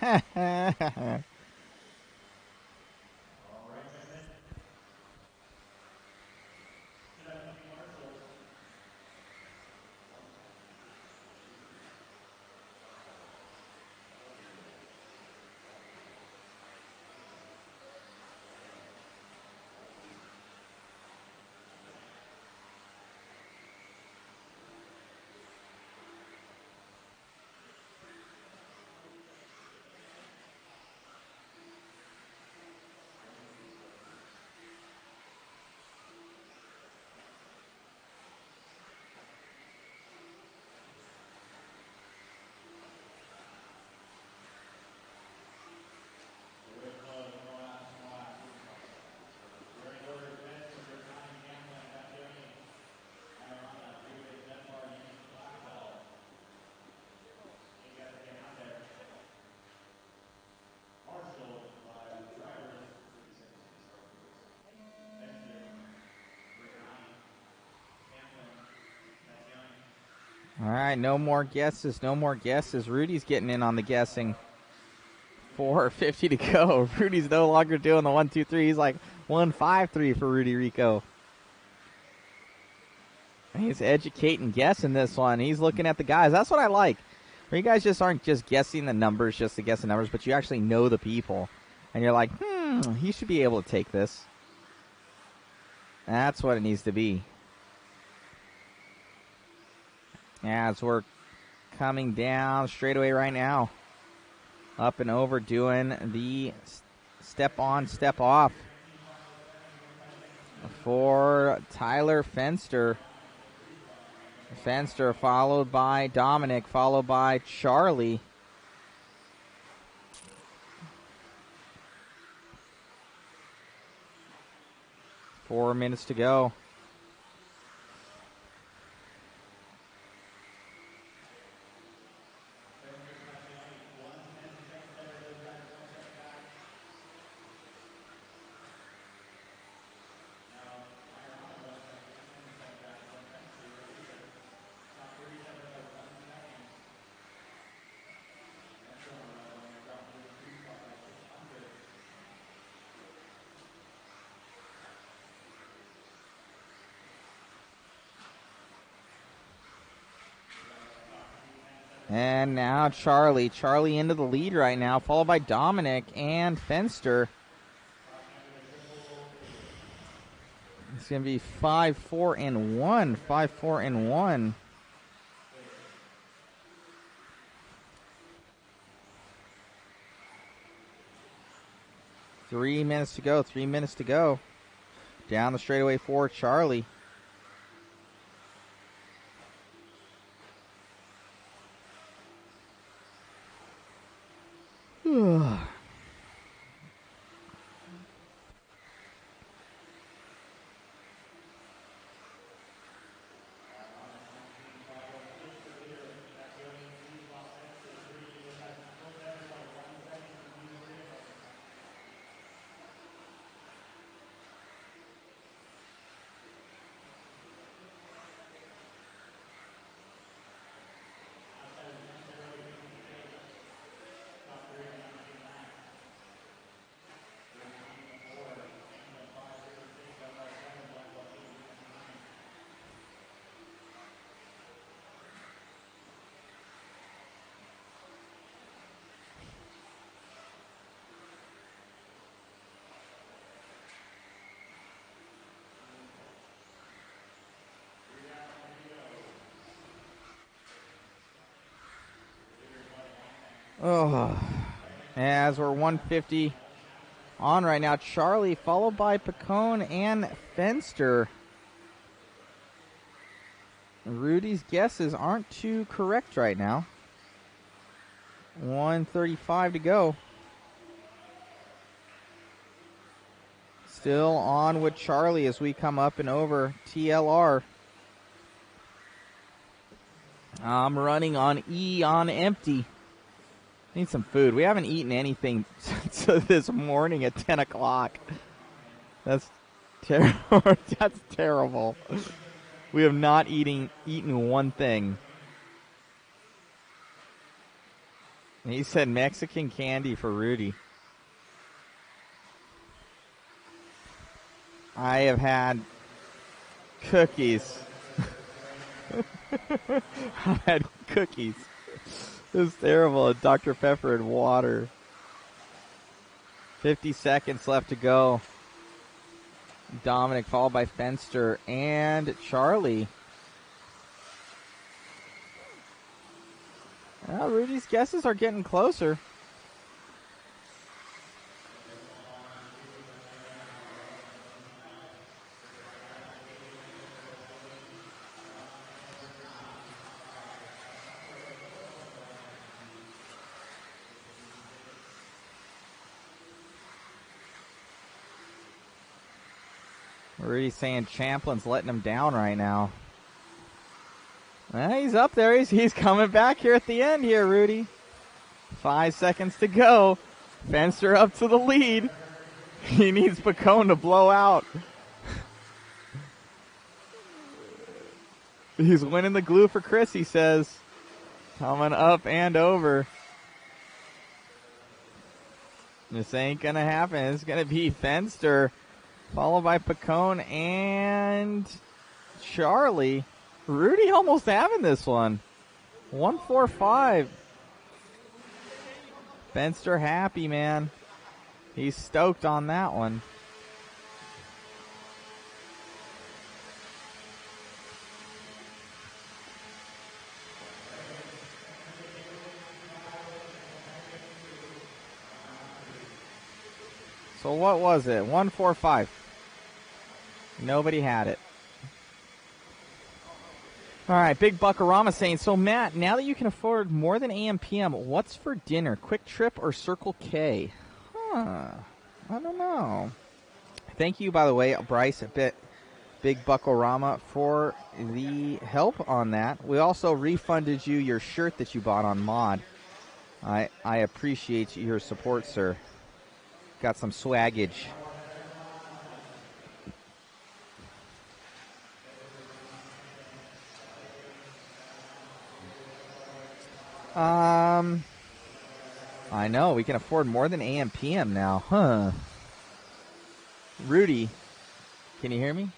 All right, no more guesses, no more guesses. Rudy's getting in on the guessing. 4:50 to go. Rudy's no longer doing the 1, 2, 3. He's like 1, 5, 3 for Rudy Rico. He's educating, guessing this one. He's looking at the guys. That's what I like. Where you guys just aren't just guessing the numbers just to guess the numbers, but you actually know the people. And you're like, he should be able to take this. That's what it needs to be. As we're coming down straightaway right now. Up and over doing the step on, step off for Tyler Fenster. Fenster followed by Dominic, followed by Charlie. Four minutes to go. And now Charlie. Charlie into the lead right now, followed by Dominic and Fenster. It's going to be 5, 4, and 1. 5, 4, and 1. Three minutes to go. 3 minutes to go. Down the straightaway for Charlie. Oh, as we're 150 on right now. Charlie followed by Picone and Fenster. Rudy's guesses aren't too correct right now. 1:35 to go. Still on with Charlie as we come up and over TLR. I'm running on E on empty. Need some food. We haven't eaten anything since this morning at 10 o'clock. That's terrible. That's terrible. We have not eaten one thing. He said Mexican candy for Rudy. I have had cookies. I had cookies. It was terrible. Dr. Pepper and water. 50 seconds left to go. Dominic followed by Fenster and Charlie. Well, Rudy's guesses are getting closer. Rudy's saying Champlin's letting him down right now. Well, he's up there. He's coming back here at the end here, Rudy. 5 seconds to go. Fenster up to the lead. He needs Picone to blow out. He's winning the glue for Chris, he says. Coming up and over. This ain't going to happen. It's going to be Fenster, followed by Picone and Charlie. Rudy almost having this one. 145. Fenster happy, man. He's stoked on that one. So what was it? 145. Nobody had it. All right, Big Buckarama saying, so Matt, now that you can afford more than AM PM, what's for dinner? Quick Trip or Circle K? I don't know. Thank you, by the way, Bryce, Big Buckarama, for the help on that. We also refunded you your shirt that you bought on Mod. I appreciate your support, sir. Got some swaggage. I know, we can afford more than AM PM now, huh? Rudy, can you hear me?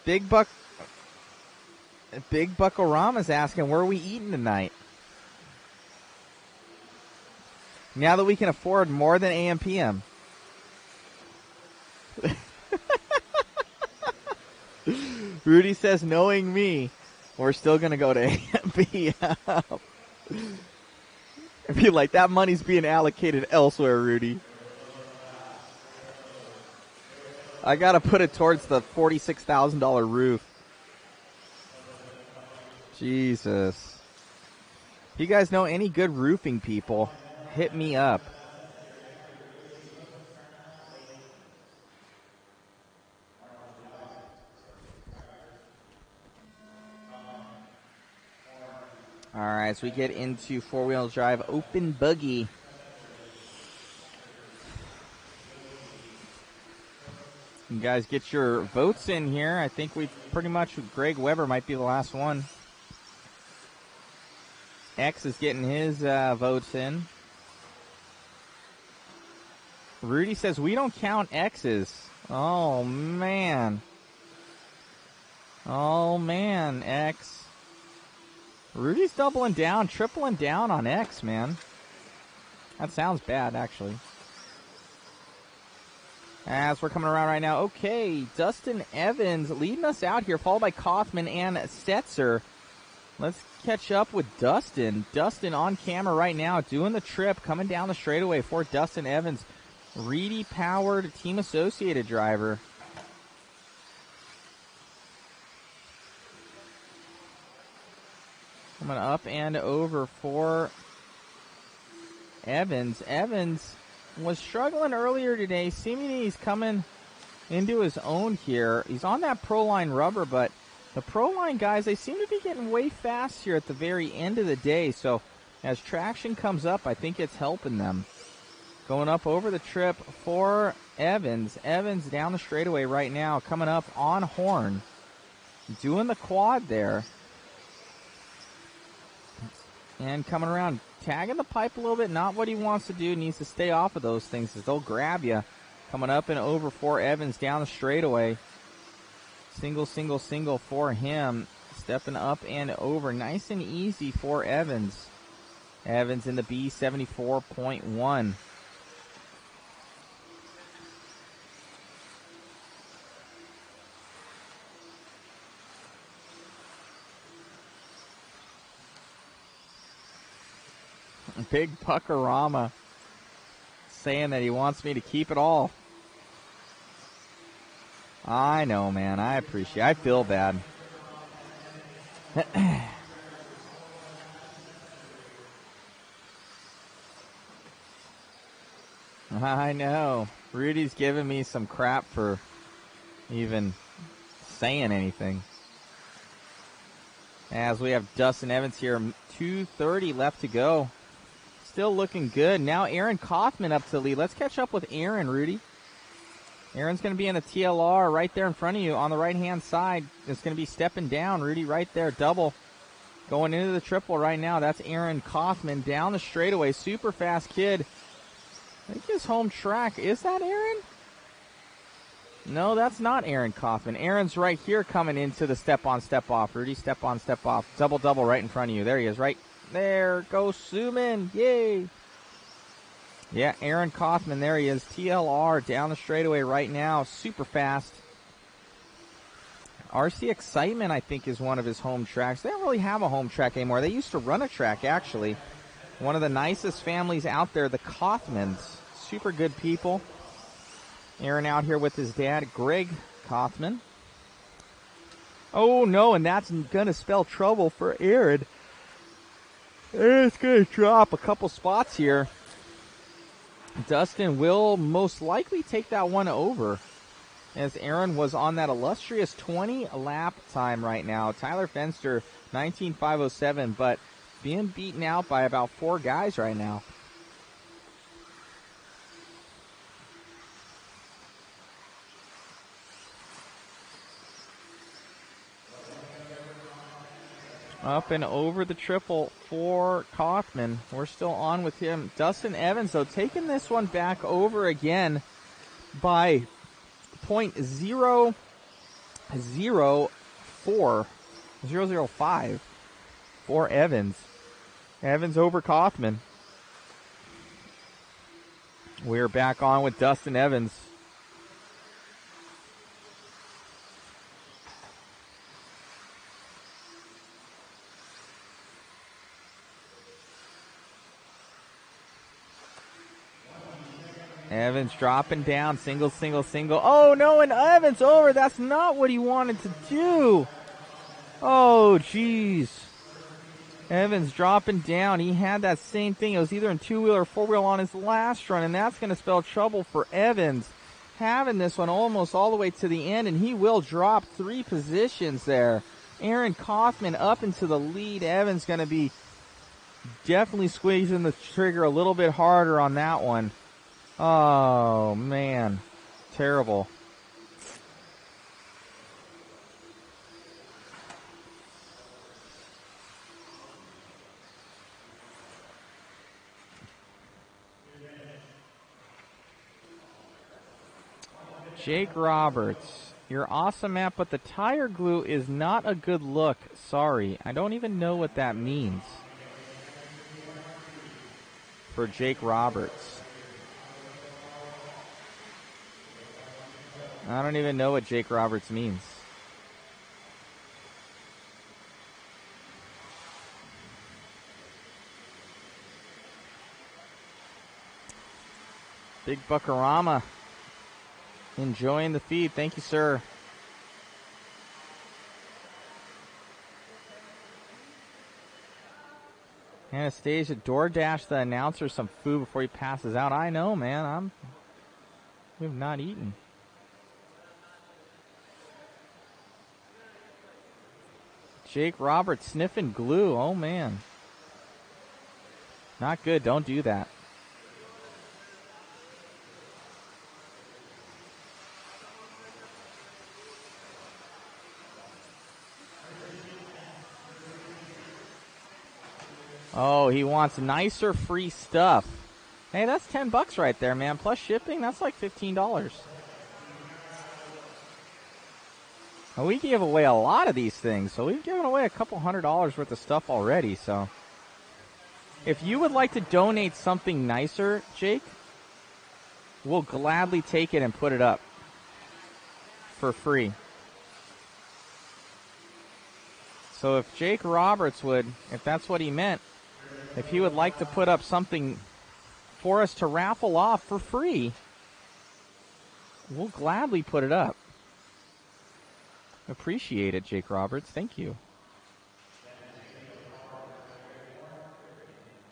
Big Buckarama's asking, where are we eating tonight? Now that we can afford more than AM PM. Rudy says, knowing me, we're still going to go to AM PM. I feel like that money's being allocated elsewhere, Rudy. I got to put it towards the $46,000 roof. Jesus. If you guys know any good roofing people, hit me up. All right, so we get into four-wheel drive open buggy. You guys get your votes in here. I think we pretty much, Greg Weber might be the last one. X is getting his votes in. Rudy says we don't count X's. Oh, man. Oh, man, X. Rudy's doubling down, tripling down on X, man. That sounds bad, actually. As we're coming around right now, okay, Dustin Evans leading us out here, followed by Kaufman and Setzer. Let's catch up with Dustin. Dustin on camera right now doing the trip, coming down the straightaway for Dustin Evans. Reedy-powered Team Associated driver. Coming up and over for Evans. Evans was struggling earlier today. Seemingly he's coming into his own here. He's on that Proline rubber, but the Proline guys, they seem to be getting way fast here at the very end of the day. So as traction comes up, I think it's helping them. Going up over the trip for Evans. Evans down the straightaway right now, coming up on horn. Doing the quad there. And coming around, tagging the pipe a little bit. Not what he wants to do. Needs to stay off of those things because they'll grab you. Coming up and over for Evans down the straightaway. Single, single, single for him. Stepping up and over. Nice and easy for Evans. Evans in the B74.1. Big Puckarama saying that he wants me to keep it all. I know, man. I appreciate it. I feel bad. I know. Rudy's giving me some crap for even saying anything. As we have Dustin Evans here, 2:30 left to go. Still looking good. Now Aaron Kaufman up to the lead. Let's catch up with Aaron, Rudy. Aaron's going to be in the TLR right there in front of you on the right-hand side. It's going to be stepping down. Rudy right there, double. Going into the triple right now. That's Aaron Kaufman down the straightaway. Super fast kid. I think his home track. Is that Aaron? No, that's not Aaron Kaufman. Aaron's right here coming into the step-on, step-off. Rudy, step-on, step-off. Double-double right in front of you. There he is, right there. Go Suman. Yay. Yeah, Aaron Kaufman, there he is. TLR down the straightaway right now. Super fast. RC Excitement, I think, is one of his home tracks. They don't really have a home track anymore. They used to run a track, actually. One of the nicest families out there, the Kaufmans. Super good people. Aaron out here with his dad, Greg Kaufman. Oh, no, and that's going to spell trouble for Aaron. It's going to drop a couple spots here. Dustin will most likely take that one over, as Aaron was on that illustrious 20-lap time right now. Tyler Fenster, 19.507, but being beaten out by about 4 guys right now. Up and over the triple for Kaufman. We're still on with him. Dustin Evans, though, taking this one back over again by .005 for Evans. Evans over Kaufman. We're back on with Dustin Evans. Evans dropping down, single, single, single. Oh, no, and Evans over. That's not what he wanted to do. Oh, jeez. Evans dropping down. He had that same thing. It was either in 2-wheel or 4-wheel on his last run, and that's going to spell trouble for Evans. Having this one almost all the way to the end, and he will drop 3 positions there. Aaron Kaufman up into the lead. Evans going to be definitely squeezing the trigger a little bit harder on that one. Oh, man. Terrible. Jake Roberts, you're awesome, Matt, but the tire glue is not a good look. Sorry. I don't even know what that means. For Jake Roberts. I don't even know what Jake Roberts means. Big Buckarama enjoying the feed. Thank you, sir. Anastasia, DoorDash the announcer some food before he passes out. I know, man. We have not eaten. Jake Roberts sniffing glue. Oh, man. Not good. Don't do that. Oh, he wants nicer free stuff. Hey, that's $10 right there, man. Plus shipping, that's like $15. Well, we give away a lot of these things, so we've given away a couple $100 worth of stuff already. So, if you would like to donate something nicer, Jake, we'll gladly take it and put it up for free. So if Jake Roberts would, if that's what he meant, if he would like to put up something for us to raffle off for free, we'll gladly put it up. Appreciate it, Jake Roberts. Thank you.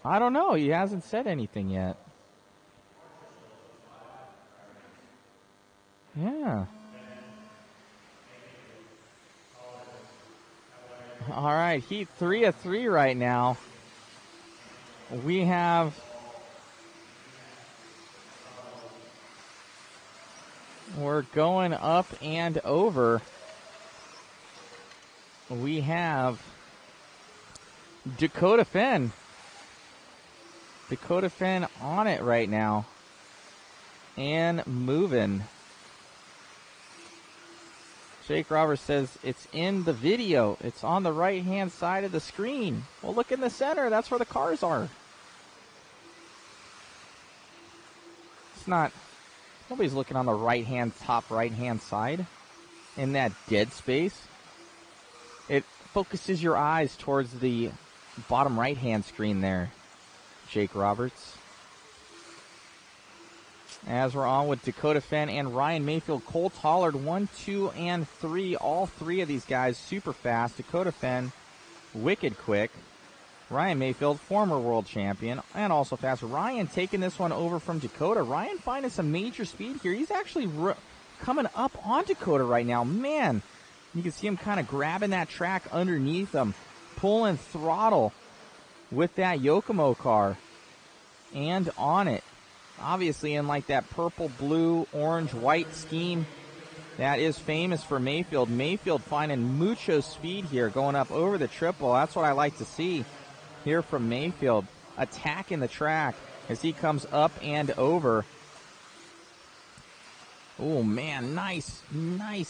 I don't know. He hasn't said anything yet. Yeah. All right, Heat 3 of 3 right now. We're going up and over. We have Dakota Fenn. Dakota Fenn on it right now. And moving. Jake Roberts says it's in the video. It's on the right-hand side of the screen. Well, look in the center. That's where the cars are. It's not... Nobody's looking on the top right-hand side in that dead space. It focuses your eyes towards the bottom right-hand screen there, Jake Roberts. As we're on with Dakota Fenn and Ryan Mayfield. Cole Tollard, 1, 2, and 3. All three of these guys super fast. Dakota Fenn, wicked quick. Ryan Mayfield, former world champion, and also fast. Ryan taking this one over from Dakota. Ryan finding some major speed here. He's actually coming up on Dakota right now. Man, you can see him kind of grabbing that track underneath him, pulling throttle with that Yokomo car, and on it. Obviously in like that purple, blue, orange, white scheme that is famous for Mayfield. Mayfield finding mucho speed here, going up over the triple. That's what I like to see here from Mayfield, attacking the track as he comes up and over. Oh, man, nice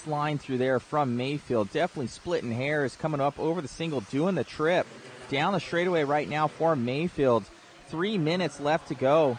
line through there from Mayfield. Definitely splitting hairs, coming up over the single, doing the trip. Down the straightaway right now for Mayfield. 3 minutes left to go.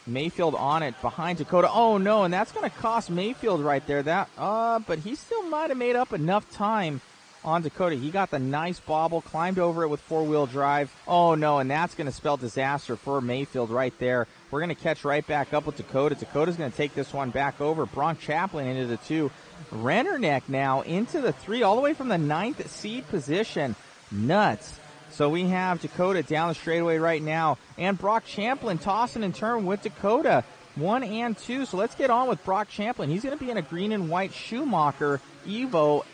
Mayfield on it behind Dakota. Oh, no, and that's going to cost Mayfield right there. But he still might have made up enough time on Dakota. He got the nice bobble, climbed over it with four-wheel drive. Oh, no, and that's going to spell disaster for Mayfield right there. We're going to catch right back up with Dakota. Dakota's going to take this one back over. Bronk Chaplin into the 2. Rennerneck now into the 3, all the way from the 9th seed position. Nuts. So we have Dakota down the straightaway right now. And Brock Champlin tossing in turn with Dakota. 1 and 2. So let's get on with Brock Champlin. He's going to be in a green and white Schumacher Evo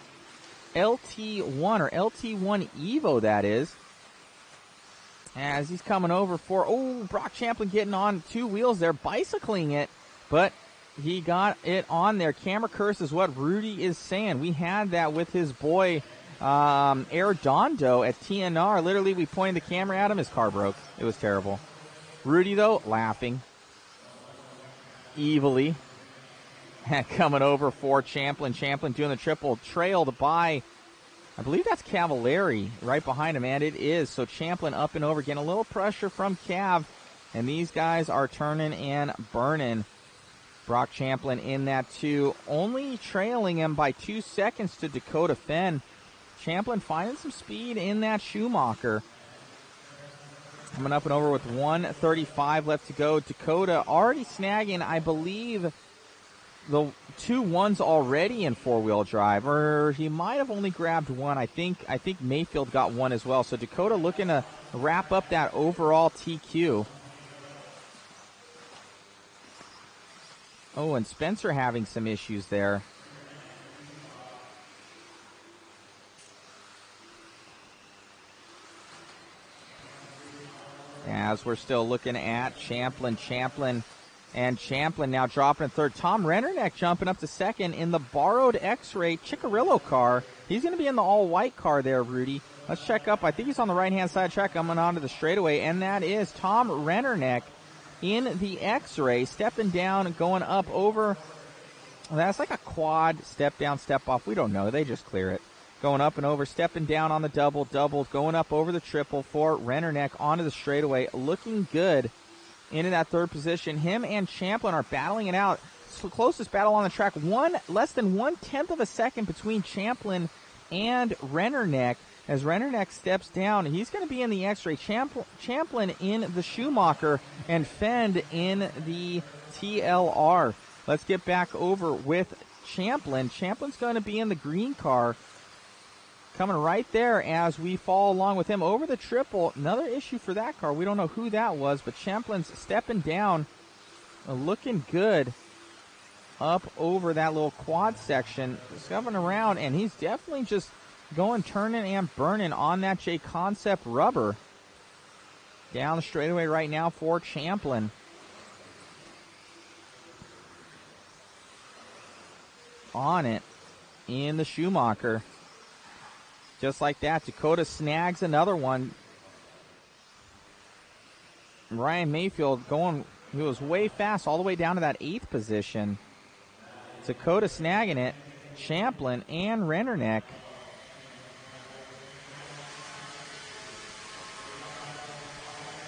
LT1, or LT1 Evo, that is. As he's coming over for, Brock Champlin getting on 2 wheels there, bicycling it. But he got it on there. Camera curse is what Rudy is saying. We had that with his boy Arredondo at TNR. Literally, we pointed the camera at him. His car broke. It was terrible. Rudy, though, laughing evilly. Coming over for Champlin. Champlin doing the triple, trailed by, I believe that's Cavallari right behind him, and it is. So Champlin up and over, getting a little pressure from Cav, and these guys are turning and burning. Brock Champlin in that 2, only trailing him by 2 seconds to Dakota Fenn. Champlin finding some speed in that Schumacher. Coming up and over with 1:35 left to go. Dakota already snagging, I believe, the 2 1s already in four-wheel drive, or he might have only grabbed one. I think Mayfield got one as well. So Dakota looking to wrap up that overall TQ. Oh, and Spencer having some issues there. As we're still looking at Champlin now dropping in third. Tom Rennerneck jumping up to second in the borrowed X-Ray Ciccarillo car. He's going to be in the all-white car there, Rudy. Let's check up. I think he's on the right-hand side track coming onto the straightaway, and that is Tom Rennerneck in the X-Ray, stepping down and going up over. That's like a quad, step down, step off. We don't know. They just clear it. Going up and over, stepping down on the double, going up over the triple for Rennerneck onto the straightaway. Looking good into that third position. Him and Champlin are battling it out. It's the closest battle on the track. Less than 1/10 of a second between Champlin and Rennerneck. As Rennerneck steps down, he's going to be in the X-Ray. Champlin in the Schumacher, and Fend in the TLR. Let's get back over with Champlin. Champlin's going to be in the green car. Coming right there as we follow along with him over the triple. Another issue for that car. We don't know who that was, but Champlin's stepping down, looking good up over that little quad section. Scuffing around, and he's definitely just going, turning, and burning on that JConcepts rubber. Down the straightaway right now for Champlin. On it in the Schumacher. Just like that, Dakota snags another one. Ryan Mayfield he was way fast all the way down to that 8th position. Dakota snagging it. Champlin and Rennerneck.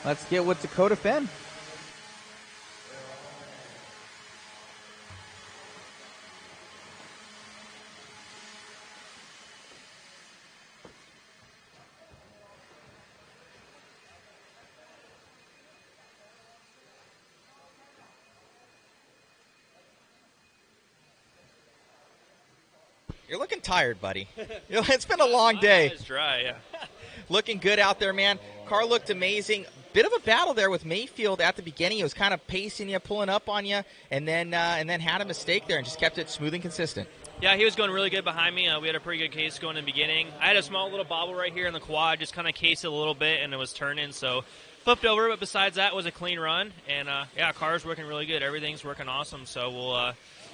Let's get with Dakota Fenn. You're looking tired, buddy. It's been a long day. It's dry, yeah. Looking good out there, man. Car looked amazing. Bit of a battle there with Mayfield at the beginning. He was kind of pacing you, pulling up on you, and then had a mistake there and just kept it smooth and consistent. Yeah, he was going really good behind me. We had a pretty good case going in the beginning. I had a small little bobble right here in the quad, just kind of cased it a little bit, and it was turning, so flipped over. But besides that, it was a clean run, and car's working really good. Everything's working awesome, so we'll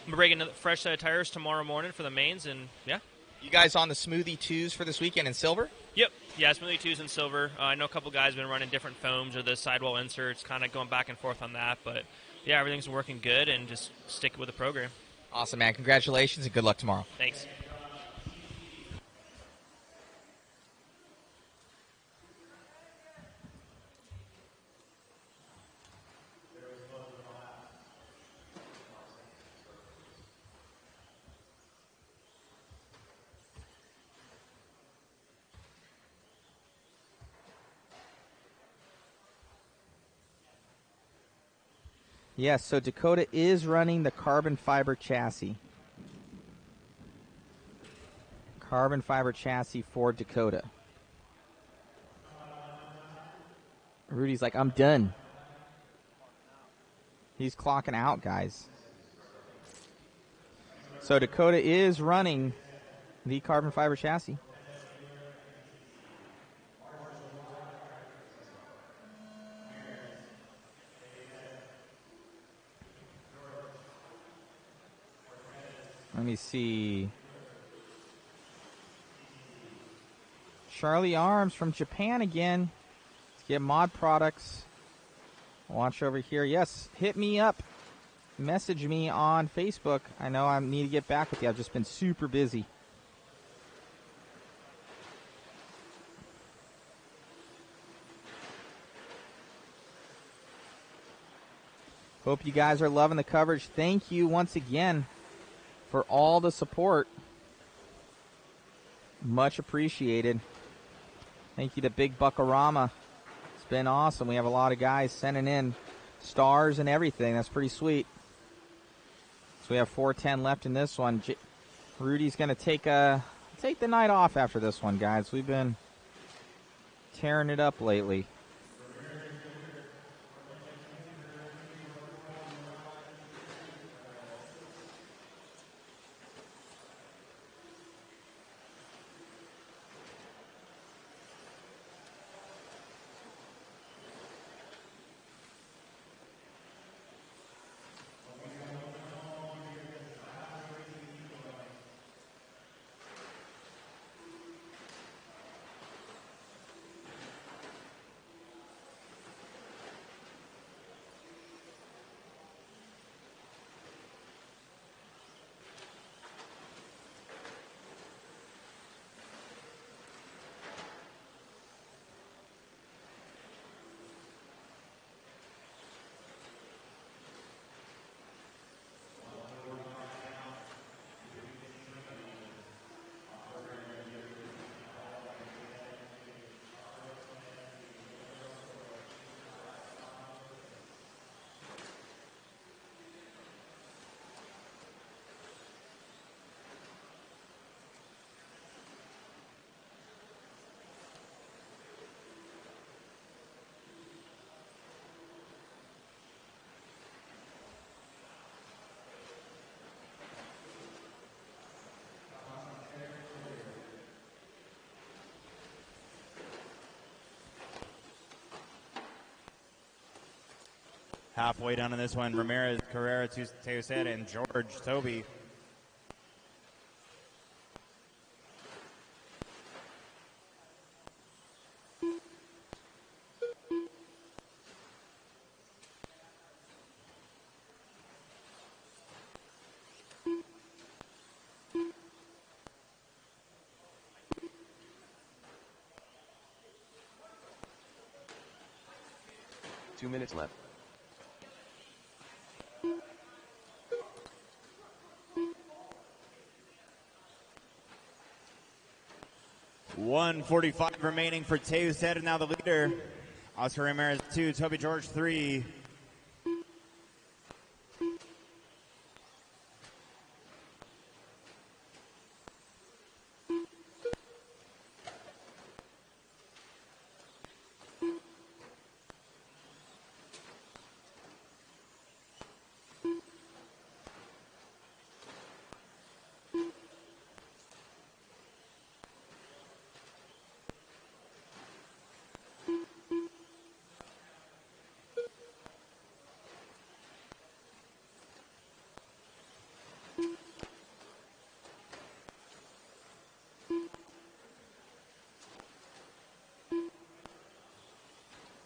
I'm breaking a fresh set of tires tomorrow morning for the mains, and yeah. You guys on the Smoothie 2s for this weekend in silver? Yep. Yeah, Smoothie 2s in silver. I know a couple guys have been running different foams or the sidewall inserts, kind of going back and forth on that. But, yeah, everything's working good, and just stick with the program. Awesome, man. Congratulations, and good luck tomorrow. Thanks. Yes, so Dakota is running the carbon fiber chassis. Carbon fiber chassis for Dakota. Rudy's like, I'm done. He's clocking out, guys. So Dakota is running the carbon fiber chassis. Let me see. Charlie Arms from Japan again. Let's get mod products. Watch over here. Yes, hit me up. Message me on Facebook. I know I need to get back with you. I've just been super busy. Hope you guys are loving the coverage. Thank you once again for all the support. Much appreciated. Thank you to Big Buckarama been awesome. We have a lot of guys sending in stars and everything. That's pretty sweet. So we have 4:10 left in this one. Rudy's going to take the night off after this one, guys. We've been tearing it up lately. Halfway down in this one, Ramirez, Carrera, Teoseta, and George Toby. Two minutes left. .145 remaining for Teoseta, now the leader. Oscar Ramirez 2, Toby George 3.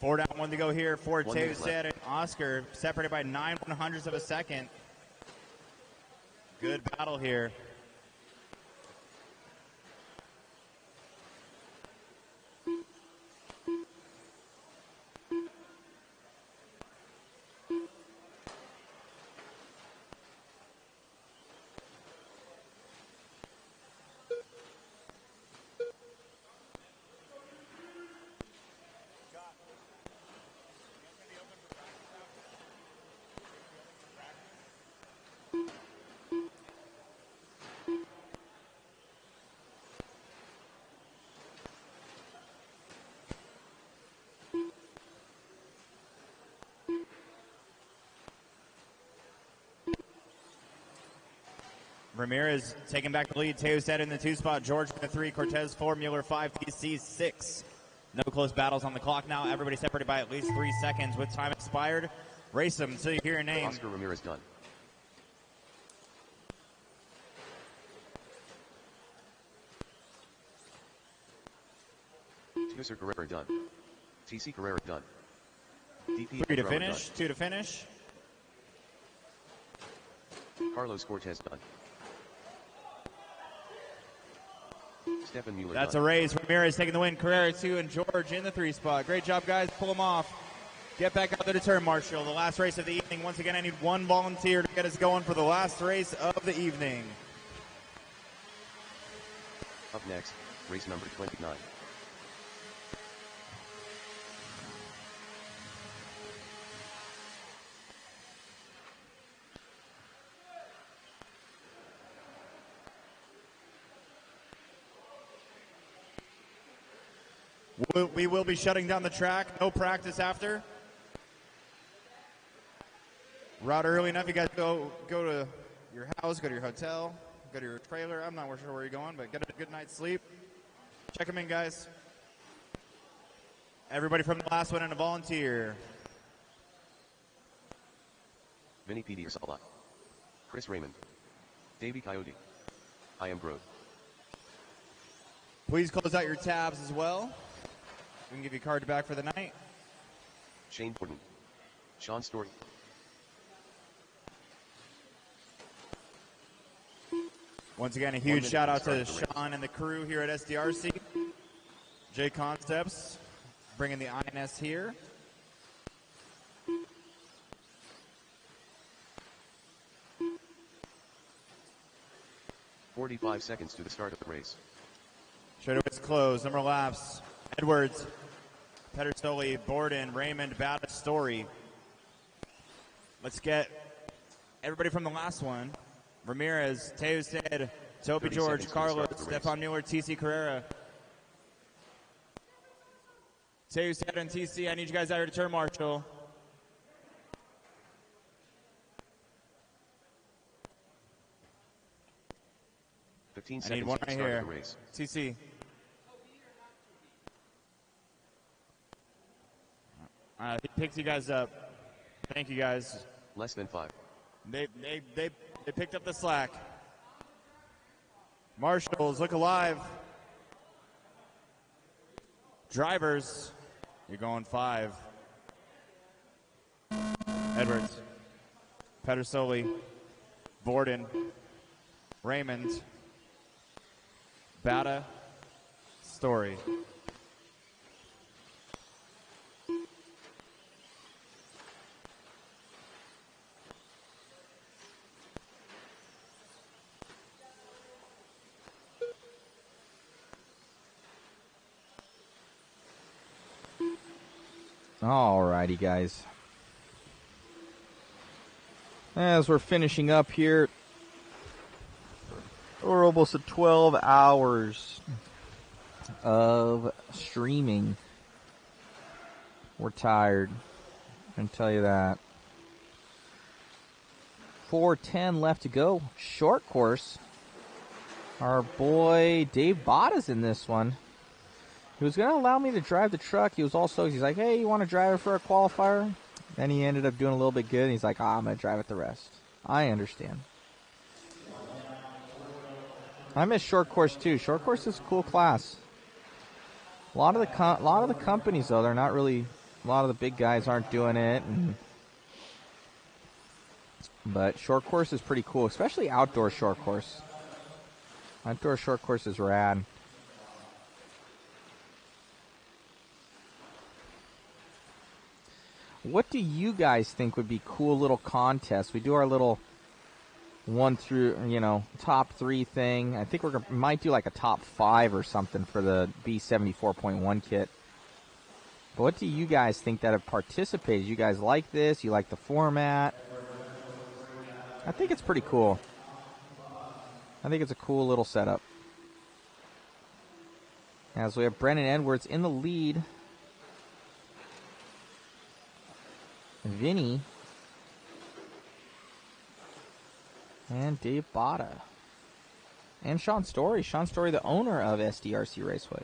Four down, one to go here for Teoseta and Oscar, separated by 9/100ths of a second. Good battle here. Ramirez taking back the lead. Teoseta in the 2 spot. George in the 3. Cortez 4. Mueller 5. PC 6. No close battles on the clock now. Everybody separated by at least 3 seconds. With time expired, race them until you hear your name. Oscar Ramirez done. Teoseta Carrera done. TC Carrera done. DP 3 to finish. Done. 2 to finish. Carlos Cortez done. Stephen Mueller That's done. a race. Ramirez taking the win. Carrera 2 and George in the 3 spot. Great job, guys. Pull them off. Get back out there to turn, Marshall. The last race of the evening. Once again, I need one volunteer to get us going for the last race of the evening. Up next, race number 29. We will be shutting down the track. No practice after. We're out early enough. You guys go to your house, go to your hotel, go to your trailer. I'm not sure where you're going, but get a good night's sleep. Check them in, guys. Everybody from the last one and a volunteer. Vinny P. Sala. Chris Raymond. Davey Coyote. I am Grove. Please close out your tabs as well. We can give you a card back for the night. Shane Gordon. Sean Story. Once again, a huge shout out to Sean and the crew here at SDRC. JConcepts bringing the INS here. "45 seconds to the start of the race. Straightaways closed. Number of laps. Edwards, Pedersoli, Borden, Raymond, Bata, Story. Let's get everybody from the last one. Ramirez, Teus Head, Toby George, Carlos, Stefan Mueller, TC Carrera. Teus Head and TC, I need you guys out here to turn marshal. I need one right here. TC. He picks you guys up. Thank you, guys. Less than 5. They picked up the slack. Marshals, look alive. Drivers, you're going 5. Edwards, Pedersoli, Borden, Raymond, Bata, Story. Alrighty, guys. As we're finishing up here, we're almost at 12 hours of streaming. We're tired. I can tell you that. 4:10 left to go. Short course. Our boy Dave Botta's in this one. He was going to allow me to drive the truck. He's like, hey, you want to drive it for a qualifier? Then he ended up doing a little bit good. And he's like, I'm going to drive it the rest. I understand. I miss short course too. Short course is a cool class. A lot of the companies though, they're not really. A lot of the big guys aren't doing it. But short course is pretty cool, especially outdoor short course. Outdoor short course is rad. What do you guys think would be cool little contests? We do our little 1 through, top 3 thing. I think we might do like a top 5 or something for the B74.1 kit. But what do you guys think that have participated? You guys like this? You like the format? I think it's pretty cool. I think it's a cool little setup. As we have Brennan Edwards in the lead. Vinny and Dave Botta and Sean Story. Sean Story, the owner of SDRC Raceway.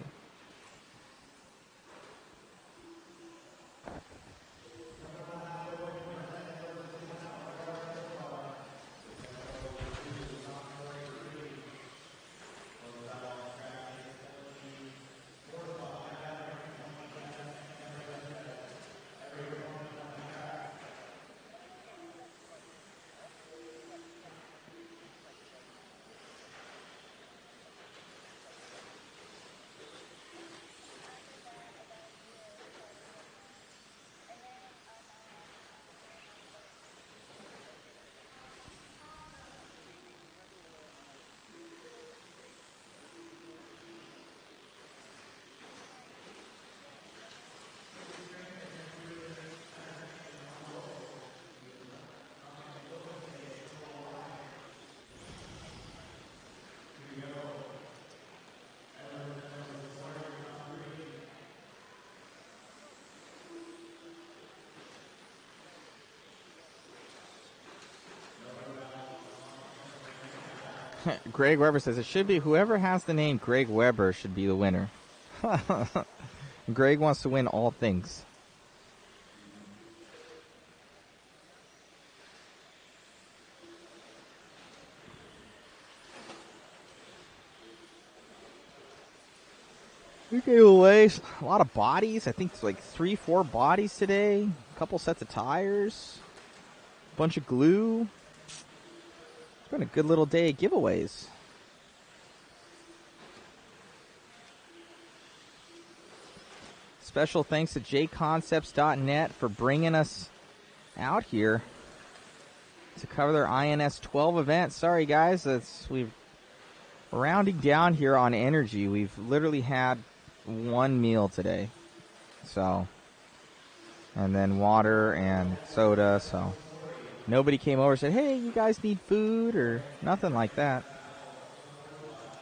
Greg Weber says it should be whoever has the name Greg Weber should be the winner. Greg wants to win all things. We gave away a lot of bodies. I think it's like 3-4 bodies today. A couple sets of tires. A bunch of glue. It's been a good little day of giveaways. Special thanks to JConcepts.net for bringing us out here to cover their INS12 event. Sorry, guys. We're rounding down here on energy. We've literally had one meal today. So, and then water and soda. So, nobody came over and said, hey, you guys need food or nothing like that.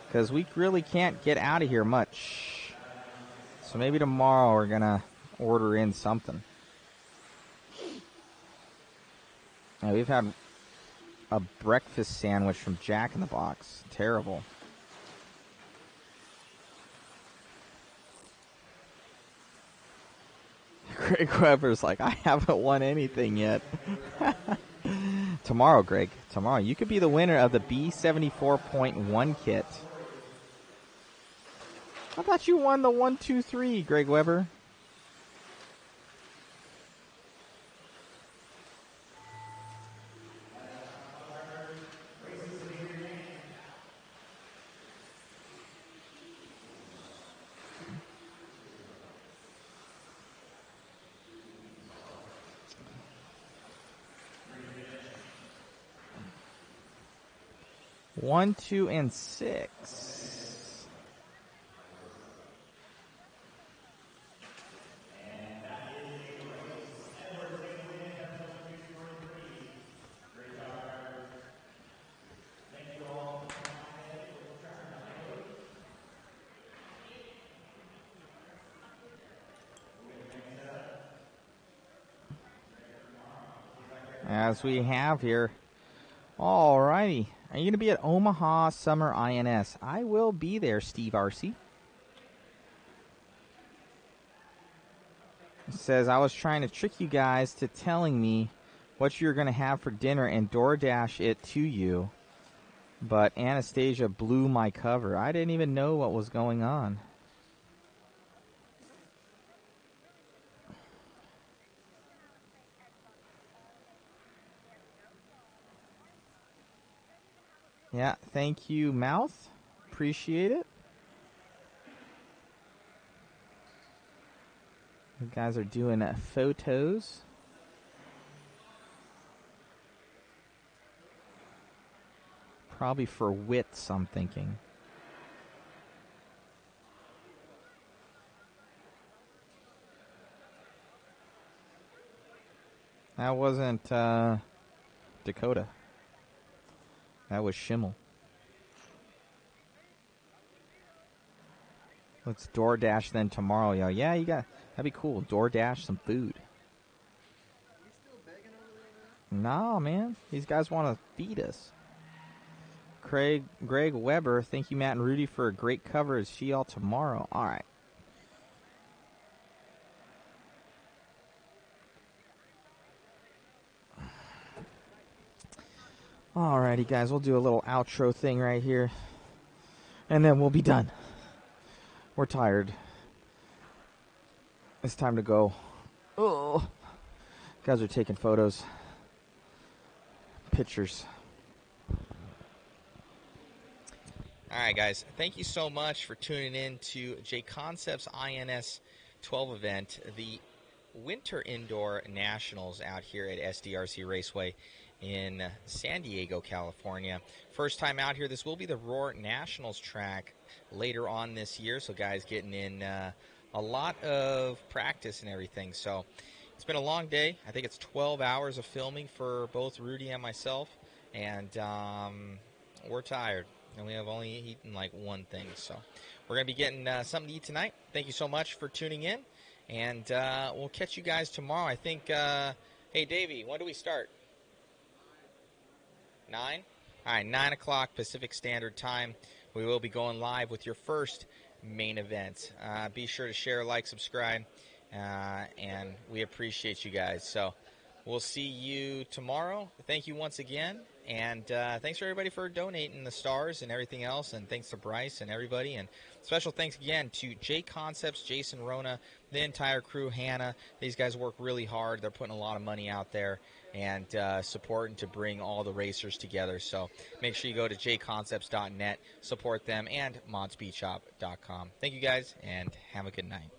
Because we really can't get out of here much. So maybe tomorrow we're going to order in something. Yeah, we've had a breakfast sandwich from Jack in the Box. Terrible. Greg Weber's like, I haven't won anything yet. Tomorrow, Greg. Tomorrow. You could be the winner of the B74.1 kit. I thought you won the 1, 2, 3, Greg Weber. One, 2, and 6. As we have here. All righty. Are you going to be at Omaha Summer INS? I will be there, Steve RC. It says, I was trying to trick you guys to telling me what you're going to have for dinner and DoorDash it to you. But Anastasia blew my cover. I didn't even know what was going on. Yeah, thank you, Mouth. Appreciate it. You guys are doing photos. Probably for wits, I'm thinking. That wasn't Dakota. That was Schimmel. Let's DoorDash then tomorrow, yo. Yeah, that'd be cool. DoorDash some food. Nah, man. These guys want to feed us. Greg Weber, thank you, Matt and Rudy, for a great cover. See y'all tomorrow. All right. Alrighty, guys, we'll do a little outro thing right here, and then we'll be done. We're tired. It's time to go. Oh, guys are taking photos, pictures. All right, guys, thank you so much for tuning in to JConcepts INS12 event, the Winter Indoor Nationals out here at SDRC Raceway in San Diego, California. First time out here. This will be the Roar Nationals track later on this year, so guys getting in a lot of practice and everything. So it's been a long day. I think it's 12 hours of filming for both Rudy and myself, and we're tired, and we have only eaten like one thing. So we're going to be getting something to eat tonight. Thank you so much for tuning in, and we'll catch you guys tomorrow. I think, hey, Davey, when do we start? 9? All right, 9 o'clock Pacific Standard Time. We will be going live with your first main event. Be sure to share, like, subscribe, and we appreciate you guys. So we'll see you tomorrow. Thank you once again, and thanks for everybody for donating the stars and everything else, and thanks to Bryce and everybody, and special thanks again to JConcepts, Jason Rona, the entire crew, Hannah. These guys work really hard. They're putting a lot of money out there and supporting to bring all the racers together. So make sure you go to jconcepts.net, support them, and modspeedshop.com. Thank you guys, and have a good night.